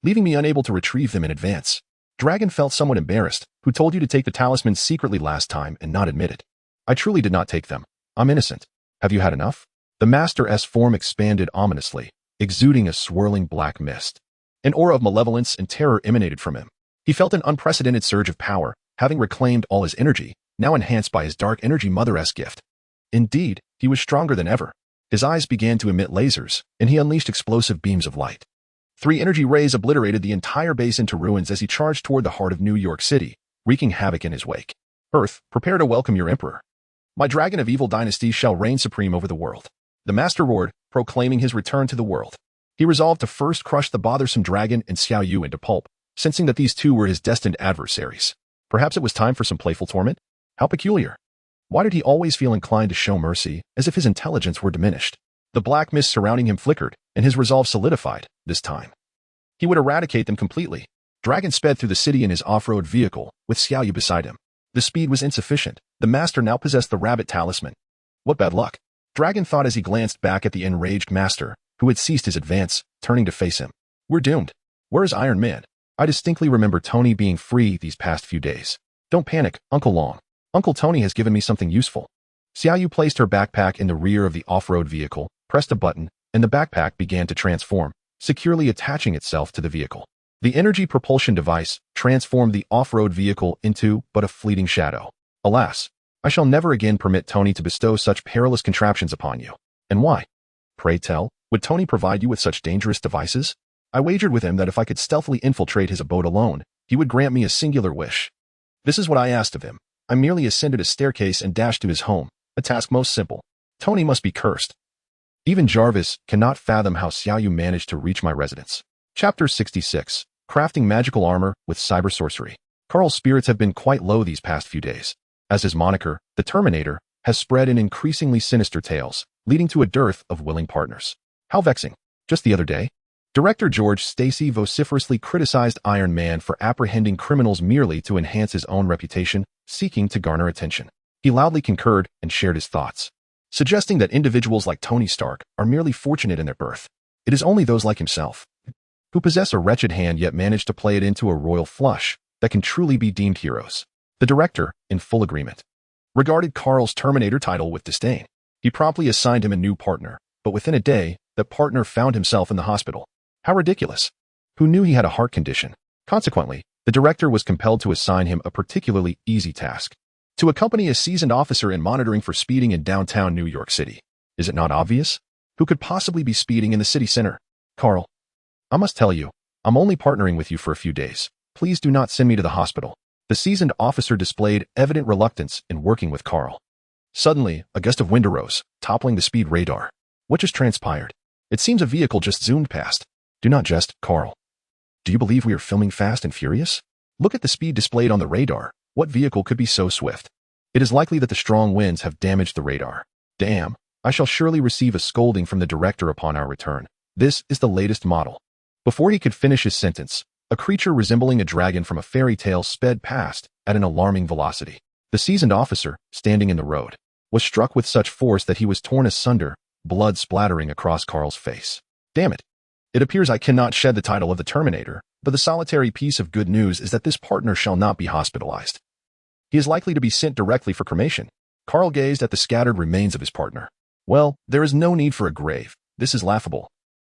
leaving me unable to retrieve them in advance. Dragon felt somewhat embarrassed. Who told you to take the talismans secretly last time and not admit it? I truly did not take them. I'm innocent. Have you had enough? The master's form expanded ominously, exuding a swirling black mist. An aura of malevolence and terror emanated from him. He felt an unprecedented surge of power, having reclaimed all his energy, now enhanced by his dark energy mother's gift. Indeed, he was stronger than ever. His eyes began to emit lasers, and he unleashed explosive beams of light. 3 energy rays obliterated the entire base into ruins as he charged toward the heart of New York City, wreaking havoc in his wake. Earth, prepare to welcome your emperor. My dragon of evil dynasty shall reign supreme over the world. The master roared, proclaiming his return to the world. He resolved to first crush the bothersome dragon and Xiaoyu into pulp, sensing that these 2 were his destined adversaries. Perhaps it was time for some playful torment? How peculiar. Why did he always feel inclined to show mercy, as if his intelligence were diminished? The black mist surrounding him flickered, and his resolve solidified, this time. He would eradicate them completely. Dragon sped through the city in his off-road vehicle, with Xiaoyu beside him. The speed was insufficient. The master now possessed the rabbit talisman. What bad luck. Dragon thought as he glanced back at the enraged master, who had ceased his advance, turning to face him. We're doomed. Where is Iron Man? I distinctly remember Tony being free these past few days. Don't panic, Uncle Long. Uncle Tony has given me something useful. Xiaoyu placed her backpack in the rear of the off-road vehicle, pressed a button, and the backpack began to transform, securely attaching itself to the vehicle. The energy propulsion device transformed the off-road vehicle into but a fleeting shadow. Alas, I shall never again permit Tony to bestow such perilous contraptions upon you. And why? Pray tell, would Tony provide you with such dangerous devices? I wagered with him that if I could stealthily infiltrate his abode alone, he would grant me a singular wish. This is what I asked of him. I merely ascended a staircase and dashed to his home, a task most simple. Tony must be cursed. Even Jarvis cannot fathom how Xiaoyu managed to reach my residence. Chapter 66. Crafting Magical Armor with Cyber Sorcery. Carl's spirits have been quite low these past few days, as his moniker, the Terminator, has spread in increasingly sinister tales, leading to a dearth of willing partners. How vexing. Just the other day, Director George Stacy vociferously criticized Iron Man for apprehending criminals merely to enhance his own reputation, seeking to garner attention. He loudly concurred and shared his thoughts, suggesting that individuals like Tony Stark are merely fortunate in their birth. It is only those like himself, who possess a wretched hand yet manage to play it into a royal flush, that can truly be deemed heroes. The director, in full agreement, regarded Carl's Terminator title with disdain. He promptly assigned him a new partner, but within a day, that partner found himself in the hospital. How ridiculous. Who knew he had a heart condition? Consequently, the director was compelled to assign him a particularly easy task: to accompany a seasoned officer in monitoring for speeding in downtown New York City. Is it not obvious? Who could possibly be speeding in the city center? Carl, I must tell you, I'm only partnering with you for a few days. Please do not send me to the hospital. The seasoned officer displayed evident reluctance in working with Carl. Suddenly, a gust of wind arose, toppling the speed radar. What just transpired? It seems a vehicle just zoomed past. Do not jest, Carl. Do you believe we are filming Fast and Furious? Look at the speed displayed on the radar. What vehicle could be so swift? It is likely that the strong winds have damaged the radar. Damn, I shall surely receive a scolding from the director upon our return. This is the latest model. Before he could finish his sentence, a creature resembling a dragon from a fairy tale sped past at an alarming velocity. The seasoned officer, standing in the road, was struck with such force that he was torn asunder, blood splattering across Carl's face. Damn it. It appears I cannot shed the title of the Terminator, but the solitary piece of good news is that this partner shall not be hospitalized. He is likely to be sent directly for cremation. Carl gazed at the scattered remains of his partner. Well, there is no need for a grave. This is laughable.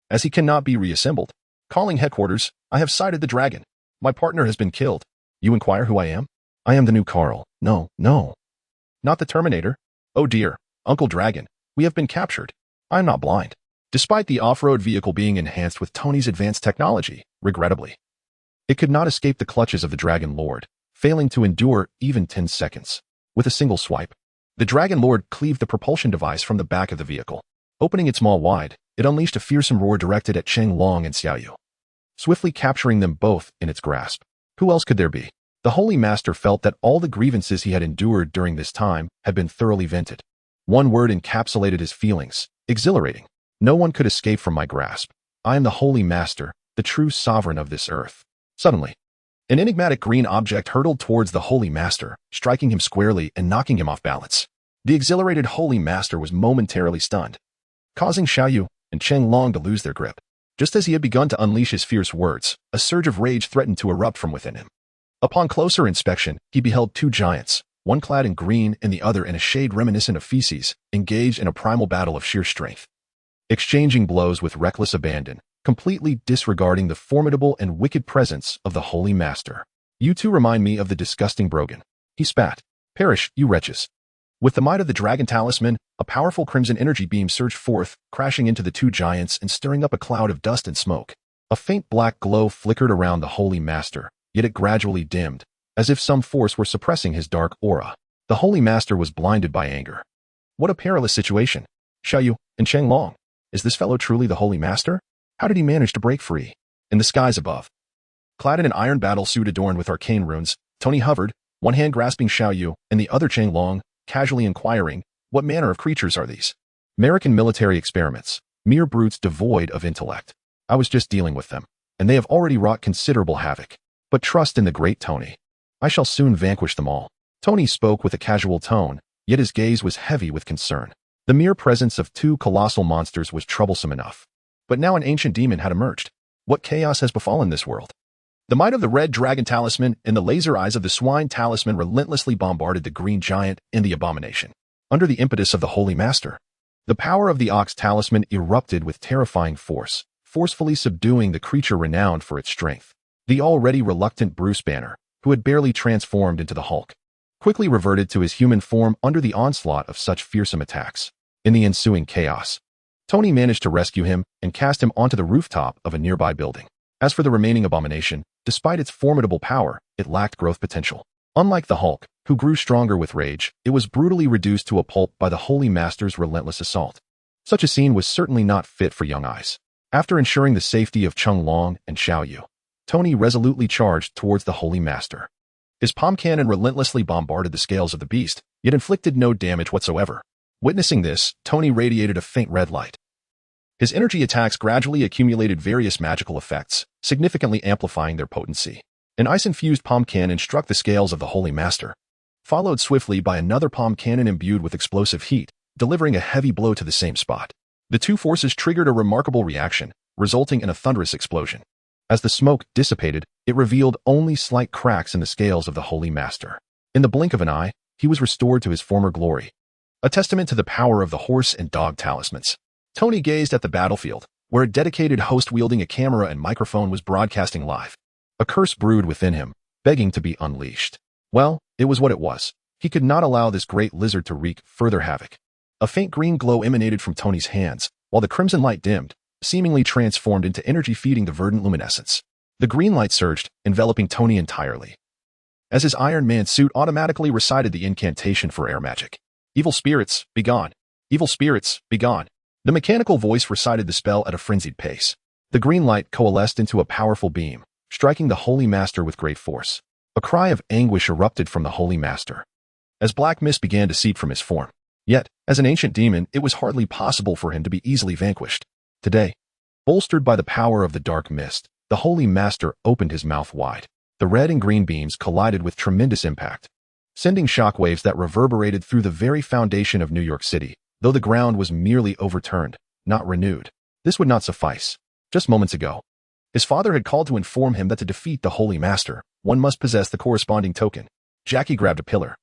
As he cannot be reassembled. Calling headquarters, I have sighted the dragon. My partner has been killed. You inquire who I am? I am the new Carl. No. Not the Terminator. Oh dear, Uncle Dragon, we have been captured. I am not blind. Despite the off-road vehicle being enhanced with Tony's advanced technology, regrettably, it could not escape the clutches of the Dragon Lord, failing to endure even 10 seconds. With a single swipe, the Dragon Lord cleaved the propulsion device from the back of the vehicle. Opening its maw wide, it unleashed a fearsome roar directed at Cheng Long and Xiaoyu, swiftly capturing them both in its grasp. Who else could there be? The Holy Master felt that all the grievances he had endured during this time had been thoroughly vented. One word encapsulated his feelings: exhilarating. No one could escape from my grasp. I am the Holy Master, the true sovereign of this earth. Suddenly, an enigmatic green object hurtled towards the Holy Master, striking him squarely and knocking him off balance. The exhilarated Holy Master was momentarily stunned, causing Xiaoyu and Cheng Long to lose their grip. Just as he had begun to unleash his fierce words, a surge of rage threatened to erupt from within him. Upon closer inspection, he beheld two giants, one clad in green and the other in a shade reminiscent of feces, engaged in a primal battle of sheer strength, exchanging blows with reckless abandon, completely disregarding the formidable and wicked presence of the Holy Master. You two remind me of the disgusting Brogan. He spat. Perish, you wretches. With the might of the Dragon Talisman, a powerful crimson energy beam surged forth, crashing into the two giants and stirring up a cloud of dust and smoke. A faint black glow flickered around the Holy Master, yet it gradually dimmed, as if some force were suppressing his dark aura. The Holy Master was blinded by anger. What a perilous situation. Xiaoyu and Cheng Long. Is this fellow truly the Holy Master? How did he manage to break free? In the skies above, clad in an iron battle suit adorned with arcane runes, Tony hovered, one hand grasping Xiaoyu and the other Cheng Long, casually inquiring, what manner of creatures are these? American military experiments, mere brutes devoid of intellect. I was just dealing with them, and they have already wrought considerable havoc. But trust in the great Tony. I shall soon vanquish them all. Tony spoke with a casual tone, yet his gaze was heavy with concern. The mere presence of two colossal monsters was troublesome enough. But now an ancient demon had emerged. What chaos has befallen this world? The might of the red dragon talisman and the laser eyes of the swine talisman relentlessly bombarded the green giant and the abomination. Under the impetus of the Holy Master, the power of the ox talisman erupted with terrifying force, forcefully subduing the creature renowned for its strength. The already reluctant Bruce Banner, who had barely transformed into the Hulk, quickly reverted to his human form under the onslaught of such fearsome attacks. In the ensuing chaos, Tony managed to rescue him and cast him onto the rooftop of a nearby building. As for the remaining abomination, despite its formidable power, it lacked growth potential. Unlike the Hulk, who grew stronger with rage, it was brutally reduced to a pulp by the Holy Master's relentless assault. Such a scene was certainly not fit for young eyes. After ensuring the safety of Cheng Long and Xiaoyu, Tony resolutely charged towards the Holy Master. His palm cannon relentlessly bombarded the scales of the beast, yet inflicted no damage whatsoever. Witnessing this, Tony radiated a faint red light. His energy attacks gradually accumulated various magical effects, significantly amplifying their potency. An ice-infused palm cannon struck the scales of the Holy Master, followed swiftly by another palm cannon imbued with explosive heat, delivering a heavy blow to the same spot. The two forces triggered a remarkable reaction, resulting in a thunderous explosion. As the smoke dissipated, it revealed only slight cracks in the scales of the Holy Master. In the blink of an eye, he was restored to his former glory, a testament to the power of the horse and dog talismans. Tony gazed at the battlefield, where a dedicated host wielding a camera and microphone was broadcasting live. A curse brewed within him, begging to be unleashed. Well, it was what it was. He could not allow this great lizard to wreak further havoc. A faint green glow emanated from Tony's hands, while the crimson light dimmed, seemingly transformed into energy feeding the verdant luminescence. The green light surged, enveloping Tony entirely, as his Iron Man suit automatically recited the incantation for air magic. Evil spirits, be gone. Evil spirits, be gone. The mechanical voice recited the spell at a frenzied pace. The green light coalesced into a powerful beam, striking the Holy Master with great force. A cry of anguish erupted from the Holy Master as black mist began to seep from his form. Yet, as an ancient demon, it was hardly possible for him to be easily vanquished. Today, bolstered by the power of the dark mist, the Holy Master opened his mouth wide. The red and green beams collided with tremendous impact, sending shockwaves that reverberated through the very foundation of New York City, though the ground was merely overturned, not renewed. This would not suffice. Just moments ago, his father had called to inform him that to defeat the Holy Master, one must possess the corresponding token. Jackie grabbed a pillar,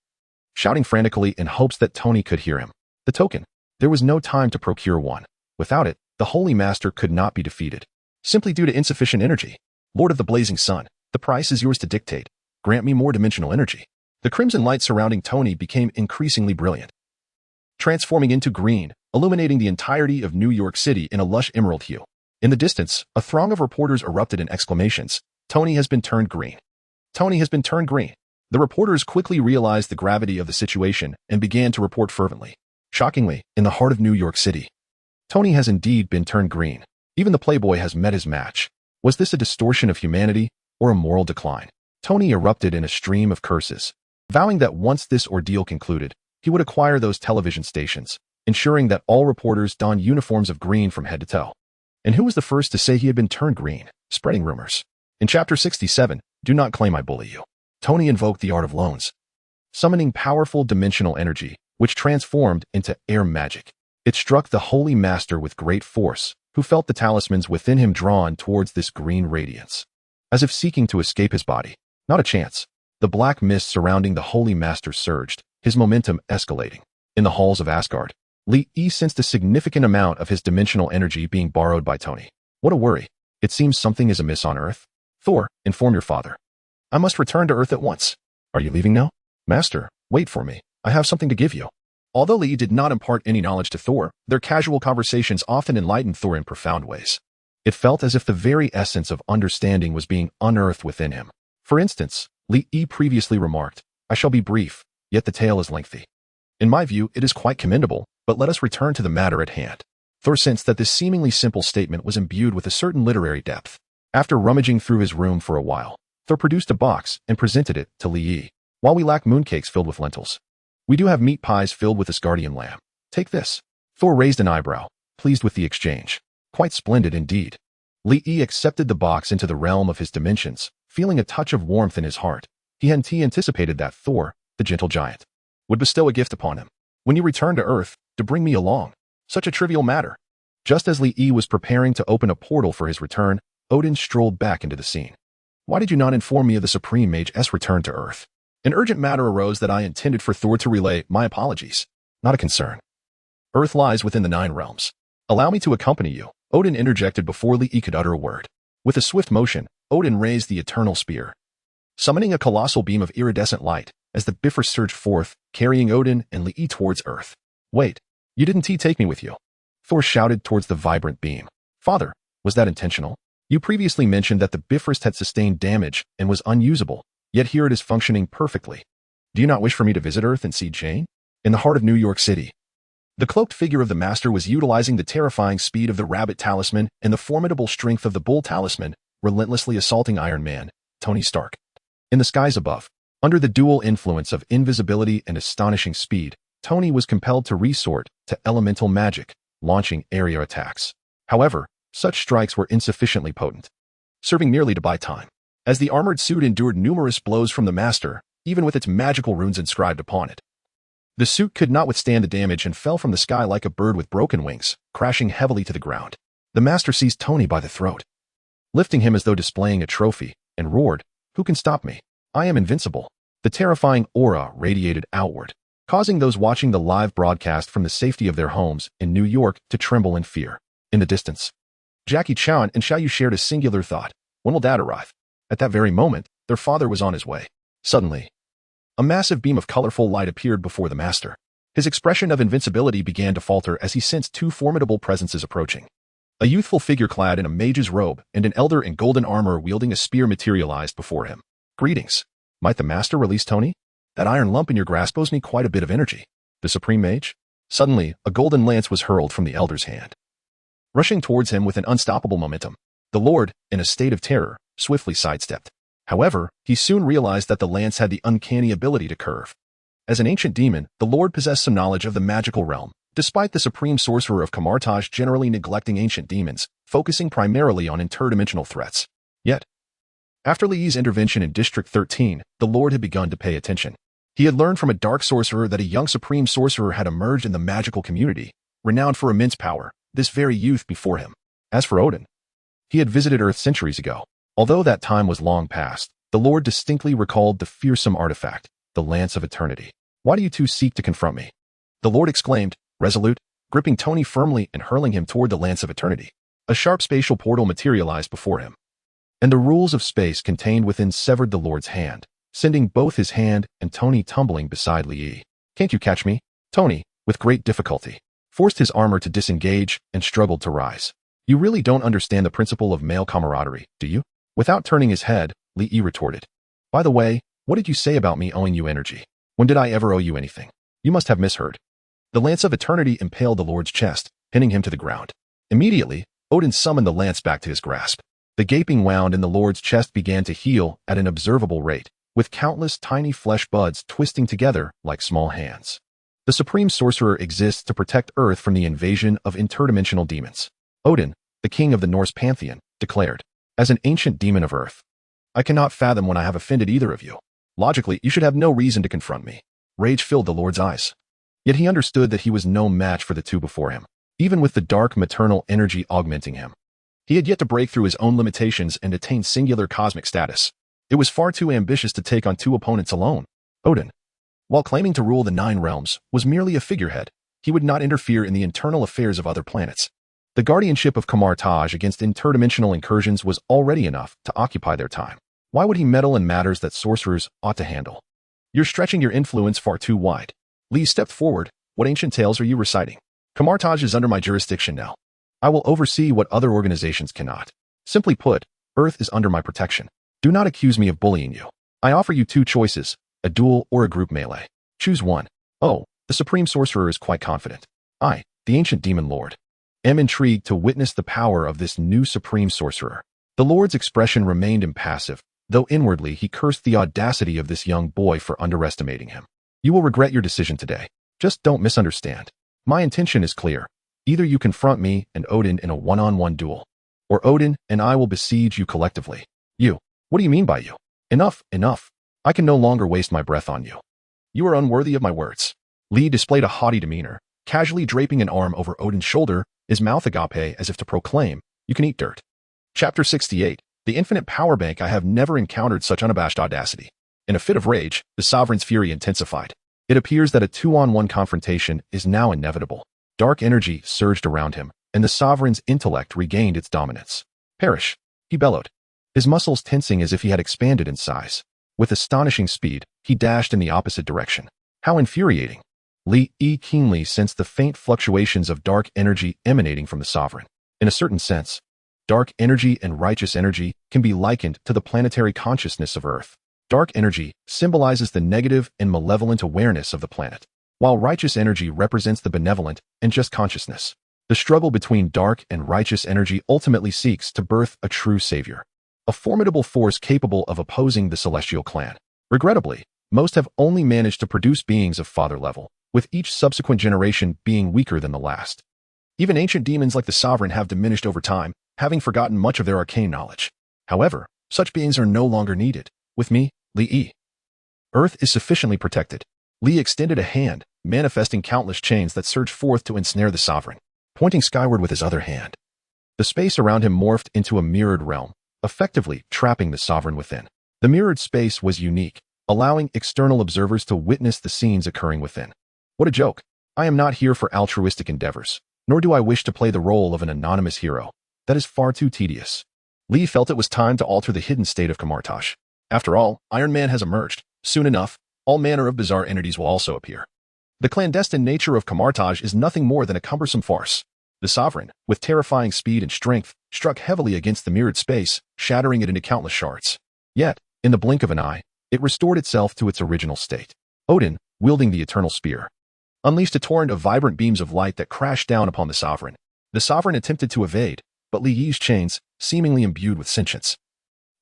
shouting frantically in hopes that Tony could hear him. The token. There was no time to procure one. Without it, the Holy Master could not be defeated, simply due to insufficient energy. Lord of the Blazing Sun, the price is yours to dictate. Grant me more dimensional energy. The crimson light surrounding Tony became increasingly brilliant, transforming into green, illuminating the entirety of New York City in a lush emerald hue. In the distance, a throng of reporters erupted in exclamations. Tony has been turned green. Tony has been turned green. The reporters quickly realized the gravity of the situation and began to report fervently. Shockingly, in the heart of New York City, Tony has indeed been turned green. Even the Playboy has met his match. Was this a distortion of humanity or a moral decline? Tony erupted in a stream of curses, vowing that once this ordeal concluded, he would acquire those television stations, ensuring that all reporters donned uniforms of green from head to toe. And who was the first to say he had been turned green, spreading rumors? In Chapter 67, Do Not Claim I Bully You, Tony invoked the art of loans, summoning powerful dimensional energy, which transformed into air magic. It struck the Holy Master with great force, who felt the talismans within him drawn towards this green radiance, as if seeking to escape his body. Not a chance. The black mist surrounding the Holy Master surged, his momentum escalating. In the halls of Asgard, Lee sensed a significant amount of his dimensional energy being borrowed by Tony. What a worry. It seems something is amiss on Earth. Thor, inform your father. I must return to Earth at once. Are you leaving now? Master, wait for me. I have something to give you. Although Lee did not impart any knowledge to Thor, their casual conversations often enlightened Thor in profound ways. It felt as if the very essence of understanding was being unearthed within him. For instance, Lee previously remarked, I shall be brief, yet the tale is lengthy. In my view, it is quite commendable, but let us return to the matter at hand. Thor sensed that this seemingly simple statement was imbued with a certain literary depth. After rummaging through his room for a while, Thor produced a box and presented it to Lee. While we lack mooncakes filled with lentils, we do have meat pies filled with Asgardian lamb. Take this. Thor raised an eyebrow, pleased with the exchange. Quite splendid indeed. Lee accepted the box into the realm of his dimensions, feeling a touch of warmth in his heart. He anticipated that Thor, the gentle giant, would bestow a gift upon him. When you return to Earth, to bring me along. Such a trivial matter. Just as Lee was preparing to open a portal for his return, Odin strolled back into the scene. Why did you not inform me of the Supreme Mage's return to Earth? An urgent matter arose that I intended for Thor to relay. My apologies. Not a concern. Earth lies within the 9 realms. Allow me to accompany you. Odin interjected before Lee could utter a word. With a swift motion, Odin raised the eternal spear, summoning a colossal beam of iridescent light as the Bifrost surged forth, carrying Odin and Lee towards Earth. Wait, you didn't take me with you? Thor shouted towards the vibrant beam. Father, was that intentional? You previously mentioned that the Bifrost had sustained damage and was unusable, yet here it is functioning perfectly. Do you not wish for me to visit Earth and see Jane? In the heart of New York City, the cloaked figure of the Master was utilizing the terrifying speed of the Rabbit Talisman and the formidable strength of the Bull Talisman, relentlessly assaulting Iron Man, Tony Stark. In the skies above, under the dual influence of invisibility and astonishing speed, Tony was compelled to resort to elemental magic, launching area attacks. However, such strikes were insufficiently potent, serving merely to buy time. As the armored suit endured numerous blows from the Master, even with its magical runes inscribed upon it, the suit could not withstand the damage and fell from the sky like a bird with broken wings, crashing heavily to the ground. The Master seized Tony by the throat, lifting him as though displaying a trophy, and roared, "Who can stop me? I am invincible." The terrifying aura radiated outward, causing those watching the live broadcast from the safety of their homes in New York to tremble in fear. In the distance, Jackie Chan and Xiaoyu shared a singular thought. When will Dad arrive? At that very moment, their father was on his way. Suddenly, a massive beam of colorful light appeared before the Master. His expression of invincibility began to falter as he sensed 2 formidable presences approaching. A youthful figure clad in a mage's robe and an elder in golden armor wielding a spear materialized before him. Greetings. Might the Master release Tony? That iron lump in your grasp owes me quite a bit of energy. The Supreme Mage? Suddenly, a golden lance was hurled from the elder's hand, rushing towards him with an unstoppable momentum. The Lord, in a state of terror, swiftly sidestepped. However, he soon realized that the lance had the uncanny ability to curve. As an ancient demon, the Lord possessed some knowledge of the magical realm, despite the supreme sorcerer of Kamar-Taj generally neglecting ancient demons, focusing primarily on interdimensional threats. Yet, after Li's intervention in District 13, the Lord had begun to pay attention. He had learned from a dark sorcerer that a young supreme sorcerer had emerged in the magical community, renowned for immense power, this very youth before him. As for Odin, he had visited Earth centuries ago. Although that time was long past, the Lord distinctly recalled the fearsome artifact, the Lance of Eternity. Why do you two seek to confront me? The Lord exclaimed, resolute, gripping Tony firmly and hurling him toward the Lance of Eternity. A sharp spatial portal materialized before him, and the rules of space contained within severed the Lord's hand, sending both his hand and Tony tumbling beside Li. Can't you catch me? Tony, with great difficulty, forced his armor to disengage and struggled to rise. You really don't understand the principle of male camaraderie, do you? Without turning his head, Li retorted. By the way, what did you say about me owing you energy? When did I ever owe you anything? You must have misheard. The Lance of Eternity impaled the Lord's chest, pinning him to the ground. Immediately, Odin summoned the lance back to his grasp. The gaping wound in the Lord's chest began to heal at an observable rate, with countless tiny flesh buds twisting together like small hands. The Supreme Sorcerer exists to protect Earth from the invasion of interdimensional demons. Odin, the king of the Norse pantheon, declared, as an ancient demon of Earth, I cannot fathom when I have offended either of you. Logically, you should have no reason to confront me. Rage filled the Lord's eyes. Yet he understood that he was no match for the two before him, even with the dark maternal energy augmenting him. He had yet to break through his own limitations and attain singular cosmic status. It was far too ambitious to take on two opponents alone. Odin, while claiming to rule the 9 realms, was merely a figurehead. He would not interfere in the internal affairs of other planets. The guardianship of Kamar-Taj against interdimensional incursions was already enough to occupy their time. Why would he meddle in matters that sorcerers ought to handle? You're stretching your influence far too wide. Li stepped forward. What ancient tales are you reciting? Kamar-Taj is under my jurisdiction now. I will oversee what other organizations cannot. Simply put, Earth is under my protection. Do not accuse me of bullying you. I offer you 2 choices, a duel or a group melee. Choose one. Oh, the Supreme Sorcerer is quite confident. I, the Ancient Demon Lord, am intrigued to witness the power of this new Supreme Sorcerer. The Lord's expression remained impassive, though inwardly he cursed the audacity of this young boy for underestimating him. You will regret your decision today. Just don't misunderstand. My intention is clear. Either you confront me and Odin in a one-on-one duel, or Odin and I will besiege you collectively. You. What do you mean by you? Enough, enough. I can no longer waste my breath on you. You are unworthy of my words. Li displayed a haughty demeanor, casually draping an arm over Odin's shoulder, his mouth agape as if to proclaim, you can eat dirt. Chapter 68. The Infinite Power Bank. I have never encountered such unabashed audacity. In a fit of rage, the sovereign's fury intensified. It appears that a 2-on-1 confrontation is now inevitable. Dark energy surged around him, and the sovereign's intellect regained its dominance. Perish, he bellowed, his muscles tensing as if he had expanded in size. With astonishing speed, he dashed in the opposite direction. How infuriating! Li keenly sensed the faint fluctuations of dark energy emanating from the sovereign. In a certain sense, dark energy and righteous energy can be likened to the planetary consciousness of Earth. Dark energy symbolizes the negative and malevolent awareness of the planet, while righteous energy represents the benevolent and just consciousness. The struggle between dark and righteous energy ultimately seeks to birth a true savior, a formidable force capable of opposing the celestial clan. Regrettably, most have only managed to produce beings of father level, with each subsequent generation being weaker than the last. Even ancient demons like the sovereign have diminished over time, having forgotten much of their arcane knowledge. However, such beings are no longer needed. With me, Li. Earth is sufficiently protected. Li extended a hand, manifesting countless chains that surged forth to ensnare the sovereign, pointing skyward with his other hand. The space around him morphed into a mirrored realm, effectively trapping the sovereign within. The mirrored space was unique, allowing external observers to witness the scenes occurring within. What a joke! I am not here for altruistic endeavors, nor do I wish to play the role of an anonymous hero. That is far too tedious. Li felt it was time to alter the hidden state of Kamar-Taj. After all, Iron Man has emerged. Soon enough, all manner of bizarre entities will also appear. The clandestine nature of Kamar-Taj is nothing more than a cumbersome farce. The sovereign, with terrifying speed and strength, struck heavily against the mirrored space, shattering it into countless shards. Yet, in the blink of an eye, it restored itself to its original state. Odin, wielding the eternal spear, unleashed a torrent of vibrant beams of light that crashed down upon the sovereign. The sovereign attempted to evade, but Li Yi's chains, seemingly imbued with sentience,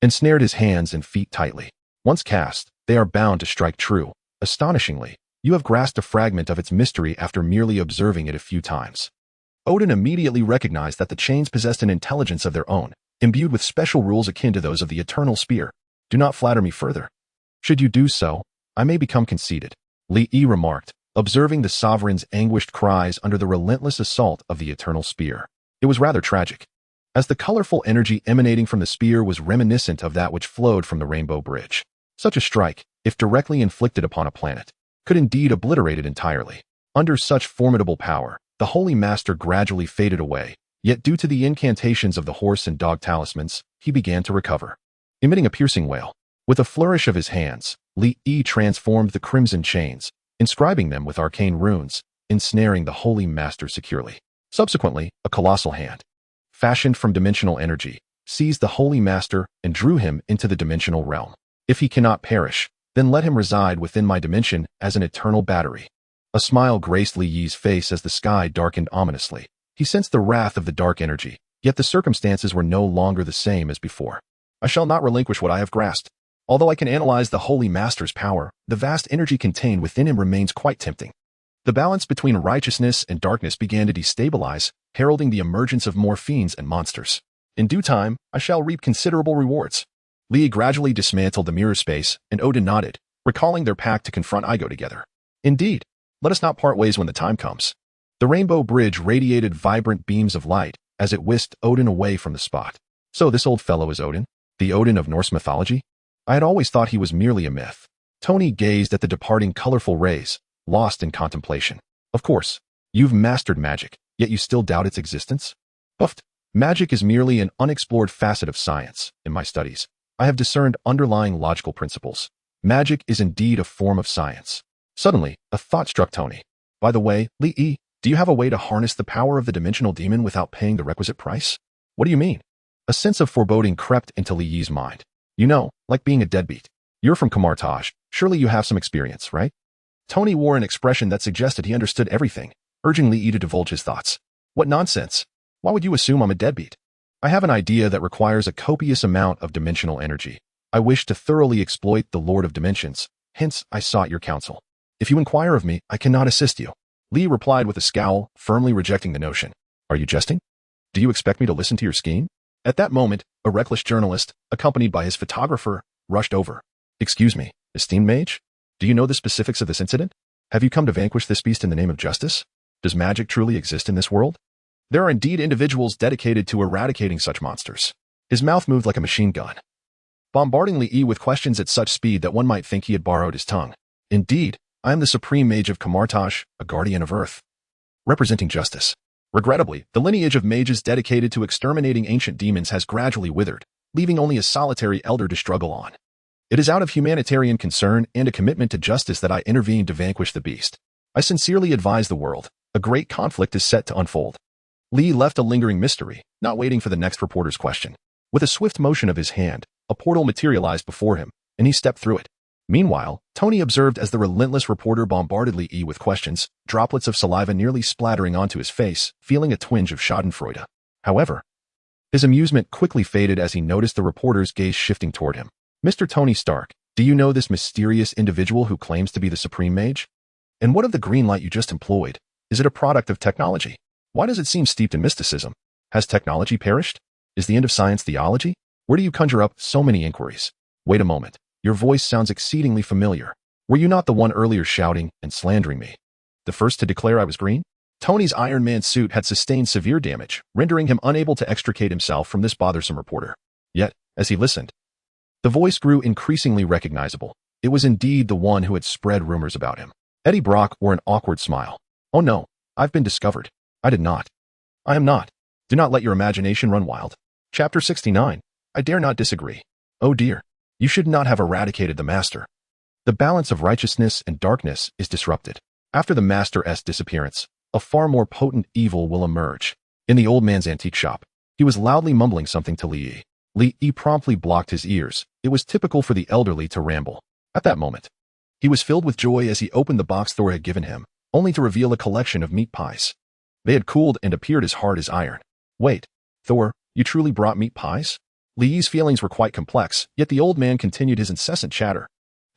ensnared his hands and feet tightly. Once cast, they are bound to strike true. Astonishingly, you have grasped a fragment of its mystery after merely observing it a few times. Odin immediately recognized that the chains possessed an intelligence of their own, imbued with special rules akin to those of the eternal spear. Do not flatter me further. Should you do so, I may become conceited, Li Yi remarked, observing the sovereign's anguished cries under the relentless assault of the eternal spear. It was rather tragic, as the colorful energy emanating from the spear was reminiscent of that which flowed from the Rainbow Bridge. Such a strike, if directly inflicted upon a planet, could indeed obliterate it entirely. Under such formidable power, the Holy Master gradually faded away, yet due to the incantations of the horse and dog talismans, he began to recover. Emitting a piercing wail, with a flourish of his hands, Li Yi transformed the crimson chains, inscribing them with arcane runes, ensnaring the Holy Master securely. Subsequently, a colossal hand, fashioned from dimensional energy, seized the Holy Master and drew him into the dimensional realm. If he cannot perish, then let him reside within my dimension as an eternal battery. A smile graced Li Yi's face as the sky darkened ominously. He sensed the wrath of the dark energy, yet the circumstances were no longer the same as before. I shall not relinquish what I have grasped. Although I can analyze the Holy Master's power, the vast energy contained within him remains quite tempting. The balance between righteousness and darkness began to destabilize, heralding the emergence of more fiends and monsters. In due time, I shall reap considerable rewards. Li Yi gradually dismantled the mirror space, and Odin nodded, recalling their pact to confront Igo together. Indeed, let us not part ways when the time comes. The Rainbow Bridge radiated vibrant beams of light as it whisked Odin away from the spot. So this old fellow is Odin? The Odin of Norse mythology? I had always thought he was merely a myth. Tony gazed at the departing colorful rays, lost in contemplation. Of course, you've mastered magic, yet you still doubt its existence? Puffed. Magic is merely an unexplored facet of science. In my studies, I have discerned underlying logical principles. Magic is indeed a form of science. Suddenly, a thought struck Tony. By the way, Li Yi, do you have a way to harness the power of the dimensional demon without paying the requisite price? What do you mean? A sense of foreboding crept into Li Yi's mind. You know, like being a deadbeat. You're from Kamar-Taj. Surely you have some experience, right? Tony wore an expression that suggested he understood everything, urging Li Yi to divulge his thoughts. What nonsense! Why would you assume I'm a deadbeat? I have an idea that requires a copious amount of dimensional energy. I wish to thoroughly exploit the Lord of Dimensions, hence I sought your counsel. If you inquire of me, I cannot assist you. Li replied with a scowl, firmly rejecting the notion. Are you jesting? Do you expect me to listen to your scheme? At that moment, a reckless journalist, accompanied by his photographer, rushed over. Excuse me, esteemed mage? Do you know the specifics of this incident? Have you come to vanquish this beast in the name of justice? Does magic truly exist in this world? There are indeed individuals dedicated to eradicating such monsters. His mouth moved like a machine gun, bombarding Li Yi with questions at such speed that one might think he had borrowed his tongue. Indeed, I am the supreme mage of Kamar-Taj, a guardian of Earth, representing justice. Regrettably, the lineage of mages dedicated to exterminating ancient demons has gradually withered, leaving only a solitary elder to struggle on. It is out of humanitarian concern and a commitment to justice that I intervened to vanquish the beast. I sincerely advise the world, a great conflict is set to unfold. Li left a lingering mystery, not waiting for the next reporter's question. With a swift motion of his hand, a portal materialized before him, and he stepped through it. Meanwhile, Tony observed as the relentless reporter bombarded Li Yi with questions, droplets of saliva nearly splattering onto his face, feeling a twinge of schadenfreude. However, his amusement quickly faded as he noticed the reporter's gaze shifting toward him. Mr. Tony Stark, do you know this mysterious individual who claims to be the Supreme Mage? And what of the green light you just employed? Is it a product of technology? Why does it seem steeped in mysticism? Has technology perished? Is the end of science theology? Where do you conjure up so many inquiries? Wait a moment. Your voice sounds exceedingly familiar. Were you not the one earlier shouting and slandering me? The first to declare I was green? Tony's Iron Man suit had sustained severe damage, rendering him unable to extricate himself from this bothersome reporter. Yet, as he listened, the voice grew increasingly recognizable. It was indeed the one who had spread rumors about him. Eddie Brock wore an awkward smile. Oh no, I've been discovered. I did not. I am not. Do not let your imagination run wild. Chapter 69. I dare not disagree. Oh dear. You should not have eradicated the Master. The balance of righteousness and darkness is disrupted. After the Master's disappearance, a far more potent evil will emerge. In the old man's antique shop, he was loudly mumbling something to Li Yi. Li Yi promptly blocked his ears. It was typical for the elderly to ramble. At that moment, he was filled with joy as he opened the box Thor had given him, only to reveal a collection of meat pies. They had cooled and appeared as hard as iron. Wait, Thor, you truly brought meat pies? Li Yi's feelings were quite complex, yet the old man continued his incessant chatter.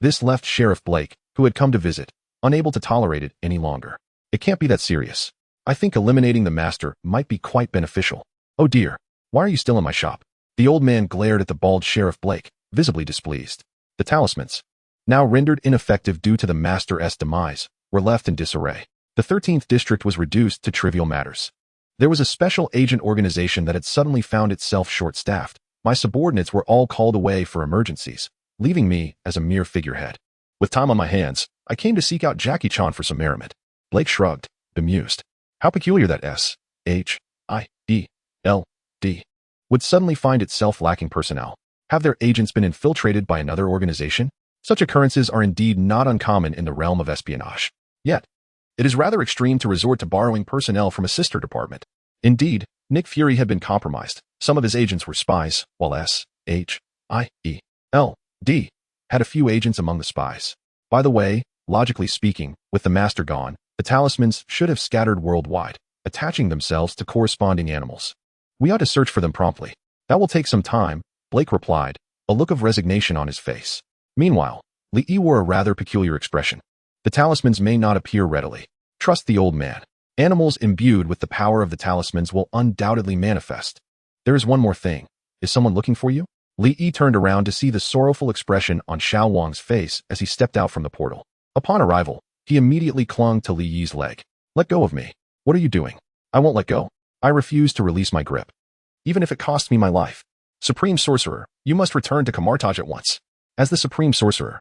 This left Sheriff Blake, who had come to visit, unable to tolerate it any longer. It can't be that serious. I think eliminating the master might be quite beneficial. Oh dear, why are you still in my shop? The old man glared at the bald Sheriff Blake, visibly displeased. The talismans, now rendered ineffective due to the master's demise, were left in disarray. The 13th district was reduced to trivial matters. There was a special agent organization that had suddenly found itself short-staffed. My subordinates were all called away for emergencies, leaving me as a mere figurehead. With time on my hands, I came to seek out Jackie Chan for some merriment. Blake shrugged, bemused. How peculiar that S-H-I-E-L-D would suddenly find itself lacking personnel. Have their agents been infiltrated by another organization? Such occurrences are indeed not uncommon in the realm of espionage. Yet, it is rather extreme to resort to borrowing personnel from a sister department. Indeed, Nick Fury had been compromised. Some of his agents were spies, while S-H-I-E-L-D had a few agents among the spies. By the way, logically speaking, with the master gone, the talismans should have scattered worldwide, attaching themselves to corresponding animals. We ought to search for them promptly. That will take some time, Blake replied, a look of resignation on his face. Meanwhile, Li Yi wore a rather peculiar expression. The talismans may not appear readily. Trust the old man. Animals imbued with the power of the talismans will undoubtedly manifest. There is one more thing. Is someone looking for you? Li Yi turned around to see the sorrowful expression on Xiao Wang's face as he stepped out from the portal. Upon arrival, he immediately clung to Li Yi's leg. Let go of me. What are you doing? I won't let go. I refuse to release my grip. Even if it costs me my life. Supreme Sorcerer, you must return to Kamar-Taj at once. As the Supreme Sorcerer,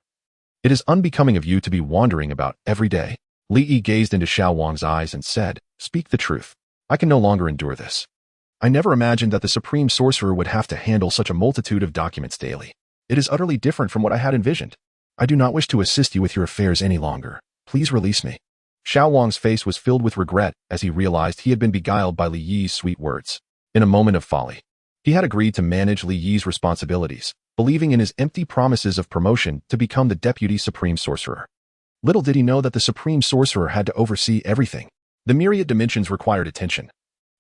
it is unbecoming of you to be wandering about every day. Li Yi gazed into Xiao Wang's eyes and said, Speak the truth. I can no longer endure this. I never imagined that the Supreme Sorcerer would have to handle such a multitude of documents daily. It is utterly different from what I had envisioned. I do not wish to assist you with your affairs any longer. Please release me. Xiao Wang's face was filled with regret as he realized he had been beguiled by Li Yi's sweet words. In a moment of folly, he had agreed to manage Li Yi's responsibilities, believing in his empty promises of promotion to become the Deputy Supreme Sorcerer. Little did he know that the Supreme Sorcerer had to oversee everything. The myriad dimensions required attention,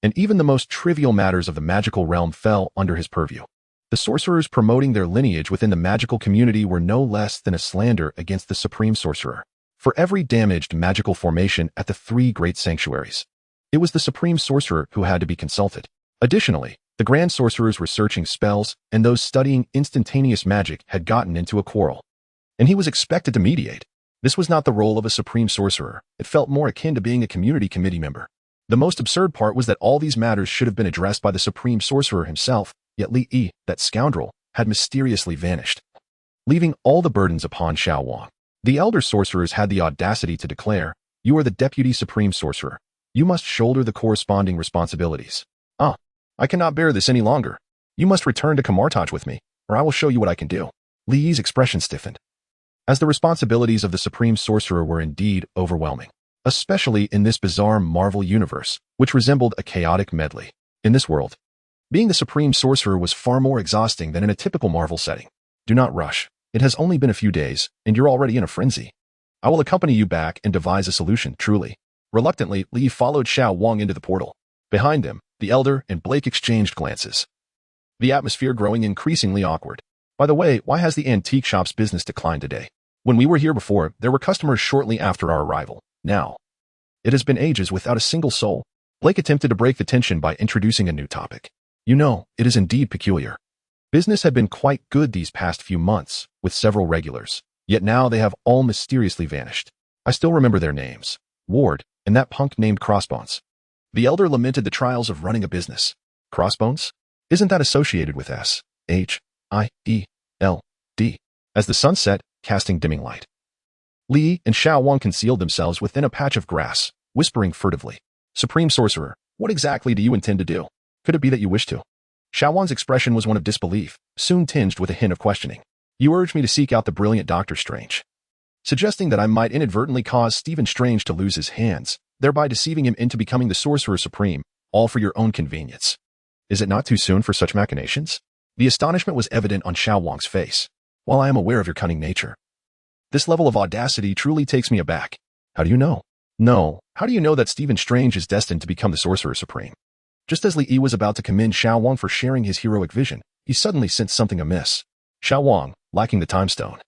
and even the most trivial matters of the magical realm fell under his purview. The sorcerers promoting their lineage within the magical community were no less than a slander against the Supreme Sorcerer. For every damaged magical formation at the three great sanctuaries, it was the Supreme Sorcerer who had to be consulted. Additionally, the Grand Sorcerers researching spells and those studying instantaneous magic had gotten into a quarrel, and he was expected to mediate. This was not the role of a Supreme Sorcerer. It felt more akin to being a community committee member. The most absurd part was that all these matters should have been addressed by the Supreme Sorcerer himself, yet Li Yi, that scoundrel, had mysteriously vanished, leaving all the burdens upon Xiao Wang. The elder sorcerers had the audacity to declare, You are the Deputy Supreme Sorcerer. You must shoulder the corresponding responsibilities. I cannot bear this any longer. You must return to Kamar-Taj with me, or I will show you what I can do. Li Yi's expression stiffened, as the responsibilities of the Supreme Sorcerer were indeed overwhelming, especially in this bizarre Marvel universe, which resembled a chaotic medley. In this world, being the Supreme Sorcerer was far more exhausting than in a typical Marvel setting. Do not rush. It has only been a few days, and you're already in a frenzy. I will accompany you back and devise a solution, truly. Reluctantly, Li followed Xiao Wang into the portal. Behind them, the Elder and Blake exchanged glances, the atmosphere growing increasingly awkward. By the way, why has the antique shop's business declined today? When we were here before, there were customers shortly after our arrival. Now, it has been ages without a single soul. Blake attempted to break the tension by introducing a new topic. You know, it is indeed peculiar. Business had been quite good these past few months, with several regulars, yet now they have all mysteriously vanished. I still remember their names, Ward, and that punk named Crossbones. The Elder lamented the trials of running a business. Crossbones? Isn't that associated with S-H-I-E-L-D? As the sun set, casting dimming light, Li and Xiao Wang concealed themselves within a patch of grass, whispering furtively. Supreme Sorcerer, what exactly do you intend to do? Could it be that you wish to? Xiao Wang's expression was one of disbelief, soon tinged with a hint of questioning. You urged me to seek out the brilliant Doctor Strange, suggesting that I might inadvertently cause Stephen Strange to lose his hands, thereby deceiving him into becoming the Sorcerer Supreme, all for your own convenience. Is it not too soon for such machinations? The astonishment was evident on Xiao Wang's face. While I am aware of your cunning nature, this level of audacity truly takes me aback. How do you know? No, how do you know that Stephen Strange is destined to become the Sorcerer Supreme? Just as Li Yi was about to commend Xiao Wang for sharing his heroic vision, He suddenly sensed something amiss. Xiao Wang, lacking the time stone,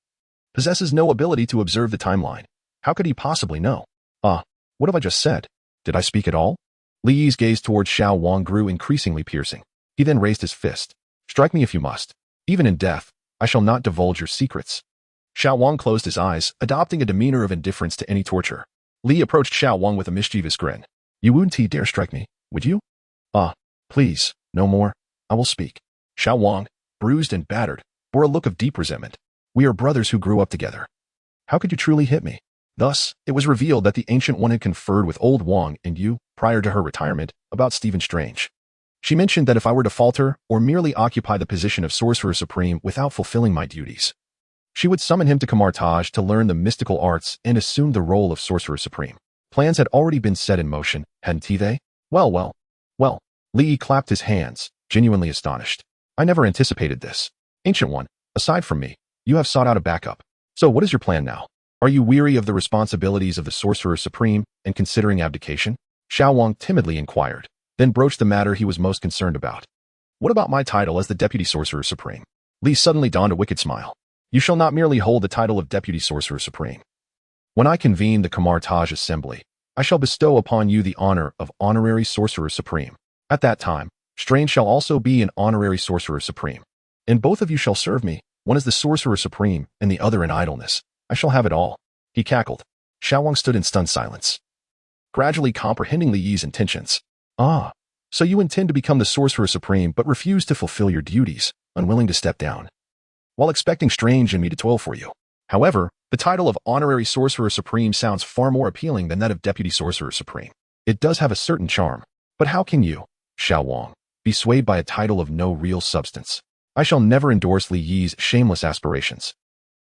possesses no ability to observe the timeline. How could he possibly know? What have I just said? Did I speak at all? Li Yi's gaze towards Xiao Wang grew increasingly piercing. He then raised his fist. Strike me if you must. Even in death, I shall not divulge your secrets. Xiao Wang closed his eyes, adopting a demeanor of indifference to any torture. Li approached Xiao Wang with a mischievous grin. You wouldn't dare strike me, would you? Please, no more. I will speak. Xiao Wang, bruised and battered, bore a look of deep resentment. We are brothers who grew up together. How could you truly hit me? Thus, it was revealed that the Ancient One had conferred with old Wang and you, prior to her retirement, about Stephen Strange. She mentioned that if I were to falter or merely occupy the position of Sorcerer Supreme without fulfilling my duties, she would summon him to Kamar-Taj to learn the mystical arts and assume the role of Sorcerer Supreme. Plans had already been set in motion, hadn't they? Well. Li Yi clapped his hands, genuinely astonished. I never anticipated this. Ancient One, aside from me, you have sought out a backup. So what is your plan now? Are you weary of the responsibilities of the Sorcerer Supreme and considering abdication? Xiao Wang timidly inquired, then broached the matter he was most concerned about. What about my title as the Deputy Sorcerer Supreme? Li suddenly donned a wicked smile. You shall not merely hold the title of Deputy Sorcerer Supreme. When I convene the Kamar-Taj Assembly, I shall bestow upon you the honor of Honorary Sorcerer Supreme. At that time, Strange shall also be an Honorary Sorcerer Supreme. And both of you shall serve me, one as the Sorcerer Supreme and the other in idleness. I shall have it all. He cackled. Xiao Wang stood in stunned silence, gradually comprehending Li Yi's intentions. So you intend to become the Sorcerer Supreme but refuse to fulfill your duties, unwilling to step down, while expecting Strange and me to toil for you. However, the title of Honorary Sorcerer Supreme sounds far more appealing than that of Deputy Sorcerer Supreme. It does have a certain charm. But how can you, Xiao Wang, be swayed by a title of no real substance? I shall never endorse Li Yi's shameless aspirations.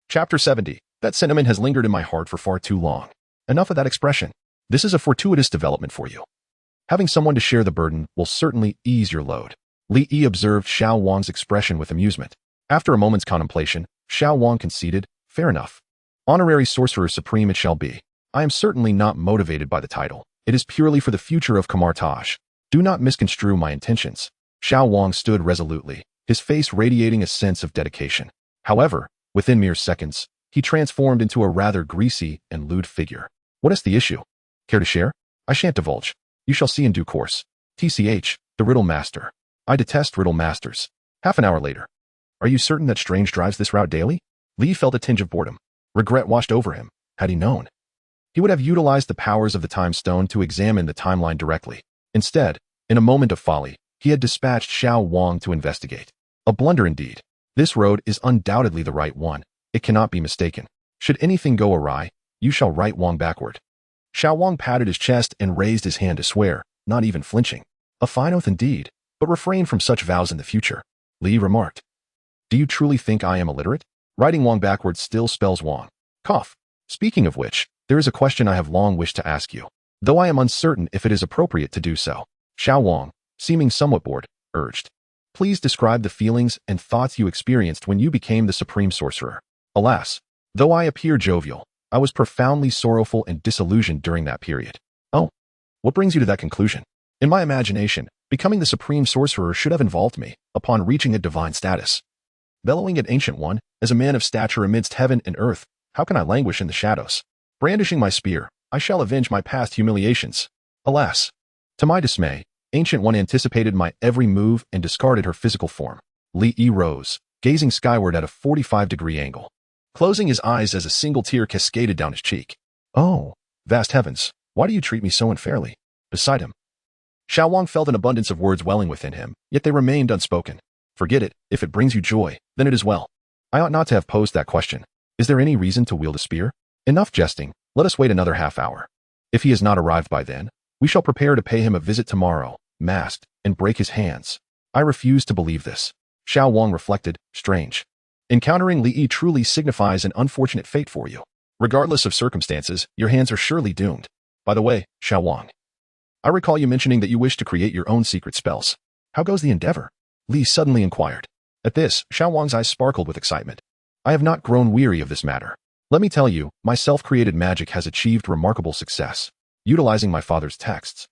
Chapter 70. That sentiment has lingered in my heart for far too long. Enough of that expression. This is a fortuitous development for you. Having someone to share the burden will certainly ease your load. Li Yi observed Xiao Wang's expression with amusement. After a moment's contemplation, Xiao Wang conceded, fair enough. Honorary Sorcerer Supreme it shall be. I am certainly not motivated by the title. It is purely for the future of Kamar-Taj. Do not misconstrue my intentions. Xiao Wang stood resolutely, his face radiating a sense of dedication. However, within mere seconds, he transformed into a rather greasy and lewd figure. What is the issue? Care to share? I shan't divulge. You shall see in due course. TCH, the Riddle Master. I detest Riddle Masters. Half an hour later. Are you certain that Strange drives this route daily? Li felt a tinge of boredom. Regret washed over him. Had he known, he would have utilized the powers of the Time Stone to examine the timeline directly. Instead, in a moment of folly, he had dispatched Xiao Wang to investigate. A blunder indeed. This road is undoubtedly the right one. It cannot be mistaken. Should anything go awry, you shall write Wang backward. Xiao Wang patted his chest and raised his hand to swear, not even flinching. A fine oath indeed, but refrain from such vows in the future. Li remarked. Do you truly think I am illiterate? Writing Wang backwards still spells Wang. Cough. Speaking of which, there is a question I have long wished to ask you, though I am uncertain if it is appropriate to do so. Xiao Wang, seeming somewhat bored, urged. Please describe the feelings and thoughts you experienced when you became the Supreme Sorcerer. Alas, though I appear jovial, I was profoundly sorrowful and disillusioned during that period. Oh, what brings you to that conclusion? In my imagination, becoming the Supreme Sorcerer should have involved me, upon reaching a divine status. Bellowing at Ancient One, as a man of stature amidst heaven and earth, how can I languish in the shadows? Brandishing my spear, I shall avenge my past humiliations. Alas! To my dismay, Ancient One anticipated my every move and discarded her physical form. Li Yi rose, gazing skyward at a 45-degree angle, closing his eyes as a single tear cascaded down his cheek. Oh, vast heavens, why do you treat me so unfairly? Beside him, Xiao Wang felt an abundance of words welling within him, yet they remained unspoken. Forget it. If it brings you joy, then it is well. I ought not to have posed that question. Is there any reason to wield a spear? Enough jesting. Let us wait another half hour. If he has not arrived by then, we shall prepare to pay him a visit tomorrow, masked, and break his hands. I refuse to believe this. Xiao Wang reflected, strange. Encountering Li Yi truly signifies an unfortunate fate for you. Regardless of circumstances, your hands are surely doomed. By the way, Xiao Wang, I recall you mentioning that you wish to create your own secret spells. How goes the endeavor? Li suddenly inquired. At this, Xiao Wang's eyes sparkled with excitement. I have not grown weary of this matter. Let me tell you, my self-created magic has achieved remarkable success. Utilizing my father's texts,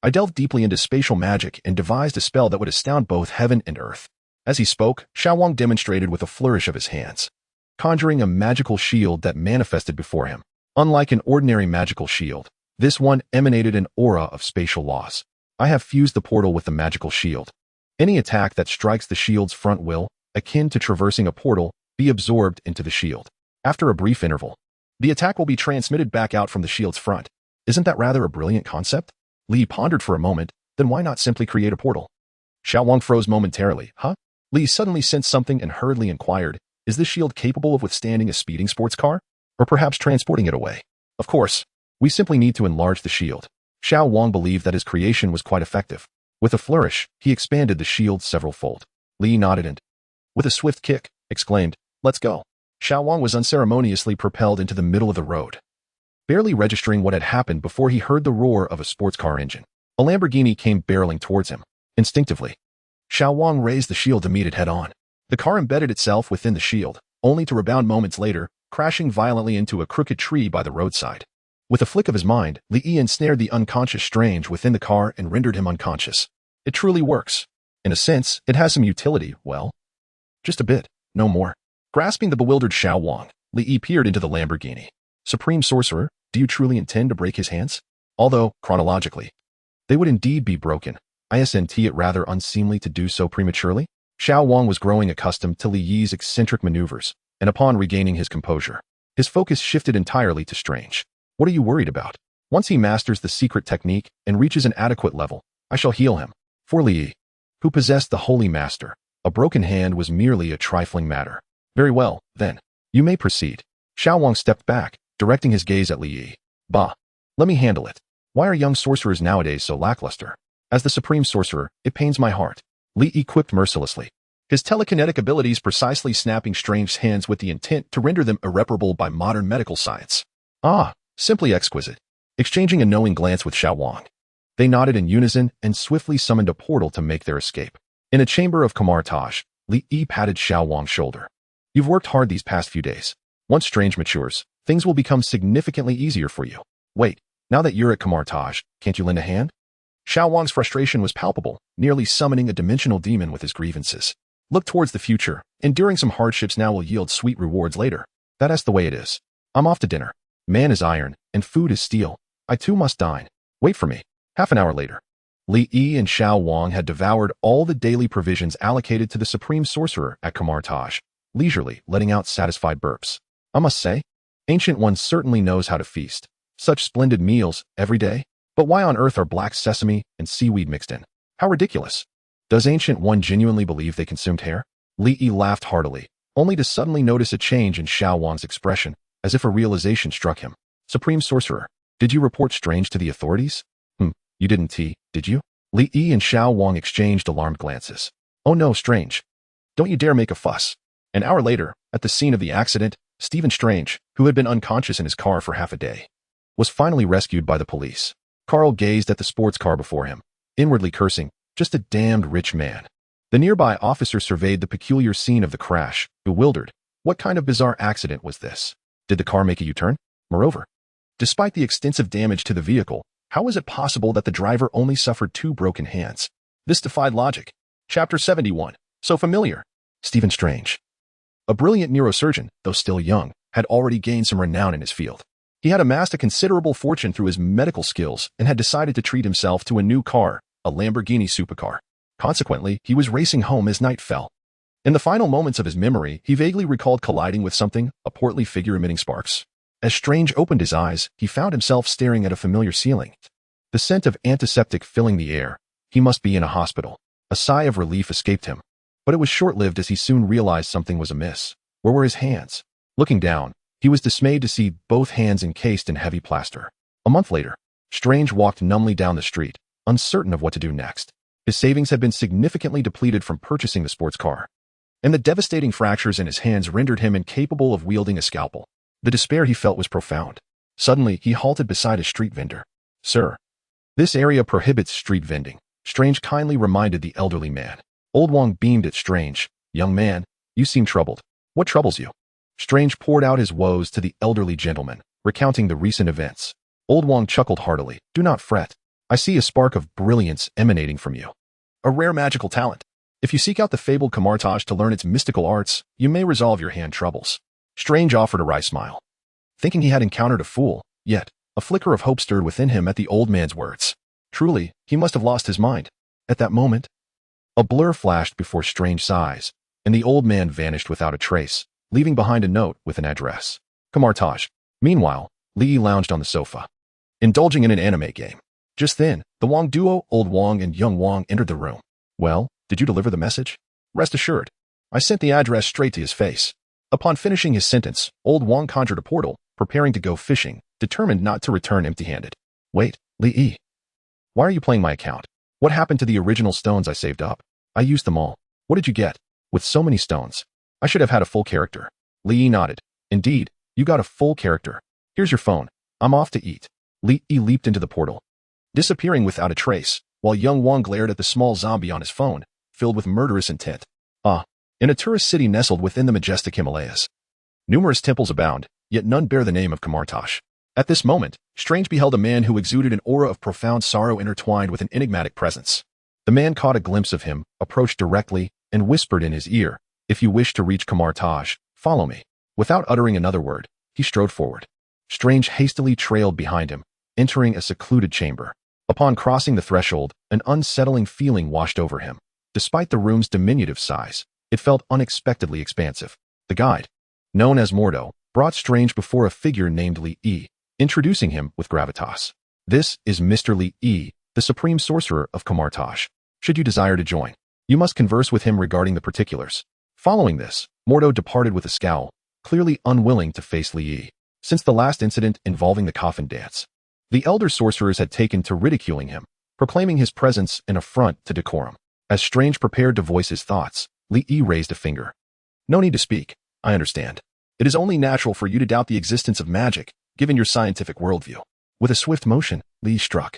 I delved deeply into spatial magic and devised a spell that would astound both heaven and earth. As he spoke, Xiao Wang demonstrated with a flourish of his hands, conjuring a magical shield that manifested before him. Unlike an ordinary magical shield, this one emanated an aura of spatial laws. I have fused the portal with the magical shield. Any attack that strikes the shield's front will, akin to traversing a portal, be absorbed into the shield. After a brief interval, the attack will be transmitted back out from the shield's front. Isn't that rather a brilliant concept? Li pondered for a moment, then why not simply create a portal? Xiao Wang froze momentarily. Huh? Li suddenly sensed something and hurriedly inquired, is this shield capable of withstanding a speeding sports car? Or perhaps transporting it away? Of course, we simply need to enlarge the shield. Xiao Wang believed that his creation was quite effective. With a flourish, he expanded the shield several-fold. Li nodded and, with a swift kick, exclaimed, let's go. Xiao Wang was unceremoniously propelled into the middle of the road, barely registering what had happened before he heard the roar of a sports car engine. A Lamborghini came barreling towards him. Instinctively, Xiao Wang raised the shield to meet it head-on. The car embedded itself within the shield, only to rebound moments later, crashing violently into a crooked tree by the roadside. With a flick of his mind, Li ensnared the unconscious Strange within the car and rendered him unconscious. It truly works. In a sense, it has some utility, well, just a bit, no more. Grasping the bewildered Xiao Wang, Li peered into the Lamborghini. Supreme Sorcerer, do you truly intend to break his hands? Although, chronologically, they would indeed be broken. Isn't it rather unseemly to do so prematurely? Xiao Wang was growing accustomed to Li Yi's eccentric maneuvers, and upon regaining his composure, his focus shifted entirely to Strange. What are you worried about? Once he masters the secret technique and reaches an adequate level, I shall heal him. For Li Yi, who possessed the Holy Master, a broken hand was merely a trifling matter. Very well, then. You may proceed. Xiao Wang stepped back, directing his gaze at Li Yi. Bah. Let me handle it. Why are young sorcerers nowadays so lackluster? As the Supreme Sorcerer, it pains my heart. Li Yi quipped mercilessly, his telekinetic abilities precisely snapping Strange's hands with the intent to render them irreparable by modern medical science. Ah, simply exquisite. Exchanging a knowing glance with Xiao Wang, they nodded in unison and swiftly summoned a portal to make their escape. In a chamber of Kamar-Taj, Li Yi patted Xiao Wang's shoulder. You've worked hard these past few days. Once Strange matures, things will become significantly easier for you. Wait, now that you're at Kamar-Taj, can't you lend a hand? Xiao Wang's frustration was palpable, nearly summoning a dimensional demon with his grievances. Look towards the future. Enduring some hardships now will yield sweet rewards later. That's the way it is. I'm off to dinner. Man is iron, and food is steel. I too must dine. Wait for me. Half an hour later. Li Yi and Xiao Wang had devoured all the daily provisions allocated to the Supreme Sorcerer at Kamar-Taj, leisurely letting out satisfied burps. I must say, Ancient One certainly knows how to feast. Such splendid meals, every day. But why on earth are black sesame and seaweed mixed in? How ridiculous. Does Ancient One genuinely believe they consumed hair? Li Yi laughed heartily, only to suddenly notice a change in Xiao Wang's expression, as if a realization struck him. Supreme Sorcerer, did you report Strange to the authorities? You didn't, did you? Li Yi and Xiao Wang exchanged alarmed glances. Oh no, Strange. Don't you dare make a fuss. An hour later, at the scene of the accident, Stephen Strange, who had been unconscious in his car for half a day, was finally rescued by the police. Carl gazed at the sports car before him, inwardly cursing, just a damned rich man. The nearby officer surveyed the peculiar scene of the crash, bewildered. What kind of bizarre accident was this? Did the car make a U-turn? Moreover, despite the extensive damage to the vehicle, how was it possible that the driver only suffered 2 broken hands? This defied logic. Chapter 71. So familiar. Stephen Strange, a brilliant neurosurgeon, though still young, had already gained some renown in his field. He had amassed a considerable fortune through his medical skills and had decided to treat himself to a new car, a Lamborghini supercar. Consequently, he was racing home as night fell. In the final moments of his memory, he vaguely recalled colliding with something, a portly figure emitting sparks. As Strange opened his eyes, he found himself staring at a familiar ceiling. The scent of antiseptic filling the air. He must be in a hospital. A sigh of relief escaped him. But it was short-lived as he soon realized something was amiss. Where were his hands? Looking down, he was dismayed to see both hands encased in heavy plaster. A month later, Strange walked numbly down the street, uncertain of what to do next. His savings had been significantly depleted from purchasing the sports car, and the devastating fractures in his hands rendered him incapable of wielding a scalpel. The despair he felt was profound. Suddenly, he halted beside a street vendor. Sir, this area prohibits street vending, Strange kindly reminded the elderly man. Old Wang beamed at Strange. Young man, you seem troubled. What troubles you? Strange poured out his woes to the elderly gentleman, recounting the recent events. Old Wang chuckled heartily. Do not fret. I see a spark of brilliance emanating from you. A rare magical talent. If you seek out the fabled Kamar-Taj to learn its mystical arts, you may resolve your hand troubles. Strange offered a wry smile. Thinking he had encountered a fool, yet a flicker of hope stirred within him at the old man's words. Truly, he must have lost his mind. At that moment, a blur flashed before Strange's eyes, and the old man vanished without a trace, leaving behind a note with an address. Kamar-Taj. Meanwhile, Li lounged on the sofa, indulging in an anime game. Just then, the Wong duo, Old Wong and Young Wong, entered the room. Well, did you deliver the message? Rest assured, I sent the address straight to his face. Upon finishing his sentence, Old Wong conjured a portal, preparing to go fishing, determined not to return empty-handed. Wait, Li. Why are you playing my account? What happened to the original stones I saved up? I used them all. What did you get? With so many stones, I should have had a full character. Li nodded. Indeed, you got a full character. Here's your phone. I'm off to eat. Li leaped into the portal, disappearing without a trace, while Young Wong glared at the small zombie on his phone, filled with murderous intent. In a tourist city nestled within the majestic Himalayas. Numerous temples abound, yet none bear the name of Kamar-Taj. At this moment, Strange beheld a man who exuded an aura of profound sorrow intertwined with an enigmatic presence. The man caught a glimpse of him, approached directly, and whispered in his ear, "If you wish to reach Kamar-Taj, follow me." Without uttering another word, he strode forward. Strange hastily trailed behind him, entering a secluded chamber. Upon crossing the threshold, an unsettling feeling washed over him. Despite the room's diminutive size, it felt unexpectedly expansive. The guide, known as Mordo, brought Strange before a figure named Li, introducing him with gravitas. This is Mr. Li, the supreme sorcerer of Kamar-Taj. Should you desire to join, you must converse with him regarding the particulars. Following this, Mordo departed with a scowl, clearly unwilling to face Li. Since the last incident involving the coffin dance, the elder sorcerers had taken to ridiculing him, proclaiming his presence an affront to decorum. As Strange prepared to voice his thoughts, Li raised a finger. No need to speak, I understand. It is only natural for you to doubt the existence of magic, given your scientific worldview. With a swift motion, Li struck,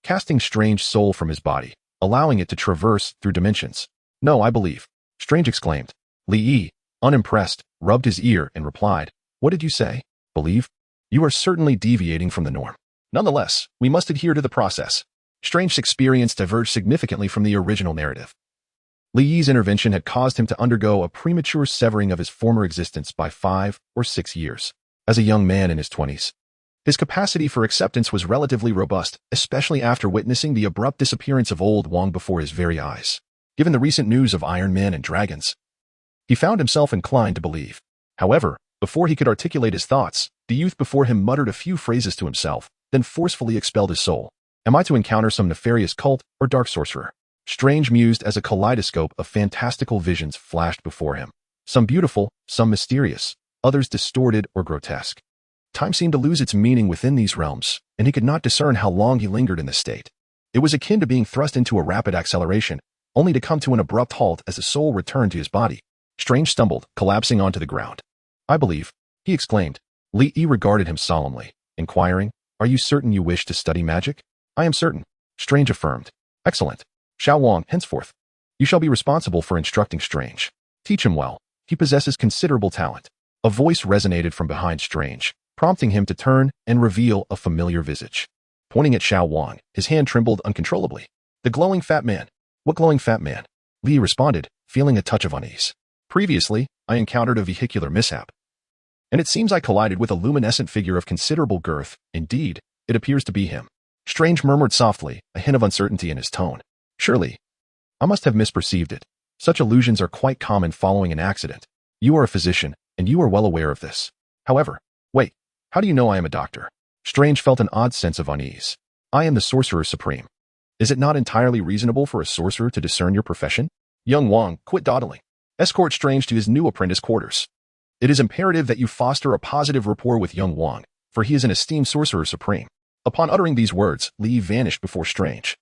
casting Strange's soul from his body, allowing it to traverse through dimensions. No, I believe, Strange exclaimed. Li, unimpressed, rubbed his ear and replied, What did you say? Believe? You are certainly deviating from the norm. Nonetheless, we must adhere to the process. Strange's experience diverged significantly from the original narrative. Li's intervention had caused him to undergo a premature severing of his former existence by 5 or 6 years. As a young man in his 20s, his capacity for acceptance was relatively robust, especially after witnessing the abrupt disappearance of Old Wong before his very eyes. Given the recent news of Iron Man and dragons, he found himself inclined to believe. However, before he could articulate his thoughts, the youth before him muttered a few phrases to himself, then forcefully expelled his soul. Am I to encounter some nefarious cult or dark sorcerer? Strange mused as a kaleidoscope of fantastical visions flashed before him. Some beautiful, some mysterious, others distorted or grotesque. Time seemed to lose its meaning within these realms, and he could not discern how long he lingered in this state. It was akin to being thrust into a rapid acceleration, only to come to an abrupt halt as the soul returned to his body. Strange stumbled, collapsing onto the ground. I believe, he exclaimed. Li regarded him solemnly, inquiring, Are you certain you wish to study magic? I am certain, Strange affirmed. Excellent. Xiao Wang, henceforth, you shall be responsible for instructing Strange. Teach him well. He possesses considerable talent. A voice resonated from behind Strange, prompting him to turn and reveal a familiar visage. Pointing at Xiao Wang, his hand trembled uncontrollably. The glowing fat man. What glowing fat man? Li responded, feeling a touch of unease. Previously, I encountered a vehicular mishap, and it seems I collided with a luminescent figure of considerable girth. Indeed, it appears to be him. Strange murmured softly, a hint of uncertainty in his tone. Surely, I must have misperceived it. Such illusions are quite common following an accident. You are a physician, and you are well aware of this. However, wait, how do you know I am a doctor? Strange felt an odd sense of unease. I am the Sorcerer Supreme. Is it not entirely reasonable for a sorcerer to discern your profession? Young Wang, quit dawdling. Escort Strange to his new apprentice quarters. It is imperative that you foster a positive rapport with young Wang, for he is an esteemed Sorcerer Supreme. Upon uttering these words, Li vanished before Strange,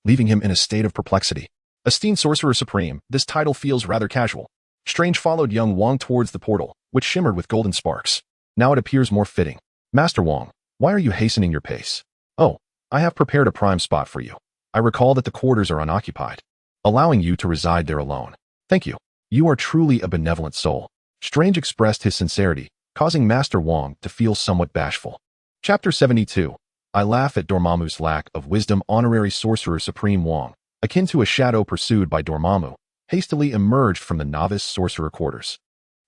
leaving him in a state of perplexity. Esteemed Sorcerer Supreme, this title feels rather casual. Strange followed young Wang towards the portal, which shimmered with golden sparks. Now it appears more fitting. Master Wang, why are you hastening your pace? Oh, I have prepared a prime spot for you. I recall that the quarters are unoccupied, allowing you to reside there alone. Thank you. You are truly a benevolent soul. Strange expressed his sincerity, causing Master Wang to feel somewhat bashful. Chapter 72. I laugh at Dormammu's lack of wisdom. Honorary Sorcerer Supreme Wang, akin to a shadow pursued by Dormammu, hastily emerged from the novice sorcerer quarters.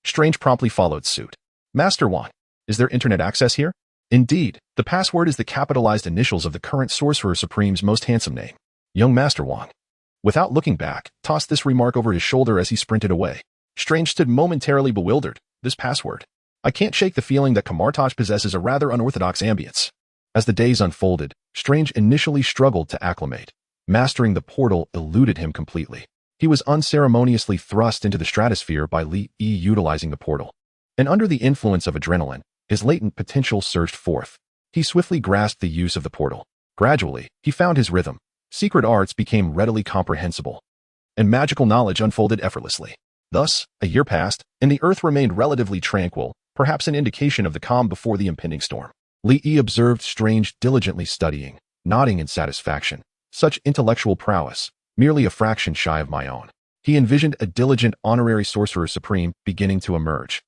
Strange promptly followed suit. Master Wang, is there internet access here? Indeed, the password is the capitalized initials of the current Sorcerer Supreme's most handsome name, young Master Wang. Without looking back, tossed this remark over his shoulder as he sprinted away. Strange stood momentarily bewildered. This password. I can't shake the feeling that Kamar-Taj possesses a rather unorthodox ambience. As the days unfolded, Strange initially struggled to acclimate. Mastering the portal eluded him completely. He was unceremoniously thrust into the stratosphere by Li Yi utilizing the portal. And under the influence of adrenaline, his latent potential surged forth. He swiftly grasped the use of the portal. Gradually, he found his rhythm. Secret arts became readily comprehensible, and magical knowledge unfolded effortlessly. Thus, a year passed, and the earth remained relatively tranquil, perhaps an indication of the calm before the impending storm. Li Yi observed Strange diligently studying, nodding in satisfaction. Such intellectual prowess, merely a fraction shy of my own. He envisioned a diligent honorary Sorcerer Supreme beginning to emerge.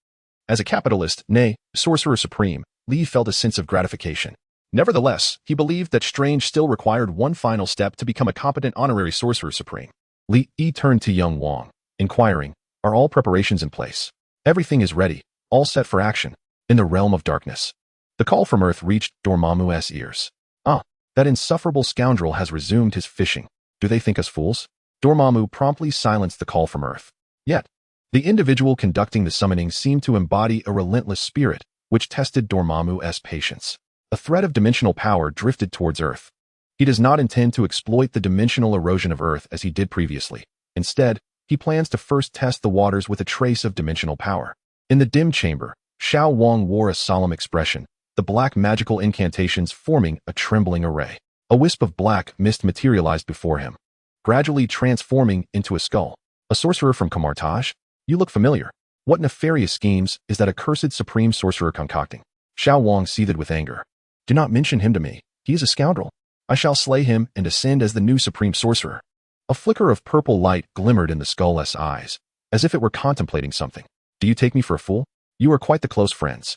As a capitalist, nay, Sorcerer Supreme, Li felt a sense of gratification. Nevertheless, he believed that Strange still required one final step to become a competent honorary Sorcerer Supreme. Li Yi turned to young Wang, inquiring, are all preparations in place? Everything is ready, all set for action. In the realm of darkness, the call from Earth reached Dormammu's ears. Ah, that insufferable scoundrel has resumed his fishing. Do they think us fools? Dormammu promptly silenced the call from Earth. Yet, the individual conducting the summoning seemed to embody a relentless spirit, which tested Dormammu's patience. A thread of dimensional power drifted towards Earth. He does not intend to exploit the dimensional erosion of Earth as he did previously. Instead, he plans to first test the waters with a trace of dimensional power. In the dim chamber, Xiao Wang wore a solemn expression, the black magical incantations forming a trembling array. A wisp of black mist materialized before him, gradually transforming into a skull. A sorcerer from Kamar-Taj? You look familiar. What nefarious schemes is that accursed supreme sorcerer concocting? Xiao Wang seethed with anger. Do not mention him to me. He is a scoundrel. I shall slay him and ascend as the new supreme sorcerer. A flicker of purple light glimmered in the skull's eyes, as if it were contemplating something. Do you take me for a fool? You are quite the close friends.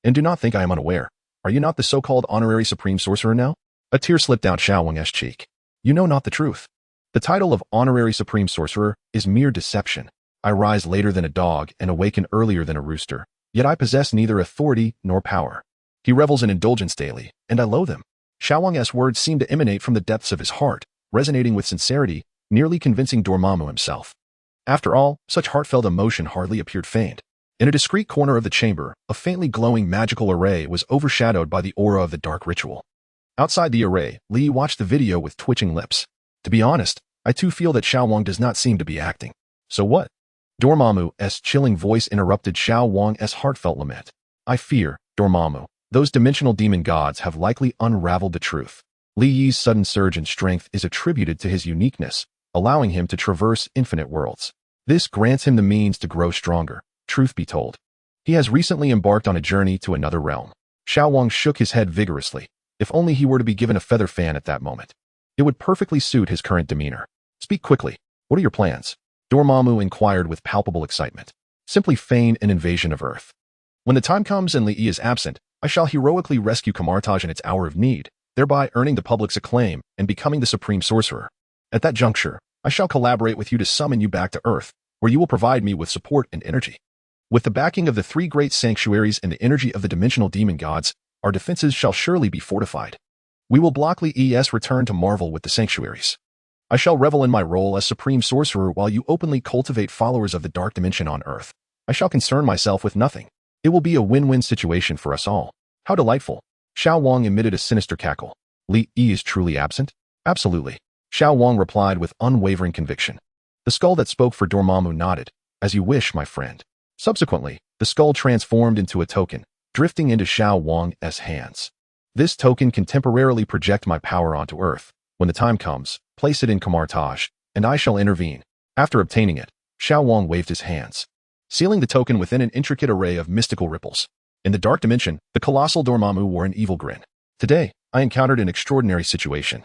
And do not think I am unaware. Are you not the so-called honorary supreme sorcerer now? A tear slipped down Xiao Wang's cheek. You know not the truth. The title of honorary supreme sorcerer is mere deception. I rise later than a dog and awaken earlier than a rooster, yet I possess neither authority nor power. He revels in indulgence daily, and I loathe him. Xiao Wang's words seemed to emanate from the depths of his heart, resonating with sincerity, nearly convincing Dormammu himself. After all, such heartfelt emotion hardly appeared feigned. In a discreet corner of the chamber, a faintly glowing magical array was overshadowed by the aura of the dark ritual. Outside the array, Li watched the video with twitching lips. To be honest, I too feel that Xiao Wang does not seem to be acting. So what? Dormammu's chilling voice interrupted Xiao Wang's heartfelt lament. I fear, Dormammu, those dimensional demon gods have likely unraveled the truth. Li Yi's sudden surge in strength is attributed to his uniqueness, allowing him to traverse infinite worlds. This grants him the means to grow stronger. Truth be told, he has recently embarked on a journey to another realm. Xiao Wang shook his head vigorously. If only he were to be given a feather fan at that moment. It would perfectly suit his current demeanor. Speak quickly. What are your plans? Dormammu inquired with palpable excitement. Simply feign an invasion of Earth. When the time comes and Li Yi is absent, I shall heroically rescue Kamar-Taj in its hour of need, thereby earning the public's acclaim and becoming the supreme sorcerer. At that juncture, I shall collaborate with you to summon you back to Earth, where you will provide me with support and energy. With the backing of the 3 great sanctuaries and the energy of the dimensional demon gods, our defenses shall surely be fortified. We will block Li Yi's return to marvel with the sanctuaries. I shall revel in my role as supreme sorcerer while you openly cultivate followers of the dark dimension on Earth. I shall concern myself with nothing. It will be a win-win situation for us all. How delightful. Xiao Wang emitted a sinister cackle. Li Yi is truly absent? Absolutely. Xiao Wang replied with unwavering conviction. The skull that spoke for Dormammu nodded. As you wish, my friend. Subsequently, the skull transformed into a token, drifting into Xiao Wang's hands. This token can temporarily project my power onto Earth. When the time comes, place it in Kamar-Taj, and I shall intervene. After obtaining it, Xiao Wang waved his hands, sealing the token within an intricate array of mystical ripples. In the dark dimension, the colossal Dormammu wore an evil grin. Today, I encountered an extraordinary situation.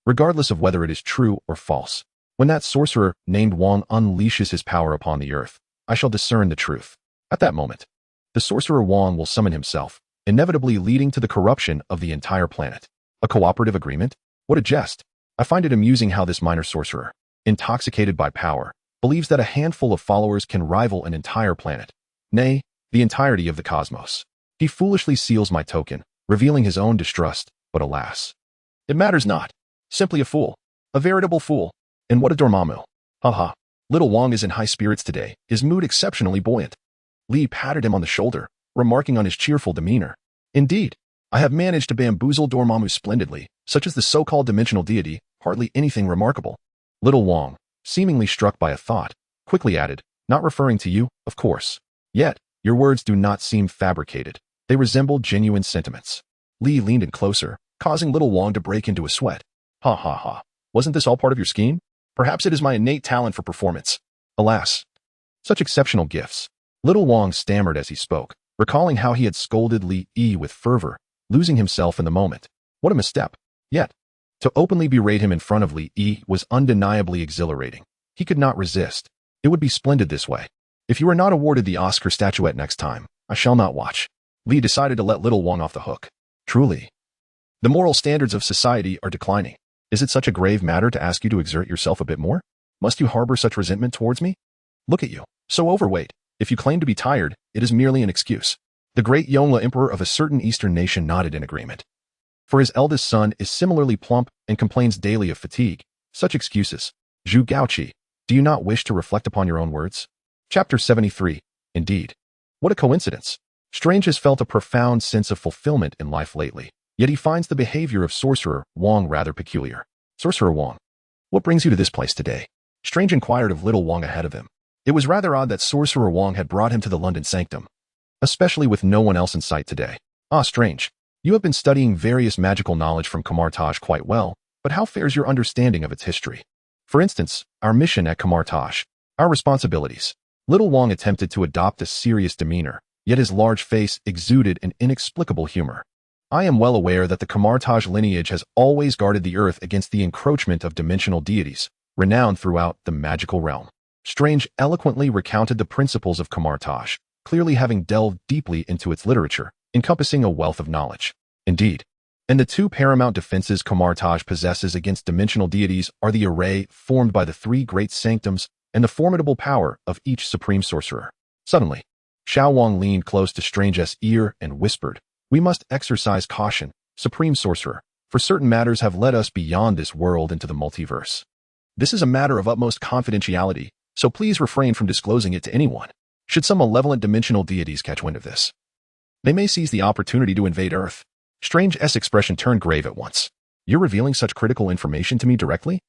Regardless of whether it is true or false, when that sorcerer named Wang unleashes his power upon the Earth, I shall discern the truth. At that moment, the sorcerer Wang will summon himself, inevitably leading to the corruption of the entire planet. A cooperative agreement? What a jest. I find it amusing how this minor sorcerer, intoxicated by power, believes that a handful of followers can rival an entire planet, nay, the entirety of the cosmos. He foolishly seals my token, revealing his own distrust, but alas. It matters not. Simply a fool. A veritable fool. And what a Dormammu. Haha. Little Wong is in high spirits today, his mood exceptionally buoyant. Li patted him on the shoulder, remarking on his cheerful demeanor. Indeed, I have managed to bamboozle Dormammu splendidly, such as the so-called dimensional deity, hardly anything remarkable. Little Wong, seemingly struck by a thought, quickly added, not referring to you, of course. Yet, your words do not seem fabricated. They resemble genuine sentiments. Li leaned in closer, causing Little Wong to break into a sweat. Ha ha ha. Wasn't this all part of your scheme? Perhaps it is my innate talent for performance. Alas. Such exceptional gifts. Little Wong stammered as he spoke, recalling how he had scolded Li Yi with fervor, losing himself in the moment. What a misstep. Yet, to openly berate him in front of Li Yi was undeniably exhilarating. He could not resist. It would be splendid this way. If you are not awarded the Oscar statuette next time, I shall not watch. Li decided to let Little Wong off the hook. Truly. The moral standards of society are declining. Is it such a grave matter to ask you to exert yourself a bit more? Must you harbor such resentment towards me? Look at you, so overweight. If you claim to be tired, it is merely an excuse. The great Yongle emperor of a certain eastern nation nodded in agreement. For his eldest son is similarly plump and complains daily of fatigue. Such excuses. Zhu Gaoqi, do you not wish to reflect upon your own words? Chapter 73. Indeed. What a coincidence. Strange has felt a profound sense of fulfillment in life lately. Yet he finds the behavior of Sorcerer Wong rather peculiar. Sorcerer Wong, what brings you to this place today? Strange inquired of Little Wong ahead of him. It was rather odd that Sorcerer Wong had brought him to the London sanctum, especially with no one else in sight today. Ah, Strange. You have been studying various magical knowledge from Kamar-Taj quite well, but how fares your understanding of its history? For instance, our mission at Kamar-Taj, our responsibilities. Little Wong attempted to adopt a serious demeanor, yet his large face exuded an inexplicable humor. I am well aware that the Kamar-Taj lineage has always guarded the earth against the encroachment of dimensional deities, renowned throughout the magical realm. Strange eloquently recounted the principles of Kamar-Taj, clearly having delved deeply into its literature, encompassing a wealth of knowledge. Indeed. And the two paramount defenses Kamar-Taj possesses against dimensional deities are the array formed by the three great sanctums and the formidable power of each supreme sorcerer. Suddenly, Xiao Wang leaned close to Strange's ear and whispered, we must exercise caution, Supreme Sorcerer, for certain matters have led us beyond this world into the multiverse. This is a matter of utmost confidentiality, so please refrain from disclosing it to anyone. Should some malevolent dimensional deities catch wind of this, they may seize the opportunity to invade Earth. Strange's expression turned grave at once. You're revealing such critical information to me directly?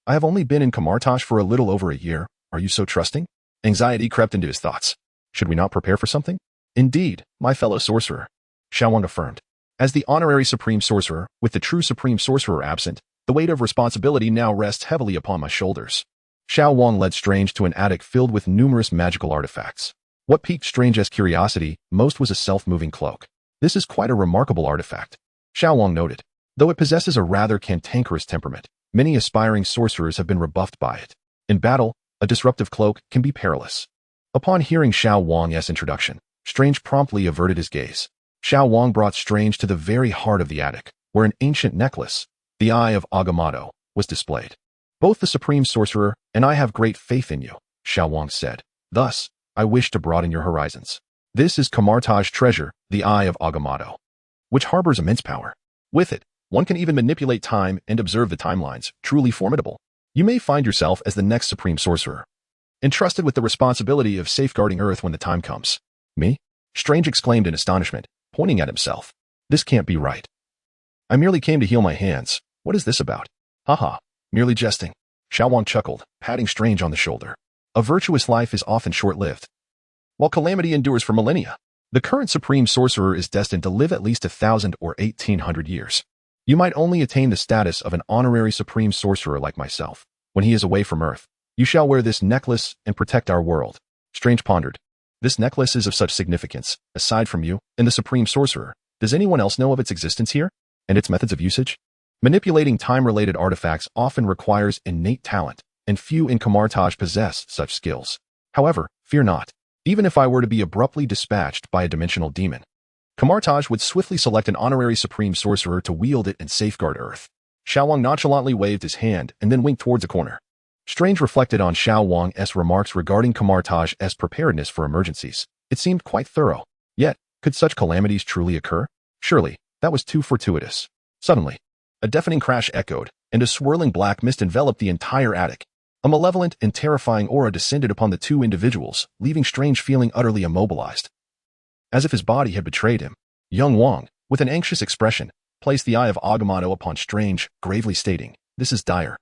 I have only been in Kamar-Taj for a little over a year. Are you so trusting? Anxiety crept into his thoughts. Should we not prepare for something? Indeed, my fellow sorcerer. Xiao Wang affirmed. As the honorary Supreme Sorcerer, with the true Supreme Sorcerer absent, the weight of responsibility now rests heavily upon my shoulders. Xiao Wang led Strange to an attic filled with numerous magical artifacts. What piqued Strange's curiosity most was a self-moving cloak. This is quite a remarkable artifact, Xiao Wang noted. Though it possesses a rather cantankerous temperament, many aspiring sorcerers have been rebuffed by it. In battle, a disruptive cloak can be perilous. Upon hearing Xiao Wang's introduction, Strange promptly averted his gaze. Xiao Wang brought Strange to the very heart of the attic, where an ancient necklace, the Eye of Agamotto, was displayed. Both the Supreme Sorcerer and I have great faith in you, Xiao Wang said. Thus, I wish to broaden your horizons. This is Kamar-Taj treasure, the Eye of Agamotto, which harbors immense power. With it, one can even manipulate time and observe the timelines, truly formidable. You may find yourself as the next Supreme Sorcerer, entrusted with the responsibility of safeguarding Earth when the time comes. Me? Strange exclaimed in astonishment, pointing at himself. This can't be right. I merely came to heal my hands. What is this about? Haha, merely jesting. Xiao Wang chuckled, patting Strange on the shoulder. A virtuous life is often short-lived, while calamity endures for millennia. The current Supreme Sorcerer is destined to live at least 1,000 or 1,800 years. You might only attain the status of an honorary Supreme Sorcerer like myself. When he is away from Earth, you shall wear this necklace and protect our world. Strange pondered. This necklace is of such significance, aside from you and the Supreme Sorcerer. Does anyone else know of its existence here? And its methods of usage? Manipulating time-related artifacts often requires innate talent, and few in Kamar-Taj possess such skills. However, fear not. Even if I were to be abruptly dispatched by a dimensional demon, Kamar-Taj would swiftly select an honorary Supreme Sorcerer to wield it and safeguard Earth. Xiao Wang nonchalantly waved his hand and then winked towards a corner. Strange reflected on Xiao Wang's remarks regarding Kamar-Taj's preparedness for emergencies. It seemed quite thorough. Yet, could such calamities truly occur? Surely, that was too fortuitous. Suddenly, a deafening crash echoed, and a swirling black mist enveloped the entire attic. A malevolent and terrifying aura descended upon the two individuals, leaving Strange feeling utterly immobilized. As if his body had betrayed him, young Wang, with an anxious expression, placed the Eye of Agamotto upon Strange, gravely stating, "This is dire.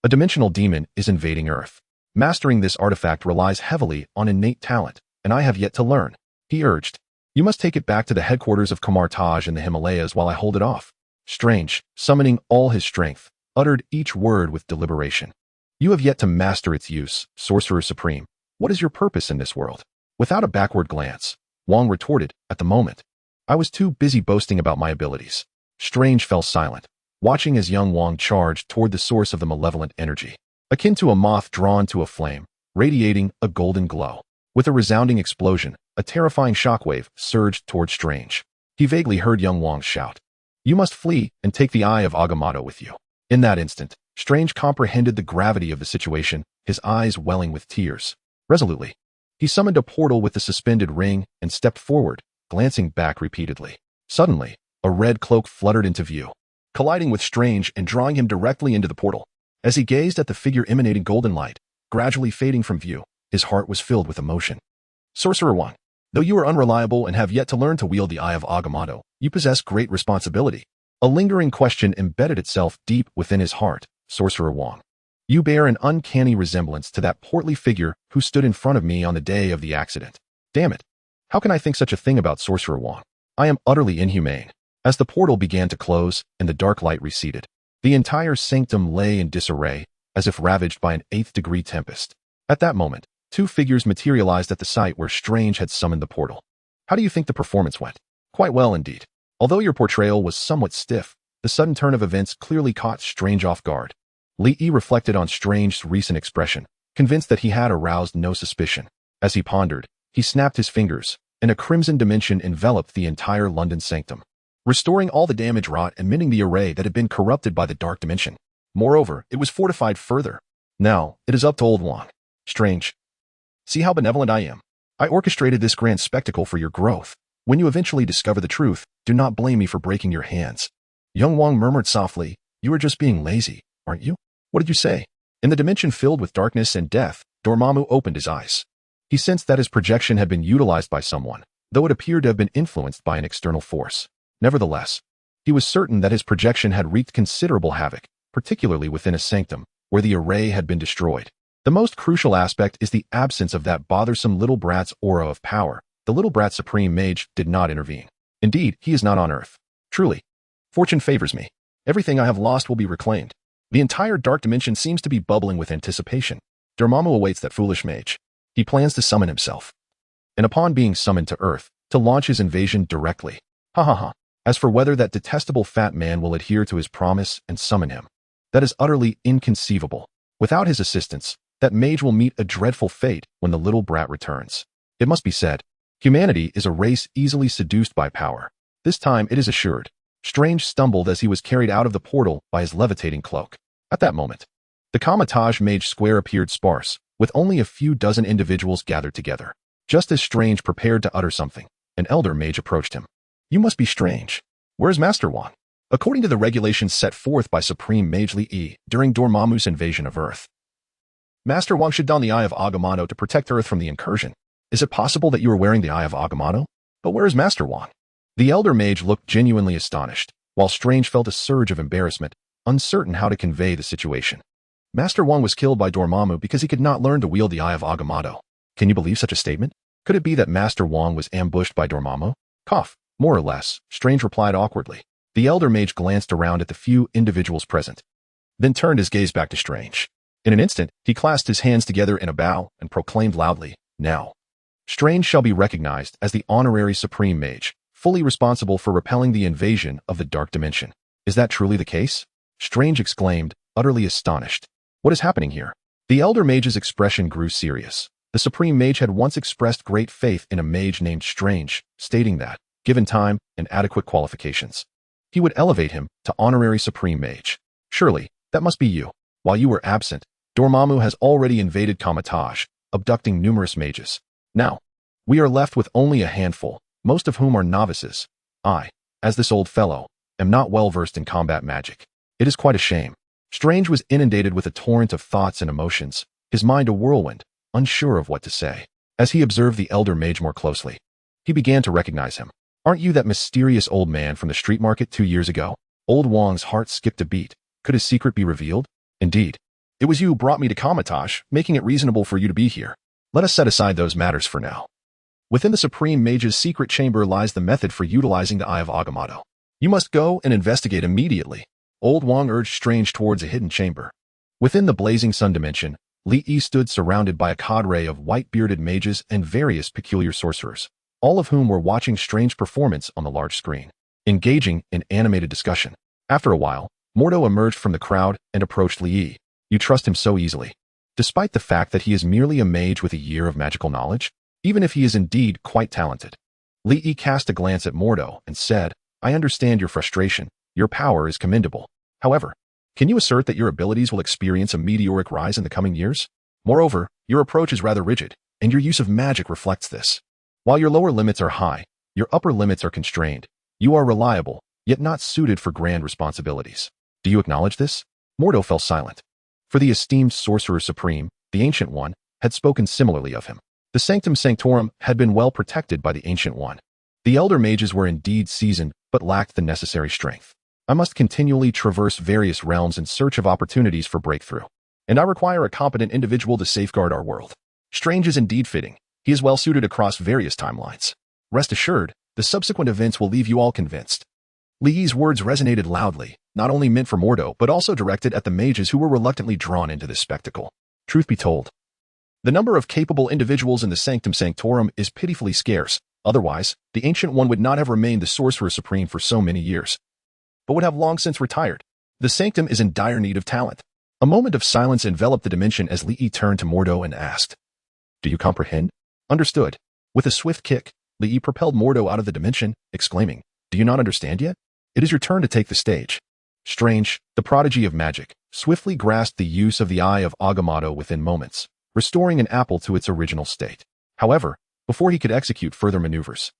A dimensional demon is invading Earth. Mastering this artifact relies heavily on innate talent, and I have yet to learn," he urged. "You must take it back to the headquarters of Kamar-Taj in the Himalayas while I hold it off." Strange, summoning all his strength, uttered each word with deliberation. "You have yet to master its use, Sorcerer Supreme. What is your purpose in this world?" Without a backward glance, Wang retorted, "At the moment, I was too busy boasting about my abilities." Strange fell silent, watching as young Wang charged toward the source of the malevolent energy, akin to a moth drawn to a flame, radiating a golden glow. With a resounding explosion, a terrifying shockwave surged toward Strange. He vaguely heard young Wang shout, "You must flee and take the Eye of Agamotto with you." In that instant, Strange comprehended the gravity of the situation, his eyes welling with tears. Resolutely, he summoned a portal with the suspended ring and stepped forward, glancing back repeatedly. Suddenly, a red cloak fluttered into view, colliding with Strange and drawing him directly into the portal. As he gazed at the figure emanating golden light, gradually fading from view, his heart was filled with emotion. "Sorcerer Wang, though you are unreliable and have yet to learn to wield the Eye of Agamotto, you possess great responsibility." A lingering question embedded itself deep within his heart. "Sorcerer Wang, you bear an uncanny resemblance to that portly figure who stood in front of me on the day of the accident. Damn it. How can I think such a thing about Sorcerer Wang? I am utterly inhumane." As the portal began to close and the dark light receded, the entire sanctum lay in disarray, as if ravaged by an 8th-degree tempest. At that moment, two figures materialized at the site where Strange had summoned the portal. "How do you think the performance went?" "Quite well indeed. Although your portrayal was somewhat stiff, the sudden turn of events clearly caught Strange off guard." Li Yi reflected on Strange's recent expression, convinced that he had aroused no suspicion. As he pondered, he snapped his fingers, and a crimson dimension enveloped the entire London sanctum, restoring all the damage wrought and mending the array that had been corrupted by the dark dimension. Moreover, it was fortified further. "Now, it is up to old Wang. Strange. See how benevolent I am. I orchestrated this grand spectacle for your growth. When you eventually discover the truth, do not blame me for breaking your hands." Young Wang murmured softly, "You are just being lazy, aren't you?" "What did you say?" In the dimension filled with darkness and death, Dormammu opened his eyes. He sensed that his projection had been utilized by someone, though it appeared to have been influenced by an external force. Nevertheless, he was certain that his projection had wreaked considerable havoc, particularly within a sanctum, where the array had been destroyed. The most crucial aspect is the absence of that bothersome little brat's aura of power. The little brat supreme mage did not intervene. Indeed, he is not on Earth. Truly, fortune favors me. Everything I have lost will be reclaimed. The entire dark dimension seems to be bubbling with anticipation. Dormammu awaits that foolish mage. He plans to summon himself, and upon being summoned to Earth, to launch his invasion directly. Hahaha. As for whether that detestable fat man will adhere to his promise and summon him, that is utterly inconceivable. Without his assistance, that mage will meet a dreadful fate when the little brat returns. It must be said, humanity is a race easily seduced by power. This time it is assured. Strange stumbled as he was carried out of the portal by his levitating cloak. At that moment, the Kamar-Taj mage square appeared sparse, with only a few dozen individuals gathered together. Just as Strange prepared to utter something, an elder mage approached him. "You must be Strange. Where's Master Wang?" According to the regulations set forth by Supreme Mage Li Yi during Dormammu's invasion of Earth, Master Wang should don the Eye of Agamotto to protect Earth from the incursion. Is it possible that you are wearing the Eye of Agamotto? But where is Master Wang? The elder mage looked genuinely astonished, while Strange felt a surge of embarrassment, uncertain how to convey the situation. Master Wang was killed by Dormammu because he could not learn to wield the Eye of Agamotto. Can you believe such a statement? Could it be that Master Wang was ambushed by Dormammu? Cough. More or less, Strange replied awkwardly. The elder mage glanced around at the few individuals present, then turned his gaze back to Strange. In an instant, he clasped his hands together in a bow and proclaimed loudly, "Now, Strange shall be recognized as the honorary Supreme Mage, fully responsible for repelling the invasion of the Dark Dimension." "Is that truly the case?" Strange exclaimed, utterly astonished. "What is happening here?" The elder mage's expression grew serious. The Supreme Mage had once expressed great faith in a mage named Strange, stating that, given time and adequate qualifications, he would elevate him to honorary Supreme Mage. "Surely, that must be you. While you were absent, Dormammu has already invaded Kamar-Taj, abducting numerous mages. Now, we are left with only a handful, most of whom are novices. I, as this old fellow, am not well versed in combat magic. It is quite a shame. Strange was inundated with a torrent of thoughts and emotions, his mind a whirlwind, unsure of what to say. As he observed the elder mage more closely, he began to recognize him. Aren't you that mysterious old man from the street market 2 years ago? Old Wong's heart skipped a beat. Could his secret be revealed? Indeed. It was you who brought me to Kamar-Taj, making it reasonable for you to be here. Let us set aside those matters for now. Within the Supreme Mage's secret chamber lies the method for utilizing the Eye of Agamotto. You must go and investigate immediately. Old Wong urged Strange towards a hidden chamber. Within the blazing sun dimension, Li Yi stood surrounded by a cadre of white-bearded mages and various peculiar sorcerers, all of whom were watching Strange's performance on the large screen, engaging in animated discussion. After a while, Mordo emerged from the crowd and approached Li Yi. You trust him so easily, despite the fact that he is merely a mage with a year of magical knowledge, even if he is indeed quite talented. Li Yi cast a glance at Mordo and said, I understand your frustration. Your power is commendable. However, can you assert that your abilities will experience a meteoric rise in the coming years? Moreover, your approach is rather rigid, and your use of magic reflects this. While your lower limits are high, your upper limits are constrained. You are reliable, yet not suited for grand responsibilities. Do you acknowledge this? Mordo fell silent. For the esteemed Sorcerer Supreme, the Ancient One, had spoken similarly of him. The Sanctum Sanctorum had been well protected by the Ancient One. The Elder Mages were indeed seasoned, but lacked the necessary strength. I must continually traverse various realms in search of opportunities for breakthrough. And I require a competent individual to safeguard our world. Strange is indeed fitting. He is well suited across various timelines. Rest assured, the subsequent events will leave you all convinced. Li Yi's words resonated loudly, not only meant for Mordo, but also directed at the mages who were reluctantly drawn into this spectacle. Truth be told, the number of capable individuals in the Sanctum Sanctorum is pitifully scarce. Otherwise, the Ancient One would not have remained the Sorcerer Supreme for so many years, but would have long since retired. The Sanctum is in dire need of talent. A moment of silence enveloped the dimension as Li Yi turned to Mordo and asked, Do you comprehend? Understood. With a swift kick, Li Yi propelled Mordo out of the dimension, exclaiming, Do you not understand yet? It is your turn to take the stage. Strange, the prodigy of magic, swiftly grasped the use of the Eye of Agamotto within moments, restoring an apple to its original state. However, before he could execute further maneuvers,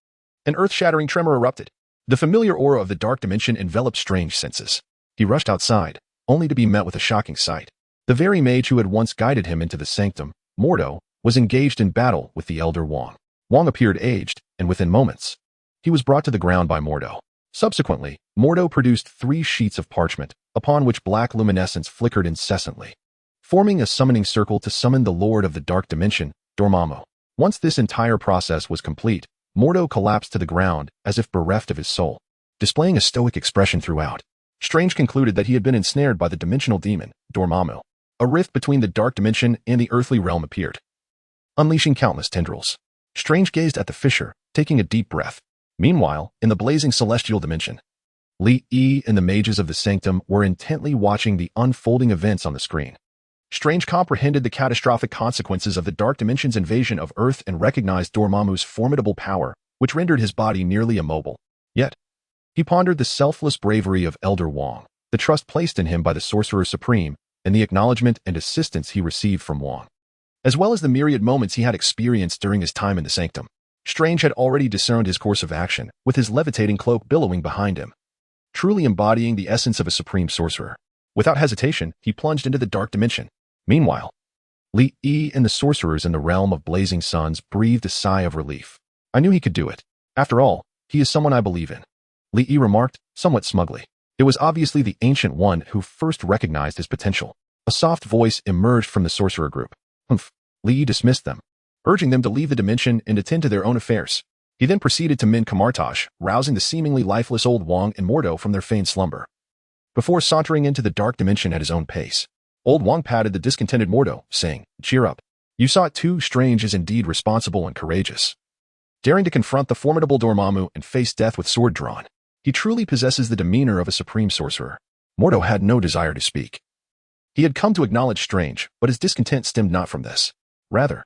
an earth-shattering tremor erupted. The familiar aura of the dark dimension enveloped Strange's senses. He rushed outside, only to be met with a shocking sight. The very mage who had once guided him into the sanctum, Mordo, was engaged in battle with the elder Wong. Wong appeared aged, and within moments, he was brought to the ground by Mordo. Subsequently, Mordo produced 3 sheets of parchment, upon which black luminescence flickered incessantly, forming a summoning circle to summon the Lord of the Dark Dimension, Dormammu. Once this entire process was complete, Mordo collapsed to the ground as if bereft of his soul, displaying a stoic expression throughout. Strange concluded that he had been ensnared by the dimensional demon, Dormammu. A rift between the dark dimension and the earthly realm appeared, unleashing countless tendrils. Strange gazed at the fissure, taking a deep breath. Meanwhile, in the blazing celestial dimension, Li Yi and the mages of the sanctum were intently watching the unfolding events on the screen. Strange comprehended the catastrophic consequences of the dark dimension's invasion of Earth and recognized Dormammu's formidable power, which rendered his body nearly immobile. Yet, he pondered the selfless bravery of Elder Wong, the trust placed in him by the Sorcerer Supreme, and the acknowledgement and assistance he received from Wong, as well as the myriad moments he had experienced during his time in the sanctum. Strange had already discerned his course of action, with his levitating cloak billowing behind him, truly embodying the essence of a supreme sorcerer. Without hesitation, he plunged into the dark dimension. Meanwhile, Li Yi and the sorcerers in the realm of blazing suns breathed a sigh of relief. I knew he could do it. After all, he is someone I believe in, Li Yi remarked, somewhat smugly. It was obviously the Ancient One who first recognized his potential. A soft voice emerged from the sorcerer group. Humph. Li Yi dismissed them, urging them to leave the dimension and attend to their own affairs. He then proceeded to mend Kamar-Taj, rousing the seemingly lifeless old Wong and Mordo from their feigned slumber, before sauntering into the dark dimension at his own pace. Old Wong patted the discontented Mordo, saying, Cheer up. You saw it too. Strange is indeed responsible and courageous, daring to confront the formidable Dormammu and face death with sword drawn. He truly possesses the demeanor of a supreme sorcerer. Mordo had no desire to speak. He had come to acknowledge Strange, but his discontent stemmed not from this. Rather,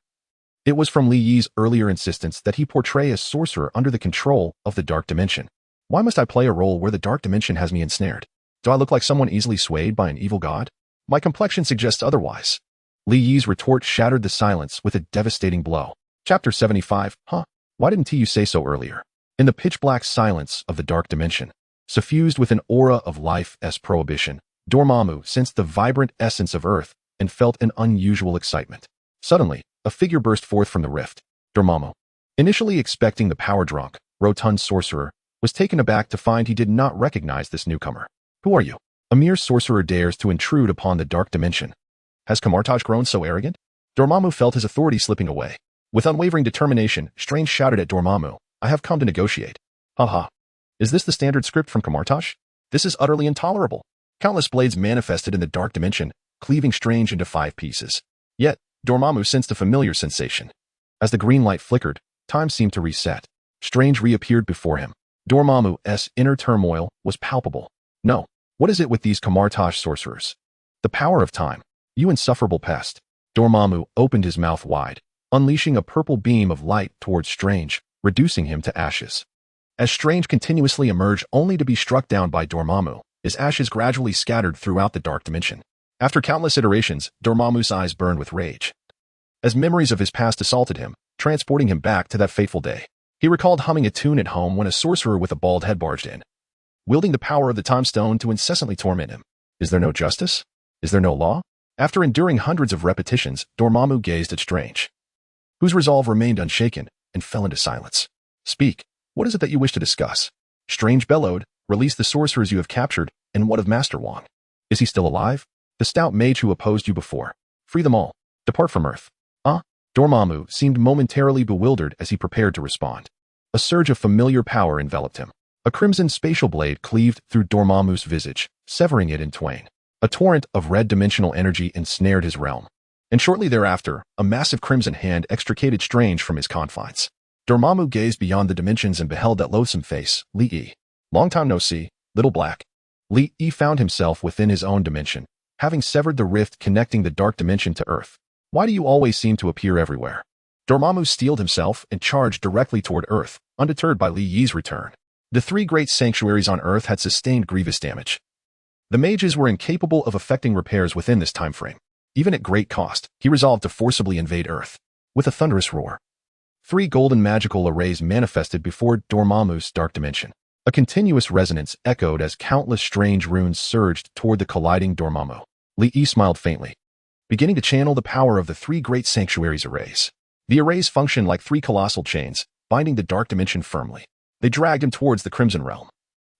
it was from Li Yi's earlier insistence that he portray a sorcerer under the control of the dark dimension. Why must I play a role where the dark dimension has me ensnared? Do I look like someone easily swayed by an evil god? My complexion suggests otherwise. Li Yi's retort shattered the silence with a devastating blow. Chapter 75. Huh? Why didn't you say so earlier? In the pitch-black silence of the dark dimension, suffused with an aura of life-s prohibition, Dormammu sensed the vibrant essence of Earth and felt an unusual excitement. Suddenly, a figure burst forth from the rift. Dormammu, initially expecting the power-drunk, rotund sorcerer, was taken aback to find he did not recognize this newcomer. Who are you? A mere sorcerer dares to intrude upon the dark dimension. Has Kamar-Taj grown so arrogant? Dormammu felt his authority slipping away. With unwavering determination, Strange shouted at Dormammu, I have come to negotiate. Haha. Is this the standard script from Kamar-Taj? This is utterly intolerable. Countless blades manifested in the dark dimension, cleaving Strange into 5 pieces. Yet, Dormammu sensed a familiar sensation. As the green light flickered, time seemed to reset. Strange reappeared before him. Dormammu's inner turmoil was palpable. No, what is it with these Kamar-Taj sorcerers? The power of time. You insufferable pest. Dormammu opened his mouth wide, unleashing a purple beam of light towards Strange, reducing him to ashes. As Strange continuously emerged only to be struck down by Dormammu, his ashes gradually scattered throughout the dark dimension. After countless iterations, Dormammu's eyes burned with rage. As memories of his past assaulted him, transporting him back to that fateful day, he recalled humming a tune at home when a sorcerer with a bald head barged in, wielding the power of the time stone to incessantly torment him. Is there no justice? Is there no law? After enduring hundreds of repetitions, Dormammu gazed at Strange, whose resolve remained unshaken, and fell into silence. Speak. What is it that you wish to discuss? Strange bellowed, release the sorcerers you have captured, and what of Master Wong? Is he still alive? The stout mage who opposed you before. Free them all. Depart from Earth. Dormammu seemed momentarily bewildered as he prepared to respond. A surge of familiar power enveloped him. A crimson spatial blade cleaved through Dormammu's visage, severing it in twain. A torrent of red dimensional energy ensnared his realm. And shortly thereafter, a massive crimson hand extricated Strange from his confines. Dormammu gazed beyond the dimensions and beheld that loathsome face, Li Yi. Long time no see, little black. Li Yi found himself within his own dimension, having severed the rift connecting the dark dimension to Earth. Why do you always seem to appear everywhere? Dormammu steeled himself and charged directly toward Earth, undeterred by Li Yi's return. The 3 great sanctuaries on Earth had sustained grievous damage. The mages were incapable of effecting repairs within this time frame. Even at great cost, he resolved to forcibly invade Earth. With a thunderous roar, 3 golden magical arrays manifested before Dormammu's dark dimension. A continuous resonance echoed as countless strange runes surged toward the colliding Dormammu. Li Yi smiled faintly, beginning to channel the power of the 3 great sanctuaries arrays. The arrays functioned like 3 colossal chains, binding the dark dimension firmly. They dragged him towards the Crimson Realm.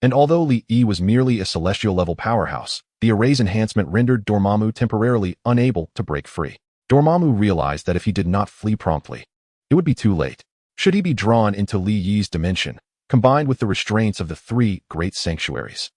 And although Li Yi was merely a celestial-level powerhouse, the array's enhancement rendered Dormammu temporarily unable to break free. Dormammu realized that if he did not flee promptly, it would be too late. Should he be drawn into Li Yi's dimension, combined with the restraints of the 3 great sanctuaries,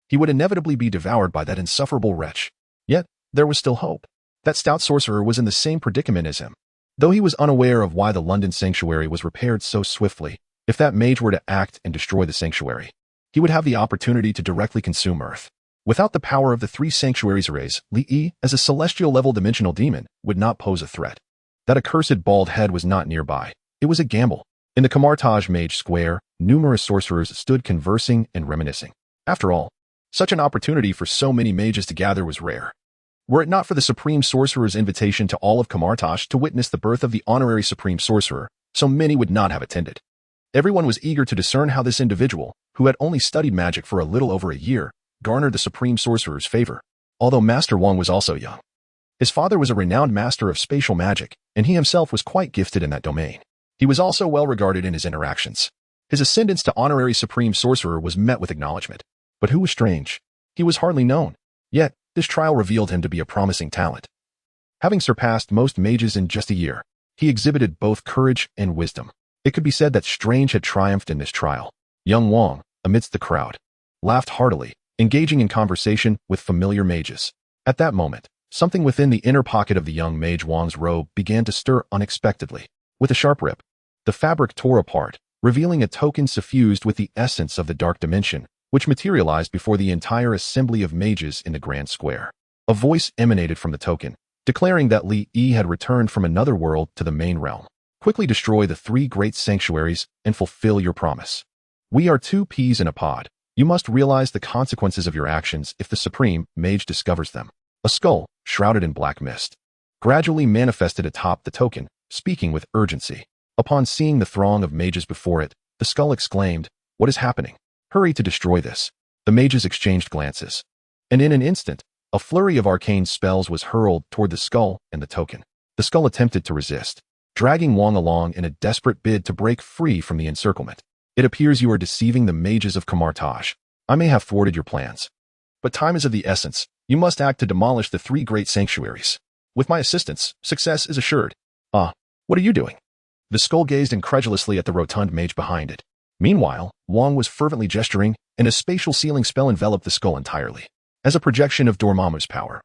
he would inevitably be devoured by that insufferable wretch. Yet, there was still hope. That stout sorcerer was in the same predicament as him. Though he was unaware of why the London sanctuary was repaired so swiftly, if that mage were to act and destroy the sanctuary, he would have the opportunity to directly consume Earth. Without the power of the 3 sanctuaries arrays, Li Yi, as a celestial-level dimensional demon, would not pose a threat. That accursed bald head was not nearby. It was a gamble. In the Kamar-Taj Mage Square, numerous sorcerers stood conversing and reminiscing. After all, such an opportunity for so many mages to gather was rare. Were it not for the Supreme Sorcerer's invitation to all of Kamar-Taj to witness the birth of the honorary Supreme Sorcerer, so many would not have attended. Everyone was eager to discern how this individual, who had only studied magic for a little over a year, garnered the Supreme Sorcerer's favor, although Master Wong was also young. His father was a renowned master of spatial magic, and he himself was quite gifted in that domain. He was also well regarded in his interactions. His ascendance to honorary Supreme Sorcerer was met with acknowledgement. But who was Strange? He was hardly known. Yet, this trial revealed him to be a promising talent. Having surpassed most mages in just a year, he exhibited both courage and wisdom. It could be said that Strange had triumphed in this trial. Young Wong, amidst the crowd, laughed heartily, engaging in conversation with familiar mages. At that moment, something within the inner pocket of the young mage Wong's robe began to stir unexpectedly. With a sharp rip, the fabric tore apart, revealing a token suffused with the essence of the dark dimension, which materialized before the entire assembly of mages in the grand square. A voice emanated from the token, declaring that Li Yi had returned from another world to the main realm. Quickly destroy the 3 great sanctuaries and fulfill your promise. We are 2 peas in a pod. You must realize the consequences of your actions if the Supreme Mage discovers them. A skull, shrouded in black mist, gradually manifested atop the token, speaking with urgency. Upon seeing the throng of mages before it, the skull exclaimed, "What is happening? Hurry to destroy this." The mages exchanged glances. And in an instant, a flurry of arcane spells was hurled toward the skull and the token. The skull attempted to resist, dragging Wong along in a desperate bid to break free from the encirclement. "It appears you are deceiving the mages of Kamar-Taj. I may have thwarted your plans, but time is of the essence. You must act to demolish the 3 great sanctuaries. With my assistance, success is assured." "Ah, what are you doing?" The skull gazed incredulously at the rotund mage behind it. Meanwhile, Wong was fervently gesturing, and a spatial sealing spell enveloped the skull entirely, as a projection of Dormammu's power.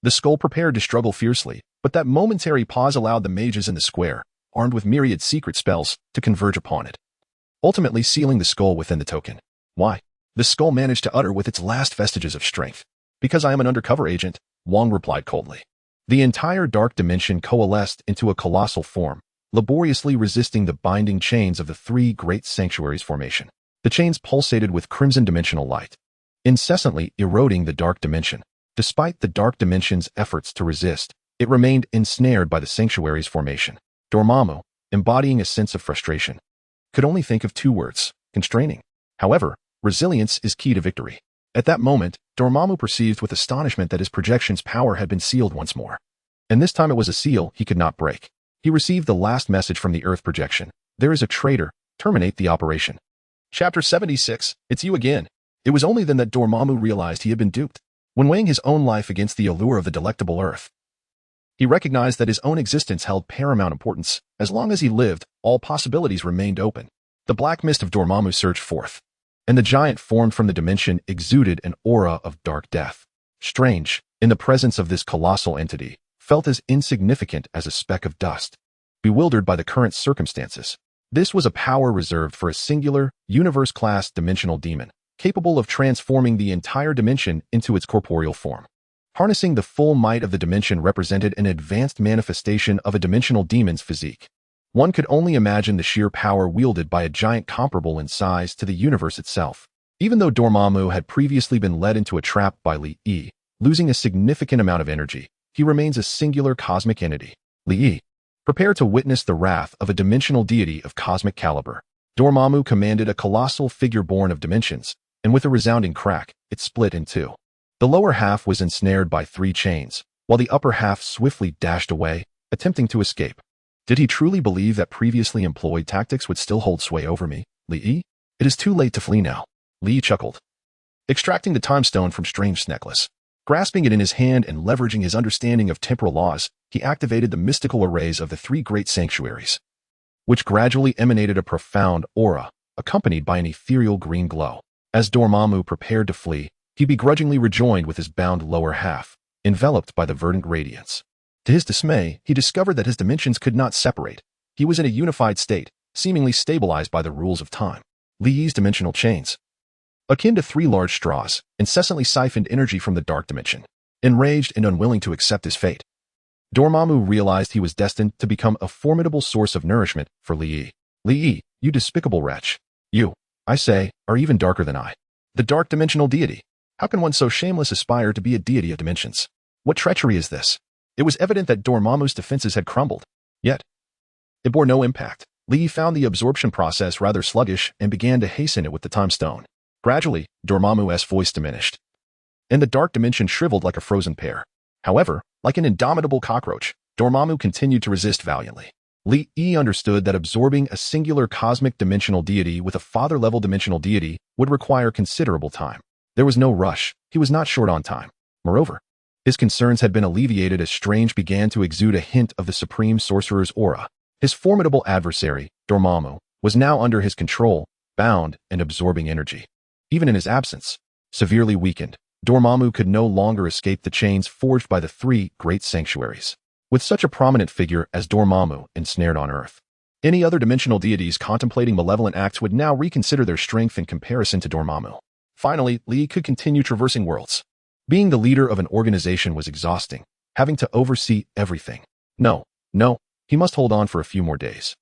The skull prepared to struggle fiercely, but that momentary pause allowed the mages in the square, armed with myriad secret spells, to converge upon it, ultimately sealing the skull within the token. "Why?" the skull managed to utter with its last vestiges of strength. "Because I am an undercover agent," Wong replied coldly. The entire dark dimension coalesced into a colossal form, laboriously resisting the binding chains of the 3 great sanctuaries formation. The chains pulsated with crimson dimensional light, incessantly eroding the dark dimension. Despite the dark dimension's efforts to resist, it remained ensnared by the sanctuary's formation. Dormammu, embodying a sense of frustration, could only think of 2 words: constraining. However, resilience is key to victory. At that moment, Dormammu perceived with astonishment that his projection's power had been sealed once more. And this time it was a seal he could not break. He received the last message from the Earth projection: "There is a traitor. Terminate the operation." Chapter 76, It's You Again. It was only then that Dormammu realized he had been duped. When weighing his own life against the allure of the delectable Earth, he recognized that his own existence held paramount importance. As long as he lived, all possibilities remained open. The black mist of Dormammu surged forth, and the giant formed from the dimension exuded an aura of dark death. Strange, in the presence of this colossal entity, felt as insignificant as a speck of dust. Bewildered by the current circumstances, this was a power reserved for a singular, universe-class dimensional demon, capable of transforming the entire dimension into its corporeal form. Harnessing the full might of the dimension represented an advanced manifestation of a dimensional demon's physique. One could only imagine the sheer power wielded by a giant comparable in size to the universe itself. Even though Dormammu had previously been led into a trap by Li, losing a significant amount of energy, he remains a singular cosmic entity. Li, prepare to witness the wrath of a dimensional deity of cosmic caliber. Dormammu commanded a colossal figure born of dimensions, and with a resounding crack, it split in 2. The lower half was ensnared by 3 chains, while the upper half swiftly dashed away, attempting to escape. Did he truly believe that previously employed tactics would still hold sway over me, Li? "It is too late to flee now," Li chuckled, extracting the time stone from Strange's necklace. Grasping it in his hand and leveraging his understanding of temporal laws, he activated the mystical arrays of the 3 great sanctuaries, which gradually emanated a profound aura, accompanied by an ethereal green glow. As Dormammu prepared to flee, he begrudgingly rejoined with his bound lower half, enveloped by the verdant radiance. To his dismay, he discovered that his dimensions could not separate. He was in a unified state, seemingly stabilized by the rules of time. Li's dimensional chains, akin to 3 large straws, incessantly siphoned energy from the dark dimension. Enraged and unwilling to accept his fate, Dormammu realized he was destined to become a formidable source of nourishment for Li. "Li, you despicable wretch. You, I say, are even darker than I. The dark dimensional deity. How can one so shameless aspire to be a deity of dimensions? What treachery is this?" It was evident that Dormammu's defenses had crumbled. Yet, it bore no impact. Li found the absorption process rather sluggish and began to hasten it with the time stone. Gradually, Dormammu's voice diminished, and the dark dimension shriveled like a frozen pear. However, like an indomitable cockroach, Dormammu continued to resist valiantly. Li understood that absorbing a singular cosmic dimensional deity with a father-level dimensional deity would require considerable time. There was no rush. He was not short on time. Moreover, his concerns had been alleviated as Strange began to exude a hint of the Supreme Sorcerer's aura. His formidable adversary, Dormammu, was now under his control, bound and absorbing energy. Even in his absence, severely weakened, Dormammu could no longer escape the chains forged by the 3 great sanctuaries. With such a prominent figure as Dormammu ensnared on Earth, any other dimensional deities contemplating malevolent acts would now reconsider their strength in comparison to Dormammu. Finally, Li could continue traversing worlds. Being the leader of an organization was exhausting, having to oversee everything. No, he must hold on for a few more days.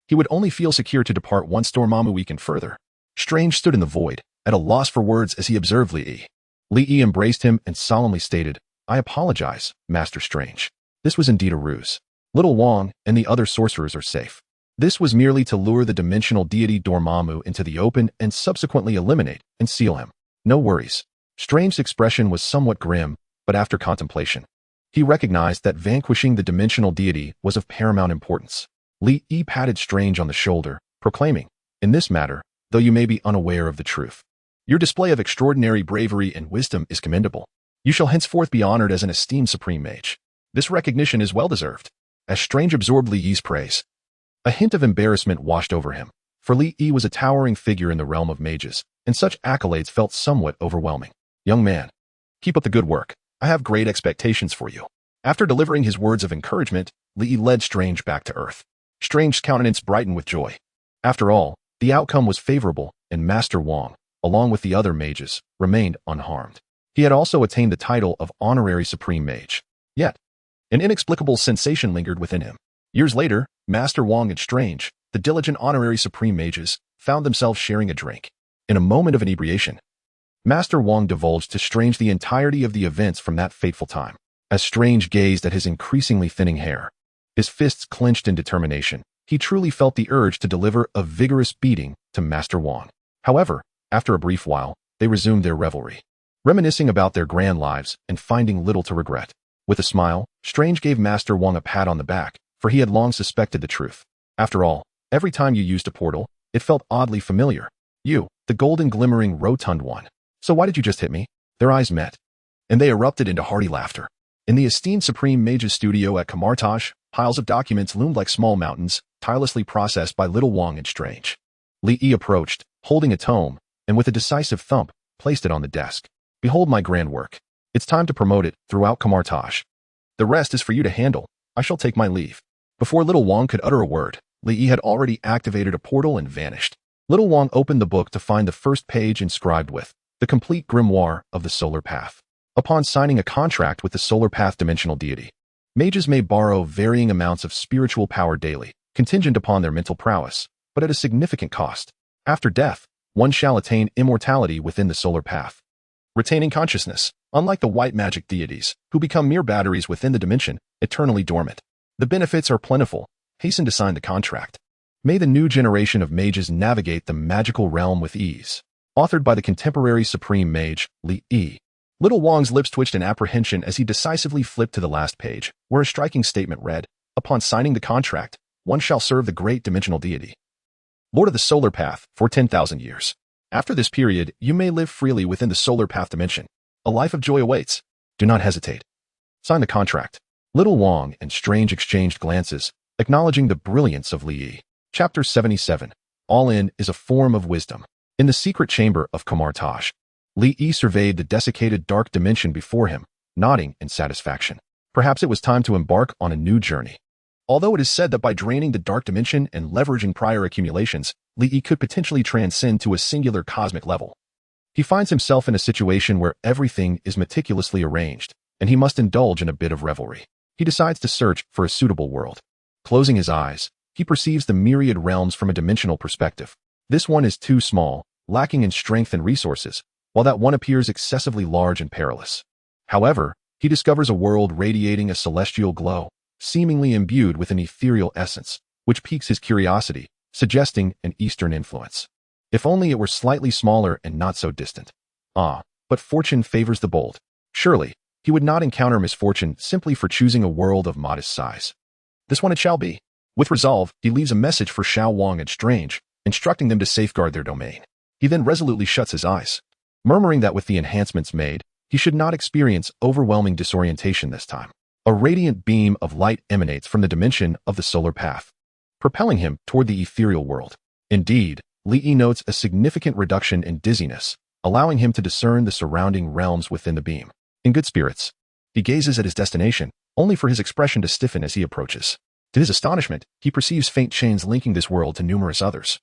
He would only feel secure to depart once Dormammu weakened further. Strange stood in the void, at a loss for words as he observed Li. Li embraced him and solemnly stated, "I apologize, Master Strange. This was indeed a ruse. Little Wong and the other sorcerers are safe. This was merely to lure the dimensional deity Dormammu into the open and subsequently eliminate and seal him. No worries. Strange's expression was somewhat grim, but after contemplation, he recognized that vanquishing the dimensional deity was of paramount importance. Li Yi patted Strange on the shoulder, proclaiming, "In this matter, though you may be unaware of the truth, your display of extraordinary bravery and wisdom is commendable. You shall henceforth be honored as an esteemed supreme mage. This recognition is well-deserved." As Strange absorbed Li Yi's praise, a hint of embarrassment washed over him, for Li Yi was a towering figure in the realm of mages, and such accolades felt somewhat overwhelming. "Young man, keep up the good work. I have great expectations for you." After delivering his words of encouragement, Li Yi led Strange back to Earth. Strange's countenance brightened with joy. After all, the outcome was favorable, and Master Wong, along with the other mages, remained unharmed. He had also attained the title of Honorary Supreme Mage. Yet, an inexplicable sensation lingered within him. Years later, Master Wong and Strange, the diligent Honorary Supreme Mages, found themselves sharing a drink. In a moment of inebriation, Master Wong divulged to Strange the entirety of the events from that fateful time. As Strange gazed at his increasingly thinning hair, his fists clenched in determination, he truly felt the urge to deliver a vigorous beating to Master Wong. However, after a brief while, they resumed their revelry, reminiscing about their grand lives and finding little to regret. With a smile, Strange gave Master Wong a pat on the back, for he had long suspected the truth. After all, every time you used a portal, it felt oddly familiar. "You, the golden glimmering rotund one. So why did you just hit me?" Their eyes met, and they erupted into hearty laughter. In the esteemed Supreme Mage's studio at Kamar-Taj, piles of documents loomed like small mountains, tirelessly processed by Little Wong and Strange. Li Yi approached, holding a tome, and with a decisive thump, placed it on the desk. "Behold my grand work. It's time to promote it throughout Kamar-Taj. The rest is for you to handle. I shall take my leave." Before Little Wong could utter a word, Li Yi had already activated a portal and vanished. Little Wong opened the book to find the first page inscribed with the complete grimoire of the solar path. Upon signing a contract with the solar path dimensional deity, mages may borrow varying amounts of spiritual power daily, contingent upon their mental prowess, but at a significant cost. After death, one shall attain immortality within the solar path, retaining consciousness, unlike the white magic deities, who become mere batteries within the dimension, eternally dormant. The benefits are plentiful. Hasten to sign the contract. May the new generation of mages navigate the magical realm with ease. Authored by the contemporary Supreme Mage, Li Yi. Little Wong's lips twitched in apprehension as he decisively flipped to the last page, where a striking statement read, "Upon signing the contract, one shall serve the great dimensional deity, Lord of the Solar Path, for 10,000 years. After this period, you may live freely within the solar path dimension. A life of joy awaits. Do not hesitate. Sign the contract." Little Wong and Strange exchanged glances, acknowledging the brilliance of Li Yi. Chapter 77. All in is a form of wisdom. In the secret chamber of Kamar-Taj, Li Yi surveyed the desiccated dark dimension before him, nodding in satisfaction. Perhaps it was time to embark on a new journey. Although it is said that by draining the dark dimension and leveraging prior accumulations, Li Yi could potentially transcend to a singular cosmic level, he finds himself in a situation where everything is meticulously arranged, and he must indulge in a bit of revelry. He decides to search for a suitable world. Closing his eyes, he perceives the myriad realms from a dimensional perspective. This one is too small, lacking in strength and resources, while that one appears excessively large and perilous. However, he discovers a world radiating a celestial glow, seemingly imbued with an ethereal essence, which piques his curiosity, suggesting an Eastern influence. If only it were slightly smaller and not so distant. But fortune favors the bold. Surely, he would not encounter misfortune simply for choosing a world of modest size. This one it shall be. With resolve, he leaves a message for Xiao Wang and Strange, instructing them to safeguard their domain. He then resolutely shuts his eyes, murmuring that with the enhancements made, he should not experience overwhelming disorientation this time. A radiant beam of light emanates from the dimension of the solar path, propelling him toward the ethereal world. Indeed, Li Yi notes a significant reduction in dizziness, allowing him to discern the surrounding realms within the beam. In good spirits, he gazes at his destination, only for his expression to stiffen as he approaches. To his astonishment, he perceives faint chains linking this world to numerous others,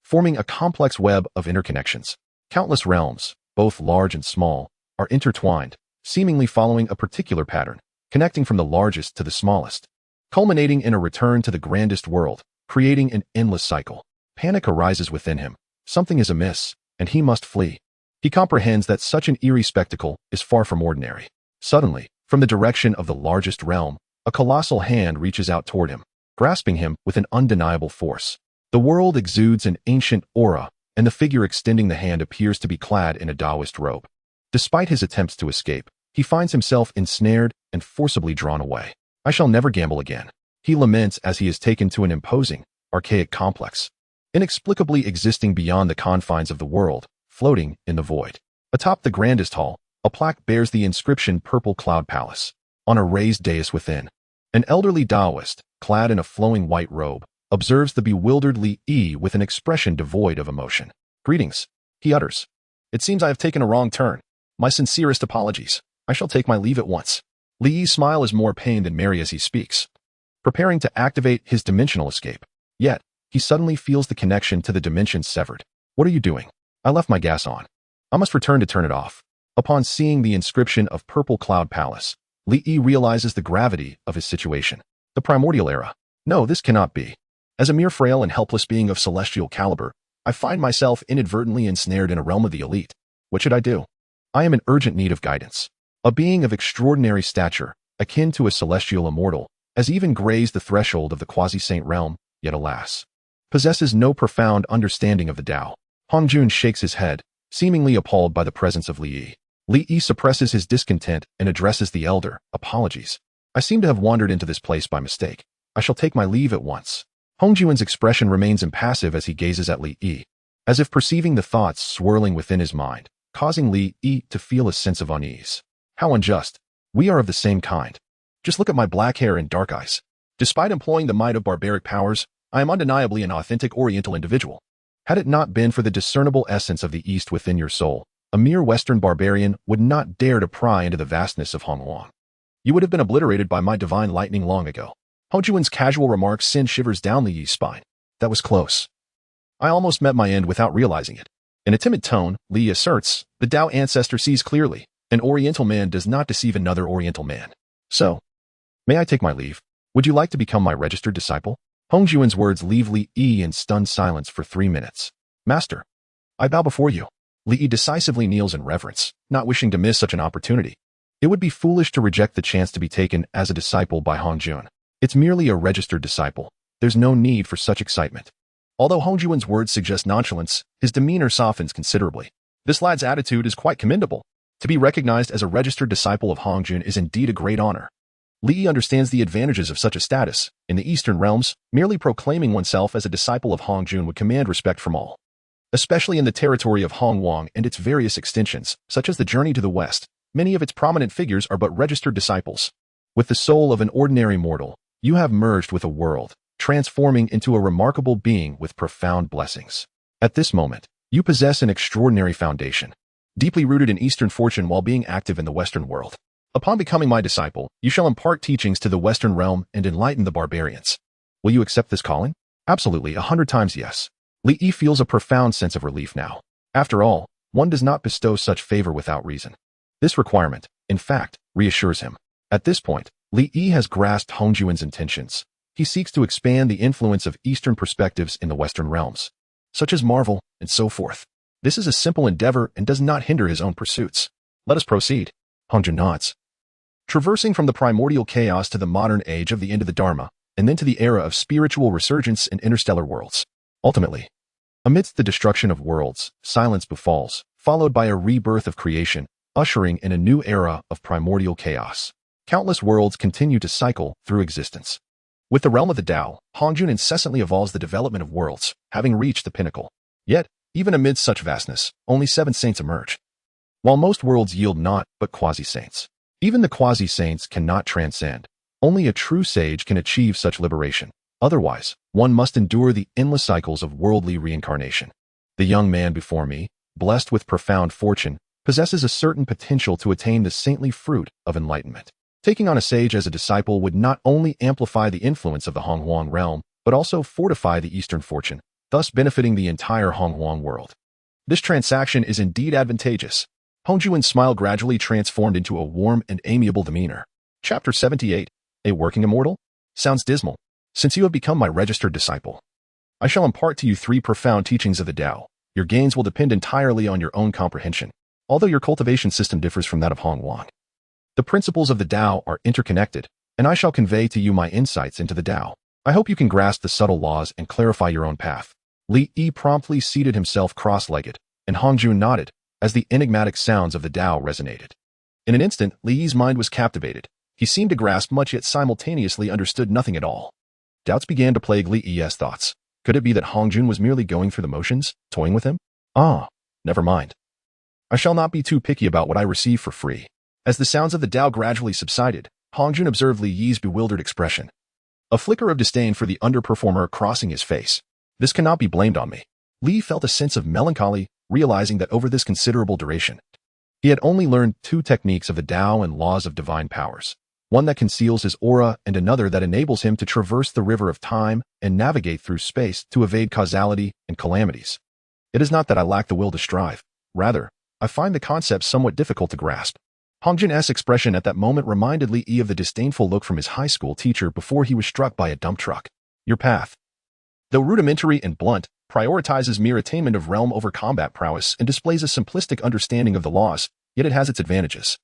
forming a complex web of interconnections. Countless realms, both large and small, are intertwined, seemingly following a particular pattern, connecting from the largest to the smallest, culminating in a return to the grandest world, creating an endless cycle. Panic arises within him. Something is amiss, and he must flee. He comprehends that such an eerie spectacle is far from ordinary. Suddenly, from the direction of the largest realm, A colossal hand reaches out toward him, grasping him with an undeniable force. The world exudes an ancient aura, and the figure extending the hand appears to be clad in a Taoist robe. Despite his attempts to escape, he finds himself ensnared and forcibly drawn away. I shall never gamble again, he laments as he is taken to an imposing, archaic complex, inexplicably existing beyond the confines of the world, floating in the void. Atop the grandest hall, a plaque bears the inscription Purple Cloud Palace. On a raised dais within, an elderly Taoist, clad in a flowing white robe, observes the bewildered Li Yi with an expression devoid of emotion. Greetings, he utters. It seems I have taken a wrong turn. My sincerest apologies. I shall take my leave at once. Li Yi's smile is more pain than merry as he speaks, preparing to activate his dimensional escape. Yet, he suddenly feels the connection to the dimensions severed. What are you doing? I left my gas on. I must return to turn it off. Upon seeing the inscription of Purple Cloud Palace, Li Yi realizes the gravity of his situation. The primordial era. No, this cannot be. As a mere frail and helpless being of celestial caliber, I find myself inadvertently ensnared in a realm of the elite. What should I do? I am in urgent need of guidance. A being of extraordinary stature, akin to a celestial immortal, has even grazed the threshold of the quasi-saint realm, yet alas, possesses no profound understanding of the Tao. Hongjun shakes his head, seemingly appalled by the presence of Li Yi. Li Yi suppresses his discontent and addresses the elder. Apologies. I seem to have wandered into this place by mistake. I shall take my leave at once. Hongjun's expression remains impassive as he gazes at Li Yi, as if perceiving the thoughts swirling within his mind, causing Li Yi to feel a sense of unease. How unjust. We are of the same kind. Just look at my black hair and dark eyes. Despite employing the might of barbaric powers, I am undeniably an authentic Oriental individual. Had it not been for the discernible essence of the East within your soul, a mere Western barbarian would not dare to pry into the vastness of Hongwang. You would have been obliterated by my divine lightning long ago. Hongjun's casual remarks send shivers down Li Yi's spine. That was close. I almost met my end without realizing it. In a timid tone, Li Yi asserts, the Tao ancestor sees clearly. An Oriental man does not deceive another Oriental man. So, may I take my leave? Would you like to become my registered disciple? Hongjun's words leave Li Yi in stunned silence for 3 minutes. Master, I bow before you. Li Yi decisively kneels in reverence, not wishing to miss such an opportunity. It would be foolish to reject the chance to be taken as a disciple by Hongjun. It's merely a registered disciple. There's no need for such excitement. Although Hongjun's words suggest nonchalance, his demeanor softens considerably. This lad's attitude is quite commendable. To be recognized as a registered disciple of Hongjun is indeed a great honor. Li Yi understands the advantages of such a status. In the Eastern realms, merely proclaiming oneself as a disciple of Hongjun would command respect from all. Especially in the territory of Hongwang and its various extensions, such as the journey to the West, many of its prominent figures are but registered disciples. With the soul of an ordinary mortal, you have merged with a world, transforming into a remarkable being with profound blessings. At this moment, you possess an extraordinary foundation, deeply rooted in Eastern fortune while being active in the Western world. Upon becoming my disciple, you shall impart teachings to the Western realm and enlighten the barbarians. Will you accept this calling? Absolutely, 100 times yes. Li Yi feels a profound sense of relief now. After all, one does not bestow such favor without reason. This requirement, in fact, reassures him. At this point, Li Yi has grasped Hongjun's intentions. He seeks to expand the influence of Eastern perspectives in the Western realms, such as Marvel and so forth. This is a simple endeavor and does not hinder his own pursuits. Let us proceed. Hongjun nods. Traversing from the primordial chaos to the modern age of the end of the Dharma, and then to the era of spiritual resurgence in interstellar worlds. Ultimately, amidst the destruction of worlds, silence befalls, followed by a rebirth of creation, ushering in a new era of primordial chaos. Countless worlds continue to cycle through existence. With the realm of the Tao, Hongjun incessantly evolves the development of worlds, having reached the pinnacle. Yet, even amidst such vastness, only 7 saints emerge. While most worlds yield not but quasi-saints. Even the quasi-saints cannot transcend. Only a true sage can achieve such liberation. Otherwise, one must endure the endless cycles of worldly reincarnation. The young man before me, blessed with profound fortune, possesses a certain potential to attain the saintly fruit of enlightenment. Taking on a sage as a disciple would not only amplify the influence of the Hongwang realm, but also fortify the Eastern fortune, thus benefiting the entire Hongwang world. This transaction is indeed advantageous. Hongjun's smile gradually transformed into a warm and amiable demeanor. Chapter 78. A working immortal? Sounds dismal. Since you have become my registered disciple, I shall impart to you 3 profound teachings of the Tao. Your gains will depend entirely on your own comprehension, although your cultivation system differs from that of Hongwang. The principles of the Tao are interconnected, and I shall convey to you my insights into the Tao. I hope you can grasp the subtle laws and clarify your own path. Li Yi promptly seated himself cross-legged, and Hongjun nodded as the enigmatic sounds of the Tao resonated. In an instant, Li Yi's mind was captivated. He seemed to grasp much yet simultaneously understood nothing at all. Doubts began to plague Li Yi's thoughts. Could it be that Hongjun was merely going through the motions, toying with him? Never mind. I shall not be too picky about what I receive for free. As the sounds of the Tao gradually subsided, Hongjun observed Li Yi's bewildered expression. A flicker of disdain for the underperformer crossing his face. This cannot be blamed on me. Li felt a sense of melancholy, realizing that over this considerable duration, he had only learned 2 techniques of the Tao and laws of divine powers. One that conceals his aura and another that enables him to traverse the river of time and navigate through space to evade causality and calamities. It is not that I lack the will to strive. Rather, I find the concept somewhat difficult to grasp. Hongjun's expression at that moment reminded Li Yi of the disdainful look from his high school teacher before he was struck by a dump truck. Your path, though rudimentary and blunt, prioritizes mere attainment of realm over combat prowess and displays a simplistic understanding of the laws, yet it has its advantages.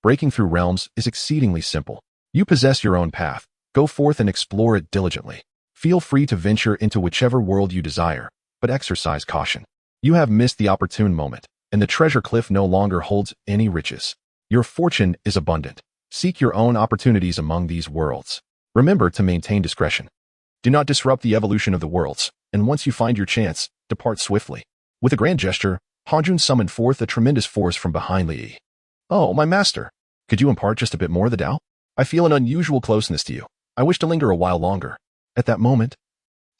Breaking through realms is exceedingly simple. You possess your own path. Go forth and explore it diligently. Feel free to venture into whichever world you desire, but exercise caution. You have missed the opportune moment, and the treasure cliff no longer holds any riches. Your fortune is abundant. Seek your own opportunities among these worlds. Remember to maintain discretion. Do not disrupt the evolution of the worlds, and once you find your chance, depart swiftly. With a grand gesture, Hongjun summoned forth a tremendous force from behind Li Yi. Oh, my master, could you impart just a bit more of the Tao? I feel an unusual closeness to you. I wish to linger a while longer. At that moment,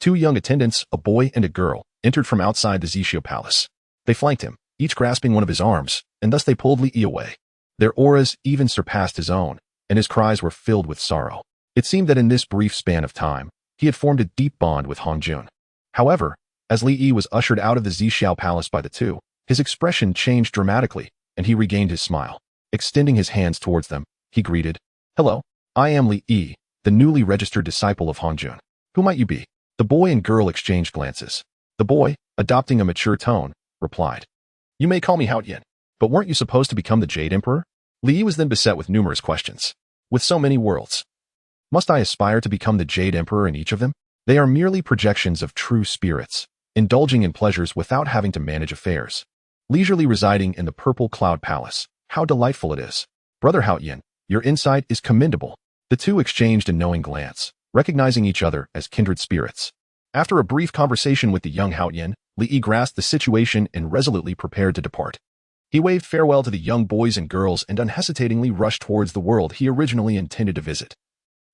2 young attendants, a boy and a girl, entered from outside the Zixio palace. They flanked him, each grasping one of his arms, and thus they pulled Li Yi away. Their auras even surpassed his own, and his cries were filled with sorrow. It seemed that in this brief span of time, he had formed a deep bond with Hongjun. However, as Li Yi was ushered out of the Zixio palace by the 2, his expression changed dramatically, and he regained his smile. Extending his hands towards them, he greeted, "Hello, I am Li Yi, the newly registered disciple of Hongjun. Who might you be?" The boy and girl exchanged glances. The boy, adopting a mature tone, replied, "You may call me Haotian, but weren't you supposed to become the Jade Emperor?" Li Yi was then beset with numerous questions. With so many worlds, must I aspire to become the Jade Emperor in each of them? They are merely projections of true spirits, indulging in pleasures without having to manage affairs. Leisurely residing in the Purple Cloud Palace. How delightful it is. Brother Haotian, your insight is commendable. The 2 exchanged a knowing glance, recognizing each other as kindred spirits. After a brief conversation with the young Haotian, Li Yi grasped the situation and resolutely prepared to depart. He waved farewell to the young boys and girls and unhesitatingly rushed towards the world he originally intended to visit,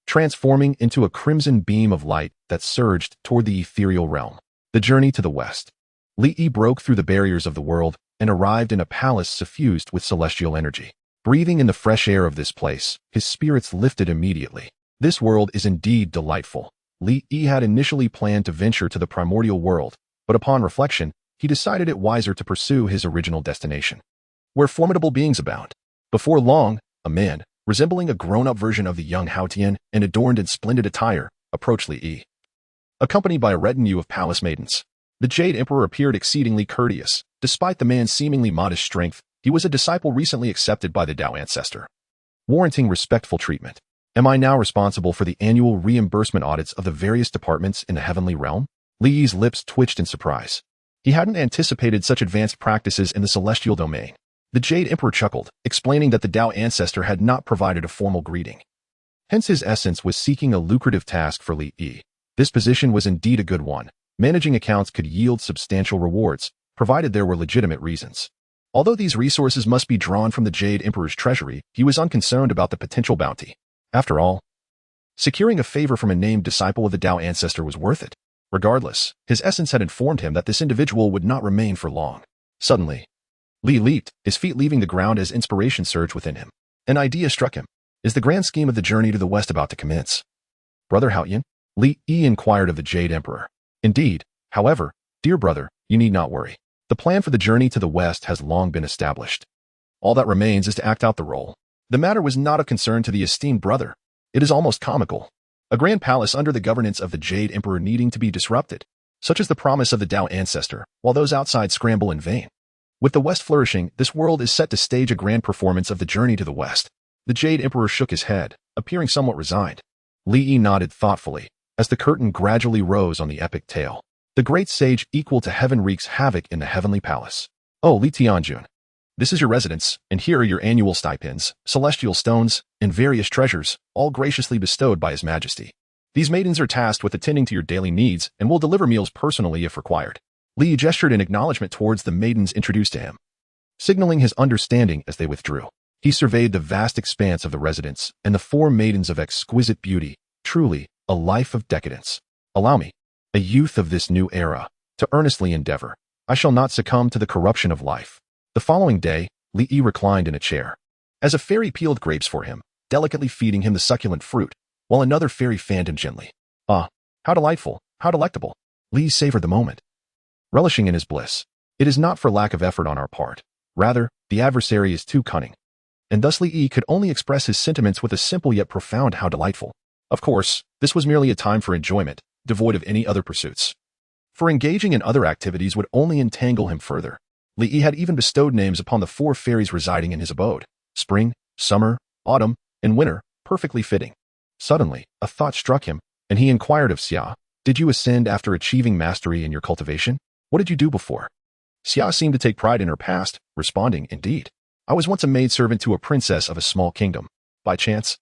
transforming into a crimson beam of light that surged toward the ethereal realm. The journey to the west. Li Yi broke through the barriers of the world and arrived in a palace suffused with celestial energy. Breathing in the fresh air of this place, his spirits lifted immediately. This world is indeed delightful. Li Yi had initially planned to venture to the primordial world, but upon reflection, he decided it wiser to pursue his original destination, where formidable beings abound. Before long, a man, resembling a grown-up version of the young Haotian and adorned in splendid attire, approached Li Yi, accompanied by a retinue of palace maidens. The Jade Emperor appeared exceedingly courteous. Despite the man's seemingly modest strength, he was a disciple recently accepted by the Tao ancestor, warranting respectful treatment. Am I now responsible for the annual reimbursement audits of the various departments in the heavenly realm? Li Yi's lips twitched in surprise. He hadn't anticipated such advanced practices in the celestial domain. The Jade Emperor chuckled, explaining that the Tao ancestor had not provided a formal greeting. Hence his essence was seeking a lucrative task for Li Yi. This position was indeed a good one. Managing accounts could yield substantial rewards, provided there were legitimate reasons. Although these resources must be drawn from the Jade Emperor's treasury, he was unconcerned about the potential bounty. After all, securing a favor from a named disciple of the Tao ancestor was worth it. Regardless, his essence had informed him that this individual would not remain for long. Suddenly, Li leaped, his feet leaving the ground as inspiration surged within him. An idea struck him. Is the grand scheme of the journey to the west about to commence? Brother Haotian? Li Yi inquired of the Jade Emperor. Indeed, however, dear brother, you need not worry. The plan for the journey to the west has long been established. All that remains is to act out the role. The matter was not of concern to the esteemed brother. It is almost comical. A grand palace under the governance of the Jade Emperor needing to be disrupted. Such is the promise of the Tao ancestor, while those outside scramble in vain. With the west flourishing, this world is set to stage a grand performance of the journey to the west. The Jade Emperor shook his head, appearing somewhat resigned. Li Yi nodded thoughtfully, as the curtain gradually rose on the epic tale. The great sage equal to heaven wreaks havoc in the heavenly palace. Oh, Li Tianjun. This is your residence, and here are your annual stipends, celestial stones, and various treasures, all graciously bestowed by His Majesty. These maidens are tasked with attending to your daily needs and will deliver meals personally if required. Li Yi gestured in acknowledgement towards the maidens introduced to him, signaling his understanding as they withdrew. He surveyed the vast expanse of the residence and the 4 maidens of exquisite beauty, truly a life of decadence. Allow me, a youth of this new era, to earnestly endeavor. I shall not succumb to the corruption of life. The following day, Li Yi reclined in a chair, as a fairy peeled grapes for him, delicately feeding him the succulent fruit, while another fairy fanned him gently. Ah, how delightful, how delectable. Li savored the moment, relishing in his bliss. It is not for lack of effort on our part. Rather, the adversary is too cunning. And thus Li Yi could only express his sentiments with a simple yet profound how delightful. Of course, this was merely a time for enjoyment, devoid of any other pursuits. For engaging in other activities would only entangle him further. Li Yi had even bestowed names upon the 4 fairies residing in his abode: spring, summer, autumn, and winter, perfectly fitting. Suddenly, a thought struck him, and he inquired of Xia, "Did you ascend after achieving mastery in your cultivation? What did you do before?" Xia seemed to take pride in her past, responding, "Indeed. I was once a maidservant to a princess of a small kingdom. By chance,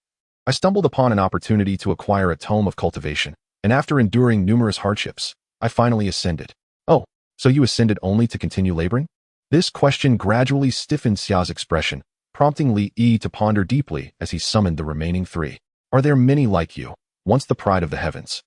I stumbled upon an opportunity to acquire a tome of cultivation, and after enduring numerous hardships, I finally ascended." "Oh, so you ascended only to continue laboring?" This question gradually stiffened Xia's expression, prompting Li Yi to ponder deeply as he summoned the remaining 3. "Are there many like you, once the pride of the heavens,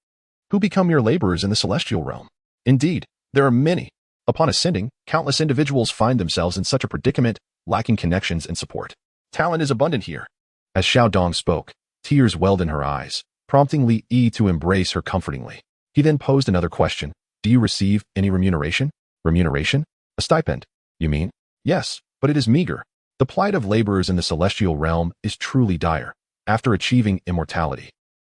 who become mere laborers in the celestial realm?" "Indeed, there are many. Upon ascending, countless individuals find themselves in such a predicament, lacking connections and support. Talent is abundant here." As Xiao Dong spoke, tears welled in her eyes, prompting Li Yi to embrace her comfortingly. He then posed another question. "Do you receive any remuneration?" "Remuneration? A stipend, you mean?" "Yes, but it is meager. The plight of laborers in the celestial realm is truly dire. After achieving immortality,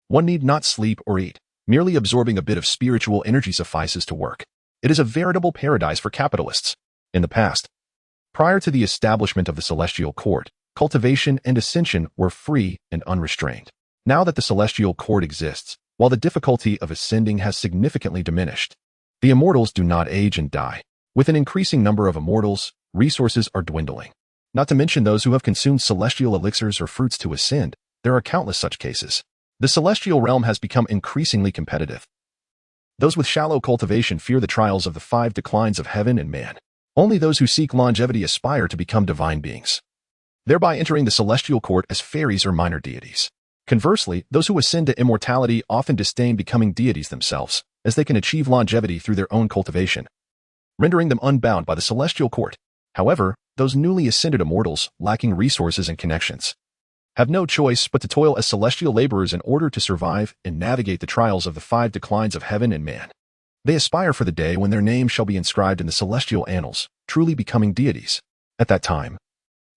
one need not sleep or eat. Merely absorbing a bit of spiritual energy suffices to work. It is a veritable paradise for capitalists. In the past, prior to the establishment of the celestial court, cultivation and ascension were free and unrestrained. Now that the celestial court exists, while the difficulty of ascending has significantly diminished, the immortals do not age and die. With an increasing number of immortals, resources are dwindling. Not to mention those who have consumed celestial elixirs or fruits to ascend. There are countless such cases. The celestial realm has become increasingly competitive. Those with shallow cultivation fear the trials of the 5 declines of heaven and man. Only those who seek longevity aspire to become divine beings, thereby entering the celestial court as fairies or minor deities. Conversely, those who ascend to immortality often disdain becoming deities themselves, as they can achieve longevity through their own cultivation, rendering them unbound by the celestial court. However, those newly ascended immortals, lacking resources and connections, have no choice but to toil as celestial laborers in order to survive and navigate the trials of the 5 declines of heaven and man. They aspire for the day when their name shall be inscribed in the celestial annals, truly becoming deities. At that time,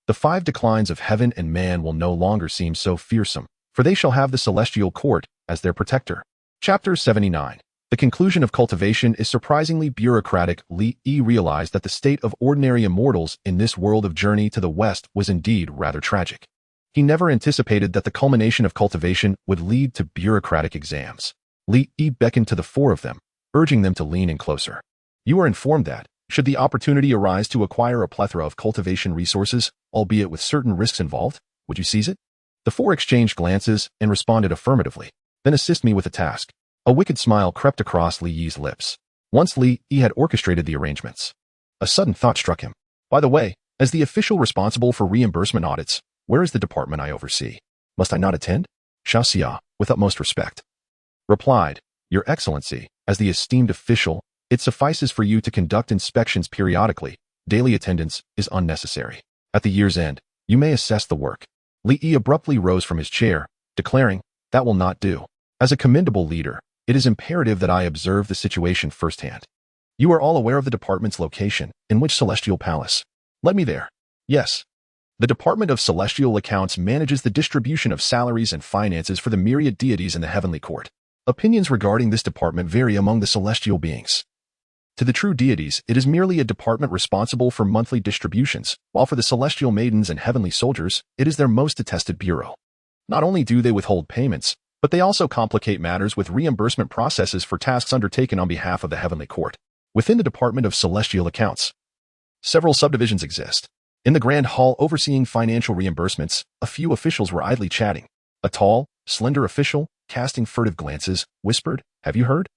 the 5 declines of heaven and man will no longer seem so fearsome, for they shall have the celestial court as their protector. Chapter 79. The conclusion of cultivation is surprisingly bureaucratic. Li Yi realized that the state of ordinary immortals in this world of journey to the west was indeed rather tragic. He never anticipated that the culmination of cultivation would lead to bureaucratic exams. Li Yi beckoned to the 4 of them, urging them to lean in closer. "You are informed that, should the opportunity arise to acquire a plethora of cultivation resources, albeit with certain risks involved, would you seize it?" The 4 exchanged glances and responded affirmatively. "Then assist me with the task." A wicked smile crept across Li Yi's lips. Once Li Yi had orchestrated the arrangements, a sudden thought struck him. "By the way, as the official responsible for reimbursement audits, where is the department I oversee? Must I not attend?" Xiao Xia, with utmost respect, replied, "Your Excellency, as the esteemed official, it suffices for you to conduct inspections periodically. Daily attendance is unnecessary. At the year's end, you may assess the work." Li Yi abruptly rose from his chair, declaring, "That will not do. As a commendable leader, it is imperative that I observe the situation firsthand. You are all aware of the department's location, in which celestial palace? Let me there." "Yes." The Department of Celestial Accounts manages the distribution of salaries and finances for the myriad deities in the heavenly court. Opinions regarding this department vary among the celestial beings. To the true deities, it is merely a department responsible for monthly distributions, while for the celestial maidens and heavenly soldiers, it is their most detested bureau. Not only do they withhold payments, but they also complicate matters with reimbursement processes for tasks undertaken on behalf of the heavenly court. Within the Department of Celestial Accounts, several subdivisions exist. In the Grand Hall overseeing financial reimbursements, a few officials were idly chatting. A tall, slender official, casting furtive glances, whispered, "Have you heard?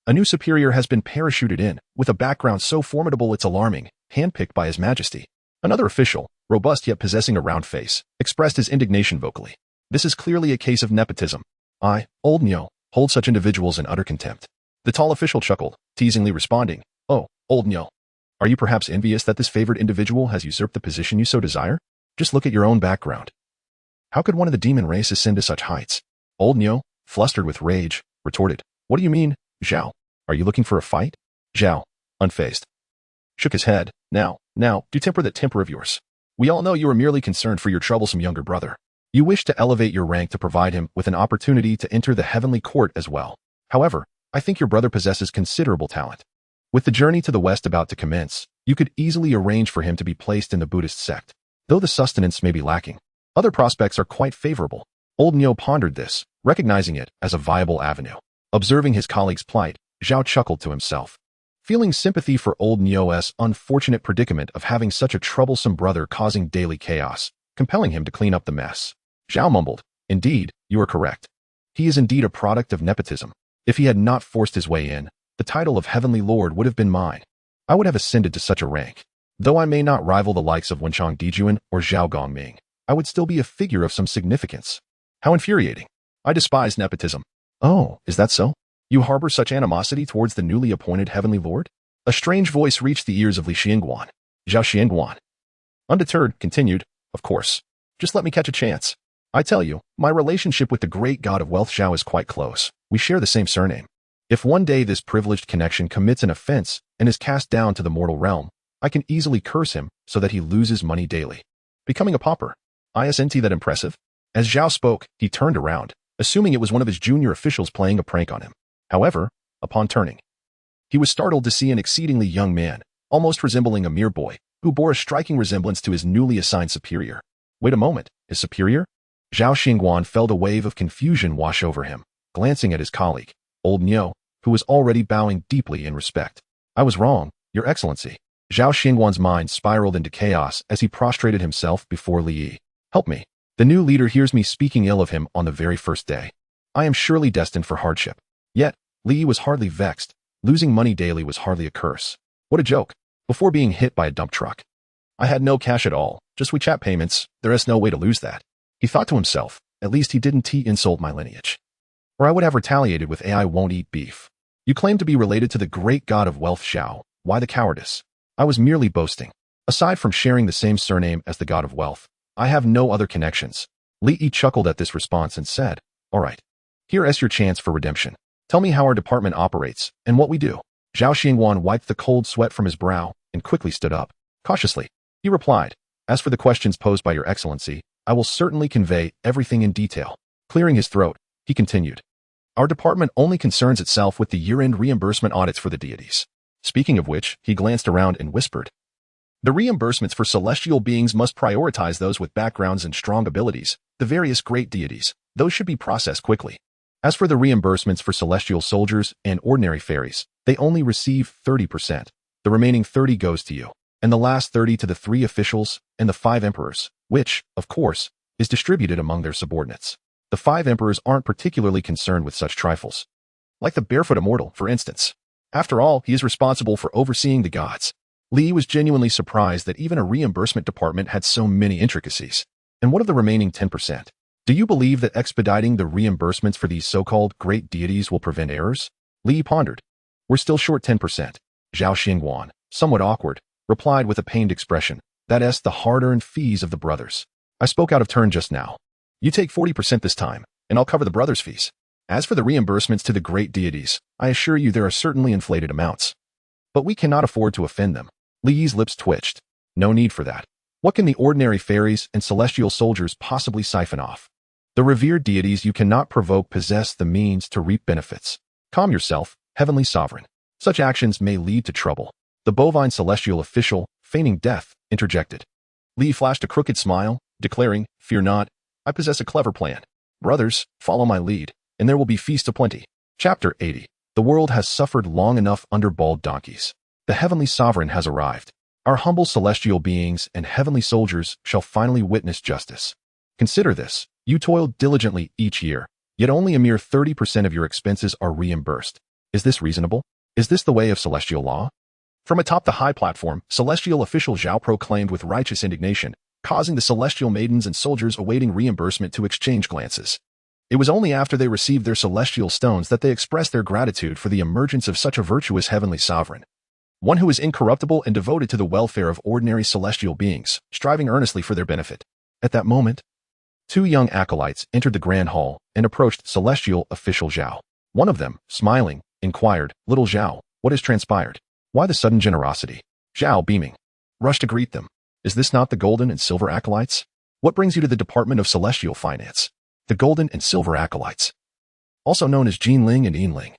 A new superior has been parachuted in, with a background so formidable it's alarming, handpicked by His Majesty." Another official, robust yet possessing a round face, expressed his indignation vocally. "This is clearly a case of nepotism. I, Old Nyo, hold such individuals in utter contempt." The tall official chuckled, teasingly responding, "Oh, Old Nyo, are you perhaps envious that this favored individual has usurped the position you so desire? Just look at your own background. How could one of the demon race ascend to such heights?" Old Nyo, flustered with rage, retorted, "What do you mean, Zhao? Are you looking for a fight?" Zhao, unfazed, shook his head. Now, do temper that temper of yours. We all know you are merely concerned for your troublesome younger brother. You wish to elevate your rank to provide him with an opportunity to enter the heavenly court as well. However, I think your brother possesses considerable talent. With the journey to the west about to commence, you could easily arrange for him to be placed in the Buddhist sect. Though the sustenance may be lacking, other prospects are quite favorable. Old Nyo pondered this, recognizing it as a viable avenue. Observing his colleague's plight, Zhao chuckled to himself. Feeling sympathy for Old Nyo's unfortunate predicament of having such a troublesome brother causing daily chaos, compelling him to clean up the mess, Zhao mumbled, "Indeed, you are correct. He is indeed a product of nepotism. If he had not forced his way in, the title of Heavenly Lord would have been mine. I would have ascended to such a rank. Though I may not rival the likes of Wenchang Dijuan or Zhao Gongming, I would still be a figure of some significance. How infuriating. I despise nepotism." "Oh, is that so? You harbor such animosity towards the newly appointed Heavenly Lord?" A strange voice reached the ears of Li Xiangguan. Zhao Xiangguan, undeterred, continued, "Of course. Just let me catch a chance. I tell you, my relationship with the great god of wealth Zhao is quite close. We share the same surname. If one day this privileged connection commits an offense and is cast down to the mortal realm, I can easily curse him so that he loses money daily. Becoming a pauper. Isn't that impressive?" As Zhao spoke, he turned around, assuming it was one of his junior officials playing a prank on him. However, upon turning, he was startled to see an exceedingly young man, almost resembling a mere boy, who bore a striking resemblance to his newly assigned superior. Wait a moment, his superior? Zhao Xingguan felt a wave of confusion wash over him, glancing at his colleague, Old Nyo, who was already bowing deeply in respect. "I was wrong, Your Excellency." Zhao Xingguan's mind spiraled into chaos as he prostrated himself before Li Yi. "Help me. The new leader hears me speaking ill of him on the very first day. I am surely destined for hardship." Yet, Li Yi was hardly vexed. Losing money daily was hardly a curse. What a joke. Before being hit by a dump truck. "I had no cash at all, just WeChat payments. There is no way to lose that." He thought to himself, "At least he didn't insult my lineage. Or I would have retaliated with "I won't eat beef." "You claim to be related to the great god of wealth Xiao. Why the cowardice?" "I was merely boasting. Aside from sharing the same surname as the god of wealth, I have no other connections." Li Yi chuckled at this response and said, "All right. Here is your chance for redemption. Tell me how our department operates and what we do." Zhao Xingguan wiped the cold sweat from his brow and quickly stood up. Cautiously, he replied, "As for the questions posed by Your Excellency, I will certainly convey everything in detail." Clearing his throat, he continued, "Our department only concerns itself with the year-end reimbursement audits for the deities." Speaking of which, he glanced around and whispered, "The reimbursements for celestial beings must prioritize those with backgrounds and strong abilities, the various great deities. Those should be processed quickly. As for the reimbursements for celestial soldiers and ordinary fairies, they only receive 30%. The remaining 30 goes to you, and the last 30 to the 3 officials and the 5 emperors, which, of course, is distributed among their subordinates. The 5 emperors aren't particularly concerned with such trifles. Like the barefoot immortal, for instance. After all, he is responsible for overseeing the gods." Li was genuinely surprised that even a reimbursement department had so many intricacies. "And what of the remaining 10%? Do you believe that expediting the reimbursements for these so-called great deities will prevent errors?" Li pondered. "We're still short 10%. Zhao Xingguan, somewhat awkward, replied with a pained expression, "That's the hard-earned fees of the brothers. I spoke out of turn just now. You take 40% this time, and I'll cover the brothers' fees. As for the reimbursements to the great deities, I assure you there are certainly inflated amounts. But we cannot afford to offend them." Li Yi's lips twitched. "No need for that. What can the ordinary fairies and celestial soldiers possibly siphon off? The revered deities you cannot provoke possess the means to reap benefits. Calm yourself, heavenly sovereign. Such actions may lead to trouble. The bovine celestial official, feigning death, interjected. Li flashed a crooked smile, declaring, "Fear not, I possess a clever plan. Brothers, follow my lead, and there will be feast aplenty." Chapter 80. The world has suffered long enough under bald donkeys. The heavenly sovereign has arrived. Our humble celestial beings and heavenly soldiers shall finally witness justice. Consider this. You toil diligently each year, yet only a mere 30% of your expenses are reimbursed. Is this reasonable? Is this the way of celestial law? From atop the high platform, celestial official Zhao proclaimed with righteous indignation, causing the celestial maidens and soldiers awaiting reimbursement to exchange glances. It was only after they received their celestial stones that they expressed their gratitude for the emergence of such a virtuous heavenly sovereign. One who is incorruptible and devoted to the welfare of ordinary celestial beings, striving earnestly for their benefit. At that moment, two young acolytes entered the grand hall and approached celestial official Zhao. One of them, smiling, inquired, "Little Zhao, what has transpired? Why the sudden generosity?" Zhao, beaming, rushed to greet them. "Is this not the golden and silver acolytes? What brings you to the Department of Celestial Finance?" The golden and silver acolytes, also known as Jinling and Yinling,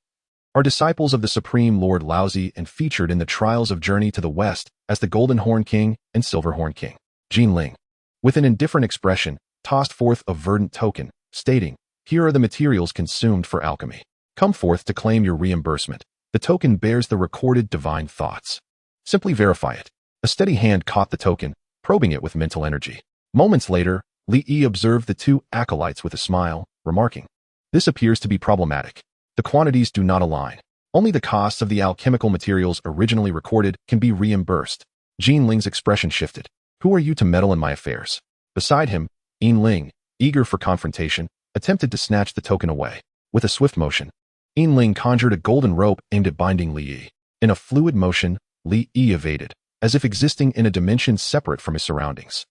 are disciples of the Supreme Lord Laozi and featured in the Trials of Journey to the West as the Golden Horn King and Silver Horn King. Jinling, with an indifferent expression, tossed forth a verdant token, stating, "Here are the materials consumed for alchemy. Come forth to claim your reimbursement." The token bears the recorded divine thoughts. Simply verify it. A steady hand caught the token, probing it with mental energy. Moments later, Li Yi observed the two acolytes with a smile, remarking, "This appears to be problematic. The quantities do not align. Only the costs of the alchemical materials originally recorded can be reimbursed." Jinling's expression shifted. "Who are you to meddle in my affairs?" Beside him, Yinling, eager for confrontation, attempted to snatch the token away. With a swift motion, Yinling conjured a golden rope aimed at binding Li Yi. In a fluid motion, Li Yi evaded, as if existing in a dimension separate from his surroundings.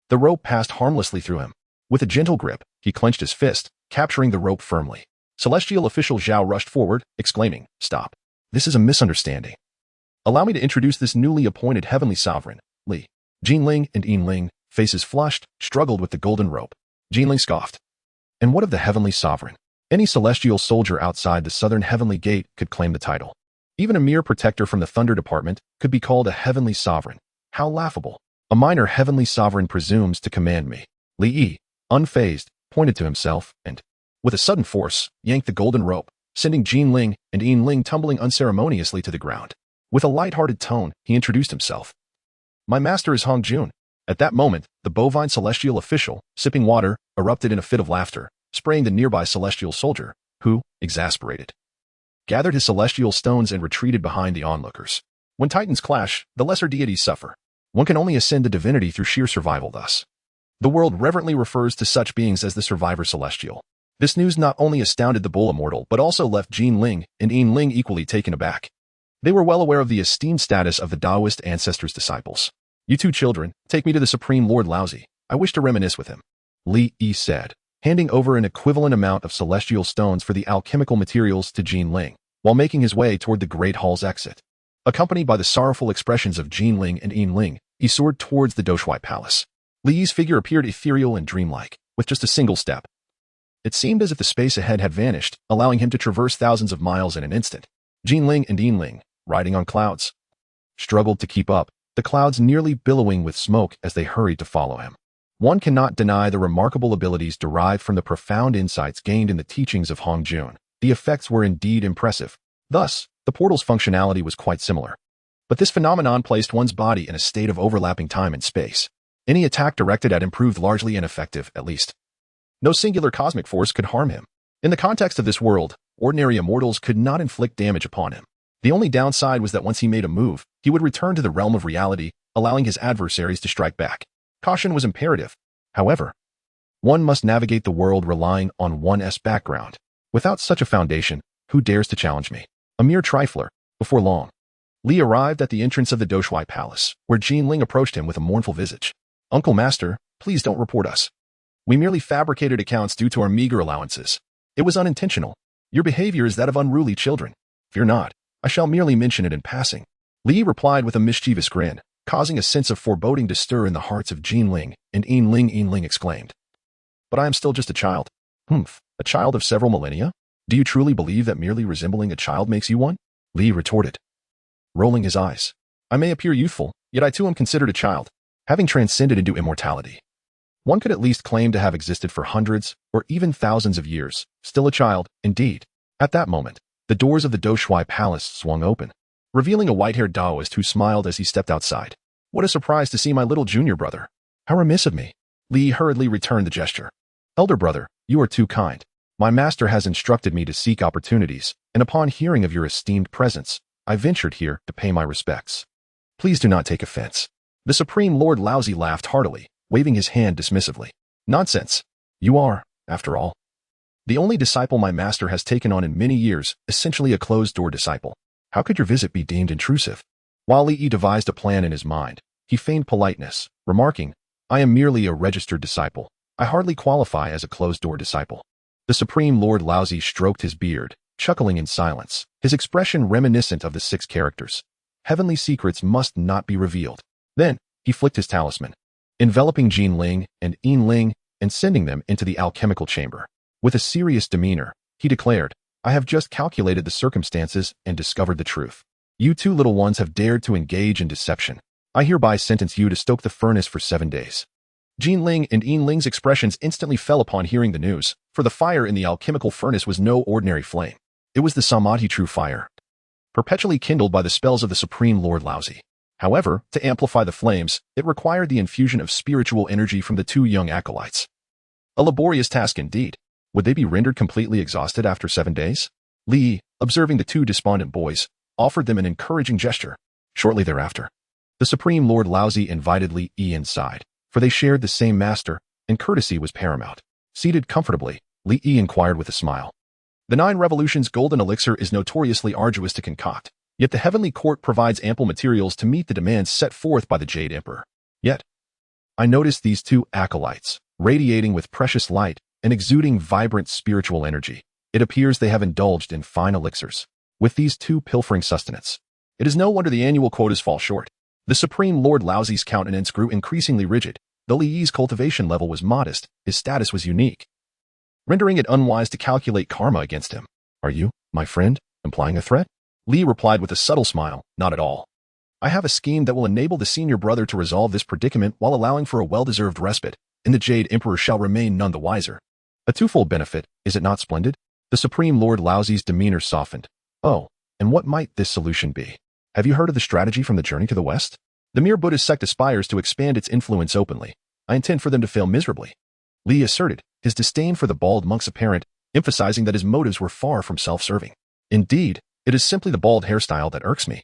The rope passed harmlessly through him. With a gentle grip, he clenched his fist, capturing the rope firmly. Celestial official Zhao rushed forward, exclaiming, "Stop. This is a misunderstanding. Allow me to introduce this newly appointed heavenly sovereign, Li." Jinling and Yinling, faces flushed, struggled with the golden rope. Jinling scoffed. "And what of the heavenly sovereign? Any celestial soldier outside the southern heavenly gate could claim the title. Even a mere protector from the Thunder Department could be called a heavenly sovereign. How laughable. A minor heavenly sovereign presumes to command me." Li Yi, unfazed, pointed to himself and, with a sudden force, yanked the golden rope, sending Jinling and Yinling tumbling unceremoniously to the ground. With a light-hearted tone, he introduced himself. "My master is Hong Jun." At that moment, the bovine celestial official, sipping water, erupted in a fit of laughter, spraying the nearby celestial soldier, who, exasperated, gathered his celestial stones and retreated behind the onlookers. When titans clash, the lesser deities suffer. One can only ascend to divinity through sheer survival thus. The world reverently refers to such beings as the survivor celestial. This news not only astounded the bull immortal but also left Jinling and Yinling equally taken aback. They were well aware of the esteemed status of the Taoist ancestors' disciples. "You two children, take me to the Supreme Lord Laozi. I wish to reminisce with him," Li Yi said, handing over an equivalent amount of celestial stones for the alchemical materials to Jinling, while making his way toward the Great Hall's exit. Accompanied by the sorrowful expressions of Jinling and Yinling, he soared towards the Doshui Palace. Li Yi's figure appeared ethereal and dreamlike, with just a single step. It seemed as if the space ahead had vanished, allowing him to traverse thousands of miles in an instant. Jinling and Yinling, riding on clouds, struggled to keep up, the clouds nearly billowing with smoke as they hurried to follow him. One cannot deny the remarkable abilities derived from the profound insights gained in the teachings of Hong Jun. The effects were indeed impressive. Thus, the portal's functionality was quite similar. But this phenomenon placed one's body in a state of overlapping time and space. Any attack directed at him proved largely ineffective, at least. No singular cosmic force could harm him. In the context of this world, ordinary immortals could not inflict damage upon him. The only downside was that once he made a move, he would return to the realm of reality, allowing his adversaries to strike back. Caution was imperative. However, one must navigate the world relying on one's background. Without such a foundation, who dares to challenge me? A mere trifler. Before long, Li arrived at the entrance of the Doshui Palace, where Jinling approached him with a mournful visage. "Uncle Master, please don't report us. We merely fabricated accounts due to our meager allowances. It was unintentional. Your behavior is that of unruly children. Fear not, I shall merely mention it in passing." Li replied with a mischievous grin, causing a sense of foreboding to stir in the hearts of Jinling and Yinling. Yinling exclaimed, "But I am still just a child." "Humph, a child of several millennia? Do you truly believe that merely resembling a child makes you one?" Li retorted, rolling his eyes. I may appear youthful, yet I too am considered a child, having transcended into immortality. One could at least claim to have existed for hundreds or even thousands of years, still a child, indeed. At that moment, the doors of the Doshui Palace swung open, revealing a white-haired Taoist who smiled as he stepped outside. What a surprise to see my little junior brother. How remiss of me. Li hurriedly returned the gesture. Elder brother, you are too kind. My master has instructed me to seek opportunities, and upon hearing of your esteemed presence, I ventured here to pay my respects. Please do not take offense. The Supreme Lord Laozi laughed heartily, waving his hand dismissively. Nonsense. You are, after all, the only disciple my master has taken on in many years, essentially a closed-door disciple. How could your visit be deemed intrusive? While Li devised a plan in his mind, he feigned politeness, remarking, I am merely a registered disciple. I hardly qualify as a closed-door disciple. The Supreme Lord Laozi stroked his beard, chuckling in silence, his expression reminiscent of the 6 characters. Heavenly secrets must not be revealed. Then, he flicked his talisman, enveloping Jin Ling and Yin Ling and sending them into the alchemical chamber. With a serious demeanor, he declared, I have just calculated the circumstances and discovered the truth. You 2 little ones have dared to engage in deception. I hereby sentence you to stoke the furnace for 7 days. Jin Ling and Yin Ling's expressions instantly fell upon hearing the news, for the fire in the alchemical furnace was no ordinary flame. It was the Samadhi true fire, perpetually kindled by the spells of the Supreme Lord Laozi. However, to amplify the flames, it required the infusion of spiritual energy from the 2 young acolytes. A laborious task indeed. Would they be rendered completely exhausted after 7 days? Li, observing the 2 despondent boys, offered them an encouraging gesture. Shortly thereafter, the Supreme Lord Laozi invited Li inside, for they shared the same master, and courtesy was paramount. Seated comfortably, Li inquired with a smile. The 9 Revolutions golden elixir is notoriously arduous to concoct, yet the heavenly court provides ample materials to meet the demands set forth by the Jade Emperor. Yet, I noticed these 2 acolytes, radiating with precious light and exuding vibrant spiritual energy. It appears they have indulged in fine elixirs, with these 2 pilfering sustenance. It is no wonder the annual quotas fall short. The Supreme Lord Laozi's countenance grew increasingly rigid. Though Li's cultivation level was modest, his status was unique, rendering it unwise to calculate karma against him. Are you, my friend, implying a threat? Li replied with a subtle smile, not at all. I have a scheme that will enable the senior brother to resolve this predicament while allowing for a well-deserved respite, and the Jade Emperor shall remain none the wiser. A twofold benefit, is it not splendid? The Supreme Lord Laozi's demeanor softened. Oh, and what might this solution be? Have you heard of the strategy from the journey to the west? The mere Buddhist sect aspires to expand its influence openly. I intend for them to fail miserably. Li asserted, his disdain for the bald monk's apparent, emphasizing that his motives were far from self-serving. Indeed, it is simply the bald hairstyle that irks me.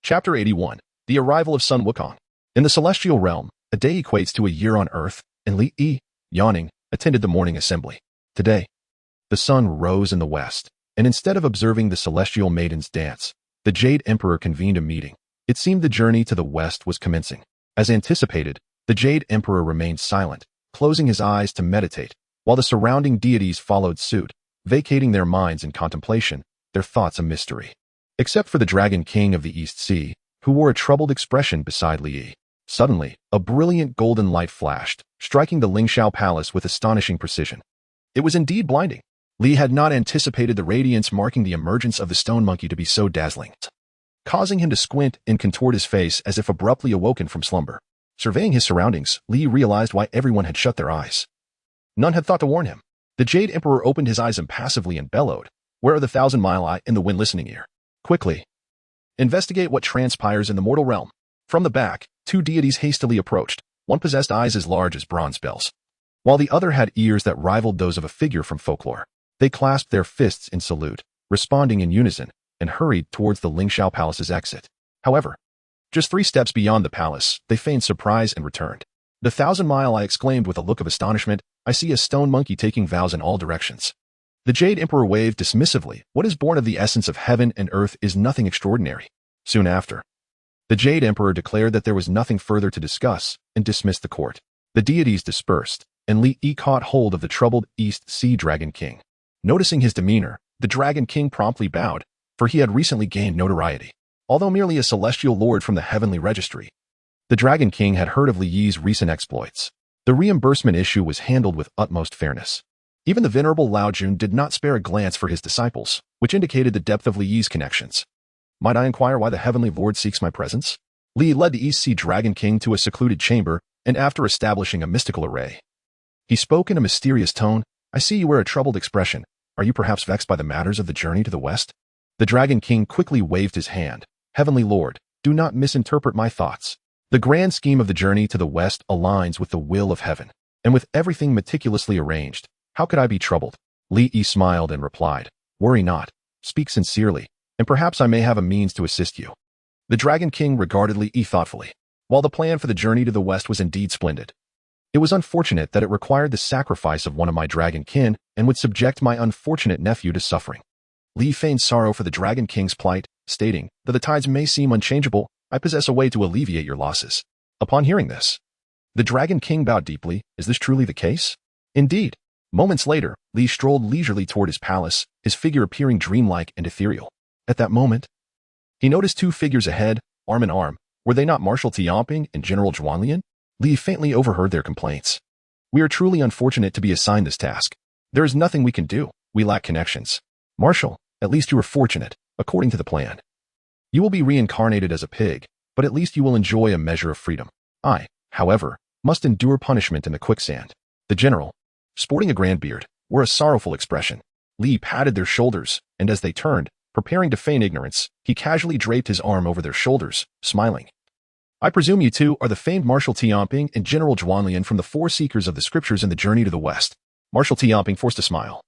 Chapter 81. The Arrival of Sun Wukong. In the celestial realm, a day equates to a year on Earth, and Li, yawning, attended the morning assembly. Today, the sun rose in the west, and instead of observing the celestial maidens dance, the Jade Emperor convened a meeting. It seemed the journey to the west was commencing. As anticipated, the Jade Emperor remained silent, closing his eyes to meditate, while the surrounding deities followed suit, vacating their minds in contemplation, their thoughts a mystery. Except for the Dragon King of the East Sea, who wore a troubled expression beside Li. Suddenly, a brilliant golden light flashed, striking the Lingxiao Palace with astonishing precision. It was indeed blinding. Li had not anticipated the radiance marking the emergence of the stone monkey to be so dazzling, causing him to squint and contort his face as if abruptly awoken from slumber. Surveying his surroundings, Li realized why everyone had shut their eyes. None had thought to warn him. The Jade Emperor opened his eyes impassively and bellowed, "Where are the 1,000-mile eye and the wind listening ear? Quickly, investigate what transpires in the mortal realm." From the back, 2 deities hastily approached. One possessed eyes as large as bronze bells, while the other had ears that rivaled those of a figure from folklore. They clasped their fists in salute, responding in unison, and hurried towards the Lingxiao Palace's exit. However, just 3 steps beyond the palace, they feigned surprise and returned. "The 1,000-mile eye," exclaimed with a look of astonishment. "I see a stone monkey taking vows in all directions." The Jade Emperor waved dismissively. What is born of the essence of heaven and earth is nothing extraordinary. Soon after, the Jade Emperor declared that there was nothing further to discuss and dismissed the court. The deities dispersed, and Li caught hold of the troubled East Sea Dragon King. Noticing his demeanor, the Dragon King promptly bowed, for he had recently gained notoriety. Although merely a celestial lord from the heavenly registry, the Dragon King had heard of Li Yi's recent exploits. The reimbursement issue was handled with utmost fairness. Even the venerable Lao Jun did not spare a glance for his disciples, which indicated the depth of Li Yi's connections. Might I inquire why the Heavenly Lord seeks my presence? Li led the East Sea Dragon King to a secluded chamber, and after establishing a mystical array, he spoke in a mysterious tone. I see you wear a troubled expression. Are you perhaps vexed by the matters of the journey to the west? The Dragon King quickly waved his hand. Heavenly Lord, do not misinterpret my thoughts. The grand scheme of the journey to the west aligns with the will of heaven, and with everything meticulously arranged, how could I be troubled? Li smiled and replied, worry not, speak sincerely, and perhaps I may have a means to assist you. The Dragon King regarded Li thoughtfully. While the plan for the journey to the west was indeed splendid, it was unfortunate that it required the sacrifice of one of my dragon kin and would subject my unfortunate nephew to suffering. Li feigned sorrow for the Dragon King's plight, stating, though the tides may seem unchangeable, I possess a way to alleviate your losses. Upon hearing this, the Dragon King bowed deeply. Is this truly the case? Indeed. Moments later, Li strolled leisurely toward his palace, his figure appearing dreamlike and ethereal. At that moment, he noticed two figures ahead, arm in arm. Were they not Marshal Tianping and General Zhuanglian? Li faintly overheard their complaints. We are truly unfortunate to be assigned this task. There is nothing we can do. We lack connections. Marshal, at least you are fortunate, according to the plan. You will be reincarnated as a pig, but at least you will enjoy a measure of freedom. I, however, must endure punishment in the quicksand. The general, sporting a grand beard, wore a sorrowful expression. Li patted their shoulders, and as they turned, preparing to feign ignorance, he casually draped his arm over their shoulders, smiling. I presume you two are the famed Marshal Tianping and General Zhuanglian from the Four Seekers of the Scriptures in the Journey to the West. Marshal Tianping forced a smile.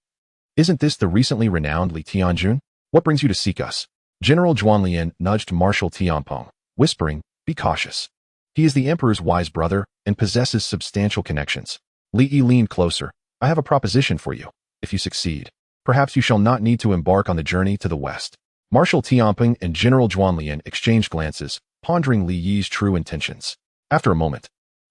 Isn't this the recently renowned Li Tianjun? What brings you to seek us? General Zhuanglian nudged Marshal Tianping, whispering, be cautious. He is the Emperor's wise brother and possesses substantial connections. Li leaned closer. I have a proposition for you. If you succeed, perhaps you shall not need to embark on the journey to the west. Marshal Tianping and General Zhuanglian exchanged glances, pondering Li Yi's true intentions. After a moment,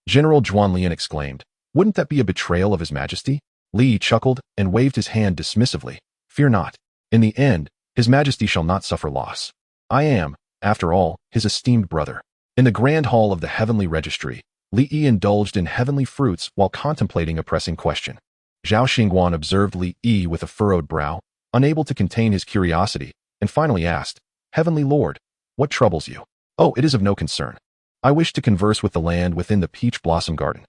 General Zhuanglian exclaimed, wouldn't that be a betrayal of His Majesty? Li chuckled and waved his hand dismissively. Fear not. In the end, His Majesty shall not suffer loss. I am, after all, his esteemed brother. In the grand hall of the heavenly registry, Li indulged in heavenly fruits while contemplating a pressing question. Zhao Xingguan observed Li with a furrowed brow, unable to contain his curiosity, and finally asked, Heavenly Lord, what troubles you? Oh, it is of no concern. I wish to converse with the land within the peach blossom garden.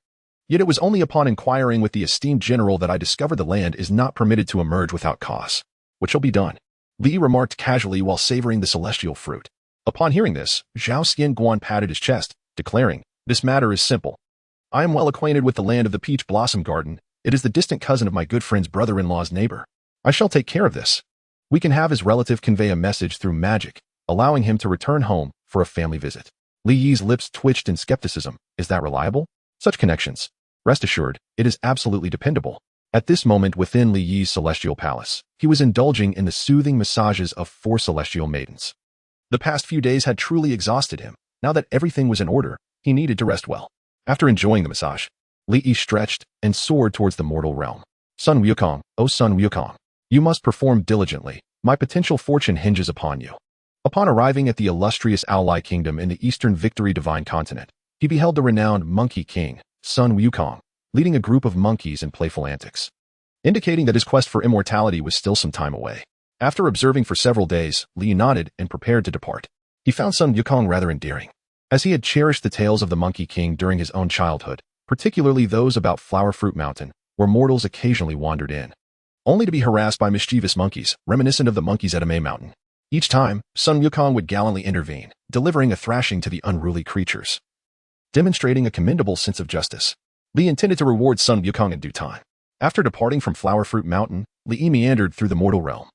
Yet it was only upon inquiring with the esteemed general that I discovered the land is not permitted to emerge without cause. What shall be done? Li remarked casually while savoring the celestial fruit. Upon hearing this, Zhao Xingguan patted his chest, declaring, this matter is simple. I am well acquainted with the land of the peach blossom garden. It is the distant cousin of my good friend's brother-in-law's neighbor. I shall take care of this. We can have his relative convey a message through magic, allowing him to return home for a family visit. Li Yi's lips twitched in skepticism. Is that reliable? Such connections. Rest assured, it is absolutely dependable. At this moment within Li Yi's celestial palace, he was indulging in the soothing massages of 4 celestial maidens. The past few days had truly exhausted him. Now that everything was in order, he needed to rest well. After enjoying the massage, Li Yi stretched and soared towards the mortal realm. Sun Wukong, O Sun Wukong, you must perform diligently. My potential fortune hinges upon you. Upon arriving at the illustrious Owlai Kingdom in the Eastern Victory Divine Continent, he beheld the renowned Monkey King, Sun Wukong, leading a group of monkeys in playful antics, indicating that his quest for immortality was still some time away. After observing for several days, Li nodded and prepared to depart. He found Sun Wukong rather endearing, as he had cherished the tales of the Monkey King during his own childhood, particularly those about Flower Fruit Mountain, where mortals occasionally wandered in, only to be harassed by mischievous monkeys, reminiscent of the monkeys at Amei Mountain. Each time, Sun Wukong would gallantly intervene, delivering a thrashing to the unruly creatures, demonstrating a commendable sense of justice. Li intended to reward Sun Wukong in due time. After departing from Flower Fruit Mountain, Li meandered through the mortal realm,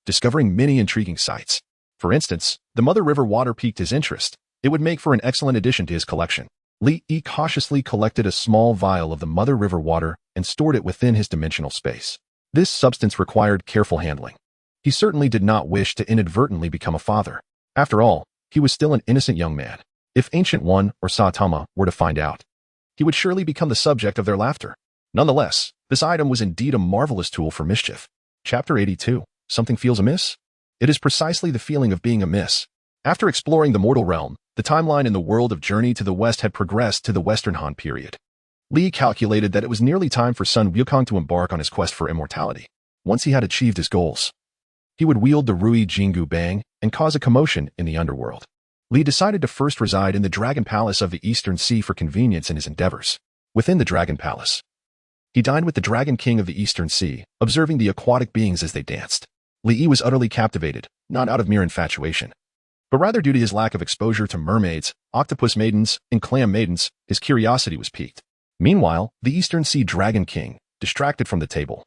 discovering many intriguing sights. For instance, the Mother River water piqued his interest. It would make for an excellent addition to his collection. Li cautiously collected a small vial of the Mother River water and stored it within his dimensional space. This substance required careful handling. He certainly did not wish to inadvertently become a father. After all, he was still an innocent young man. If Ancient One or Saitama were to find out, he would surely become the subject of their laughter. Nonetheless, this item was indeed a marvelous tool for mischief. Chapter 82. Something feels amiss? It is precisely the feeling of being amiss. After exploring the mortal realm, the timeline in the world of Journey to the West had progressed to the Western Han period. Li calculated that it was nearly time for Sun Wukong to embark on his quest for immortality. Once he had achieved his goals, he would wield the Rui Jingu Bang and cause a commotion in the underworld. Li decided to first reside in the Dragon Palace of the Eastern Sea for convenience in his endeavors. Within the Dragon Palace, he dined with the Dragon King of the Eastern Sea, observing the aquatic beings as they danced. Li was utterly captivated, not out of mere infatuation, but rather due to his lack of exposure to mermaids, octopus maidens, and clam maidens. His curiosity was piqued. Meanwhile, the Eastern Sea Dragon King, distracted from the table,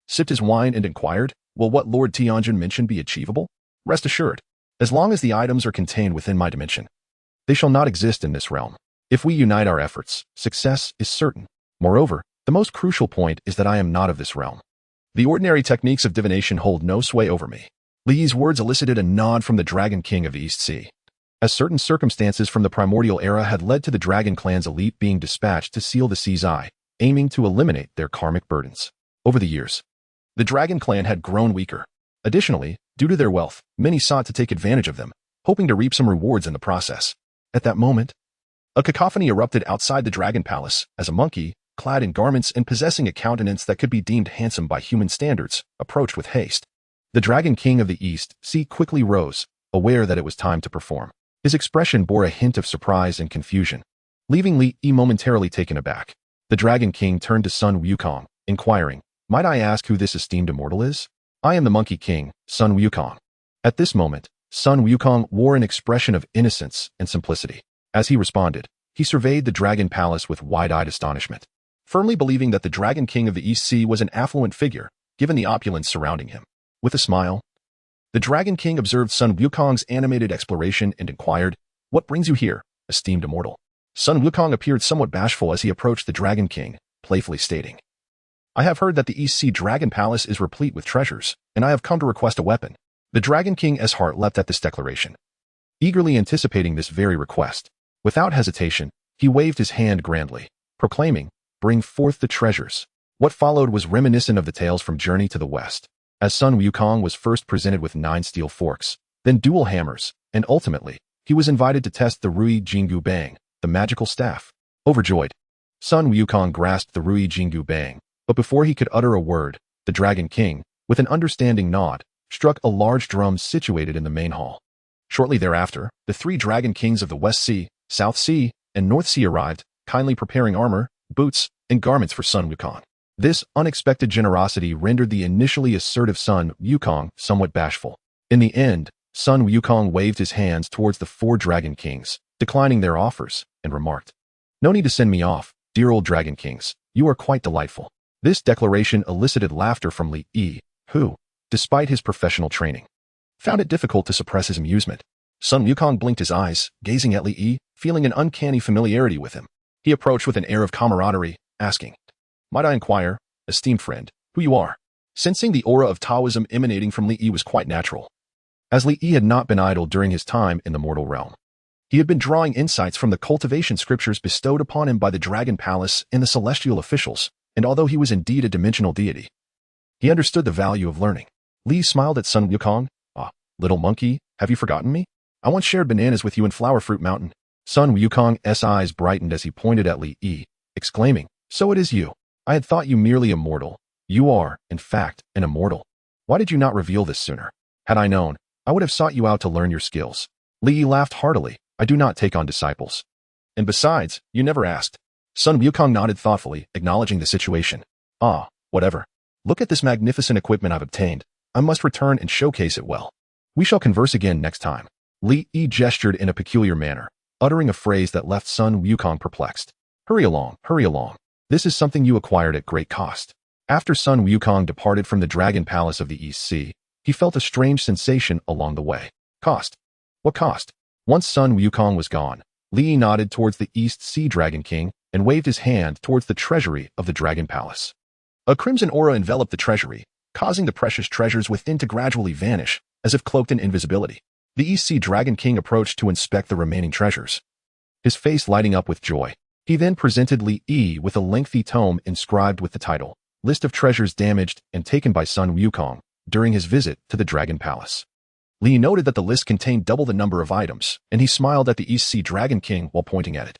sipped his wine and inquired, "Will what Lord Tianjin mentioned be achievable? Rest assured, as long as the items are contained within my dimension, they shall not exist in this realm. If we unite our efforts, success is certain. Moreover, the most crucial point is that I am not of this realm. The ordinary techniques of divination hold no sway over me." Li's words elicited a nod from the Dragon King of the East Sea, as certain circumstances from the primordial era had led to the Dragon Clan's elite being dispatched to seal the sea's eye, aiming to eliminate their karmic burdens. Over the years, the Dragon Clan had grown weaker. Additionally, due to their wealth, many sought to take advantage of them, hoping to reap some rewards in the process. At that moment, a cacophony erupted outside the Dragon Palace as a monkey, clad in garments and possessing a countenance that could be deemed handsome by human standards, approached with haste. The Dragon King of the East Sea quickly rose, aware that it was time to perform. His expression bore a hint of surprise and confusion, leaving Li momentarily taken aback. The Dragon King turned to Sun Wukong, inquiring, "Might I ask who this esteemed immortal is?" "I am the Monkey King, Sun Wukong." At this moment, Sun Wukong wore an expression of innocence and simplicity. As he responded, he surveyed the Dragon Palace with wide-eyed astonishment, firmly believing that the Dragon King of the East Sea was an affluent figure, given the opulence surrounding him. With a smile, the Dragon King observed Sun Wukong's animated exploration and inquired, "What brings you here, esteemed immortal?" Sun Wukong appeared somewhat bashful as he approached the Dragon King, playfully stating, "I have heard that the East Sea Dragon Palace is replete with treasures, and I have come to request a weapon." The Dragon King's heart leapt at this declaration, eagerly anticipating this very request. Without hesitation, he waved his hand grandly, proclaiming, "Bring forth the treasures." What followed was reminiscent of the tales from Journey to the West, as Sun Wukong was first presented with 9 steel forks, then dual hammers, and ultimately, he was invited to test the Rui Jingu Bang, the magical staff. Overjoyed, Sun Wukong grasped the Rui Jingu Bang, but before he could utter a word, the Dragon King, with an understanding nod, struck a large drum situated in the main hall. Shortly thereafter, the 3 Dragon Kings of the West Sea, South Sea, and North Sea arrived, kindly preparing armor, boots, and garments for Sun Wukong. This unexpected generosity rendered the initially assertive Sun Wukong somewhat bashful. In the end, Sun Wukong waved his hands towards the 4 Dragon Kings, declining their offers, and remarked, "No need to send me off, dear old Dragon Kings. You are quite delightful." This declaration elicited laughter from Li, who, despite his professional training, found it difficult to suppress his amusement. Sun Wukong blinked his eyes, gazing at Li, feeling an uncanny familiarity with him. He approached with an air of camaraderie, asking, "Might I inquire, esteemed friend, who you are?" Sensing the aura of Taoism emanating from Li was quite natural, as Li had not been idle during his time in the mortal realm. He had been drawing insights from the cultivation scriptures bestowed upon him by the Dragon Palace and the celestial officials, and although he was indeed a dimensional deity, he understood the value of learning. Li smiled at Sun Wukong. "Ah, little monkey, have you forgotten me? I once shared bananas with you in Flower Fruit Mountain." Sun Wukong's eyes brightened as he pointed at Li, exclaiming, "So it is you. I had thought you merely a mortal. You are, in fact, an immortal. Why did you not reveal this sooner? Had I known, I would have sought you out to learn your skills." Li laughed heartily. "I do not take on disciples. And besides, you never asked." Sun Wukong nodded thoughtfully, acknowledging the situation. "Ah, whatever. Look at this magnificent equipment I've obtained. I must return and showcase it well. We shall converse again next time." Li gestured in a peculiar manner, uttering a phrase that left Sun Wukong perplexed. Hurry along. This is something you acquired at great cost." After Sun Wukong departed from the Dragon Palace of the East Sea, he felt a strange sensation along the way. Cost? What cost? Once Sun Wukong was gone, Li nodded towards the East Sea Dragon King and waved his hand towards the treasury of the Dragon Palace. A crimson aura enveloped the treasury, causing the precious treasures within to gradually vanish, as if cloaked in invisibility. The East Sea Dragon King approached to inspect the remaining treasures, his face lighting up with joy. He then presented Li with a lengthy tome inscribed with the title, "List of Treasures Damaged and Taken by Sun Wukong During His Visit to the Dragon Palace." Li noted that the list contained double the number of items, and he smiled at the East Sea Dragon King while pointing at it.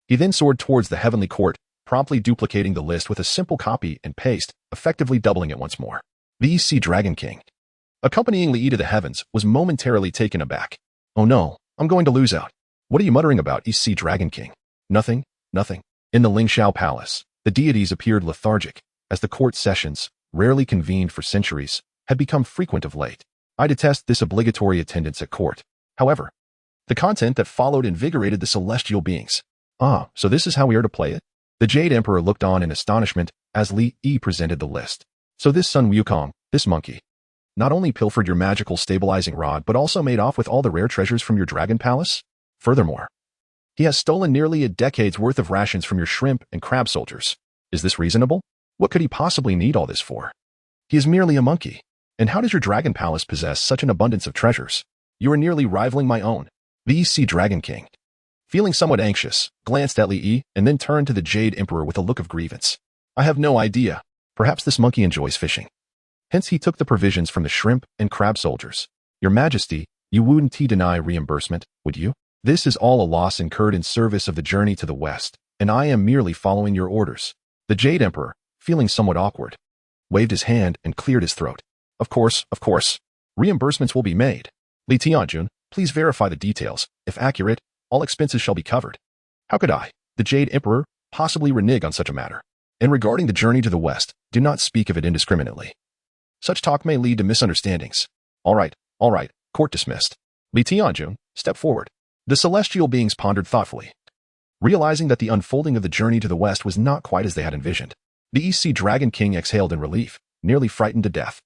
He then soared towards the Heavenly Court, promptly duplicating the list with a simple copy and paste, effectively doubling it once more. The East Sea Dragon King, accompanying Li to the heavens, was momentarily taken aback. Oh no, I'm going to lose out. What are you muttering about, EC Dragon King? Nothing, nothing. In the Lingxiao Palace, the deities appeared lethargic, as the court sessions, rarely convened for centuries, had become frequent of late. I detest this obligatory attendance at court. However, the content that followed invigorated the celestial beings. Ah, so this is how we are to play it? The Jade Emperor looked on in astonishment as Li Yi presented the list. So this Sun Wukong, this monkey, not only pilfered your magical stabilizing rod but also made off with all the rare treasures from your dragon palace? Furthermore, he has stolen nearly a decade's worth of rations from your shrimp and crab soldiers. Is this reasonable? What could he possibly need all this for? He is merely a monkey. And how does your dragon palace possess such an abundance of treasures? You are nearly rivaling my own. The EC Dragon King, feeling somewhat anxious, glanced at Li Yi and then turned to the Jade Emperor with a look of grievance. I have no idea. Perhaps this monkey enjoys fishing. Hence he took the provisions from the shrimp and crab soldiers. Your Majesty, you wouldn't deny reimbursement, would you? This is all a loss incurred in service of the journey to the west, and I am merely following your orders. The Jade Emperor, feeling somewhat awkward, waved his hand and cleared his throat. Of course. Reimbursements will be made. Li Tianjun, please verify the details. If accurate, all expenses shall be covered. How could I, the Jade Emperor, possibly renege on such a matter? And regarding the journey to the west, do not speak of it indiscriminately. Such talk may lead to misunderstandings. All right, court dismissed. Li Tianjun, step forward. The celestial beings pondered thoughtfully, realizing that the unfolding of the journey to the west was not quite as they had envisioned. The EC Dragon King exhaled in relief, nearly frightened to death.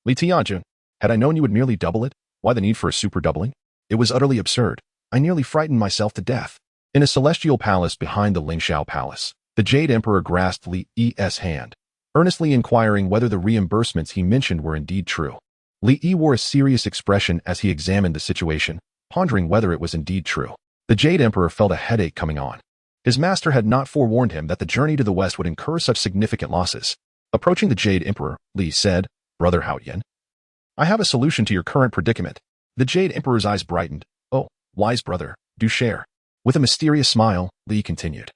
Li Tianjun, had I known you would merely double it, why the need for a super doubling? It was utterly absurd. I nearly frightened myself to death. In a celestial palace behind the Lingxiao Palace, the Jade Emperor grasped Li Yi's hand, earnestly inquiring whether the reimbursements he mentioned were indeed true. Li Yi wore a serious expression as he examined the situation, pondering whether it was indeed true. The Jade Emperor felt a headache coming on. His master had not forewarned him that the journey to the west would incur such significant losses. Approaching the Jade Emperor, Li said, Brother Haoyan, I have a solution to your current predicament. The Jade Emperor's eyes brightened. Oh, wise brother, do share. With a mysterious smile, Li continued.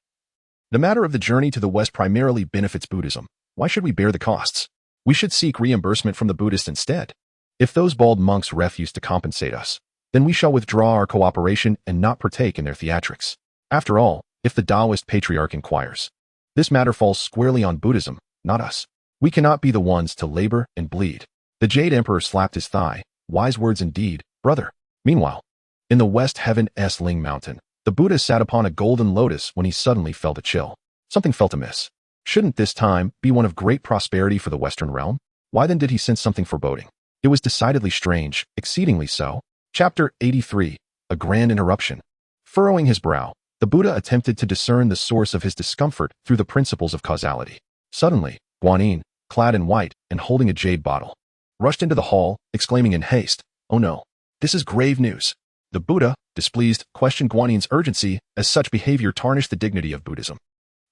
The matter of the journey to the west primarily benefits Buddhism. Why should we bear the costs? We should seek reimbursement from the Buddhists instead. If those bald monks refuse to compensate us, then we shall withdraw our cooperation and not partake in their theatrics. After all, if the Taoist patriarch inquires, this matter falls squarely on Buddhism, not us. We cannot be the ones to labor and bleed. The Jade Emperor slapped his thigh. Wise words indeed, brother. Meanwhile, in the West Heaven-s Ling Mountain, the Buddha sat upon a golden lotus when he suddenly felt a chill. Something felt amiss. Shouldn't this time be one of great prosperity for the Western realm? Why then did he sense something foreboding? It was decidedly strange, exceedingly so. Chapter 83. A Grand Interruption. Furrowing his brow, the Buddha attempted to discern the source of his discomfort through the principles of causality. Suddenly, Guanyin, clad in white and holding a jade bottle, rushed into the hall, exclaiming in haste, Oh no, this is grave news. The Buddha, displeased, questioned Guanyin's urgency, as such behavior tarnished the dignity of Buddhism.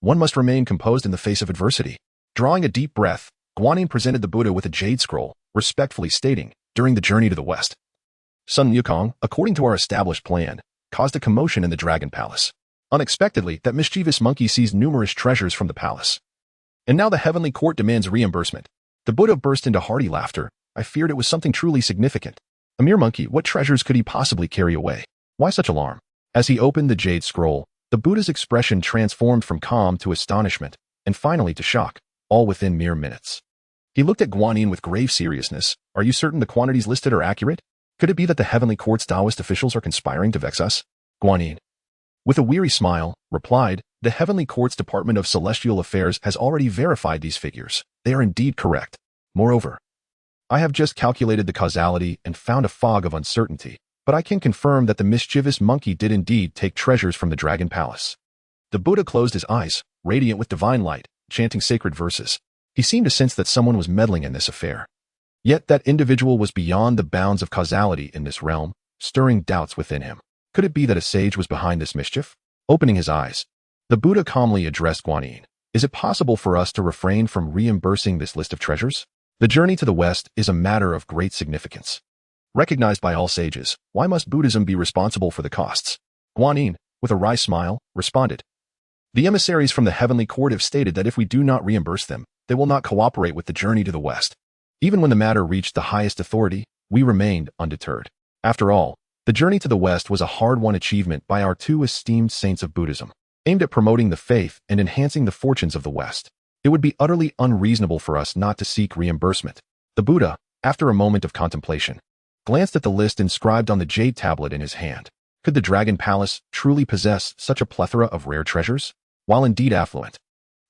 One must remain composed in the face of adversity. Drawing a deep breath, Guanyin presented the Buddha with a jade scroll, respectfully stating, during the journey to the west, Sun Wukong, according to our established plan, caused a commotion in the Dragon Palace. Unexpectedly, that mischievous monkey seized numerous treasures from the palace. And now the heavenly court demands reimbursement. The Buddha burst into hearty laughter. I feared it was something truly significant. A mere monkey, what treasures could he possibly carry away? Why such alarm? As he opened the jade scroll, the Buddha's expression transformed from calm to astonishment, and finally to shock, all within mere minutes. He looked at Guanyin with grave seriousness. Are you certain the quantities listed are accurate? Could it be that the heavenly court's Taoist officials are conspiring to vex us? Guanyin, with a weary smile, replied, The heavenly court's Department of Celestial Affairs has already verified these figures. They are indeed correct. Moreover, I have just calculated the causality and found a fog of uncertainty, but I can confirm that the mischievous monkey did indeed take treasures from the Dragon Palace. The Buddha closed his eyes, radiant with divine light, chanting sacred verses. He seemed to sense that someone was meddling in this affair. Yet that individual was beyond the bounds of causality in this realm, stirring doubts within him. Could it be that a sage was behind this mischief? Opening his eyes, the Buddha calmly addressed Guanyin. Is it possible for us to refrain from reimbursing this list of treasures? The journey to the West is a matter of great significance. Recognized by all sages, why must Buddhism be responsible for the costs? Guanyin, with a wry smile, responded. The emissaries from the heavenly court have stated that if we do not reimburse them, they will not cooperate with the journey to the West. Even when the matter reached the highest authority, we remained undeterred. After all, the journey to the West was a hard-won achievement by our two esteemed saints of Buddhism, aimed at promoting the faith and enhancing the fortunes of the West. It would be utterly unreasonable for us not to seek reimbursement. The Buddha, after a moment of contemplation, glanced at the list inscribed on the jade tablet in his hand. Could the Dragon Palace truly possess such a plethora of rare treasures? While indeed affluent,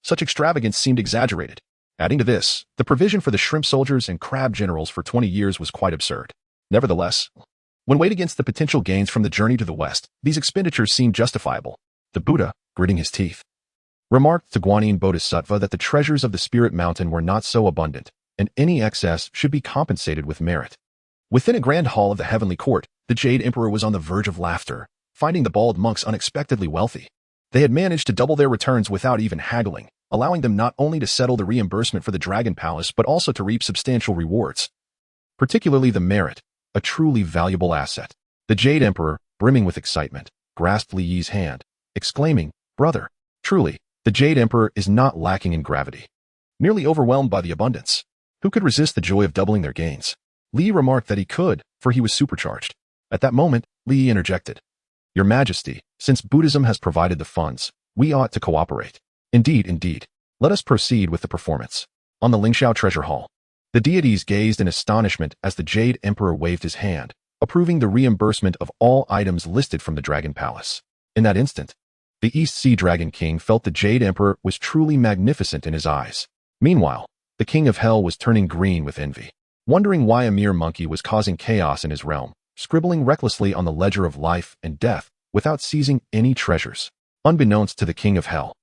such extravagance seemed exaggerated. Adding to this, the provision for the shrimp soldiers and crab generals for 20 years was quite absurd. Nevertheless, when weighed against the potential gains from the journey to the West, these expenditures seemed justifiable. The Buddha, gritting his teeth, remarked to Guanyin Bodhisattva that the treasures of the Spirit Mountain were not so abundant, and any excess should be compensated with merit. Within a grand hall of the heavenly court, the Jade Emperor was on the verge of laughter, finding the bald monks unexpectedly wealthy. They had managed to double their returns without even haggling, allowing them not only to settle the reimbursement for the Dragon Palace but also to reap substantial rewards. Particularly the merit, a truly valuable asset. The Jade Emperor, brimming with excitement, grasped Li Yi's hand, exclaiming, "Brother, truly, the Jade Emperor is not lacking in gravity." Merely overwhelmed by the abundance, who could resist the joy of doubling their gains? Li Yi remarked that he could, for he was supercharged. At that moment, Li Yi interjected, "Your Majesty, since Buddhism has provided the funds, we ought to cooperate." Indeed. Let us proceed with the performance. On the Lingxiao Treasure Hall, the deities gazed in astonishment as the Jade Emperor waved his hand, approving the reimbursement of all items listed from the Dragon Palace. In that instant, the East Sea Dragon King felt the Jade Emperor was truly magnificent in his eyes. Meanwhile, the King of Hell was turning green with envy, wondering why a mere monkey was causing chaos in his realm, scribbling recklessly on the ledger of life and death without seizing any treasures. Unbeknownst to the King of Hell,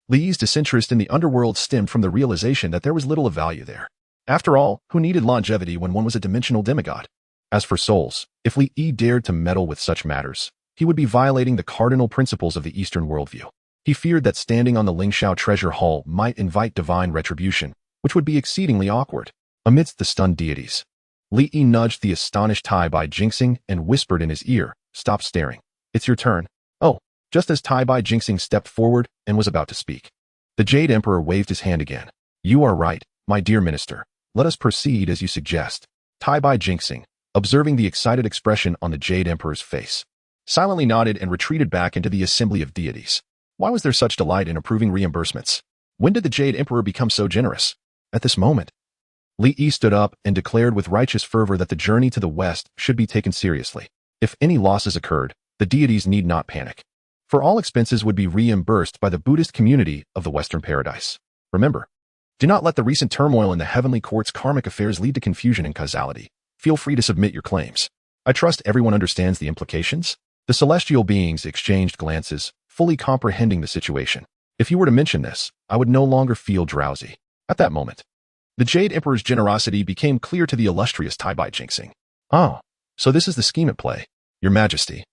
Li Yi's disinterest in the underworld stemmed from the realization that there was little of value there. After all, who needed longevity when one was a dimensional demigod? As for souls, if Li Yi dared to meddle with such matters, he would be violating the cardinal principles of the Eastern worldview. He feared that standing on the Lingxiao Treasure Hall might invite divine retribution, which would be exceedingly awkward. Amidst the stunned deities, Li Yi nudged the astonished Tai Bai Jinxing and whispered in his ear, "Stop staring. It's your turn." Oh, just as Tai Bai Jinxing stepped forward and was about to speak, the Jade Emperor waved his hand again. "You are right, my dear minister. Let us proceed as you suggest." Tai Bai Jinxing, observing the excited expression on the Jade Emperor's face, silently nodded and retreated back into the assembly of deities. Why was there such delight in approving reimbursements? When did the Jade Emperor become so generous? At this moment, Li Yi stood up and declared with righteous fervor that the journey to the West should be taken seriously. If any losses occurred, the deities need not panic, for all expenses would be reimbursed by the Buddhist community of the Western Paradise. Remember, do not let the recent turmoil in the heavenly court's karmic affairs lead to confusion and causality. Feel free to submit your claims. I trust everyone understands the implications. The celestial beings exchanged glances, fully comprehending the situation. If you were to mention this, I would no longer feel drowsy. At that moment, the Jade Emperor's generosity became clear to the illustrious Tai Bai Jinxing. "Oh, so this is the scheme at play. Your Majesty,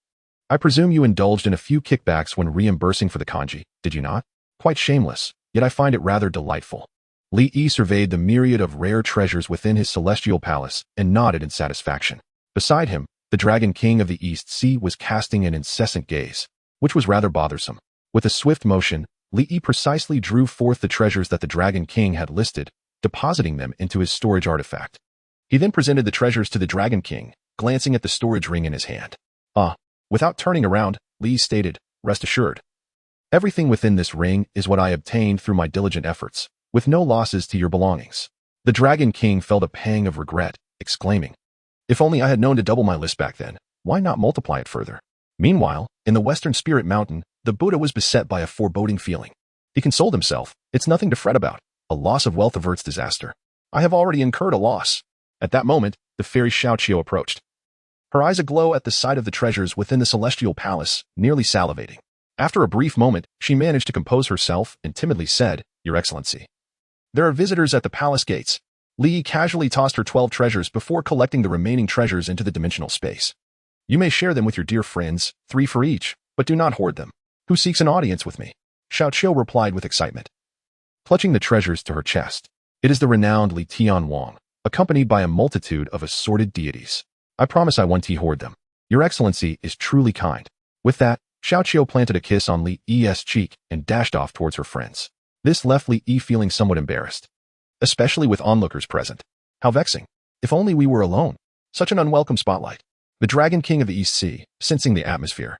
I presume you indulged in a few kickbacks when reimbursing for the kanji, did you not? Quite shameless, yet I find it rather delightful." Li Yi surveyed the myriad of rare treasures within his celestial palace and nodded in satisfaction. Beside him, the Dragon King of the East Sea was casting an incessant gaze, which was rather bothersome. With a swift motion, Li Yi precisely drew forth the treasures that the Dragon King had listed, depositing them into his storage artifact. He then presented the treasures to the Dragon King, glancing at the storage ring in his hand. Without turning around, Li stated, "Rest assured. Everything within this ring is what I obtained through my diligent efforts, with no losses to your belongings." The Dragon King felt a pang of regret, exclaiming, "If only I had known to double my list back then, why not multiply it further?" Meanwhile, in the Western Spirit Mountain, the Buddha was beset by a foreboding feeling. He consoled himself, "It's nothing to fret about. A loss of wealth averts disaster. I have already incurred a loss." At that moment, the fairy Xiaoqiu approached, her eyes aglow at the sight of the treasures within the celestial palace, nearly salivating. After a brief moment, she managed to compose herself and timidly said, "Your Excellency, there are visitors at the palace gates." Li Yi casually tossed her 12 treasures before collecting the remaining treasures into the dimensional space. "You may share them with your dear friends, 3 for each, but do not hoard them. Who seeks an audience with me?" Xiaoqiu replied with excitement, clutching the treasures to her chest. "It is the renowned Li Tianwang, accompanied by a multitude of assorted deities. I promise I won't hoard them. Your Excellency is truly kind." With that, Xiaoqiu planted a kiss on Li Yi's cheek and dashed off towards her friends. This left Li Yi feeling somewhat embarrassed, especially with onlookers present. How vexing. If only we were alone. Such an unwelcome spotlight. The Dragon King of the East Sea, sensing the atmosphere,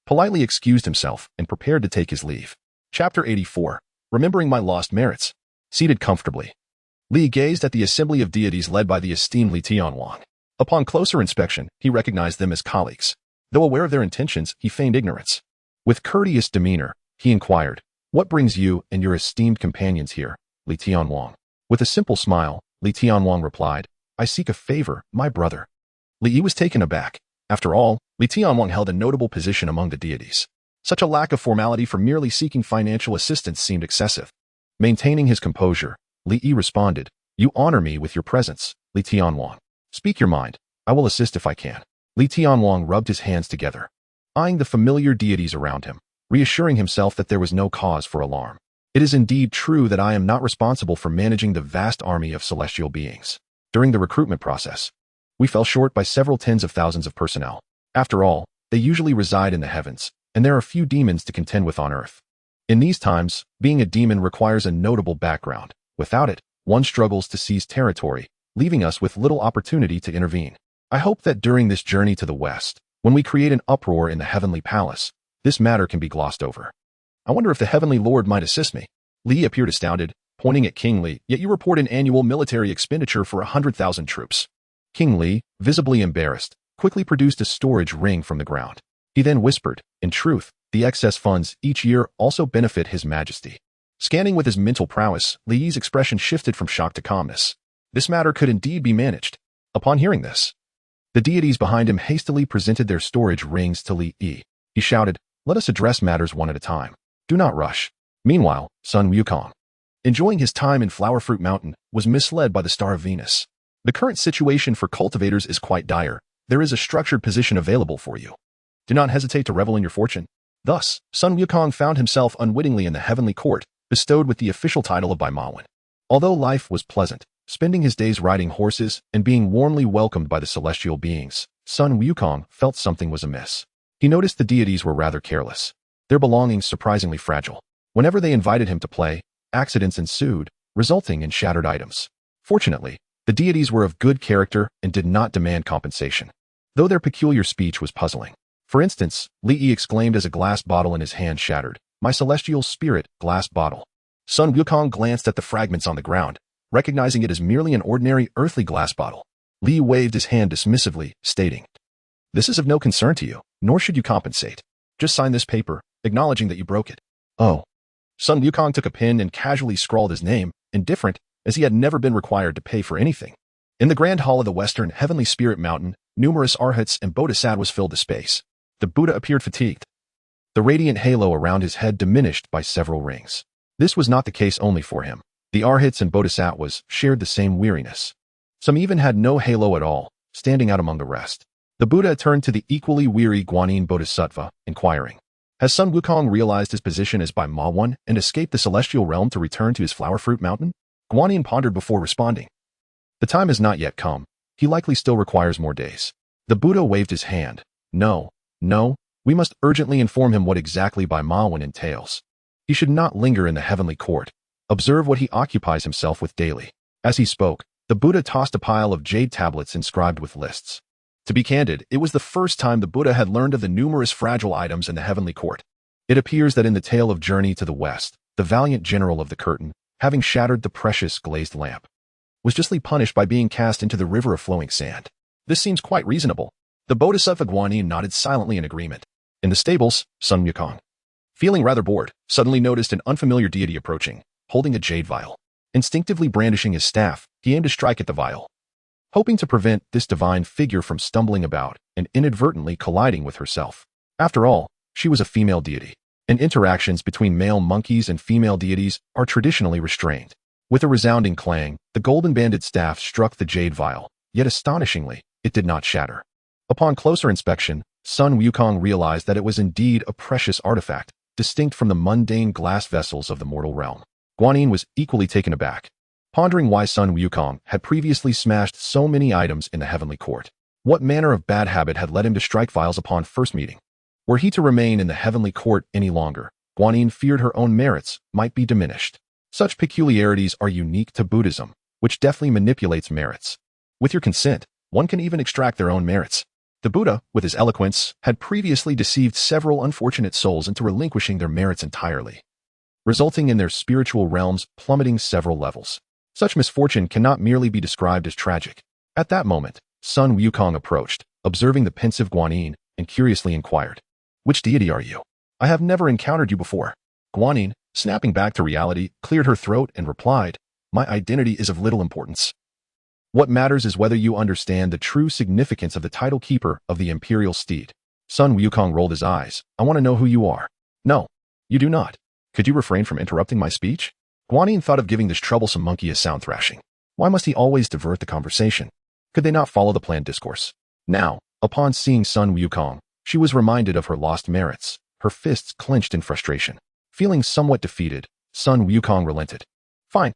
politely excused himself and prepared to take his leave. Chapter 84. Remembering my lost merits. Seated comfortably, Li gazed at the assembly of deities led by the esteemed Li Tianwang. Upon closer inspection, he recognized them as colleagues. Though aware of their intentions, he feigned ignorance. With courteous demeanor, he inquired, "What brings you and your esteemed companions here, Li Tianwang?" With a simple smile, Li Tianwang replied, "I seek a favor, my brother." Li Yi was taken aback. After all, Li Tianwang held a notable position among the deities. Such a lack of formality for merely seeking financial assistance seemed excessive. Maintaining his composure, Li Yi responded, "You honor me with your presence, Li Tianwang. Speak your mind. I will assist if I can." Li Tianwang rubbed his hands together, eyeing the familiar deities around him, reassuring himself that there was no cause for alarm. "It is indeed true that I am not responsible for managing the vast army of celestial beings. During the recruitment process, we fell short by several tens of thousands of personnel. After all, they usually reside in the heavens, and there are few demons to contend with on earth. In these times, being a demon requires a notable background. Without it, one struggles to seize territory, leaving us with little opportunity to intervene. I hope that during this journey to the west, when we create an uproar in the heavenly palace, this matter can be glossed over. I wonder if the heavenly lord might assist me." Li appeared astounded, pointing at King Li. "Yet you report an annual military expenditure for 100,000 troops." King Li, visibly embarrassed, quickly produced a storage ring from the ground. He then whispered, "In truth, the excess funds each year also benefit His Majesty." Scanning with his mental prowess, Li Yi's expression shifted from shock to calmness. This matter could indeed be managed. Upon hearing this, the deities behind him hastily presented their storage rings to Li Yi. He shouted, "Let us address matters one at a time. Do not rush." Meanwhile, Sun Wukong, enjoying his time in Flowerfruit Mountain, was misled by the star of Venus. "The current situation for cultivators is quite dire. There is a structured position available for you. Do not hesitate to revel in your fortune." Thus, Sun Wukong found himself unwittingly in the heavenly court, bestowed with the official title of Baimawen. Although life was pleasant, spending his days riding horses and being warmly welcomed by the celestial beings, Sun Wukong felt something was amiss. He noticed the deities were rather careless, their belongings surprisingly fragile. Whenever they invited him to play, accidents ensued, resulting in shattered items. Fortunately, the deities were of good character and did not demand compensation, though their peculiar speech was puzzling. For instance, Li Yi exclaimed as a glass bottle in his hand shattered, "My celestial spirit, glass bottle." Sun Wukong glanced at the fragments on the ground, recognizing it as merely an ordinary earthly glass bottle. Li waved his hand dismissively, stating, "This is of no concern to you, nor should you compensate. Just sign this paper, acknowledging that you broke it." "Oh." Sun Wukong took a pen and casually scrawled his name, indifferent, as he had never been required to pay for anything. In the grand hall of the Western Heavenly Spirit Mountain, numerous arhats and bodhisattvas filled the space. The Buddha appeared fatigued. The radiant halo around his head diminished by several rings. This was not the case only for him. The arhats and bodhisattvas shared the same weariness. Some even had no halo at all, standing out among the rest. The Buddha turned to the equally weary Guanyin Bodhisattva, inquiring, "Has Sun Wukong realized his position as Baimawen and escaped the celestial realm to return to his Flowerfruit Mountain?" Guanyin pondered before responding, "The time has not yet come. He likely still requires more days." The Buddha waved his hand. No, we must urgently inform him what exactly Baimawen entails. He should not linger in the heavenly court. Observe what he occupies himself with daily." As he spoke, the Buddha tossed a pile of jade tablets inscribed with lists. To be candid, it was the first time the Buddha had learned of the numerous fragile items in the heavenly court. It appears that in the tale of Journey to the West, the valiant general of the curtain, having shattered the precious glazed lamp, was justly punished by being cast into the river of flowing sand. This seems quite reasonable. The Bodhisattva Guanyin nodded silently in agreement. In the stables, Sun Wukong, feeling rather bored, suddenly noticed an unfamiliar deity approaching, holding a jade vial. Instinctively brandishing his staff, he aimed to strike at the vial, hoping to prevent this divine figure from stumbling about and inadvertently colliding with herself. After all, she was a female deity, and interactions between male monkeys and female deities are traditionally restrained. With a resounding clang, the golden-banded staff struck the jade vial, yet astonishingly, it did not shatter. Upon closer inspection, Sun Wukong realized that it was indeed a precious artifact, distinct from the mundane glass vessels of the mortal realm. Guanyin was equally taken aback, pondering why Sun Wukong had previously smashed so many items in the heavenly court. What manner of bad habit had led him to strike vials upon first meeting? Were he to remain in the heavenly court any longer, Guanyin feared her own merits might be diminished. Such peculiarities are unique to Buddhism, which deftly manipulates merits. With your consent, One can even extract their own merits. The Buddha, with his eloquence, had previously deceived several unfortunate souls into relinquishing their merits entirely, resulting in their spiritual realms plummeting several levels. Such misfortune cannot merely be described as tragic. At that moment, Sun Wukong approached, observing the pensive Guanyin, and curiously inquired, "Which deity are you? I have never encountered you before." Guanyin, snapping back to reality, cleared her throat and replied, "My identity is of little importance. What matters is whether you understand the true significance of the title keeper of the imperial steed." Sun Wukong rolled his eyes. "I want to know who you are." "No, you do not. Could you refrain from interrupting my speech?" Guanyin thought of giving this troublesome monkey a sound thrashing. Why must he always divert the conversation? Could they not follow the planned discourse? Now, upon seeing Sun Wukong, she was reminded of her lost merits. Her fists clenched in frustration. Feeling somewhat defeated, Sun Wukong relented. Fine,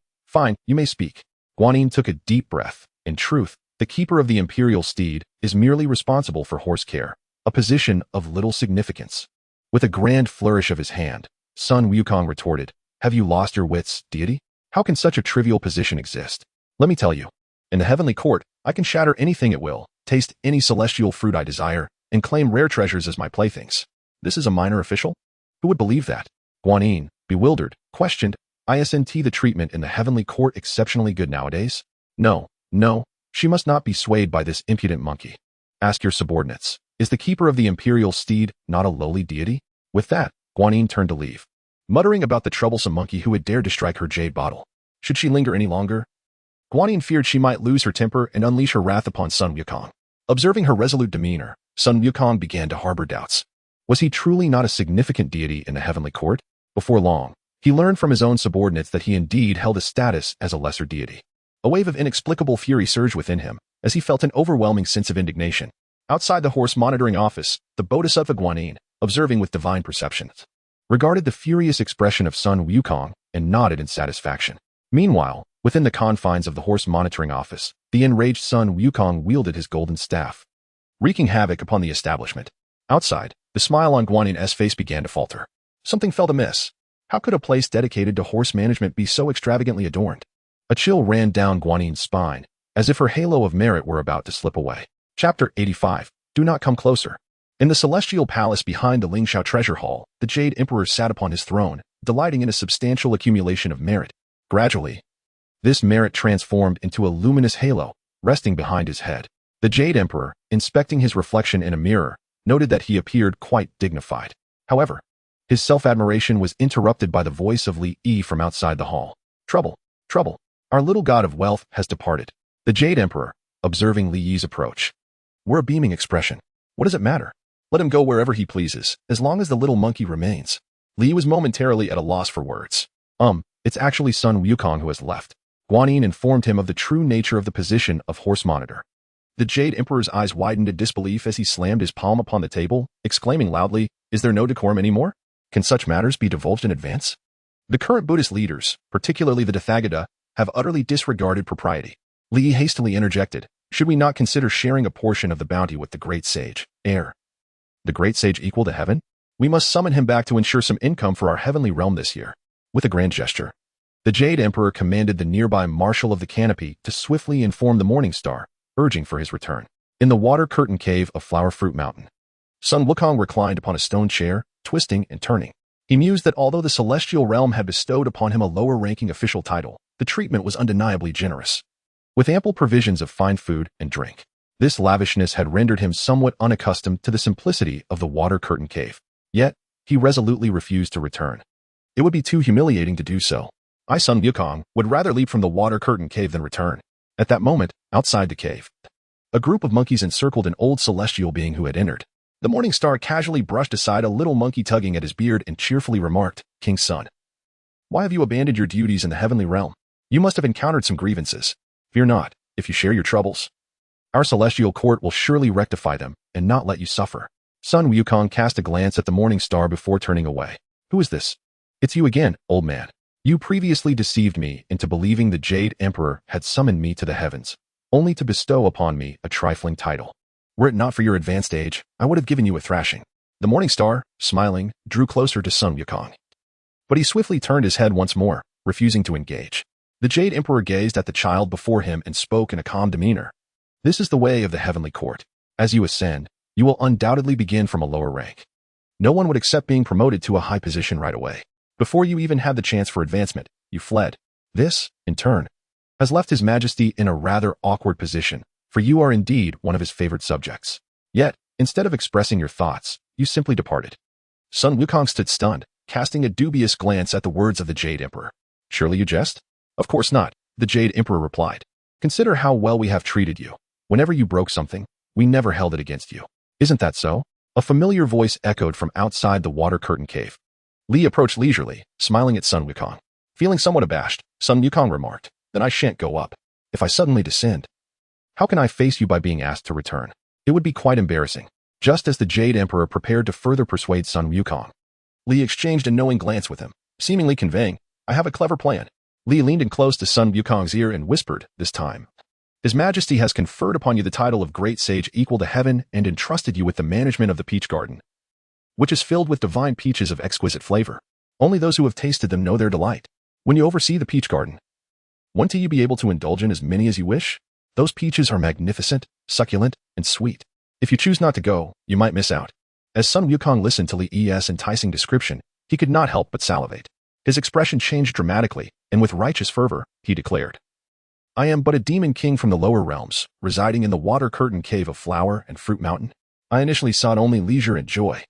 you may speak." Guanyin took a deep breath. In truth, the keeper of the imperial steed is merely responsible for horse care, a position of little significance. With a grand flourish of his hand, Sun Wukong retorted, "Have you lost your wits, deity? How can such a trivial position exist? Let me tell you. In the heavenly court, I can shatter anything at will, taste any celestial fruit I desire, and claim rare treasures as my playthings. This is a minor official? Who would believe that?" Guanyin, bewildered, questioned, "Isn't the treatment in the heavenly court exceptionally good nowadays?" No, she must not be swayed by this impudent monkey. Ask your subordinates. Is the keeper of the imperial steed not a lowly deity? With that, Guanyin turned to leave, muttering about the troublesome monkey who had dared to strike her jade bottle. Should she linger any longer? Guanyin feared she might lose her temper and unleash her wrath upon Sun Wukong. Observing her resolute demeanor, Sun Wukong began to harbor doubts. Was he truly not a significant deity in the heavenly court? Before long, he learned from his own subordinates that he indeed held a status as a lesser deity. A wave of inexplicable fury surged within him, as he felt an overwhelming sense of indignation. Outside the horse monitoring office, the Bodhisattva Guanyin, observing with divine perceptions, regarded the furious expression of Sun Wukong and nodded in satisfaction. Meanwhile, within the confines of the horse monitoring office, the enraged Sun Wukong wielded his golden staff, wreaking havoc upon the establishment. Outside, the smile on Guanyin's face began to falter. Something felt amiss. How could a place dedicated to horse management be so extravagantly adorned? A chill ran down Guanyin's spine, as if her halo of merit were about to slip away. Chapter 85. Do not come closer. In the celestial palace behind the Lingxiao treasure hall, the Jade Emperor sat upon his throne, delighting in a substantial accumulation of merit. Gradually, this merit transformed into a luminous halo, resting behind his head. The Jade Emperor, inspecting his reflection in a mirror, noted that he appeared quite dignified. However, his self-admiration was interrupted by the voice of Li Yi from outside the hall. Trouble. Our little god of wealth has departed. The Jade Emperor, observing Li Yi's approach, wore a beaming expression. What does it matter? Let him go wherever he pleases, as long as the little monkey remains. Li Yi was momentarily at a loss for words. It's actually Sun Wukong who has left. Guanyin informed him of the true nature of the position of horse monitor. The Jade Emperor's eyes widened in disbelief as he slammed his palm upon the table, exclaiming loudly, "Is there no decorum anymore? Can such matters be divulged in advance?" The current Buddhist leaders, particularly the Tathagata, have utterly disregarded propriety. Li Yi hastily interjected, "Should we not consider sharing a portion of the bounty with the great sage, heir? The great sage equal to heaven? We must summon him back to ensure some income for our heavenly realm this year." With a grand gesture, the Jade Emperor commanded the nearby Marshal of the Canopy to swiftly inform the Morning Star, urging for his return. In the water curtain cave of Flower Fruit Mountain, Sun Wukong reclined upon a stone chair, twisting and turning. He mused that although the celestial realm had bestowed upon him a lower-ranking official title, the treatment was undeniably generous. With ample provisions of fine food and drink, this lavishness had rendered him somewhat unaccustomed to the simplicity of the water curtain cave. Yet, he resolutely refused to return. It would be too humiliating to do so. I, Sun Wukong, would rather leap from the water curtain cave than return. At that moment, outside the cave, a group of monkeys encircled an old celestial being who had entered. The Morning Star casually brushed aside a little monkey tugging at his beard and cheerfully remarked, "King's son, why have you abandoned your duties in the heavenly realm? You must have encountered some grievances. Fear not, if you share your troubles, our celestial court will surely rectify them and not let you suffer." Sun Wukong cast a glance at the Morning Star before turning away. "Who is this?" "It's you again, old man. You previously deceived me into believing the Jade Emperor had summoned me to the heavens, only to bestow upon me a trifling title. Were it not for your advanced age, I would have given you a thrashing." The Morning Star, smiling, drew closer to Sun Wukong. But he swiftly turned his head once more, refusing to engage. The Jade Emperor gazed at the child before him and spoke in a calm demeanor. This is the way of the heavenly court. As you ascend, you will undoubtedly begin from a lower rank. No one would accept being promoted to a high position right away. Before you even had the chance for advancement, you fled. This, in turn, has left His Majesty in a rather awkward position, for you are indeed one of his favorite subjects. Yet, instead of expressing your thoughts, you simply departed. Sun Wukong stood stunned, casting a dubious glance at the words of the Jade Emperor. Surely you jest? Of course not, the Jade Emperor replied. Consider how well we have treated you. Whenever you broke something, we never held it against you. Isn't that so? A familiar voice echoed from outside the water curtain cave. Li approached leisurely, smiling at Sun Wukong. Feeling somewhat abashed, Sun Wukong remarked, Then I shan't go up. If I suddenly descend, how can I face you by being asked to return? It would be quite embarrassing. Just as the Jade Emperor prepared to further persuade Sun Wukong, Li exchanged a knowing glance with him, seemingly conveying, I have a clever plan. Li leaned in close to Sun Wukong's ear and whispered, This time, His Majesty has conferred upon you the title of Great Sage equal to heaven and entrusted you with the management of the peach garden, which is filled with divine peaches of exquisite flavor. Only those who have tasted them know their delight. When you oversee the peach garden, won't you be able to indulge in as many as you wish? Those peaches are magnificent, succulent, and sweet. If you choose not to go, you might miss out. As Sun Wukong listened to Li's enticing description, he could not help but salivate. His expression changed dramatically, and with righteous fervor, he declared, I am but a demon king from the lower realms, residing in the water curtain cave of Flower and Fruit Mountain. I initially sought only leisure and joy.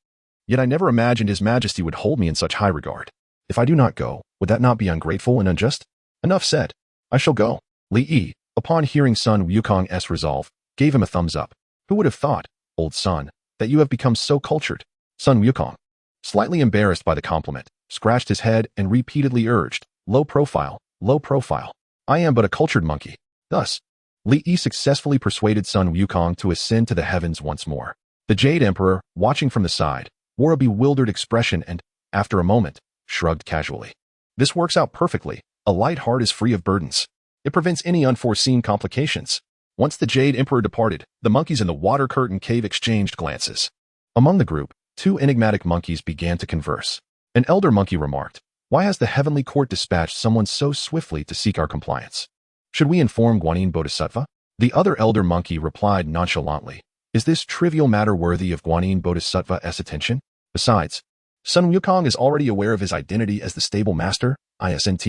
Yet I never imagined His Majesty would hold me in such high regard. If I do not go, would that not be ungrateful and unjust? Enough said. I shall go. Li, upon hearing Sun Wukong's resolve, gave him a thumbs up. Who would have thought, old son, that you have become so cultured? Sun Wukong, slightly embarrassed by the compliment, scratched his head and repeatedly urged, low profile, low profile. I am but a cultured monkey. Thus, Li successfully persuaded Sun Wukong to ascend to the heavens once more. The Jade Emperor, watching from the side, wore a bewildered expression and, after a moment, shrugged casually. This works out perfectly. A light heart is free of burdens. It prevents any unforeseen complications. Once the Jade Emperor departed, the monkeys in the water curtain cave exchanged glances. Among the group, two enigmatic monkeys began to converse. An elder monkey remarked, Why has the heavenly court dispatched someone so swiftly to seek our compliance? Should we inform Guanyin Bodhisattva? The other elder monkey replied nonchalantly, Is this trivial matter worthy of Guanyin Bodhisattva's attention? Besides, Sun Wukong is already aware of his identity as the stable master, isn't.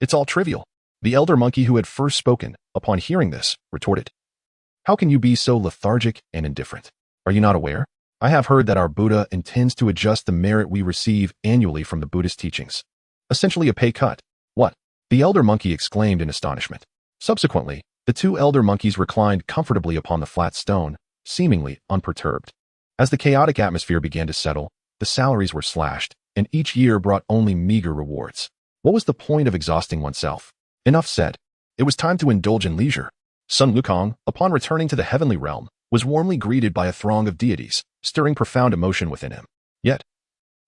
It's all trivial. The elder monkey who had first spoken, upon hearing this, retorted, How can you be so lethargic and indifferent? Are you not aware? I have heard that our Buddha intends to adjust the merit we receive annually from the Buddhist teachings. Essentially a pay cut. What? The elder monkey exclaimed in astonishment. Subsequently, the two elder monkeys reclined comfortably upon the flat stone, seemingly unperturbed. As the chaotic atmosphere began to settle, the salaries were slashed, and each year brought only meager rewards. What was the point of exhausting oneself? Enough said. It was time to indulge in leisure. Sun Wukong, upon returning to the heavenly realm, was warmly greeted by a throng of deities, stirring profound emotion within him. Yet,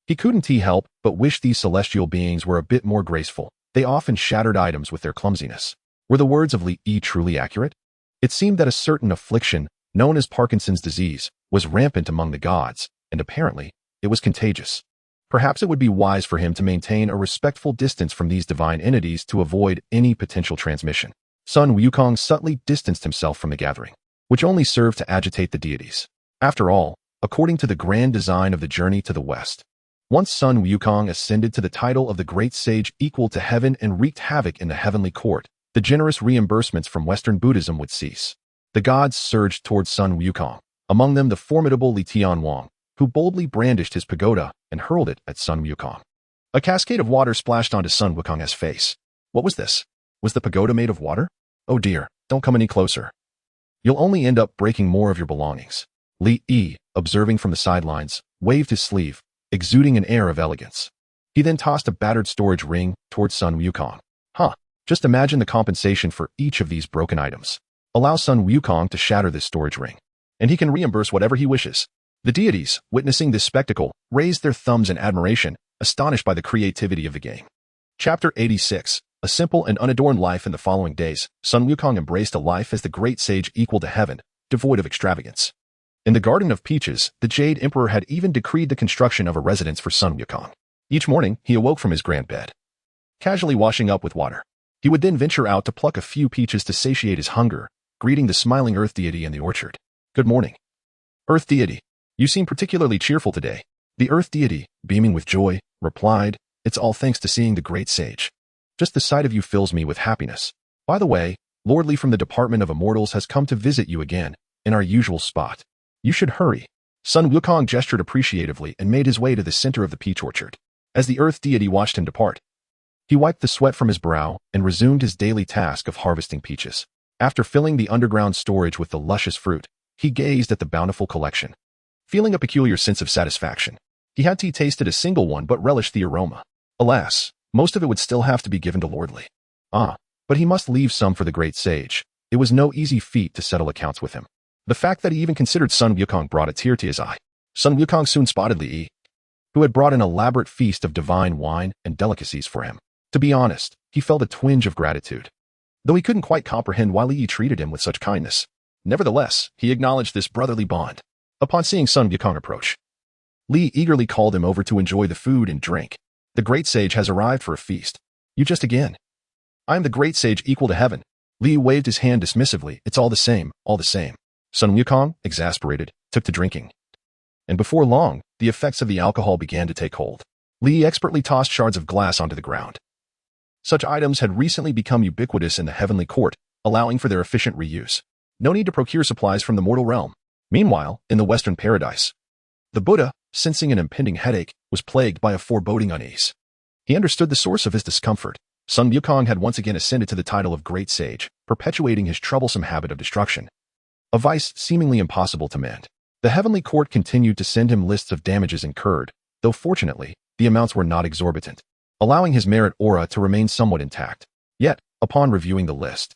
he couldn't help but wish these celestial beings were a bit more graceful. They often shattered items with their clumsiness. Were the words of Li truly accurate? It seemed that a certain affliction, known as Parkinson's disease, was rampant among the gods, and apparently, it was contagious. Perhaps it would be wise for him to maintain a respectful distance from these divine entities to avoid any potential transmission. Sun Wukong subtly distanced himself from the gathering, which only served to agitate the deities. After all, according to the grand design of the journey to the west, once Sun Wukong ascended to the title of the Great Sage equal to heaven and wreaked havoc in the heavenly court, the generous reimbursements from Western Buddhism would cease. The gods surged towards Sun Wukong, among them the formidable Li Tianwang, who boldly brandished his pagoda and hurled it at Sun Wukong. A cascade of water splashed onto Sun Wukong's face. What was this? Was the pagoda made of water? Oh dear, don't come any closer. You'll only end up breaking more of your belongings. Li, observing from the sidelines, waved his sleeve, exuding an air of elegance. He then tossed a battered storage ring towards Sun Wukong. Just imagine the compensation for each of these broken items. Allow Sun Wukong to shatter this storage ring, and he can reimburse whatever he wishes. The deities, witnessing this spectacle, raised their thumbs in admiration, astonished by the creativity of the game. Chapter 86. A simple and unadorned life. In the following days, Sun Wukong embraced a life as the great sage equal to heaven, devoid of extravagance. In the Garden of Peaches, the Jade Emperor had even decreed the construction of a residence for Sun Wukong. Each morning, he awoke from his grand bed, casually washing up with water. He would then venture out to pluck a few peaches to satiate his hunger, greeting the smiling Earth deity in the orchard. "Good morning, Earth deity. You seem particularly cheerful today." The Earth deity, beaming with joy, replied, "It's all thanks to seeing the great sage. Just the sight of you fills me with happiness. By the way, Lord Lee from the Department of Immortals has come to visit you again, in our usual spot. You should hurry." Sun Wukong gestured appreciatively and made his way to the center of the peach orchard. As the Earth deity watched him depart, he wiped the sweat from his brow and resumed his daily task of harvesting peaches. After filling the underground storage with the luscious fruit, he gazed at the bountiful collection, feeling a peculiar sense of satisfaction. He had tasted a single one but relished the aroma. Alas, most of it would still have to be given to Lord Lee. But he must leave some for the great sage. It was no easy feat to settle accounts with him. The fact that he even considered Sun Wukong brought a tear to his eye. Sun Wukong soon spotted Li, who had brought an elaborate feast of divine wine and delicacies for him. To be honest, he felt a twinge of gratitude, though he couldn't quite comprehend why Li treated him with such kindness. Nevertheless, he acknowledged this brotherly bond. Upon seeing Sun Wukong approach, Li eagerly called him over to enjoy the food and drink. "The great sage has arrived for a feast. You just again. I am the great sage equal to heaven." Li waved his hand dismissively. "It's all the same, all the same." Sun Wukong, exasperated, took to drinking. And before long, the effects of the alcohol began to take hold. Li expertly tossed shards of glass onto the ground. Such items had recently become ubiquitous in the heavenly court, allowing for their efficient reuse. No need to procure supplies from the mortal realm. Meanwhile, in the Western paradise, the Buddha, sensing an impending headache, was plagued by a foreboding unease. He understood the source of his discomfort. Sun Wukong had once again ascended to the title of Great Sage, perpetuating his troublesome habit of destruction, a vice seemingly impossible to mend. The heavenly court continued to send him lists of damages incurred, though fortunately, the amounts were not exorbitant, allowing his merit aura to remain somewhat intact. Yet, upon reviewing the list,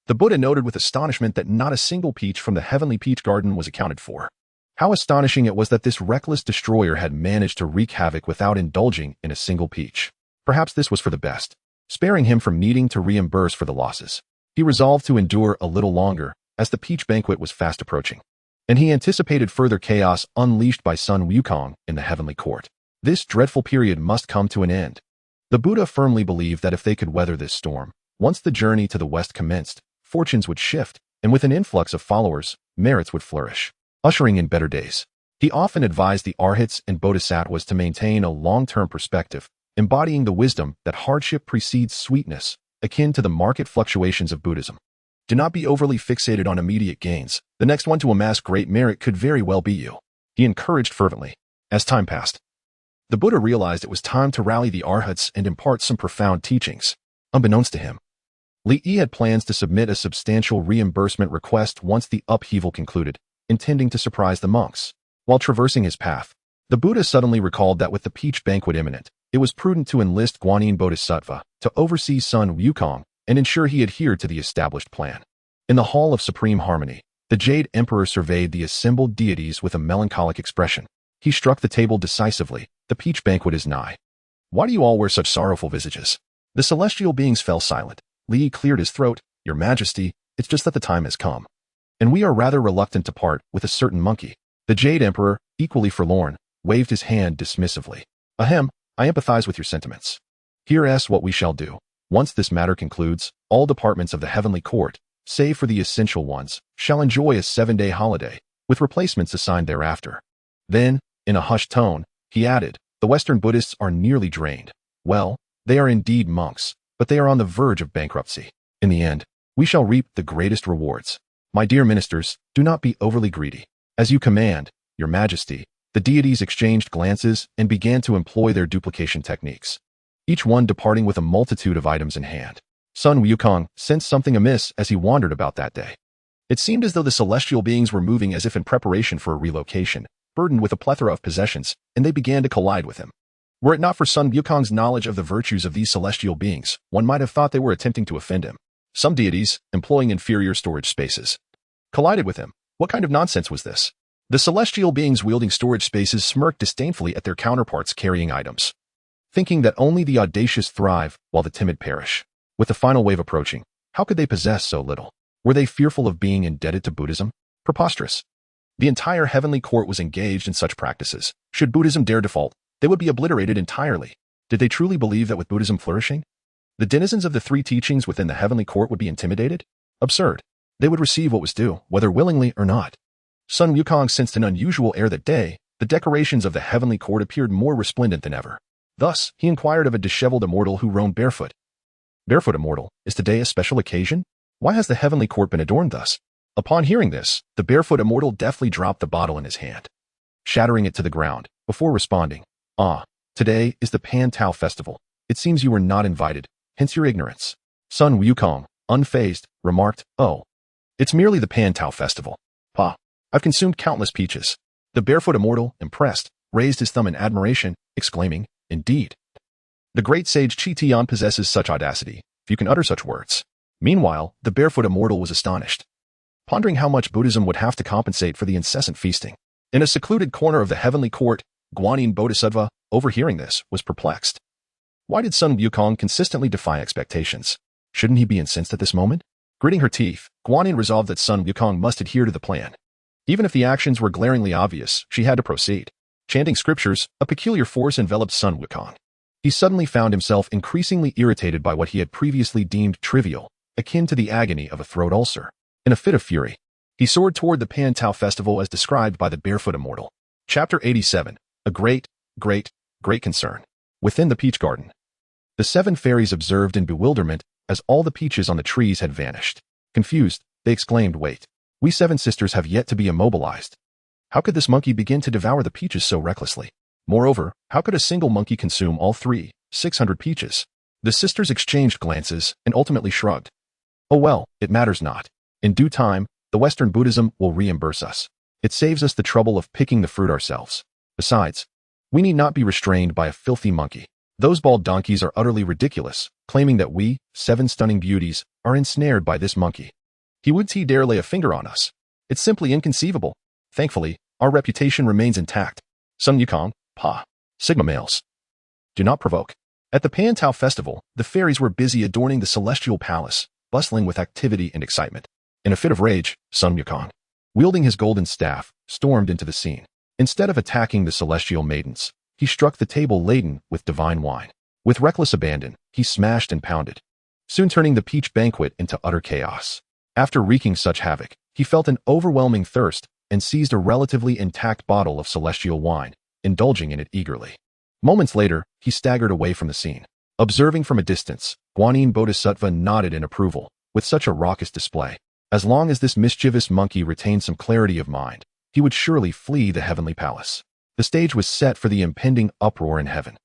the Buddha noted with astonishment that not a single peach from the heavenly peach garden was accounted for. How astonishing it was that this reckless destroyer had managed to wreak havoc without indulging in a single peach. Perhaps this was for the best, sparing him from needing to reimburse for the losses. He resolved to endure a little longer, as the peach banquet was fast approaching, and he anticipated further chaos unleashed by Sun Wukong in the heavenly court. This dreadful period must come to an end. The Buddha firmly believed that if they could weather this storm, once the journey to the west commenced, fortunes would shift, and with an influx of followers, merits would flourish, ushering in better days. He often advised the arhats and bodhisattvas to maintain a long-term perspective, embodying the wisdom that hardship precedes sweetness, akin to the market fluctuations of Buddhism. Do not be overly fixated on immediate gains. The next one to amass great merit could very well be you, he encouraged fervently. As time passed, the Buddha realized it was time to rally the arhats and impart some profound teachings. Unbeknownst to him, Li had plans to submit a substantial reimbursement request once the upheaval concluded, intending to surprise the monks. While traversing his path, the Buddha suddenly recalled that with the peach banquet imminent, it was prudent to enlist Guanyin Bodhisattva to oversee Sun Wukong and ensure he adhered to the established plan. In the Hall of Supreme Harmony, the Jade Emperor surveyed the assembled deities with a melancholic expression. He struck the table decisively. "The peach banquet is nigh. Why do you all wear such sorrowful visages?" The celestial beings fell silent. Li cleared his throat. "Your Majesty, it's just that the time has come, and we are rather reluctant to part with a certain monkey." The Jade Emperor, equally forlorn, waved his hand dismissively. "Ahem, I empathize with your sentiments. Here's what we shall do. Once this matter concludes, all departments of the heavenly court, save for the essential ones, shall enjoy a 7-day holiday, with replacements assigned thereafter." Then, in a hushed tone, he added, "The Western Buddhists are nearly drained. Well, they are indeed monks, but they are on the verge of bankruptcy. In the end, we shall reap the greatest rewards. My dear ministers, do not be overly greedy. As you command, Your Majesty." The deities exchanged glances and began to employ their duplication techniques, each one departing with a multitude of items in hand. Sun Wukong sensed something amiss as he wandered about that day. It seemed as though the celestial beings were moving as if in preparation for a relocation, burdened with a plethora of possessions, and they began to collide with him. Were it not for Sun Wukong's knowledge of the virtues of these celestial beings, one might have thought they were attempting to offend him. Some deities, employing inferior storage spaces, collided with him. What kind of nonsense was this? The celestial beings wielding storage spaces smirked disdainfully at their counterparts carrying items, thinking that only the audacious thrive while the timid perish. With the final wave approaching, how could they possess so little? Were they fearful of being indebted to Buddhism? Preposterous. The entire heavenly court was engaged in such practices. Should Buddhism dare default, they would be obliterated entirely. Did they truly believe that with Buddhism flourishing, the denizens of the three teachings within the heavenly court would be intimidated? Absurd. They would receive what was due, whether willingly or not. Sun Wukong sensed an unusual air that day. The decorations of the heavenly court appeared more resplendent than ever. Thus, he inquired of a disheveled immortal who roamed barefoot. Barefoot immortal, is today a special occasion? Why has the heavenly court been adorned thus? Upon hearing this, the barefoot immortal deftly dropped the bottle in his hand, shattering it to the ground, before responding, "Ah, today is the Pan Tao festival. It seems you were not invited, hence your ignorance." Sun Wukong, unfazed, remarked, "Oh, it's merely the Pan Tao festival. Pa, I've consumed countless peaches." The barefoot immortal, impressed, raised his thumb in admiration, exclaiming, "Indeed. The great sage Chi Tian possesses such audacity, if you can utter such words." Meanwhile, the barefoot immortal was astonished, pondering how much Buddhism would have to compensate for the incessant feasting. In a secluded corner of the heavenly court, Guanyin Bodhisattva, overhearing this, was perplexed. Why did Sun Wukong consistently defy expectations? Shouldn't he be incensed at this moment? Gritting her teeth, Guanyin resolved that Sun Wukong must adhere to the plan. Even if the actions were glaringly obvious, she had to proceed. Chanting scriptures, a peculiar force enveloped Sun Wukong. He suddenly found himself increasingly irritated by what he had previously deemed trivial, akin to the agony of a throat ulcer. In a fit of fury, he soared toward the Pan Tao festival as described by the barefoot immortal. Chapter 87. A great concern. Within the peach garden, the 7 fairies observed in bewilderment as all the peaches on the trees had vanished. Confused, they exclaimed, "Wait, we 7 sisters have yet to be immobilized. How could this monkey begin to devour the peaches so recklessly? Moreover, how could a single monkey consume all 600 peaches?" The sisters exchanged glances and ultimately shrugged. "Oh well, it matters not. In due time, the Western Buddhism will reimburse us. It saves us the trouble of picking the fruit ourselves. Besides, we need not be restrained by a filthy monkey. Those bald donkeys are utterly ridiculous, claiming that we, 7 stunning beauties, are ensnared by this monkey. He would dare lay a finger on us. It's simply inconceivable. Thankfully, our reputation remains intact. Sun Wukong, Pa. Sigma males. Do not provoke." At the Pan Tao festival, the fairies were busy adorning the celestial palace, bustling with activity and excitement. In a fit of rage, Sun Wukong, wielding his golden staff, stormed into the scene. Instead of attacking the celestial maidens, he struck the table laden with divine wine. With reckless abandon, he smashed and pounded, soon turning the peach banquet into utter chaos. After wreaking such havoc, he felt an overwhelming thirst and seized a relatively intact bottle of celestial wine, indulging in it eagerly. Moments later, he staggered away from the scene. Observing from a distance, Guanyin Bodhisattva nodded in approval. With such a raucous display, as long as this mischievous monkey retained some clarity of mind, he would surely flee the heavenly palace. The stage was set for the impending uproar in heaven,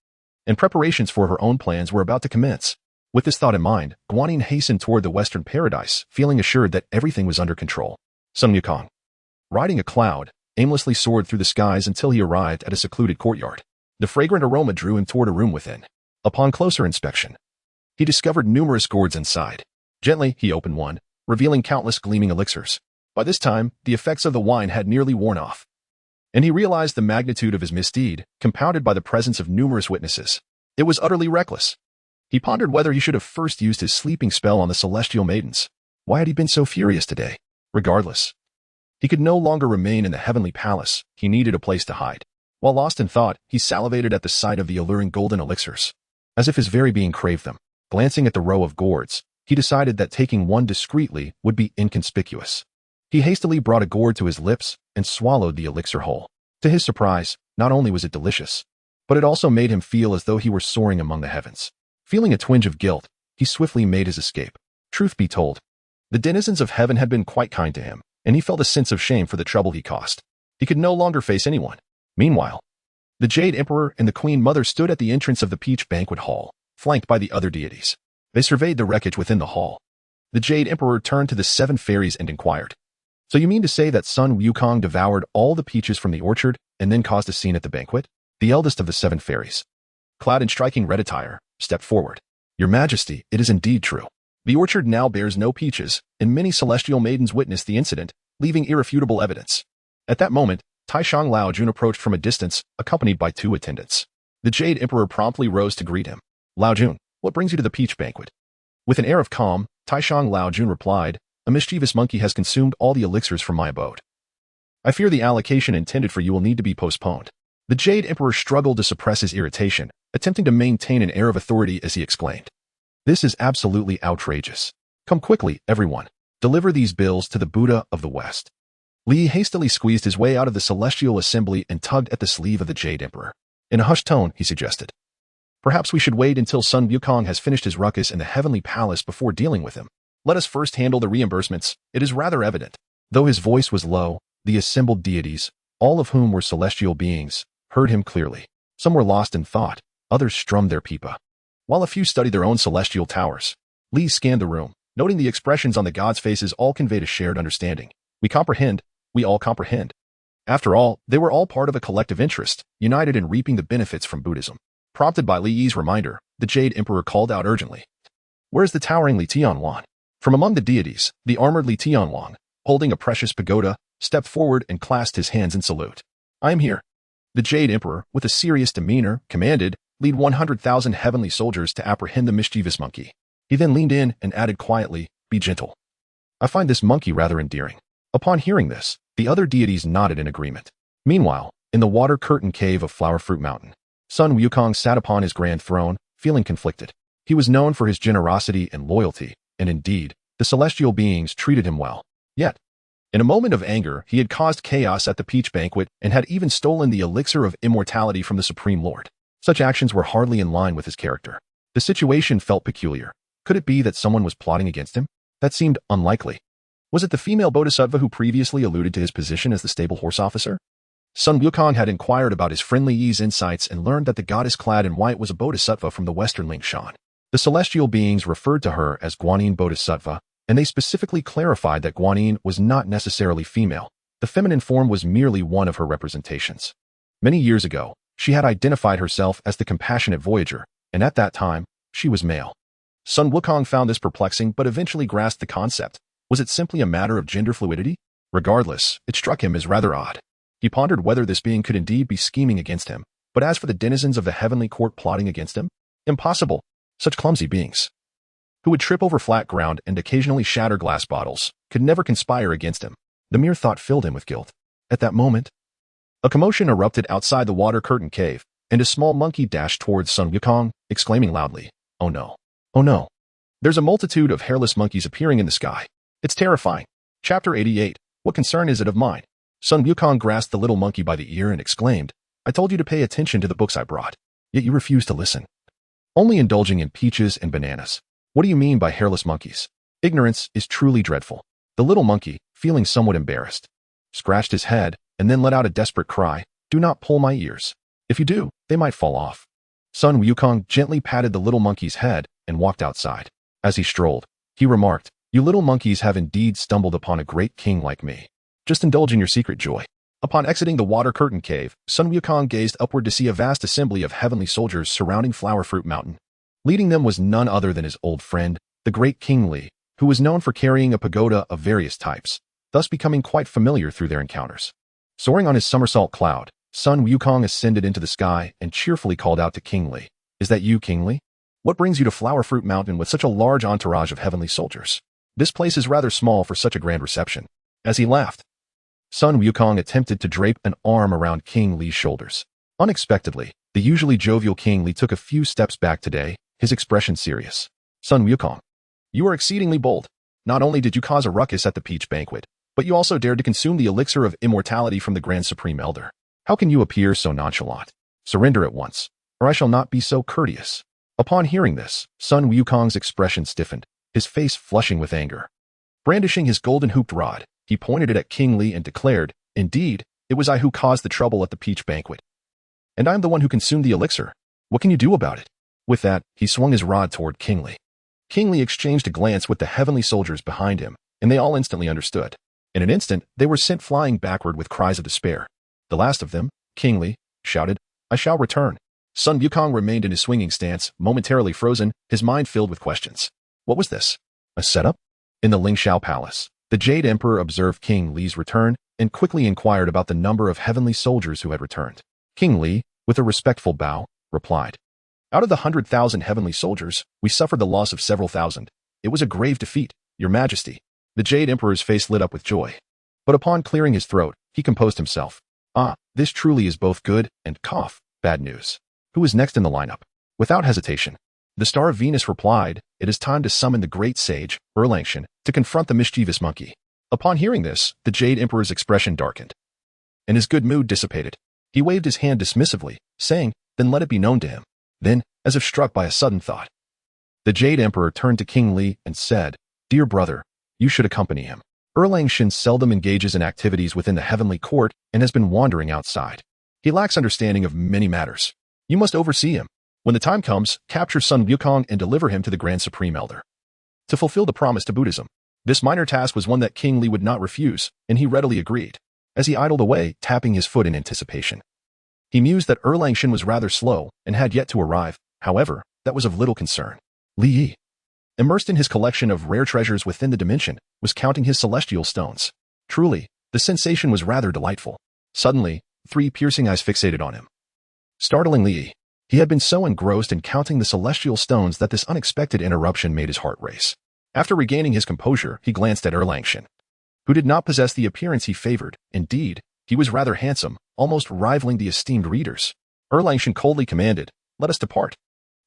and preparations for her own plans were about to commence. With this thought in mind, Guanyin hastened toward the western paradise, feeling assured that everything was under control. Sun Wukong, riding a cloud, aimlessly soared through the skies until he arrived at a secluded courtyard. The fragrant aroma drew him toward a room within. Upon closer inspection, he discovered numerous gourds inside. Gently, he opened one, revealing countless gleaming elixirs. By this time, the effects of the wine had nearly worn off, and he realized the magnitude of his misdeed, compounded by the presence of numerous witnesses. It was utterly reckless. He pondered whether he should have first used his sleeping spell on the celestial maidens. Why had he been so furious today? Regardless, he could no longer remain in the heavenly palace. He needed a place to hide. While lost in thought, he salivated at the sight of the alluring golden elixirs, as if his very being craved them. Glancing at the row of gourds, he decided that taking one discreetly would be inconspicuous. He hastily brought a gourd to his lips and swallowed the elixir whole. To his surprise, not only was it delicious, but it also made him feel as though he were soaring among the heavens. Feeling a twinge of guilt, he swiftly made his escape. Truth be told, the denizens of heaven had been quite kind to him, and he felt a sense of shame for the trouble he caused. He could no longer face anyone. Meanwhile, the Jade Emperor and the Queen Mother stood at the entrance of the Peach Banquet Hall, flanked by the other deities. They surveyed the wreckage within the hall. The Jade Emperor turned to the 7 fairies and inquired, "So you mean to say that Sun Wukong devoured all the peaches from the orchard and then caused a scene at the banquet?" The eldest of the 7 fairies, clad in striking red attire, stepped forward. "Your Majesty, it is indeed true. The orchard now bears no peaches, and many celestial maidens witnessed the incident, leaving irrefutable evidence." At that moment, Taishang Laojun approached from a distance, accompanied by 2 attendants. The Jade Emperor promptly rose to greet him. "Laojun, what brings you to the peach banquet?" With an air of calm, Taishang Laojun replied, "A mischievous monkey has consumed all the elixirs from my abode. I fear the allocation intended for you will need to be postponed." The Jade Emperor struggled to suppress his irritation, attempting to maintain an air of authority as he exclaimed, "This is absolutely outrageous. Come quickly, everyone. Deliver these bills to the Buddha of the West. Li hastily squeezed his way out of the celestial assembly and tugged at the sleeve of the Jade Emperor. In a hushed tone, he suggested, "Perhaps we should wait until Sun Wukong has finished his ruckus in the heavenly palace before dealing with him. Let us first handle the reimbursements. It is rather evident." Though his voice was low, the assembled deities, all of whom were celestial beings, heard him clearly. Some were lost in thought, others strummed their pipa, while a few studied their own celestial towers. Li scanned the room, noting the expressions on the gods' faces all conveyed a shared understanding. We comprehend, we all comprehend. After all, they were all part of a collective interest, united in reaping the benefits from Buddhism. Prompted by Li Yi's reminder, the Jade Emperor called out urgently, "Where's the towering Li Tianwan?" From among the deities, the armored Li Tianwan, holding a precious pagoda, stepped forward and clasped his hands in salute. "I am here." The Jade Emperor, with a serious demeanor, commanded, "Lead 100,000 heavenly soldiers to apprehend the mischievous monkey." He then leaned in and added quietly, "Be gentle. I find this monkey rather endearing." Upon hearing this, the other deities nodded in agreement. Meanwhile, in the water-curtained cave of Flower Fruit Mountain, Sun Wukong sat upon his grand throne, feeling conflicted. He was known for his generosity and loyalty, and indeed, the celestial beings treated him well. Yet, in a moment of anger, he had caused chaos at the Peach Banquet and had even stolen the elixir of immortality from the Supreme Lord. Such actions were hardly in line with his character. The situation felt peculiar. Could it be that someone was plotting against him? That seemed unlikely. Was it the female bodhisattva who previously alluded to his position as the stable horse officer? Sun Wukong had inquired about his friend Li Yi's insights and learned that the goddess clad in white was a bodhisattva from the western Lingshan. The celestial beings referred to her as Guanyin Bodhisattva, and they specifically clarified that Guanyin was not necessarily female. The feminine form was merely one of her representations. Many years ago, she had identified herself as the compassionate voyager, and at that time, she was male. Sun Wukong found this perplexing but eventually grasped the concept. Was it simply a matter of gender fluidity? Regardless, it struck him as rather odd. He pondered whether this being could indeed be scheming against him, but as for the denizens of the heavenly court plotting against him, impossible. Such clumsy beings, who would trip over flat ground and occasionally shatter glass bottles, could never conspire against him. The mere thought filled him with guilt. At that moment, a commotion erupted outside the water-curtained cave, and a small monkey dashed towards Sun Wukong, exclaiming loudly, "Oh no! Oh no! There's a multitude of hairless monkeys appearing in the sky. It's terrifying." Chapter 88. What concern is it of mine? Sun Wukong grasped the little monkey by the ear and exclaimed, "I told you to pay attention to the books I brought, yet you refuse to listen. Only indulging in peaches and bananas. What do you mean by hairless monkeys? Ignorance is truly dreadful." The little monkey, feeling somewhat embarrassed, scratched his head and then let out a desperate cry, "Do not pull my ears. If you do, they might fall off." Sun Wukong gently patted the little monkey's head and walked outside. As he strolled, he remarked, "You little monkeys have indeed stumbled upon a great king like me. Just indulge in your secret joy." Upon exiting the water-curtained cave, Sun Wukong gazed upward to see a vast assembly of heavenly soldiers surrounding Flower Fruit Mountain. Leading them was none other than his old friend, the great King Li, who was known for carrying a pagoda of various types, thus becoming quite familiar through their encounters. Soaring on his somersault cloud, Sun Wukong ascended into the sky and cheerfully called out to King Li, "Is that you, King Li? What brings you to Flower Fruit Mountain with such a large entourage of heavenly soldiers? This place is rather small for such a grand reception." As he laughed, Sun Wukong attempted to drape an arm around King Li's shoulders. Unexpectedly, the usually jovial King Li took a few steps back today, his expression serious. "Sun Wukong, you are exceedingly bold. Not only did you cause a ruckus at the Peach Banquet, but you also dared to consume the elixir of immortality from the Grand Supreme Elder. How can you appear so nonchalant? Surrender at once, or I shall not be so courteous." Upon hearing this, Sun Wukong's expression stiffened, his face flushing with anger. Brandishing his golden hooped rod, he pointed it at King Li and declared, "Indeed, it was I who caused the trouble at the Peach Banquet. And I am the one who consumed the elixir. What can you do about it?" With that, he swung his rod toward King Li. King Li exchanged a glance with the heavenly soldiers behind him, and they all instantly understood. In an instant, they were sent flying backward with cries of despair. The last of them, King Li, shouted, "I shall return." Sun Wukong remained in his swinging stance, momentarily frozen, his mind filled with questions. What was this? A setup? In the Lingxiao Palace, the Jade Emperor observed King Li's return and quickly inquired about the number of heavenly soldiers who had returned. King Li, with a respectful bow, replied, "Out of the 100,000 heavenly soldiers, we suffered the loss of several thousand. It was a grave defeat, Your Majesty." The Jade Emperor's face lit up with joy. But upon clearing his throat, he composed himself. "Ah, this truly is both good and bad news. Who is next in the lineup?" Without hesitation, The Star of Venus replied, "It is time to summon the great sage, Erlangchen, to confront the mischievous monkey." Upon hearing this, the Jade Emperor's expression darkened, and his good mood dissipated. He waved his hand dismissively, saying, "Then let it be known to him." Then, as if struck by a sudden thought, the Jade Emperor turned to King Li and said, "Dear brother, you should accompany him. Erlangchen seldom engages in activities within the heavenly court and has been wandering outside. He lacks understanding of many matters. You must oversee him. When the time comes, capture Sun Wukong and deliver him to the Grand Supreme Elder." To fulfill the promise to Buddhism, this minor task was one that King Li would not refuse, and he readily agreed, as he idled away, tapping his foot in anticipation. He mused that Erlangchen was rather slow and had yet to arrive. However, that was of little concern. Li Yi, immersed in his collection of rare treasures within the dimension, was counting his celestial stones. Truly, the sensation was rather delightful. Suddenly, 3 piercing eyes fixated on him. Startling Li Yi, he had been so engrossed in counting the celestial stones that this unexpected interruption made his heart race. After regaining his composure, he glanced at Erlangchen, who did not possess the appearance he favored. Indeed, he was rather handsome, almost rivaling the esteemed readers. Erlangchen coldly commanded, "Let us depart,"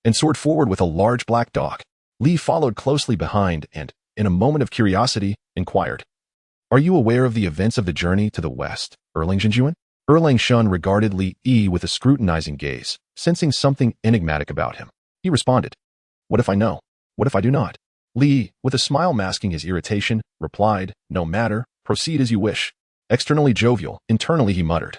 and soared forward with a large black dog. Li followed closely behind and, in a moment of curiosity, inquired, "Are you aware of the events of the journey to the west, Erlangchen?" Erlangchen regarded Li Yi with a scrutinizing gaze, sensing something enigmatic about him. He responded, "What if I know? What if I do not?" Li, with a smile masking his irritation, replied, "No matter, proceed as you wish." Externally jovial, internally he muttered,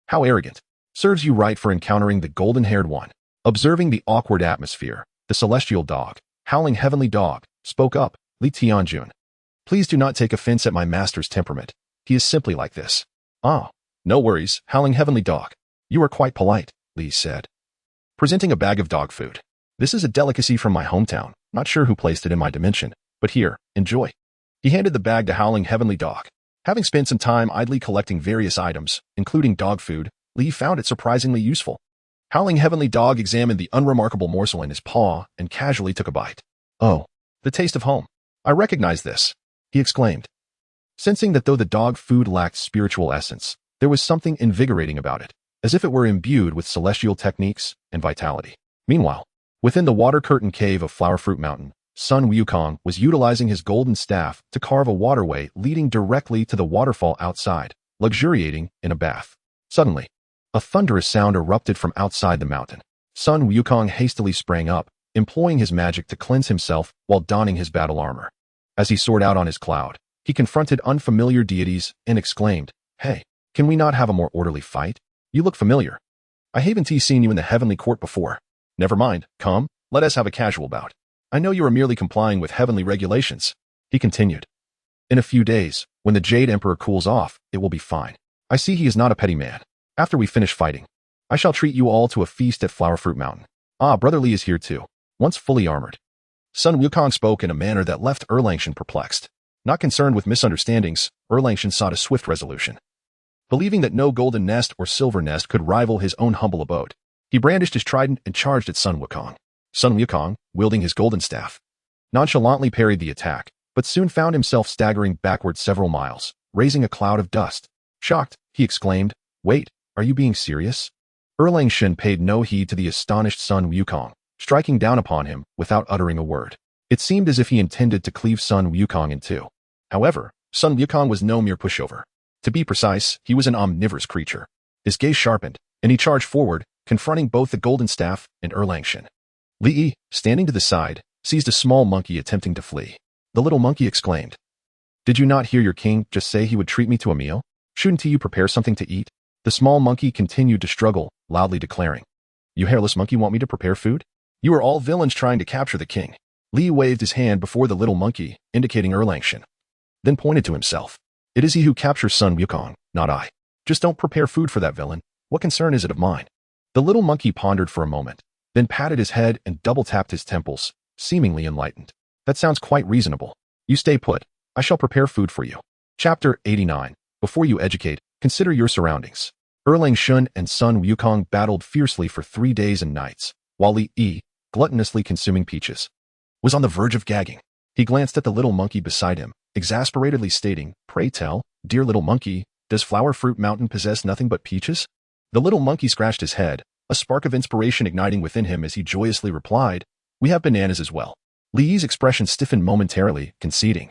"How arrogant. Serves you right for encountering the golden-haired one." Observing the awkward atmosphere, the celestial dog, howling heavenly dog, spoke up, "Li Tianjun, please do not take offense at my master's temperament. He is simply like this." "Ah, no worries, howling heavenly dog. You are quite polite," Li said, presenting a bag of dog food. "This is a delicacy from my hometown. Not sure who placed it in my dimension, but here, enjoy." He handed the bag to howling heavenly dog. Having spent some time idly collecting various items, including dog food, Li found it surprisingly useful. Howling heavenly dog examined the unremarkable morsel in his paw and casually took a bite. "Oh, the taste of home. I recognize this," he exclaimed, sensing that though the dog food lacked spiritual essence, there was something invigorating about it, as if it were imbued with celestial techniques and vitality. Meanwhile, within the water curtain cave of Flower Fruit Mountain, Sun Wukong was utilizing his golden staff to carve a waterway leading directly to the waterfall outside, luxuriating in a bath. Suddenly, a thunderous sound erupted from outside the mountain. Sun Wukong hastily sprang up, employing his magic to cleanse himself while donning his battle armor. As he soared out on his cloud, he confronted unfamiliar deities and exclaimed, "Hey, can we not have a more orderly fight? You look familiar. I haven't seen you in the heavenly court before. Never mind, come, let us have a casual bout. I know you are merely complying with heavenly regulations," he continued. "In a few days, when the Jade Emperor cools off, it will be fine. I see he is not a petty man. After we finish fighting, I shall treat you all to a feast at Flower Fruit Mountain. Ah, Brother Li is here too, once fully armored." Sun Wukong spoke in a manner that left Erlangchen perplexed. Not concerned with misunderstandings, Erlangchen sought a swift resolution. Believing that no golden nest or silver nest could rival his own humble abode, he brandished his trident and charged at Sun Wukong. Sun Wukong, wielding his golden staff, nonchalantly parried the attack, but soon found himself staggering backward several miles, raising a cloud of dust. Shocked, he exclaimed, "Wait, are you being serious?" Erlangchen paid no heed to the astonished Sun Wukong, striking down upon him without uttering a word. It seemed as if he intended to cleave Sun Wukong in two. However, Sun Wukong was no mere pushover. To be precise, he was an omnivorous creature. His gaze sharpened, and he charged forward, confronting both the golden staff and Erlangchen. Li Yi, standing to the side, seized a small monkey attempting to flee. The little monkey exclaimed, "Did you not hear your king just say he would treat me to a meal? Shouldn't you prepare something to eat?" The small monkey continued to struggle, loudly declaring, "You hairless monkey want me to prepare food? You are all villains trying to capture the king." Li waved his hand before the little monkey, indicating Erlangchen, then pointed to himself. "It is he who captures Sun Wukong, not I. Just don't prepare food for that villain. What concern is it of mine?" The little monkey pondered for a moment, then patted his head and double-tapped his temples, seemingly enlightened. "That sounds quite reasonable. You stay put. I shall prepare food for you." Chapter 89. Before you educate, consider your surroundings. Erlangchen and Sun Wukong battled fiercely for 3 days and nights, while Li Yi, gluttonously consuming peaches, was on the verge of gagging. He glanced at the little monkey beside him, exasperatedly stating, "Pray tell, dear little monkey, does Flower Fruit Mountain possess nothing but peaches?" The little monkey scratched his head, a spark of inspiration igniting within him as he joyously replied, We have bananas as well. Li Yi's expression stiffened momentarily, conceding.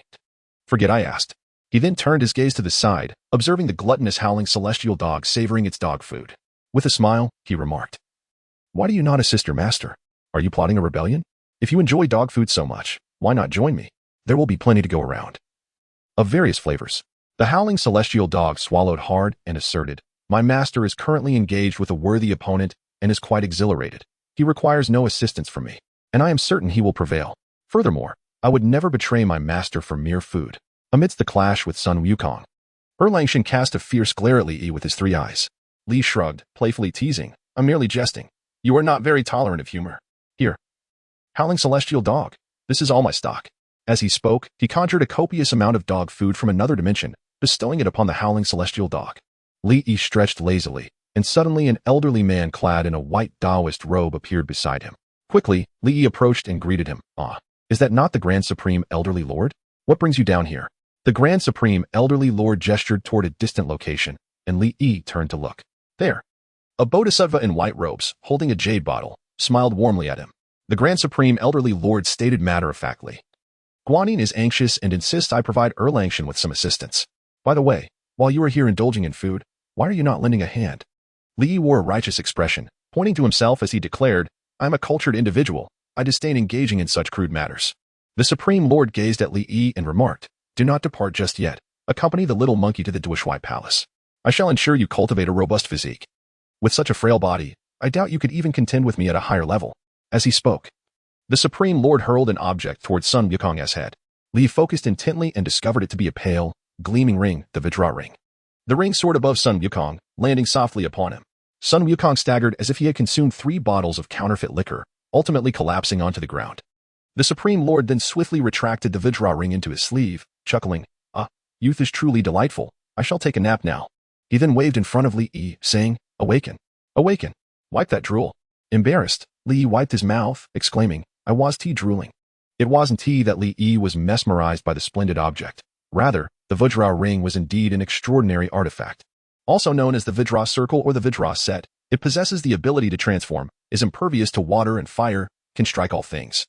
Forget I asked. He then turned his gaze to the side, observing the gluttonous howling celestial dog savoring its dog food. With a smile, he remarked, "Why do you not assist your master? Are you plotting a rebellion? If you enjoy dog food so much, why not join me? There will be plenty to go around." Of various flavors. The howling celestial dog swallowed hard and asserted, "My master is currently engaged with a worthy opponent and is quite exhilarated. He requires no assistance from me, and I am certain he will prevail. Furthermore, I would never betray my master for mere food." Amidst the clash with Sun Wukong, Erlangshun cast a fierce glare at Li Yi with his 3 eyes. Li shrugged, playfully teasing, "I'm merely jesting. You are not very tolerant of humor. Here. Howling celestial dog. This is all my stock." As he spoke, he conjured a copious amount of dog food from another dimension, bestowing it upon the howling celestial dog. Li Yi stretched lazily, and suddenly an elderly man clad in a white Taoist robe appeared beside him. Quickly, Li Yi approached and greeted him. "Ah, is that not the Grand Supreme Elderly Lord? What brings you down here?" The Grand Supreme Elderly Lord gestured toward a distant location, and Li Yi turned to look. There. A bodhisattva in white robes, holding a jade bottle, smiled warmly at him. The Grand Supreme Elderly Lord stated matter-of-factly, "Guanyin is anxious and insists I provide Erlangshun with some assistance. By the way, while you are here indulging in food, why are you not lending a hand?" Li Yi wore a righteous expression, pointing to himself as he declared, "I am a cultured individual. I disdain engaging in such crude matters." The Supreme Lord gazed at Li Yi and remarked, "Do not depart just yet. Accompany the little monkey to the Duishui Palace. I shall ensure you cultivate a robust physique. With such a frail body, I doubt you could even contend with me at a higher level." As he spoke, the Supreme Lord hurled an object towards Sun Wukong's head. Li focused intently and discovered it to be a pale, gleaming ring, the Vajra ring. The ring soared above Sun Wukong, landing softly upon him. Sun Wukong staggered as if he had consumed 3 bottles of counterfeit liquor, ultimately collapsing onto the ground. The Supreme Lord then swiftly retracted the Vajra ring into his sleeve, chuckling, "Ah, youth is truly delightful. I shall take a nap now." He then waved in front of Li Yi, saying, "Awaken. Awaken. Wipe that drool." Embarrassed, Li Yi wiped his mouth, exclaiming, "I was drooling." It wasn't he that Li Yi was mesmerized by the splendid object. Rather, the Vajra ring was indeed an extraordinary artifact. Also known as the Vajra circle or the Vajra set, it possesses the ability to transform, is impervious to water and fire, can strike all things,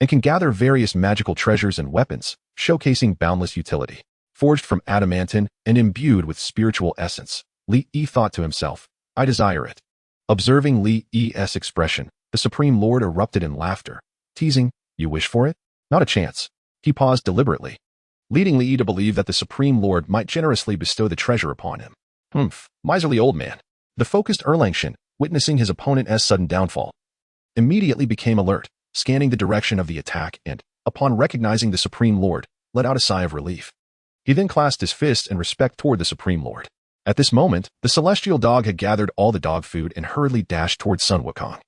and can gather various magical treasures and weapons, showcasing boundless utility. Forged from adamantine and imbued with spiritual essence, Li Yi thought to himself, "I desire it." Observing Li Yi's expression, the Supreme Lord erupted in laughter, teasing, "You wish for it? Not a chance." He paused deliberately, leading Li Yi to believe that the Supreme Lord might generously bestow the treasure upon him. Miserly old man. The focused Erlangshun, witnessing his opponent's sudden downfall, immediately became alert, scanning the direction of the attack and, upon recognizing the Supreme Lord, let out a sigh of relief. He then clasped his fists in respect toward the Supreme Lord. At this moment, the celestial dog had gathered all the dog food and hurriedly dashed towards Sun Wukong,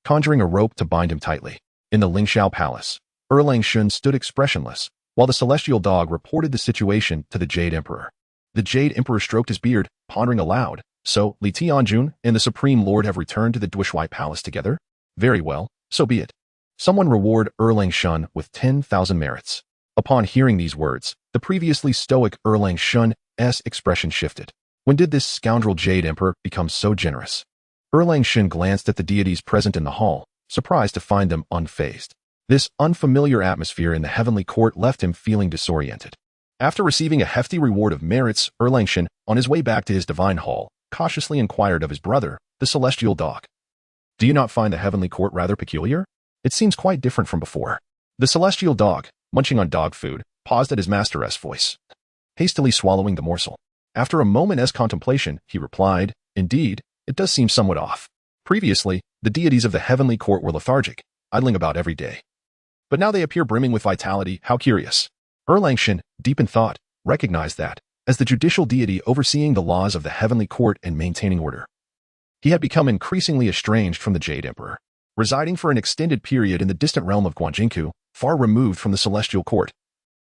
conjuring a rope to bind him tightly. In the Lingxiao Palace, Erlangshun stood expressionless, while the celestial dog reported the situation to the Jade Emperor. The Jade Emperor stroked his beard, pondering aloud, "So, Li Tianjun and the Supreme Lord have returned to the Duishui Palace together? Very well, so be it. Someone reward Erlangshun with 10,000 merits." Upon hearing these words, the previously stoic Erlangshun's expression shifted. When did this scoundrel Jade Emperor become so generous? Erlangshun glanced at the deities present in the hall, surprised to find them unfazed. This unfamiliar atmosphere in the heavenly court left him feeling disoriented. After receiving a hefty reward of merits, Erlangshun, on his way back to his divine hall, cautiously inquired of his brother, the celestial dog, "Do you not find the heavenly court rather peculiar? It seems quite different from before." The celestial dog, munching on dog food, paused at his master's voice, hastily swallowing the morsel. After a moment's contemplation, he replied, "Indeed, it does seem somewhat off. Previously, the deities of the heavenly court were lethargic, idling about every day. But now they appear brimming with vitality. How curious." Erlangshun, deep in thought, recognized that, as the judicial deity overseeing the laws of the heavenly court and maintaining order, he had become increasingly estranged from the Jade Emperor. Residing for an extended period in the distant realm of Guanjinku, far removed from the celestial court,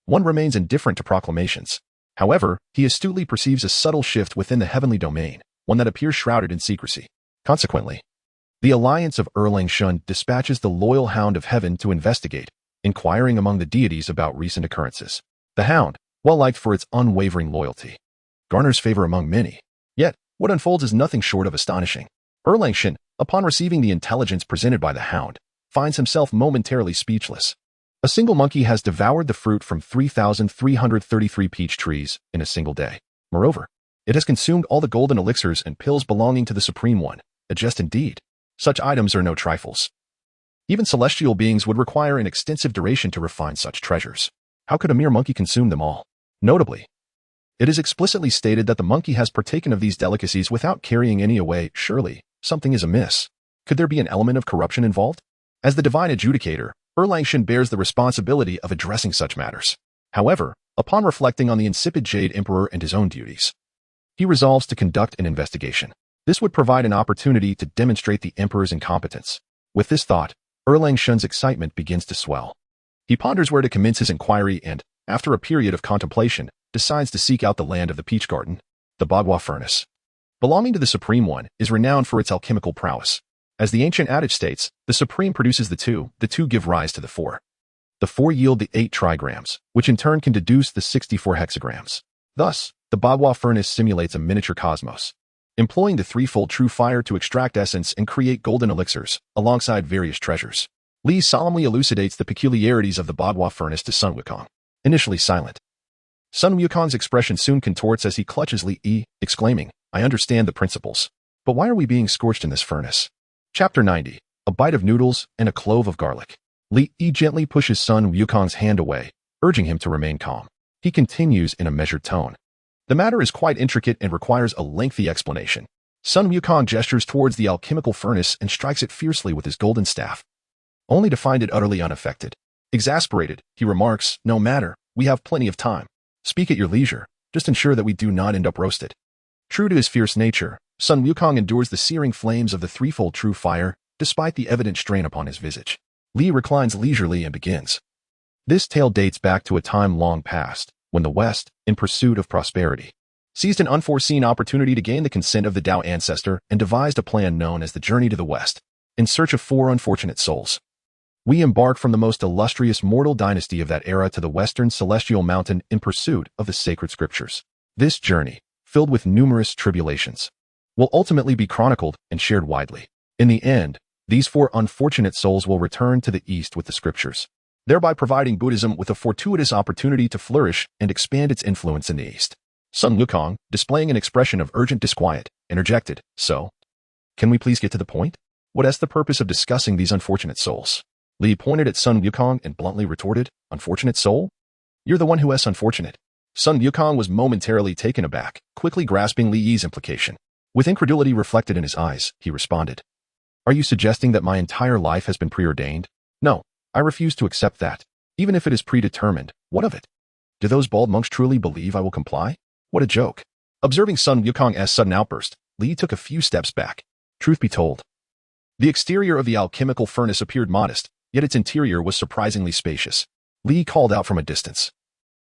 one remains indifferent to proclamations. However, he astutely perceives a subtle shift within the heavenly domain, one that appears shrouded in secrecy. Consequently, the alliance of Erlangshun dispatches the loyal Hound of Heaven to investigate, inquiring among the deities about recent occurrences. The Hound, well liked for its unwavering loyalty, garners favor among many. Yet, what unfolds is nothing short of astonishing. Erlangshun, upon receiving the intelligence presented by the Hound, finds himself momentarily speechless. A single monkey has devoured the fruit from 3,333 peach trees in a single day. Moreover, it has consumed all the golden elixirs and pills belonging to the Supreme One. A jest indeed. Such items are no trifles. Even celestial beings would require an extensive duration to refine such treasures. How could a mere monkey consume them all? Notably, it is explicitly stated that the monkey has partaken of these delicacies without carrying any away. Surely, something is amiss. Could there be an element of corruption involved? As the divine adjudicator, Erlangchen bears the responsibility of addressing such matters. However, upon reflecting on the insipid Jade Emperor and his own duties, he resolves to conduct an investigation. This would provide an opportunity to demonstrate the Emperor's incompetence. With this thought, Erlangchen's excitement begins to swell. He ponders where to commence his inquiry and, after a period of contemplation, decides to seek out the land of the peach garden. The Bagua furnace, belonging to the Supreme One, is renowned for its alchemical prowess. As the ancient adage states, the Supreme produces the two give rise to the four. The four yield the 8 trigrams, which in turn can deduce the 64 hexagrams. Thus, the Bagua furnace simulates a miniature cosmos, employing the threefold true fire to extract essence and create golden elixirs, alongside various treasures. Li solemnly elucidates the peculiarities of the Bagua furnace to Sun Wukong. Initially silent, Sun Wukong's expression soon contorts as he clutches Li Yi, exclaiming, "I understand the principles. But why are we being scorched in this furnace?" Chapter 90. A bite of noodles and a clove of garlic. Li Yi gently pushes Sun Wukong's hand away, urging him to remain calm. He continues in a measured tone. The matter is quite intricate and requires a lengthy explanation. Sun Wukong gestures towards the alchemical furnace and strikes it fiercely with his golden staff, only to find it utterly unaffected. Exasperated, he remarks, "No matter, we have plenty of time. Speak at your leisure, just ensure that we do not end up roasted." True to his fierce nature, Sun Wukong endures the searing flames of the threefold true fire, despite the evident strain upon his visage. Li reclines leisurely and begins. This tale dates back to a time long past, when the West, in pursuit of prosperity, seized an unforeseen opportunity to gain the consent of the Tao ancestor and devised a plan known as the Journey to the West, in search of 4 unfortunate souls. We embark from the most illustrious mortal dynasty of that era to the western celestial mountain in pursuit of the sacred scriptures. This journey, filled with numerous tribulations, will ultimately be chronicled and shared widely. In the end, these 4 unfortunate souls will return to the East with the scriptures, thereby providing Buddhism with a fortuitous opportunity to flourish and expand its influence in the East. Sun Wukong, displaying an expression of urgent disquiet, interjected, "So, can we please get to the point? What is the purpose of discussing these unfortunate souls?" Li pointed at Sun Wukong and bluntly retorted, "Unfortunate soul? You're the one who is unfortunate." Sun Wukong was momentarily taken aback, quickly grasping Li Yi's implication. With incredulity reflected in his eyes, he responded, "Are you suggesting that my entire life has been preordained? No, I refuse to accept that. Even if it is predetermined, what of it? Do those bald monks truly believe I will comply? What a joke." Observing Sun Wukong's sudden outburst, Li took a few steps back. Truth be told, the exterior of the alchemical furnace appeared modest, yet its interior was surprisingly spacious. Li called out from a distance,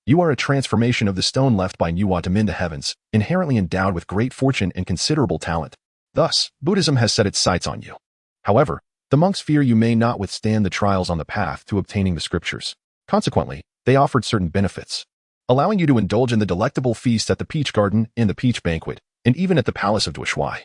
"You are a transformation of the stone left by Nuwa to mend the heavens, inherently endowed with great fortune and considerable talent. Thus, Buddhism has set its sights on you. However, the monks fear you may not withstand the trials on the path to obtaining the scriptures. Consequently, they offered certain benefits, allowing you to indulge in the delectable feast at the peach garden, in the peach banquet, and even at the palace of Duishui,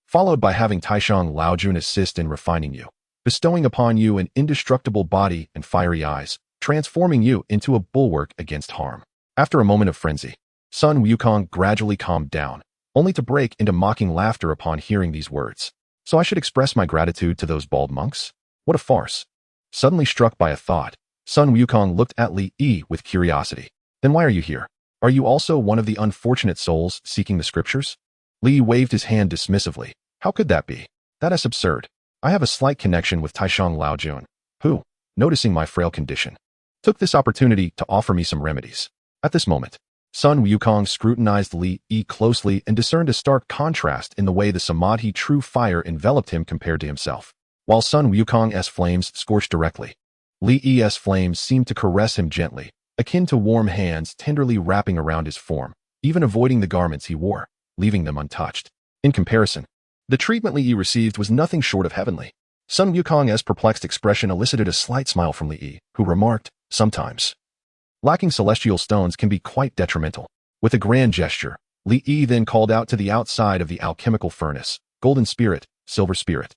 followed by having Taishang Laojun assist in refining you, bestowing upon you an indestructible body and fiery eyes, transforming you into a bulwark against harm." After a moment of frenzy, Sun Wukong gradually calmed down, only to break into mocking laughter upon hearing these words. "So I should express my gratitude to those bald monks? What a farce." Suddenly struck by a thought, Sun Wukong looked at Li Yi with curiosity. "Then why are you here? Are you also one of the unfortunate souls seeking the scriptures?" Li waved his hand dismissively. "How could that be? That is absurd. I have a slight connection with Taishang Laojun, who, noticing my frail condition, took this opportunity to offer me some remedies." At this moment, Sun Wukong scrutinized Li Yi closely and discerned a stark contrast in the way the Samadhi true fire enveloped him compared to himself. While Sun Wukong's flames scorched directly, Li Yi's flames seemed to caress him gently, akin to warm hands tenderly wrapping around his form, even avoiding the garments he wore, leaving them untouched. In comparison, the treatment Li Yi received was nothing short of heavenly. Sun Wukong's perplexed expression elicited a slight smile from Li Yi, who remarked, "Sometimes lacking celestial stones can be quite detrimental." With a grand gesture, Li Yi then called out to the outside of the alchemical furnace, "Golden spirit, silver spirit.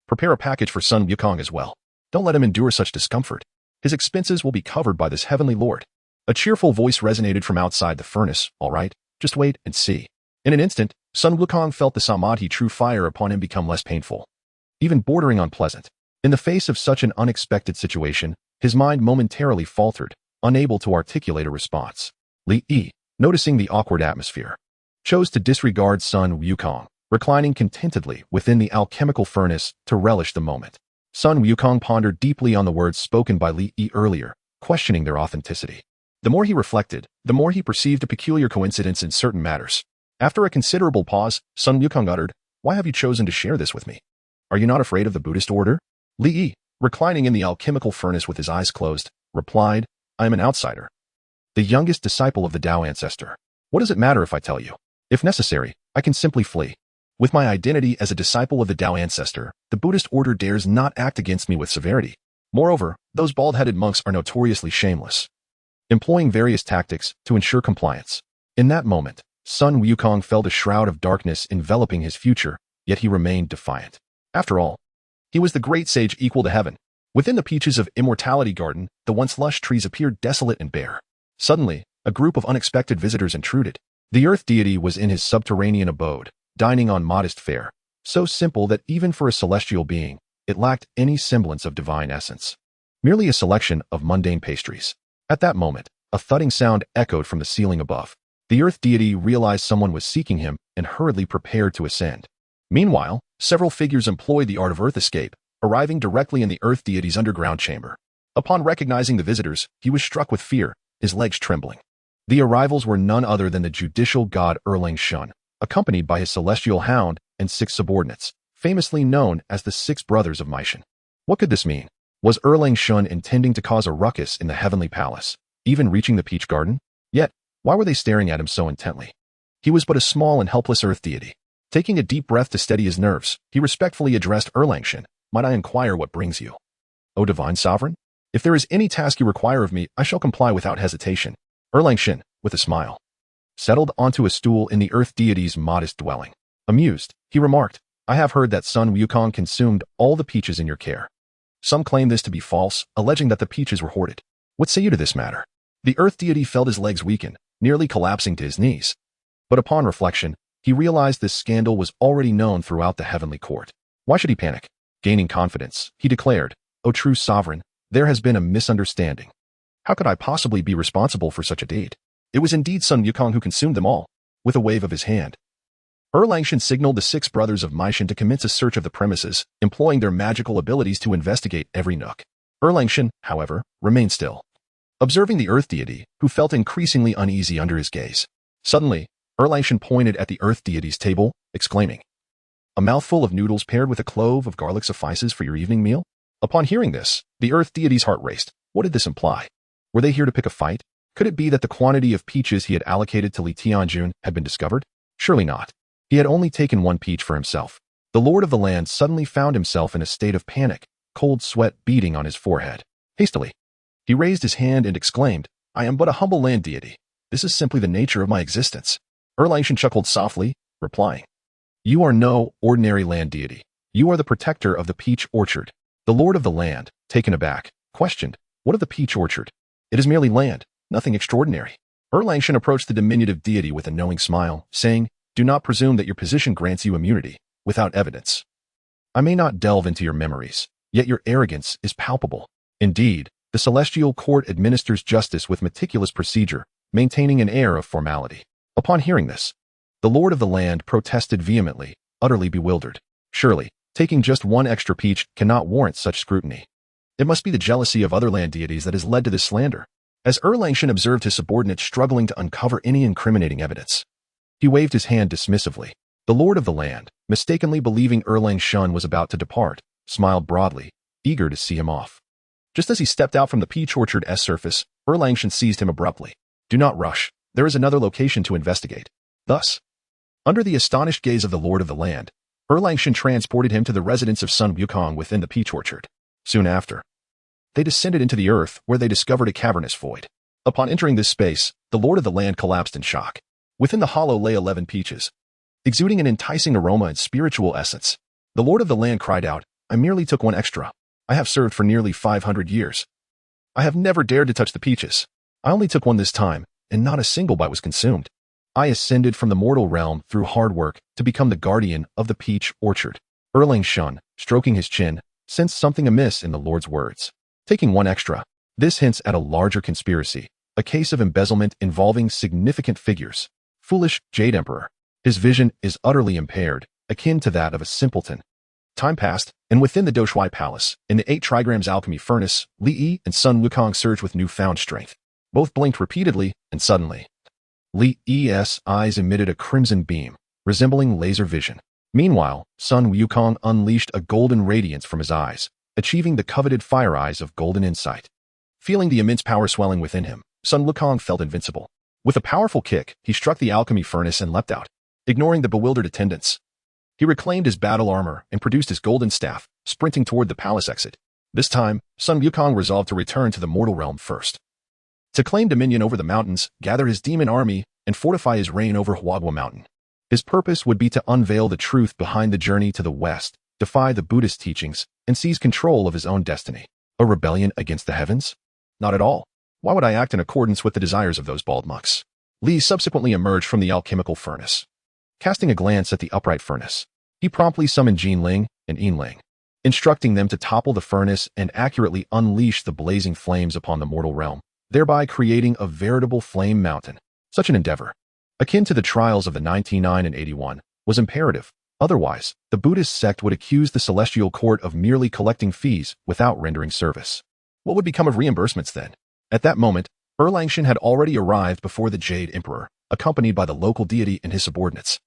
Prepare a package for Sun Wukong as well." Don't let him endure such discomfort. His expenses will be covered by this heavenly lord. A cheerful voice resonated from outside the furnace. All right, just wait and see. In an instant, Sun Wukong felt the samadhi true fire upon him become less painful, even bordering on pleasant. In the face of such an unexpected situation, his mind momentarily faltered, unable to articulate a response. Li Yi, noticing the awkward atmosphere, chose to disregard Sun Wukong, reclining contentedly within the alchemical furnace to relish the moment. Sun Wukong pondered deeply on the words spoken by Li Yi earlier, questioning their authenticity. The more he reflected, the more he perceived a peculiar coincidence in certain matters. After a considerable pause, Sun Wukong uttered, "Why have you chosen to share this with me? Are you not afraid of the Buddhist order?" Li Yi, reclining in the alchemical furnace with his eyes closed, replied, "I am an outsider, the youngest disciple of the Tao ancestor. What does it matter if I tell you? If necessary, I can simply flee. With my identity as a disciple of the Tao ancestor, the Buddhist order dares not act against me with severity. Moreover, those bald-headed monks are notoriously shameless, employing various tactics to ensure compliance." In that moment, Sun Wukong felt a shroud of darkness enveloping his future, yet he remained defiant. After all, he was the great sage equal to heaven. Within the Peaches of Immortality Garden, the once lush trees appeared desolate and bare. Suddenly, a group of unexpected visitors intruded. The earth deity was in his subterranean abode, dining on modest fare, so simple that even for a celestial being, it lacked any semblance of divine essence. Merely a selection of mundane pastries. At that moment, a thudding sound echoed from the ceiling above. The earth deity realized someone was seeking him and hurriedly prepared to ascend. Meanwhile, several figures employed the art of earth escape, arriving directly in the earth deity's underground chamber. Upon recognizing the visitors, he was struck with fear, his legs trembling. The arrivals were none other than the judicial god Erlang Shun, accompanied by his celestial hound and 6 subordinates, famously known as the 6 brothers of Maishan. What could this mean? Was Erlang Shun intending to cause a ruckus in the heavenly palace, even reaching the peach garden? Yet, why were they staring at him so intently? He was but a small and helpless earth deity. Taking a deep breath to steady his nerves, he respectfully addressed Erlang Shun. "Might I inquire what brings you? O divine sovereign? If there is any task you require of me, I shall comply without hesitation." Erlang Shun, with a smile, settled onto a stool in the earth deity's modest dwelling. Amused, he remarked, "I have heard that Sun Wukong consumed all the peaches in your care. Some claim this to be false, alleging that the peaches were hoarded. What say you to this matter?" The earth deity felt his legs weaken, nearly collapsing to his knees. But upon reflection, he realized this scandal was already known throughout the heavenly court. Why should he panic? Gaining confidence, he declared, "O true sovereign, there has been a misunderstanding. How could I possibly be responsible for such a deed? It was indeed Sun Wukong who consumed them all." With a wave of his hand, Erlang Shun signaled the 6 brothers of Maishan to commence a search of the premises, employing their magical abilities to investigate every nook. Erlang Shun, however, remained still, observing the earth deity, who felt increasingly uneasy under his gaze. Suddenly, Erlang Shun pointed at the earth deity's table, exclaiming, "A mouthful of noodles paired with a clove of garlic suffices for your evening meal?" Upon hearing this, the earth deity's heart raced. What did this imply? Were they here to pick a fight? Could it be that the quantity of peaches he had allocated to Li Tianjun had been discovered? Surely not. He had only taken 1 peach for himself. The lord of the land suddenly found himself in a state of panic, cold sweat beading on his forehead. Hastily, he raised his hand and exclaimed, "I am but a humble land deity. This is simply the nature of my existence." Erlang Shun chuckled softly, replying, "You are no ordinary land deity. You are the protector of the peach orchard." The lord of the land, taken aback, questioned, "What of the peach orchard? It is merely land, nothing extraordinary." Erlang Shun approached the diminutive deity with a knowing smile, saying, "Do not presume that your position grants you immunity, without evidence. I may not delve into your memories, yet your arrogance is palpable. Indeed, the celestial court administers justice with meticulous procedure, maintaining an air of formality." Upon hearing this, the lord of the land protested vehemently, utterly bewildered. Surely, taking just 1 extra peach cannot warrant such scrutiny. It must be the jealousy of other land deities that has led to this slander. As Erlang Shun observed his subordinate struggling to uncover any incriminating evidence, he waved his hand dismissively. The lord of the land, mistakenly believing Erlang Shun was about to depart, smiled broadly, eager to see him off. Just as he stepped out from the peach orchard's surface, Erlang Shun seized him abruptly. "Do not rush. There is another location to investigate." Thus, under the astonished gaze of the lord of the land, Erlang Shun transported him to the residence of Sun Wukong within the peach orchard. Soon after, they descended into the earth, where they discovered a cavernous void. Upon entering this space, the lord of the land collapsed in shock. Within the hollow lay 11 peaches, exuding an enticing aroma and spiritual essence. The lord of the land cried out, "I merely took 1 extra. I have served for nearly 500 years. I have never dared to touch the peaches. I only took one this time, and not a single bite was consumed. I ascended from the mortal realm through hard work to become the guardian of the peach orchard. Erlang Shun, stroking his chin, sensed something amiss in the Lord's words. Taking one extra. This hints at a larger conspiracy, a case of embezzlement involving significant figures. Foolish Jade Emperor. His vision is utterly impaired, akin to that of a simpleton. Time passed, and within the Doshui Palace, in the 8 trigrams alchemy furnace, Li Yi and Sun Wukong surged with newfound strength. Both blinked repeatedly, and suddenly, Li Yi's eyes emitted a crimson beam, resembling laser vision. Meanwhile, Sun Wukong unleashed a golden radiance from his eyes, achieving the coveted fire eyes of golden insight. Feeling the immense power swelling within him, Sun Wukong felt invincible. With a powerful kick, he struck the alchemy furnace and leapt out, ignoring the bewildered attendants. He reclaimed his battle armor and produced his golden staff, sprinting toward the palace exit. This time, Sun Wukong resolved to return to the mortal realm first. To claim dominion over the mountains, gather his demon army, and fortify his reign over Huagua Mountain. His purpose would be to unveil the truth behind the journey to the west, defy the Buddhist teachings, and seize control of his own destiny. A rebellion against the heavens? Not at all. Why would I act in accordance with the desires of those bald mucks? Li subsequently emerged from the alchemical furnace. Casting a glance at the upright furnace, he promptly summoned Jin Ling and Yin Ling, instructing them to topple the furnace and accurately unleash the blazing flames upon the mortal realm, thereby creating a veritable flame mountain. Such an endeavor, akin to the trials of the 99 and 81, was imperative. Otherwise, the Buddhist sect would accuse the celestial court of merely collecting fees without rendering service. What would become of reimbursements then? At that moment, Erlang had already arrived before the Jade Emperor, accompanied by the local deity and his subordinates.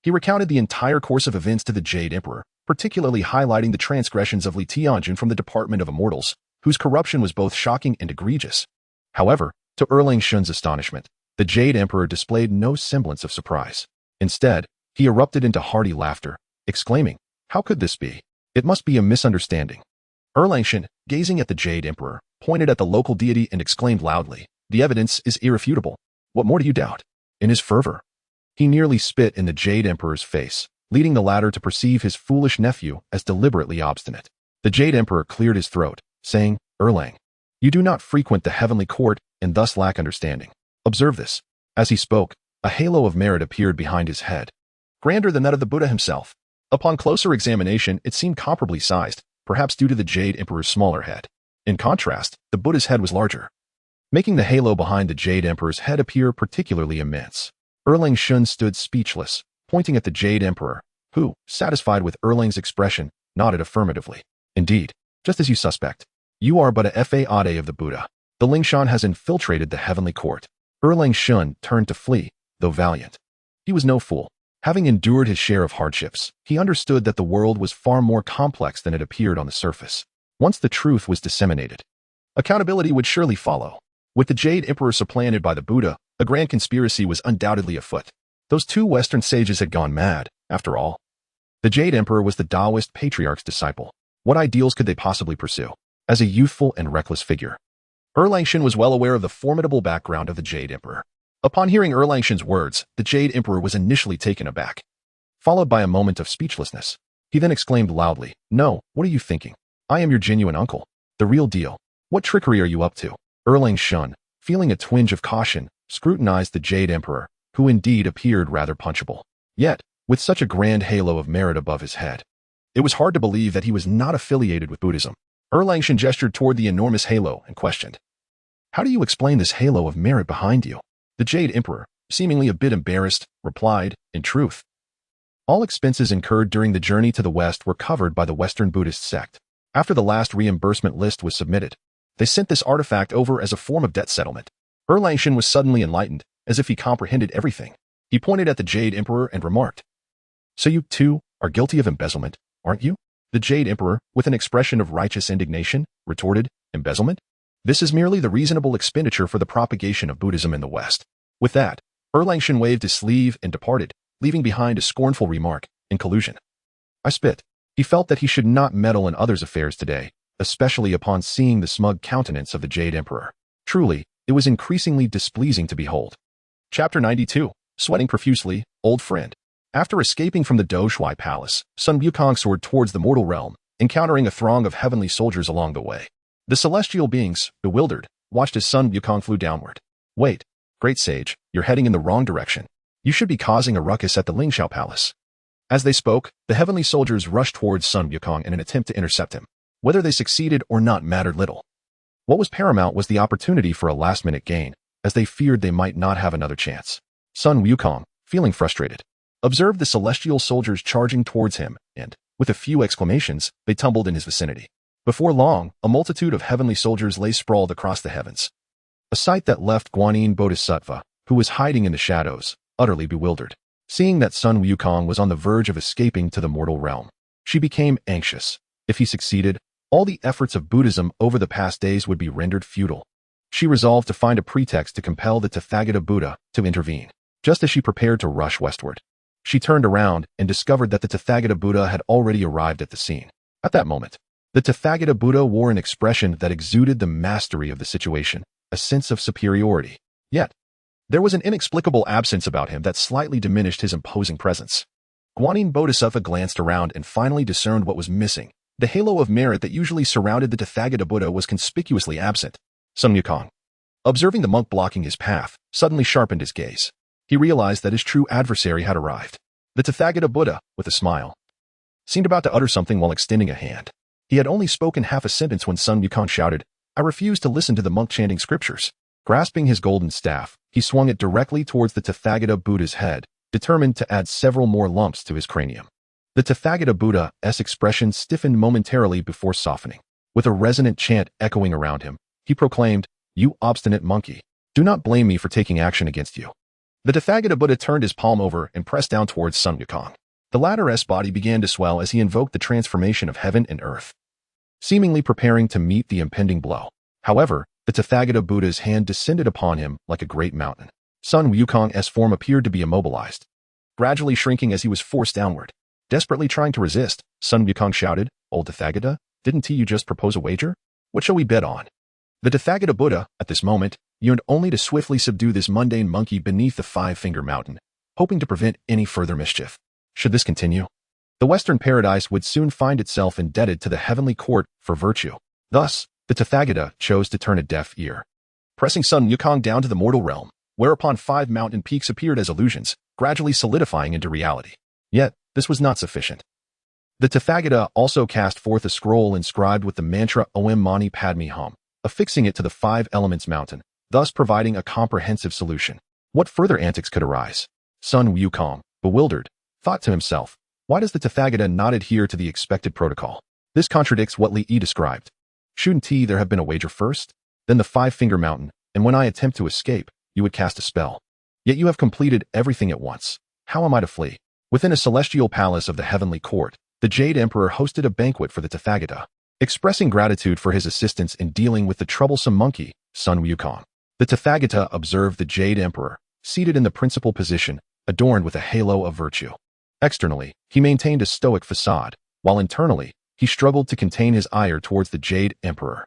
He recounted the entire course of events to the Jade Emperor, particularly highlighting the transgressions of Li Tianjun from the Department of Immortals, whose corruption was both shocking and egregious. However, to Erlang astonishment, the Jade Emperor displayed no semblance of surprise. Instead, he erupted into hearty laughter, exclaiming, "How could this be? It must be a misunderstanding." Erlang, gazing at the Jade Emperor, pointed at the local deity and exclaimed loudly, "The evidence is irrefutable. What more do you doubt?" In his fervor, he nearly spit in the Jade Emperor's face, leading the latter to perceive his foolish nephew as deliberately obstinate. The Jade Emperor cleared his throat, saying, "Erlang, you do not frequent the heavenly court and thus lack understanding. Observe this." As he spoke, a halo of merit appeared behind his head, grander than that of the Buddha himself. Upon closer examination, it seemed comparably sized, perhaps due to the Jade Emperor's smaller head. In contrast, the Buddha's head was larger, making the halo behind the Jade Emperor's head appear particularly immense. Erlang stood speechless, pointing at the Jade Emperor, who, satisfied with Erlang's expression, nodded affirmatively. "Indeed, just as you suspect. You are but a Fade of the Buddha. The Lingshan has infiltrated the heavenly court." Erlang turned to flee, though valiant. He was no fool. Having endured his share of hardships, he understood that the world was far more complex than it appeared on the surface. Once the truth was disseminated, accountability would surely follow. With the Jade Emperor supplanted by the Buddha, a grand conspiracy was undoubtedly afoot. Those two Western sages had gone mad, after all. The Jade Emperor was the Taoist patriarch's disciple. What ideals could they possibly pursue? As a youthful and reckless figure, Erlang was well aware of the formidable background of the Jade Emperor. Upon hearing Erlang's words, the Jade Emperor was initially taken aback, followed by a moment of speechlessness. He then exclaimed loudly, "No, what are you thinking? I am your genuine uncle. The real deal. What trickery are you up to?" Erlang, feeling a twinge of caution, scrutinized the Jade Emperor, who indeed appeared rather punchable. Yet, with such a grand halo of merit above his head, it was hard to believe that he was not affiliated with Buddhism. Erlang gestured toward the enormous halo and questioned, "How do you explain this halo of merit behind you?" The Jade Emperor, seemingly a bit embarrassed, replied, "In truth, all expenses incurred during the journey to the west were covered by the Western Buddhist sect. After the last reimbursement list was submitted, they sent this artifact over as a form of debt settlement." Erlang was suddenly enlightened, as if he comprehended everything. He pointed at the Jade Emperor and remarked, "So you, too, are guilty of embezzlement, aren't you?" The Jade Emperor, with an expression of righteous indignation, retorted, "Embezzlement? This is merely the reasonable expenditure for the propagation of Buddhism in the West." With that, Erlang waved his sleeve and departed, leaving behind a scornful remark, in collusion. I spit. He felt that he should not meddle in others' affairs today, especially upon seeing the smug countenance of the Jade Emperor. Truly, it was increasingly displeasing to behold. Chapter 92. Sweating profusely, Old Friend. After escaping from the Doshui Palace, Sun Wukong soared towards the mortal realm, encountering a throng of heavenly soldiers along the way. The celestial beings, bewildered, watched as Sun Wukong flew downward. Wait, great sage, you're heading in the wrong direction. You should be causing a ruckus at the Lingxiao Palace. As they spoke, the heavenly soldiers rushed towards Sun Wukong in an attempt to intercept him. Whether they succeeded or not mattered little. What was paramount was the opportunity for a last-minute gain, as they feared they might not have another chance. Sun Wukong, feeling frustrated, observed the celestial soldiers charging towards him, and, with a few exclamations, they tumbled in his vicinity. Before long, a multitude of heavenly soldiers lay sprawled across the heavens. A sight that left Guanyin Bodhisattva, who was hiding in the shadows, utterly bewildered. Seeing that Sun Wukong was on the verge of escaping to the mortal realm, she became anxious. If he succeeded, all the efforts of Buddhism over the past days would be rendered futile. She resolved to find a pretext to compel the Tathagata Buddha to intervene. Just as she prepared to rush westward, she turned around and discovered that the Tathagata Buddha had already arrived at the scene. At that moment, the Tathagata Buddha wore an expression that exuded the mastery of the situation, a sense of superiority. Yet, there was an inexplicable absence about him that slightly diminished his imposing presence. Guanyin Bodhisattva glanced around and finally discerned what was missing. The halo of merit that usually surrounded the Tathagata Buddha was conspicuously absent. Sun Wukong, observing the monk blocking his path, suddenly sharpened his gaze. He realized that his true adversary had arrived. The Tathagata Buddha, with a smile, seemed about to utter something while extending a hand. He had only spoken half a sentence when Sun Wukong shouted, "I refuse to listen to the monk chanting scriptures." Grasping his golden staff, he swung it directly towards the Tathagata Buddha's head, determined to add several more lumps to his cranium. The Tathagata Buddha's expression stiffened momentarily before softening. With a resonant chant echoing around him, he proclaimed, "You obstinate monkey, do not blame me for taking action against you." The Tathagata Buddha turned his palm over and pressed down towards Sun Wukong. The latter's body began to swell as he invoked the transformation of heaven and earth, seemingly preparing to meet the impending blow. However, the Tathagata Buddha's hand descended upon him like a great mountain. Sun Wukong's form appeared to be immobilized, gradually shrinking as he was forced downward. Desperately trying to resist, Sun Wukong shouted, "Old Tathagata, didn't you just propose a wager? What shall we bet on?" The Tathagata Buddha, at this moment, yearned only to swiftly subdue this mundane monkey beneath the five-finger mountain, hoping to prevent any further mischief. Should this continue, the Western paradise would soon find itself indebted to the heavenly court for virtue. Thus, the Tathagata chose to turn a deaf ear, pressing Sun Wukong down to the mortal realm, whereupon 5 mountain peaks appeared as illusions, gradually solidifying into reality. Yet, this was not sufficient. The Tathagata also cast forth a scroll inscribed with the mantra Om Mani Padme Hum, affixing it to the 5 elements mountain, thus providing a comprehensive solution. What further antics could arise? Sun Wukong, bewildered, thought to himself, why does the Tathagata not adhere to the expected protocol? This contradicts what Li Yi described. Shouldn't there have been a wager first, then the 5-finger mountain, and when I attempt to escape, you would cast a spell? Yet you have completed everything at once. How am I to flee? Within a celestial palace of the heavenly court, the Jade Emperor hosted a banquet for the Tathagata, expressing gratitude for his assistance in dealing with the troublesome monkey, Sun Wukong. The Tathagata observed the Jade Emperor, seated in the principal position, adorned with a halo of virtue. Externally, he maintained a stoic facade, while internally, he struggled to contain his ire towards the Jade Emperor.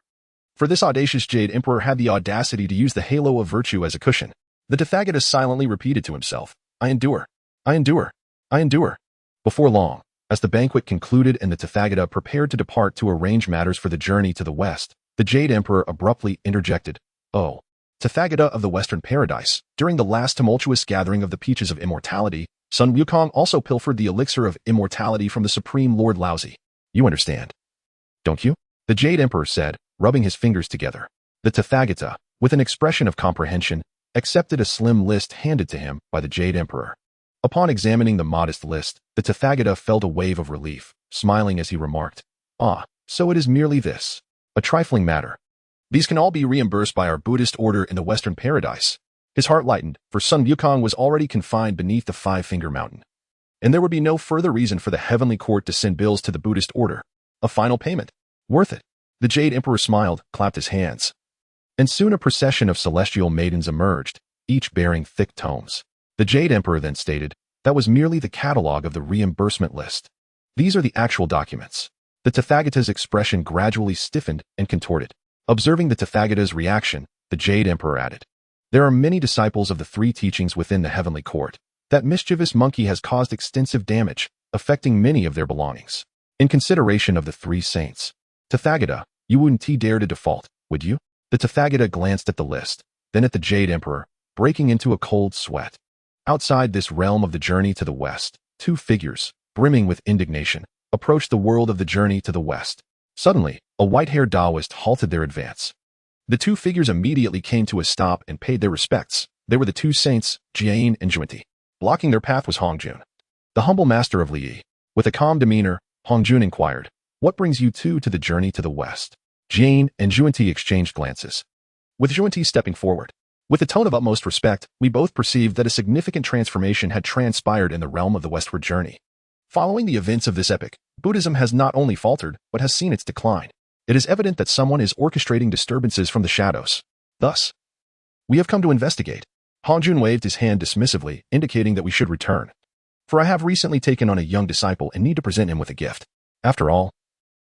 For this audacious Jade Emperor had the audacity to use the halo of virtue as a cushion. The Tathagata silently repeated to himself, "I endure. I endure. I endure." Before long, as the banquet concluded and the Tathagata prepared to depart to arrange matters for the journey to the west, the Jade Emperor abruptly interjected, "Oh, Tathagata of the Western Paradise, during the last tumultuous gathering of the Peaches of Immortality, Sun Wukong also pilfered the elixir of immortality from the Supreme Lord Laozi. You understand, don't you?" The Jade Emperor said, rubbing his fingers together. The Tathagata, with an expression of comprehension, accepted a slim list handed to him by the Jade Emperor. Upon examining the modest list, the Tathagata felt a wave of relief, smiling as he remarked, "Ah, so it is merely this. A trifling matter. These can all be reimbursed by our Buddhist order in the Western Paradise." His heart lightened, for Sun Wukong was already confined beneath the 5-finger mountain, and there would be no further reason for the heavenly court to send bills to the Buddhist order. A final payment. Worth it. The Jade Emperor smiled, clapped his hands, and soon a procession of celestial maidens emerged, each bearing thick tomes. The Jade Emperor then stated, that was merely the catalogue of the reimbursement list. These are the actual documents. The Tathagata's expression gradually stiffened and contorted. Observing the Tathagata's reaction, the Jade Emperor added, "There are many disciples of the 3 teachings within the heavenly court. That mischievous monkey has caused extensive damage, affecting many of their belongings. In consideration of the three saints, Tathagata, you wouldn't dare to default, would you? The Tathagata glanced at the list, then at the Jade Emperor, breaking into a cold sweat. Outside this realm of the journey to the west, two figures, brimming with indignation, approached the world of the journey to the west. Suddenly, a white-haired Taoist halted their advance. The two figures immediately came to a stop and paid their respects. They were the two saints, Jian and Juvenile. Blocking their path was Hongjun, the humble master of Li. With a calm demeanor, Hongjun inquired, "What brings you two to the journey to the west?" Jian and Juvenile exchanged glances, with Juvenile stepping forward. With a tone of utmost respect, we both perceived that a significant transformation had transpired in the realm of the westward journey. Following the events of this epoch, Buddhism has not only faltered, but has seen its decline. It is evident that someone is orchestrating disturbances from the shadows. Thus, we have come to investigate. Hongjun waved his hand dismissively, indicating that we should return. For I have recently taken on a young disciple and need to present him with a gift. After all,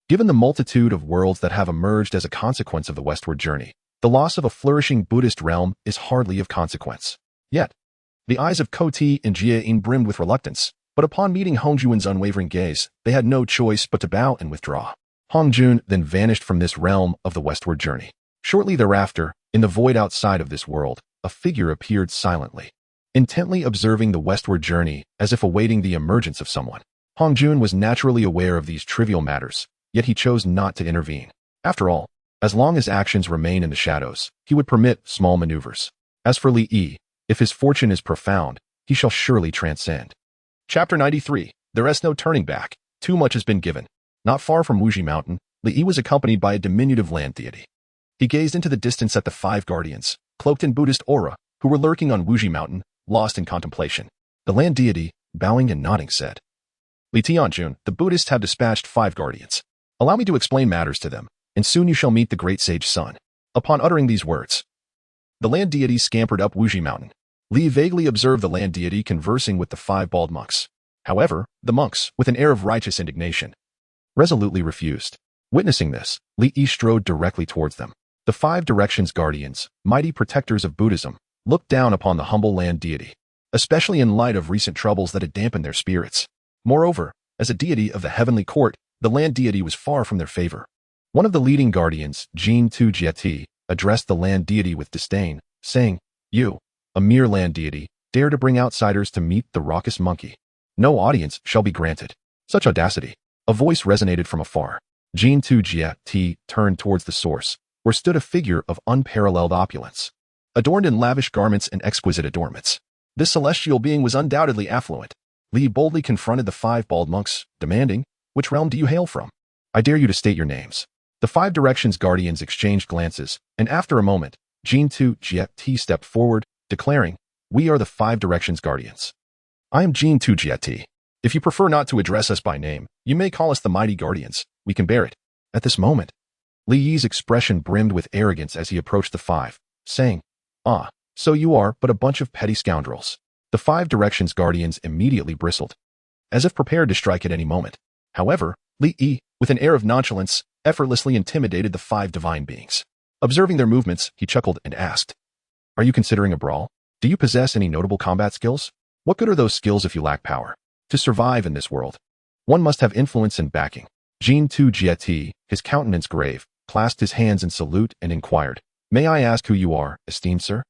given the multitude of worlds that have emerged as a consequence of the westward journey, the loss of a flourishing Buddhist realm is hardly of consequence. Yet, the eyes of Koti and Jiayin brimmed with reluctance, but upon meeting Hongjun's unwavering gaze, they had no choice but to bow and withdraw. Hongjun then vanished from this realm of the westward journey. Shortly thereafter, in the void outside of this world, a figure appeared silently, intently observing the westward journey as if awaiting the emergence of someone. Hongjun was naturally aware of these trivial matters, yet he chose not to intervene. After all, as long as actions remain in the shadows, he would permit small maneuvers. As for Li, if his fortune is profound, he shall surely transcend. Chapter 93. There is no turning back. Too much has been given. Not far from Wuji Mountain, Li was accompanied by a diminutive land deity. He gazed into the distance at the five guardians, cloaked in Buddhist aura, who were lurking on Wuji Mountain, lost in contemplation. The land deity, bowing and nodding, said, "Li Tianjun, the Buddhists have dispatched 5 guardians. Allow me to explain matters to them, and soon you shall meet the great sage Sun." Upon uttering these words, the land deity scampered up Wuji Mountain. Li vaguely observed the land deity conversing with the 5 bald monks. However, the monks, with an air of righteous indignation, resolutely refused. Witnessing this, Li strode directly towards them. The 5 directions guardians, mighty protectors of Buddhism, looked down upon the humble land deity, especially in light of recent troubles that had dampened their spirits. Moreover, as a deity of the heavenly court, the land deity was far from their favor. One of the leading guardians, Jin Tu Jieti, addressed the land deity with disdain, saying, "You, a mere land deity, dare to bring outsiders to meet the raucous monkey. No audience shall be granted." Such audacity. A voice resonated from afar. Jin Tu Jieti turned towards the source, where stood a figure of unparalleled opulence, adorned in lavish garments and exquisite adornments. This celestial being was undoubtedly affluent. Li boldly confronted the 5 bald monks, demanding, "Which realm do you hail from? I dare you to state your names." The 5 directions guardians exchanged glances, and after a moment, Jin Tu Jieti stepped forward, declaring, "We are the 5 directions guardians. I am Jin Tu Jieti. If you prefer not to address us by name, you may call us the mighty guardians. We can bear it." At this moment, Li Yi's expression brimmed with arrogance as he approached the 5, saying, "Ah, so you are but a bunch of petty scoundrels." The 5 directions guardians immediately bristled, as if prepared to strike at any moment. However, Li Yi, with an air of nonchalance, effortlessly intimidated the 5 divine beings. Observing their movements, he chuckled and asked, "Are you considering a brawl? Do you possess any notable combat skills? What good are those skills if you lack power? To survive in this world, one must have influence and backing." Jin Tu Jieti, his countenance grave, clasped his hands in salute and inquired, "May I ask who you are, esteemed sir?"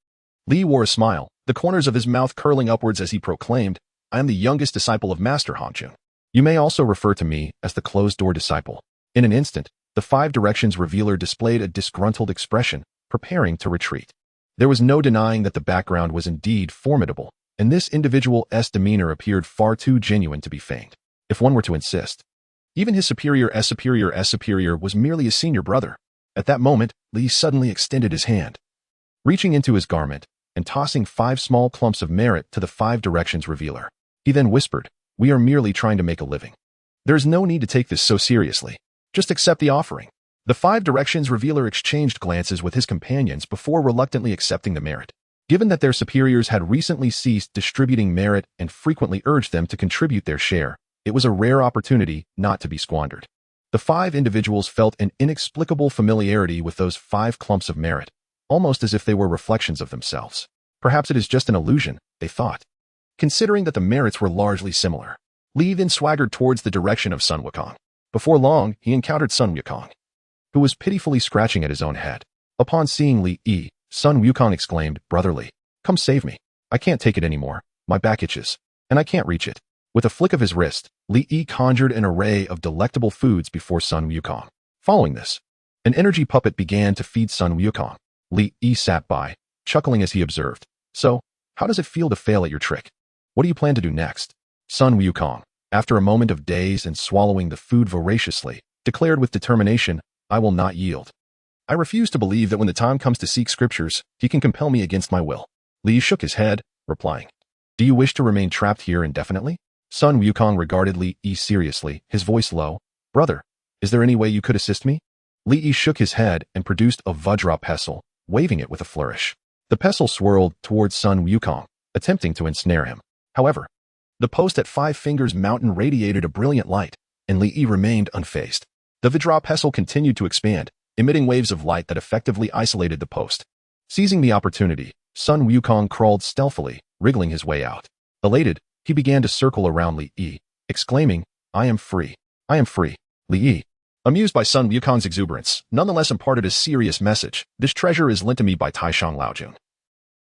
Li wore a smile, the corners of his mouth curling upwards as he proclaimed, "I am the youngest disciple of Master Hongjun. You may also refer to me as the closed-door disciple." In an instant, the 5 directions revealer displayed a disgruntled expression, preparing to retreat. There was no denying that the background was indeed formidable, and this individual's demeanor appeared far too genuine to be feigned. If one were to insist, even his superior's superior was merely a senior brother. At that moment, Li suddenly extended his hand, reaching into his garment and tossing 5 small clumps of merit to the 5 directions revealer. He then whispered, "We are merely trying to make a living. There is no need to take this so seriously. Just accept the offering." The 5 directions revealer exchanged glances with his companions before reluctantly accepting the merit. Given that their superiors had recently ceased distributing merit and frequently urged them to contribute their share, it was a rare opportunity not to be squandered. The 5 individuals felt an inexplicable familiarity with those 5 clumps of merit, almost as if they were reflections of themselves. Perhaps it is just an illusion, they thought. Considering that the merits were largely similar, Li then swaggered towards the direction of Sun Wukong. Before long, he encountered Sun Wukong, who was pitifully scratching at his own head. Upon seeing Li Yi, Sun Wukong exclaimed, "Brotherly, come save me. I can't take it anymore. My back itches, and I can't reach it." With a flick of his wrist, Li Yi conjured an array of delectable foods before Sun Wukong. Following this, an energy puppet began to feed Sun Wukong. Li Yi sat by, chuckling as he observed. "So, how does it feel to fail at your trick? What do you plan to do next?" Sun Wukong, after a moment of daze and swallowing the food voraciously, declared with determination, "I will not yield. I refuse to believe that when the time comes to seek scriptures, he can compel me against my will." Li shook his head, replying, "Do you wish to remain trapped here indefinitely?" Sun Wukong regarded Li Yi seriously, his voice low. "Brother, is there any way you could assist me?" Li Yi shook his head and produced a Vajra pestle, waving it with a flourish. The pestle swirled towards Sun Wukong, attempting to ensnare him. However, the post at 5 Fingers Mountain radiated a brilliant light, and Li Yi remained unfazed. The Vajra pestle continued to expand, emitting waves of light that effectively isolated the post. Seizing the opportunity, Sun Wukong crawled stealthily, wriggling his way out. Elated, he began to circle around Li Yi, exclaiming, "I am free. I am free." Li Yi, amused by Sun Wukong's exuberance, nonetheless imparted a serious message. "This treasure is lent to me by Taishang Laojun.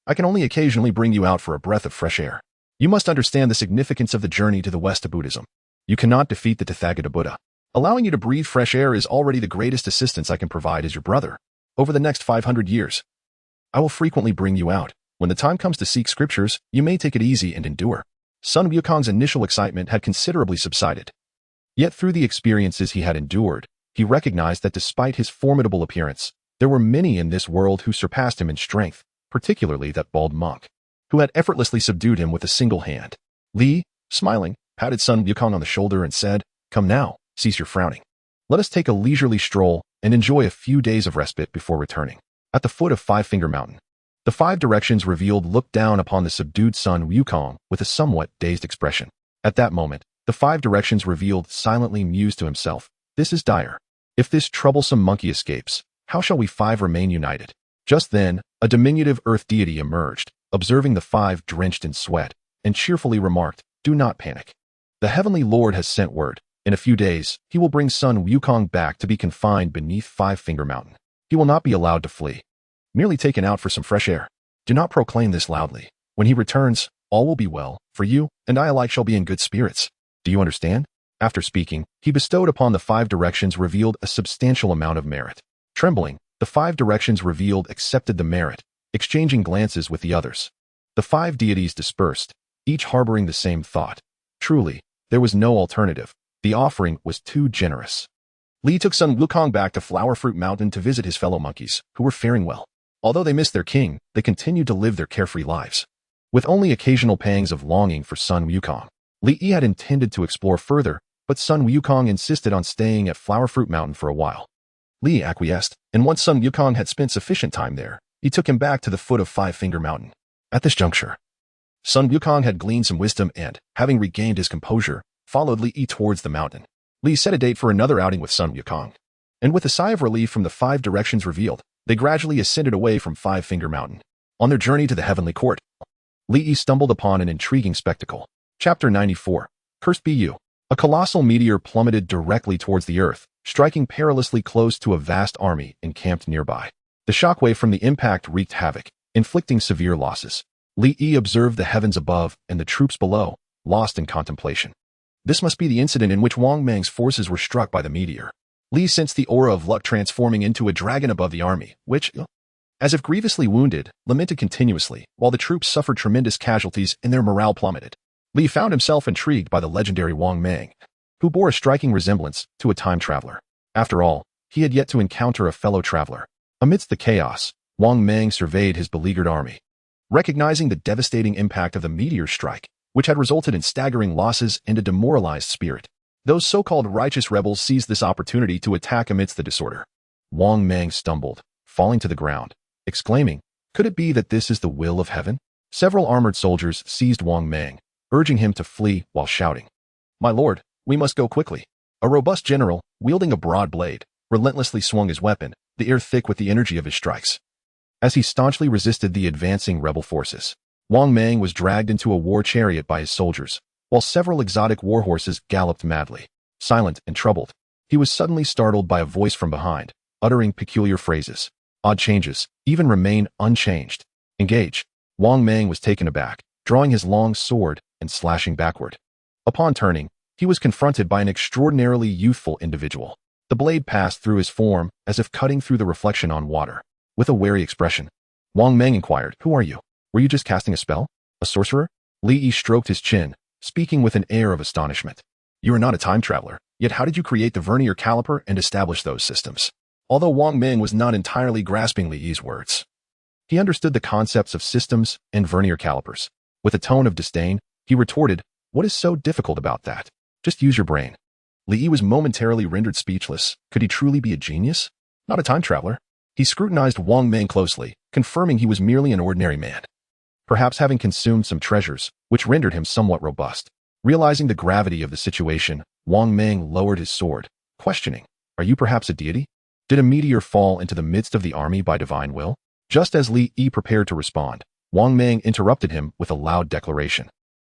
I can only occasionally bring you out for a breath of fresh air. You must understand the significance of the journey to the west of Buddhism. You cannot defeat the Tathagata Buddha. Allowing you to breathe fresh air is already the greatest assistance I can provide as your brother. Over the next 500 years, I will frequently bring you out. When the time comes to seek scriptures, you may take it easy and endure." Sun Wukong's initial excitement had considerably subsided. Yet through the experiences he had endured, he recognized that despite his formidable appearance, there were many in this world who surpassed him in strength, particularly that bald monk, who had effortlessly subdued him with a single hand. Li, smiling, patted Sun Wukong on the shoulder and said, "Come now, cease your frowning. Let us take a leisurely stroll and enjoy a few days of respite before returning." At the foot of 5 Finger Mountain, the 5 Directions Revealed looked down upon the subdued Sun Wukong with a somewhat dazed expression. At that moment, the 5 Directions Revealed silently mused to himself, "This is dire. If this troublesome monkey escapes, how shall we 5 remain united?" Just then, a diminutive earth deity emerged, observing the 5 drenched in sweat, and cheerfully remarked, "Do not panic. The Heavenly Lord has sent word. In a few days, he will bring Sun Wukong back to be confined beneath 5 Finger Mountain. He will not be allowed to flee. Merely taken out for some fresh air. Do not proclaim this loudly. When he returns, all will be well, for you and I alike shall be in good spirits. Do you understand?" After speaking, he bestowed upon the 5 Directions Revealed a substantial amount of merit. Trembling, the 5 Directions Revealed accepted the merit, exchanging glances with the others. The 5 deities dispersed, each harboring the same thought. Truly, there was no alternative. The offering was too generous. Li took Sun Wukong back to Flower Fruit Mountain to visit his fellow monkeys, who were faring well. Although they missed their king, they continued to live their carefree lives. With only occasional pangs of longing for Sun Wukong, Li Yi had intended to explore further, but Sun Wukong insisted on staying at Flower Fruit Mountain for a while. Li acquiesced, and once Sun Wukong had spent sufficient time there, he took him back to the foot of 5 Finger Mountain. At this juncture, Sun Wukong had gleaned some wisdom and, having regained his composure, followed Li Yi towards the mountain. Li set a date for another outing with Sun Wukong, and with a sigh of relief from the 5 Directions Revealed, they gradually ascended away from 5 Finger Mountain. On their journey to the Heavenly Court, Li Yi stumbled upon an intriguing spectacle. Chapter 94. Cursed be you. A colossal meteor plummeted directly towards the earth, striking perilously close to a vast army encamped nearby. The shockwave from the impact wreaked havoc, inflicting severe losses. Li Yi observed the heavens above and the troops below, lost in contemplation. This must be the incident in which Wang Mang's forces were struck by the meteor. Li sensed the aura of luck transforming into a dragon above the army, which, as if grievously wounded, lamented continuously, while the troops suffered tremendous casualties and their morale plummeted. Li found himself intrigued by the legendary Wang Mang, who bore a striking resemblance to a time traveler. After all, he had yet to encounter a fellow traveler. Amidst the chaos, Wang Mang surveyed his beleaguered army. Recognizing the devastating impact of the meteor strike, which had resulted in staggering losses and a demoralized spirit, those so-called righteous rebels seized this opportunity to attack amidst the disorder. Wang Mang stumbled, falling to the ground, exclaiming, "Could it be that this is the will of heaven?" Several armored soldiers seized Wang Mang, urging him to flee while shouting, "My lord, we must go quickly." A robust general, wielding a broad blade, relentlessly swung his weapon, the air thick with the energy of his strikes. As he staunchly resisted the advancing rebel forces, Wang Mang was dragged into a war chariot by his soldiers, while several exotic war horses galloped madly. Silent and troubled, he was suddenly startled by a voice from behind, uttering peculiar phrases. Odd changes, even remain unchanged. Engage. Wang Mang was taken aback, drawing his long sword and slashing backward. Upon turning, he was confronted by an extraordinarily youthful individual. The blade passed through his form as if cutting through the reflection on water. With a wary expression, Wang Mang inquired, "Who are you? Were you just casting a spell? A sorcerer?" Li Yi stroked his chin, speaking with an air of astonishment. "You are not a time traveler, yet how did you create the vernier caliper and establish those systems?" Although Wang Mang was not entirely grasping Li Yi's words, he understood the concepts of systems and vernier calipers. With a tone of disdain, he retorted, "What is so difficult about that? Just use your brain." Li Yi was momentarily rendered speechless. Could he truly be a genius? Not a time traveler? He scrutinized Wang Mang closely, confirming he was merely an ordinary man, perhaps having consumed some treasures, which rendered him somewhat robust. Realizing the gravity of the situation, Wang Mang lowered his sword, questioning, "Are you perhaps a deity? Did a meteor fall into the midst of the army by divine will?" Just as Li Yi prepared to respond, Wang Mang interrupted him with a loud declaration.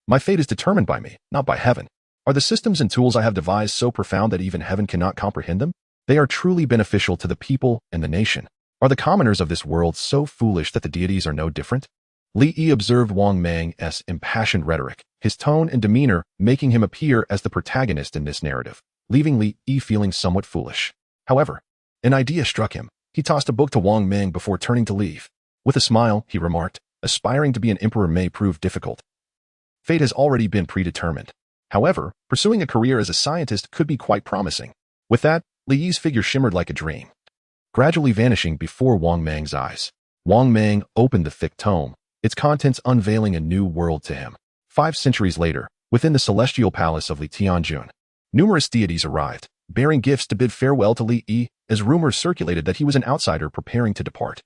"My fate is determined by me, not by heaven. Are the systems and tools I have devised so profound that even heaven cannot comprehend them? They are truly beneficial to the people and the nation. Are the commoners of this world so foolish that the deities are no different?" Li Yi observed Wang Mang's impassioned rhetoric, his tone and demeanor making him appear as the protagonist in this narrative, leaving Li Yi feeling somewhat foolish. However, an idea struck him. He tossed a book to Wang Mang before turning to leave. With a smile, he remarked, "Aspiring to be an emperor may prove difficult. Fate has already been predetermined. However, pursuing a career as a scientist could be quite promising." With that, Li Yi's figure shimmered like a dream, gradually vanishing before Wang Mang's eyes. Wang Mang opened the thick tome, its contents unveiling a new world to him. 5 centuries later, within the celestial palace of Li Tianjun, numerous deities arrived, bearing gifts to bid farewell to Li Yi, as rumors circulated that he was an outsider preparing to depart.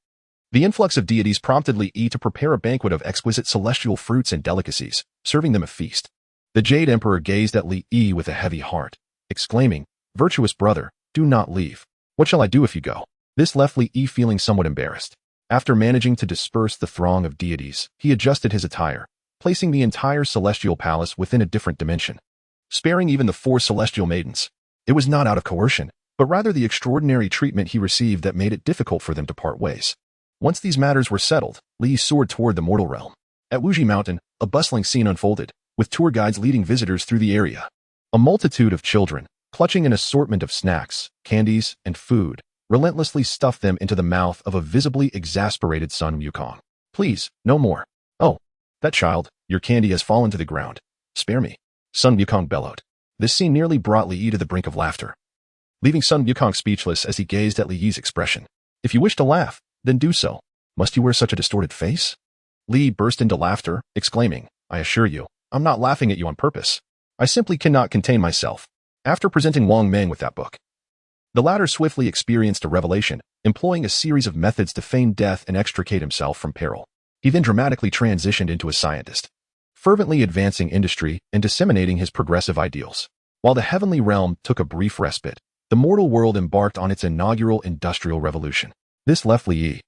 The influx of deities prompted Li Yi to prepare a banquet of exquisite celestial fruits and delicacies, serving them a feast. The Jade Emperor gazed at Li Yi with a heavy heart, exclaiming, "Virtuous brother, do not leave. What shall I do if you go?" This left Li Yi feeling somewhat embarrassed. After managing to disperse the throng of deities, he adjusted his attire, placing the entire celestial palace within a different dimension, sparing even the 4 celestial maidens. It was not out of coercion, but rather the extraordinary treatment he received that made it difficult for them to part ways. Once these matters were settled, Li soared toward the mortal realm. At Wuji Mountain, a bustling scene unfolded, with tour guides leading visitors through the area. A multitude of children, clutching an assortment of snacks, candies, and food, relentlessly stuffed them into the mouth of a visibly exasperated Sun Wukong. "Please, no more. Oh, that child, your candy has fallen to the ground. Spare me," Sun Wukong bellowed. This scene nearly brought Li Yi to the brink of laughter, leaving Sun Wukong speechless as he gazed at Li Yi's expression. "If you wish to laugh, then do so. Must you wear such a distorted face?" Li burst into laughter, exclaiming, "I assure you, I'm not laughing at you on purpose. I simply cannot contain myself." After presenting Wang Mang with that book, the latter swiftly experienced a revelation, employing a series of methods to feign death and extricate himself from peril. He then dramatically transitioned into a scientist, fervently advancing industry and disseminating his progressive ideals. While the heavenly realm took a brief respite, the mortal world embarked on its inaugural industrial revolution. This left Li Yi,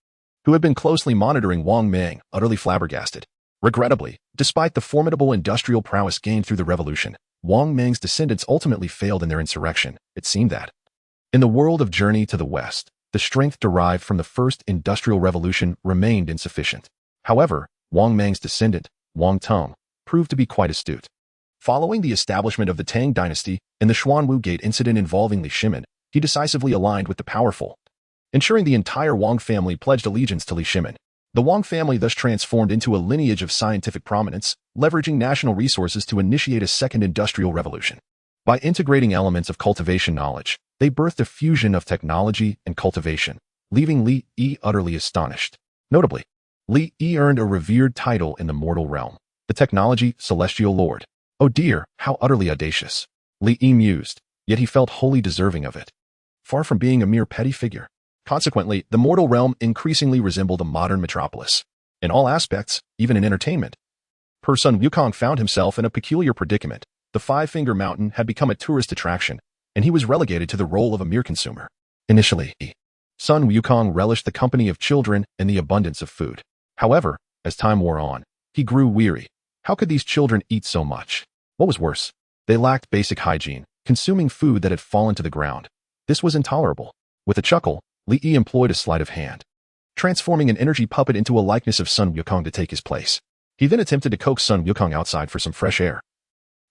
who had been closely monitoring Wang Mang, utterly flabbergasted. Regrettably, despite the formidable industrial prowess gained through the revolution, Wang Mang's descendants ultimately failed in their insurrection. It seemed that, in the world of Journey to the West, the strength derived from the first industrial revolution remained insufficient. However, Wang Mang's descendant, Wang Tong, proved to be quite astute. Following the establishment of the Tang dynasty and the Xuanwu Gate incident involving Li Shimin, he decisively aligned with the powerful, ensuring the entire Wang family pledged allegiance to Li Shimin. The Wang family thus transformed into a lineage of scientific prominence, leveraging national resources to initiate a second industrial revolution. By integrating elements of cultivation knowledge, they birthed a fusion of technology and cultivation, leaving Li Yi utterly astonished. Notably, Li Yi earned a revered title in the mortal realm, the Technology Celestial Lord. Oh dear, how utterly audacious, Li Yi mused, yet he felt wholly deserving of it, far from being a mere petty figure. Consequently, the mortal realm increasingly resembled a modern metropolis. In all aspects, even in entertainment. Sun Wukong found himself in a peculiar predicament. The Five-Finger Mountain had become a tourist attraction, and he was relegated to the role of a mere consumer. Initially, Sun Wukong relished the company of children and the abundance of food. However, as time wore on, he grew weary. How could these children eat so much? What was worse, they lacked basic hygiene, consuming food that had fallen to the ground, This was intolerable. With a chuckle, Li Yi employed a sleight of hand, transforming an energy puppet into a likeness of Sun Wukong to take his place. He then attempted to coax Sun Wukong outside for some fresh air,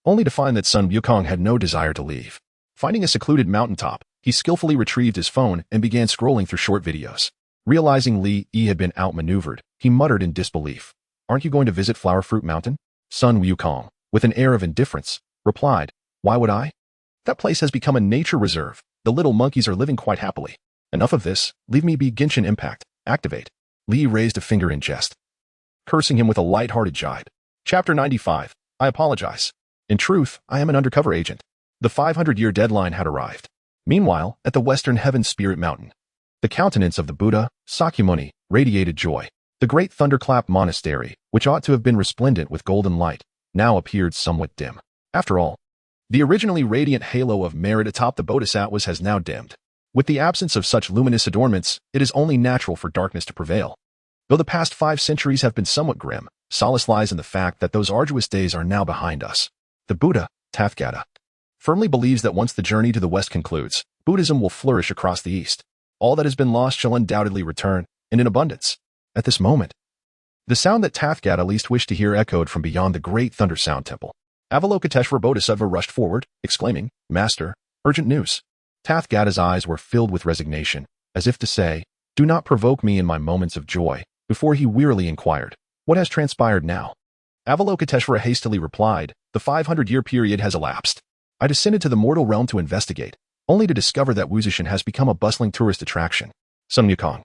only to find that Sun Wukong had no desire to leave. Finding a secluded mountaintop, he skillfully retrieved his phone and began scrolling through short videos. Realizing Li Yi had been outmaneuvered, he muttered in disbelief. "Aren't you going to visit Flower Fruit Mountain?" Sun Wukong, with an air of indifference, replied, "Why would I? That place has become a nature reserve. The little monkeys are living quite happily. Enough of this. Leave me be. Genshin Impact. Activate." Li raised a finger in jest, cursing him with a light-hearted jibe. Chapter 95. I apologize. In truth, I am an undercover agent. The 500-year deadline had arrived. Meanwhile, at the Western Heaven Spirit Mountain, the countenance of the Buddha, Sakyamuni, radiated joy. The great thunderclap monastery, which ought to have been resplendent with golden light, now appeared somewhat dim. After all, the originally radiant halo of merit atop the Bodhisattwas has now dimmed. With the absence of such luminous adornments, it is only natural for darkness to prevail. Though the past 5 centuries have been somewhat grim, solace lies in the fact that those arduous days are now behind us. The Buddha, Tathagata, firmly believes that once the journey to the West concludes, Buddhism will flourish across the East. All that has been lost shall undoubtedly return, and in abundance. At this moment, the sound that Tathagata least wished to hear echoed from beyond the great Thunder Sound Temple. Avalokiteshvara Bodhisattva rushed forward, exclaiming, "Master, urgent news." Tathagata's eyes were filled with resignation, as if to say, "Do not provoke me in my moments of joy," before he wearily inquired, "What has transpired now?" Avalokiteshvara hastily replied, "The 500-year period has elapsed. I descended to the mortal realm to investigate, only to discover that Wuzishan has become a bustling tourist attraction. Sun Wukong,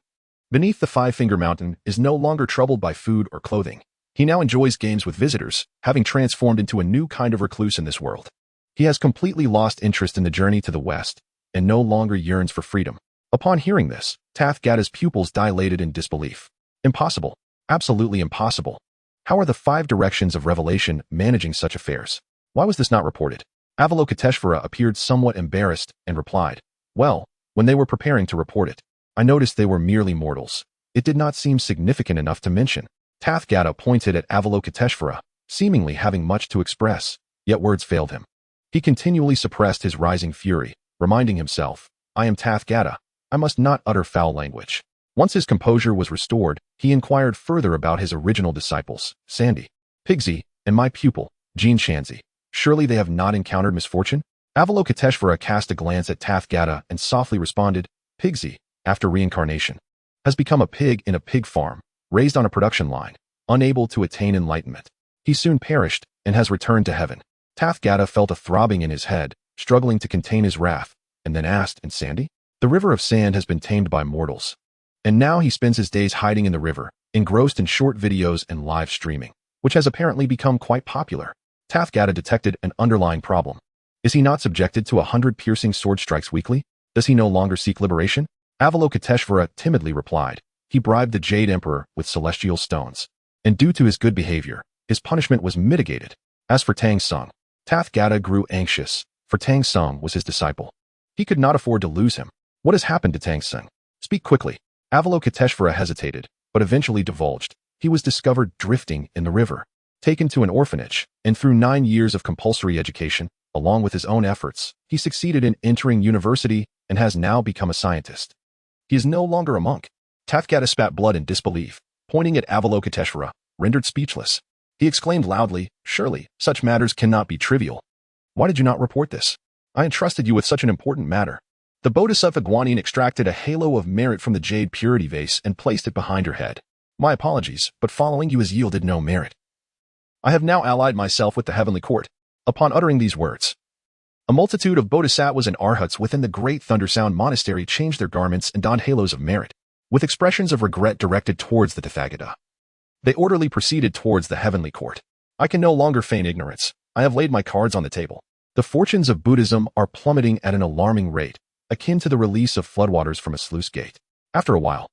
beneath the Five-Finger Mountain, is no longer troubled by food or clothing. He now enjoys games with visitors, having transformed into a new kind of recluse in this world. He has completely lost interest in the journey to the West, and no longer yearns for freedom." Upon hearing this, Tathagata's pupils dilated in disbelief. Impossible. Absolutely impossible. How are the 5 directions of revelation managing such affairs? Why was this not reported? Avalokiteshvara appeared somewhat embarrassed and replied, "Well, when they were preparing to report it, I noticed they were merely mortals. It did not seem significant enough to mention." Tathagata pointed at Avalokiteshvara, seemingly having much to express, yet words failed him. He continually suppressed his rising fury, reminding himself, "I am Tathagata. I must not utter foul language." Once his composure was restored, he inquired further about his original disciples, Sandy, Pigsy, and my pupil, Jean Shanzi. Surely they have not encountered misfortune? Avalokiteshvara cast a glance at Tathagata and softly responded, "Pigsy, after reincarnation, has become a pig in a pig farm, raised on a production line, unable to attain enlightenment. He soon perished and has returned to heaven." Tathagata felt a throbbing in his head, struggling to contain his wrath, and then asked, "And Sandy?" "The river of sand has been tamed by mortals, and now he spends his days hiding in the river, engrossed in short videos and live streaming, which has apparently become quite popular." Tathagata detected an underlying problem. Is he not subjected to 100 piercing sword strikes weekly? Does he no longer seek liberation? Avalokiteshvara timidly replied, "He bribed the Jade Emperor with celestial stones, and due to his good behavior, his punishment was mitigated." As for Tang Sung, Tathagata grew anxious, for Tang Sung was his disciple. He could not afford to lose him. What has happened to Tang Sung? Speak quickly. Avalokiteshvara hesitated, but eventually divulged. He was discovered drifting in the river, taken to an orphanage, and through 9 years of compulsory education, along with his own efforts, he succeeded in entering university and has now become a scientist. He is no longer a monk. Tathagata spat blood in disbelief, pointing at Avalokiteshvara, rendered speechless. He exclaimed loudly, "Surely, such matters cannot be trivial. Why did you not report this? I entrusted you with such an important matter." The Bodhisattva Guanyin extracted a halo of merit from the jade purity vase and placed it behind her head. "My apologies, but following you has yielded no merit. I have now allied myself with the heavenly court." Upon uttering these words, a multitude of bodhisattvas and arhats within the great Thundersound Monastery changed their garments and donned halos of merit, with expressions of regret directed towards the Tathagata. They orderly proceeded towards the heavenly court. "I can no longer feign ignorance. I have laid my cards on the table. The fortunes of Buddhism are plummeting at an alarming rate, akin to the release of floodwaters from a sluice gate." After a while,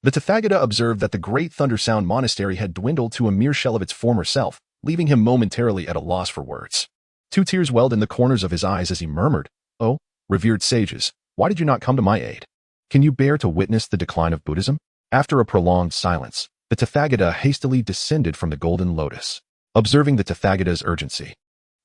the Tathagata observed that the great Thundersound Monastery had dwindled to a mere shell of its former self, leaving him momentarily at a loss for words. 2 tears welled in the corners of his eyes as he murmured, "Oh, revered sages, why did you not come to my aid? Can you bear to witness the decline of Buddhism?" After a prolonged silence, the Tathagata hastily descended from the golden lotus. Observing the Tathagata's urgency,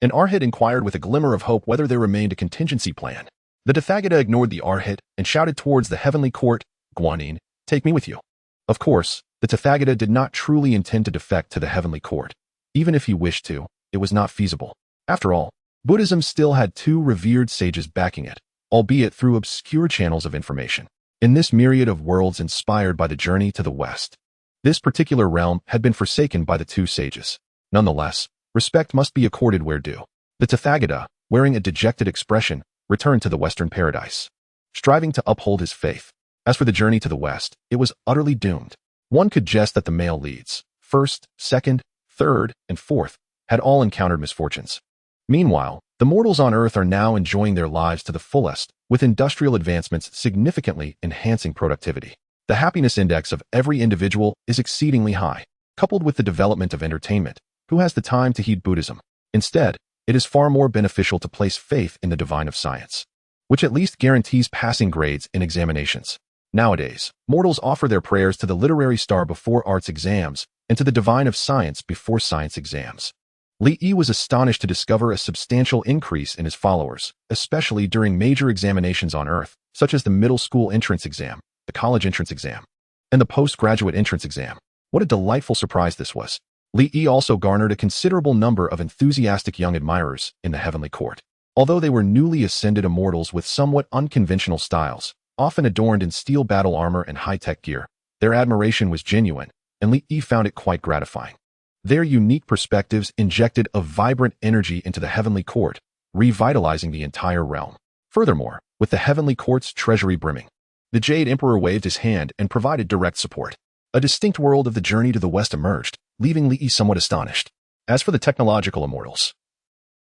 an arhat inquired with a glimmer of hope whether there remained a contingency plan. The Tathagata ignored the Arhat and shouted towards the heavenly court, Guanyin, take me with you. Of course, the Tathagata did not truly intend to defect to the heavenly court. Even if he wished to, it was not feasible. After all, Buddhism still had two revered sages backing it, albeit through obscure channels of information. In this myriad of worlds inspired by the journey to the West, this particular realm had been forsaken by the two sages. Nonetheless, respect must be accorded where due. The Tathagata, wearing a dejected expression, returned to the Western paradise, striving to uphold his faith. As for the journey to the West, it was utterly doomed. One could guess that the male leads, first, second, third, and fourth, had all encountered misfortunes. Meanwhile, the mortals on Earth are now enjoying their lives to the fullest, with industrial advancements significantly enhancing productivity. The happiness index of every individual is exceedingly high, coupled with the development of entertainment. Who has the time to heed Buddhism? Instead, it is far more beneficial to place faith in the divine of science, which at least guarantees passing grades in examinations. Nowadays, mortals offer their prayers to the literary star before arts exams and to the divine of science before science exams. Li Yi was astonished to discover a substantial increase in his followers, especially during major examinations on Earth, such as the middle school entrance exam, the college entrance exam, and the postgraduate entrance exam. What a delightful surprise this was. Li Yi also garnered a considerable number of enthusiastic young admirers in the heavenly court. Although they were newly ascended immortals with somewhat unconventional styles, often adorned in steel battle armor and high-tech gear, their admiration was genuine, and Li Yi found it quite gratifying. Their unique perspectives injected a vibrant energy into the heavenly court, revitalizing the entire realm. Furthermore, with the heavenly court's treasury brimming, the Jade Emperor waved his hand and provided direct support. A distinct world of the journey to the West emerged, leaving Li Yi somewhat astonished. As for the technological immortals,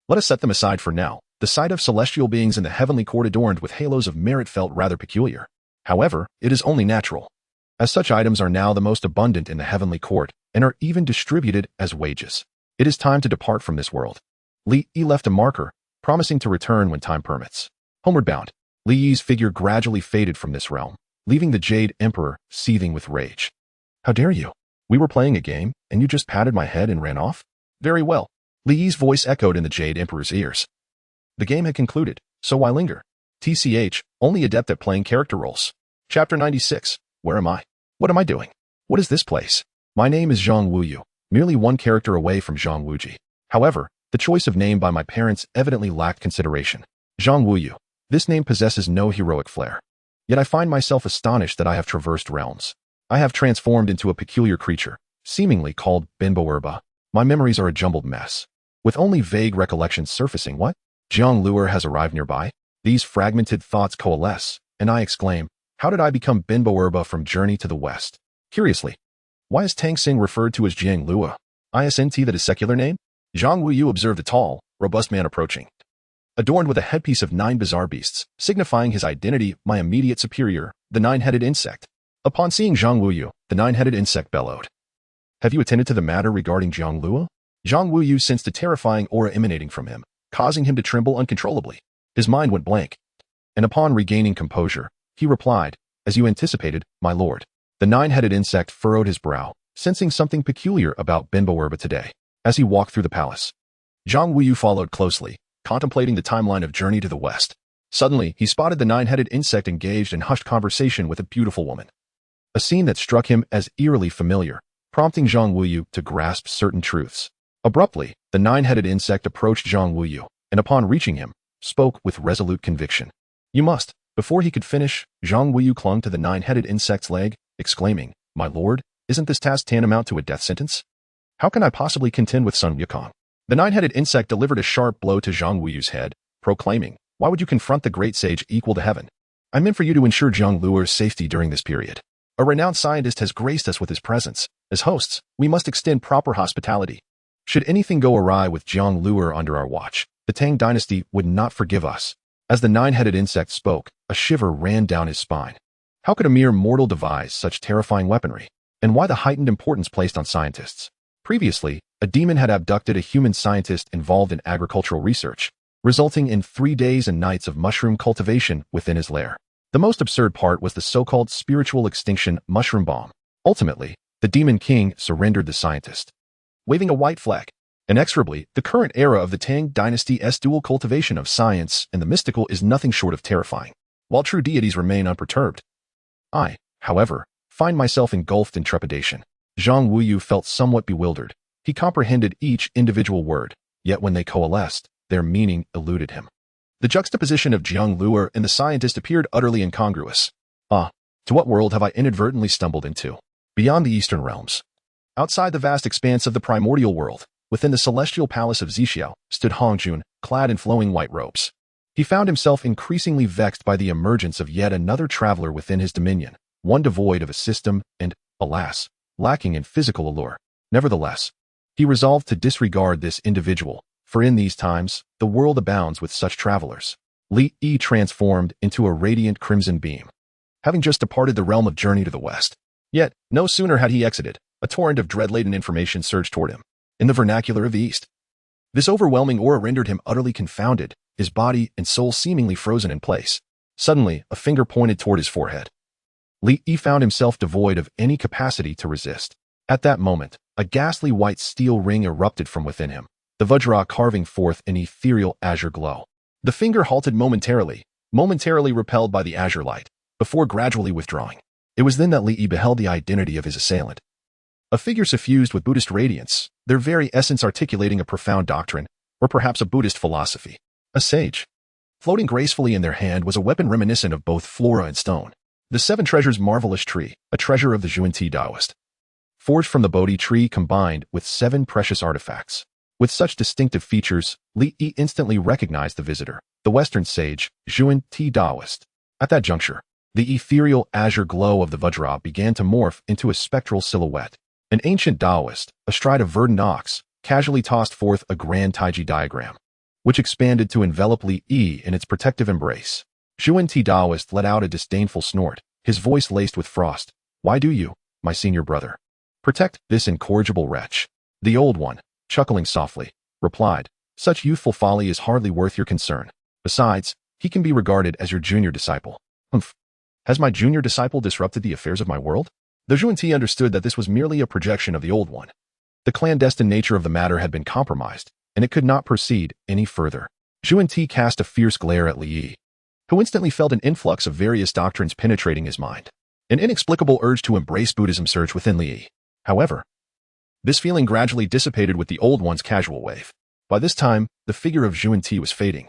let us set them aside for now. The sight of celestial beings in the heavenly court adorned with halos of merit felt rather peculiar. However, it is only natural, as such items are now the most abundant in the heavenly court and are even distributed as wages. It is time to depart from this world. Li Yi left a marker, promising to return when time permits. Homeward bound, Li Yi's figure gradually faded from this realm, leaving the Jade Emperor seething with rage. How dare you? We were playing a game, and you just patted my head and ran off? Very well. Li Yi's voice echoed in the Jade Emperor's ears. The game had concluded, so why linger? TCH, only adept at playing character roles. Chapter 96. Where am I? What am I doing? What is this place? My name is Zhang Wuyu, merely one character away from Zhang Wuji. However, the choice of name by my parents evidently lacked consideration. Zhang Wuyu. This name possesses no heroic flair. Yet I find myself astonished that I have traversed realms. I have transformed into a peculiar creature, seemingly called Benboerba. My memories are a jumbled mess, with only vague recollections surfacing. What? Jiang Luer has arrived nearby? These fragmented thoughts coalesce, and I exclaim, how did I become Benboerba from Journey to the West? Curiously, why is Tang Xing referred to as Jiang Lua? Isn't that his secular name? Zhang Wuyu observed a tall, robust man approaching, adorned with a headpiece of 9 bizarre beasts, signifying his identity, my immediate superior, the 9-headed insect. Upon seeing Zhang Wuyu, the 9-headed insect bellowed. Have you attended to the matter regarding Jiang Lua? Zhang Wuyu sensed a terrifying aura emanating from him, causing him to tremble uncontrollably. His mind went blank, and upon regaining composure, he replied, as you anticipated, my lord. The 9-headed insect furrowed his brow, sensing something peculiar about Benboerba today. As he walked through the palace, Zhang Wuyu followed closely, contemplating the timeline of Journey to the West. Suddenly, he spotted the 9-headed insect engaged in hushed conversation with a beautiful woman. A scene that struck him as eerily familiar, prompting Zhang Wuyu to grasp certain truths. Abruptly, the 9-headed insect approached Zhang Wuyu, and upon reaching him, spoke with resolute conviction. You must. Before he could finish, Zhang Wuyu clung to the 9-headed insect's leg, exclaiming, my lord, isn't this task tantamount to a death sentence? How can I possibly contend with Sun Wukong? The 9-headed insect delivered a sharp blow to Zhang Wuyu's head, proclaiming, why would you confront the great sage equal to heaven? I meant for you to ensure Jiang Luer's safety during this period. A renowned scientist has graced us with his presence. As hosts, we must extend proper hospitality. Should anything go awry with Jiang Luer under our watch, the Tang dynasty would not forgive us. As the 9-headed insect spoke, a shiver ran down his spine. How could a mere mortal devise such terrifying weaponry? And why the heightened importance placed on scientists? Previously, a demon had abducted a human scientist involved in agricultural research, resulting in 3 days and nights of mushroom cultivation within his lair. The most absurd part was the so-called spiritual extinction mushroom bomb. Ultimately, the demon king surrendered the scientist. Waving a white flag, Inexorably, the current era of the Tang dynasty's dual cultivation of science and the mystical is nothing short of terrifying, while true deities remain unperturbed. I, however, find myself engulfed in trepidation. Zhang Wuyu felt somewhat bewildered. He comprehended each individual word, yet when they coalesced, their meaning eluded him. The juxtaposition of Jiang Luer and the scientist appeared utterly incongruous. To what world have I inadvertently stumbled into? Beyond the eastern realms. Outside the vast expanse of the primordial world, within the celestial palace of Zixiao, stood Hongjun, clad in flowing white robes. He found himself increasingly vexed by the emergence of yet another traveler within his dominion, one devoid of a system and, alas, lacking in physical allure. Nevertheless, he resolved to disregard this individual, for in these times, the world abounds with such travelers. Li Yi transformed into a radiant crimson beam, having just departed the realm of journey to the west. Yet, no sooner had he exited, a torrent of dread-laden information surged toward him. In the vernacular of the East, this overwhelming aura rendered him utterly confounded, his body and soul seemingly frozen in place. Suddenly, a finger pointed toward his forehead. Li Yi found himself devoid of any capacity to resist. At that moment, a ghastly white steel ring erupted from within him, the Vajra carving forth an ethereal azure glow. The finger halted momentarily repelled by the azure light, before gradually withdrawing. It was then that Li Yi beheld the identity of his assailant. A figure suffused with Buddhist radiance, their very essence articulating a profound doctrine, or perhaps a Buddhist philosophy. A sage. Floating gracefully in their hand was a weapon reminiscent of both flora and stone. The Seven Treasures marvelous tree, a treasure of the Juvenile Taoist. Forged from the Bodhi tree combined with 7 precious artifacts. With such distinctive features, Li Yi instantly recognized the visitor, the Western sage, Juvenile Taoist. At that juncture, the ethereal azure glow of the Vajra began to morph into a spectral silhouette. An ancient Taoist, astride a verdant ox, casually tossed forth a grand Taiji diagram, which expanded to envelop Li Yi in its protective embrace. Juvenile Taoist let out a disdainful snort, his voice laced with frost. Why do you, my senior brother, protect this incorrigible wretch? The old one, chuckling softly, replied, such youthful folly is hardly worth your concern. Besides, he can be regarded as your junior disciple. Humph. Has my junior disciple disrupted the affairs of my world? The Juvenile understood that this was merely a projection of the old one. The clandestine nature of the matter had been compromised, and it could not proceed any further. Juvenile cast a fierce glare at Li Yi, who instantly felt an influx of various doctrines penetrating his mind. An inexplicable urge to embrace Buddhism surged within Li Yi. However, this feeling gradually dissipated with the old one's casual wave. By this time, the figure of Juvenile was fading,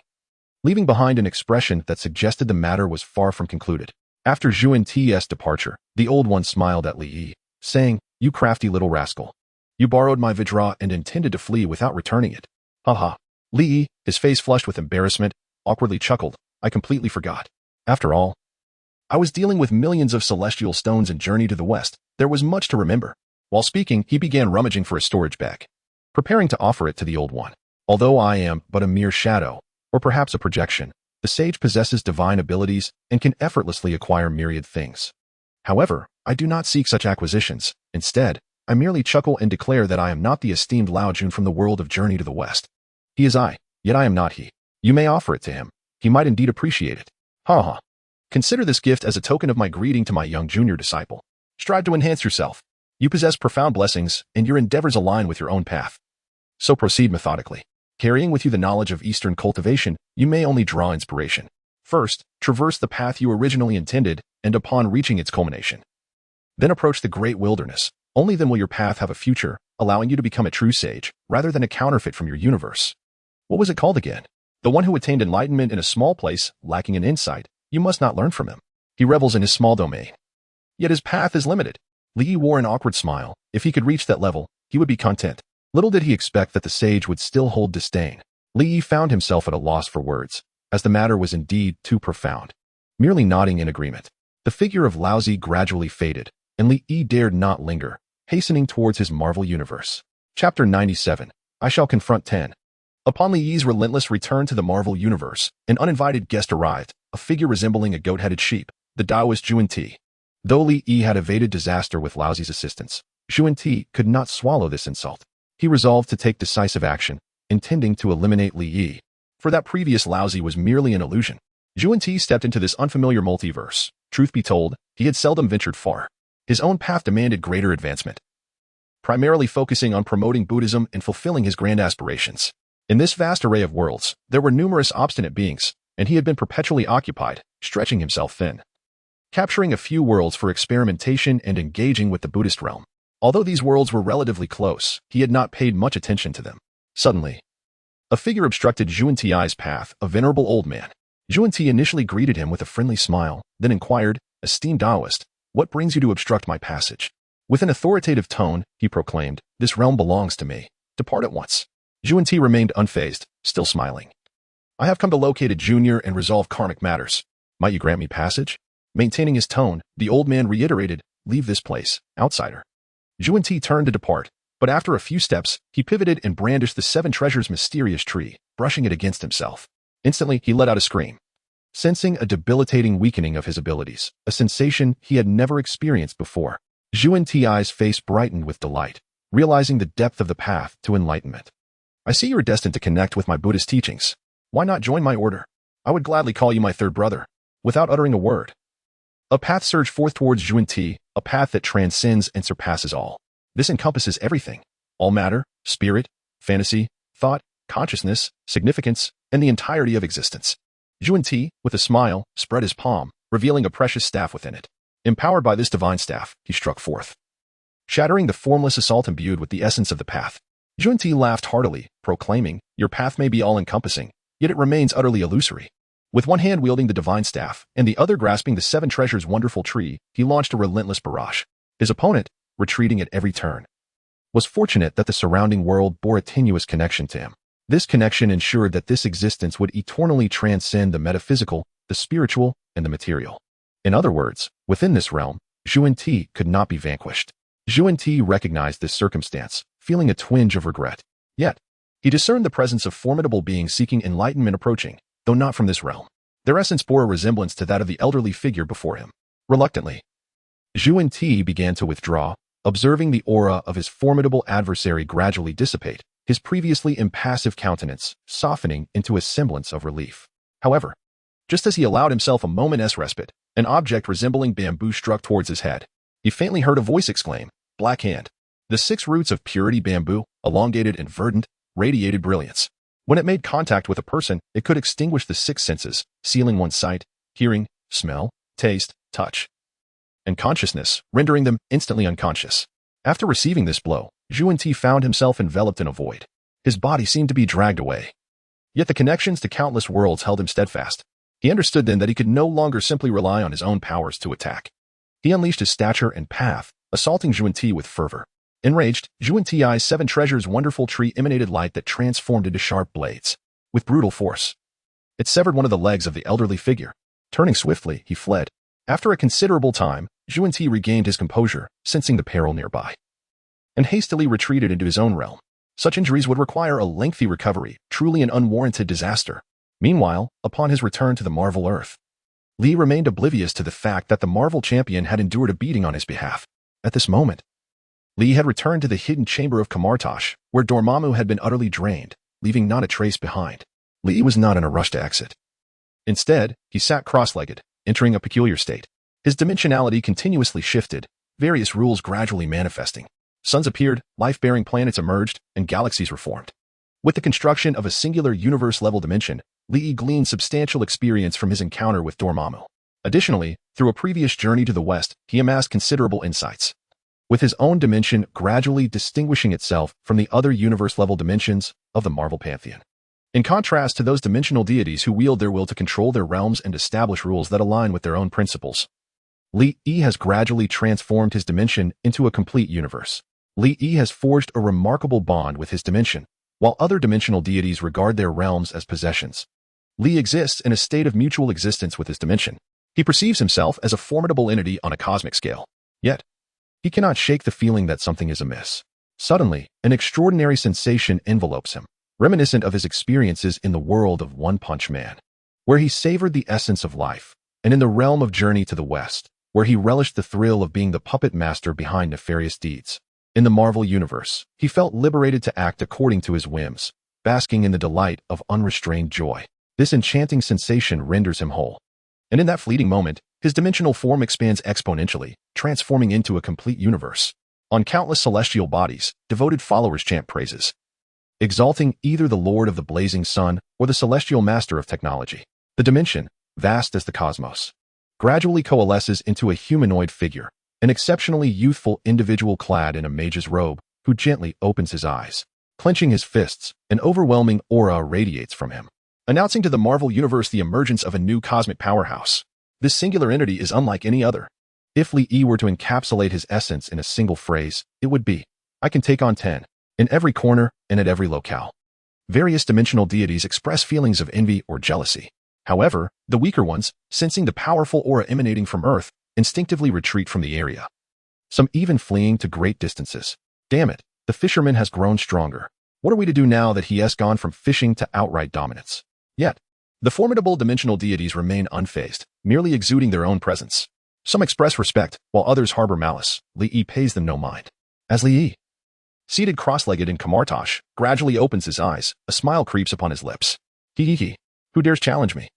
leaving behind an expression that suggested the matter was far from concluded. After Juvenile's departure, the old one smiled at Li Yi, saying, you crafty little rascal. You borrowed my Vajra and intended to flee without returning it. Haha. Li Yi, his face flushed with embarrassment, awkwardly chuckled. I completely forgot. After all, I was dealing with millions of celestial stones and journey to the west. There was much to remember. While speaking, he began rummaging for a storage bag, preparing to offer it to the old one. Although I am but a mere shadow, or perhaps a projection, the sage possesses divine abilities and can effortlessly acquire myriad things. However, I do not seek such acquisitions. Instead, I merely chuckle and declare that I am not the esteemed Lao Jun from the world of Journey to the West. He is I, yet I am not he. You may offer it to him. He might indeed appreciate it. Haha. Consider this gift as a token of my greeting to my young junior disciple. Strive to enhance yourself. You possess profound blessings, and your endeavors align with your own path. So proceed methodically. Carrying with you the knowledge of Eastern cultivation, you may only draw inspiration. First, traverse the path you originally intended, and upon reaching its culmination, then approach the great wilderness. Only then will your path have a future, allowing you to become a true sage, rather than a counterfeit from your universe. What was it called again? The one who attained enlightenment in a small place, lacking in insight. You must not learn from him. He revels in his small domain. Yet his path is limited. Li Yi wore an awkward smile. If he could reach that level, he would be content. Little did he expect that the sage would still hold disdain. Li Yi found himself at a loss for words, as the matter was indeed too profound. Merely nodding in agreement, the figure of Lao Zi gradually faded, and Li Yi dared not linger, hastening towards his Marvel universe. Chapter 97. I shall confront 10. Upon Li Yi's relentless return to the Marvel universe, an uninvited guest arrived, a figure resembling a goat-headed sheep, the Taoist Juvenile. Though Li Yi had evaded disaster with Lao Zi's assistance, Juvenile could not swallow this insult. He resolved to take decisive action, intending to eliminate Li Yi. For that previous Lao Zi was merely an illusion. Juvenile stepped into this unfamiliar multiverse. Truth be told, he had seldom ventured far. His own path demanded greater advancement. primarily focusing on promoting Buddhism and fulfilling his grand aspirations. In this vast array of worlds, there were numerous obstinate beings, and he had been perpetually occupied, stretching himself thin. Capturing a few worlds for experimentation and engaging with the Buddhist realm. Although these worlds were relatively close, he had not paid much attention to them. Suddenly, a figure obstructed Zhuan Ti's path, a venerable old man. Zhuan Ti initially greeted him with a friendly smile, then inquired, "Esteemed Taoist, what brings you to obstruct my passage?" With an authoritative tone, he proclaimed, "This realm belongs to me. Depart at once." Zhuan Ti remained unfazed, still smiling. "I have come to locate a junior and resolve karmic matters. Might you grant me passage?" Maintaining his tone, the old man reiterated, "Leave this place, outsider." Zhuan Ti turned to depart, but after a few steps, he pivoted and brandished the seven treasures mysterious tree, brushing it against himself. Instantly, he let out a scream. Sensing a debilitating weakening of his abilities, a sensation he had never experienced before, Zhuan Ti's face brightened with delight, realizing the depth of the path to enlightenment. "I see you are destined to connect with my Buddhist teachings. Why not join my order? I would gladly call you my third brother." Without uttering a word, a path surged forth towards Zhuan Ti, a path that transcends and surpasses all. This encompasses everything: all matter, spirit, fantasy, thought, consciousness, significance, and the entirety of existence. Zhuan Ti, with a smile, spread his palm, revealing a precious staff within it. Empowered by this divine staff, he struck forth, shattering the formless assault imbued with the essence of the path. Zhuan Ti laughed heartily, proclaiming, "Your path may be all-encompassing, yet it remains utterly illusory." With one hand wielding the divine staff, and the other grasping the seven treasures' wonderful tree, he launched a relentless barrage. His opponent, retreating at every turn, was fortunate that the surrounding world bore a tenuous connection to him. This connection ensured that this existence would eternally transcend the metaphysical, the spiritual, and the material. In other words, within this realm, Zhuan Ti could not be vanquished. Zhuan Ti recognized this circumstance, feeling a twinge of regret. Yet, he discerned the presence of formidable beings seeking enlightenment approaching, though not from this realm. Their essence bore a resemblance to that of the elderly figure before him. Reluctantly, Zhuan Ti began to withdraw, observing the aura of his formidable adversary gradually dissipate, his previously impassive countenance softening into a semblance of relief. However, just as he allowed himself a moment's respite, an object resembling bamboo struck towards his head. He faintly heard a voice exclaim, "Black Hand." The 6 roots of purity bamboo, elongated and verdant, radiated brilliance. When it made contact with a person, it could extinguish the 6 senses, sealing one's sight, hearing, smell, taste, touch, and consciousness, rendering them instantly unconscious. After receiving this blow, Zhuan Ti found himself enveloped in a void. His body seemed to be dragged away. Yet the connections to countless worlds held him steadfast. He understood then that he could no longer simply rely on his own powers to attack. He unleashed his stature and path, assaulting Zhuan Ti with fervor. Enraged, Zhuan Ti's 7 treasures' wonderful tree emanated light that transformed into sharp blades. With brutal force, it severed one of the legs of the elderly figure. Turning swiftly, he fled. After a considerable time, Zhuan Ti regained his composure, sensing the peril nearby, and hastily retreated into his own realm. Such injuries would require a lengthy recovery, truly an unwarranted disaster. Meanwhile, upon his return to the Marvel Earth, Li remained oblivious to the fact that the Marvel champion had endured a beating on his behalf. At this moment, Li had returned to the hidden chamber of Kamar-Taj, where Dormammu had been utterly drained, leaving not a trace behind. Li was not in a rush to exit. Instead, he sat cross-legged, entering a peculiar state. His dimensionality continuously shifted, various rules gradually manifesting. Suns appeared, life-bearing planets emerged, and galaxies were formed. With the construction of a singular universe-level dimension, Li gleaned substantial experience from his encounter with Dormammu. Additionally, through a previous journey to the west, he amassed considerable insights, with his own dimension gradually distinguishing itself from the other universe-level dimensions of the Marvel pantheon. In contrast to those dimensional deities who wield their will to control their realms and establish rules that align with their own principles, Li has gradually transformed his dimension into a complete universe. Li has forged a remarkable bond with his dimension, while other dimensional deities regard their realms as possessions. Li exists in a state of mutual existence with his dimension. He perceives himself as a formidable entity on a cosmic scale. Yet, he cannot shake the feeling that something is amiss. Suddenly, an extraordinary sensation envelopes him, reminiscent of his experiences in the world of One Punch Man, where he savored the essence of life, and in the realm of Journey to the West, where he relished the thrill of being the puppet master behind nefarious deeds. In the Marvel Universe, he felt liberated to act according to his whims, basking in the delight of unrestrained joy. This enchanting sensation renders him whole. And in that fleeting moment, his dimensional form expands exponentially, transforming into a complete universe. On countless celestial bodies, devoted followers chant praises, exalting either the Lord of the blazing sun or the celestial master of technology. The dimension, vast as the cosmos, gradually coalesces into a humanoid figure, an exceptionally youthful individual clad in a mage's robe who gently opens his eyes. Clenching his fists, an overwhelming aura radiates from him, announcing to the Marvel Universe the emergence of a new cosmic powerhouse. This singular entity is unlike any other. If Lee were to encapsulate his essence in a single phrase, it would be, I can take on 10, in every corner and at every locale. Various dimensional deities express feelings of envy or jealousy. However, the weaker ones, sensing the powerful aura emanating from Earth, instinctively retreat from the area. Some even fleeing to great distances. Damn it, the fisherman has grown stronger. What are we to do now that he has gone from fishing to outright dominance? Yet, the formidable dimensional deities remain unfazed, merely exuding their own presence. Some express respect, while others harbor malice. Lee pays them no mind. As Lee, seated cross-legged in Kamar-Taj, gradually opens his eyes, a smile creeps upon his lips. Hee. Who dares challenge me?